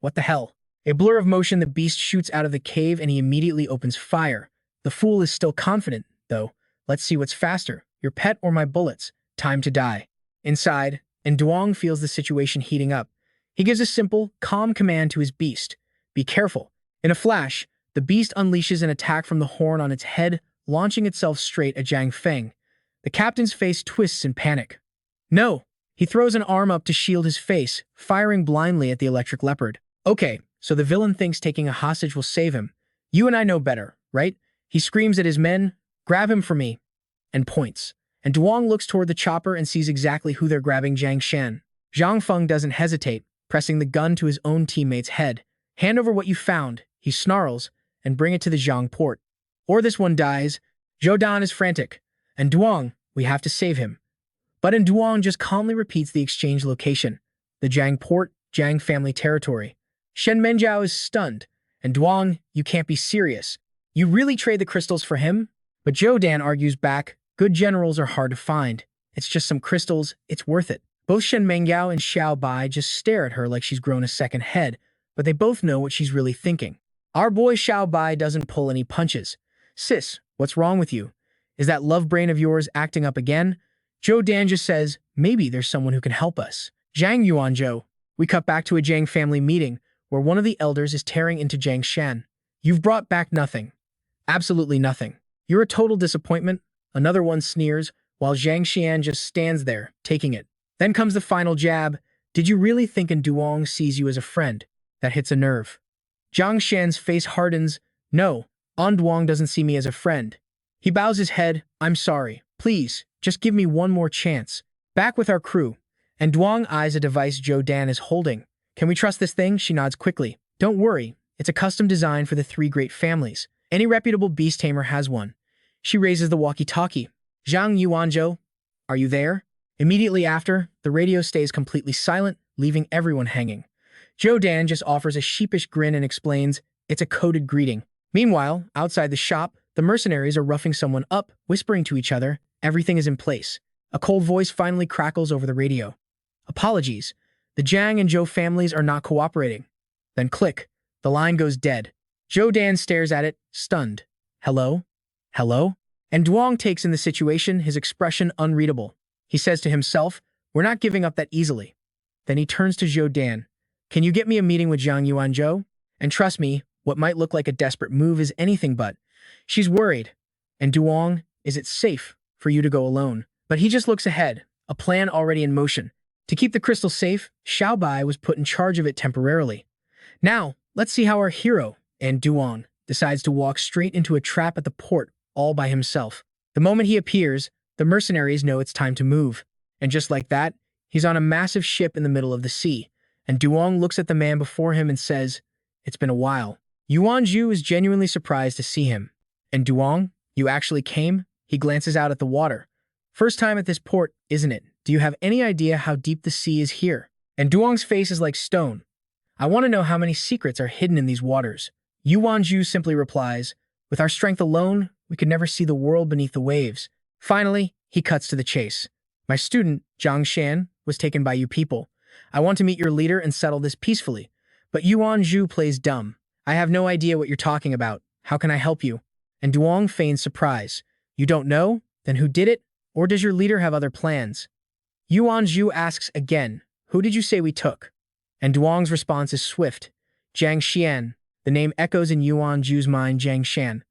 What the hell? A blur of motion, the beast shoots out of the cave and he immediately opens fire. The fool is still confident, though. Let's see what's faster, your pet or my bullets. Time to die. Inside, and Duong feels the situation heating up. He gives a simple, calm command to his beast. Be careful. In a flash, the beast unleashes an attack from the horn on its head, launching itself straight at Zhang Feng. The captain's face twists in panic. No! He throws an arm up to shield his face, firing blindly at the electric leopard. Okay, so the villain thinks taking a hostage will save him. You and I know better, right? He screams at his men, grab him for me, and points. And Duong looks toward the chopper and sees exactly who they're grabbing, Zhang Shan. Zhang Feng doesn't hesitate, pressing the gun to his own teammate's head. Hand over what you found, he snarls, and bring it to the Zhang port. Or this one dies. Zhou Dan is frantic. And Duong, we have to save him. But Duong just calmly repeats the exchange location. The Zhang port, Zhang family territory. Shen Menjiao is stunned. And Duong, you can't be serious. You really trade the crystals for him? But Zhou Dan argues back, good generals are hard to find. It's just some crystals, it's worth it. Both Shen Menjiao and Xiao Bai just stare at her like she's grown a second head, but they both know what she's really thinking. Our boy Xiao Bai doesn't pull any punches. Sis, what's wrong with you? Is that love brain of yours acting up again? Zhou Dan just says, maybe there's someone who can help us. Zhang Yuanzhou. We cut back to a Zhang family meeting, where one of the elders is tearing into Zhang Shan. You've brought back nothing. Absolutely nothing. You're a total disappointment. Another one sneers, while Zhang Xian just stands there, taking it. Then comes the final jab. Did you really think Duong sees you as a friend? That hits a nerve. Zhang Shan's face hardens. No, Duong doesn't see me as a friend. He bows his head. I'm sorry. Please, just give me one more chance. Back with our crew. And Duong eyes a device Zhou Dan is holding. Can we trust this thing? She nods quickly. Don't worry. It's a custom design for the three great families. Any reputable beast tamer has one. She raises the walkie-talkie. Zhang Yuanzhou, are you there? Immediately after, the radio stays completely silent, leaving everyone hanging. Zhou Dan just offers a sheepish grin and explains, it's a coded greeting. Meanwhile, outside the shop, the mercenaries are roughing someone up, whispering to each other, everything is in place. A cold voice finally crackles over the radio. Apologies. The Zhang and Zhou families are not cooperating. Then click. The line goes dead. Zhou Dan stares at it, stunned. Hello? Hello? And Duong takes in the situation, his expression unreadable. He says to himself, we're not giving up that easily. Then he turns to Zhou Dan. Can you get me a meeting with Zhang Yuanzhou? And trust me, what might look like a desperate move is anything but. She's worried. And Duong, is it safe for you to go alone? But he just looks ahead, a plan already in motion. To keep the crystal safe, Xiao Bai was put in charge of it temporarily. Now, let's see how our hero, and Duong, decides to walk straight into a trap at the port all by himself. The moment he appears, the mercenaries know it's time to move. And just like that, he's on a massive ship in the middle of the sea. And Duong looks at the man before him and says, it's been a while. Yuanzhou is genuinely surprised to see him. And Duong, you actually came? He glances out at the water. First time at this port, isn't it? Do you have any idea how deep the sea is here? And Duong's face is like stone. I want to know how many secrets are hidden in these waters. Yuanzhou simply replies, with our strength alone, we could never see the world beneath the waves. Finally, he cuts to the chase. My student, Zhang Shan, was taken by you people. I want to meet your leader and settle this peacefully. But Yuanzhou plays dumb. I have no idea what you're talking about. How can I help you? And Duong feigns surprise. You don't know? Then who did it? Or does your leader have other plans? Yuanzhou asks again, who did you say we took? And Duong's response is swift. Zhang Xian. The name echoes in Yuanzhou's mind, Zhang Shan.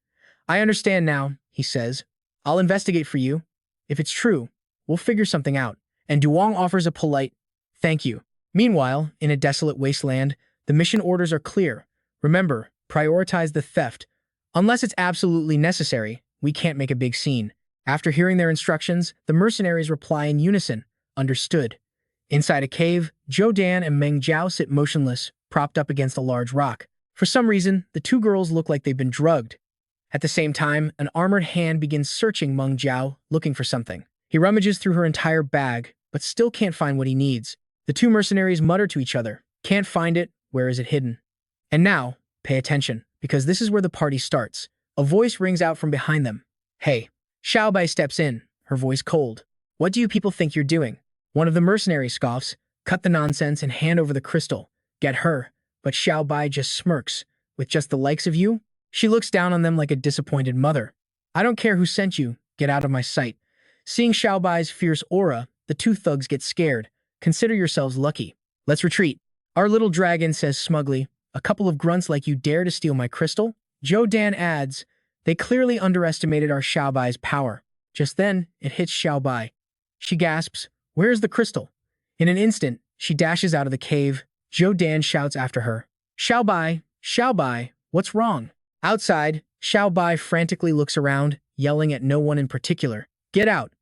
I understand now, he says. I'll investigate for you. If it's true, we'll figure something out. And Duong offers a polite, thank you. Meanwhile, in a desolate wasteland, the mission orders are clear. Remember, prioritize the theft. Unless it's absolutely necessary, we can't make a big scene. After hearing their instructions, the mercenaries reply in unison, understood. Inside a cave, Zhou Dan and Meng Jiao sit motionless, propped up against a large rock. For some reason, the two girls look like they've been drugged. At the same time, an armored hand begins searching Meng Jiao, looking for something. He rummages through her entire bag, but still can't find what he needs. The two mercenaries mutter to each other, can't find it, where is it hidden? And now, pay attention, because this is where the party starts. A voice rings out from behind them. Hey. Xiao Bai steps in, her voice cold. What do you people think you're doing? One of the mercenaries scoffs, cut the nonsense and hand over the crystal. Get her. But Xiao Bai just smirks. With just the likes of you? She looks down on them like a disappointed mother. I don't care who sent you. Get out of my sight. Seeing Xiao Bai's fierce aura, the two thugs get scared. Consider yourselves lucky. Let's retreat. Our little dragon says smugly, a couple of grunts like you dare to steal my crystal? Zhou Dan adds, they clearly underestimated our Xiao Bai's power. Just then, it hits Xiao Bai. She gasps, where's the crystal? In an instant, she dashes out of the cave. Zhou Dan shouts after her, Xiao Bai, what's wrong? Outside, Xiao Bai frantically looks around, yelling at no one in particular. Get out!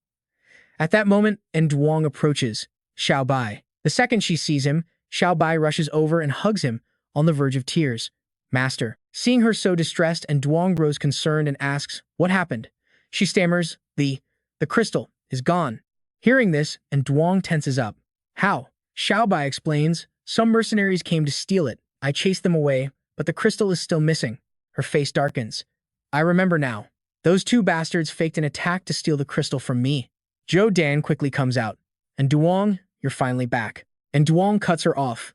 At that moment, Duong approaches Xiao Bai. The second she sees him, Xiao Bai rushes over and hugs him, on the verge of tears. Master. Seeing her so distressed, Duong grows concerned and asks, what happened? She stammers, the crystal is gone. Hearing this, Duong tenses up. How? Xiao Bai explains, some mercenaries came to steal it. I chased them away, but the crystal is still missing. Her face darkens. I remember now. Those two bastards faked an attack to steal the crystal from me. Zhou Dan quickly comes out. And Duong, you're finally back. And Duong cuts her off.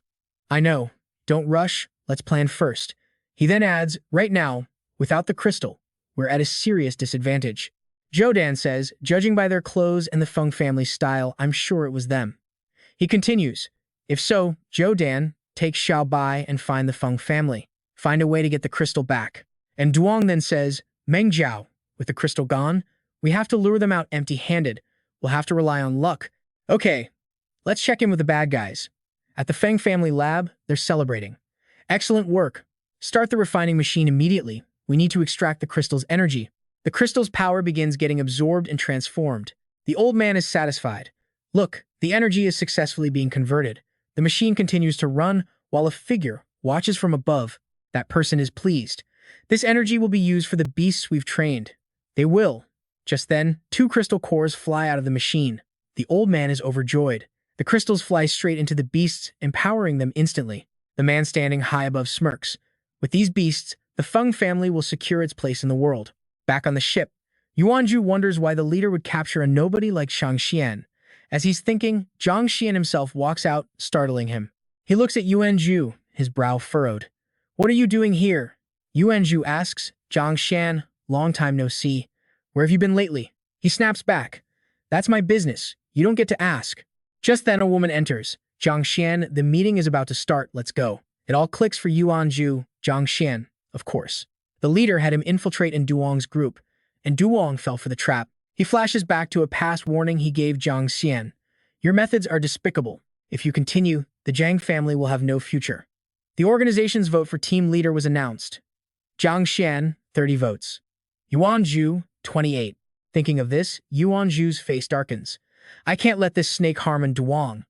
I know. Don't rush. Let's plan first. He then adds, right now, without the crystal, we're at a serious disadvantage. Zhou Dan says, judging by their clothes and the Feng family style, I'm sure it was them. He continues, if so, Zhou Dan, take Xiao Bai and find the Feng family. Find a way to get the crystal back. And Duong then says, Meng Jiao, with the crystal gone, we have to lure them out empty-handed. We'll have to rely on luck. Okay, let's check in with the bad guys. At the Feng family lab, they're celebrating. Excellent work. Start the refining machine immediately. We need to extract the crystal's energy. The crystal's power begins getting absorbed and transformed. The old man is satisfied. Look, the energy is successfully being converted. The machine continues to run while a figure watches from above. That person is pleased. This energy will be used for the beasts we've trained. They will. Just then, two crystal cores fly out of the machine. The old man is overjoyed. The crystals fly straight into the beasts, empowering them instantly. The man standing high above smirks. With these beasts, the Feng family will secure its place in the world. Back on the ship, Yuanzhu wonders why the leader would capture a nobody like Shang Xian. As he's thinking, Zhang Xian himself walks out, startling him. He looks at Yuanzhu, his brow furrowed. What are you doing here? Yuanzhu asks, Zhang Xian, long time no see. Where have you been lately? He snaps back. That's my business. You don't get to ask. Just then a woman enters. Zhang Xian, the meeting is about to start. Let's go. It all clicks for Yuanzhu, Zhang Xian, of course. The leader had him infiltrate in Duong's group, and Duong fell for the trap. He flashes back to a past warning he gave Zhang Xian. Your methods are despicable. If you continue, the Zhang family will have no future. The organization's vote for team leader was announced. Zhang Xian, 30 votes. Yuanzhu, 28. Thinking of this, Yuanzhu's face darkens. I can't let this snake harm Duong.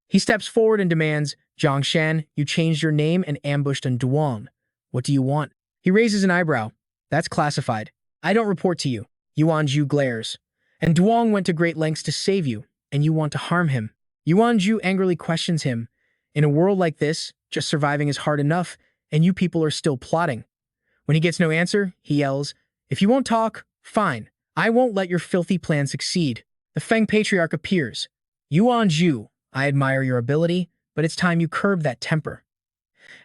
He steps forward and demands, Zhang Xian, you changed your name and ambushed Duong. What do you want? He raises an eyebrow. That's classified. I don't report to you. Yuanzhu glares. And Duong went to great lengths to save you, and you want to harm him. Yuanzhu angrily questions him. In a world like this, just surviving is hard enough, and you people are still plotting. When he gets no answer, he yells, if you won't talk, fine. I won't let your filthy plan succeed. The Feng Patriarch appears. Yuanzhu, I admire your ability, but it's time you curb that temper.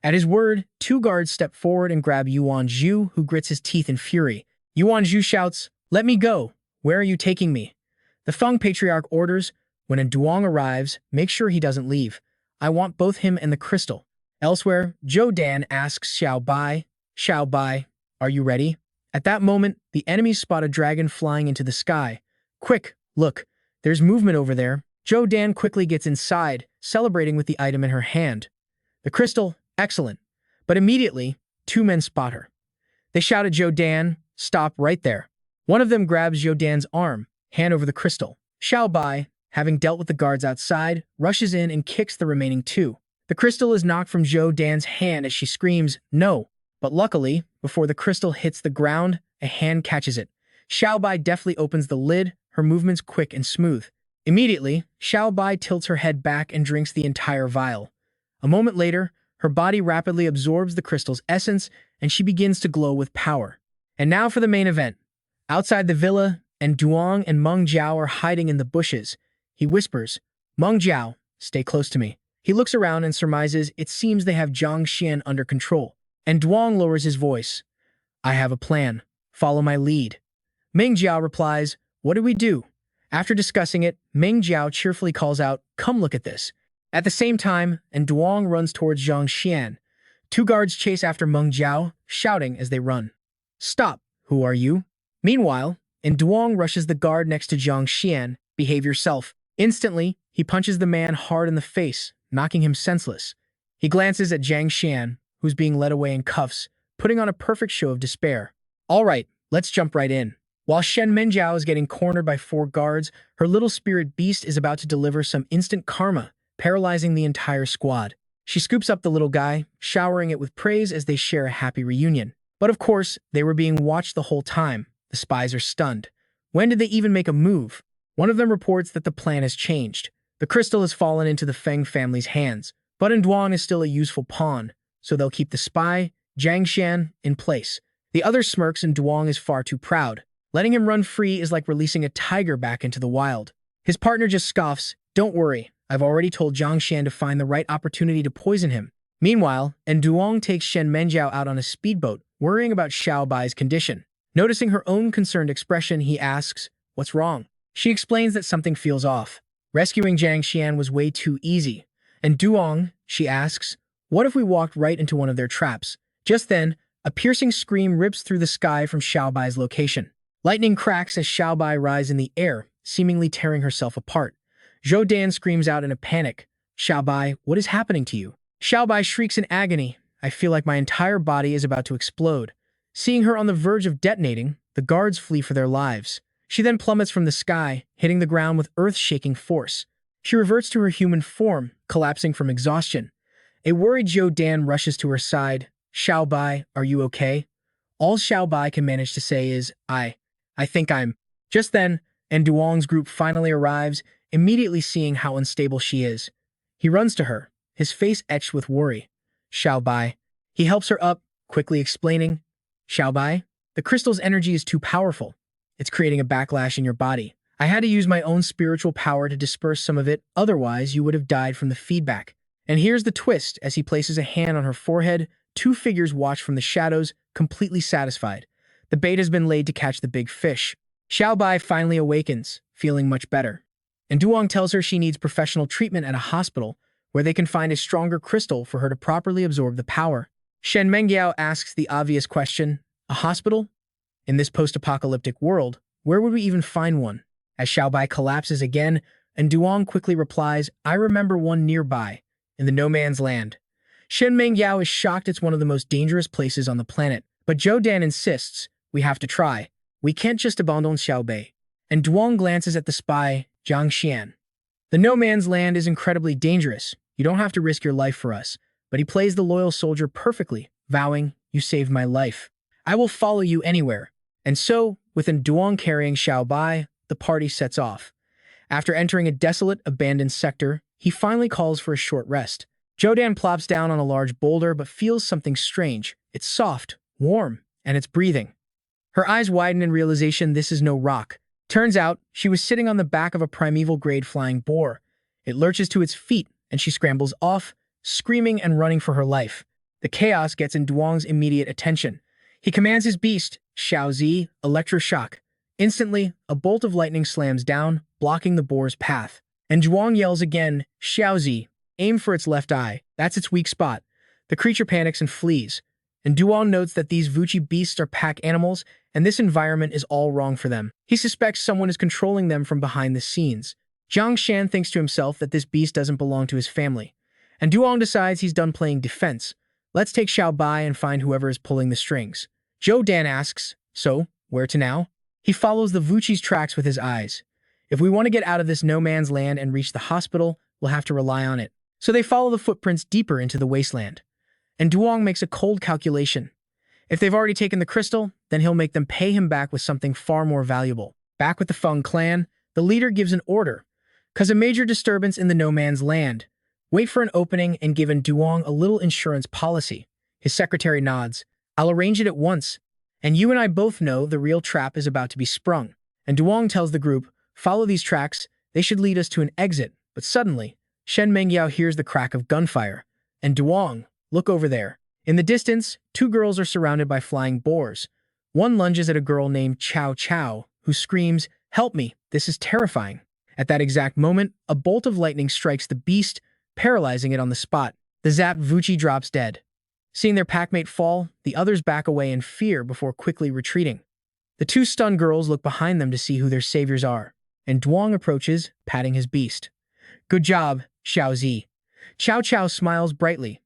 At his word, two guards step forward and grab Yuanzhu, who grits his teeth in fury. Yuanzhu shouts, let me go. Where are you taking me? The Feng Patriarch orders, when a Duong arrives, make sure he doesn't leave. I want both him and the crystal. Elsewhere, Zhou Dan asks Xiao Bai, are you ready? At that moment, the enemies spot a dragon flying into the sky. Quick, look, there's movement over there. Zhou Dan quickly gets inside, celebrating with the item in her hand. The crystal, excellent. But immediately, two men spot her. They shout at Zhou Dan, stop right there. One of them grabs Zhou Dan's arm, hand over the crystal. Xiao Bai, having dealt with the guards outside, rushes in and kicks the remaining two. The crystal is knocked from Zhou Dan's hand as she screams, no. But luckily, before the crystal hits the ground, a hand catches it. Xiao Bai deftly opens the lid, her movements quick and smooth. Immediately, Xiao Bai tilts her head back and drinks the entire vial. A moment later, her body rapidly absorbs the crystal's essence, and she begins to glow with power. And now for the main event. Outside the villa, Duong and Meng Jiao are hiding in the bushes. He whispers, Meng Jiao, stay close to me. He looks around and surmises it seems they have Zhang Xian under control. And Duong lowers his voice. I have a plan. Follow my lead. Meng Jiao replies, what do we do? After discussing it, Meng Jiao cheerfully calls out, come look at this. At the same time, and Duong runs towards Zhang Xian. Two guards chase after Meng Jiao, shouting as they run. Stop! Who are you? Meanwhile, and Duong rushes the guard next to Zhang Xian. Behave yourself. Instantly, he punches the man hard in the face, knocking him senseless. He glances at Zhang Xian, who's being led away in cuffs, putting on a perfect show of despair. All right, let's jump right in. While Shen Menjiao is getting cornered by 4 guards, her little spirit beast is about to deliver some instant karma, paralyzing the entire squad. She scoops up the little guy, showering it with praise as they share a happy reunion. But of course, they were being watched the whole time. The spies are stunned. When did they even make a move? One of them reports that the plan has changed. The crystal has fallen into the Feng family's hands, but Duong is still a useful pawn, so they'll keep the spy, Zhang Xian, in place. The other smirks and Duong is far too proud. Letting him run free is like releasing a tiger back into the wild. His partner just scoffs, don't worry, I've already told Zhang Xian to find the right opportunity to poison him. Meanwhile, Duong takes Shen Menjiao out on a speedboat, worrying about Xiao Bai's condition. Noticing her own concerned expression, he asks, what's wrong? She explains that something feels off. Rescuing Zhang Xian was way too easy. And Duong, she asks, what if we walked right into one of their traps? Just then, a piercing scream rips through the sky from Xiao Bai's location. Lightning cracks as Xiao Bai rises in the air, seemingly tearing herself apart. Zhou Dan screams out in a panic, Xiao Bai, what is happening to you? Xiao Bai shrieks in agony, I feel like my entire body is about to explode. Seeing her on the verge of detonating, the guards flee for their lives. She then plummets from the sky, hitting the ground with earth-shaking force. She reverts to her human form, collapsing from exhaustion. A worried Zhou Dan rushes to her side. Xiao Bai, are you okay? All Xiao Bai can manage to say is, I think I'm. Just then, and Duong's group finally arrives, immediately seeing how unstable she is. He runs to her, his face etched with worry. Xiao Bai. He helps her up, quickly explaining, Xiao Bai, the crystal's energy is too powerful. It's creating a backlash in your body. I had to use my own spiritual power to disperse some of it, otherwise you would have died from the feedback. And here's the twist, as he places a hand on her forehead, 2 figures watch from the shadows, completely satisfied. The bait has been laid to catch the big fish. Xiao Bai finally awakens, feeling much better. And Duong tells her she needs professional treatment at a hospital, where they can find a stronger crystal for her to properly absorb the power. Shen Menjiao asks the obvious question, a hospital? In this post-apocalyptic world, where would we even find one? As Xiao Bai collapses again, and Duong quickly replies, I remember one nearby, in the no man's land. Shen Menjiao is shocked it's one of the most dangerous places on the planet, but Zhou Dan insists, we have to try. We can't just abandon Xiao Bai. And Duong glances at the spy, Zhang Xian. The no man's land is incredibly dangerous. You don't have to risk your life for us. But he plays the loyal soldier perfectly, vowing, you saved my life. I will follow you anywhere. And so, with Duong carrying Xiao Bai, the party sets off. After entering a desolate, abandoned sector, he finally calls for a short rest. Zhou Dan plops down on a large boulder but feels something strange. It's soft, warm, and it's breathing. Her eyes widen in realization this is no rock. Turns out, she was sitting on the back of a primeval-grade flying boar. It lurches to its feet, and she scrambles off, screaming and running for her life. The chaos gets in Duong's immediate attention. He commands his beast, Xiao Zi, electroshock. Instantly, a bolt of lightning slams down, blocking the boar's path. And Duong yells again, Xiao Zi, aim for its left eye. That's its weak spot. The creature panics and flees. And Duong notes that these Vuchi beasts are pack animals, and this environment is all wrong for them. He suspects someone is controlling them from behind the scenes. Zhang Xian thinks to himself that this beast doesn't belong to his family. And Duong decides he's done playing defense. Let's take Xiao Bai and find whoever is pulling the strings. Zhou Dan asks, so, where to now? He follows the Vuchi's tracks with his eyes. If we want to get out of this no man's land and reach the hospital, we'll have to rely on it. So they follow the footprints deeper into the wasteland. And Duong makes a cold calculation. If they've already taken the crystal, then he'll make them pay him back with something far more valuable. Back with the Feng clan, the leader gives an order. Cause a major disturbance in the no man's land. Wait for an opening and give Duong a little insurance policy. His secretary nods. I'll arrange it at once. And you and I both know the real trap is about to be sprung. And Duong tells the group, follow these tracks, they should lead us to an exit. But suddenly, Shen Mengyao hears the crack of gunfire. And Duong, look over there. In the distance, two girls are surrounded by flying boars. One lunges at a girl named Chow Chow, who screams, "Help me, this is terrifying." At that exact moment, a bolt of lightning strikes the beast, paralyzing it on the spot. The zapped Vuchi drops dead. Seeing their packmate fall, the others back away in fear before quickly retreating. The two stunned girls look behind them to see who their saviors are, and Duong approaches, patting his beast. "Good job, Xiao Zi." Chow Chow smiles brightly.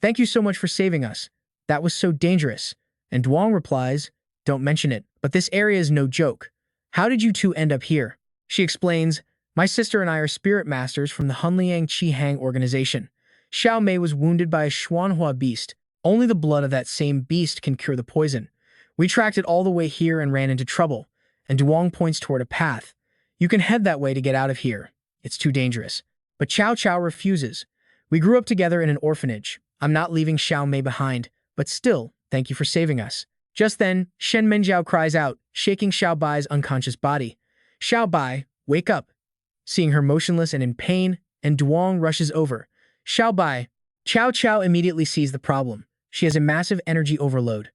"Thank you so much for saving us. That was so dangerous." And Duong replies, "Don't mention it, but this area is no joke. How did you two end up here?" She explains, "My sister and I are spirit masters from the Hunliang Qihang organization. Xiao Mei was wounded by a Xuanhua beast. Only the blood of that same beast can cure the poison. We tracked it all the way here and ran into trouble." And Duong points toward a path. "You can head that way to get out of here. It's too dangerous." But Chow Chow refuses. "We grew up together in an orphanage. I'm not leaving Xiao Mei behind, but still, thank you for saving us." Just then, Shen Menjiao cries out, shaking Xiao Bai's unconscious body. "Xiao Bai, wake up." Seeing her motionless and in pain, and Duong rushes over. "Xiao Bai." Chow Chow immediately sees the problem. She has a massive energy overload.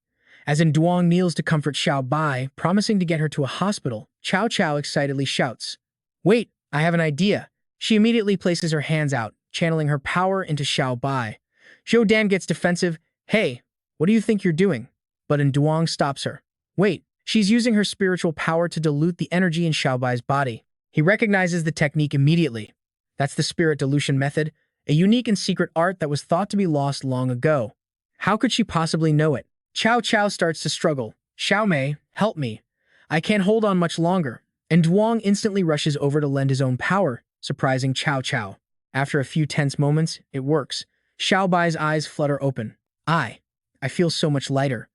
As in Duong kneels to comfort Xiao Bai, promising to get her to a hospital, Chow Chow excitedly shouts, "Wait, I have an idea." She immediately places her hands out, channeling her power into Xiao Bai. Zhou Dan gets defensive. "Hey, what do you think you're doing?" But Duong stops her. "Wait, she's using her spiritual power to dilute the energy in Xiao Bai's body." He recognizes the technique immediately. That's the spirit dilution method, a unique and secret art that was thought to be lost long ago. How could she possibly know it? Chow Chow starts to struggle. "Xiao Mei, help me. I can't hold on much longer." And Duong instantly rushes over to lend his own power, surprising Chow Chow. After a few tense moments, it works. Xiao Bai's eyes flutter open. I feel so much lighter."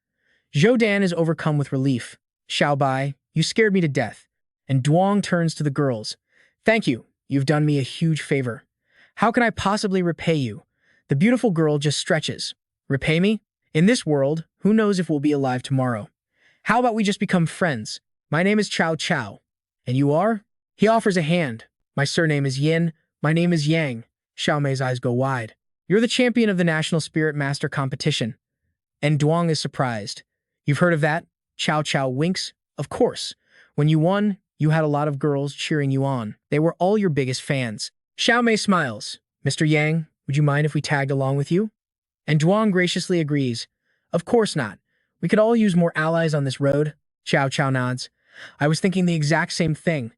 Zhou Dan is overcome with relief. "Xiao Bai, you scared me to death." And Duong turns to the girls. "Thank you. You've done me a huge favor. How can I possibly repay you?" The beautiful girl just stretches. "Repay me? In this world, who knows if we'll be alive tomorrow? How about we just become friends? My name is Chow Chow. And you are?" He offers a hand. "My surname is Yin. My name is Yang." Xiao Mei's eyes go wide. "You're the champion of the National Spirit Master competition." And Duong is surprised. "You've heard of that?" Chow Chow winks. "Of course. When you won, you had a lot of girls cheering you on. They were all your biggest fans." Xiao Mei smiles. "Mr. Yang, would you mind if we tagged along with you?" And Duong graciously agrees. "Of course not. We could all use more allies on this road." Chow Chow nods. "I was thinking the exact same thing."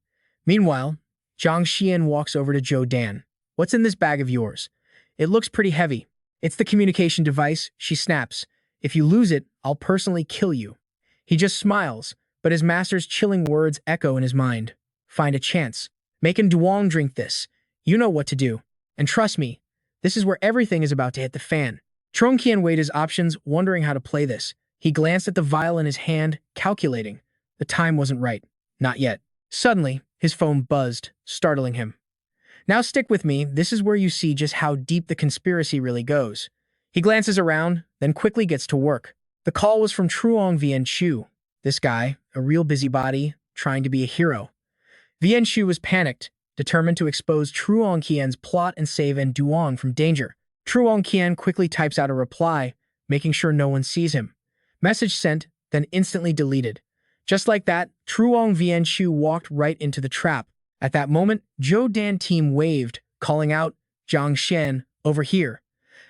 Meanwhile, Zhang Xian walks over to Zhou Dan. "What's in this bag of yours? It looks pretty heavy." "It's the communication device," she snaps. "If you lose it, I'll personally kill you." He just smiles, but his master's chilling words echo in his mind. "Find a chance. Make Duong drink this. You know what to do. And trust me, this is where everything is about to hit the fan." Tronqian weighed his options, wondering how to play this. He glanced at the vial in his hand, calculating. The time wasn't right. Not yet. Suddenly, his phone buzzed, startling him. "Now stick with me, this is where you see just how deep the conspiracy really goes." He glances around, then quickly gets to work. The call was from Truong Vientianchu. This guy, a real busybody, trying to be a hero. Vientianchu was panicked, determined to expose Truong Qian's plot and save Duong from danger. Truong Qian quickly types out a reply, making sure no one sees him. Message sent, then instantly deleted. Just like that, Truong Vientianchu walked right into the trap. At that moment, Zhou Dan team waved, calling out, "Zhang Xian, over here."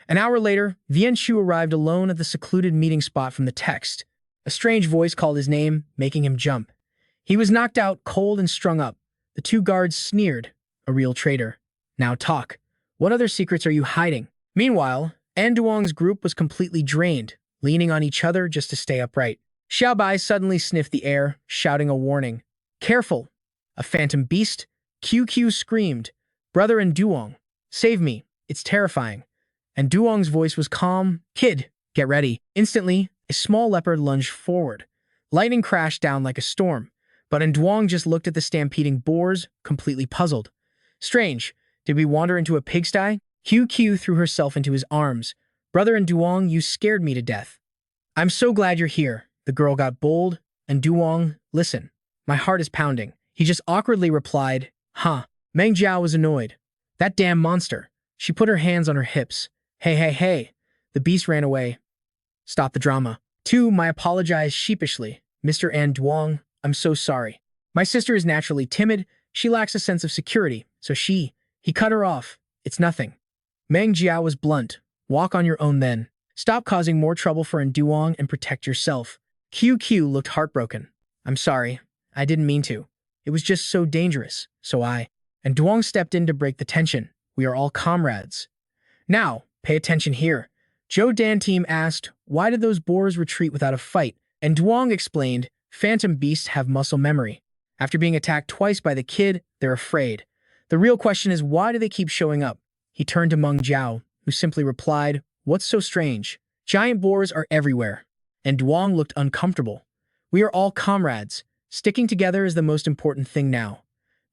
An hour later, Vientianchu arrived alone at the secluded meeting spot from the text. A strange voice called his name, making him jump. He was knocked out, cold and strung up. The two guards sneered. "A real traitor. Now talk. What other secrets are you hiding?" Meanwhile, Duong's group was completely drained, leaning on each other just to stay upright. Xiao Bai suddenly sniffed the air, shouting a warning. "Careful! A phantom beast?" QQ screamed. "Brother and Duong, save me. It's terrifying." And Duong's voice was calm. "Kid, get ready." Instantly, a small leopard lunged forward. Lightning crashed down like a storm, but Duong just looked at the stampeding boars, completely puzzled. "Strange. Did we wander into a pigsty?" QQ threw herself into his arms. "Brother and Duong, you scared me to death." "I'm so glad you're here." The girl got bold. And Duong, "Listen, my heart is pounding." He just awkwardly replied, "Huh." Meng Jiao was annoyed. That damn monster. She put her hands on her hips. Hey, hey, hey. The beast ran away. Stop the drama. 2. My apologized sheepishly. Mr. and Duong, I'm so sorry. My sister is naturally timid. She lacks a sense of security. So he cut her off. It's nothing. Meng Jiao was blunt. Walk on your own then. Stop causing more trouble for Duong and protect yourself. QQ looked heartbroken. I'm sorry. I didn't mean to. It was just so dangerous. And Duong stepped in to break the tension. We are all comrades. Now, pay attention here. Zhou Dan team asked, why did those boars retreat without a fight? And Duong explained, phantom beasts have muscle memory. After being attacked twice by the kid, they're afraid. The real question is, why do they keep showing up? He turned to Meng Jiao, who simply replied, what's so strange? Giant boars are everywhere. And Duong looked uncomfortable. We are all comrades. Sticking together is the most important thing now.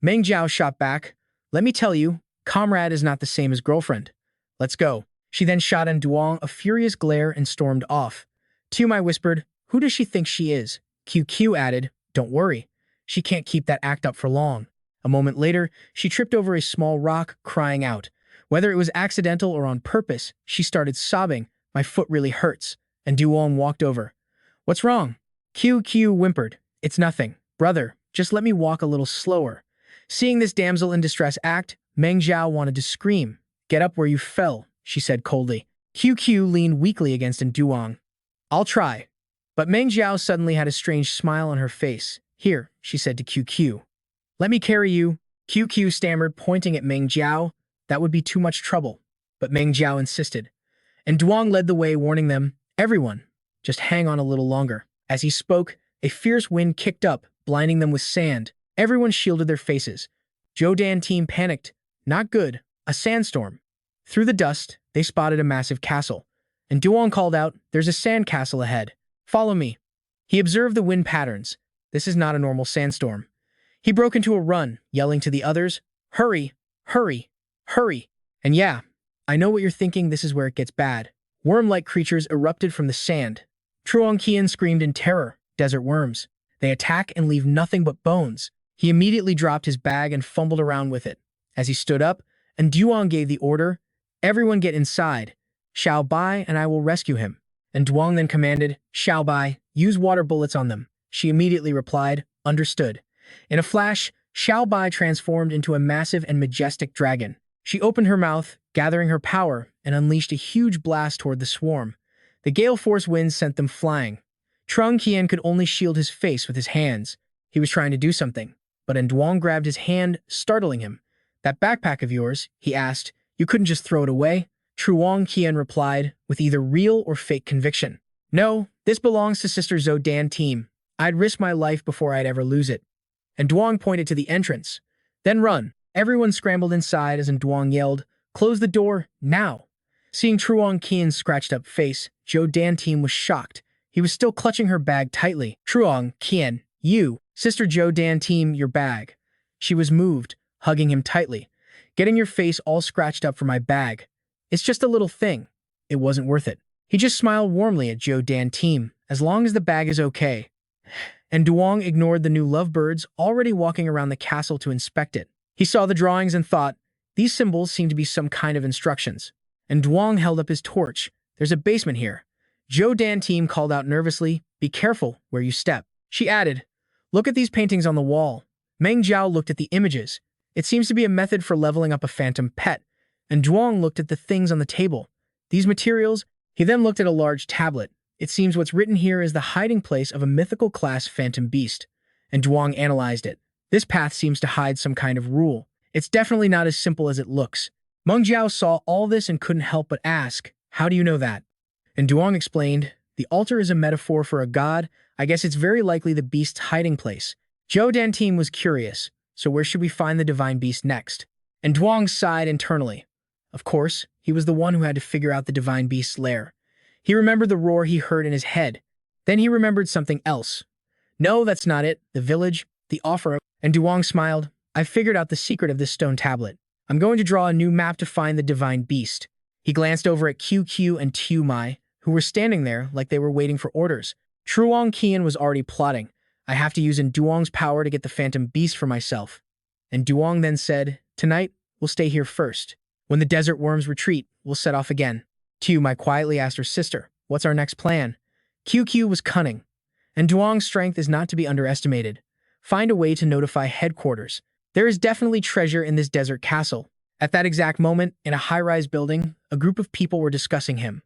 Meng Jiao shot back. Let me tell you, comrade is not the same as girlfriend. Let's go. She then shot at Duong a furious glare and stormed off. Tumai whispered, who does she think she is? QQ added, don't worry. She can't keep that act up for long. A moment later, she tripped over a small rock, crying out. Whether it was accidental or on purpose, she started sobbing. My foot really hurts. And Duong walked over. What's wrong? QQ whimpered. It's nothing. Brother, just let me walk a little slower. Seeing this damsel in distress act, Meng Jiao wanted to scream. Get up where you fell, she said coldly. QQ leaned weakly against Duong. I'll try. But Meng Jiao suddenly had a strange smile on her face. Here, she said to QQ. Let me carry you. QQ stammered, pointing at Meng Jiao. That would be too much trouble. But Meng Jiao insisted. And Duong led the way, warning them, everyone, just hang on a little longer. As he spoke, a fierce wind kicked up, blinding them with sand. Everyone shielded their faces. Zhou Dan team panicked. Not good. A sandstorm. Through the dust, they spotted a massive castle. And Duong called out, there's a sand castle ahead. Follow me. He observed the wind patterns. This is not a normal sandstorm. He broke into a run, yelling to the others, hurry, hurry, hurry. And yeah, I know what you're thinking, this is where it gets bad. Worm-like creatures erupted from the sand. Truong Qian screamed in terror, desert worms. They attack and leave nothing but bones. He immediately dropped his bag and fumbled around with it. As he stood up, and Duong gave the order, everyone get inside. Xiao Bai and I will rescue him. And Duong then commanded, Xiao Bai, use water bullets on them. She immediately replied, understood. In a flash, Xiao Bai transformed into a massive and majestic dragon. She opened her mouth, gathering her power, and unleashed a huge blast toward the swarm. The gale force winds sent them flying. Truong Qian could only shield his face with his hands. He was trying to do something, but Duong grabbed his hand, startling him. That backpack of yours, he asked, you couldn't just throw it away? Truong Qian replied, with either real or fake conviction. No, this belongs to Sister Zhou Dan team. I'd risk my life before I'd ever lose it. And Duong pointed to the entrance. Then run. Everyone scrambled inside as Duong yelled, close the door, now. Seeing Truong Qian's scratched-up face, Zhou Dan team was shocked. He was still clutching her bag tightly. Truong Qian, you, Sister Zhou Dan team, your bag. She was moved, hugging him tightly. Getting your face all scratched up for my bag. It's just a little thing. It wasn't worth it. He just smiled warmly at Zhou Dan team, as long as the bag is okay. And Duong ignored the new lovebirds already walking around the castle to inspect it. He saw the drawings and thought, these symbols seem to be some kind of instructions. And Duong held up his torch. There's a basement here. Zhou Dan team called out nervously, be careful where you step. She added, look at these paintings on the wall. Meng Jiao looked at the images. It seems to be a method for leveling up a phantom pet. And Duong looked at the things on the table. These materials, he then looked at a large tablet. It seems what's written here is the hiding place of a mythical class phantom beast. And Duong analyzed it. This path seems to hide some kind of rule. It's definitely not as simple as it looks. Meng Jiao saw all this and couldn't help but ask, how do you know that? And Duong explained, the altar is a metaphor for a god. I guess it's very likely the beast's hiding place. Zhou Dan team was curious, so where should we find the divine beast next? And Duong sighed internally. Of course, he was the one who had to figure out the divine beast's lair. He remembered the roar he heard in his head. Then he remembered something else. No, that's not it. The village, the offer. And Duong smiled. I've figured out the secret of this stone tablet. I'm going to draw a new map to find the divine beast. He glanced over at QQ and Tumai, who were standing there like they were waiting for orders. Truong Qian was already plotting. I have to use Duong's power to get the phantom beast for myself. And Duong then said, tonight, we'll stay here first. When the desert worms retreat, we'll set off again. Q Mai quietly asked her sister, what's our next plan? QQ was cunning, and Duong's strength is not to be underestimated. Find a way to notify headquarters. There is definitely treasure in this desert castle. At that exact moment, in a high-rise building, a group of people were discussing him.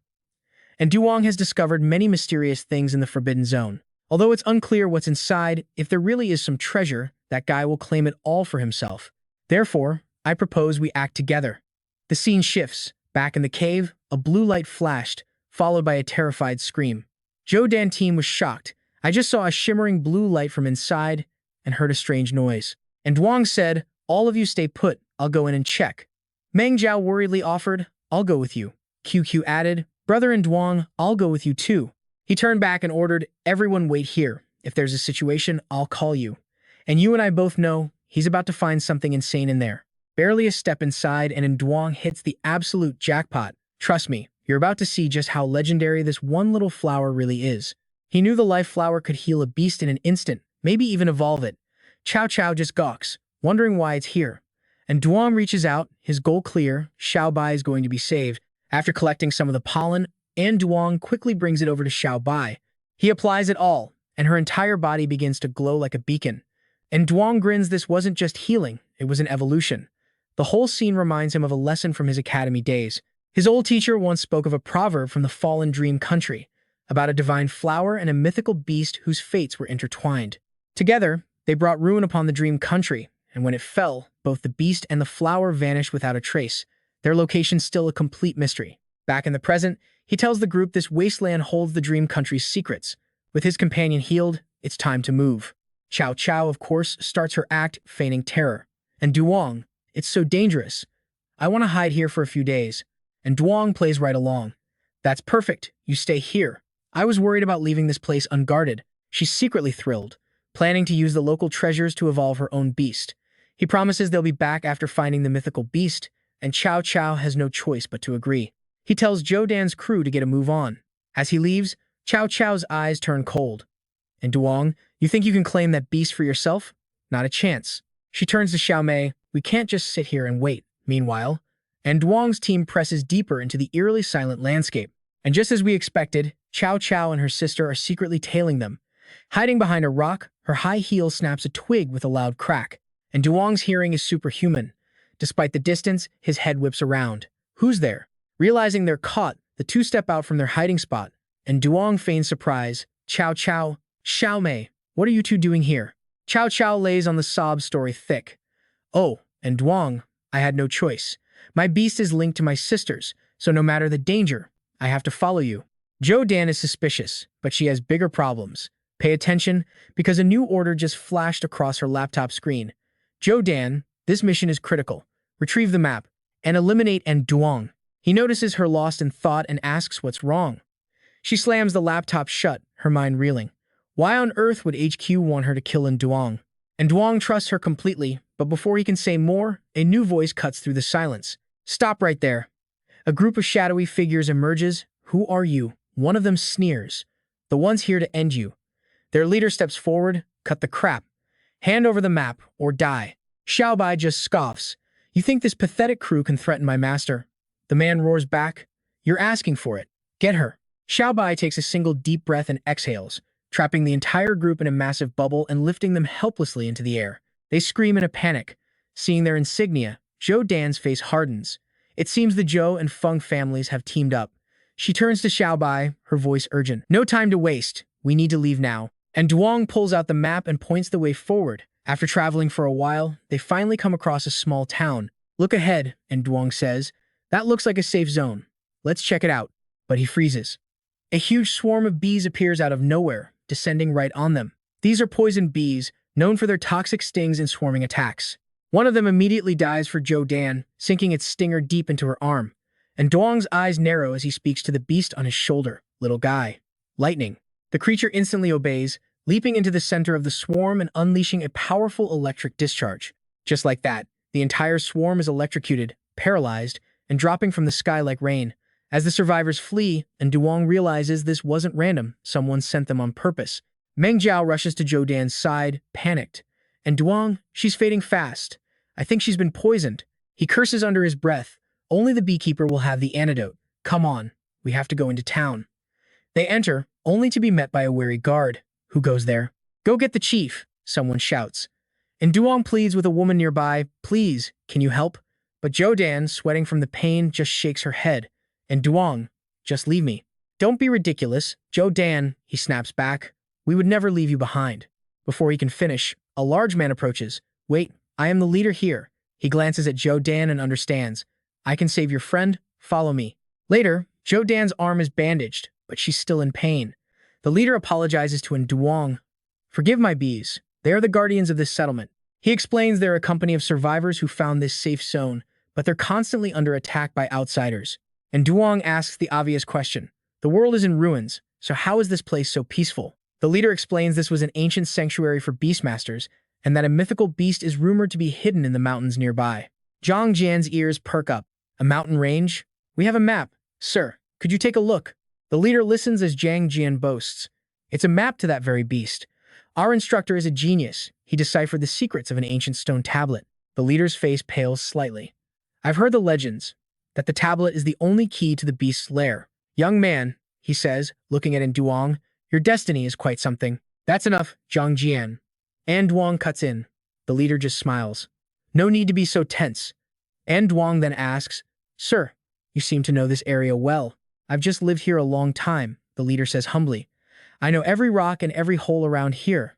And Duong has discovered many mysterious things in the Forbidden Zone. Although it's unclear what's inside, if there really is some treasure, that guy will claim it all for himself. Therefore, I propose we act together. The scene shifts. Back in the cave, a blue light flashed, followed by a terrified scream. Zhou Dan team was shocked. I just saw a shimmering blue light from inside and heard a strange noise. And Duong said, all of you stay put, I'll go in and check. Meng Zhao worriedly offered, I'll go with you. QQ added, brother and Duong, I'll go with you too. He turned back and ordered, everyone wait here. If there's a situation, I'll call you. And you and I both know, he's about to find something insane in there. Barely a step inside and Duong hits the absolute jackpot. Trust me, you're about to see just how legendary this one little flower really is. He knew the life flower could heal a beast in an instant, maybe even evolve it. Cao Cao just gawks, wondering why it's here. And Duong reaches out, his goal clear, Xiao Bai is going to be saved. After collecting some of the pollen, and Duong quickly brings it over to Xiao Bai. He applies it all, and her entire body begins to glow like a beacon. And Duong grins this wasn't just healing, it was an evolution. The whole scene reminds him of a lesson from his academy days. His old teacher once spoke of a proverb from the fallen dream country, about a divine flower and a mythical beast whose fates were intertwined. Together, they brought ruin upon the dream country, and when it fell, both the beast and the flower vanished without a trace, their location still a complete mystery. Back in the present, he tells the group this wasteland holds the dream country's secrets. With his companion healed, it's time to move. Cao Cao, of course, starts her act, feigning terror. And Duong, it's so dangerous. I want to hide here for a few days. And Duong plays right along. That's perfect, you stay here. I was worried about leaving this place unguarded. She's secretly thrilled, planning to use the local treasures to evolve her own beast. He promises they'll be back after finding the mythical beast, and Cao Cao has no choice but to agree. He tells Zhou Dan's crew to get a move on. As he leaves, Cao Cao's eyes turn cold. And Duong, you think you can claim that beast for yourself? Not a chance. She turns to Xiao Mei, we can't just sit here and wait. Meanwhile, and Duong's team presses deeper into the eerily silent landscape. And just as we expected, Cao Cao and her sister are secretly tailing them. Hiding behind a rock, her high heel snaps a twig with a loud crack. And Duong's hearing is superhuman. Despite the distance, his head whips around. Who's there? Realizing they're caught, the two step out from their hiding spot. And Duong feigns surprise. Cao Cao, Xiao Mei, what are you two doing here? Cao Cao lays on the sob story thick. Oh, and Duong, I had no choice. My beast is linked to my sister's, so no matter the danger, I have to follow you. Zhou Dan is suspicious, but she has bigger problems. Pay attention, because a new order just flashed across her laptop screen. Zhou Dan, this mission is critical. Retrieve the map, and eliminate and Duong. He notices her lost in thought and asks what's wrong. She slams the laptop shut, her mind reeling. Why on earth would HQ want her to kill Duong? And Duong trusts her completely, but before he can say more, a new voice cuts through the silence. Stop right there. A group of shadowy figures emerges. Who are you? One of them sneers. The one's here to end you. Their leader steps forward. Cut the crap. Hand over the map, or die. Xiao Bai just scoffs. You think this pathetic crew can threaten my master? The man roars back. You're asking for it. Get her. Xiao Bai takes a single deep breath and exhales, trapping the entire group in a massive bubble and lifting them helplessly into the air. They scream in a panic. Seeing their insignia, Zhou Dan's face hardens. It seems the Zhou and Feng families have teamed up. She turns to Xiao Bai, her voice urgent. No time to waste. We need to leave now. And Duong pulls out the map and points the way forward. After traveling for a while, they finally come across a small town. Look ahead, and Duong says, that looks like a safe zone. Let's check it out. But he freezes. A huge swarm of bees appears out of nowhere, descending right on them. These are poison bees, known for their toxic stings and swarming attacks. One of them immediately dies for Zhou Dan, sinking its stinger deep into her arm. And Duong's eyes narrow as he speaks to the beast on his shoulder. Little guy. Lightning. The creature instantly obeys, leaping into the center of the swarm and unleashing a powerful electric discharge. Just like that, the entire swarm is electrocuted, paralyzed, and dropping from the sky like rain. As the survivors flee, and Duong realizes this wasn't random, someone sent them on purpose. Meng Zhao rushes to Zhou Dan's side, panicked. And Duong, she's fading fast. I think she's been poisoned. He curses under his breath. Only the beekeeper will have the antidote. Come on, we have to go into town. They enter, only to be met by a wary guard. Who goes there? Go get the chief, someone shouts. And Duong pleads with a woman nearby, please, can you help? But Jodan, sweating from the pain, just shakes her head. And Duong, just leave me. Don't be ridiculous, Jodan, he snaps back. We would never leave you behind. Before he can finish, a large man approaches. Wait, I am the leader here. He glances at Jodan and understands. I can save your friend, follow me. Later, Jodan's arm is bandaged, but she's still in pain. The leader apologizes to Duong. Forgive my bees. They are the guardians of this settlement. He explains they're a company of survivors who found this safe zone, but they're constantly under attack by outsiders. And Duong asks the obvious question. The world is in ruins, so how is this place so peaceful? The leader explains this was an ancient sanctuary for beastmasters, and that a mythical beast is rumored to be hidden in the mountains nearby. Zhang Jian's ears perk up. A mountain range? We have a map. Sir, could you take a look? The leader listens as Zhang Jian boasts. It's a map to that very beast. Our instructor is a genius. He deciphered the secrets of an ancient stone tablet. The leader's face pales slightly. I've heard the legends, that the tablet is the only key to the beast's lair. Young man, he says, looking at Duong, your destiny is quite something. That's enough, Zhang Jian. And Duong cuts in. The leader just smiles. No need to be so tense. And Duong then asks, Sir, you seem to know this area well. I've just lived here a long time, the leader says humbly. I know every rock and every hole around here.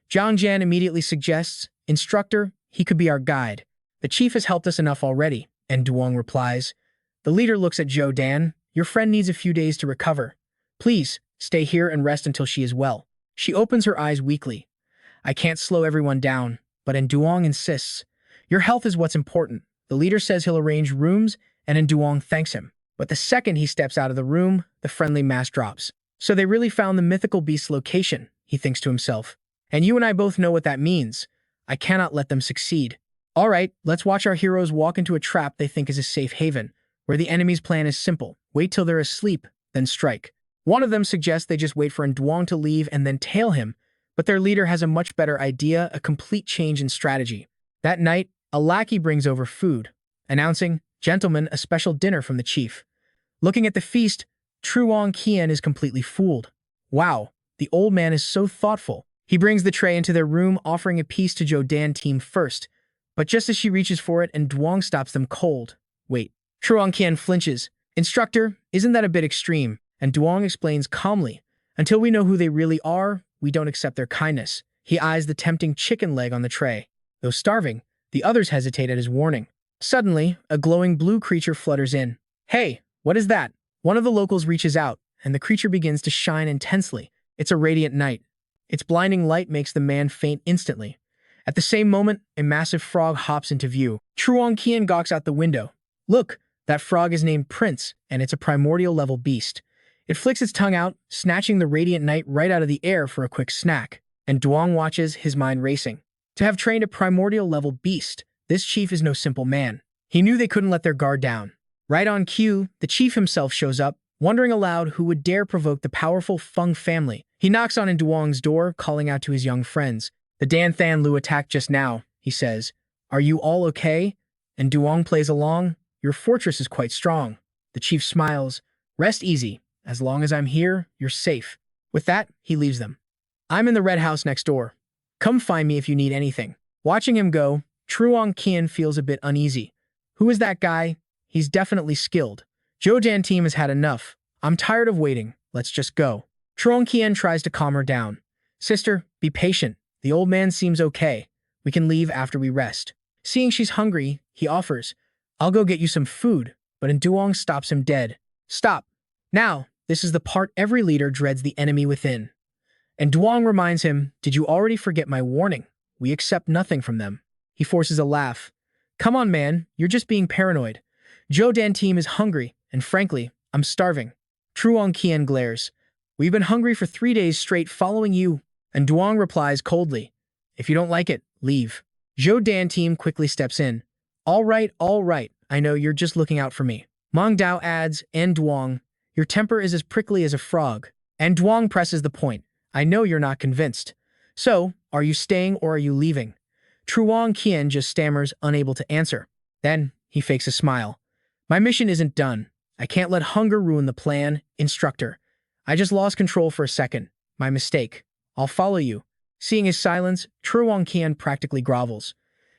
Zhang Jian immediately suggests, Instructor, he could be our guide. The chief has helped us enough already, and Duong replies. The leader looks at Jodan. Your friend needs a few days to recover. Please, stay here and rest until she is well. She opens her eyes weakly. I can't slow everyone down, but Duong insists. Your health is what's important. The leader says he'll arrange rooms, and Duong thanks him. But the second he steps out of the room, the friendly mask drops. So they really found the mythical beast's location, he thinks to himself. And you and I both know what that means. I cannot let them succeed. All right, let's watch our heroes walk into a trap they think is a safe haven, where the enemy's plan is simple. Wait till they're asleep, then strike. One of them suggests they just wait for Duong to leave and then tail him, but their leader has a much better idea, a complete change in strategy. That night, a lackey brings over food, announcing, Gentlemen, a special dinner from the chief. Looking at the feast, Truong Qian is completely fooled. Wow, the old man is so thoughtful. He brings the tray into their room, offering a piece to Jodan team first. But just as she reaches for it, Duong stops them cold. Wait. Truong Qian flinches. Instructor, isn't that a bit extreme? And Duong explains calmly. Until we know who they really are, we don't accept their kindness. He eyes the tempting chicken leg on the tray. Though starving, the others hesitate at his warning. Suddenly, a glowing blue creature flutters in. Hey, what is that? One of the locals reaches out, and the creature begins to shine intensely. It's a radiant knight. Its blinding light makes the man faint instantly. At the same moment, a massive frog hops into view. Truong Qian gawks out the window. Look, that frog is named Prince, and it's a primordial level beast. It flicks its tongue out, snatching the radiant knight right out of the air for a quick snack. And Duong watches, his mind racing. To have trained a primordial level beast, this chief is no simple man. He knew they couldn't let their guard down. Right on cue, the chief himself shows up, wondering aloud who would dare provoke the powerful Feng family. He knocks on Duong's door, calling out to his young friends. The Dan Than Lu attacked just now, he says. Are you all okay? And Duong plays along. Your fortress is quite strong. The chief smiles. Rest easy. As long as I'm here, you're safe. With that, he leaves them. I'm in the red house next door. Come find me if you need anything. Watching him go, Truong Qian feels a bit uneasy. Who is that guy? He's definitely skilled. Jodan team has had enough. I'm tired of waiting. Let's just go. Truong Qian tries to calm her down. Sister, be patient. The old man seems okay. We can leave after we rest. Seeing she's hungry, he offers, I'll go get you some food, but Duong stops him dead. Stop. Now, this is the part every leader dreads the enemy within. And Duong reminds him, did you already forget my warning? We accept nothing from them. He forces a laugh. Come on, man, you're just being paranoid. Jodan team is hungry, and frankly, I'm starving. Truong Qian glares. We've been hungry for 3 days straight following you. And Duong replies coldly, if you don't like it, leave. Jodan team quickly steps in. All right, I know you're just looking out for me. Mong Dao adds, and Duong, your temper is as prickly as a frog. And Duong presses the point. I know you're not convinced. So, are you staying or are you leaving? Truong Qian just stammers, unable to answer. Then, he fakes a smile. My mission isn't done. I can't let hunger ruin the plan, instructor. I just lost control for a second. My mistake. I'll follow you. Seeing his silence, Truong Qian practically grovels.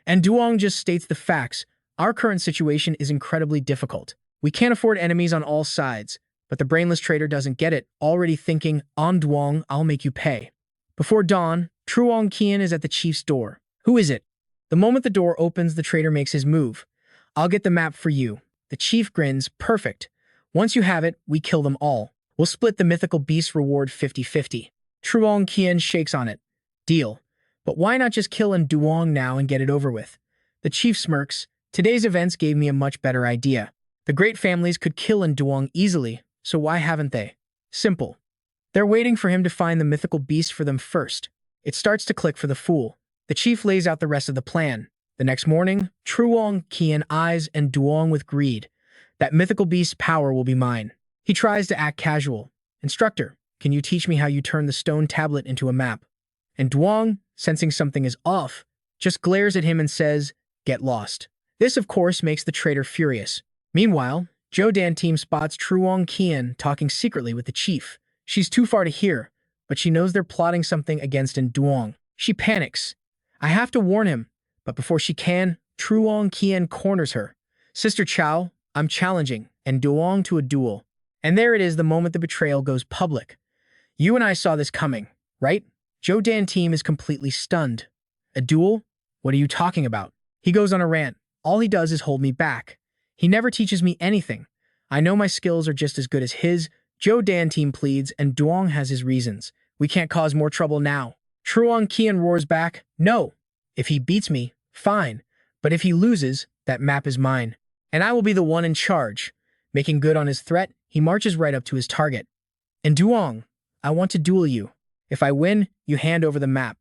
And Duong just states the facts. Our current situation is incredibly difficult. We can't afford enemies on all sides. But the brainless traitor doesn't get it, already thinking, on Duong, I'll make you pay. Before dawn, Truong Qian is at the chief's door. Who is it? The moment the door opens, the traitor makes his move. I'll get the map for you. The chief grins, perfect. Once you have it, we kill them all. We'll split the mythical beast reward 50-50. Truong Qian shakes on it. Deal. But why not just kill Duong now and get it over with? The chief smirks. Today's events gave me a much better idea. The great families could kill Duong easily, so why haven't they? Simple. They're waiting for him to find the mythical beast for them first. It starts to click for the fool. The chief lays out the rest of the plan. The next morning, Truong Qian eyes Duong with greed. That mythical beast's power will be mine. He tries to act casual. Instructor, can you teach me how you turn the stone tablet into a map? And Duong, sensing something is off, just glares at him and says, get lost. This, of course, makes the traitor furious. Meanwhile, Zhou team spots Truong Qian talking secretly with the chief. She's too far to hear, but she knows they're plotting something against Duong. She panics. I have to warn him, but before she can, Truong Qian corners her. Sister Chao, I'm challenging Duong to a duel. And there it is the moment the betrayal goes public. You and I saw this coming, right? Zhou team is completely stunned. A duel? What are you talking about? He goes on a rant. All he does is hold me back. He never teaches me anything. I know my skills are just as good as his. Zhou team pleads, and Duong has his reasons. We can't cause more trouble now. Truong Qian roars back, no. If he beats me, fine. But if he loses, that map is mine. And I will be the one in charge. Making good on his threat, he marches right up to his target. And Duong, I want to duel you. If I win, you hand over the map.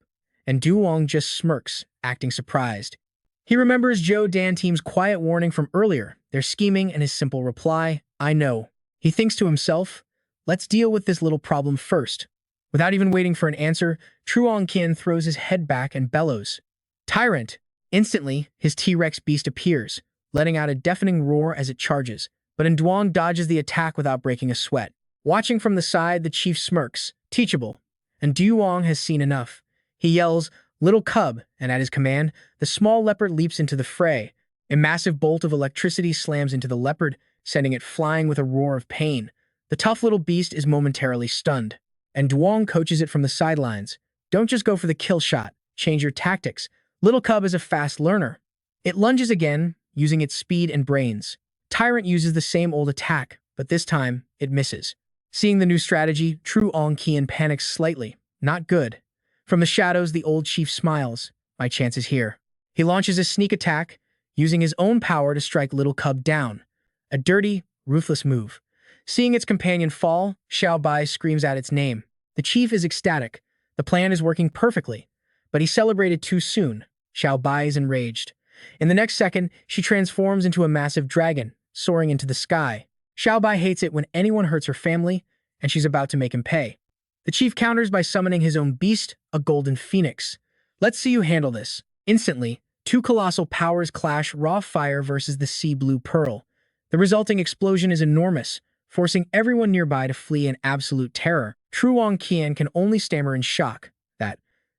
And Duong just smirks, acting surprised. He remembers Zhou team's quiet warning from earlier, their scheming and his simple reply, I know. He thinks to himself, let's deal with this little problem first. Without even waiting for an answer, Truong Qian throws his head back and bellows. Tyrant! Instantly, his T-Rex beast appears, letting out a deafening roar as it charges. But Duong dodges the attack without breaking a sweat. Watching from the side, the chief smirks, teachable. And Duong has seen enough. He yells, little cub, and at his command, the small leopard leaps into the fray. A massive bolt of electricity slams into the leopard, sending it flying with a roar of pain. The tough little beast is momentarily stunned. And Duong coaches it from the sidelines. Don't just go for the kill shot. Change your tactics. Little cub is a fast learner. It lunges again, using its speed and brains. Tyrant uses the same old attack, but this time, it misses. Seeing the new strategy, Truong Qian panics slightly. Not good. From the shadows, the old chief smiles. My chance is here. He launches a sneak attack, using his own power to strike Little Cub down. A dirty, ruthless move. Seeing its companion fall, Xiao Bai screams out its name. The chief is ecstatic. The plan is working perfectly. But he celebrated too soon. Xiao Bai is enraged. In the next second, she transforms into a massive dragon, soaring into the sky. Xiao Bai hates it when anyone hurts her family, and she's about to make him pay. The chief counters by summoning his own beast, a golden phoenix. Let's see you handle this. Instantly, two colossal powers clash, raw fire versus the sea blue pearl. The resulting explosion is enormous, forcing everyone nearby to flee in absolute terror. Truong Qian can only stammer in shock.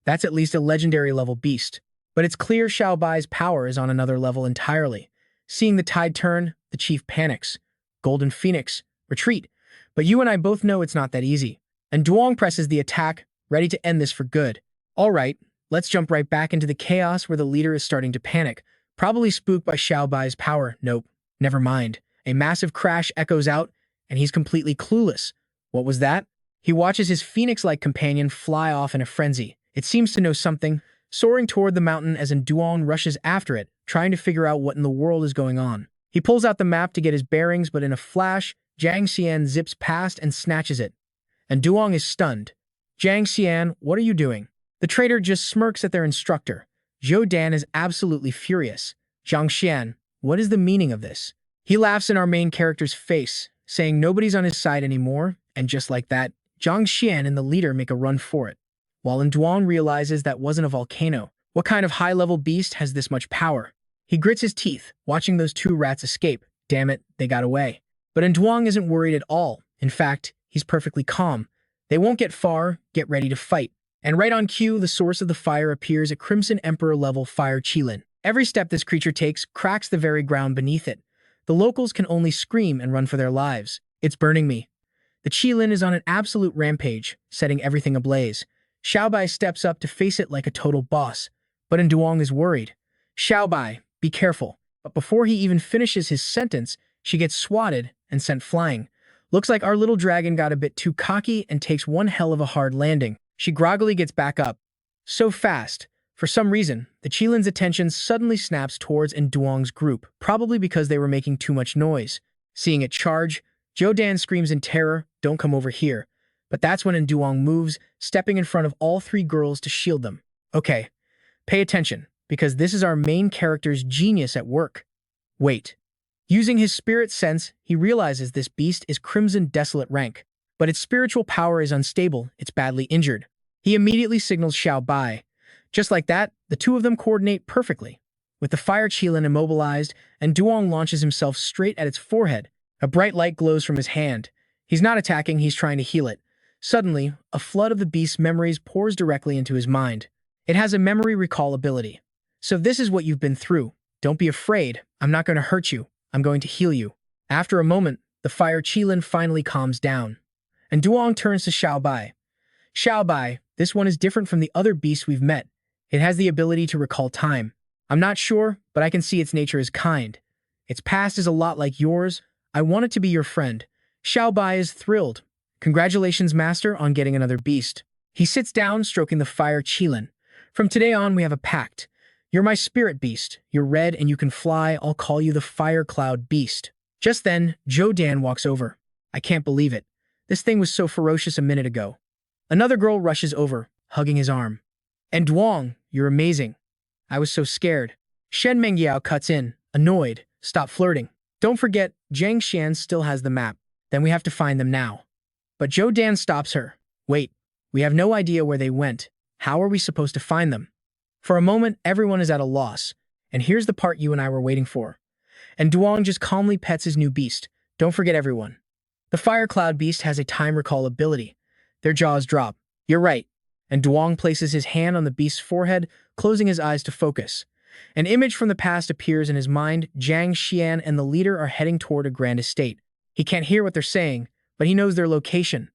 That's at least a legendary level beast. But it's clear Xiao Bai's power is on another level entirely. Seeing the tide turn, the chief panics. Golden Phoenix, retreat. But you and I both know it's not that easy. And Duong presses the attack, ready to end this for good. All right, let's jump right back into the chaos where the leader is starting to panic, probably spooked by Xiao Bai's power. Nope, never mind. A massive crash echoes out, and he's completely clueless. What was that? He watches his phoenix-like companion fly off in a frenzy. It seems to know something, soaring toward the mountain as Duong rushes after it, trying to figure out what in the world is going on. He pulls out the map to get his bearings, but in a flash, Zhang Xian zips past and snatches it. And Duong is stunned. Zhang Xian, what are you doing? The traitor just smirks at their instructor. Zhou Dan is absolutely furious. Zhang Xian, what is the meaning of this? He laughs in our main character's face, saying nobody's on his side anymore, and just like that, Zhang Xian and the leader make a run for it. While Duong realizes that wasn't a volcano. What kind of high-level beast has this much power? He grits his teeth, watching those two rats escape. Damn it, they got away. But Duong isn't worried at all. In fact, he's perfectly calm. They won't get far, get ready to fight. And right on cue, the source of the fire appears, a Crimson Emperor-level fire Qilin. Every step this creature takes cracks the very ground beneath it. The locals can only scream and run for their lives. It's burning me. The Qilin is on an absolute rampage, setting everything ablaze. Xiao Bai steps up to face it like a total boss. But Duong is worried. Xiao Bai, be careful. But before he even finishes his sentence, she gets swatted and sent flying. Looks like our little dragon got a bit too cocky and takes one hell of a hard landing. She groggily gets back up. So fast. For some reason, the Qilin's attention suddenly snaps towards Duong's group, probably because they were making too much noise. Seeing it charge, Jodan screams in terror, "Don't come over here." But that's when Duong moves, stepping in front of all three girls to shield them. Okay, pay attention, because this is our main character's genius at work. Wait. Using his spirit sense, he realizes this beast is Crimson Desolate rank, but its spiritual power is unstable, it's badly injured. He immediately signals Xiao Bai. Just like that, the two of them coordinate perfectly. With the fire Qilin immobilized, Duong launches himself straight at its forehead. A bright light glows from his hand. He's not attacking, he's trying to heal it. Suddenly, a flood of the beast's memories pours directly into his mind. It has a memory recall ability. So this is what you've been through. Don't be afraid. I'm not going to hurt you. I'm going to heal you. After a moment, the fire Qilin finally calms down. Duong turns to Xiao Bai. Xiao Bai, this one is different from the other beasts we've met. It has the ability to recall time. I'm not sure, but I can see its nature is kind. Its past is a lot like yours. I want it to be your friend. Xiao Bai is thrilled. Congratulations, Master, on getting another beast. He sits down, stroking the fire Qilin. From today on, we have a pact. You're my spirit beast. You're red and you can fly. I'll call you the Fire Cloud Beast. Just then, Jodan walks over. I can't believe it. This thing was so ferocious a minute ago. Another girl rushes over, hugging his arm. Duong, you're amazing. I was so scared. Shen Mengyao cuts in, annoyed. Stop flirting. Don't forget, Zhang Xian still has the map. Then we have to find them now. But Jodan stops her. Wait, we have no idea where they went. How are we supposed to find them? For a moment, everyone is at a loss. And here's the part you and I were waiting for. Duong just calmly pets his new beast. Don't forget everyone. The Fire Cloud Beast has a time recall ability. Their jaws drop. You're right. Duong places his hand on the beast's forehead, closing his eyes to focus. An image from the past appears in his mind. Zhang Xian and the leader are heading toward a grand estate. He can't hear what they're saying, but he knows their location.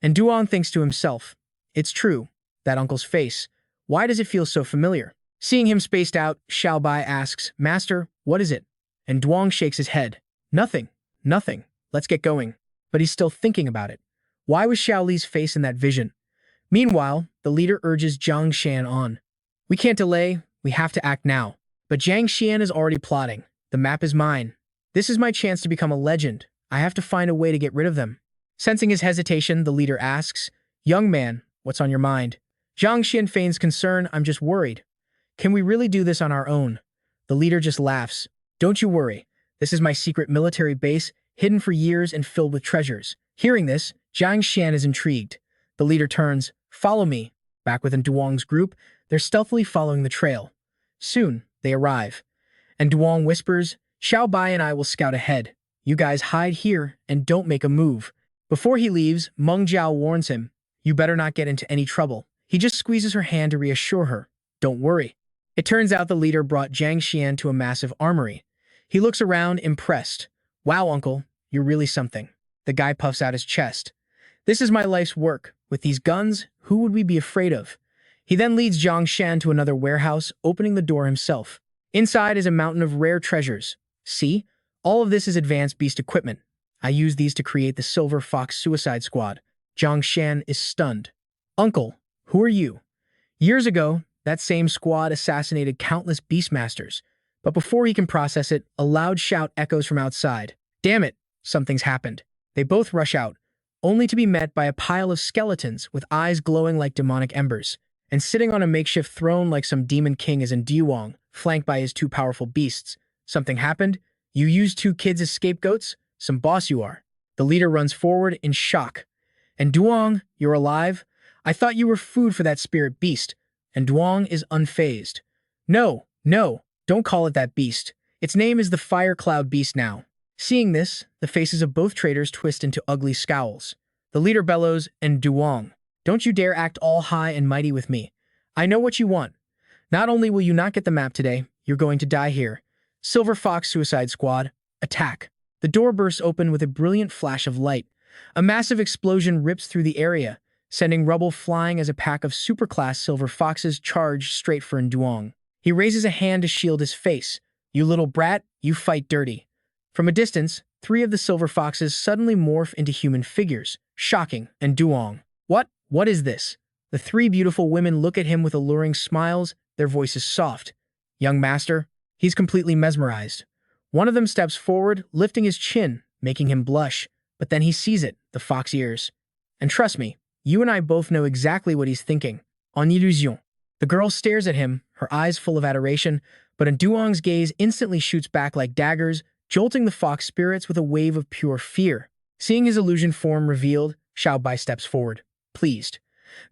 Duong thinks to himself, it's true, that uncle's face. Why does it feel so familiar? Seeing him spaced out, Xiao Bai asks, Master, what is it? Duong shakes his head. Nothing. Let's get going. But he's still thinking about it. Why was Xiao Li's face in that vision? Meanwhile, the leader urges Zhang Xian on. We can't delay, we have to act now. But Zhang Xian is already plotting. The map is mine. This is my chance to become a legend. I have to find a way to get rid of them. Sensing his hesitation, the leader asks, Young man, what's on your mind? Zhang Xian feigns concern. I'm just worried. Can we really do this on our own? The leader just laughs. Don't you worry. This is my secret military base, hidden for years and filled with treasures. Hearing this, Zhang Xian is intrigued. The leader turns. Follow me. Back within Duong's group, they're stealthily following the trail. Soon, they arrive. Duong whispers, Xiao Bai and I will scout ahead. You guys hide here and don't make a move. Before he leaves, Meng Jiao warns him, you better not get into any trouble. He just squeezes her hand to reassure her. Don't worry. It turns out the leader brought Zhang Xian to a massive armory. He looks around, impressed. Wow, uncle, you're really something. The guy puffs out his chest. This is my life's work. With these guns, who would we be afraid of? He then leads Zhang Xian to another warehouse, opening the door himself. Inside is a mountain of rare treasures. See? All of this is advanced beast equipment. I use these to create the Silver Fox Suicide Squad. Zhang Xian is stunned. Uncle, who are you? Years ago, that same squad assassinated countless beastmasters. But before he can process it, a loud shout echoes from outside. Damn it, something's happened. They both rush out, only to be met by a pile of skeletons with eyes glowing like demonic embers. And sitting on a makeshift throne like some demon king is Duong, flanked by his two powerful beasts. Something happened? You used two kids as scapegoats? Some boss you are. The leader runs forward in shock. And Duong, you're alive? I thought you were food for that spirit beast. And Duong is unfazed. No, Don't call it that beast. Its name is the Fire Cloud Beast now. Seeing this, the faces of both traitors twist into ugly scowls. The leader bellows, and Duong, don't you dare act all high and mighty with me. I know what you want. Not only will you not get the map today, you're going to die here. Silver Fox Suicide Squad, attack. The door bursts open with a brilliant flash of light. A massive explosion rips through the area, sending rubble flying as a pack of superclass Silver Foxes charge straight for Duong. He raises a hand to shield his face. You little brat, you fight dirty. From a distance, 3 of the Silver Foxes suddenly morph into human figures, shocking, and Duong. What is this? The 3 beautiful women look at him with alluring smiles, their voices soft. Young master, he's completely mesmerized. One of them steps forward, lifting his chin, making him blush, but then he sees it, the fox ears. And trust me, you and I both know exactly what he's thinking. En illusion. The girl stares at him, her eyes full of adoration, but Duong's gaze instantly shoots back like daggers, jolting the fox spirits with a wave of pure fear. Seeing his illusion form revealed, Xiao Bai steps forward, pleased.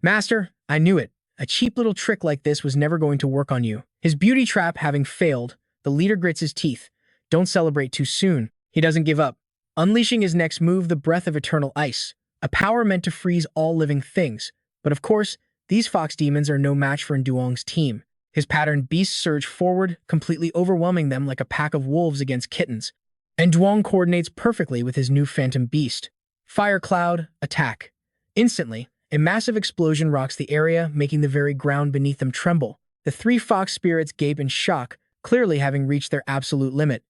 Master, I knew it. A cheap little trick like this was never going to work on you. His beauty trap having failed, the leader grits his teeth. Don't celebrate too soon. He doesn't give up. Unleashing his next move, the breath of eternal ice, a power meant to freeze all living things. But of course, these fox demons are no match for Duong's team. His patterned beasts surge forward, completely overwhelming them like a pack of wolves against kittens. And Duong coordinates perfectly with his new phantom beast. Fire Cloud, attack. Instantly, a massive explosion rocks the area, making the very ground beneath them tremble. The 3 fox spirits gape in shock, clearly having reached their absolute limit.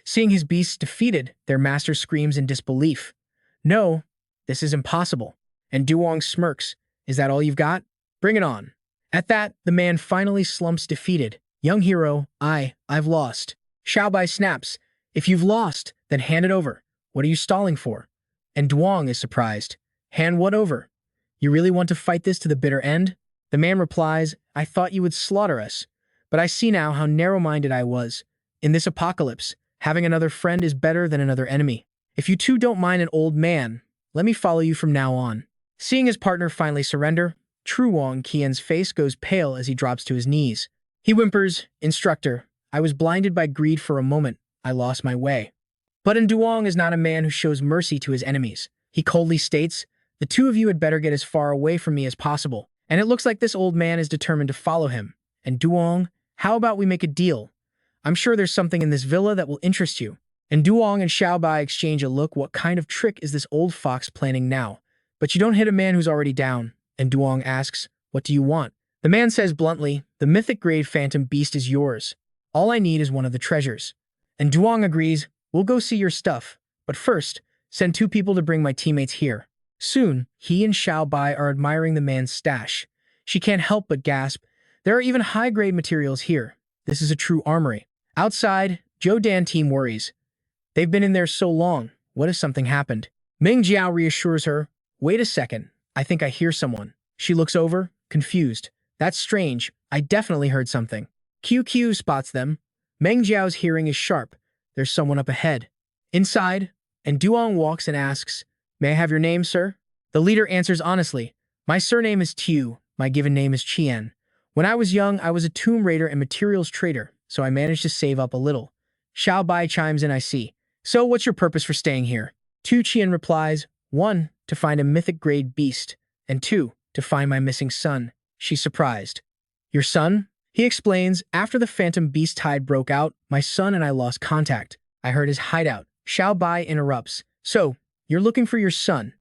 Seeing his beasts defeated, their master screams in disbelief. No, this is impossible. And Duong smirks. Is that all you've got? Bring it on. At that, the man finally slumps defeated. Young hero, I've lost. Xiao Bai snaps. If you've lost, then hand it over. What are you stalling for? And Duong is surprised. Hand what over? You really want to fight this to the bitter end? The man replies, I thought you would slaughter us. But I see now how narrow-minded I was. In this apocalypse, having another friend is better than another enemy. If you two don't mind an old man, let me follow you from now on. Seeing his partner finally surrender, Truong Qian's face goes pale as he drops to his knees. He whimpers, Instructor, I was blinded by greed for a moment. I lost my way. But Duong is not a man who shows mercy to his enemies. He coldly states, the 2 of you had better get as far away from me as possible. And it looks like this old man is determined to follow him. And Duong, how about we make a deal? I'm sure there's something in this villa that will interest you. And Duong and Xiao Bai exchange a look. What kind of trick is this old fox planning now? But you don't hit a man who's already down. And Duong asks, what do you want? The man says bluntly, the mythic grade phantom beast is yours. All I need is one of the treasures. And Duong agrees, we'll go see your stuff. But first, send 2 people to bring my teammates here. Soon, he and Xiao Bai are admiring the man's stash. She can't help but gasp. There are even high-grade materials here. This is a true armory. Outside, Zhou Dan team worries. They've been in there so long. What if something happened? Ming Jiao reassures her. Wait a second. I think I hear someone. She looks over, confused. That's strange. I definitely heard something. QQ spots them. Meng Jiao's hearing is sharp. There's someone up ahead. Inside, and Duong walks and asks, May I have your name, sir? The leader answers honestly, My surname is Tiu. My given name is Qian. When I was young, I was a tomb raider and materials trader, so I managed to save up a little. Xiao Bai chimes in, I see. So what's your purpose for staying here? Tu Qian replies, 1, to find a mythic grade beast, and 2, to find my missing son. She's surprised. Your son? He explains, after the phantom beast tide broke out, my son and I lost contact. I heard his hideout. Xiao Bai interrupts. So, you're looking for your son.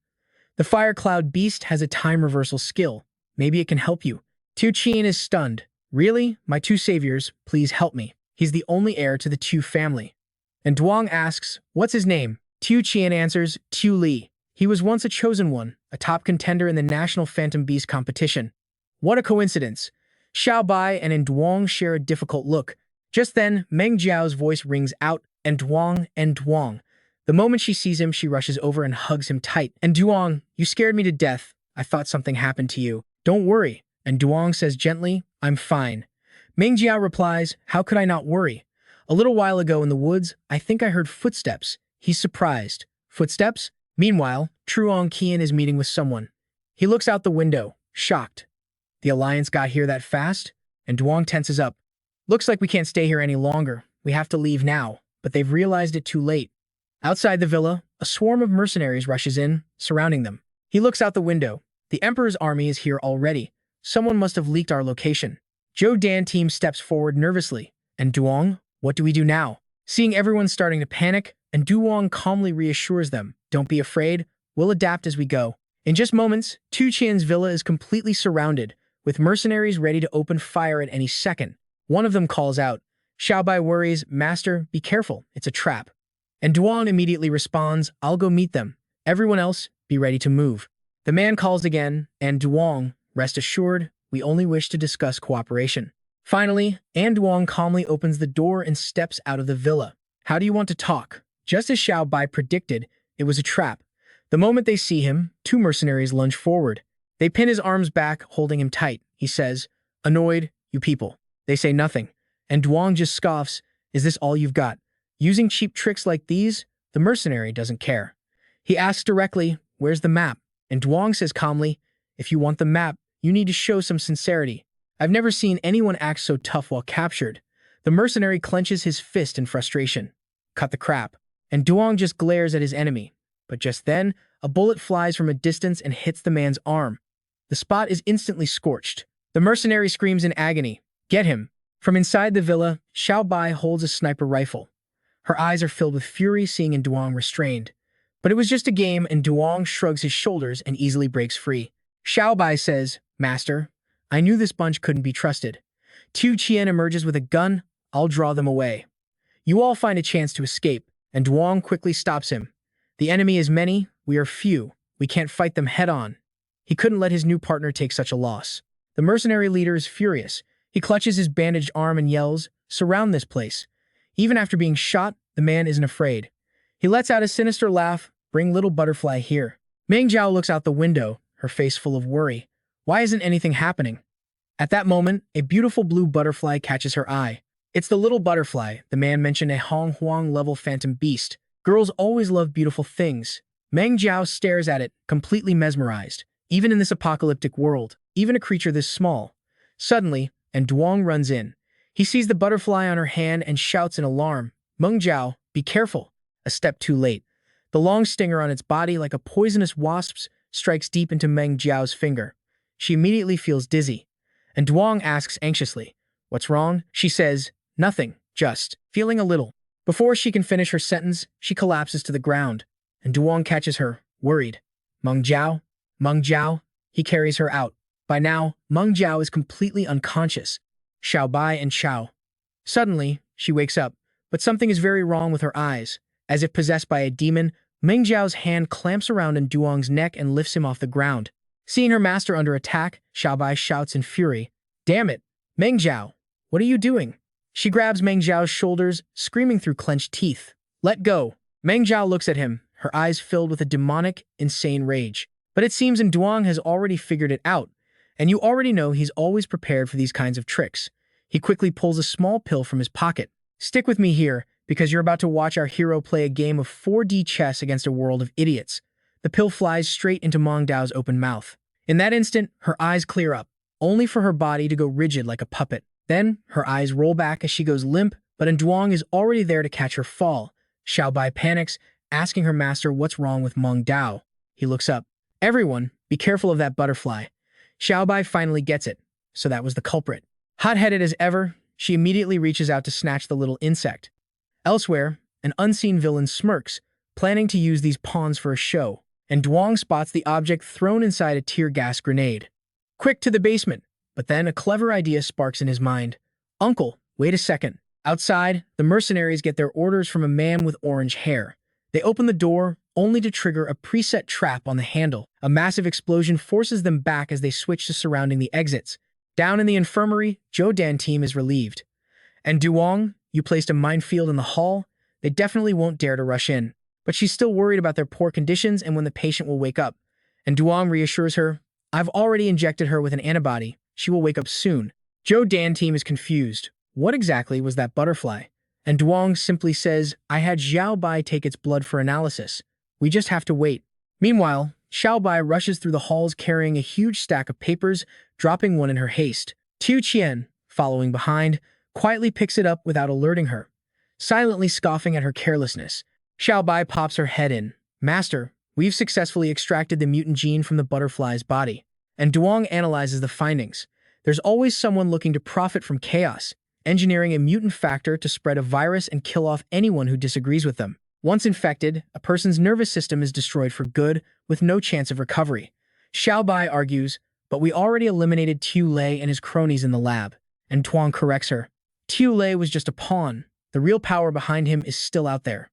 The fire cloud beast has a time reversal skill. Maybe it can help you. Tu Qian is stunned. Really? My 2 saviors, please help me. He's the only heir to the Tu family. And Duong asks, what's his name? Tu Qian answers, Tu Li. He was once a chosen one, a top contender in the National Phantom Beast competition. What a coincidence. Xiao Bai and Duong share a difficult look. Just then, Meng Jiao's voice rings out, and Duong. The moment she sees him, she rushes over and hugs him tight. And Duong, you scared me to death. I thought something happened to you. Don't worry. And Duong says gently, I'm fine. Meng Jiao replies, how could I not worry? A little while ago in the woods, I think I heard footsteps. He's surprised. Footsteps? Meanwhile, Truong Qian is meeting with someone. He looks out the window, shocked. The Alliance got here that fast? And Duong tenses up. Looks like we can't stay here any longer. We have to leave now, but they've realized it too late. Outside the villa, a swarm of mercenaries rushes in, surrounding them. He looks out the window. The Emperor's army is here already. Someone must have leaked our location. Zhou Dan team steps forward nervously. And Duong, what do we do now? Seeing everyone starting to panic, and Duong calmly reassures them, don't be afraid, we'll adapt as we go. In just moments, Tu Qian's villa is completely surrounded, with mercenaries ready to open fire at any second. One of them calls out. Xiao Bai worries, Master, be careful, it's a trap. And Duong immediately responds, I'll go meet them. Everyone else, be ready to move. The man calls again, and Duong, rest assured, we only wish to discuss cooperation. Finally, Duong calmly opens the door and steps out of the villa. How do you want to talk? Just as Xiao Bai predicted, it was a trap. The moment they see him, two mercenaries lunge forward. They pin his arms back, holding him tight. He says, annoyed, you people. They say nothing. And Duong just scoffs, is this all you've got? Using cheap tricks like these, the mercenary doesn't care. He asks directly, where's the map? And Duong says calmly, if you want the map, you need to show some sincerity. I've never seen anyone act so tough while captured. The mercenary clenches his fist in frustration. Cut the crap. And Duong just glares at his enemy. But just then, a bullet flies from a distance and hits the man's arm. The spot is instantly scorched. The mercenary screams in agony. Get him. From inside the villa, Xiao Bai holds a sniper rifle. Her eyes are filled with fury seeing Duong restrained. But it was just a game, and Duong shrugs his shoulders and easily breaks free. Xiao Bai says, Master, I knew this bunch couldn't be trusted. Tu Qian emerges with a gun. I'll draw them away. You all find a chance to escape, and Duong quickly stops him. The enemy is many, we are few. We can't fight them head-on. He couldn't let his new partner take such a loss. The mercenary leader is furious. He clutches his bandaged arm and yells, surround this place. Even after being shot, the man isn't afraid. He lets out a sinister laugh, bring little butterfly here. Meng Jiao looks out the window, her face full of worry. Why isn't anything happening? At that moment, a beautiful blue butterfly catches her eye. It's the little butterfly, the man mentioned, a Hong Huang-level phantom beast. Girls always love beautiful things. Meng Jiao stares at it, completely mesmerized. Even in this apocalyptic world, even a creature this small. Suddenly, Duong runs in. He sees the butterfly on her hand and shouts in alarm, Meng Jiao, be careful. A step too late. The long stinger on its body, like a poisonous wasp's, strikes deep into Meng Jiao's finger. She immediately feels dizzy. And Duong asks anxiously, what's wrong? She says, nothing, just feeling a little. Before she can finish her sentence, she collapses to the ground. And Duong catches her, worried. Meng Jiao? Meng Jiao? He carries her out. By now, Meng Jiao is completely unconscious. Xiao Bai and Xiao. Suddenly, she wakes up, but something is very wrong with her eyes. As if possessed by a demon, Meng Jiao's hand clamps around Duong's neck and lifts him off the ground. Seeing her master under attack, Xiao Bai shouts in fury, damn it, Meng Jiao, what are you doing? She grabs Meng Jiao's shoulders, screaming through clenched teeth. Let go. Meng Jiao looks at him, her eyes filled with a demonic, insane rage. But it seems Duong has already figured it out, and you already know he's always prepared for these kinds of tricks. He quickly pulls a small pill from his pocket. Stick with me here, because you're about to watch our hero play a game of 4D chess against a world of idiots. The pill flies straight into Meng Jiao's open mouth. In that instant, her eyes clear up, only for her body to go rigid like a puppet. Then, her eyes roll back as she goes limp, but Duong is already there to catch her fall. Xiao Bai panics, asking her master what's wrong with Meng Jiao. He looks up. Everyone, be careful of that butterfly. Xiao Bai finally gets it, so that was the culprit. Hot-headed as ever, she immediately reaches out to snatch the little insect. Elsewhere, an unseen villain smirks, planning to use these pawns for a show, and Duong spots the object thrown inside a tear gas grenade. Quick to the basement, but then a clever idea sparks in his mind. Uncle, wait a second. Outside, the mercenaries get their orders from a man with orange hair. They open the door, only to trigger a preset trap on the handle. A massive explosion forces them back as they switch to surrounding the exits. Down in the infirmary, Zhou Dan team is relieved. And Duong, you placed a minefield in the hall? They definitely won't dare to rush in. But she's still worried about their poor conditions and when the patient will wake up. And Duong reassures her, I've already injected her with an antibody. She will wake up soon. Zhou Dan team is confused. What exactly was that butterfly? And Duong simply says, I had Xiao Bai take its blood for analysis. We just have to wait. Meanwhile, Xiao Bai rushes through the halls carrying a huge stack of papers, dropping one in her haste. Tu Qian, following behind, quietly picks it up without alerting her, silently scoffing at her carelessness. Xiao Bai pops her head in. Master, we've successfully extracted the mutant gene from the butterfly's body. And Duong analyzes the findings. There's always someone looking to profit from chaos, engineering a mutant factor to spread a virus and kill off anyone who disagrees with them. Once infected, a person's nervous system is destroyed for good, with no chance of recovery. Xiao Bai argues, but we already eliminated Tu Lei and his cronies in the lab. And Duong corrects her. Tu Lei was just a pawn. The real power behind him is still out there.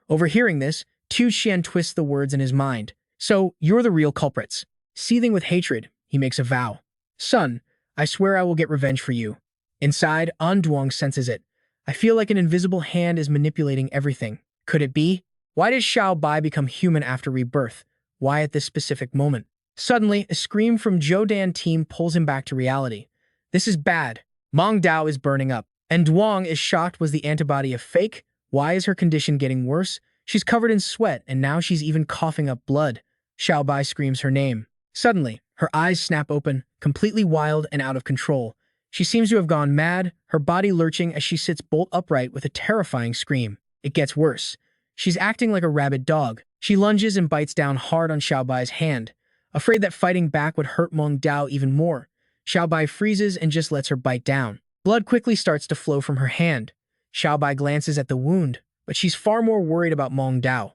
Overhearing this, Tu Xian twists the words in his mind. So, you're the real culprits. Seething with hatred, he makes a vow. Son, I swear I will get revenge for you. Inside, Duong senses it. I feel like an invisible hand is manipulating everything. Could it be? Why did Xiao Bai become human after rebirth? Why at this specific moment? Suddenly, a scream from Zhou Dan team pulls him back to reality. This is bad. Mong Dao is burning up. And Duong is shocked. Was the antibody a fake? Why is her condition getting worse? She's covered in sweat, and now she's even coughing up blood. Xiao Bai screams her name. Suddenly, her eyes snap open, completely wild and out of control. She seems to have gone mad, her body lurching as she sits bolt upright with a terrifying scream. It gets worse. She's acting like a rabid dog. She lunges and bites down hard on Xiao Bai's hand. Afraid that fighting back would hurt Mong Dao even more, Xiao Bai freezes and just lets her bite down. Blood quickly starts to flow from her hand. Xiao Bai glances at the wound, but she's far more worried about Mong Dao.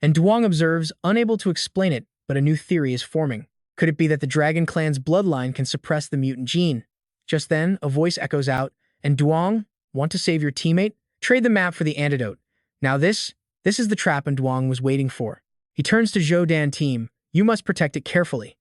And Duong observes, unable to explain it, but a new theory is forming. Could it be that the Dragon Clan's bloodline can suppress the mutant gene? Just then, a voice echoes out, and Duong, want to save your teammate? Trade the map for the antidote. Now this is the trap and Duong was waiting for. He turns to Zhou Dan team. You must protect it carefully.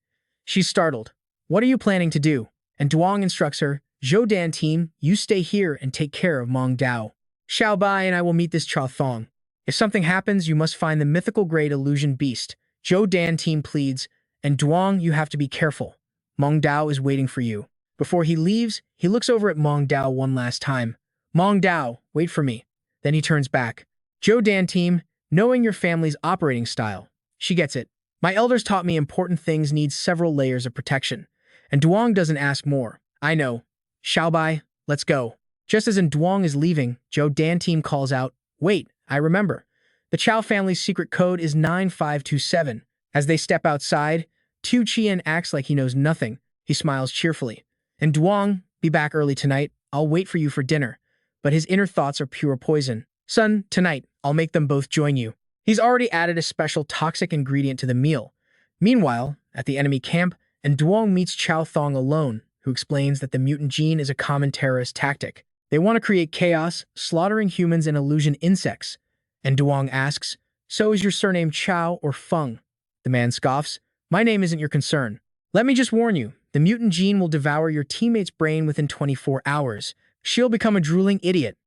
She's startled. What are you planning to do? And Duong instructs her, Zhou Dan team, you stay here and take care of Mong Dao. Xiao Bai and I will meet this Cha Thong. If something happens, you must find the mythical grade illusion beast. Zhou Dan team pleads, and Duong, you have to be careful. Mong Dao is waiting for you. Before he leaves, he looks over at Mong Dao one last time. Mong Dao, wait for me. Then he turns back. Zhou Dan team, knowing your family's operating style. She gets it. My elders taught me important things need several layers of protection. And Duong doesn't ask more. I know. Xiao Bai, let's go. Just as Duong is leaving, Zhou Dan team calls out, wait, I remember. The Chao family's secret code is 9527. As they step outside, Tu Qian acts like he knows nothing. He smiles cheerfully. And Duong, be back early tonight. I'll wait for you for dinner. But his inner thoughts are pure poison. Son, tonight, I'll make them both join you. He's already added a special toxic ingredient to the meal. Meanwhile, at the enemy camp, and Duong meets Chao Thong alone, who explains that the mutant gene is a common terrorist tactic. They want to create chaos, slaughtering humans and illusion insects. And Duong asks, so is your surname Chao or Feng? The man scoffs, my name isn't your concern. Let me just warn you, the mutant gene will devour your teammate's brain within 24 hours. She'll become a drooling idiot.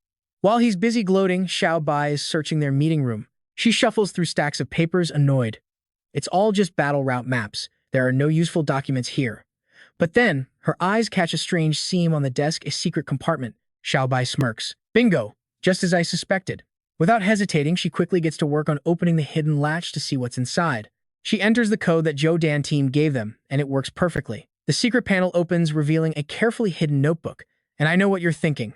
While he's busy gloating, Xiao Bai is searching their meeting room. She shuffles through stacks of papers, annoyed. It's all just battle route maps. There are no useful documents here. But then, her eyes catch a strange seam on the desk, a secret compartment. Xiao Bai smirks. Bingo! Just as I suspected. Without hesitating, she quickly gets to work on opening the hidden latch to see what's inside. She enters the code that Zhou Dan team gave them, and it works perfectly. The secret panel opens, revealing a carefully hidden notebook. And I know what you're thinking.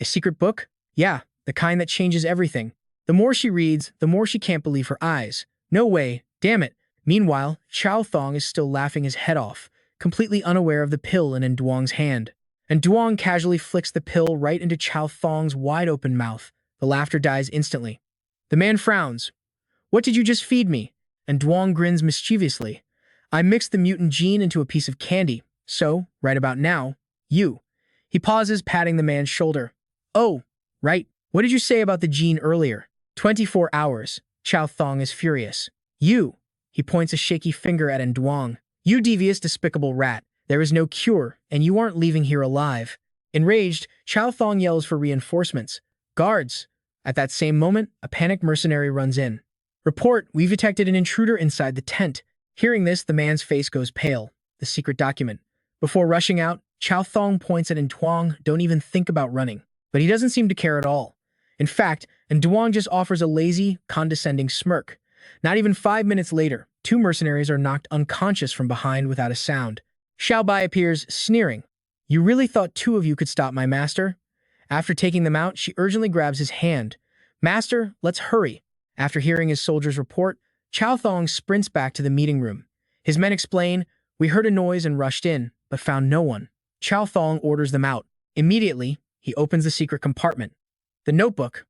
A secret book? Yeah, the kind that changes everything. The more she reads, the more she can't believe her eyes. No way, damn it. Meanwhile, Chao Thong is still laughing his head off, completely unaware of the pill in Duong's hand. And Duong casually flicks the pill right into Chao Thong's wide-open mouth. The laughter dies instantly. The man frowns. What did you just feed me? And Duong grins mischievously. I mixed the mutant gene into a piece of candy, so, right about now, you. He pauses, patting the man's shoulder. Oh, right. What did you say about the gene earlier? 24 hours. Chao Thong is furious. You. He points a shaky finger at Duong. You devious, despicable rat. There is no cure, and you aren't leaving here alive. Enraged, Chao Thong yells for reinforcements. Guards! At that same moment, a panicked mercenary runs in. Report, we've detected an intruder inside the tent. Hearing this, the man's face goes pale. The secret document. Before rushing out, Chao Thong points at Duong, don't even think about running. But he doesn't seem to care at all. In fact, Duong just offers a lazy, condescending smirk. Not even 5 minutes later, 2 mercenaries are knocked unconscious from behind without a sound. Xiao Bai appears, sneering. You really thought 2 of you could stop my master? After taking them out, she urgently grabs his hand. Master, let's hurry. After hearing his soldier's report, Chao Thong sprints back to the meeting room. His men explain, we heard a noise and rushed in, but found no one. Chao Thong orders them out. Immediately, he opens the secret compartment. The notebook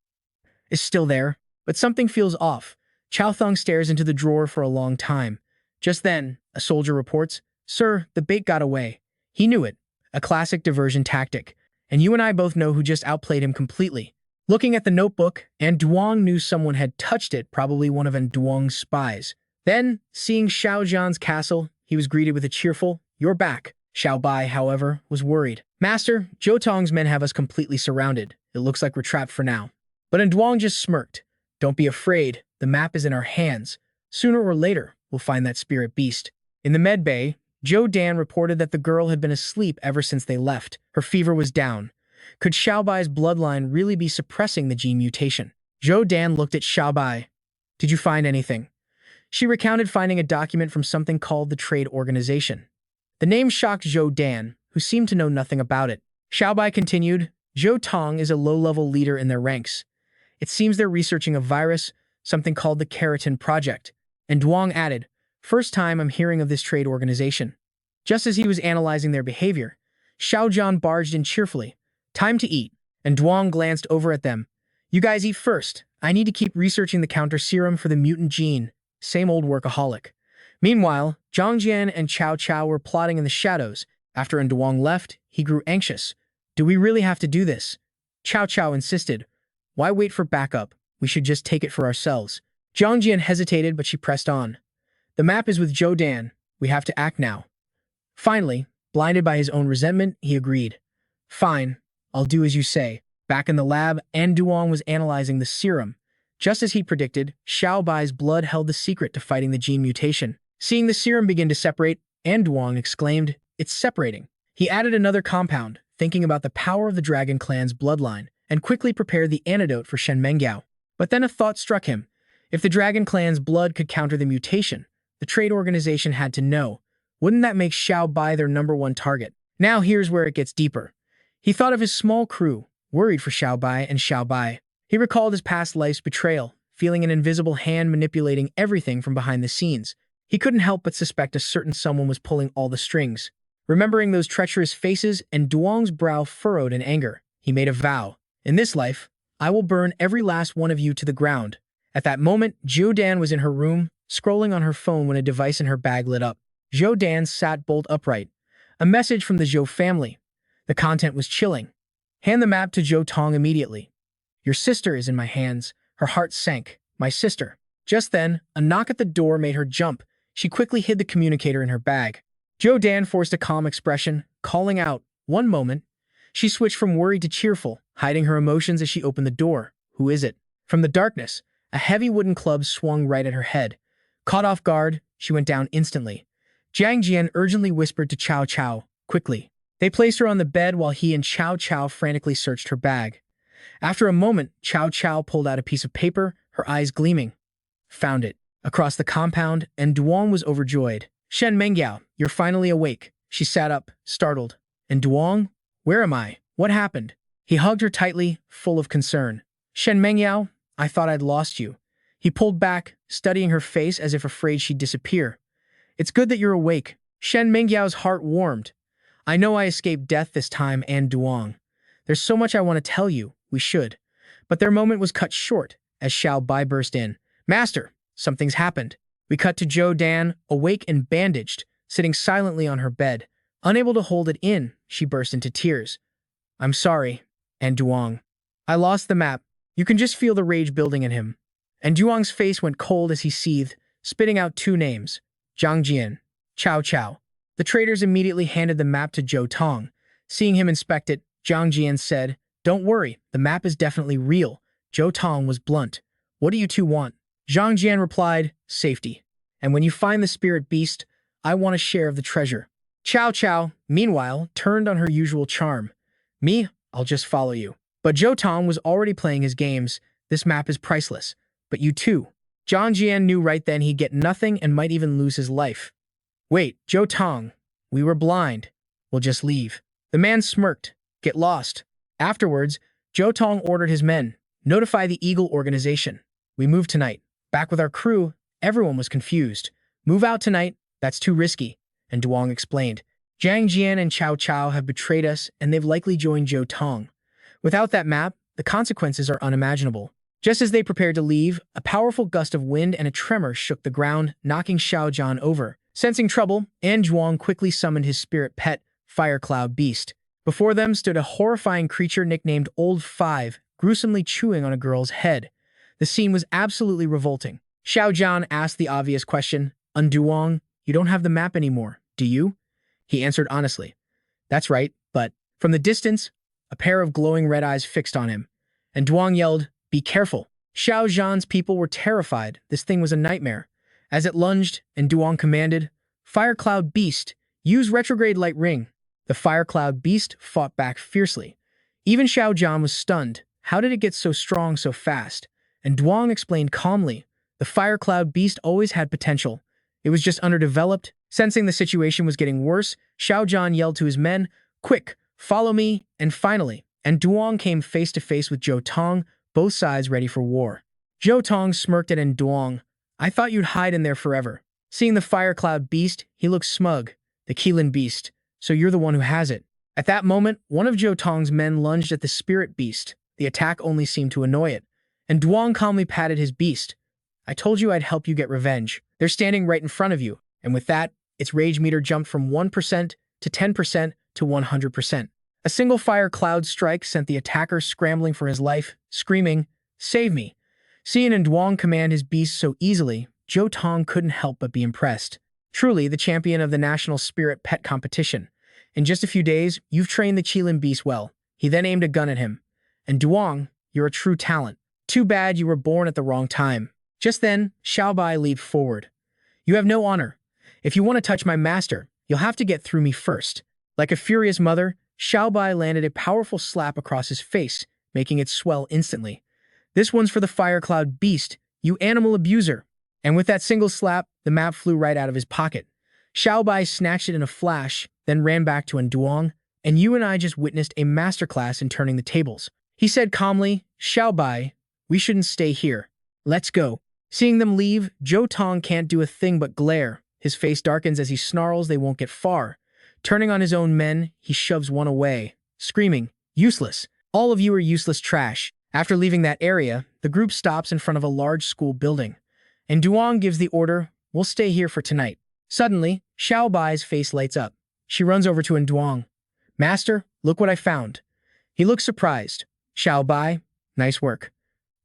is still there, but something feels off. Chao Thong stares into the drawer for a long time. Just then, a soldier reports, Sir, the bait got away. He knew it. A classic diversion tactic. And you and I both know who just outplayed him completely. Looking at the notebook, and Duong knew someone had touched it, probably one of Duong's spies. Then, seeing Xiao Zhan's castle, he was greeted with a cheerful, you're back. Xiao Bai, however, was worried. Master, Zhou Tong's men have us completely surrounded. It looks like we're trapped for now. But Duong just smirked. Don't be afraid. The map is in our hands. Sooner or later, we'll find that spirit beast. In the med bay, Zhou Dan reported that the girl had been asleep ever since they left. Her fever was down. Could Xiao Bai's bloodline really be suppressing the gene mutation? Zhou Dan looked at Xiao Bai. Did you find anything? She recounted finding a document from something called the Trade Organization. The name shocked Zhou Dan, who seemed to know nothing about it. Xiao Bai continued, Zhou Tong is a low-level leader in their ranks. It seems they're researching a virus, something called the Keratin Project. And Duong added, first time I'm hearing of this trade organization. Just as he was analyzing their behavior, Xiao Zhan barged in cheerfully. Time to eat. And Duong glanced over at them. You guys eat first. I need to keep researching the counter serum for the mutant gene. Same old workaholic. Meanwhile, Zhang Jian and Cao Cao were plotting in the shadows. After Duong left, he grew anxious. Do we really have to do this? Cao Cao insisted. Why wait for backup? We should just take it for ourselves. Zhang Jian hesitated, but she pressed on. The map is with Zhou Dan. We have to act now. Finally, blinded by his own resentment, he agreed. Fine, I'll do as you say. Back in the lab, Duong was analyzing the serum. Just as he predicted, Xiao Bai's blood held the secret to fighting the gene mutation. Seeing the serum begin to separate, Duong exclaimed, it's separating. He added another compound, thinking about the power of the Dragon Clan's bloodline, and quickly prepared the antidote for Shen Mengyao. But then a thought struck him. If the Dragon Clan's blood could counter the mutation, the trade organization had to know. Wouldn't that make Xiao Bai their #1 target? Now here's where it gets deeper. He thought of his small crew, worried for Xiao Bai and Xiao Bai. He recalled his past life's betrayal, feeling an invisible hand manipulating everything from behind the scenes. He couldn't help but suspect a certain someone was pulling all the strings. Remembering those treacherous faces, and Duong's brow furrowed in anger, he made a vow. In this life, I will burn every last one of you to the ground. At that moment, Zhou Dan was in her room, scrolling on her phone when a device in her bag lit up. Zhou Dan sat bolt upright. A message from the Zhou family. The content was chilling. Hand the map to Zhou Tong immediately. Your sister is in my hands. Her heart sank. My sister. Just then, a knock at the door made her jump. She quickly hid the communicator in her bag. Zhou Dan forced a calm expression, calling out, one moment. She switched from worried to cheerful, hiding her emotions as she opened the door. Who is it? From the darkness, a heavy wooden club swung right at her head. Caught off guard, she went down instantly. Jiang Jian urgently whispered to Cao Cao, quickly. They placed her on the bed while he and Cao Cao frantically searched her bag. After a moment, Cao Cao pulled out a piece of paper, her eyes gleaming. Found it. Across the compound, and Duong was overjoyed. Shen Mengyao, you're finally awake. She sat up, startled. And Duong? Where am I? What happened? He hugged her tightly, full of concern. Shen Mengyao, I thought I'd lost you. He pulled back, studying her face as if afraid she'd disappear. It's good that you're awake. Shen Mengyao's heart warmed. I know I escaped death this time, and Duong. There's so much I want to tell you. We should. But their moment was cut short, as Xiao Bai burst in. Master, something's happened. We cut to Zhou Dan, awake and bandaged, sitting silently on her bed. Unable to hold it in, she burst into tears. I'm sorry, and Duong. I lost the map. You can just feel the rage building in him. And Duong's face went cold as he seethed, spitting out 2 names. Zhang Jian, Cao Cao. The traders immediately handed the map to Zhou Tong. Seeing him inspect it, Zhang Jian said, Don't worry, the map is definitely real. Zhou Tong was blunt. What do you two want? Zhang Jian replied, Safety. And when you find the spirit beast, I want a share of the treasure. Cao Cao, meanwhile, turned on her usual charm. Me, I'll just follow you. But Zhou Tong was already playing his games. This map is priceless. But you too. Zhang Jian knew right then he'd get nothing and might even lose his life. Wait, Zhou Tong. We were blind. We'll just leave. The man smirked. Get lost. Afterwards, Zhou Tong ordered his men, notify the Eagle organization. We move tonight. Back with our crew, everyone was confused. Move out tonight, that's too risky, and Duong explained. Zhang Jian and Cao Cao have betrayed us, and they've likely joined Zhou Tong. Without that map, the consequences are unimaginable. Just as they prepared to leave, a powerful gust of wind and a tremor shook the ground, knocking Xiao Zhan over. Sensing trouble, An Zhuang quickly summoned his spirit pet, Fire Cloud Beast. Before them stood a horrifying creature nicknamed Old Five, gruesomely chewing on a girl's head. The scene was absolutely revolting. Xiao Zhan asked the obvious question, Duong, you don't have the map anymore, do you? He answered honestly. That's right, but from the distance, a pair of glowing red eyes fixed on him. And Duong yelled, be careful. Xiao Zhan's people were terrified. This thing was a nightmare. As it lunged, and Duong commanded, Fire Cloud Beast, use retrograde light ring. The Fire Cloud Beast fought back fiercely. Even Xiao Zhan was stunned. How did it get so strong so fast? And Duong explained calmly, the Fire Cloud Beast always had potential. It was just underdeveloped. Sensing the situation was getting worse, Xiao Zhan yelled to his men, quick, follow me, and finally, and Duong came face to face with Zhou Tong, both sides ready for war. Zhou Tong smirked at Duong. I thought you'd hide in there forever. Seeing the Fire Cloud Beast, he looked smug. The Qilin Beast. So you're the one who has it. At that moment, one of Zhou Tong's men lunged at the Spirit Beast. The attack only seemed to annoy it. And Duong calmly patted his beast. I told you I'd help you get revenge. They're standing right in front of you. And with that, its rage meter jumped from 1% to 10% to 100%. A single fire cloud strike sent the attacker scrambling for his life, screaming, save me. Seeing Duong command his beast so easily, Zhou Tong couldn't help but be impressed. Truly the champion of the National Spirit Pet Competition. In just a few days, you've trained the Qilin Beast well. He then aimed a gun at him. And Duong, you're a true talent. Too bad you were born at the wrong time. Just then, Xiao Bai leaped forward. You have no honor. If you want to touch my master, you'll have to get through me first. Like a furious mother, Xiao Bai landed a powerful slap across his face, making it swell instantly. This one's for the Fire Cloud Beast, you animal abuser. And with that single slap, the map flew right out of his pocket. Xiao Bai snatched it in a flash, then ran back to Duong, and you and I just witnessed a masterclass in turning the tables. He said calmly, Xiao Bai, we shouldn't stay here. Let's go. Seeing them leave, Zhou Tong can't do a thing but glare. His face darkens as he snarls they won't get far. Turning on his own men, he shoves one away, screaming, useless. All of you are useless trash. After leaving that area, the group stops in front of a large school building. And Duong gives the order, we'll stay here for tonight. Suddenly, Xiao Bai's face lights up. She runs over to Duong. Master, look what I found. He looks surprised. Xiao Bai, nice work.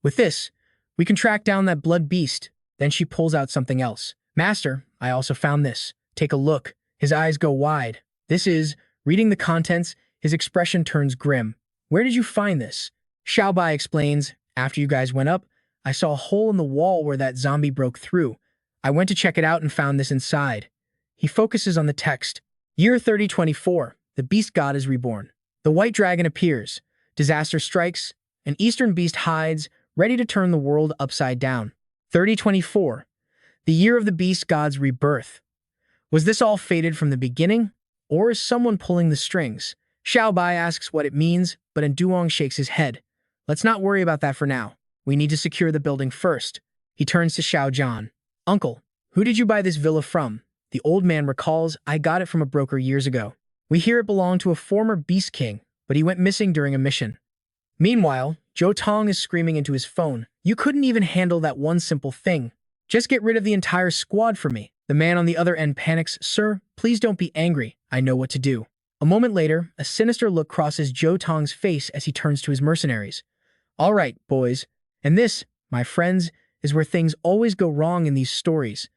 With this, we can track down that blood beast. Then she pulls out something else. Master, I also found this. Take a look. His eyes go wide. This is, reading the contents, his expression turns grim. Where did you find this? Xiao Bai explains, after you guys went up, I saw a hole in the wall where that zombie broke through. I went to check it out and found this inside. He focuses on the text. Year 3024, the beast god is reborn. The white dragon appears. Disaster strikes. An eastern beast hides, ready to turn the world upside down. 3024, the year of the beast god's rebirth. Was this all fated from the beginning? Or is someone pulling the strings? Xiao Bai asks what it means, but Duong shakes his head. Let's not worry about that for now. We need to secure the building first. He turns to Xiao Zhan. Uncle, who did you buy this villa from? The old man recalls, I got it from a broker years ago. We hear it belonged to a former beast king, but he went missing during a mission. Meanwhile, Zhou Tong is screaming into his phone. You couldn't even handle that one simple thing. Just get rid of the entire squad for me. The man on the other end panics. Sir, please don't be angry. I know what to do. A moment later, a sinister look crosses Zhou Tong's face as he turns to his mercenaries. All right, boys. And this, my friends, is where things always go wrong in these stories.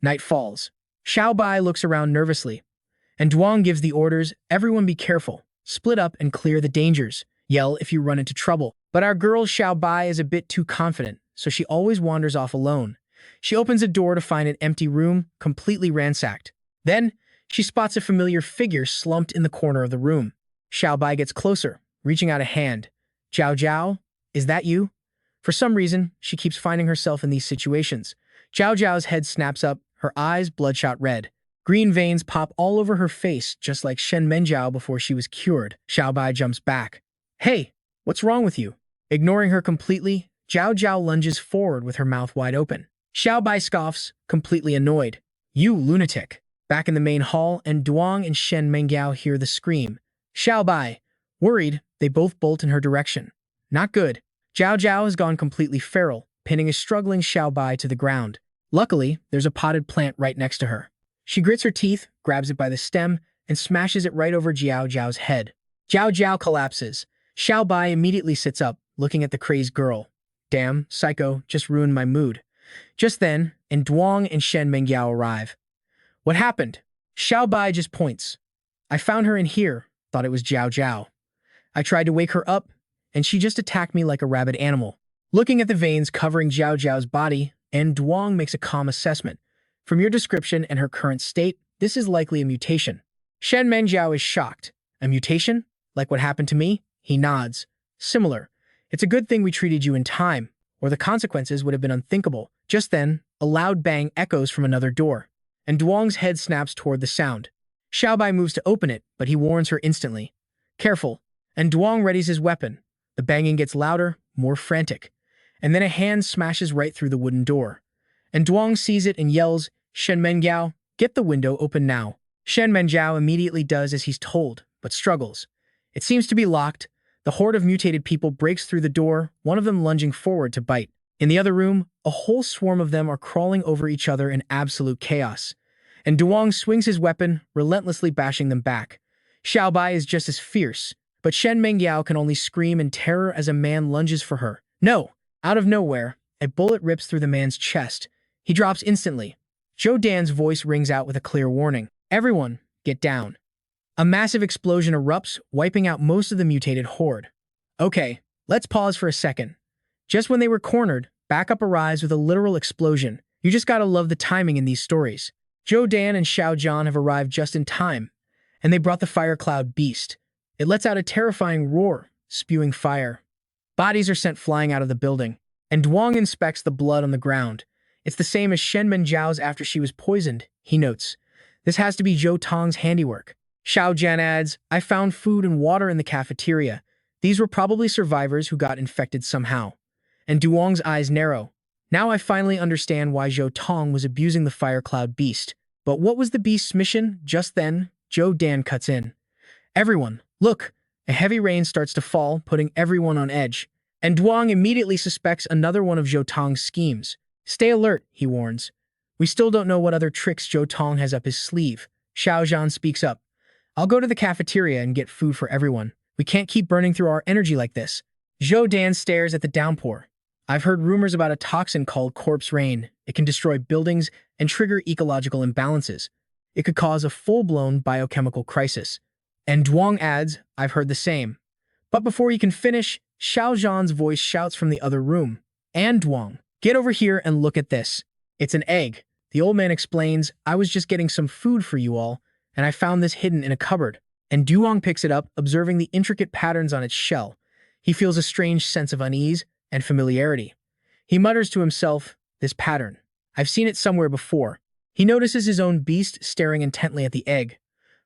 Night falls. Xiao Bai looks around nervously. And Duong gives the orders, everyone be careful. Split up and clear the dangers. Yell if you run into trouble. But our girl Xiao Bai is a bit too confident, so she always wanders off alone. She opens a door to find an empty room, completely ransacked. Then, she spots a familiar figure slumped in the corner of the room. Xiao Bai gets closer, reaching out a hand. Zhao Zhao, is that you? For some reason, she keeps finding herself in these situations. Zhao Zhao's head snaps up, her eyes bloodshot red. Green veins pop all over her face, just like Shen Menjiao before she was cured. Xiao Bai jumps back. Hey, what's wrong with you? Ignoring her completely, Zhao Zhao lunges forward with her mouth wide open. Xiao Bai scoffs, completely annoyed. You lunatic. Back in the main hall, and Duong and Shen Mengyao hear the scream. Xiao Bai. Worried, they both bolt in her direction. Not good. Zhao Zhao has gone completely feral, pinning a struggling Xiao Bai to the ground. Luckily, there's a potted plant right next to her. She grits her teeth, grabs it by the stem, and smashes it right over Jiao Zhao's head. Jiao Zhao collapses. Xiao Bai immediately sits up, looking at the crazed girl. Damn, psycho, just ruined my mood. Just then, and Duong and Shen Mengyao arrive. What happened? Xiao Bai just points. I found her in here, thought it was Jiao Zhao. I tried to wake her up, and she just attacked me like a rabid animal. Looking at the veins covering Jiao Zhao's body, and Duong makes a calm assessment. From your description and her current state, this is likely a mutation. Shen Menjiao is shocked. A mutation? Like what happened to me? He nods. Similar. It's a good thing we treated you in time, or the consequences would have been unthinkable. Just then, a loud bang echoes from another door, and Duong's head snaps toward the sound. Xiaobai moves to open it, but he warns her instantly. Careful. And Duong readies his weapon. The banging gets louder, more frantic. And then a hand smashes right through the wooden door. And Duong sees it and yells, Shen Menjiao, get the window open now. Shen Menjiao immediately does as he's told, but struggles. It seems to be locked. The horde of mutated people breaks through the door, one of them lunging forward to bite. In the other room, a whole swarm of them are crawling over each other in absolute chaos. And Duong swings his weapon, relentlessly bashing them back. Xiao Bai is just as fierce, but Shen Mengyao can only scream in terror as a man lunges for her. No! Out of nowhere, a bullet rips through the man's chest. He drops instantly. Zhou Dan's voice rings out with a clear warning. Everyone, get down. A massive explosion erupts, wiping out most of the mutated horde. Okay, let's pause for a second. Just when they were cornered, backup arrives with a literal explosion. You just gotta love the timing in these stories. Zhou Dan and Xiao Zhan have arrived just in time, and they brought the fire cloud beast. It lets out a terrifying roar, spewing fire. Bodies are sent flying out of the building, and Duong inspects the blood on the ground. It's the same as Shen Menjiao's after she was poisoned, he notes. This has to be Zhou Tong's handiwork. Xiao Jian adds, I found food and water in the cafeteria. These were probably survivors who got infected somehow. And Duong's eyes narrow. Now I finally understand why Zhou Tong was abusing the fire cloud beast. But what was the beast's mission? Just then, Zhou Dan cuts in. Everyone, look! A heavy rain starts to fall, putting everyone on edge. And Duong immediately suspects another one of Zhou Tong's schemes. Stay alert, he warns. We still don't know what other tricks Zhou Tong has up his sleeve. Xiao Zhan speaks up. I'll go to the cafeteria and get food for everyone. We can't keep burning through our energy like this. Zhou Dan stares at the downpour. I've heard rumors about a toxin called corpse rain. It can destroy buildings and trigger ecological imbalances. It could cause a full-blown biochemical crisis. And Duong adds, I've heard the same. But before he can finish, Xiao Zhan's voice shouts from the other room. And Duong, get over here and look at this. It's an egg. The old man explains, I was just getting some food for you all, and I found this hidden in a cupboard. And Duong picks it up, observing the intricate patterns on its shell. He feels a strange sense of unease and familiarity. He mutters to himself, this pattern. I've seen it somewhere before. He notices his own beast staring intently at the egg.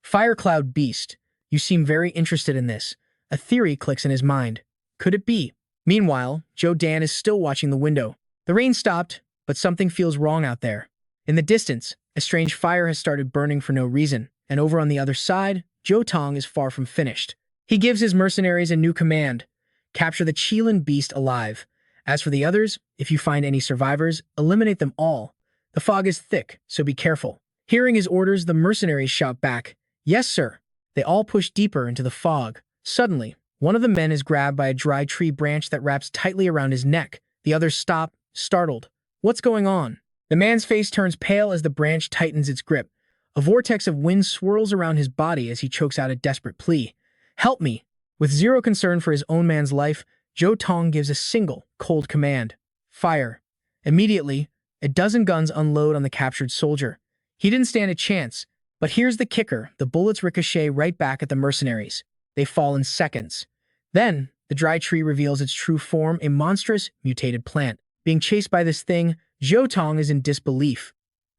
Fire Cloud Beast, you seem very interested in this. A theory clicks in his mind. Could it be? Meanwhile, Zhou Dan is still watching the window. The rain stopped, but something feels wrong out there. In the distance, a strange fire has started burning for no reason, and over on the other side, Zhou Tong is far from finished. He gives his mercenaries a new command. Capture the Qilin beast alive. As for the others, if you find any survivors, eliminate them all. The fog is thick, so be careful. Hearing his orders, the mercenaries shout back, Yes, sir. They all push deeper into the fog. Suddenly, one of the men is grabbed by a dry tree branch that wraps tightly around his neck. The others stop, startled. What's going on? The man's face turns pale as the branch tightens its grip. A vortex of wind swirls around his body as he chokes out a desperate plea. Help me! With zero concern for his own man's life, Zhou Tong gives a single, cold command. Fire. Immediately, a dozen guns unload on the captured soldier. He didn't stand a chance, but here's the kicker. The bullets ricochet right back at the mercenaries. They fall in seconds. Then, the dry tree reveals its true form, a monstrous, mutated plant. Being chased by this thing, Zhou Tong is in disbelief.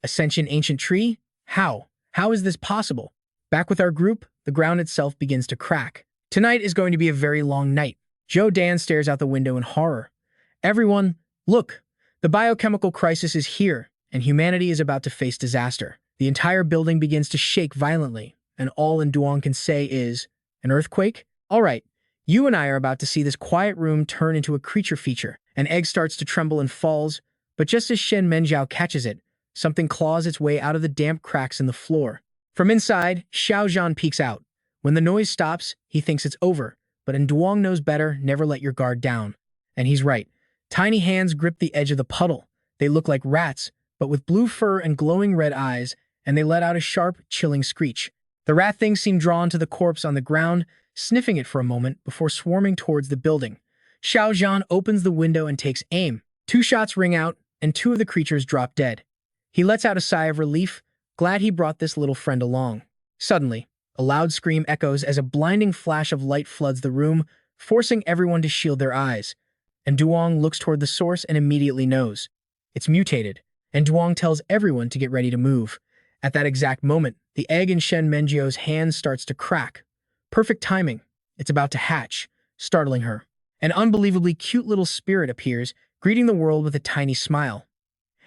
A sentient ancient tree? How? How is this possible? Back with our group, the ground itself begins to crack. Tonight is going to be a very long night. Joe Dan stares out the window in horror. Everyone, look! The biochemical crisis is here, and humanity is about to face disaster. The entire building begins to shake violently, and all Duong can say is, an earthquake? All right, you and I are about to see this quiet room turn into a creature feature. An egg starts to tremble and falls, but just as Shen Menjiao catches it, something claws its way out of the damp cracks in the floor. From inside, Xiao Zhan peeks out. When the noise stops, he thinks it's over, but Duong knows better, never let your guard down. And he's right. Tiny hands grip the edge of the puddle. They look like rats, but with blue fur and glowing red eyes, and they let out a sharp, chilling screech. The rat things seem drawn to the corpse on the ground, sniffing it for a moment before swarming towards the building. Xiao Zhan opens the window and takes aim. 2 shots ring out, and 2 of the creatures drop dead. He lets out a sigh of relief, glad he brought this little friend along. Suddenly, a loud scream echoes as a blinding flash of light floods the room, forcing everyone to shield their eyes. And Duong looks toward the source and immediately knows. It's mutated, and Duong tells everyone to get ready to move. At that exact moment, the egg in Shen Menjiao's hand starts to crack. Perfect timing. It's about to hatch, startling her. An unbelievably cute little spirit appears, greeting the world with a tiny smile.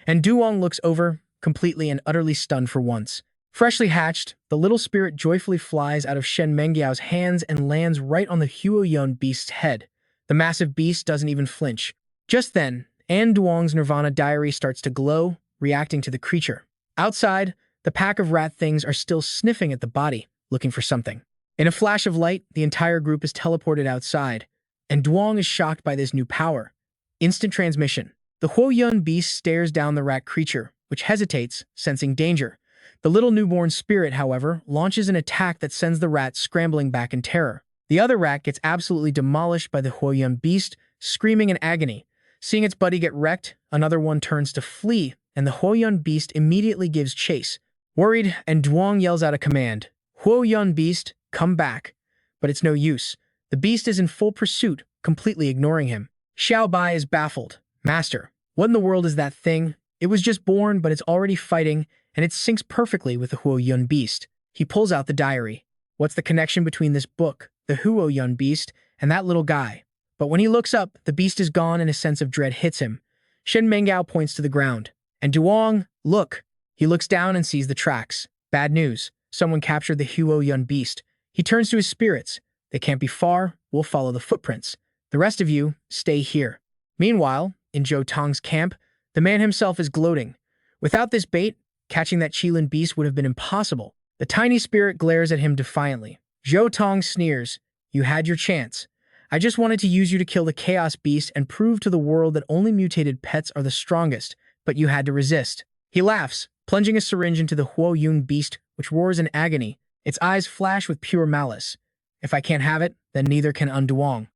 And Duong looks over, completely and utterly stunned for once. Freshly hatched, the little spirit joyfully flies out of Shen Menjiao's hands and lands right on the Huoyun beast's head. The massive beast doesn't even flinch. Just then, Duong's Nirvana diary starts to glow, reacting to the creature. Outside, the pack of rat things are still sniffing at the body, looking for something. In a flash of light, the entire group is teleported outside, and Duong is shocked by this new power. Instant transmission. The Huoyun beast stares down the rat creature, which hesitates, sensing danger. The little newborn spirit, however, launches an attack that sends the rat scrambling back in terror. The other rat gets absolutely demolished by the Huoyun beast, screaming in agony. Seeing its buddy get wrecked, another one turns to flee, and the Huoyun beast immediately gives chase. Worried, and Duong yells out a command. Huoyun beast, come back. But it's no use. The beast is in full pursuit, completely ignoring him. Xiao Bai is baffled. Master, what in the world is that thing? It was just born, but it's already fighting, and it syncs perfectly with the Huoyun beast. He pulls out the diary. What's the connection between this book, the Huoyun beast, and that little guy? But when he looks up, the beast is gone and a sense of dread hits him. Shen Menjiao points to the ground. And Duong, look! He looks down and sees the tracks. Bad news. Someone captured the Huoyun beast. He turns to his spirits. They can't be far. We'll follow the footprints. The rest of you, stay here. Meanwhile, in Zhou Tong's camp, the man himself is gloating. Without this bait, catching that Qilin beast would have been impossible. The tiny spirit glares at him defiantly. Zhou Tong sneers. You had your chance. I just wanted to use you to kill the Chaos Beast and prove to the world that only mutated pets are the strongest, but you had to resist. He laughs, plunging a syringe into the Huoyun beast, which roars in agony. Its eyes flash with pure malice. If I can't have it, then neither can Duong.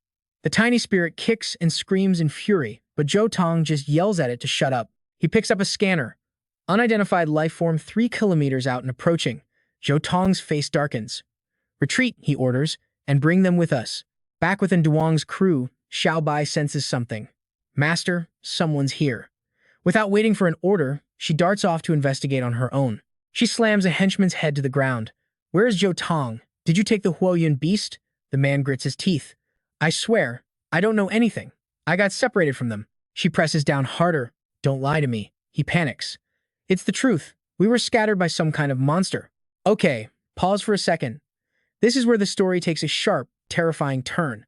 The tiny spirit kicks and screams in fury, but Zhou Tong just yells at it to shut up. He picks up a scanner. Unidentified life form 3 kilometers out and approaching. Zhou Tong's face darkens. Retreat, he orders, and bring them with us. Back within Duong's crew, Xiao Bai senses something. Master, someone's here. Without waiting for an order, she darts off to investigate on her own. She slams a henchman's head to the ground. Where is Zhou Tong? Did you take the Huoyun beast? The man grits his teeth. I swear, I don't know anything. I got separated from them. She presses down harder. Don't lie to me. He panics. It's the truth. We were scattered by some kind of monster. Okay, pause for a second. This is where the story takes a sharp, terrifying turn.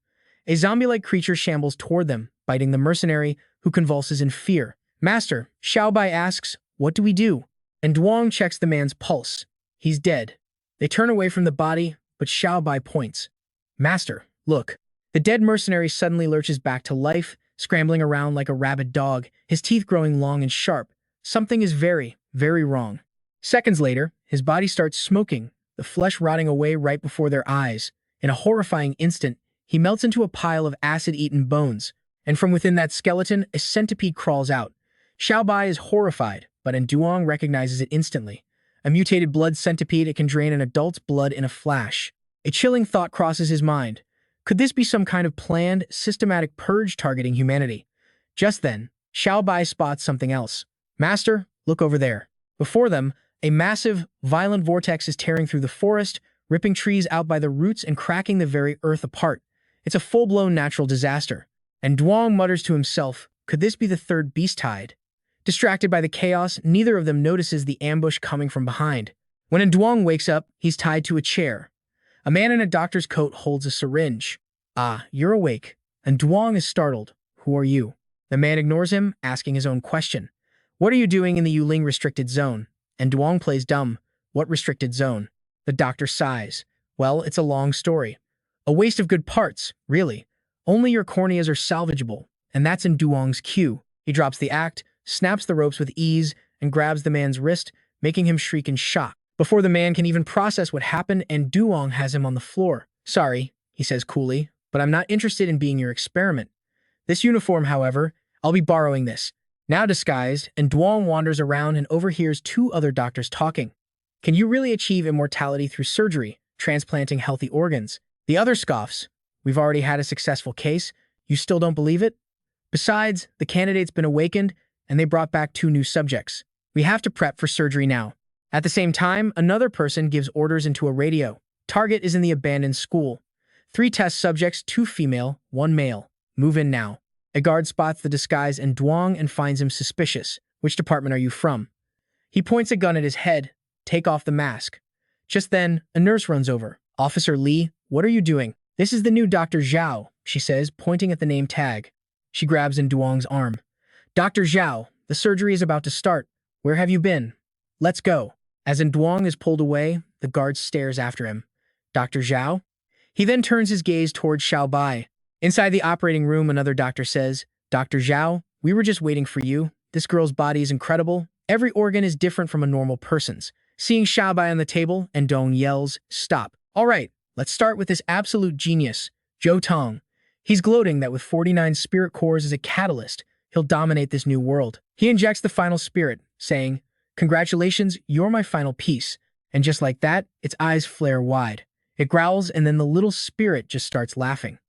A zombie-like creature shambles toward them, biting the mercenary, who convulses in fear. Master, Xiao Bai asks, what do we do? And Duong checks the man's pulse. He's dead. They turn away from the body, but Xiao Bai points. Master, look. The dead mercenary suddenly lurches back to life, scrambling around like a rabid dog, his teeth growing long and sharp. Something is very, very wrong. Seconds later, his body starts smoking, the flesh rotting away right before their eyes. In a horrifying instant, he melts into a pile of acid-eaten bones, and from within that skeleton, a centipede crawls out. Xiao Bai is horrified, but Duong recognizes it instantly. A mutated blood centipede, it can drain an adult's blood in a flash. A chilling thought crosses his mind. Could this be some kind of planned, systematic purge targeting humanity? Just then, Xiao Bai spots something else. Master, look over there. Before them, a massive, violent vortex is tearing through the forest, ripping trees out by the roots and cracking the very earth apart. It's a full-blown natural disaster. And Duong mutters to himself, could this be the third beast tide? Distracted by the chaos, neither of them notices the ambush coming from behind. When Duong wakes up, he's tied to a chair. A man in a doctor's coat holds a syringe. Ah, you're awake. And Duong is startled. Who are you? The man ignores him, asking his own question. What are you doing in the Yuling restricted zone? And Duong plays dumb. What restricted zone? The doctor sighs. Well, it's a long story. A waste of good parts, really. Only your corneas are salvageable, and that's in Duong's cue. He drops the act, snaps the ropes with ease, and grabs the man's wrist, making him shriek in shock. Before the man can even process what happened, and Duong has him on the floor. Sorry, he says coolly, but I'm not interested in being your experiment. This uniform, however, I'll be borrowing this. Now disguised, and Duong wanders around and overhears two other doctors talking. Can you really achieve immortality through surgery, transplanting healthy organs? The other scoffs. We've already had a successful case. You still don't believe it? Besides, the candidate's been awakened, and they brought back 2 new subjects. We have to prep for surgery now. At the same time, another person gives orders into a radio. Target is in the abandoned school. 3 test subjects, 2 female, 1 male. Move in now. A guard spots the disguise in Duong and finds him suspicious. Which department are you from? He points a gun at his head. Take off the mask. Just then, a nurse runs over. Officer Lee, what are you doing? This is the new Dr. Zhao, she says, pointing at the name tag. She grabs in Duong's arm. Dr. Zhao, the surgery is about to start. Where have you been? Let's go. As Duong is pulled away, the guard stares after him. Dr. Zhao? He then turns his gaze towards Xiao Bai. Inside the operating room, another doctor says, Dr. Zhao, we were just waiting for you. This girl's body is incredible. Every organ is different from a normal person's. Seeing Xiao Bai on the table, and Duong yells, stop. All right, let's start with this absolute genius, Zhou Tong. He's gloating that with 49 spirit cores as a catalyst, he'll dominate this new world. He injects the final spirit, saying, congratulations, you're my final piece. And just like that, its eyes flare wide. It growls, and then the little spirit just starts laughing.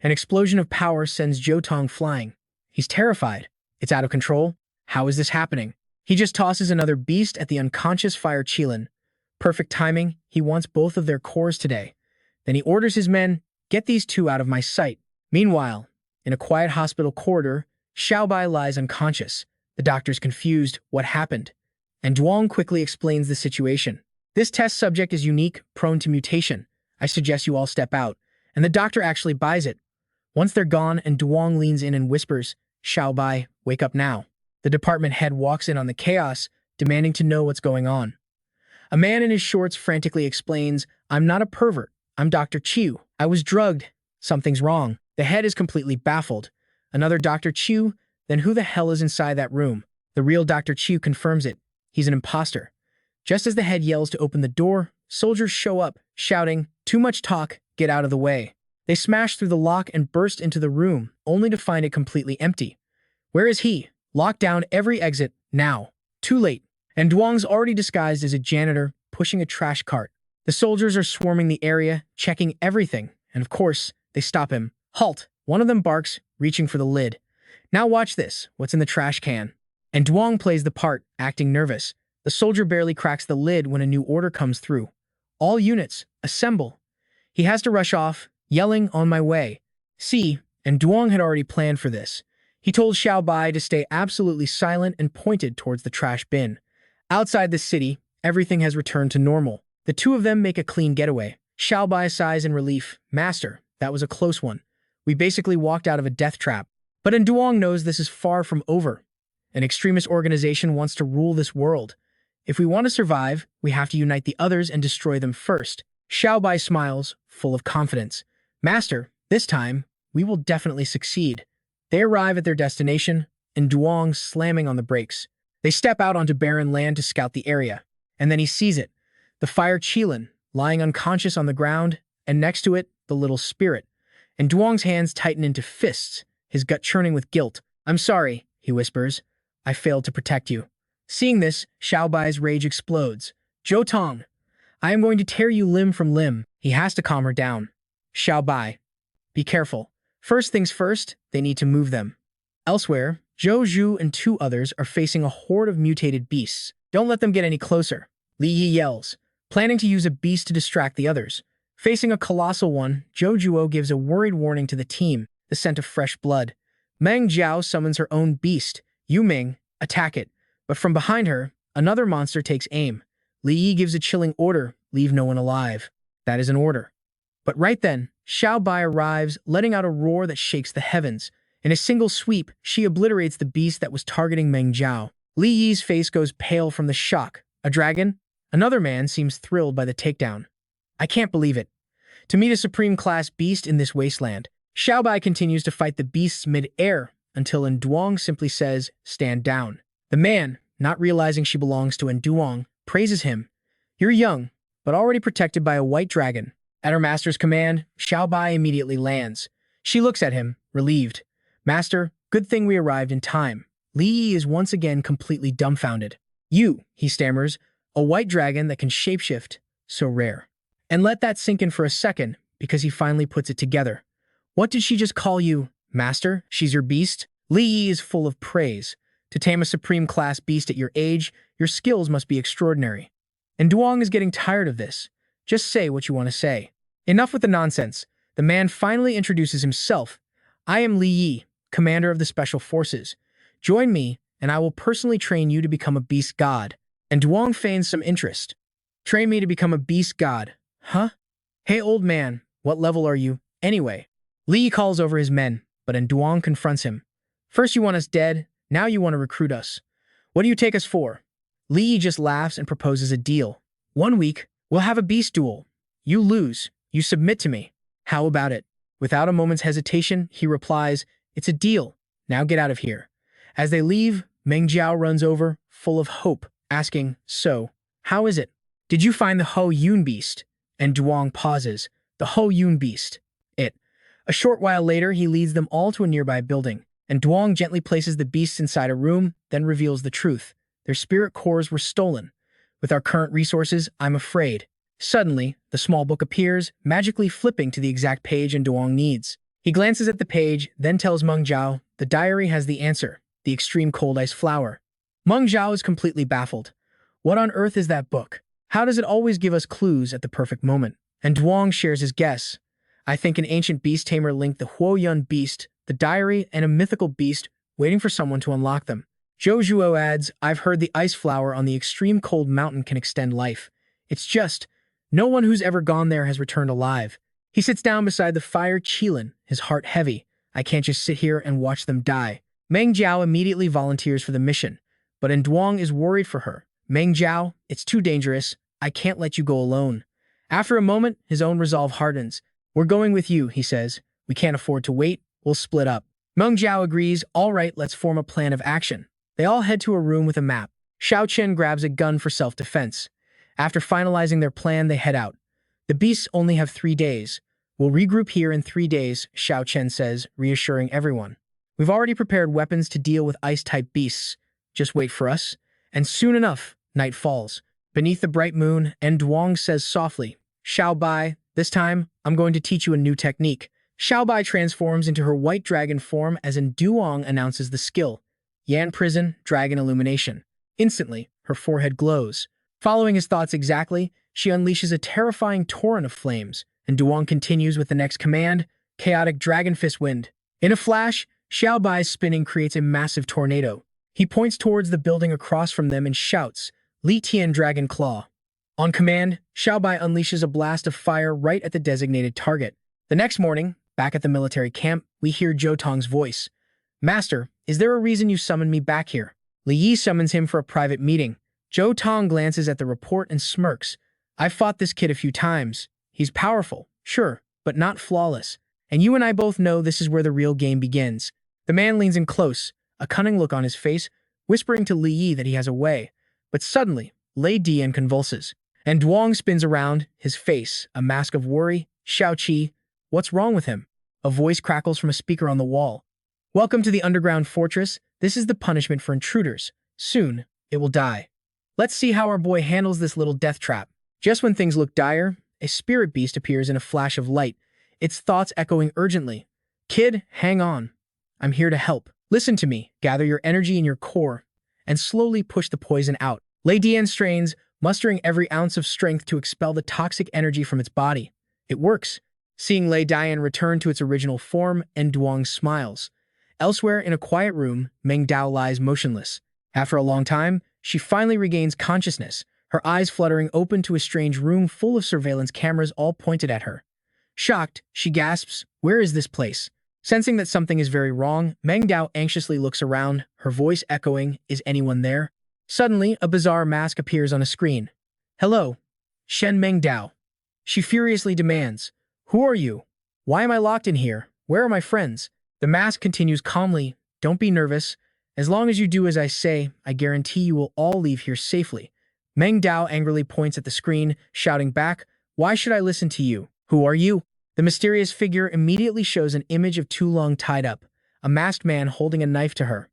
An explosion of power sends Zhou Tong flying. He's terrified. It's out of control. How is this happening? He just tosses another beast at the unconscious Fire Qilin. Perfect timing. He wants both of their cores today. Then he orders his men, get these 2 out of my sight. Meanwhile, in a quiet hospital corridor, Xiao Bai lies unconscious. The doctor's confused. What happened? And Duong quickly explains the situation. This test subject is unique, prone to mutation. I suggest you all step out. And the doctor actually buys it. Once they're gone, and Duong leans in and whispers, Xiao Bai, wake up now. The department head walks in on the chaos, demanding to know what's going on. A man in his shorts frantically explains, I'm not a pervert. I'm Dr. Chiu. I was drugged. Something's wrong. The head is completely baffled. Another Dr. Chiu? Then who the hell is inside that room? The real Dr. Chiu confirms it. He's an imposter. Just as the head yells to open the door, soldiers show up, shouting, too much talk, get out of the way. They smash through the lock and burst into the room, only to find it completely empty. Where is he? Lock down every exit, now. Too late. And Duong's already disguised as a janitor, pushing a trash cart. The soldiers are swarming the area, checking everything, and of course, they stop him. Halt! One of them barks, reaching for the lid. Now watch this, what's in the trash can? And Duong plays the part, acting nervous. The soldier barely cracks the lid when a new order comes through. All units, assemble. He has to rush off, yelling, on my way. See, and Duong had already planned for this. He told Xiao Bai to stay absolutely silent and pointed towards the trash bin. Outside the city, everything has returned to normal. The 2 of them make a clean getaway. Xiao Bai sighs in relief. Master, that was a close one. We basically walked out of a death trap. But Duong knows this is far from over. An extremist organization wants to rule this world. If we want to survive, we have to unite the others and destroy them first. Xiao Bai smiles, full of confidence. Master, this time, we will definitely succeed. They arrive at their destination, and Duong slamming on the brakes. They step out onto barren land to scout the area, and then he sees it. The Fire Qilin, lying unconscious on the ground, and next to it, the little spirit. And Duong's hands tighten into fists, his gut churning with guilt. I'm sorry, he whispers. I failed to protect you. Seeing this, Xiao Bai's rage explodes. Zhou Tong, I am going to tear you limb from limb. He has to calm her down. Xiao Bai, be careful. First things first, they need to move them. Elsewhere, Zhou Zhu and 2 others are facing a horde of mutated beasts. Don't let them get any closer. Li Yi yells. planning to use a beast to distract the others. Facing a colossal one, Zhou Juo gives a worried warning to the team, the scent of fresh blood. Meng Jiao summons her own beast, Yu Ming, attack it. But from behind her, another monster takes aim. Li Yi gives a chilling order, leave no one alive. That is an order. But right then, Xiao Bai arrives, letting out a roar that shakes the heavens. In a single sweep, she obliterates the beast that was targeting Meng Jiao. Li Yi's face goes pale from the shock. A dragon? Another man seems thrilled by the takedown. I can't believe it. To meet a supreme-class beast in this wasteland, Xiao Bai continues to fight the beasts mid-air until Duong simply says, stand down. The man, not realizing she belongs to Duong, praises him. You're young, but already protected by a white dragon. At her master's command, Xiao Bai immediately lands. She looks at him, relieved. Master, good thing we arrived in time. Li Yi is once again completely dumbfounded. You, he stammers, a white dragon that can shapeshift, so rare. And let that sink in for a second, because he finally puts it together. What did she just call you? Master? She's your beast? Li Yi is full of praise. To tame a supreme-class beast at your age, your skills must be extraordinary. And Duong is getting tired of this. Just say what you want to say. Enough with the nonsense. The man finally introduces himself. I am Li Yi, commander of the Special Forces. Join me, and I will personally train you to become a beast god. And Duong feigns some interest. Train me to become a beast god. Huh? Hey, old man, what level are you, anyway? Li Yi calls over his men, but Duong confronts him. First you want us dead, now you want to recruit us. What do you take us for? Li Yi just laughs and proposes a deal. 1 week, we'll have a beast duel. You lose, you submit to me. How about it? Without a moment's hesitation, he replies, it's a deal. Now get out of here. As they leave, Meng Jiao runs over, full of hope, asking, so, how is it? Did you find the Ho Yun beast? And Duong pauses. The Ho Yun beast. It. A short while later, he leads them all to a nearby building, and Duong gently places the beasts inside a room, then reveals the truth. Their spirit cores were stolen. With our current resources, I'm afraid. Suddenly, the small book appears, magically flipping to the exact page Duong needs. He glances at the page, then tells Meng Jiao, the diary has the answer, the extreme cold ice flower. Meng Jiao is completely baffled. What on earth is that book? How does it always give us clues at the perfect moment? And Duong shares his guess. I think an ancient Beast Tamer linked the Huo Yun beast, the diary, and a mythical beast, waiting for someone to unlock them. Zhou Juo adds, I've heard the ice flower on the extreme cold mountain can extend life. It's just, no one who's ever gone there has returned alive. He sits down beside the fire chillin, his heart heavy. I can't just sit here and watch them die. Meng Jiao immediately volunteers for the mission, but Duong is worried for her. Meng Jiao, it's too dangerous. I can't let you go alone. After a moment, his own resolve hardens. We're going with you, he says. We can't afford to wait. We'll split up. Meng Jiao agrees. All right, let's form a plan of action. They all head to a room with a map. Xiao Chen grabs a gun for self-defense. After finalizing their plan, they head out. The beasts only have 3 days. We'll regroup here in 3 days, Xiao Chen says, reassuring everyone. We've already prepared weapons to deal with ice-type beasts. Just wait for us. And soon enough, night falls. Beneath the bright moon, Duong says softly, Xiao Bai, this time, I'm going to teach you a new technique. Xiao Bai transforms into her white dragon form as Duong announces the skill. Yan Prison, Dragon Illumination. Instantly, her forehead glows. Following his thoughts exactly, she unleashes a terrifying torrent of flames, and Duong continues with the next command, Chaotic Dragon Fist Wind. In a flash, Xiao Bai's spinning creates a massive tornado. He points towards the building across from them and shouts, Li Tian Dragon Claw. On command, Xiao Bai unleashes a blast of fire right at the designated target. The next morning, back at the military camp, we hear Zhou Tong's voice. Master, is there a reason you summoned me back here? Li Yi summons him for a private meeting. Zhou Tong glances at the report and smirks. I've fought this kid a few times. He's powerful, sure, but not flawless. And you and I both know this is where the real game begins. The man leans in close, a cunning look on his face, whispering to Li Yi that he has a way. But suddenly, Lei Dian convulses, and Duong spins around, his face, a mask of worry. Xiao Qi, what's wrong with him? A voice crackles from a speaker on the wall. Welcome to the underground fortress. This is the punishment for intruders. Soon, it will die. Let's see how our boy handles this little death trap. Just when things look dire, a spirit beast appears in a flash of light, its thoughts echoing urgently. Kid, hang on. I'm here to help. Listen to me, gather your energy in your core, and slowly push the poison out. Lei Dian strains, mustering every ounce of strength to expel the toxic energy from its body. It works. Seeing Lei Dian return to its original form, and Duong smiles. Elsewhere, in a quiet room, Meng Dao lies motionless. After a long time, she finally regains consciousness, her eyes fluttering open to a strange room full of surveillance cameras all pointed at her. Shocked, she gasps, "Where is this place?" Sensing that something is very wrong, Meng Dao anxiously looks around, her voice echoing, "Is anyone there?" Suddenly, a bizarre mask appears on a screen. "Hello, Shen Meng Dao." She furiously demands, "Who are you? Why am I locked in here? Where are my friends?" The mask continues calmly, "Don't be nervous. As long as you do as I say, I guarantee you will all leave here safely." Meng Dao angrily points at the screen, shouting back, "Why should I listen to you? Who are you?" The mysterious figure immediately shows an image of Tu Long tied up, a masked man holding a knife to her.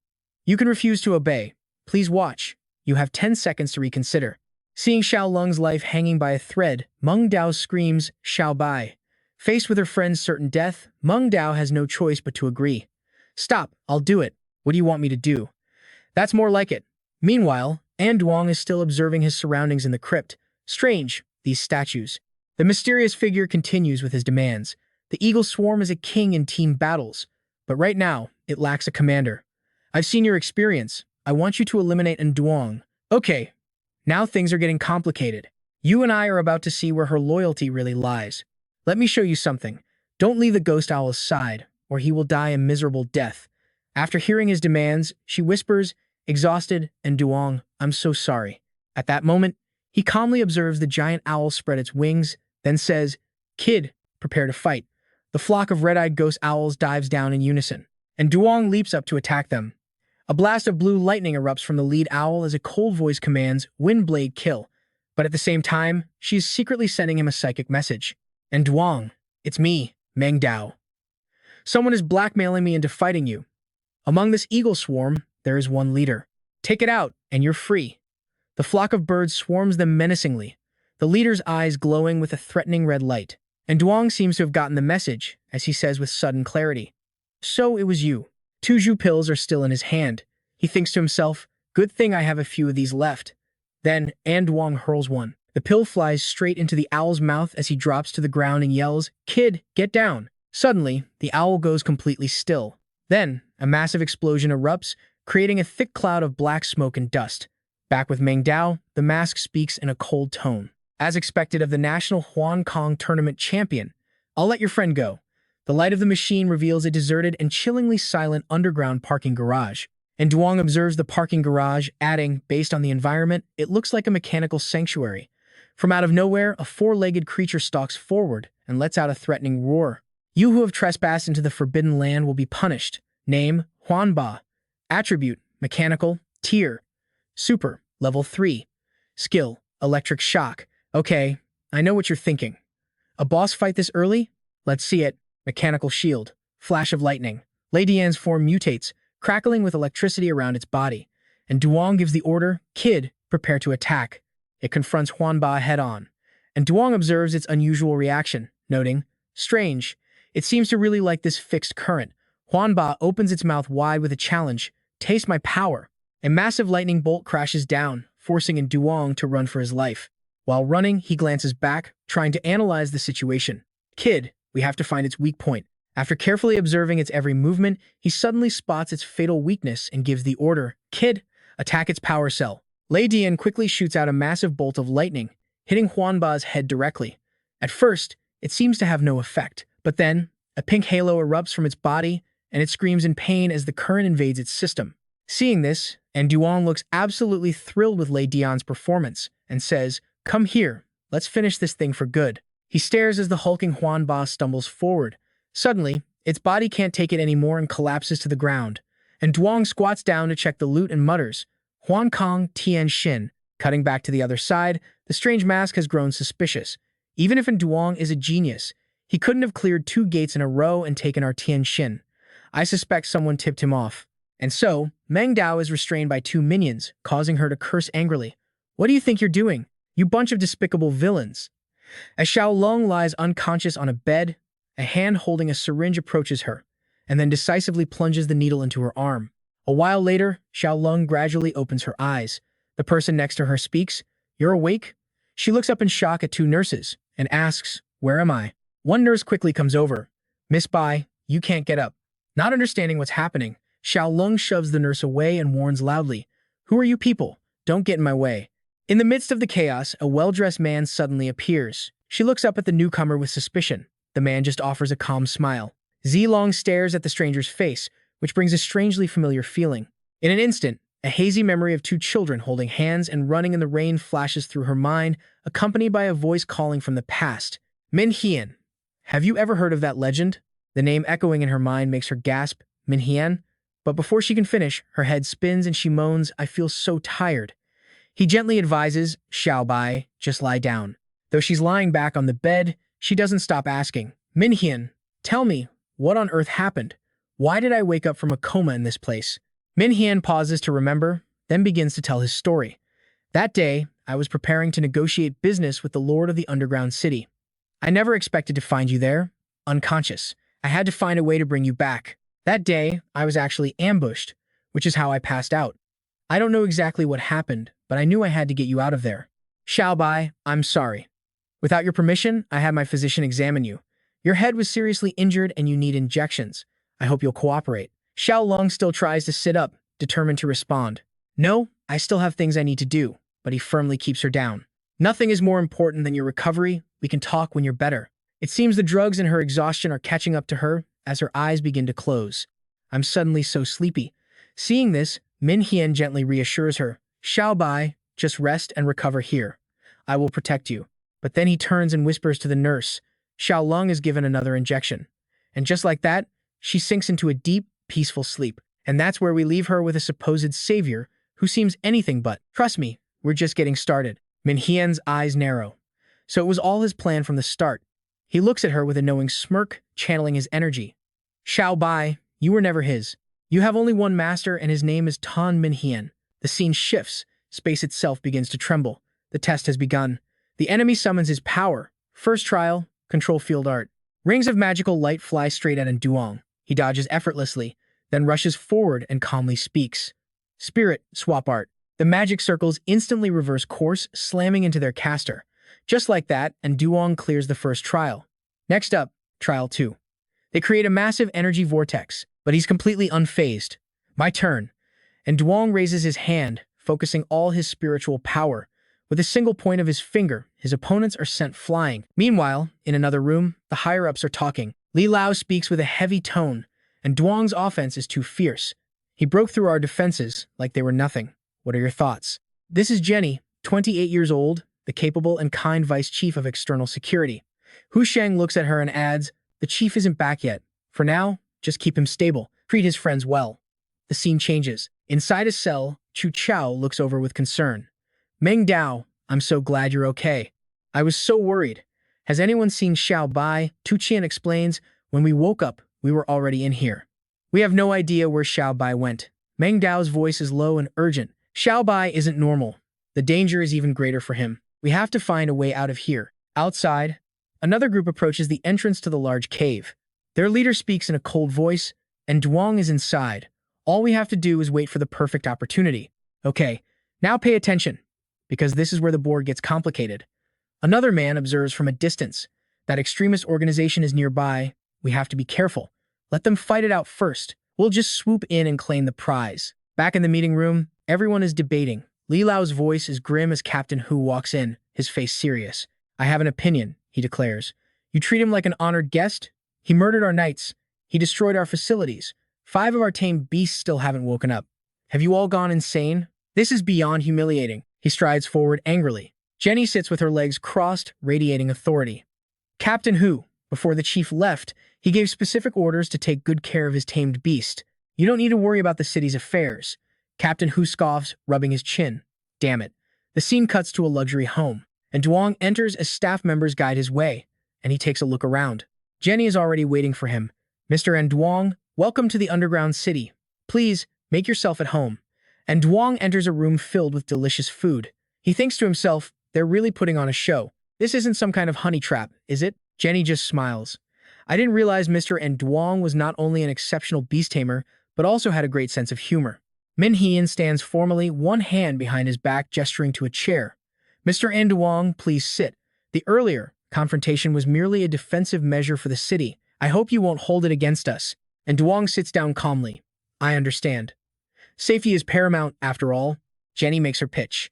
"You can refuse to obey. Please watch. You have 10 seconds to reconsider." Seeing Xiao Lung's life hanging by a thread, Meng Dao screams, "Xiao Bai." Faced with her friend's certain death, Meng Dao has no choice but to agree. "Stop, I'll do it. What do you want me to do?" "That's more like it." Meanwhile, Duong is still observing his surroundings in the crypt. Strange, these statues. The mysterious figure continues with his demands. The Eagle Swarm is a king in team battles, but right now, it lacks a commander. "I've seen your experience. I want you to eliminate Duong." "Okay, now things are getting complicated. You and I are about to see where her loyalty really lies. Let me show you something. Don't leave the ghost owl's side, or he will die a miserable death." After hearing his demands, she whispers, exhausted, "And Duong, I'm so sorry." At that moment, he calmly observes the giant owl spread its wings, then says, "Kid, prepare to fight." The flock of red-eyed ghost owls dives down in unison, and Duong leaps up to attack them. A blast of blue lightning erupts from the lead owl as a cold voice commands, "Windblade kill." But at the same time, she is secretly sending him a psychic message. "And Duong, it's me, Meng Dao. Someone is blackmailing me into fighting you. Among this eagle swarm, there is one leader. Take it out, and you're free." The flock of birds swarms them menacingly, the leader's eyes glowing with a threatening red light. And Duong seems to have gotten the message, as he says with sudden clarity, "So it was you." 2 pills are still in his hand. He thinks to himself, "Good thing I have a few of these left." Then, Duong hurls one. The pill flies straight into the owl's mouth as he drops to the ground and yells, "Kid, get down." Suddenly, the owl goes completely still. Then, a massive explosion erupts, creating a thick cloud of black smoke and dust. Back with Meng Dao, the mask speaks in a cold tone. "As expected of the national Hong Kong tournament champion, I'll let your friend go." The light of the machine reveals a deserted and chillingly silent underground parking garage. And Duong observes the parking garage, adding, "Based on the environment, it looks like a mechanical sanctuary." From out of nowhere, a 4-legged creature stalks forward and lets out a threatening roar. "You who have trespassed into the forbidden land will be punished. Name, Huanba. Attribute, mechanical. Tier, super, level 3. Skill, electric shock." Okay, I know what you're thinking. A boss fight this early? Let's see it. Mechanical shield. Flash of lightning. Lei Dian's form mutates, crackling with electricity around its body. And Duong gives the order, "Kid, prepare to attack." It confronts Huanba head-on. And Duong observes its unusual reaction, noting, "Strange. It seems to really like this fixed current." Huanba opens its mouth wide with a challenge, "Taste my power." A massive lightning bolt crashes down, forcing Duong to run for his life. While running, he glances back, trying to analyze the situation. "Kid, we have to find its weak point." After carefully observing its every movement, he suddenly spots its fatal weakness and gives the order, "Kid, attack its power cell." Lei Dian quickly shoots out a massive bolt of lightning, hitting Huanba's head directly. At first, it seems to have no effect, but then, a pink halo erupts from its body, and it screams in pain as the current invades its system. Seeing this, Duong looks absolutely thrilled with Lei Dian's performance, and says, "Come here, let's finish this thing for good." He stares as the hulking Huanba stumbles forward. Suddenly, its body can't take it anymore and collapses to the ground. And Duong squats down to check the loot and mutters, "Huan Kong Tian Xin." Cutting back to the other side, the strange mask has grown suspicious. Even if Duong is a genius, he couldn't have cleared 2 gates in a row and taken our Tian Xin. I suspect someone tipped him off. And so, Meng Dao is restrained by 2 minions, causing her to curse angrily. "What do you think you're doing, you bunch of despicable villains?" As Xiao Lung lies unconscious on a bed, a hand holding a syringe approaches her, and then decisively plunges the needle into her arm. A while later, Xiao Lung gradually opens her eyes. The person next to her speaks, You're awake? She looks up in shock at two nurses and asks, "Where am I?" One nurse quickly comes over. "Miss Bai, you can't get up." Not understanding what's happening, Xiao Lung shoves the nurse away and warns loudly, "Who are you people? Don't get in my way." In the midst of the chaos, a well-dressed man suddenly appears. She looks up at the newcomer with suspicion. The man just offers a calm smile. Zilong stares at the stranger's face, which brings a strangely familiar feeling. In an instant, a hazy memory of two children holding hands and running in the rain flashes through her mind, accompanied by a voice calling from the past. Min Hien. Have you ever heard of that legend? The name echoing in her mind makes her gasp, Min Hien? But before she can finish, her head spins and she moans, "I feel so tired." He gently advises, "Xiao Bai, just lie down." Though she's lying back on the bed, she doesn't stop asking, "Min Hien, tell me, what on earth happened? Why did I wake up from a coma in this place?" Min Hien pauses to remember, then begins to tell his story. "That day, I was preparing to negotiate business with the Lord of the Underground City. I never expected to find you there, unconscious. I had to find a way to bring you back. That day, I was actually ambushed, which is how I passed out. I don't know exactly what happened, but I knew I had to get you out of there. Xiao Bai, I'm sorry. Without your permission, I had my physician examine you. Your head was seriously injured and you need injections. I hope you'll cooperate." Xiao Lung still tries to sit up, determined to respond. "No, I still have things I need to do," but he firmly keeps her down. "Nothing is more important than your recovery. We can talk when you're better." It seems the drugs and her exhaustion are catching up to her as her eyes begin to close. "I'm suddenly so sleepy." Seeing this, Min Hien gently reassures her, "Xiao Bai, just rest and recover here. I will protect you." But then he turns and whispers to the nurse. Xiao Lung is given another injection. And just like that, she sinks into a deep, peaceful sleep. And that's where we leave her with a supposed savior who seems anything but. "Trust me, we're just getting started." Min Hien's eyes narrow. So it was all his plan from the start. He looks at her with a knowing smirk, channeling his energy. "Xiao Bai, you were never his. You have only one master and his name is Tan Min Hien." The scene shifts. Space itself begins to tremble. The test has begun. The enemy summons his power. First trial, control field art. Rings of magical light fly straight at Duong. He dodges effortlessly, then rushes forward and calmly speaks. Spirit, swap art. The magic circles instantly reverse course, slamming into their caster. Just like that, and Duong clears the first trial. Next up, trial 2. They create a massive energy vortex, but he's completely unfazed. "My turn." And Duong raises his hand, focusing all his spiritual power. With a single point of his finger, his opponents are sent flying. Meanwhile, in another room, the higher-ups are talking. Li Lao speaks with a heavy tone, and Duong's offense is too fierce. "He broke through our defenses like they were nothing. What are your thoughts?" This is Jenny, 28 years old, the capable and kind vice chief of external security. Hu Sheng looks at her and adds, "The chief isn't back yet. For now, just keep him stable. Treat his friends well." The scene changes. Inside a cell, Chu Chao looks over with concern. "Meng Dao, I'm so glad you're okay. I was so worried. Has anyone seen Xiao Bai?" Tu Qian explains, "When we woke up, we were already in here. We have no idea where Xiao Bai went." Meng Dao's voice is low and urgent. "Xiao Bai isn't normal. The danger is even greater for him. We have to find a way out of here." Outside, another group approaches the entrance to the large cave. Their leader speaks in a cold voice, and Duong is inside. "All we have to do is wait for the perfect opportunity." "Okay, now pay attention, because this is where the board gets complicated." Another man observes from a distance. "That extremist organization is nearby. We have to be careful. Let them fight it out first. We'll just swoop in and claim the prize." Back in the meeting room, everyone is debating. Li Lao's voice is grim as Captain Hu walks in, his face serious. "I have an opinion," he declares. "You treat him like an honored guest? He murdered our knights. He destroyed our facilities. 5 of our tamed beasts still haven't woken up. Have you all gone insane? This is beyond humiliating." He strides forward angrily. Jenny sits with her legs crossed, radiating authority. "Captain Hu, before the chief left, he gave specific orders to take good care of his tamed beast. You don't need to worry about the city's affairs." Captain Hu scoffs, rubbing his chin. "Damn it." The scene cuts to a luxury home, and Duong enters as staff members guide his way, and he takes a look around. Jenny is already waiting for him. "Mr. and Duong, welcome to the underground city. Please, make yourself at home." And Duong enters a room filled with delicious food. He thinks to himself, they're really putting on a show. This isn't some kind of honey trap, is it? Jenny just smiles. "I didn't realize Mr. and Duong was not only an exceptional beast tamer, but also had a great sense of humor." Min Hien stands formally, one hand behind his back gesturing to a chair. Mr. Duong, please sit. The earlier confrontation was merely a defensive measure for the city. I hope you won't hold it against us. And Duong sits down calmly. I understand. Safety is paramount, after all. Jenny makes her pitch.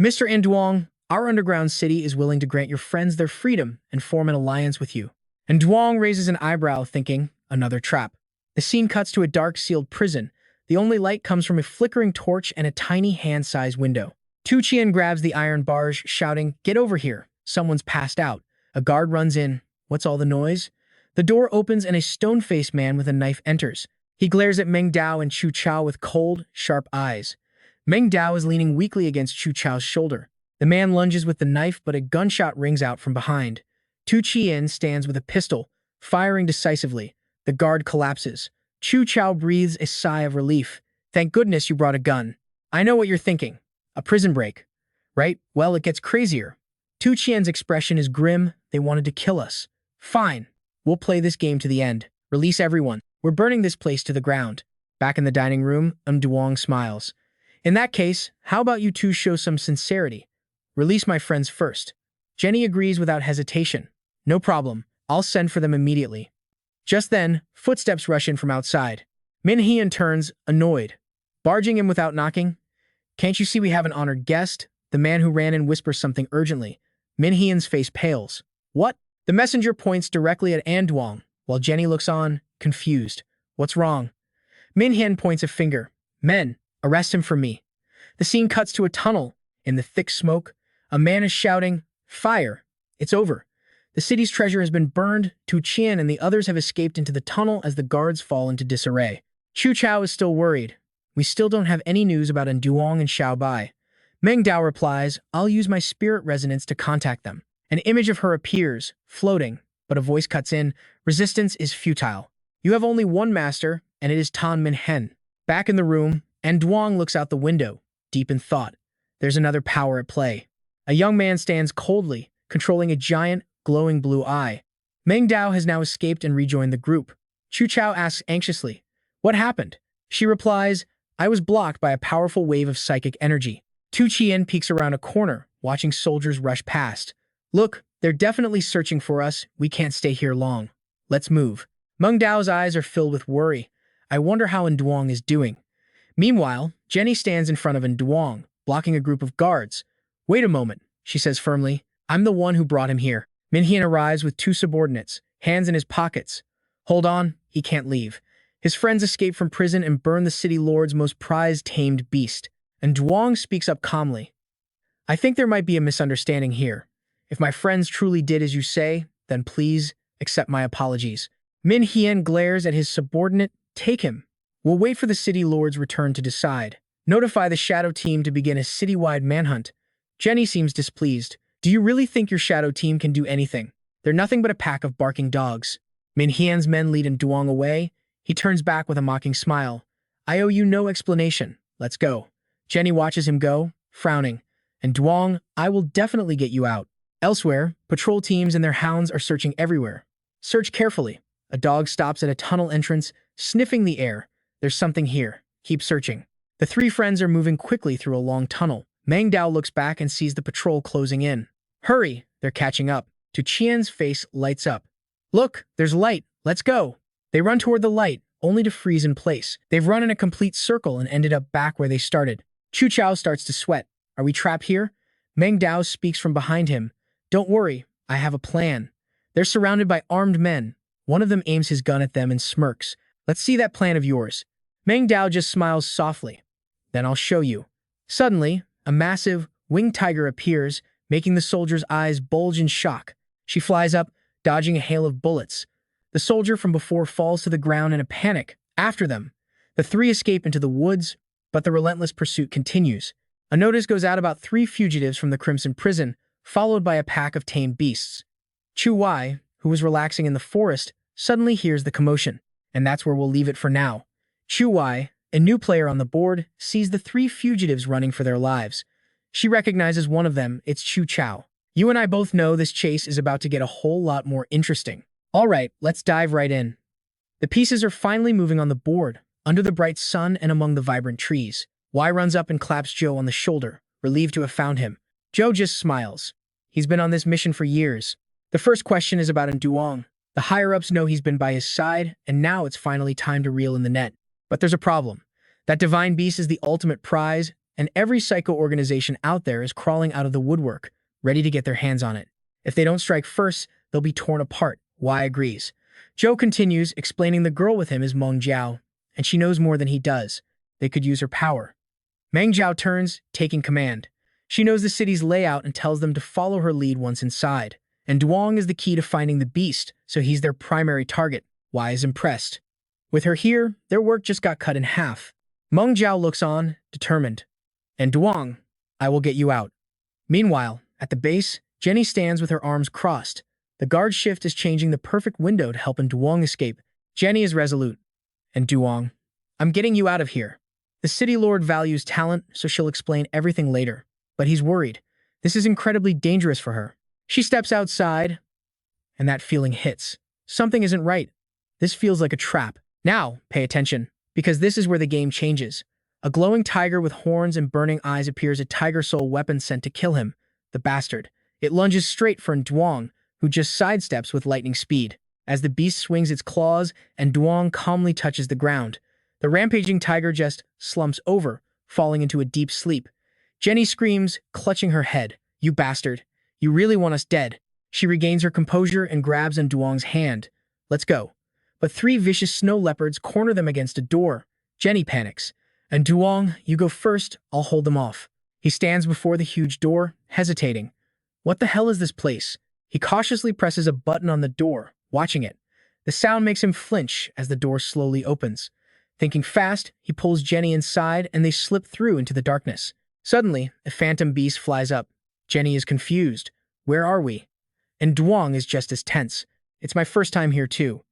Mr. Duong, our underground city is willing to grant your friends their freedom and form an alliance with you. And Duong raises an eyebrow, thinking, another trap. The scene cuts to a dark, sealed prison. The only light comes from a flickering torch and a tiny hand-sized window. Tu Qian grabs the iron bars, shouting, get over here. Someone's passed out. A guard runs in. What's all the noise? The door opens and a stone-faced man with a knife enters. He glares at Meng Dao and Chu Chao with cold, sharp eyes. Meng Dao is leaning weakly against Chu Chao's shoulder. The man lunges with the knife, but a gunshot rings out from behind. Tu Qian stands with a pistol, firing decisively. The guard collapses. Chu Chao breathes a sigh of relief. Thank goodness you brought a gun. I know what you're thinking. A prison break. Right? Well, it gets crazier. Tu Qian's expression is grim. They wanted to kill us. Fine. We'll play this game to the end. Release everyone. We're burning this place to the ground. Back in the dining room, Duong smiles. In that case, how about you two show some sincerity? Release my friends first. Jenny agrees without hesitation. No problem. I'll send for them immediately. Just then, footsteps rush in from outside. Min Hian turns, annoyed. Barging in without knocking? Can't you see we have an honored guest? The man who ran in whispers something urgently. Min Hian's face pales. What? The messenger points directly at Duong, while Jenny looks on, confused. What's wrong? Min Hian points a finger. Men, arrest him for me. The scene cuts to a tunnel. In the thick smoke, a man is shouting, fire! It's over. The city's treasure has been burned. Tu Qian and the others have escaped into the tunnel as the guards fall into disarray. Chu Chao is still worried. We still don't have any news about Duong and Xiao Bai. Meng Dao replies, I'll use my spirit resonance to contact them. An image of her appears, floating, but a voice cuts in, resistance is futile. You have only one master, and it is Tan Min Hen. Back in the room, Duong looks out the window, deep in thought. There's another power at play. A young man stands coldly, controlling a giant, glowing blue eye. Meng Dao has now escaped and rejoined the group. Chu Chao asks anxiously, what happened? She replies, I was blocked by a powerful wave of psychic energy. Tu Qian peeks around a corner, watching soldiers rush past. Look, they're definitely searching for us. We can't stay here long. Let's move. Meng Dao's eyes are filled with worry. I wonder how Duong is doing. Meanwhile, Jenny stands in front of Duong, blocking a group of guards. Wait a moment, she says firmly. I'm the one who brought him here. Min Hian arrives with two subordinates, hands in his pockets. Hold on, he can't leave. His friends escape from prison and burn the city lord's most prized tamed beast. And Duong speaks up calmly. I think there might be a misunderstanding here. If my friends truly did as you say, then please accept my apologies. Min Hian glares at his subordinate. Take him. We'll wait for the city lord's return to decide. Notify the shadow team to begin a citywide manhunt. Jenny seems displeased. Do you really think your shadow team can do anything? They're nothing but a pack of barking dogs. Min Hian's men lead Duong away. He turns back with a mocking smile. I owe you no explanation. Let's go. Jenny watches him go, frowning. And Duong, I will definitely get you out. Elsewhere, patrol teams and their hounds are searching everywhere. Search carefully. A dog stops at a tunnel entrance, sniffing the air. There's something here. Keep searching. The three friends are moving quickly through a long tunnel. Meng Dao looks back and sees the patrol closing in. Hurry! They're catching up. Tu Qian's face lights up. Look, there's light. Let's go. They run toward the light, only to freeze in place. They've run in a complete circle and ended up back where they started. Chu Chao starts to sweat. Are we trapped here? Meng Dao speaks from behind him. Don't worry, I have a plan. They're surrounded by armed men. One of them aims his gun at them and smirks. Let's see that plan of yours. Meng Dao just smiles softly. Then I'll show you. Suddenly, a massive, winged tiger appears, making the soldier's eyes bulge in shock. She flies up, dodging a hail of bullets. The soldier from before falls to the ground in a panic. After them, the three escape into the woods, but the relentless pursuit continues. A notice goes out about 3 fugitives from the Crimson Prison, followed by a pack of tamed beasts. Chu Wai, who was relaxing in the forest, suddenly hears the commotion, and that's where we'll leave it for now. Chu Wai, a new player on the board, sees the 3 fugitives running for their lives. She recognizes one of them, it's Chu Chao. You and I both know this chase is about to get a whole lot more interesting. All right, let's dive right in. The pieces are finally moving on the board, under the bright sun and among the vibrant trees. Wai runs up and claps Joe on the shoulder, relieved to have found him. Joe just smiles. He's been on this mission for years. The first question is about Duong. The higher-ups know he's been by his side, and now it's finally time to reel in the net. But there's a problem. That divine beast is the ultimate prize, and every psycho organization out there is crawling out of the woodwork, ready to get their hands on it. If they don't strike first, they'll be torn apart. Wai agrees. Joe continues, explaining the girl with him is Meng Jiao, and she knows more than he does. They could use her power. Meng Jiao turns, taking command. She knows the city's layout and tells them to follow her lead once inside. And Duong is the key to finding the beast, so he's their primary target. Wai is impressed. With her here, their work just got cut in half. Meng Jiao looks on, determined. And Duong, I will get you out. Meanwhile, at the base, Jenny stands with her arms crossed. The guard shift is changing the perfect window to help Duong escape. Jenny is resolute. And Duong, I'm getting you out of here. The city lord values talent, so she'll explain everything later. But he's worried. This is incredibly dangerous for her. She steps outside, and that feeling hits. Something isn't right. This feels like a trap. Now, pay attention, because this is where the game changes. A glowing tiger with horns and burning eyes appears, a tiger soul weapon sent to kill him, the bastard. It lunges straight for Duong, who just sidesteps with lightning speed. As the beast swings its claws and Duong calmly touches the ground, the rampaging tiger just slumps over, falling into a deep sleep. Jenny screams, clutching her head, "You bastard! You really want us dead." She regains her composure and grabs Duong's hand. "Let's go." But three vicious snow leopards corner them against a door. Jenny panics. "And Duong, you go first, I'll hold them off." He stands before the huge door, hesitating. What the hell is this place? He cautiously presses a button on the door, watching it. The sound makes him flinch as the door slowly opens. Thinking fast, he pulls Jenny inside and they slip through into the darkness. Suddenly, a phantom beast flies up. Jenny is confused. Where are we? And Duong is just as tense. It's my first time here too.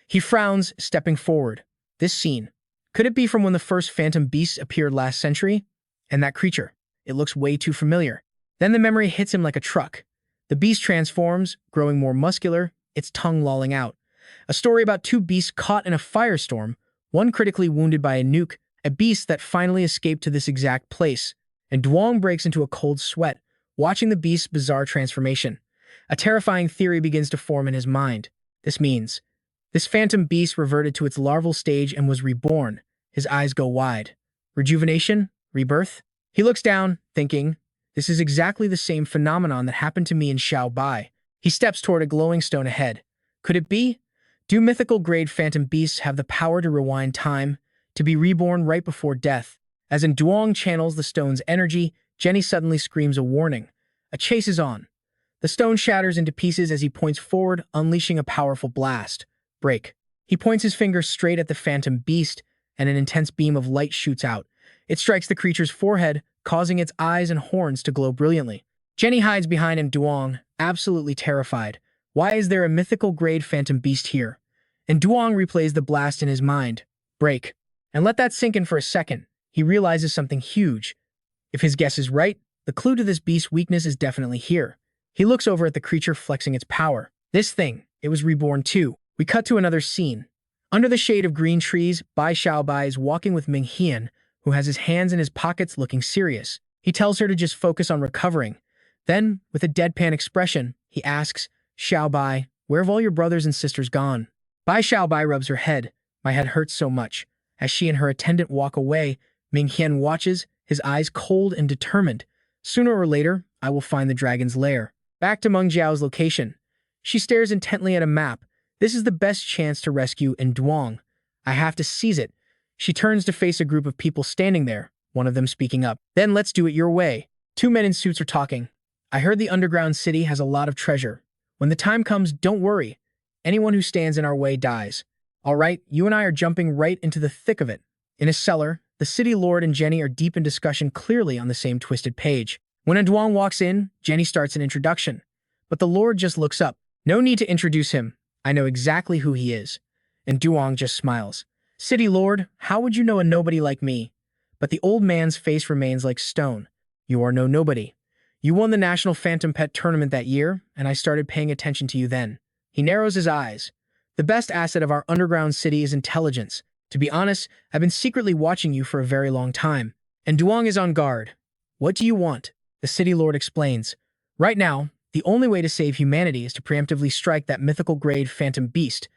He frowns, stepping forward. This scene. Could it be from when the first phantom beasts appeared last century? And that creature. It looks way too familiar. Then the memory hits him like a truck. The beast transforms, growing more muscular, its tongue lolling out. A story about two beasts caught in a firestorm, one critically wounded by a nuke, a beast that finally escaped to this exact place. And Duong breaks into a cold sweat, watching the beast's bizarre transformation. A terrifying theory begins to form in his mind. This means this phantom beast reverted to its larval stage and was reborn. His eyes go wide. Rejuvenation? Rebirth? He looks down, thinking, this is exactly the same phenomenon that happened to me in Xiao Bai. He steps toward a glowing stone ahead. Could it be? Do mythical-grade phantom beasts have the power to rewind time, to be reborn right before death? As in Duong channels the stone's energy, Jenny suddenly screams a warning. A chase is on. The stone shatters into pieces as he points forward, unleashing a powerful blast. Break. He points his finger straight at the phantom beast, and an intense beam of light shoots out. It strikes the creature's forehead, causing its eyes and horns to glow brilliantly. Jenny hides behind him, Duong, absolutely terrified. Why is there a mythical-grade phantom beast here? And Duong replays the blast in his mind. Break. And let that sink in for a second. He realizes something huge. If his guess is right, the clue to this beast's weakness is definitely here. He looks over at the creature flexing its power. This thing, it was reborn too. We cut to another scene. Under the shade of green trees, Xiao Bai is walking with Ming Hian, who has his hands in his pockets looking serious. He tells her to just focus on recovering. Then, with a deadpan expression, he asks, Xiao Bai, where have all your brothers and sisters gone? Xiao Bai rubs her head. My head hurts so much. As she and her attendant walk away, Ming Hian watches, his eyes cold and determined. Sooner or later, I will find the dragon's lair. Back to Meng Jiao's location. She stares intently at a map. This is the best chance to rescue Duong. I have to seize it. She turns to face a group of people standing there, one of them speaking up. Then let's do it your way. Two men in suits are talking. I heard the underground city has a lot of treasure. When the time comes, don't worry. Anyone who stands in our way dies. All right, you and I are jumping right into the thick of it. In a cellar, the city lord and Jenny are deep in discussion, clearly on the same twisted page. When Duong walks in, Jenny starts an introduction. But the lord just looks up. No need to introduce him. I know exactly who he is. And Duong just smiles. City lord, how would you know a nobody like me? But the old man's face remains like stone. You are no nobody. You won the National Phantom Pet Tournament that year, and I started paying attention to you then. He narrows his eyes. The best asset of our underground city is intelligence. To be honest, I've been secretly watching you for a very long time. And Duong is on guard. What do you want? The city lord explains. Right now, the only way to save humanity is to preemptively strike that mythical grade phantom beast,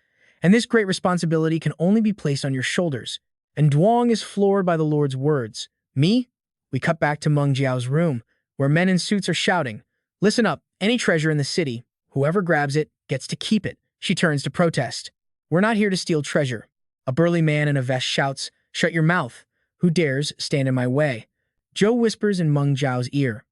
and this great responsibility can only be placed on your shoulders. And Duong is floored by the lord's words. Me? We cut back to Meng Jiao's room, where men in suits are shouting, "Listen up, any treasure in the city, whoever grabs it gets to keep it." She turns to protest. "We're not here to steal treasure." A burly man in a vest shouts, "Shut your mouth. Who dares stand in my way?" Zhou whispers in Meng Jiao's ear,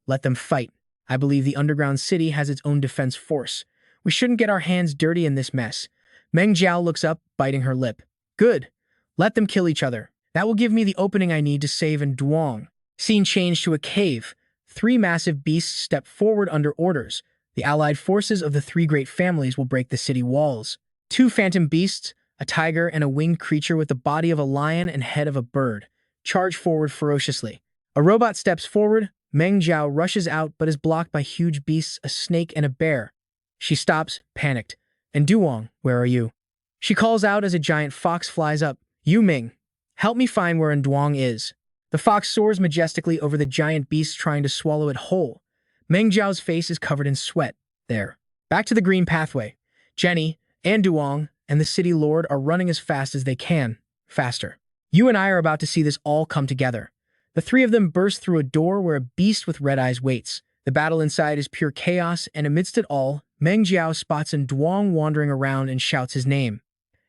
"Let them fight. I believe the underground city has its own defense force. We shouldn't get our hands dirty in this mess." Meng Jiao looks up, biting her lip. "Good. Let them kill each other. That will give me the opening I need to save in Duong." Scene changed to a cave. 3 massive beasts step forward under orders. The allied forces of the 3 great families will break the city walls. 2 phantom beasts, a tiger and a winged creature with the body of a lion and head of a bird, charge forward ferociously. A robot steps forward. Meng Jiao rushes out but is blocked by huge beasts, a snake and a bear. She stops, panicked. "And Duong, where are you?" She calls out as a giant fox flies up. "You Ming, help me find where Duong is." The fox soars majestically over the giant beast, trying to swallow it whole. Meng Jiao's face is covered in sweat. There. Back to the green pathway. Jenny, and Duong, and the city lord are running as fast as they can. Faster. "You and I are about to see this all come together." The 3 of them burst through a door where a beast with red eyes waits. The battle inside is pure chaos, and amidst it all, Meng Jiao spots Duong wandering around and shouts his name.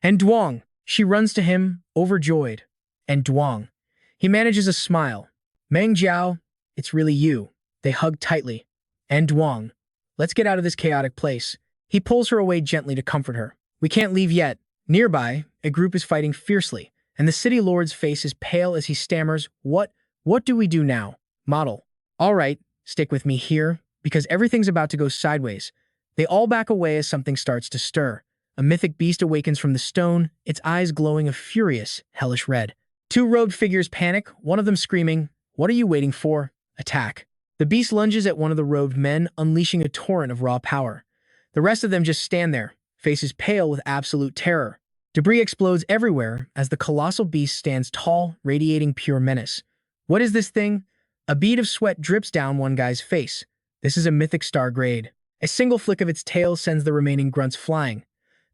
"And Duong!" She runs to him, overjoyed. "And Duong!" He manages a smile. "Meng Jiao, it's really you." They hug tightly. "And Duong, let's get out of this chaotic place." He pulls her away gently to comfort her. "We can't leave yet." Nearby, a group is fighting fiercely, and the city lord's face is pale as he stammers, What do we do now?" Model. "All right, stick with me here, because everything's about to go sideways." They all back away as something starts to stir. A mythic beast awakens from the stone, its eyes glowing a furious, hellish red. 2 robed figures panic, one of them screaming, "What are you waiting for? Attack." The beast lunges at one of the robed men, unleashing a torrent of raw power. The rest of them just stand there, faces pale with absolute terror. Debris explodes everywhere as the colossal beast stands tall, radiating pure menace. What is this thing? A bead of sweat drips down one guy's face. This is a mythic star grade. A single flick of its tail sends the remaining grunts flying.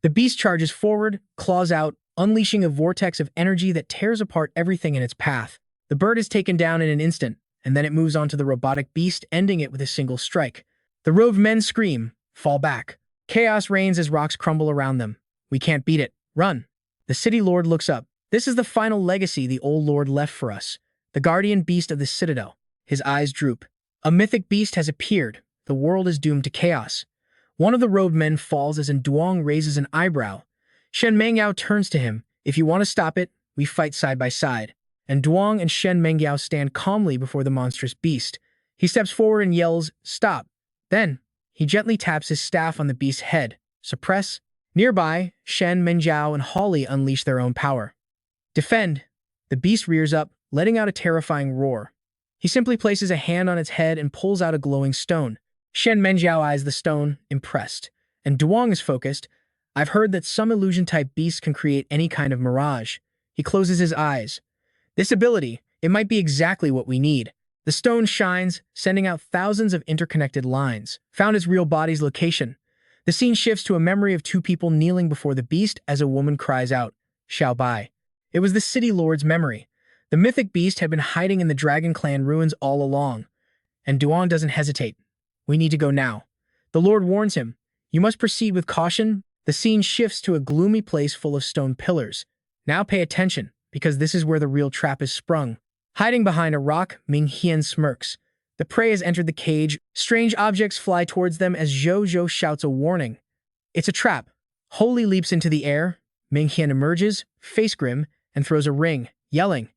The beast charges forward, claws out, unleashing a vortex of energy that tears apart everything in its path. The bird is taken down in an instant, and then it moves on to the robotic beast, ending it with a single strike. The robed men scream, fall back. Chaos reigns as rocks crumble around them. "We can't beat it. Run." The city lord looks up. "This is the final legacy the old lord left for us. The guardian beast of the citadel." His eyes droop. A mythic beast has appeared. The world is doomed to chaos. One of the robed men falls as Duong raises an eyebrow. Shen Mengyao turns to him. "If you want to stop it, we fight side by side." And Duong and Shen Mengyao stand calmly before the monstrous beast. He steps forward and yells, "Stop." Then, he gently taps his staff on the beast's head. "Suppress." Nearby, Shen Menjiao and Holly unleash their own power. "Defend." The beast rears up, letting out a terrifying roar. He simply places a hand on its head and pulls out a glowing stone. Shen Menjiao eyes the stone, impressed. And Duong is focused. "I've heard that some illusion-type beasts can create any kind of mirage." He closes his eyes. "This ability, it might be exactly what we need." The stone shines, sending out thousands of interconnected lines. Found its real body's location. The scene shifts to a memory of 2 people kneeling before the beast as a woman cries out, "Xiao Bai." It was the city lord's memory. The mythic beast had been hiding in the Dragon Clan ruins all along. And Duong doesn't hesitate. "We need to go now." The lord warns him, "You must proceed with caution." The scene shifts to a gloomy place full of stone pillars. "Now pay attention, because this is where the real trap is sprung." Hiding behind a rock, Ming Hian smirks. The prey has entered the cage. Strange objects fly towards them as Zhou Zhou shouts a warning. "It's a trap." Holy leaps into the air. Ming Hian emerges, face grim, and throws a ring, yelling,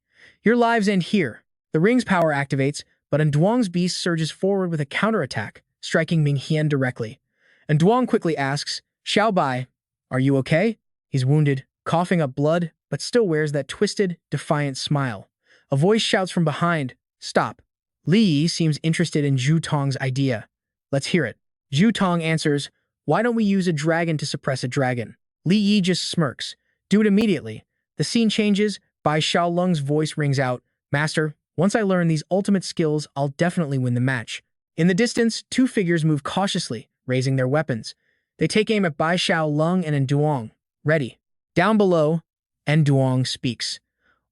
"Your lives end here." The ring's power activates, but Duong's beast surges forward with a counterattack, striking Ming Hian directly. And Duong quickly asks, "Xiao Bai, are you okay?" He's wounded, coughing up blood, but still wears that twisted, defiant smile. A voice shouts from behind, "Stop." Li Yi seems interested in Zhu Tong's idea. "Let's hear it." Zhu Tong answers, "Why don't we use a dragon to suppress a dragon?" Li Yi just smirks. "Do it immediately." The scene changes. Bai Xiaolung's voice rings out, "Master, Once I learn these ultimate skills, I'll definitely win the match. In the distance, two figures move cautiously, raising their weapons. They take aim at Bai Xiao Lung and Duong. Ready. Down below, Duong speaks.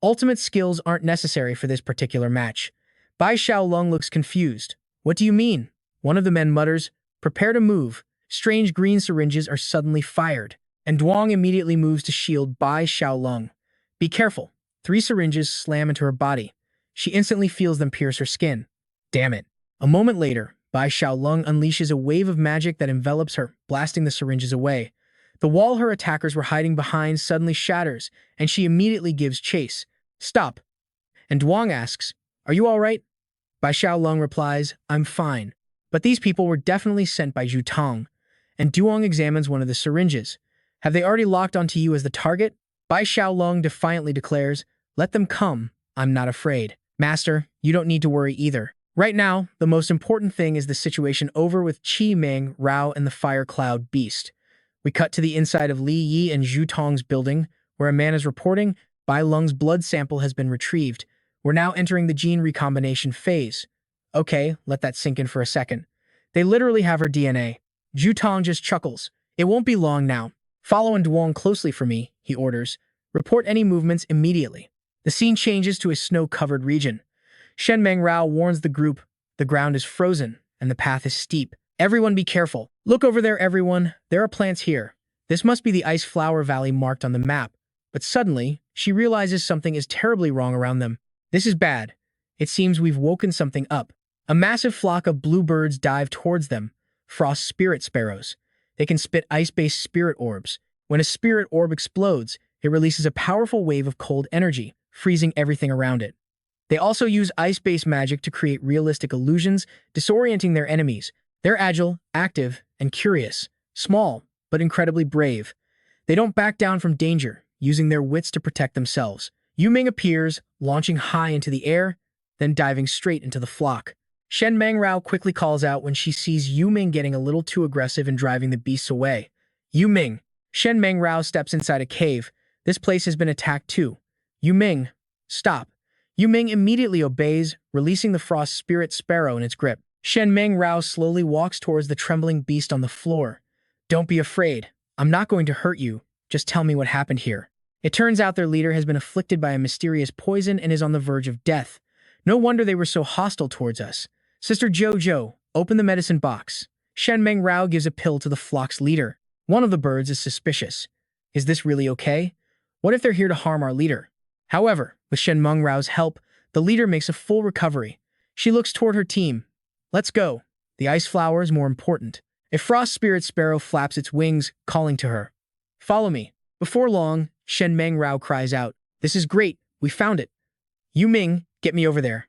Ultimate skills aren't necessary for this particular match. Bai Xiao Lung looks confused. What do you mean? One of the men mutters, prepare to move. Strange green syringes are suddenly fired, and Duong immediately moves to shield Bai Xiao Lung. Be careful. 3 syringes slam into her body. She instantly feels them pierce her skin. Damn it. A moment later, Bai Xiao Lung unleashes a wave of magic that envelops her, blasting the syringes away. The wall her attackers were hiding behind suddenly shatters, and she immediately gives chase. Stop. And Duong asks, are you all right? Bai Xiao Lung replies, I'm fine. But these people were definitely sent by Zhu Tong. And Duong examines one of the syringes. Have they already locked onto you as the target? Bai Xiao Lung defiantly declares, let them come. I'm not afraid. Master, you don't need to worry either. Right now, the most important thing is the situation over with Qi Meng, Rao, and the Fire Cloud Beast. We cut to the inside of Li Yi and Zhu Tong's building, where a man is reporting Bai Lung's blood sample has been retrieved. We're now entering the gene recombination phase. Okay, let that sink in for a second. They literally have her DNA. Zhu Tong just chuckles. It won't be long now. Follow Duong closely for me, he orders. Report any movements immediately. The scene changes to a snow-covered region. Shen Meng Rao warns the group. The ground is frozen, and the path is steep. Everyone be careful. Look over there, everyone. There are plants here. This must be the Ice Flower Valley marked on the map. But suddenly, she realizes something is terribly wrong around them. This is bad. It seems we've woken something up. A massive flock of bluebirds dive towards them. Frost spirit sparrows. They can spit ice-based spirit orbs. When a spirit orb explodes, it releases a powerful wave of cold energy, freezing everything around it. They also use ice-based magic to create realistic illusions, disorienting their enemies. They're agile, active, and curious. Small, but incredibly brave. They don't back down from danger, using their wits to protect themselves. Yu Ming appears, launching high into the air, then diving straight into the flock. Shen Meng Rao quickly calls out when she sees Yu Ming getting a little too aggressive and driving the beasts away. Yu Ming. Shen Meng Rao steps inside a cave. This place has been attacked too. Yu Ming. Stop. Yu Ming immediately obeys, releasing the frost spirit sparrow in its grip. Shen Meng Rao slowly walks towards the trembling beast on the floor. Don't be afraid. I'm not going to hurt you. Just tell me what happened here. It turns out their leader has been afflicted by a mysterious poison and is on the verge of death. No wonder they were so hostile towards us. Sister Jojo, open the medicine box. Shen Meng Rao gives a pill to the flock's leader. One of the birds is suspicious. Is this really okay? What if they're here to harm our leader? However, with Shen Meng Rao's help, the leader makes a full recovery. She looks toward her team. Let's go. The ice flower is more important. A frost spirit sparrow flaps its wings, calling to her. Follow me. Before long, Shen Meng Rao cries out, this is great. We found it. Yu Ming, get me over there.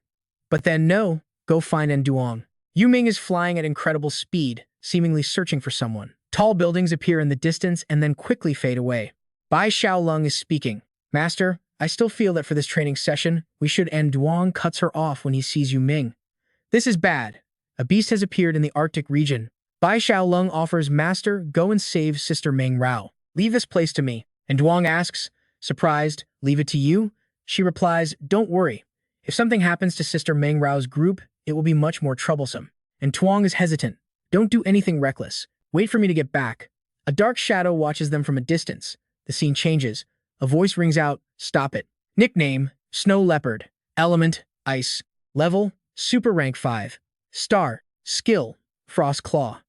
But then no, go find Duong. Yu Ming is flying at incredible speed, seemingly searching for someone. Tall buildings appear in the distance and then quickly fade away. Bai Xiao Lung is speaking. Master, I still feel that for this training session, we should end. Duong cuts her off when he sees Yu Ming. This is bad. A beast has appeared in the Arctic region. Bai Xiao Lung offers, Master, go and save Sister Meng Rao. Leave this place to me. And Duong asks, surprised, leave it to you? She replies, don't worry. If something happens to Sister Meng Rao's group, it will be much more troublesome. And Duong is hesitant. Don't do anything reckless. Wait for me to get back. A dark shadow watches them from a distance. The scene changes. A voice rings out, stop it. Nickname, Snow Leopard. Element, Ice. Level, Super Rank 5. Star, Skill, Frost Claw.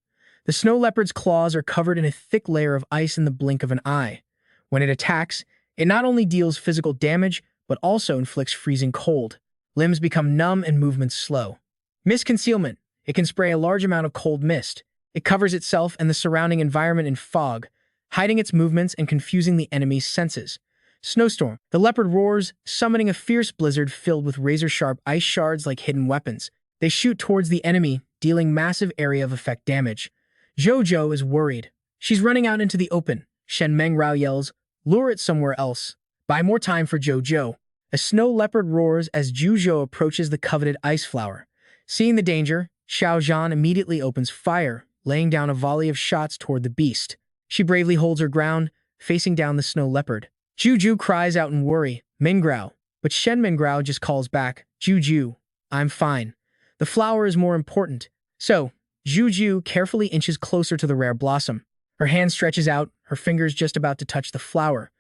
The snow leopard's claws are covered in a thick layer of ice in the blink of an eye. When it attacks, it not only deals physical damage, but also inflicts freezing cold. Limbs become numb and movements slow. Mist concealment. It can spray a large amount of cold mist. It covers itself and the surrounding environment in fog, hiding its movements and confusing the enemy's senses. Snowstorm. The leopard roars, summoning a fierce blizzard filled with razor-sharp ice shards like hidden weapons. They shoot towards the enemy, dealing massive area of effect damage. Jojo is worried. She's running out into the open. Shen Meng Rao yells, lure it somewhere else. Buy more time for Jojo. A snow leopard roars as Jojo approaches the coveted ice flower. Seeing the danger, Xiao Zhan immediately opens fire, laying down a volley of shots toward the beast. She bravely holds her ground, facing down the snow leopard. Juju cries out in worry, Mingrao, But Shen Mingrao just calls back, Juju, I'm fine. The flower is more important. So, Juju carefully inches closer to the rare blossom. Her hand stretches out, her fingers just about to touch the flower.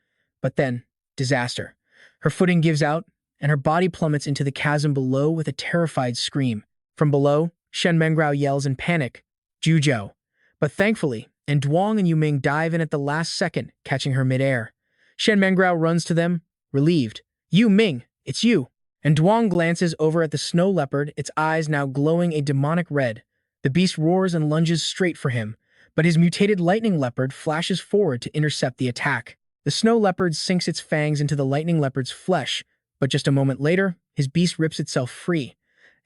But then, disaster. Her footing gives out, and her body plummets into the chasm below with a terrified scream. From below, Shen Mengrao yells in panic, Jujo. But thankfully, and Duong and Yuming dive in at the last second, catching her midair. Shen Mengrao runs to them, relieved. Yu Ming, it's you. And Duong glances over at the snow leopard, its eyes now glowing a demonic red. The beast roars and lunges straight for him, but his mutated lightning leopard flashes forward to intercept the attack. The snow leopard sinks its fangs into the lightning leopard's flesh, but just a moment later, his beast rips itself free.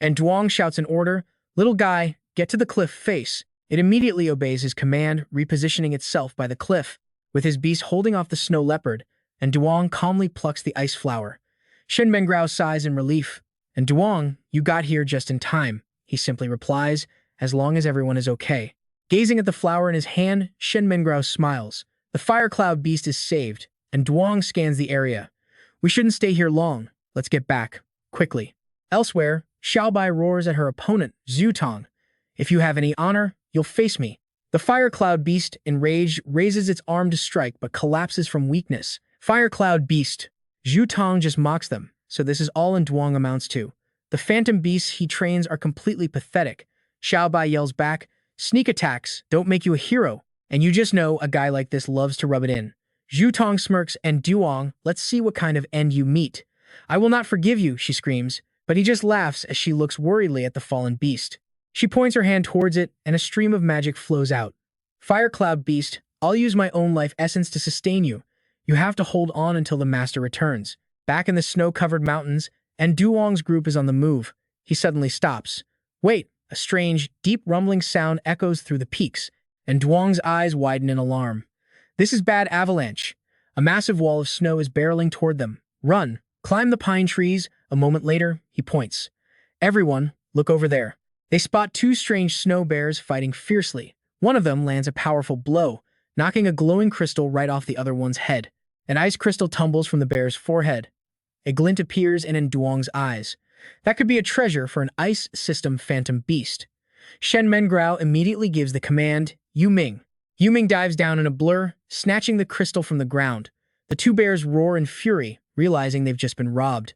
And Duong shouts an order, little guy, get to the cliff face. It immediately obeys his command, repositioning itself by the cliff, with his beast holding off the snow leopard, and Duong calmly plucks the ice flower. Shen Mengrao sighs in relief, and Duong, you got here just in time, he simply replies, as long as everyone is okay. Gazing at the flower in his hand, Shen Mengrao smiles. The fire cloud beast is saved, and Duong scans the area. We shouldn't stay here long. Let's get back. Quickly. Elsewhere, Xiao Bai roars at her opponent, Zhu Tong. If you have any honor, you'll face me. The fire cloud beast, enraged, raises its arm to strike but collapses from weakness. Fire cloud beast. Zhu Tong just mocks them, so this is all in Duong amounts to. The phantom beasts he trains are completely pathetic. Xiao Bai yells back, sneak attacks don't make you a hero, and you just know a guy like this loves to rub it in. Zhu Tong smirks, and Duong, let's see what kind of end you meet. I will not forgive you, she screams, but he just laughs as she looks worriedly at the fallen beast. She points her hand towards it, and a stream of magic flows out. Fire Cloud Beast, I'll use my own life essence to sustain you. You have to hold on until the master returns. Back in the snow-covered mountains, and Duong's group is on the move. He suddenly stops. Wait, a strange, deep rumbling sound echoes through the peaks, and Duong's eyes widen in alarm. This is bad avalanche. A massive wall of snow is barreling toward them. Run, climb the pine trees. A moment later, he points. Everyone, look over there. They spot two strange snow bears fighting fiercely. One of them lands a powerful blow, knocking a glowing crystal right off the other one's head. An ice crystal tumbles from the bear's forehead. A glint appears in Duong's eyes. That could be a treasure for an ice system phantom beast. Shen Mengrao immediately gives the command, Yu Ming. Yu Ming dives down in a blur, snatching the crystal from the ground. The two bears roar in fury, realizing they've just been robbed.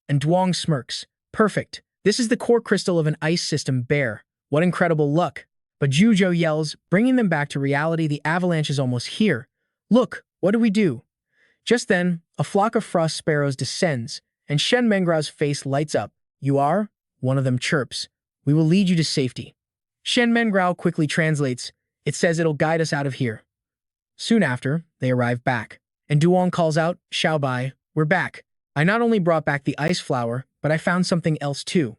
And Duong smirks. Perfect. This is the core crystal of an ice system bear. What incredible luck. But Jujo yells, bringing them back to reality. The avalanche is almost here. Look, what do we do? Just then, a flock of frost sparrows descends, and Shen Mengrao's face lights up. You are? One of them chirps. We will lead you to safety. Shen Mengrao quickly translates. It says it'll guide us out of here. Soon after, they arrive back, and Duong calls out, Xiao Bai, we're back. I not only brought back the ice flower, but I found something else too.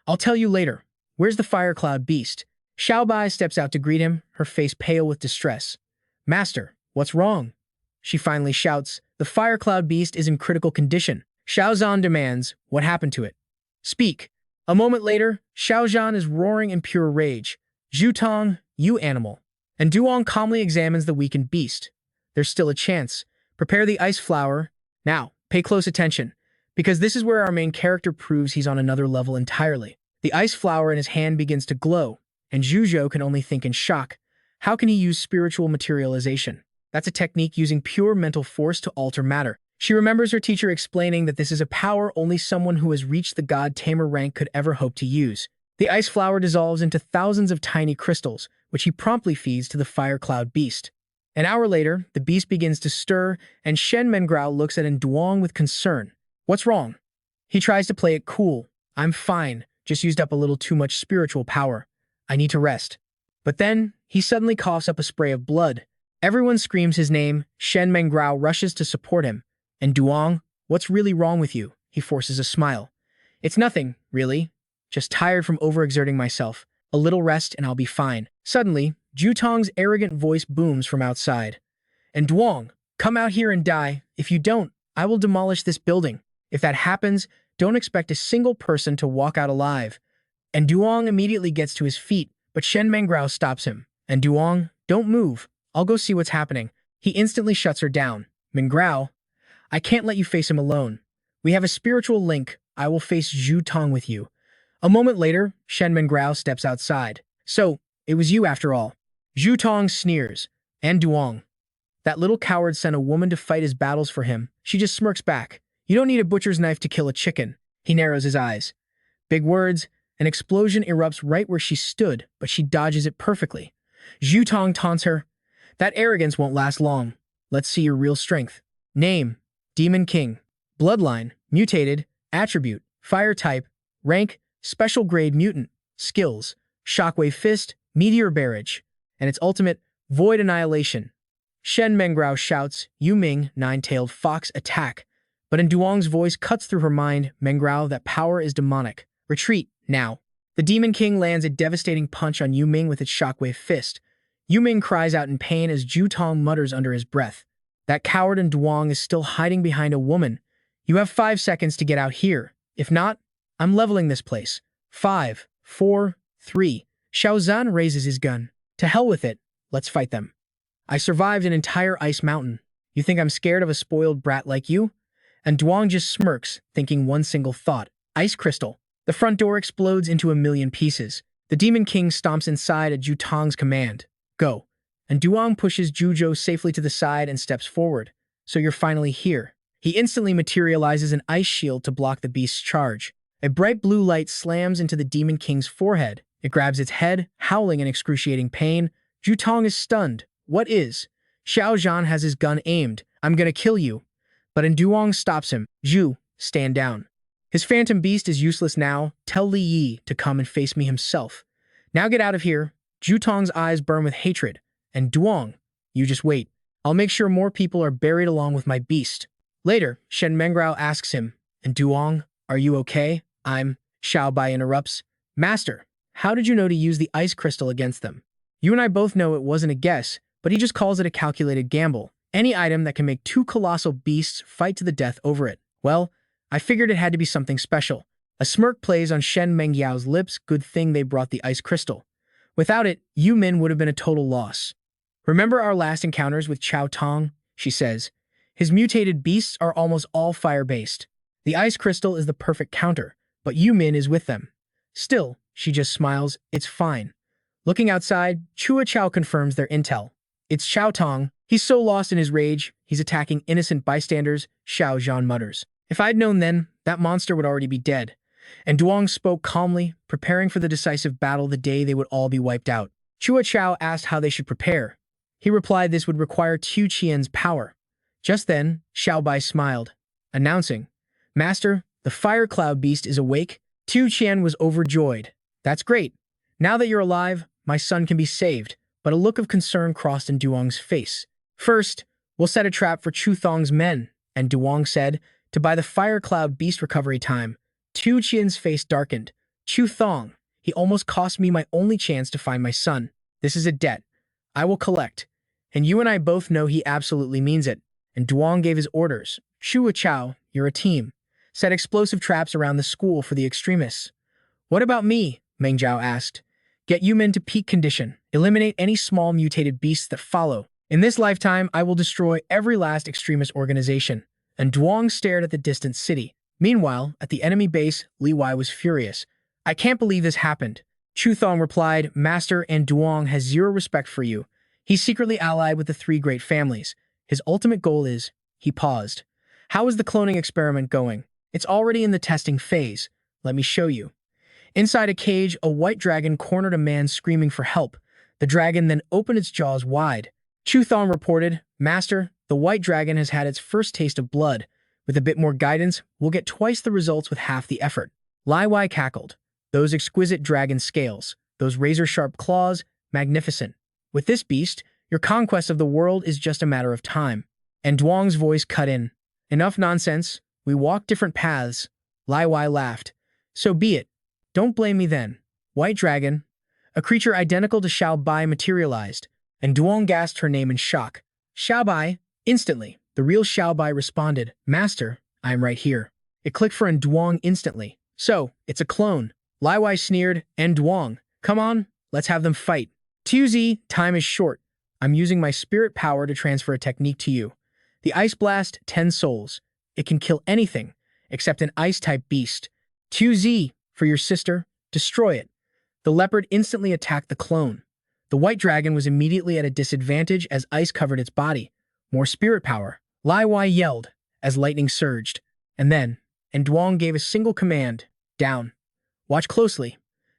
I'll tell you later. Where's the fire cloud beast? Xiao Bai steps out to greet him, her face pale with distress. Master, what's wrong? She finally shouts, the fire cloud beast is in critical condition. Xiao Zhan demands, what happened to it? Speak. A moment later, Xiao Zhan is roaring in pure rage. Zhu Tong, you animal. And Duong calmly examines the weakened beast. There's still a chance. Prepare the ice flower. Now, pay close attention, because this is where our main character proves he's on another level entirely. The ice flower in his hand begins to glow, and Zhuzhou can only think in shock. How can he use spiritual materialization? That's a technique using pure mental force to alter matter. She remembers her teacher explaining that this is a power only someone who has reached the God Tamer rank could ever hope to use. The ice flower dissolves into thousands of tiny crystals, which he promptly feeds to the fire cloud beast. An hour later, the beast begins to stir, and Shen Mengrao looks at Duong with concern. What's wrong? He tries to play it cool. I'm fine, just used up a little too much spiritual power. I need to rest. But then, he suddenly coughs up a spray of blood. Everyone screams his name. Shen Mengrao rushes to support him. And Duong, what's really wrong with you? He forces a smile. It's nothing, really. Just tired from overexerting myself. A little rest and I'll be fine. Suddenly, Zhu Tong's arrogant voice booms from outside. And Duong, come out here and die. If you don't, I will demolish this building. If that happens, don't expect a single person to walk out alive. And Duong immediately gets to his feet, but Shen Mengrao stops him. And Duong, don't move. I'll go see what's happening. He instantly shuts her down. Mengrao, I can't let you face him alone. We have a spiritual link. I will face Zhu Tong with you. A moment later, Shen Mengrao steps outside. So, it was you after all. Zhu Tong sneers. And Duong. That little coward sent a woman to fight his battles for him. She just smirks back. You don't need a butcher's knife to kill a chicken. He narrows his eyes. Big words. An explosion erupts right where she stood, but she dodges it perfectly. Zhu Tong taunts her. That arrogance won't last long. Let's see your real strength. Name, Demon King. Bloodline, mutated. Attribute, fire type. Rank, special grade mutant. Skills, shockwave fist, meteor barrage. And its ultimate, void annihilation. Shen Mengrao shouts, Yu Ming, nine-tailed fox, attack. But in Duong's voice cuts through her mind, Mengrao, that power is demonic. Retreat, now. The Demon King lands a devastating punch on Yu Ming with its shockwave fist. Yu Ming cries out in pain as Zhu Tong mutters under his breath. That coward in Duong is still hiding behind a woman. You have 5 seconds to get out here. If not, I'm leveling this place. 5, 4, 3. Xiao Zhan raises his gun. To hell with it. Let's fight them. I survived an entire ice mountain. You think I'm scared of a spoiled brat like you? And Duong just smirks, thinking one single thought. Ice crystal. The front door explodes into a million pieces. The Demon King stomps inside at Zhu Tong's command. Go. And Duong pushes Zhuzhou safely to the side and steps forward. So you're finally here. He instantly materializes an ice shield to block the beast's charge. A bright blue light slams into the Demon King's forehead. It grabs its head, howling in excruciating pain. Zhu Tong is stunned. What is? Xiao Zhan has his gun aimed. I'm gonna kill you. But Duong stops him. Zhu, stand down. His phantom beast is useless now. Tell Li Yi to come and face me himself. Now get out of here. Zhu Tong's eyes burn with hatred. And Duong, you just wait. I'll make sure more people are buried along with my beast. Later, Shen Mengrao asks him, and Duong, are you okay? Xiao Bai interrupts. Master, how did you know to use the ice crystal against them? You and I both know it wasn't a guess, but he just calls it a calculated gamble. Any item that can make 2 colossal beasts fight to the death over it. Well, I figured it had to be something special. A smirk plays on Shen Mengyao's lips. Good thing they brought the ice crystal. Without it, Yu Min would have been a total loss. Remember our last encounters with Qiao Tong? She says. His mutated beasts are almost all fire-based. The ice crystal is the perfect counter, but Yu Min is with them. Still, she just smiles. It's fine. Looking outside, Chua Chao confirms their intel. It's Qiao Tong. He's so lost in his rage, he's attacking innocent bystanders, Xiao Zhan mutters. If I'd known then, that monster would already be dead. And Duong spoke calmly, preparing for the decisive battle the day they would all be wiped out. Chua Chao asked how they should prepare. He replied this would require Tu Qian's power. Just then, Xiao Bai smiled, announcing, Master, the fire cloud beast is awake. Tu Qian was overjoyed. That's great. Now that you're alive, my son can be saved. But a look of concern crossed in Duong's face. First, we'll set a trap for Chu Thong's men, and Duong said, to buy the fire cloud beast recovery time. Tu Qian's face darkened. Chu Thong, he almost cost me my only chance to find my son. This is a debt. I will collect. And you and I both know he absolutely means it. And Duong gave his orders. Chua Chao, you're a team. Set explosive traps around the school for the extremists. What about me? Meng Zhao asked. Get Yu Min to peak condition. Eliminate any small mutated beasts that follow. In this lifetime, I will destroy every last extremist organization. And Duong stared at the distant city. Meanwhile, at the enemy base, Li Wai was furious. I can't believe this happened. Chu Thong replied, Master, and Duong has zero respect for you. He's secretly allied with the 3 great families. His ultimate goal is, he paused. How is the cloning experiment going? It's already in the testing phase. Let me show you. Inside a cage, a white dragon cornered a man screaming for help. The dragon then opened its jaws wide. Chu Thong reported, Master, the white dragon has had its first taste of blood. With a bit more guidance, we'll get twice the results with half the effort. Lai Wai cackled. Those exquisite dragon scales, those razor-sharp claws, magnificent. With this beast, your conquest of the world is just a matter of time. And Duong's voice cut in. Enough nonsense. We walk different paths. Lai Wai laughed. So be it. Don't blame me then. White dragon. A creature identical to Xiao Bai materialized, and Duong gasped her name in shock. Xiao Bai. Instantly, the real Xiao Bai responded, Master, I am right here. It clicked for Duong instantly. So, it's a clone. Lai Wai sneered, and Duong, come on, let's have them fight. Tuzi, time is short. I'm using my spirit power to transfer a technique to you. The Ice Blast, 10 souls. It can kill anything, except an ice-type beast. 2Z, for your sister, destroy it. The leopard instantly attacked the clone. The white dragon was immediately at a disadvantage as ice covered its body. More spirit power. Lai Wai yelled as lightning surged. And Duong gave a single command, down. Watch closely.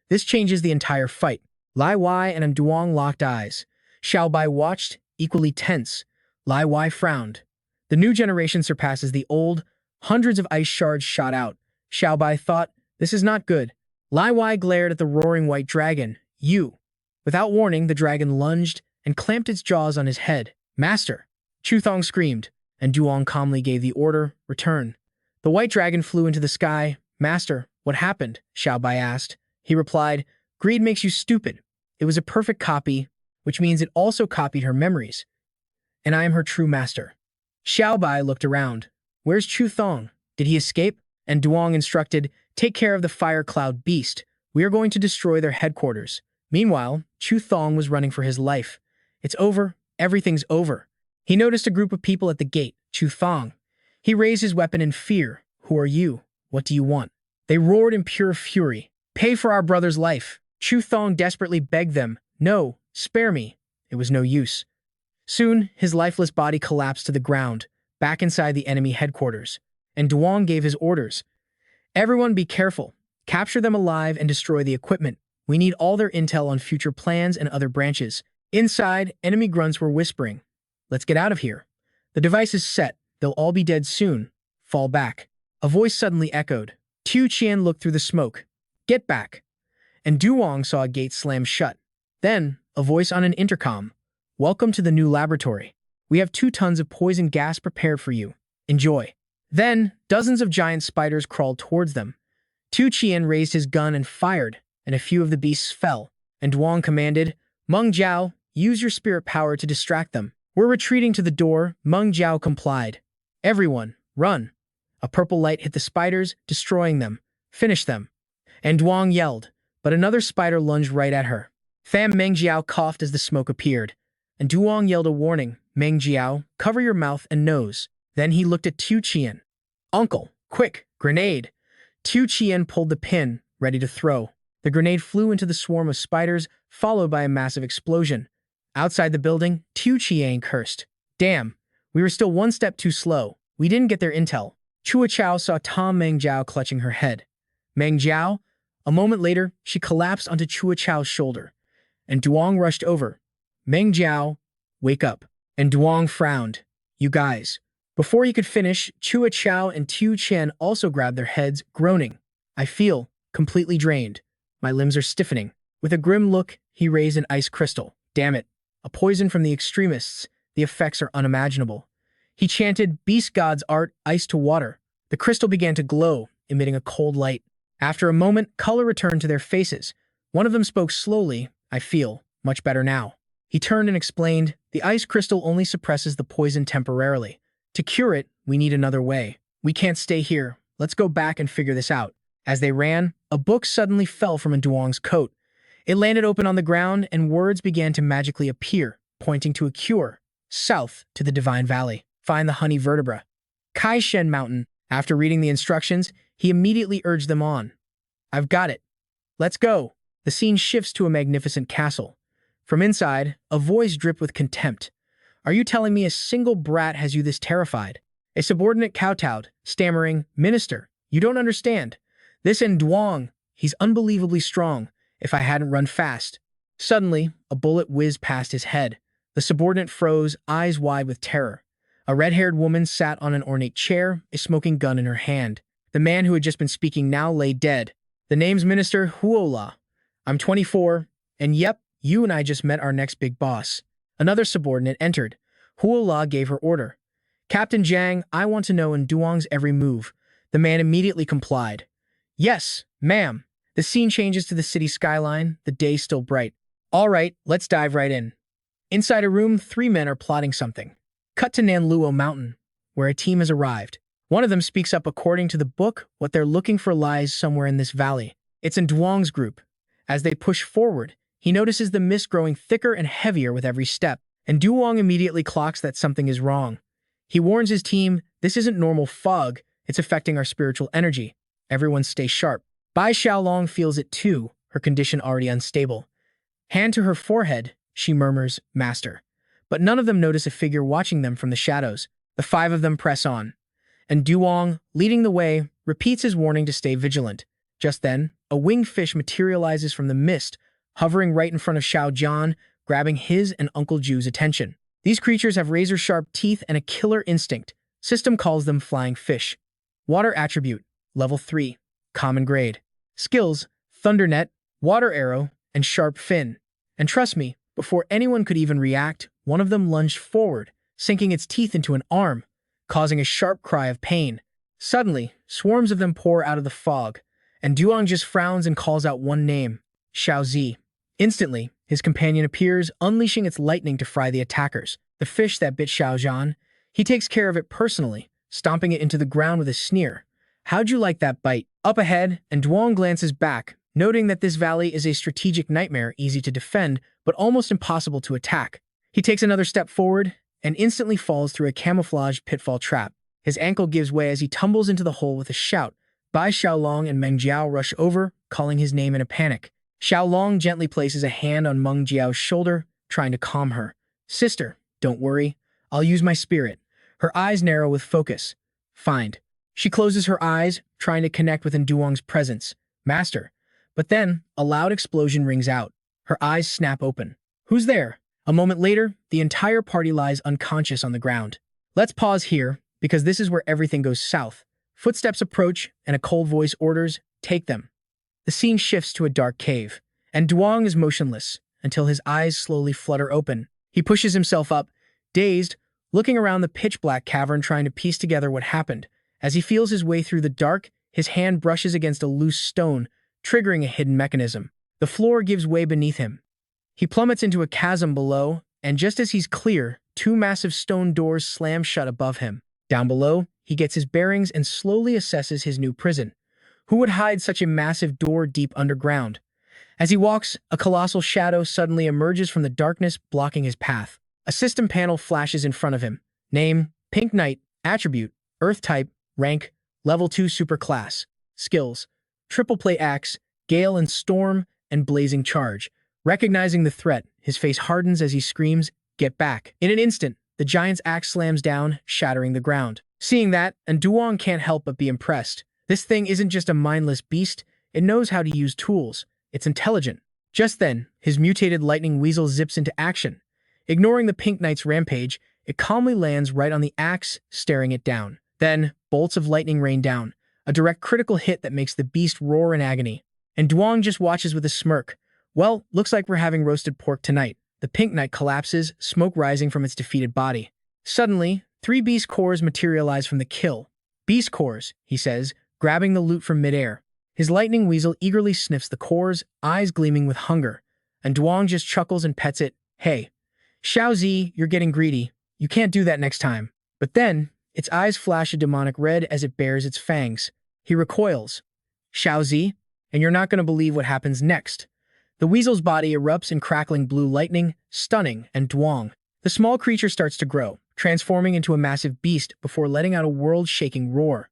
This changes the entire fight. Lai Wai and Duong locked eyes. Xiao Bai watched, equally tense. Lai Wai frowned. The new generation surpasses the old. Hundreds of ice shards shot out. Xiao Bai thought, this is not good. Lai Wai glared at the roaring white dragon. You. Without warning, the dragon lunged and clamped its jaws on his head. Master! Chu Thong screamed, and Duong calmly gave the order, return. The white dragon flew into the sky. Master, what happened? Xiao Bai asked. He replied, greed makes you stupid. It was a perfect copy, which means it also copied her memories. And I am her true master. Xiao Bai looked around. Where's Chu Thong? Did he escape? And Duong instructed, take care of the fire cloud beast. We are going to destroy their headquarters. Meanwhile, Chu Thong was running for his life. It's over. Everything's over. He noticed a group of people at the gate. Chu Thong. He raised his weapon in fear. Who are you? What do you want? They roared in pure fury. Pay for our brother's life. Chu Thong desperately begged them. No, spare me. It was no use. Soon, his lifeless body collapsed to the ground, back inside the enemy headquarters. And Duong gave his orders. Everyone be careful. Capture them alive and destroy the equipment. We need all their intel on future plans and other branches. Inside, enemy grunts were whispering. Let's get out of here. The device is set. They'll all be dead soon. Fall back. A voice suddenly echoed. Tu Qian looked through the smoke. Get back. And Duong saw a gate slam shut. Then, a voice on an intercom. Welcome to the new laboratory. We have 2 tons of poison gas prepared for you. Enjoy. Then, dozens of giant spiders crawled towards them. Tu Qian raised his gun and fired, and a few of the beasts fell. And Duong commanded, Meng Jiao, use your spirit power to distract them. We're retreating to the door. Meng Jiao complied. Everyone, run. A purple light hit the spiders, destroying them. Finish them. And Duong yelled, but another spider lunged right at her. Meng Jiao coughed as the smoke appeared. And Duong yelled a warning. Meng Jiao, cover your mouth and nose. Then he looked at Tu Qian. Uncle, quick, grenade. Tu Qian pulled the pin, ready to throw. The grenade flew into the swarm of spiders, followed by a massive explosion. Outside the building, Tu Qian cursed. Damn, we were still one step too slow. We didn't get their intel. Chua Chao saw Meng Jiao clutching her head. Meng Jiao? A moment later, she collapsed onto Chua Chao's shoulder. And Duong rushed over. Meng Jiao, wake up. And Duong frowned. You guys. Before he could finish, Chua Chao and Tu Qian also grabbed their heads, groaning. I feel completely drained. My limbs are stiffening. With a grim look, he raised an ice crystal. Damn it. A poison from the extremists. The effects are unimaginable. He chanted, Beast God's art, ice to water. The crystal began to glow, emitting a cold light. After a moment, color returned to their faces. One of them spoke slowly. I feel much better now. He turned and explained, the ice crystal only suppresses the poison temporarily. To cure it, we need another way. We can't stay here. Let's go back and figure this out. As they ran, a book suddenly fell from Duong's coat. It landed open on the ground, and words began to magically appear, pointing to a cure. South to the Divine Valley. Find the honey vertebra. Kai Shen Mountain. After reading the instructions, he immediately urged them on. I've got it. Let's go. The scene shifts to a magnificent castle. From inside, a voice dripped with contempt. Are you telling me a single brat has you this terrified? A subordinate kowtowed, stammering, Minister, you don't understand. This and Duong, he's unbelievably strong, if I hadn't run fast. Suddenly, a bullet whizzed past his head. The subordinate froze, eyes wide with terror. A red-haired woman sat on an ornate chair, a smoking gun in her hand. The man who had just been speaking now lay dead. The name's Minister Huola. I'm 24, and yep, you and I just met our next big boss. Another subordinate entered. Huola gave her order. Captain Jiang, I want to know in Duong's every move. The man immediately complied. Yes, ma'am. The scene changes to the city skyline, the day still bright. All right, let's dive right in. Inside a room, 3 men are plotting something. Cut to Nanluo Mountain, where a team has arrived. One of them speaks up according to the book. What they're looking for lies somewhere in this valley. It's in Duong's group. As they push forward, he notices the mist growing thicker and heavier with every step, and Duong immediately clocks that something is wrong. He warns his team, this isn't normal fog, It's affecting our spiritual energy. Everyone stay sharp. Bai Xiaolong feels it too, her condition already unstable. Hand to her forehead, she murmurs, Master. But none of them notice a figure watching them from the shadows. The five of them press on. And Duong, leading the way, repeats his warning to stay vigilant. Just then, a winged fish materializes from the mist, hovering right in front of Xiao Jian, grabbing his and Uncle Ju's attention. These creatures have razor-sharp teeth and a killer instinct. System calls them flying fish. Water attribute, level 3, common grade. Skills, Thundernet, Water Arrow, and Sharp Fin. And trust me, before anyone could even react, one of them lunged forward, sinking its teeth into an arm, causing a sharp cry of pain. Suddenly, swarms of them pour out of the fog, and Duong just frowns and calls out one name, Xiao Zi. Instantly, his companion appears, unleashing its lightning to fry the attackers. The fish that bit Xiao Jian, he takes care of it personally, stomping it into the ground with a sneer. How'd you like that bite? Up ahead, and Duong glances back, noting that this valley is a strategic nightmare, easy to defend, but almost impossible to attack. He takes another step forward, and instantly falls through a camouflaged pitfall trap. His ankle gives way as he tumbles into the hole with a shout. Bai Xiaolong and Meng Jiao rush over, calling his name in a panic. Xiaolong gently places a hand on Meng Jiao's shoulder, trying to calm her. Sister, don't worry. I'll use my spirit. Her eyes narrow with focus. Find. She closes her eyes, trying to connect with Duong's presence. Master. But then, a loud explosion rings out. Her eyes snap open. Who's there? A moment later, the entire party lies unconscious on the ground. Let's pause here, because this is where everything goes south. Footsteps approach, and a cold voice orders, take them. The scene shifts to a dark cave, and Duong is motionless, until his eyes slowly flutter open. He pushes himself up, dazed, looking around the pitch-black cavern trying to piece together what happened. As he feels his way through the dark, his hand brushes against a loose stone, triggering a hidden mechanism. The floor gives way beneath him. He plummets into a chasm below, and just as he's clear, two massive stone doors slam shut above him. Down below, he gets his bearings and slowly assesses his new prison. Who would hide such a massive door deep underground? As he walks, a colossal shadow suddenly emerges from the darkness, blocking his path. A system panel flashes in front of him. Name, Pink Knight, attribute, Earth type, rank, level 2 superclass. Skills, Triple Play Axe, Gale and Storm, and Blazing Charge. Recognizing the threat, his face hardens as he screams, get back. In an instant, the giant's axe slams down, shattering the ground. Seeing that, and Duong can't help but be impressed. This thing isn't just a mindless beast, it knows how to use tools. It's intelligent. Just then, his mutated lightning weasel zips into action. Ignoring the Pink Knight's rampage, it calmly lands right on the axe, staring it down. Then, bolts of lightning rain down, a direct critical hit that makes the beast roar in agony. And Duong just watches with a smirk. Well, looks like we're having roasted pork tonight. The Pink Knight collapses, smoke rising from its defeated body. Suddenly, 3 beast cores materialize from the kill. Beast cores, he says, grabbing the loot from midair. His lightning weasel eagerly sniffs the cores, eyes gleaming with hunger. And Duong just chuckles and pets it. Hey, Xiao Zi, you're getting greedy. You can't do that next time. But then, its eyes flash a demonic red as it bares its fangs. He recoils. Xiao Zi, and you're not going to believe what happens next. The weasel's body erupts in crackling blue lightning, stunning and Duong. The small creature starts to grow, transforming into a massive beast before letting out a world-shaking roar.